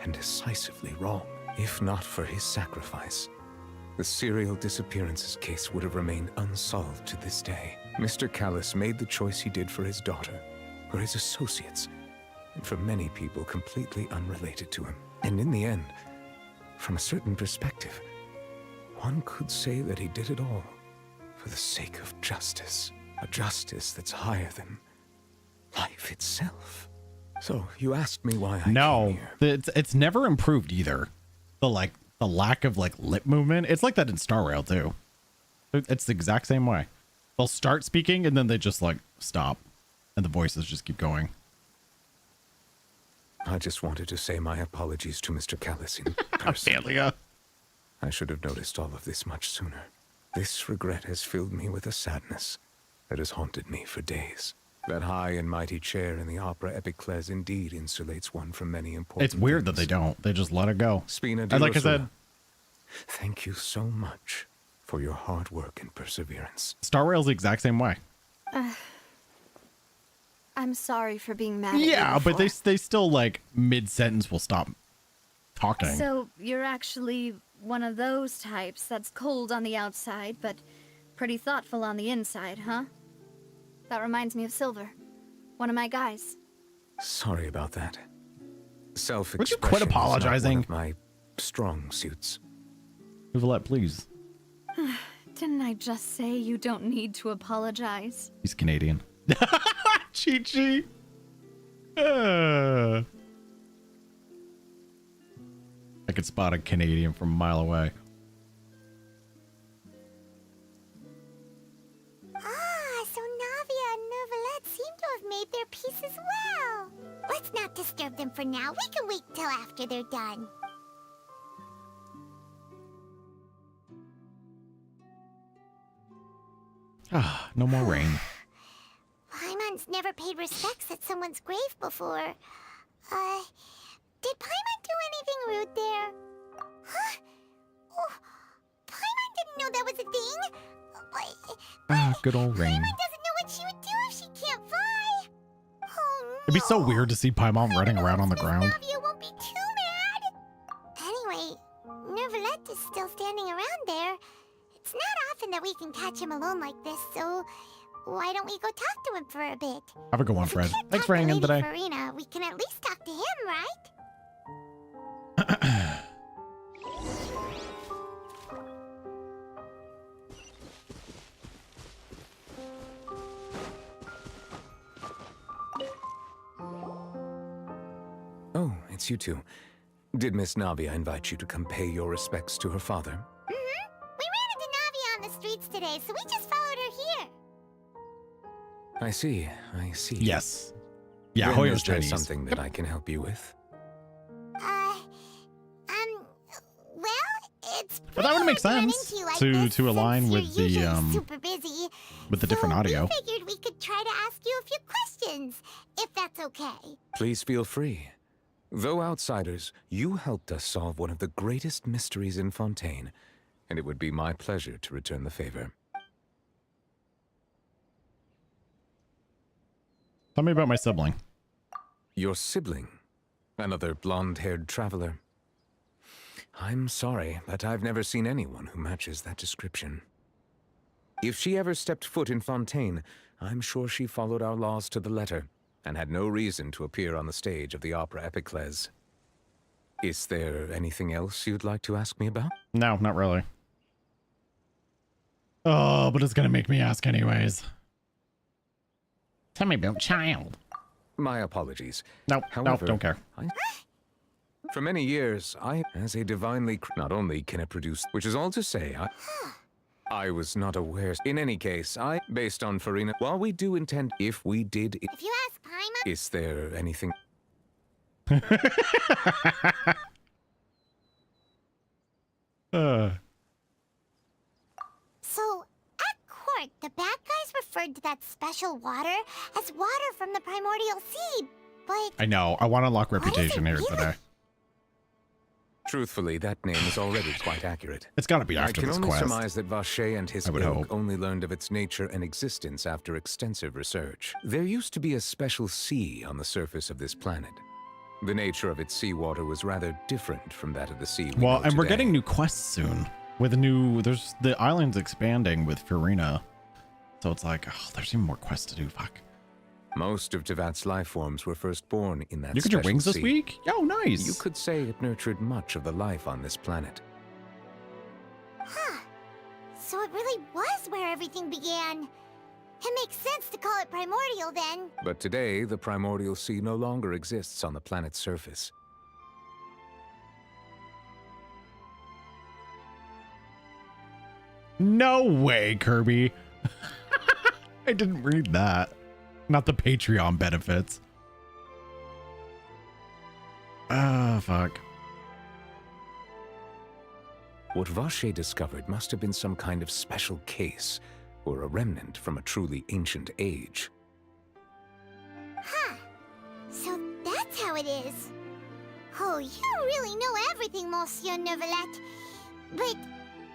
and decisively wrong. If not for his sacrifice, the serial disappearances case would have remained unsolved to this day. Mr. Callus made the choice he did for his daughter, for his associates, and for many people completely unrelated to him. And in the end, from a certain perspective, one could say that he did it all for the sake of justice. A justice that's higher than life itself. So, you asked me why I came here. It's never improved either. The lack of lip movement. It's like that in Star Rail too. It's the exact same way. They'll start speaking and then they just stop. And the voices just keep going. I just wanted to say my apologies to Mr. Callus in person. Amelia. I should have noticed all of this much sooner. This regret has filled me with a sadness that has haunted me for days. That high and mighty chair in the opera epiclese indeed insulates one from many important It's weird that they don't. They just let it go. Spina And like I said, thank you so much for your hard work and perseverance. Star Rail's the exact same way. I'm sorry for being mad at you Yeah, but before. they still mid-sentence will stop talking. So you're actually one of those types that's cold on the outside, but pretty thoughtful on the inside, huh? That reminds me of Silver, one of my guys. Sorry about that. Self-expression Would you quit apologizing? is not one of my strong suits. Uvalette, please. Didn't I just say you don't need to apologize? He's Canadian. Chi-Chi. I could spot a Canadian from a mile away. So Navia and Neuvillette seem to have made their peace as well. Let's not disturb them for now. We can wait till after they're done. No more rain. Paimon's never paid respects at someone's grave before. Did Paimon do anything rude there? Huh? Oh, Paimon didn't know that was a thing. Good old rain. Paimon doesn't know what she would do if she can't fly. Oh, no. It'd be so weird to see Paimon running around on the ground. Navia won't be too mad. Anyway, Neuvillette is still standing around there. It's not often that we can catch him alone like this, so why don't we go talk to him for a bit? Have a good one, Fred. Thanks for Talk to hanging in Lady today. Farina, we can at least talk to him, right? Oh, it's you two. Did Miss Navia invite you to come pay your respects to her father? We ran into Navia on the streets today, so we just followed her here. I see, I see. Yes. Yeah, Then Hoyer's is there Chinese. something that I can help you with? Well, it's But that would make pretty hard sense to run into you like to align this with since the you're usually super busy. with the different audio. We figured we could try to ask you a few questions, if that's okay. Please feel free. Though outsiders, you helped us solve one of the greatest mysteries in Fontaine, and it would be my pleasure to return the favor. Tell me about my sibling. Your sibling? Another blonde-haired traveler? I'm sorry, but I've never seen anyone who matches that description. If she ever stepped foot in Fontaine, I'm sure she followed our laws to the letter, and had no reason to appear on the stage of the opera epiclese. Is there anything else you'd like to ask me about? No, not really. Oh, but it's gonna make me ask anyways. Tell me about child. My apologies. Nope, However, don't care. For many years, as a divinely, not only can it produce, which is all to say, I was not aware. In any case, based on Farina, while we do intend, if we did, If you ask Paimon... is there anything? So, at court, the bad guys referred to that special water as water from the primordial sea, but... I know. I want to unlock reputation here today. Truthfully, that name is already quite accurate. It's got to be after this quest. I can only quest. surmise that Vache and his ilk only learned of its nature and existence after extensive research. There used to be a special sea on the surface of this planet. The nature of its seawater was rather different from that of the sea we know And we're today. getting new quests soon. With there's the island's expanding with Farina. So it's like, oh, there's even more quests to do. Fuck. Most of Tevat's life forms were first born in that You got your special wings this sea. week? Yo, nice. You could say it nurtured much of the life on this planet. Huh. So it really was where everything began. It makes sense to call it primordial then. But today, the primordial sea no longer exists on the planet's surface. No way, Kirby. I didn't read that. Not the Patreon benefits. Ah, fuck. What Vache discovered must have been some kind of special case, or a remnant from a truly ancient age. Huh. So that's how it is. Oh, you really know everything, Monsieur Neuvillette. But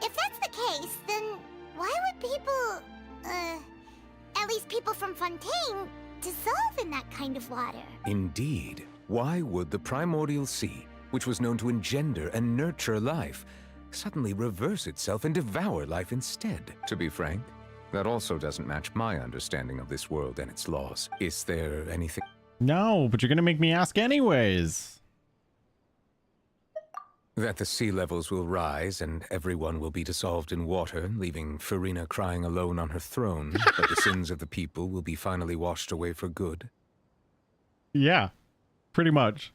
if that's the case, then why would people, at least people from Fontaine, dissolve in that kind of water? Indeed. Why would the primordial sea, which was known to engender and nurture life, suddenly reverse itself and devour life instead? To be frank, that also doesn't match my understanding of this world and its laws. Is there anything? No, but you're gonna make me ask anyways. That the sea levels will rise and everyone will be dissolved in water, leaving Farina crying alone on her throne, but the sins of the people will be finally washed away for good? Yeah, pretty much.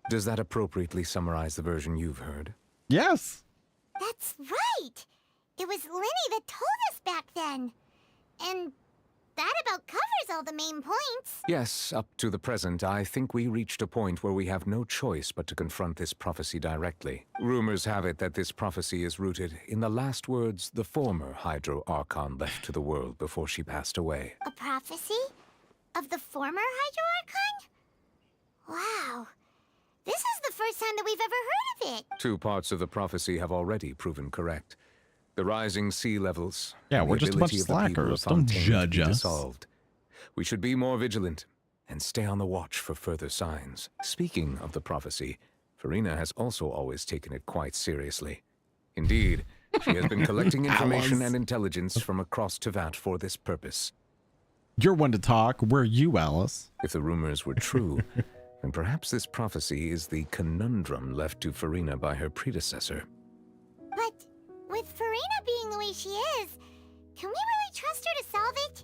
Does that appropriately summarize the version you've heard? Yes. That's right. It was Linny that told us back then. And that about covers all the main points. Yes, up to the present, I think we reached a point where we have no choice but to confront this prophecy directly. Rumors have it that this prophecy is rooted in the last words the former Hydro Archon left to the world before she passed away. A prophecy? Of the former Hydro Archon? Wow. This is the first time that we've ever heard of it. 2 parts of the prophecy have already proven correct. The rising sea levels. Yeah, and we're the just a bunch of ability the people slackers. of Don't Fontaine judge to be us. dissolved. We should be more vigilant and stay on the watch for further signs. Speaking of the prophecy, Farina has also always taken it quite seriously. Indeed, she has been collecting information and intelligence from across Tevat for this purpose. You're one to talk. Where are you, Alice? If the rumors were true, then perhaps this prophecy is the conundrum left to Farina by her predecessor. But with Farina being the way she is, can we really trust her to solve it?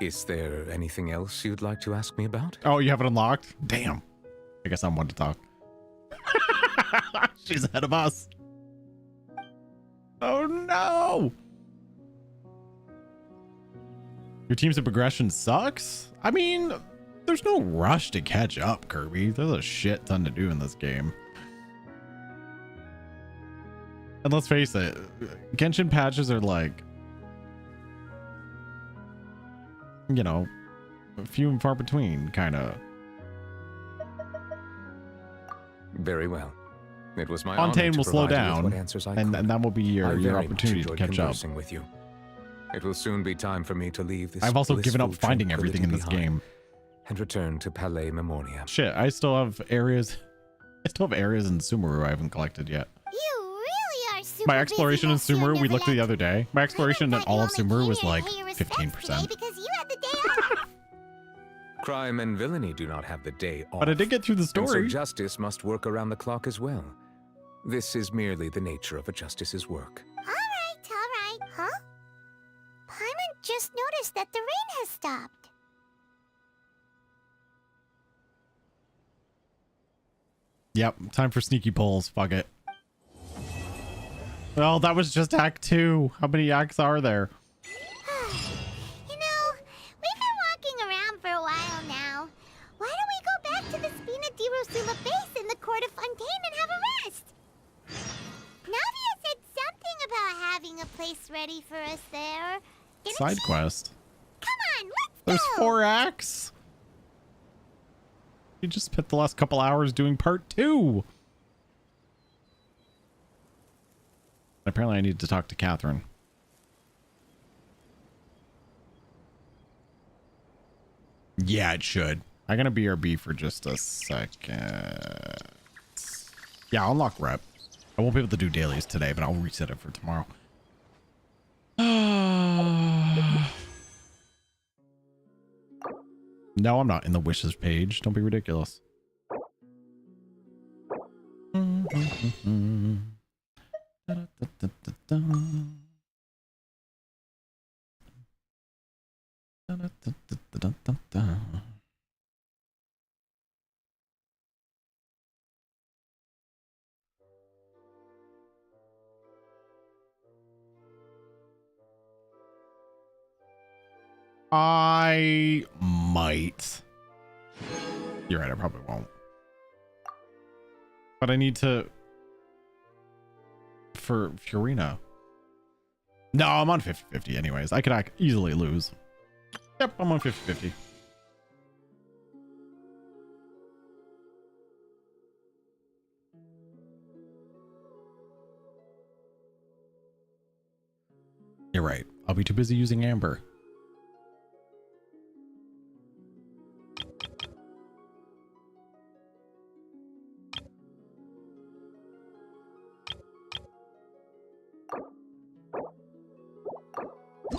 Is there anything else you'd like to ask me about? Oh, you have it unlocked? Damn. I guess I'm one to talk. She's ahead of us. Oh no. Your team's progression sucks? I mean, there's no rush to catch up, Kirby. There's a shit ton to do in this game. And let's face it, Genshin patches are like, you know, few and far between, kind of. Very well. It was my Fontaine honor to will slow provide you with down, what answers I and could. that will be your I very much opportunity to enjoyed catch up. conversing with you. It will soon be time for me to leave this. I've also given up blissful finding everything in this tranquility game. behind and return to Palais Memoria. Shit, I still have areas. I still have areas in Sumeru I haven't collected yet. You really are super My exploration in busy, Sumeru, we Monsieur looked the Neuvillette. other day. My exploration in all of Sumeru was like Today 15%. because you had the day off. Crime and villainy do not have the day off. But I did get through the And so story. justice must work around the clock as well. This is merely the nature of a justice's work. All right. Huh? Paimon just noticed that the rain has stopped. Yep, time for sneaky polls. Fuck it. Well, that was just Act 2. How many acts are there? You know, we've been walking around for a while now. Why don't we go back to the Spina di Rosula base in the court of Fontaine and have a rest? Navia said something about having a place ready for us there. Didn't Side she? quest. Come on, let's There's 4 acts. You just spent the last couple hours doing part 2. Apparently I need to talk to Catherine. Yeah, it should. I'm gonna BRB for just a second. Yeah, I'll unlock rep. I won't be able to do dailies today, but I'll reset it for tomorrow. No, I'm not in the wishes page. Don't be ridiculous. I might. You're right, I probably won't. But I need to... For Fiorina. No, I'm on 50-50 anyways. I could easily lose. Yep, I'm on 50-50. You're right. I'll be too busy using Amber.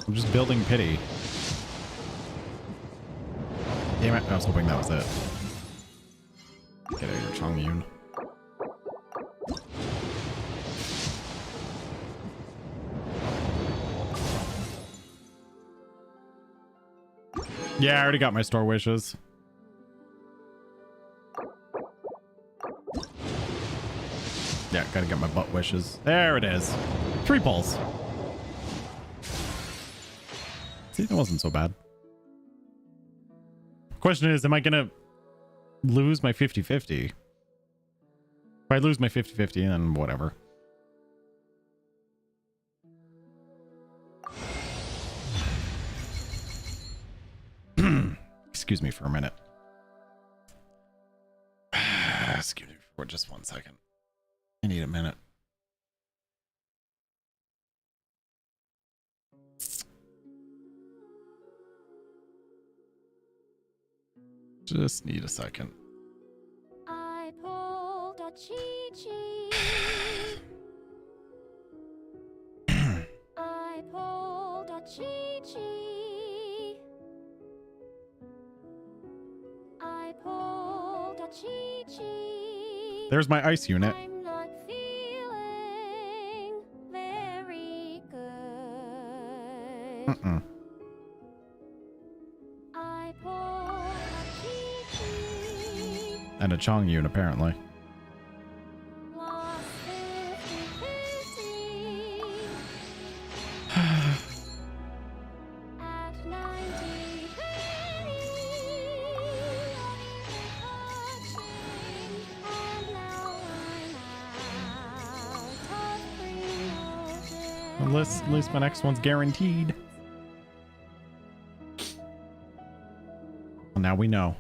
I'm just building pity. Damn it, I was hoping that was it. Get out of here, Chongyun. Yeah, I already got my store wishes. Yeah, gotta get my butt wishes. There it is. 3 pulls. See, that wasn't so bad. Question is, am I gonna lose my 50-50? If I lose my 50-50, then whatever. Excuse me for a minute. Excuse me for just 1 second. I need a minute. Just need a second. I pulled a Chi-Chi. I pulled a Chi-Chi. I pulled a Chi-Chi. There's my ice unit. I'm not feeling very good. Mm-mm. I pulled a Chi-Chi. And a Chongyun, apparently. Lost 50-50. At 90 At least my next one's guaranteed. Well, now we know.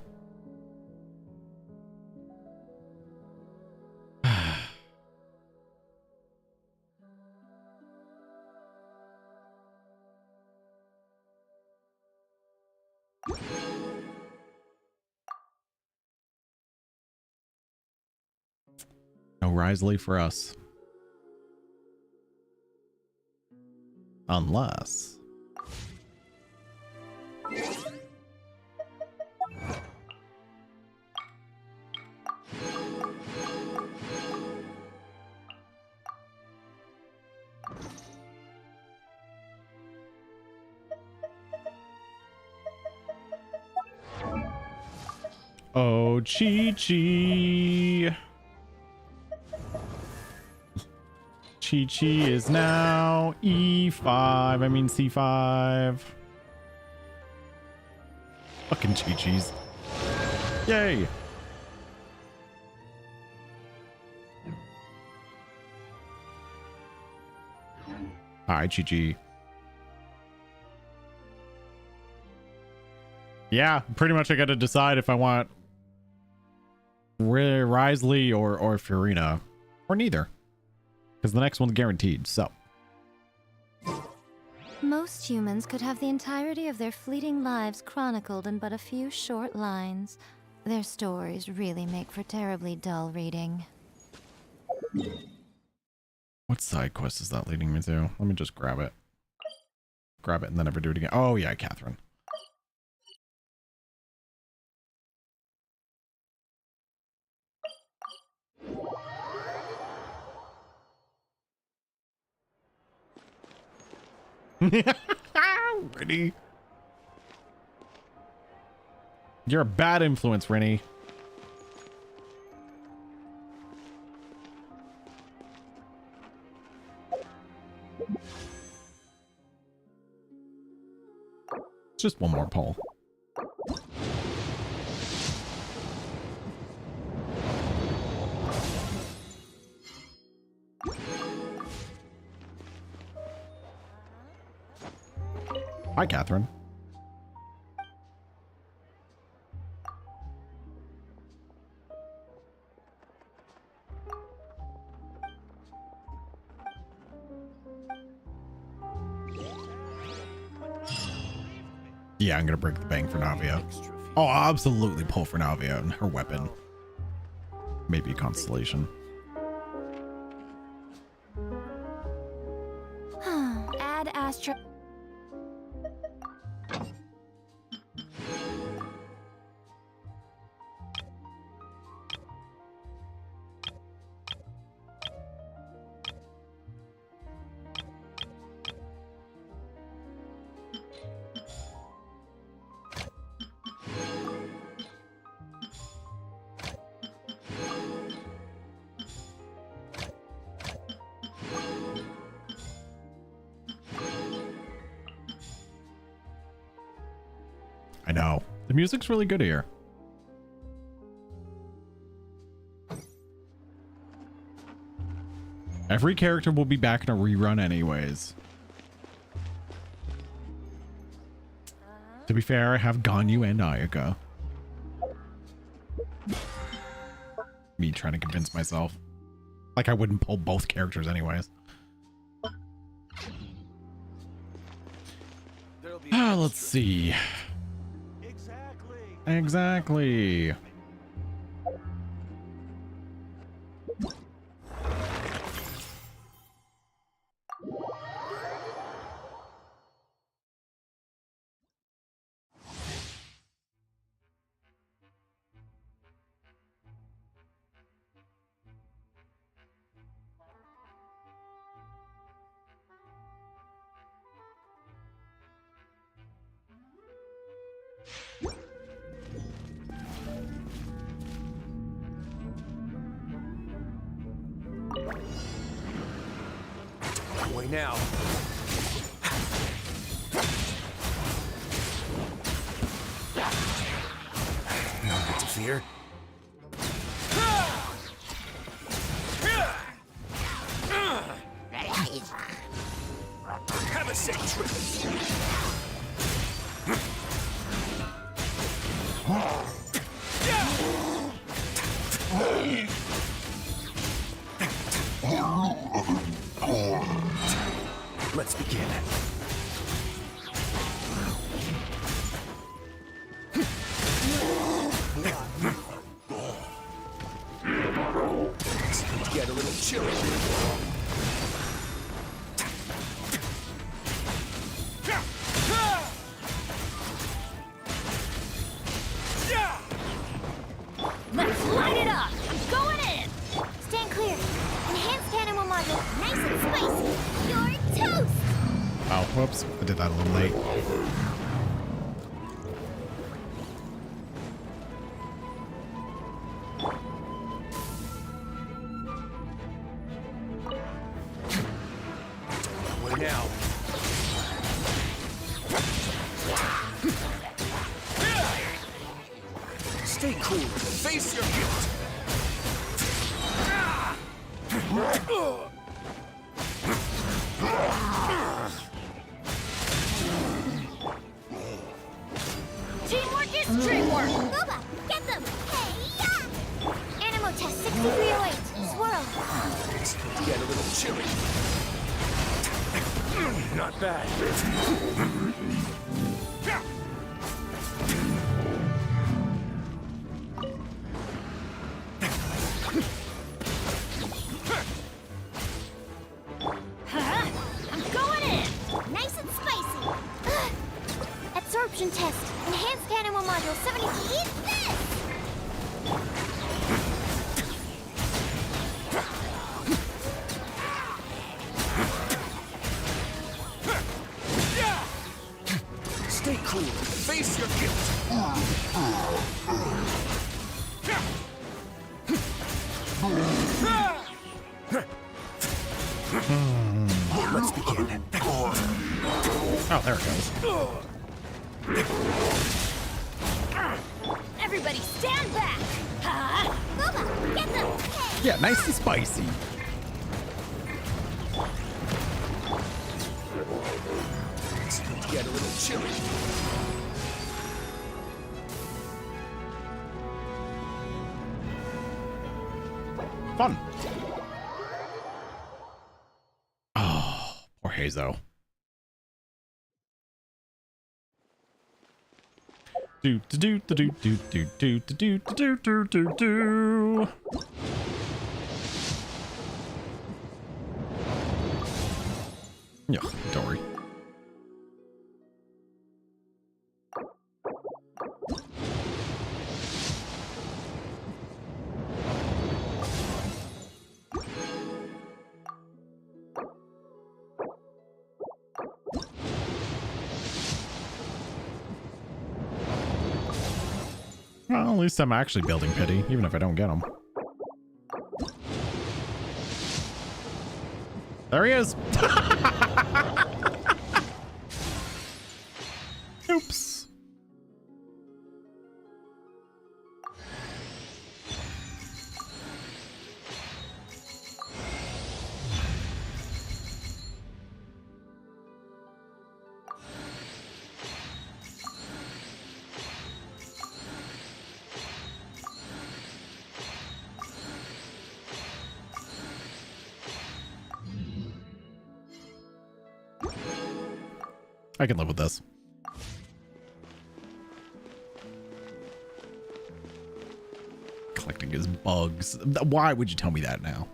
No Risley for us. Unless... Oh, Chi-Chi. Chi-Chi is now E5. I mean C5. Fucking Chi-Chis. Yay. Hi, Chi-Chi. Yeah, pretty much I got to decide if I want Risley or Furina, or neither, because the next one's guaranteed. So most humans could have the entirety of their fleeting lives chronicled in but a few short lines. Their stories really make for terribly dull reading. what side quest is that leading me to? Let me just grab it and then never do it again. Oh yeah, Catherine. Rennie. You're a bad influence, Rennie. Just one more poll. Hi, Catherine. Yeah, I'm gonna break the bank for Navia. Oh, I'll absolutely pull for Navia and her weapon. Maybe a constellation. Add Astra. I know. The music's really good here. Every character will be back in a rerun anyways. To be fair, I have Ganyu and Ayaka. Me trying to convince myself. Like I wouldn't pull both characters anyways. Let's see. Exactly. Way now. Nothing to fear. Have a safe trip. Let's begin. Get a little chilly. Let's light it up! I'm going in! Stand clear. Enhanced cannon will modulate nice and spicy. You're toast! Oh, whoops. I did that a little late. Stay cool. Face your guilt. Teamwork is dreamwork! Booba, get them! Hey-ya! Animal test 6308. Swirl. It's to get a little chilly. Not bad. I'm going in! Nice and spicy! Absorption test. Enhanced animal module 70. Eat this! Stay cool. Face your guilt. Let's begin. Oh, there it goes. Everybody stand back! Booba, get them! Yeah, nice and spicy. It's to get a little chilly. Fun. Oh, poor Hazo. Do do do do do do do do do do do do do. Yeah, don't worry. Well, at least I'm actually building pity, even if I don't get him. There he is. Oops. I can live with this. Collecting his bugs. Why would you tell me that now?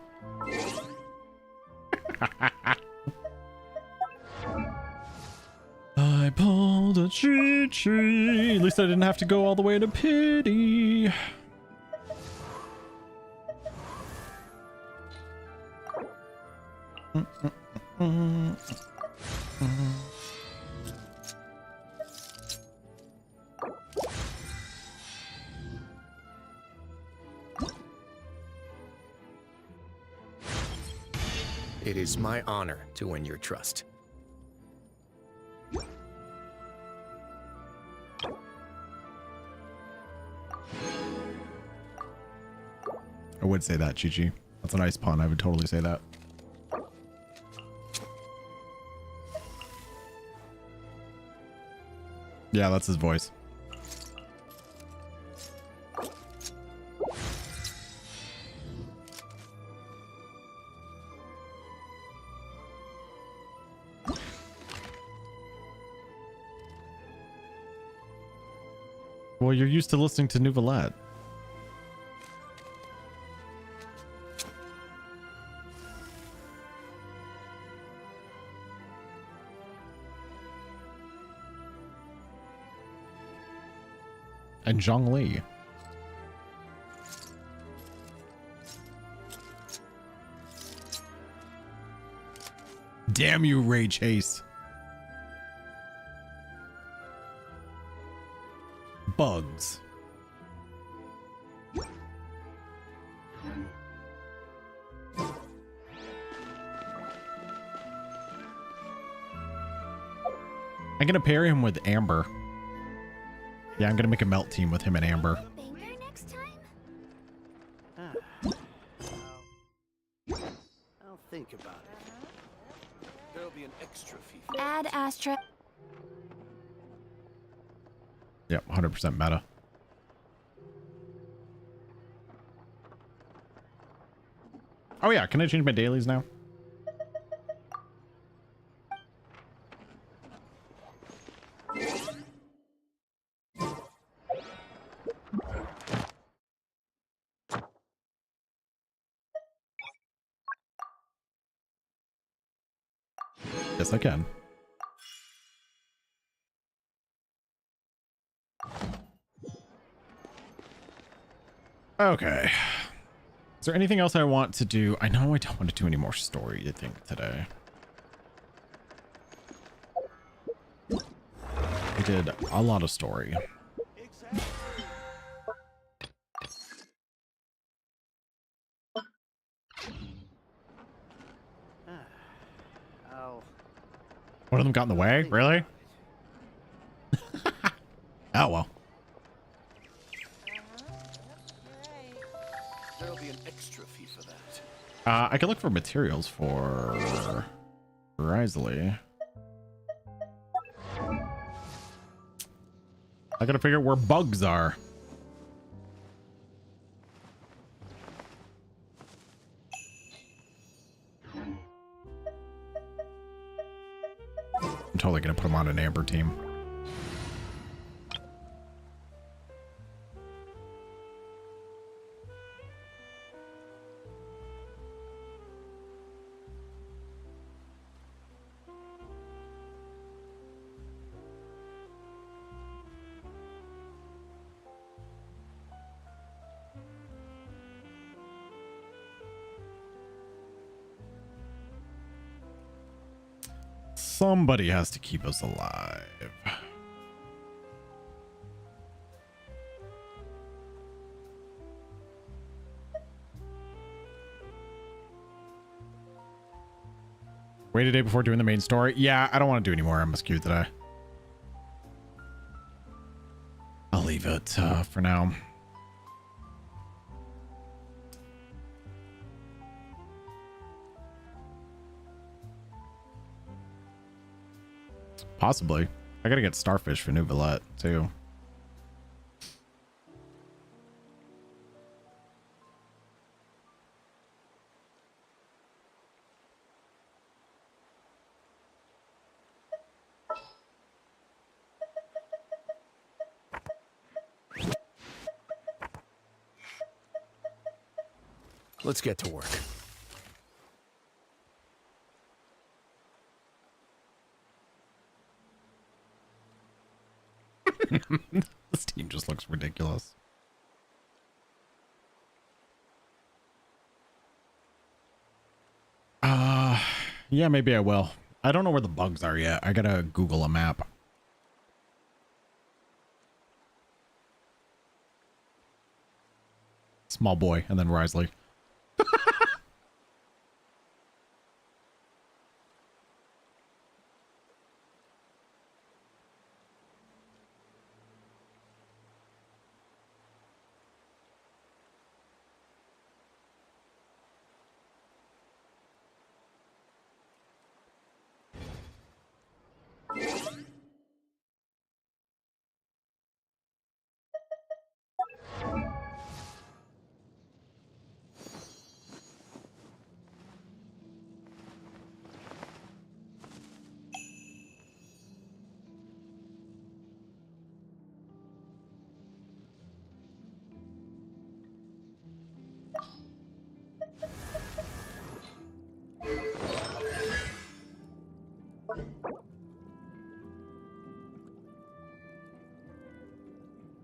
I pulled a cheat sheet. At least I didn't have to go all the way to pity. It is my honor to win your trust. I would say that, Chi-Chi. That's a nice pun. I would totally say that. Yeah, that's his voice. Well, you're used to listening to Nouvellette. And Zhongli. Damn you, Ray Chase. Bugs. I'm gonna pair him with Amber. Yeah, I'm gonna make a melt team with him and Amber. Banger Think about it. There'll be an extra fee for Add Astra. Yep, 100% meta. Oh yeah, can I change my dailies now? Yes, I can. Okay. Is there anything else I want to do? I know I don't want to do any more story, I think, today. We did a lot of story. One of them got in the way? Really? Oh, well. There'll be an extra fee for that. I can look for materials for Risley. I gotta figure out where bugs are. I'm totally gonna put him on an Amber team. Somebody has to keep us alive. Wait a day before doing the main story. Yeah, I don't want to do any more MSQ today. I'll leave it for now. Possibly. I gotta get Starfish for New Villette, too. Let's get to work. This team just looks ridiculous. Yeah, maybe I will. I don't know where the bugs are yet. I gotta Google a map. Small boy and then Risley.